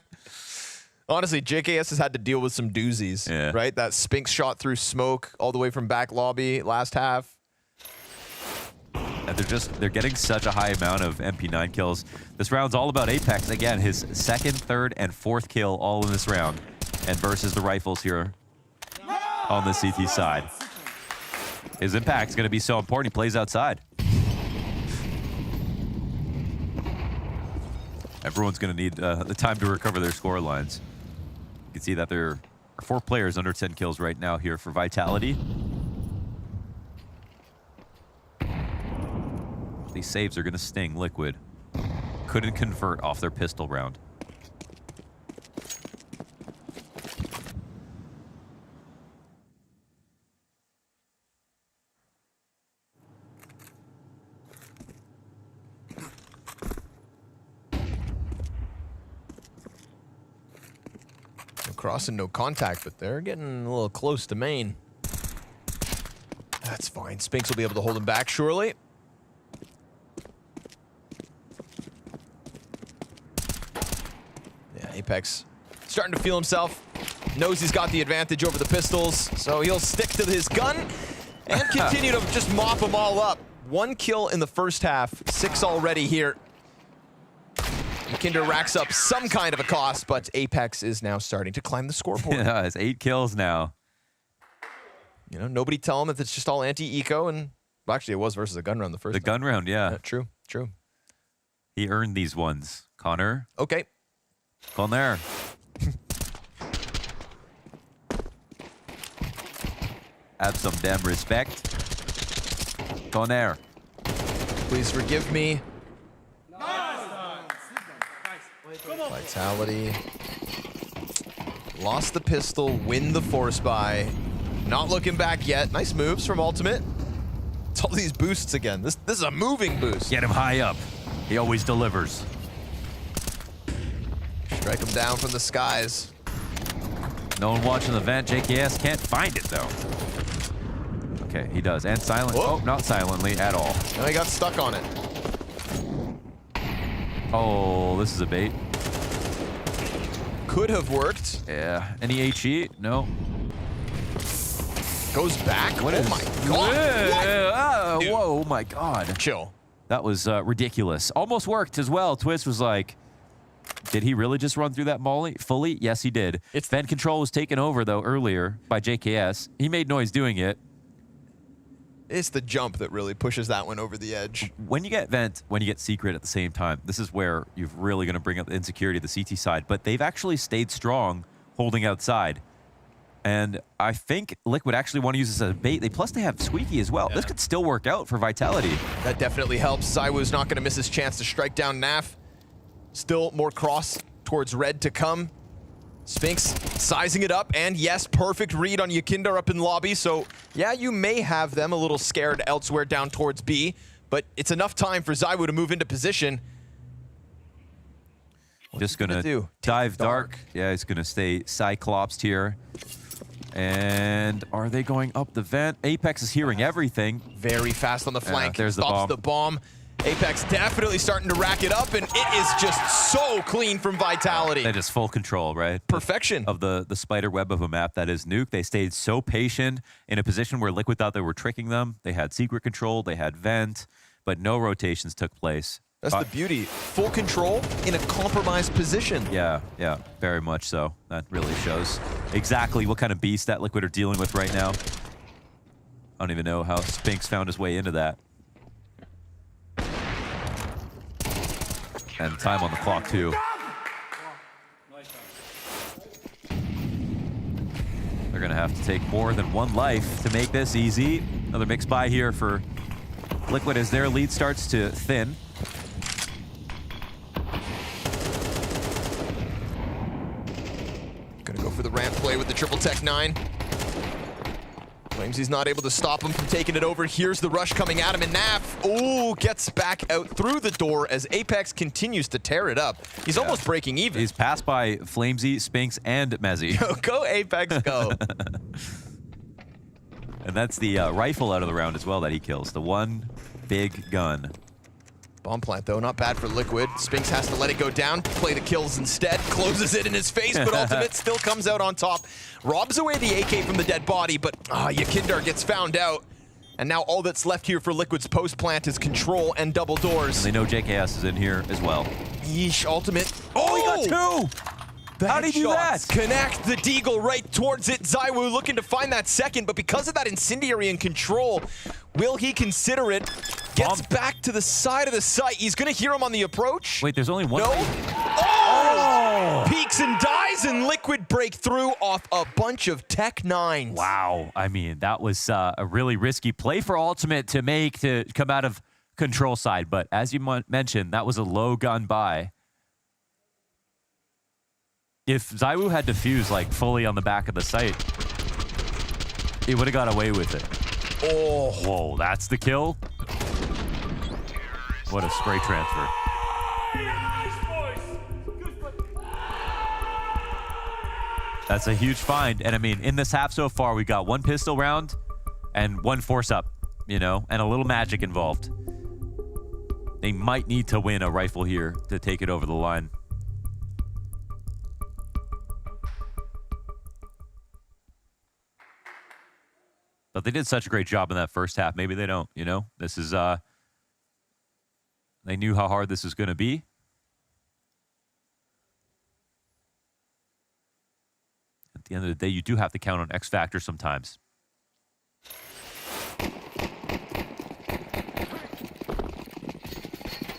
Honestly, JKS has had to deal with some doozies, right? That Spinks shot through smoke all the way from back lobby last half. And they're getting such a high amount of MP9 kills. This round's all about Apex. Again, his second, third, and fourth kill all in this round. And versus the rifles here on the CT side. His impact's going to be so important. He plays outside. Everyone's going to need the time to recover their score lines. You can see that there are 4 players under 10 kills right now here for Vitality. These saves are going to sting Liquid. Couldn't convert off their pistol round. cross and no contact, but they're getting a little close to main. That's fine. Spinks will be able to hold him back, surely. Yeah, Apex starting to feel himself. Knows he's got the advantage over the pistols, so he'll stick to his gun and continue to just mop them all up. 1 kill in the first half, 6 already here. Kinder racks up some kind of a cost, but Apex is now starting to climb the scoreboard. Yeah, it's 8 kills now. You know, nobody tell him that it's just all anti-eco, and well, actually it was versus a gun round the first time. Gun round, yeah. True, true. He earned these ones. Connor. Okay. Connor. Have some damn respect. Connor. Please forgive me. Vitality. Lost the pistol, win the force buy. Not looking back yet. Nice moves from Ultimate. It's all these boosts again. This is a moving boost. Get him high up. He always delivers. Strike him down from the skies. No one watching the vent. JKS can't find it though. Okay, he does. And silent. Whoa. Oh, not silently at all. No, he got stuck on it. Oh, this is a bait. Could have worked. Yeah. Any HE? No. Goes back. What is? My God. Whoa, my God. Chill. That was ridiculous. Almost worked as well. Twist was like, did he really just run through that molly fully? Yes, he did. Vent control was taken over, though, earlier by JKS. He made noise doing it. It's the jump that really pushes that one over the edge. When you get vent, when you get secret at the same time, this is where you're really going to bring up the insecurity of the CT side. But they've actually stayed strong holding outside. And I think Liquid actually want to use this as a bait. Plus, they have Squeaky as well. Yeah. This could still work out for Vitality. That definitely helps. Zywoo's not going to miss his chance to strike down Naf. Still more cross towards red to come. Spinks sizing it up, and yes, perfect read on Yakindar up in lobby. So yeah, you may have them a little scared elsewhere down towards B, but it's enough time for Zywoo to move into position. Just gonna dive dark. Yeah, he's gonna stay Cyclops here. And are they going up the vent? Apex is hearing everything. Very fast on the flank. There's the Stops bomb. the bomb. Apex definitely starting to rack it up, and it is just so clean from Vitality. They just full control, right? Perfection. Of the spider web of a map that is Nuke. They stayed so patient in a position where Liquid thought they were tricking them. They had secret control, they had vent, but no rotations took place. That's the beauty. Full control in a compromised position. Yeah, yeah, very much so. That really shows exactly what kind of beast that Liquid are dealing with right now. I don't even know how Spinks found his way into that. And time on the clock, too. They're going to have to take more than one life to make this easy. Another mix buy here for Liquid as their lead starts to thin. Gonna go for the ramp play with the triple tech 9. Claims he's not able to stop him from taking it over. Here's the rush coming at him, and Naf, ooh, gets back out through the door as Apex continues to tear it up. He's almost breaking even. He's passed by Flamesy, Spinks, and Mezzy. Go Apex, go. And that's the rifle out of the round as well that he kills. The one big gun. Bomb plant, though, not bad for Liquid. Spinks has to let it go down, play the kills instead, closes it in his face, but Ultimate still comes out on top. Robs away the AK from the dead body, but Yakindar gets found out. And now all that's left here for Liquid's post plant is control and double doors. And they know JKS is in here as well. Yeesh, Ultimate. Oh, he got two! How did he do that? Connect the Deagle right towards it. Zywoo looking to find that second, but because of that incendiary and control, will he consider it? Gets back to the side of the site. He's going to hear him on the approach. Wait, there's only one. No. Oh! Peeks and dies, and Liquid break through off a bunch of Tech 9s. Wow. I mean, that was a really risky play for Ultimate to make to come out of control side. But as you mentioned, that was a low gun buy. If Zywoo had defused like fully on the back of the site, he would have got away with it. Oh. Whoa, that's the kill? What a spray transfer. That's a huge find. And I mean, in this half so far, we got 1 pistol round and 1 force up, you know, and a little magic involved. They might need to win a rifle here to take it over the line. But they did such a great job in that first half. Maybe they don't, you know? This is, they knew how hard this was going to be. At the end of the day, you do have to count on X Factor sometimes.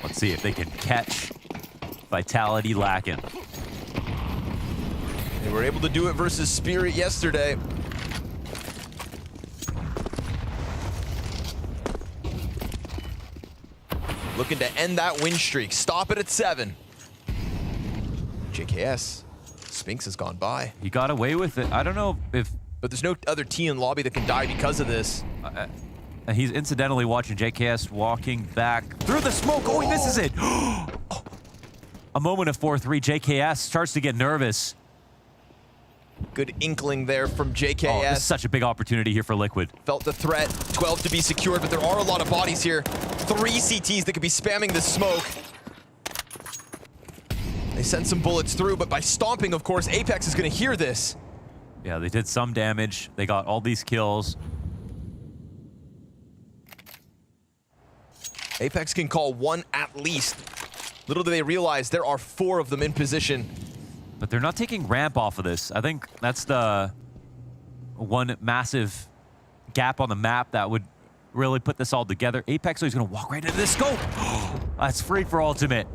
Let's see if they can catch Vitality lacking. They were able to do it versus Spirit yesterday. Looking to end that win streak. Stop it at 7. JKS. Spinks has gone by. He got away with it. I don't know if... But there's no other T in lobby that can die because of this. And he's incidentally watching JKS walking back through the smoke. Oh, he misses it. A moment of 4-3. JKS starts to get nervous. Good inkling there from JKS. Oh, this is such a big opportunity here for Liquid. Felt the threat. 12 to be secured, but there are a lot of bodies here. 3 CTs that could be spamming the smoke. They sent some bullets through, but by stomping, of course, Apex is going to hear this. Yeah, they did some damage. They got all these kills. Apex can call 1 at least. Little do they realize there are 4 of them in position. But they're not taking ramp off of this. I think that's the one massive gap on the map that would really put this all together. Apex is going to walk right into this scope. That's free for ultimate.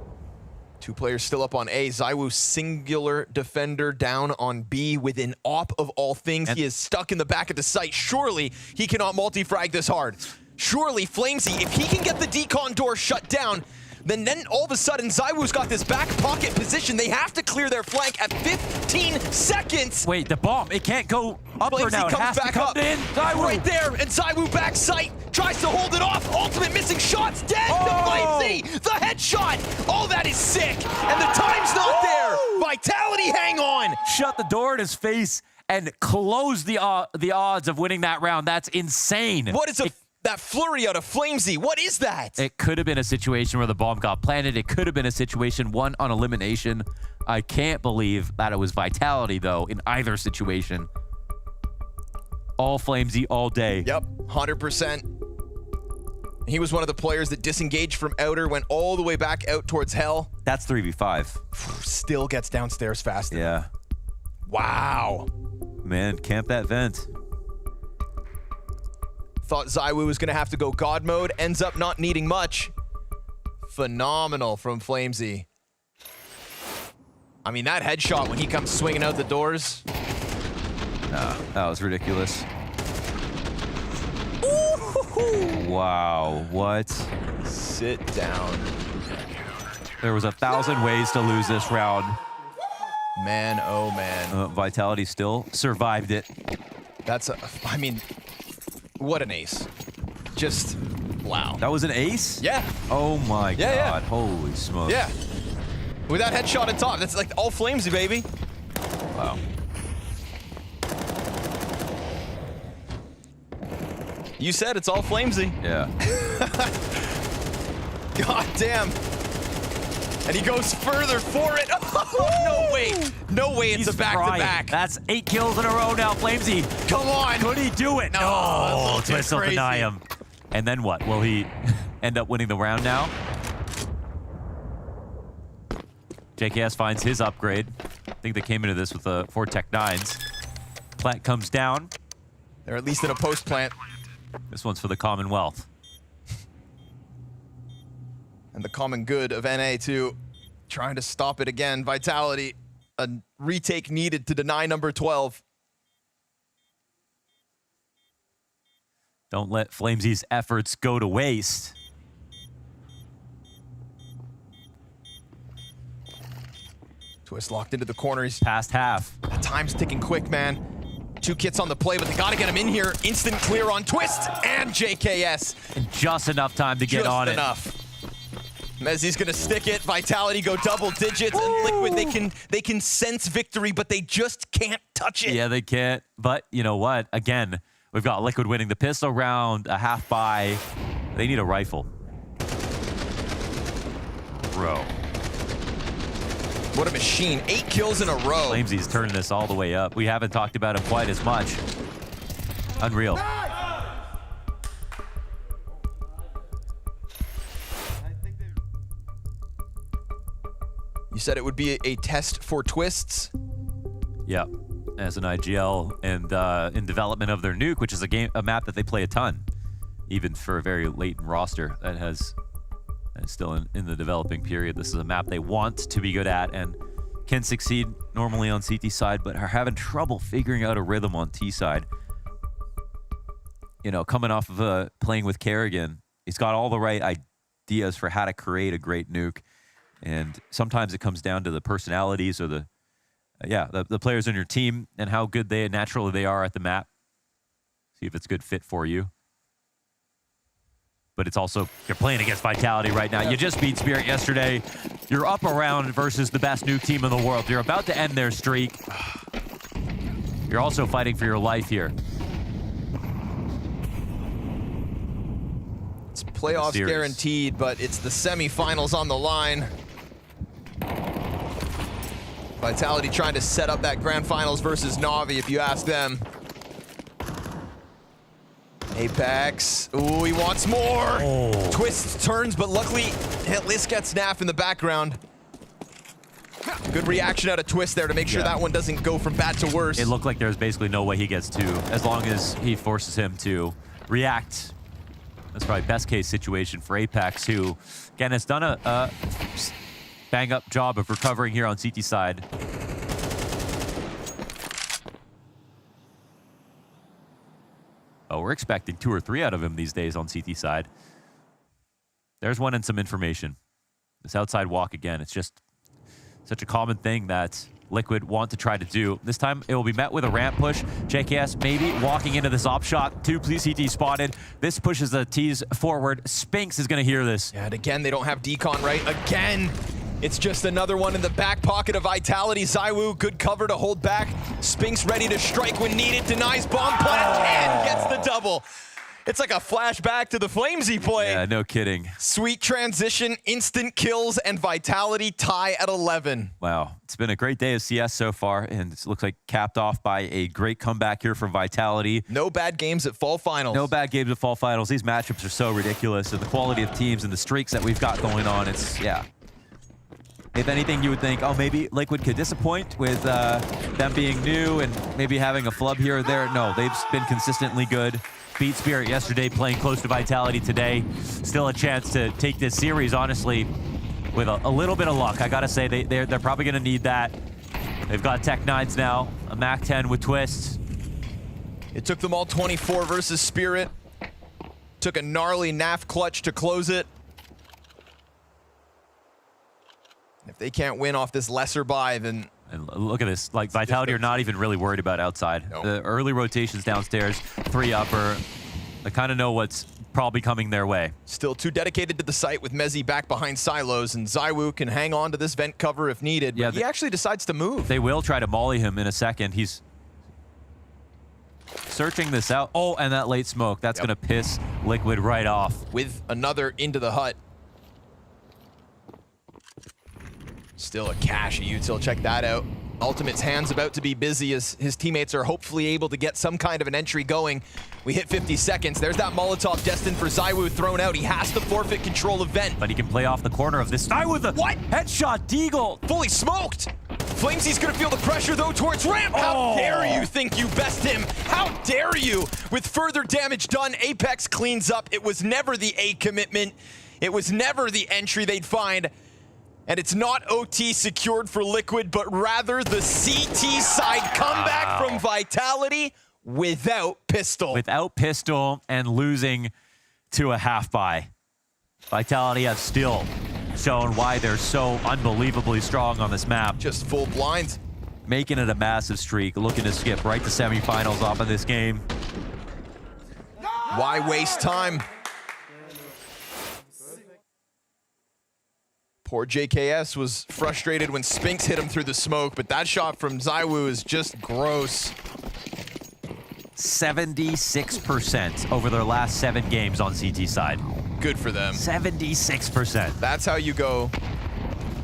2 players still up on A. ZywOo singular defender down on B with an op of all things. He is stuck in the back of the site. Surely he cannot multi-frag this hard. Surely Flamesy, if he can get the decon door shut down, then all of a sudden ZywOo's got this back pocket position. They have to clear their flank at 15 seconds. Wait, the bomb, it can't go up or Flamesy now. It comes has back to come up. in. ZywOo. Right there, and ZywOo back sight. Tries to hold it off. Ultimate missing shots. Dead to Flamesy. The headshot. Oh, that is sick. And the time's not there. Vitality, hang on. Shut the door in his face and close the odds of winning that round. That's insane. What is that flurry out of Flamesy? What is that? It could have been a situation where the bomb got planted. It could have been a situation won on elimination. I can't believe that it was Vitality, though, in either situation. All Flamesy all day. Yep, 100%. He was one of the players that disengaged from outer, went all the way back out towards hell. That's 3v5. Still gets downstairs fast enough. Yeah. Wow. Man, camp that vent. Thought ZywOo was going to have to go God mode. Ends up not needing much. Phenomenal from Flamesy. I mean, that headshot when he comes swinging out the doors. Nah, that was ridiculous. Wow, what? Sit down. There was 1,000 ways to lose this round. Man, oh man. Vitality still survived it. I mean, what an ace. Just, wow. That was an ace? Yeah. Oh my God, yeah. Holy smokes. Yeah. With that headshot on top, that's like all Flamesy, baby. Wow. You said it's all Flamesy. Yeah. God damn. And he goes further for it. Oh, no way. No way it's He's a back-to-back. That's 8 kills in a row now, Flamesy. Come on. Could he do it? No. Twist will deny him. And then what? Will he end up winning the round now? JKS finds his upgrade. I think they came into this with 4 Tech 9s. Plant comes down. They're at least in a post plant. This one's for the Commonwealth. And the common good of NA too. Trying to stop it again. Vitality. A retake needed to deny number 12. Don't let Flamesy's efforts go to waste. Twist locked into the corner. He's past half. The time's ticking quick, man. 2 kits on the play, but they gotta get him in here. Instant clear on Twist and JKS. And just enough time to get on it. Just enough. Mezzi's gonna stick it. Vitality go double digits, and Liquid, they can sense victory, but they just can't touch it. Yeah, they can't. But you know what? Again, we've got Liquid winning the pistol round, a half buy. They need a rifle. Bro. What a machine. 8 kills in a row. Flamesy's turning this all the way up. We haven't talked about him quite as much. Unreal. You said it would be a test for twists? Yeah, as an IGL and in development of their nuke, which is a map that they play a ton, even for a very latent roster that is still in the developing period. This is a map they want to be good at and can succeed normally on CT side, but are having trouble figuring out a rhythm on T side. You know, coming off of playing with Kerrigan, he's got all the right ideas for how to create a great nuke. And sometimes it comes down to the personalities or the players on your team and how good naturally they are at the map. See if it's a good fit for you. But it's also, you're playing against Vitality right now. You just beat Spirit yesterday. You're up around versus the best nuke team in the world. You're about to end their streak. You're also fighting for your life here. It's playoffs guaranteed, but it's the semifinals on the line. Vitality trying to set up that grand finals versus Navi, if you ask them. Apex, ooh, he wants more. Twist turns, but luckily, at least gets Snaf in the background. Good reaction out of Twist there to make sure that one doesn't go from bad to worse. It looked like there's basically no way he gets 2, as long as he forces him to react. That's probably best case situation for Apex, who, again, has done a bang-up job of recovering here on CT side. Oh, we're expecting 2 or 3 out of him these days on CT side. There's one and some information. This outside walk again, it's just such a common thing that Liquid want to try to do. This time it will be met with a ramp push. JKS maybe walking into this op shot. 2 CT spotted. This pushes the T's forward. Spinks is going to hear this. Yeah, and again, they don't have decon right. Again, it's just another one in the back pocket of Vitality. ZywOo, good cover to hold back. Spinks ready to strike when needed. Denies bomb plant and gets the double. It's like a flashback to the Flamesy play. Yeah, no kidding. Sweet transition, instant kills, and Vitality tie at 11. Wow, it's been a great day of CS so far, and it looks like capped off by a great comeback here from Vitality. No bad games at Fall Finals. No bad games at Fall Finals. These matchups are so ridiculous, and the quality of teams and the streaks that we've got going on, it's, yeah. If anything, you would think, oh, maybe Liquid could disappoint with them being new and maybe having a flub here or there. No, they've been consistently good. Beat Spirit yesterday, playing close to Vitality today. Still a chance to take this series, honestly, with a little bit of luck. I gotta say, they're probably gonna need that. They've got Tech-9s now, a MAC-10 with Twist. It took them all 24 versus Spirit. Took a gnarly NAF clutch to close it. If they can't win off this lesser buy, then... And look at this, like Vitality are not even really worried about outside. Nope. The early rotations downstairs, 3 upper, they kind of know what's probably coming their way. Still too dedicated to the site with Mezzi back behind silos, and ZywOo can hang on to this vent cover if needed, but he actually decides to move. They will try to molly him in a second. He's searching this out. Oh, and that late smoke, that's gonna piss Liquid right off. With another into the hut. Still a cache util, check that out. Ultimate's hand's about to be busy as his teammates are hopefully able to get some kind of an entry going. We hit 50 seconds. There's that Molotov destined for ZywOo thrown out. He has to forfeit control of vent. But he can play off the corner of this guy with a headshot deagle. Fully smoked. Flamesy's gonna feel the pressure though towards ramp. How dare you think you best him? How dare you? With further damage done, Apex cleans up. It was never the A commitment. It was never the entry they'd find. And it's not OT secured for Liquid, but rather the CT side comeback from Vitality without Pistol. Without Pistol and losing to a half buy. Vitality have still shown why they're so unbelievably strong on this map. Just full blind. Making it a massive streak, looking to skip right to semifinals off of this game. Why waste time? Poor JKS was frustrated when Spinks hit him through the smoke, but that shot from ZywOo is just gross. 76% over their last 7 games on CT side. Good for them. 76%. That's how you go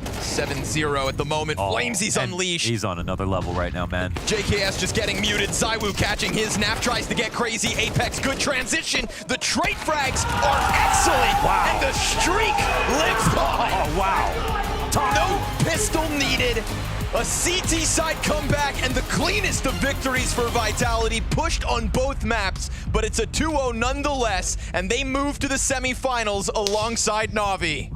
7-0 at the moment. Flamesy's unleashed. He's on another level right now, man. JKS just getting muted. ZywOo catching his. NAV tries to get crazy. Apex, good transition. The trait frags are excellent. Wow. And the streak lives on. Oh, wow. No pistol needed. A CT side comeback and the cleanest of victories for Vitality, pushed on both maps, but it's a 2-0 nonetheless, and they move to the semifinals alongside NAVI.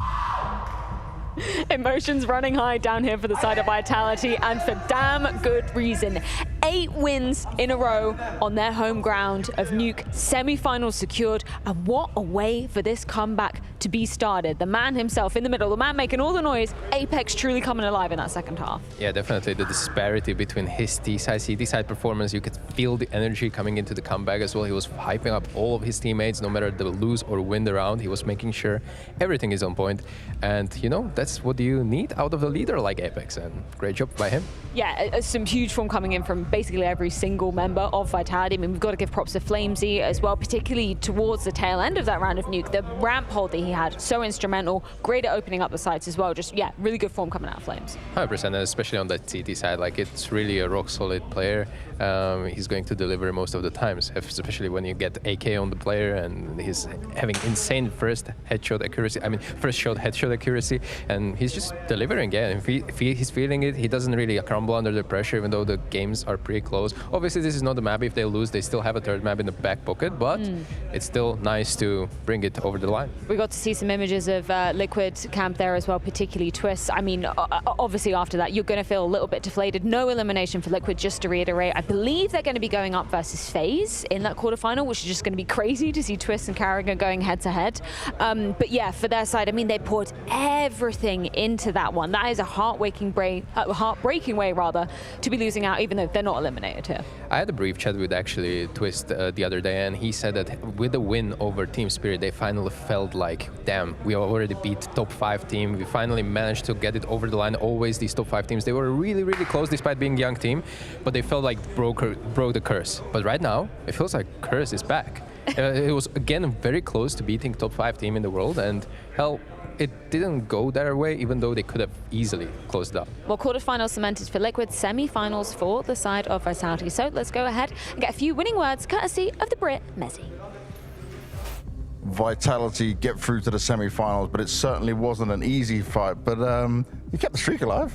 Emotions running high down here for the side of Vitality, and for damn good reason. 8 wins in a row on their home ground of Nuke, semi-finals secured, and what a way for this comeback to be started. The man himself in the middle, the man making all the noise, Apex truly coming alive in that second half. Yeah, definitely the disparity between his T-side, CT-side performance. You could feel the energy coming into the comeback as well. He was hyping up all of his teammates, no matter the lose or win the round. He was making sure everything is on point. And, you know, that's what you need out of a leader like Apex, and great job by him. Yeah, some huge form coming in from basically every single member of Vitality. I mean, we've got to give props to Flamesy as well, particularly towards the tail end of that round of Nuke. The ramp hold that he had, so instrumental, great at opening up the sites as well. Just, yeah, really good form coming out of Flames. 100%, especially on that CT side. Like, it's really a rock-solid player. He's going to deliver most of the times, especially when you get AK on the player and he's having insane first headshot accuracy. I mean, first shot headshot accuracy, and he's just delivering. Yeah, if he's feeling it, he doesn't really crumble under the pressure, even though the games are pretty close. Obviously, this is not the map. If they lose, they still have a third map in the back pocket, but it's still nice to bring it over the line. We got to see some images of Liquid camp there as well, particularly Twist. I mean, obviously after that, you're going to feel a little bit deflated. No elimination for Liquid, just to reiterate. I believe they're going to be going up versus FaZe in that quarterfinal, which is just going to be crazy to see Twist and Carragher going head to head. But yeah, for their side, I mean, they poured everything into that one. That is a heartbreaking way rather to be losing out, even though they're not eliminated here. I had a brief chat with actually Twist the other day, and he said that with the win over Team Spirit, they finally felt like, damn, we already beat top 5 team. We finally managed to get it over the line. Always these top 5 teams, they were really, really close despite being a young team, but they felt like broke the curse. But right now, it feels like curse is back. It was again very close to beating top 5 team in the world, and hell, it didn't go their way, even though they could have easily closed it up. Well, quarterfinals cemented for Liquid, semi-finals for the side of Vitality. So let's go ahead and get a few winning words courtesy of the Brit, Mezzy. Vitality get through to the semi-finals, but it certainly wasn't an easy fight. But you kept the streak alive.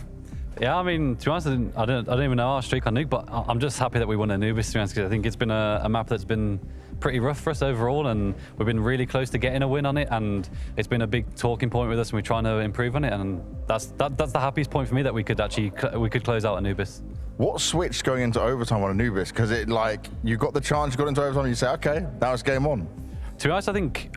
Yeah, I mean, to be honest, I don't even know our streak on Nuke, but I'm just happy that we won Anubis, to be honest, because I think it's been a map that's been pretty rough for us overall, and we've been really close to getting a win on it, and it's been a big talking point with us, and we're trying to improve on it, and that's the happiest point for me, that we could close out Anubis. What switched going into overtime on Anubis? Because it, like, you got the chance, you got into overtime, and you say, okay, now it's game on. To be honest, I think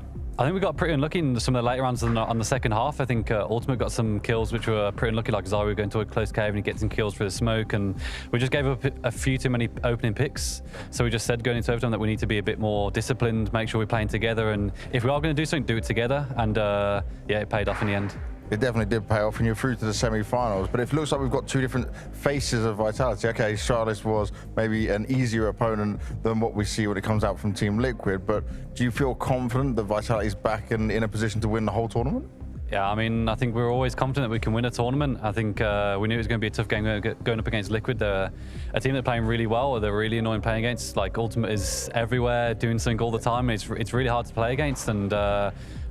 we got pretty unlucky in some of the later rounds on the second half. I think Ultimate got some kills which were pretty unlucky, like ZywOo going to a close cave and he gets some kills through the smoke, and we just gave up a few too many opening picks. So we just said going into overtime that we need to be a bit more disciplined, make sure we're playing together, and if we are going to do something, do it together. And yeah, it paid off in the end. It definitely did pay off, and you're through to the semi-finals. But it looks like we've got 2 different faces of Vitality. Okay, Astralis was maybe an easier opponent than what we see when it comes out from Team Liquid. But do you feel confident that Vitality's back and in a position to win the whole tournament? Yeah, I mean, I think we were always confident that we can win a tournament. I think we knew it was going to be a tough game going up against Liquid. They're a team that's playing really well. They're really annoying playing against. Like, Ultimate is everywhere, doing something all the time. It's really hard to play against, and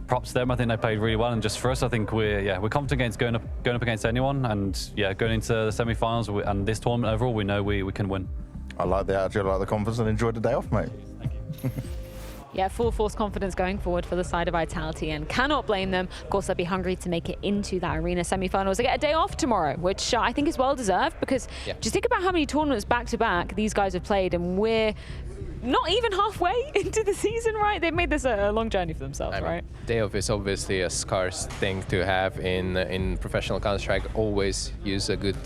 props to them. I think they played really well, and just for us, I think we're confident against going up against anyone, and yeah, going into the semi-finals and this tournament overall, we know we can win. I like the attitude, I like the confidence, and enjoyed the day off, mate. Thank you. Yeah, full force confidence going forward for the side of Vitality, and cannot blame them. Of course, they'll be hungry to make it into that arena semi-finals. They get a day off tomorrow, which I think is well deserved, because just think about how many tournaments back to back these guys have played, and we're not even halfway into the season, right? They've made this a long journey for themselves, right? Day off is obviously a scarce thing to have in professional Counter-Strike. Always use a good,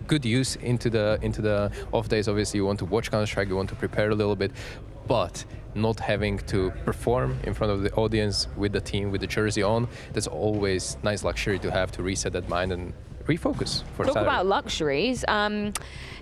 good use into the off days. Obviously, you want to watch Counter-Strike, you want to prepare a little bit. but not having to perform in front of the audience with the team, with the jersey on, that's always nice luxury to have to reset that mind and refocus for Talk Saturday. about luxuries.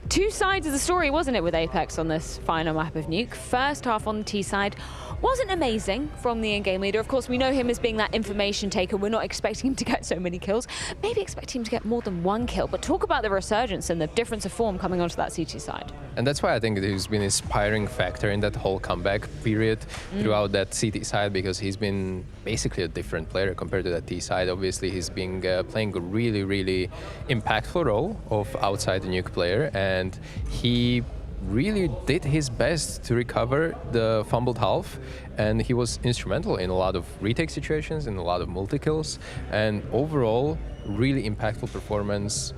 Two sides of the story, wasn't it, with Apex on this final map of Nuke? First half on the T side wasn't amazing from the in-game leader. Of course, we know him as being that information taker. We're not expecting him to get so many kills. Maybe expecting him to get more than one kill. But talk about the resurgence and the difference of form coming onto that CT side. And that's why I think he's been an inspiring factor in that whole comeback period throughout that CT side, because he's been basically a different player compared to that T side. Obviously, he's been playing a really, really impactful role of outside the Nuke player, and he really did his best to recover the fumbled half, and he was instrumental in a lot of retake situations, in a lot of multi-kills, and overall, really impactful performance.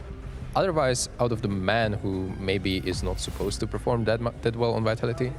Otherwise, out of the man who maybe is not supposed to perform that well on Vitality.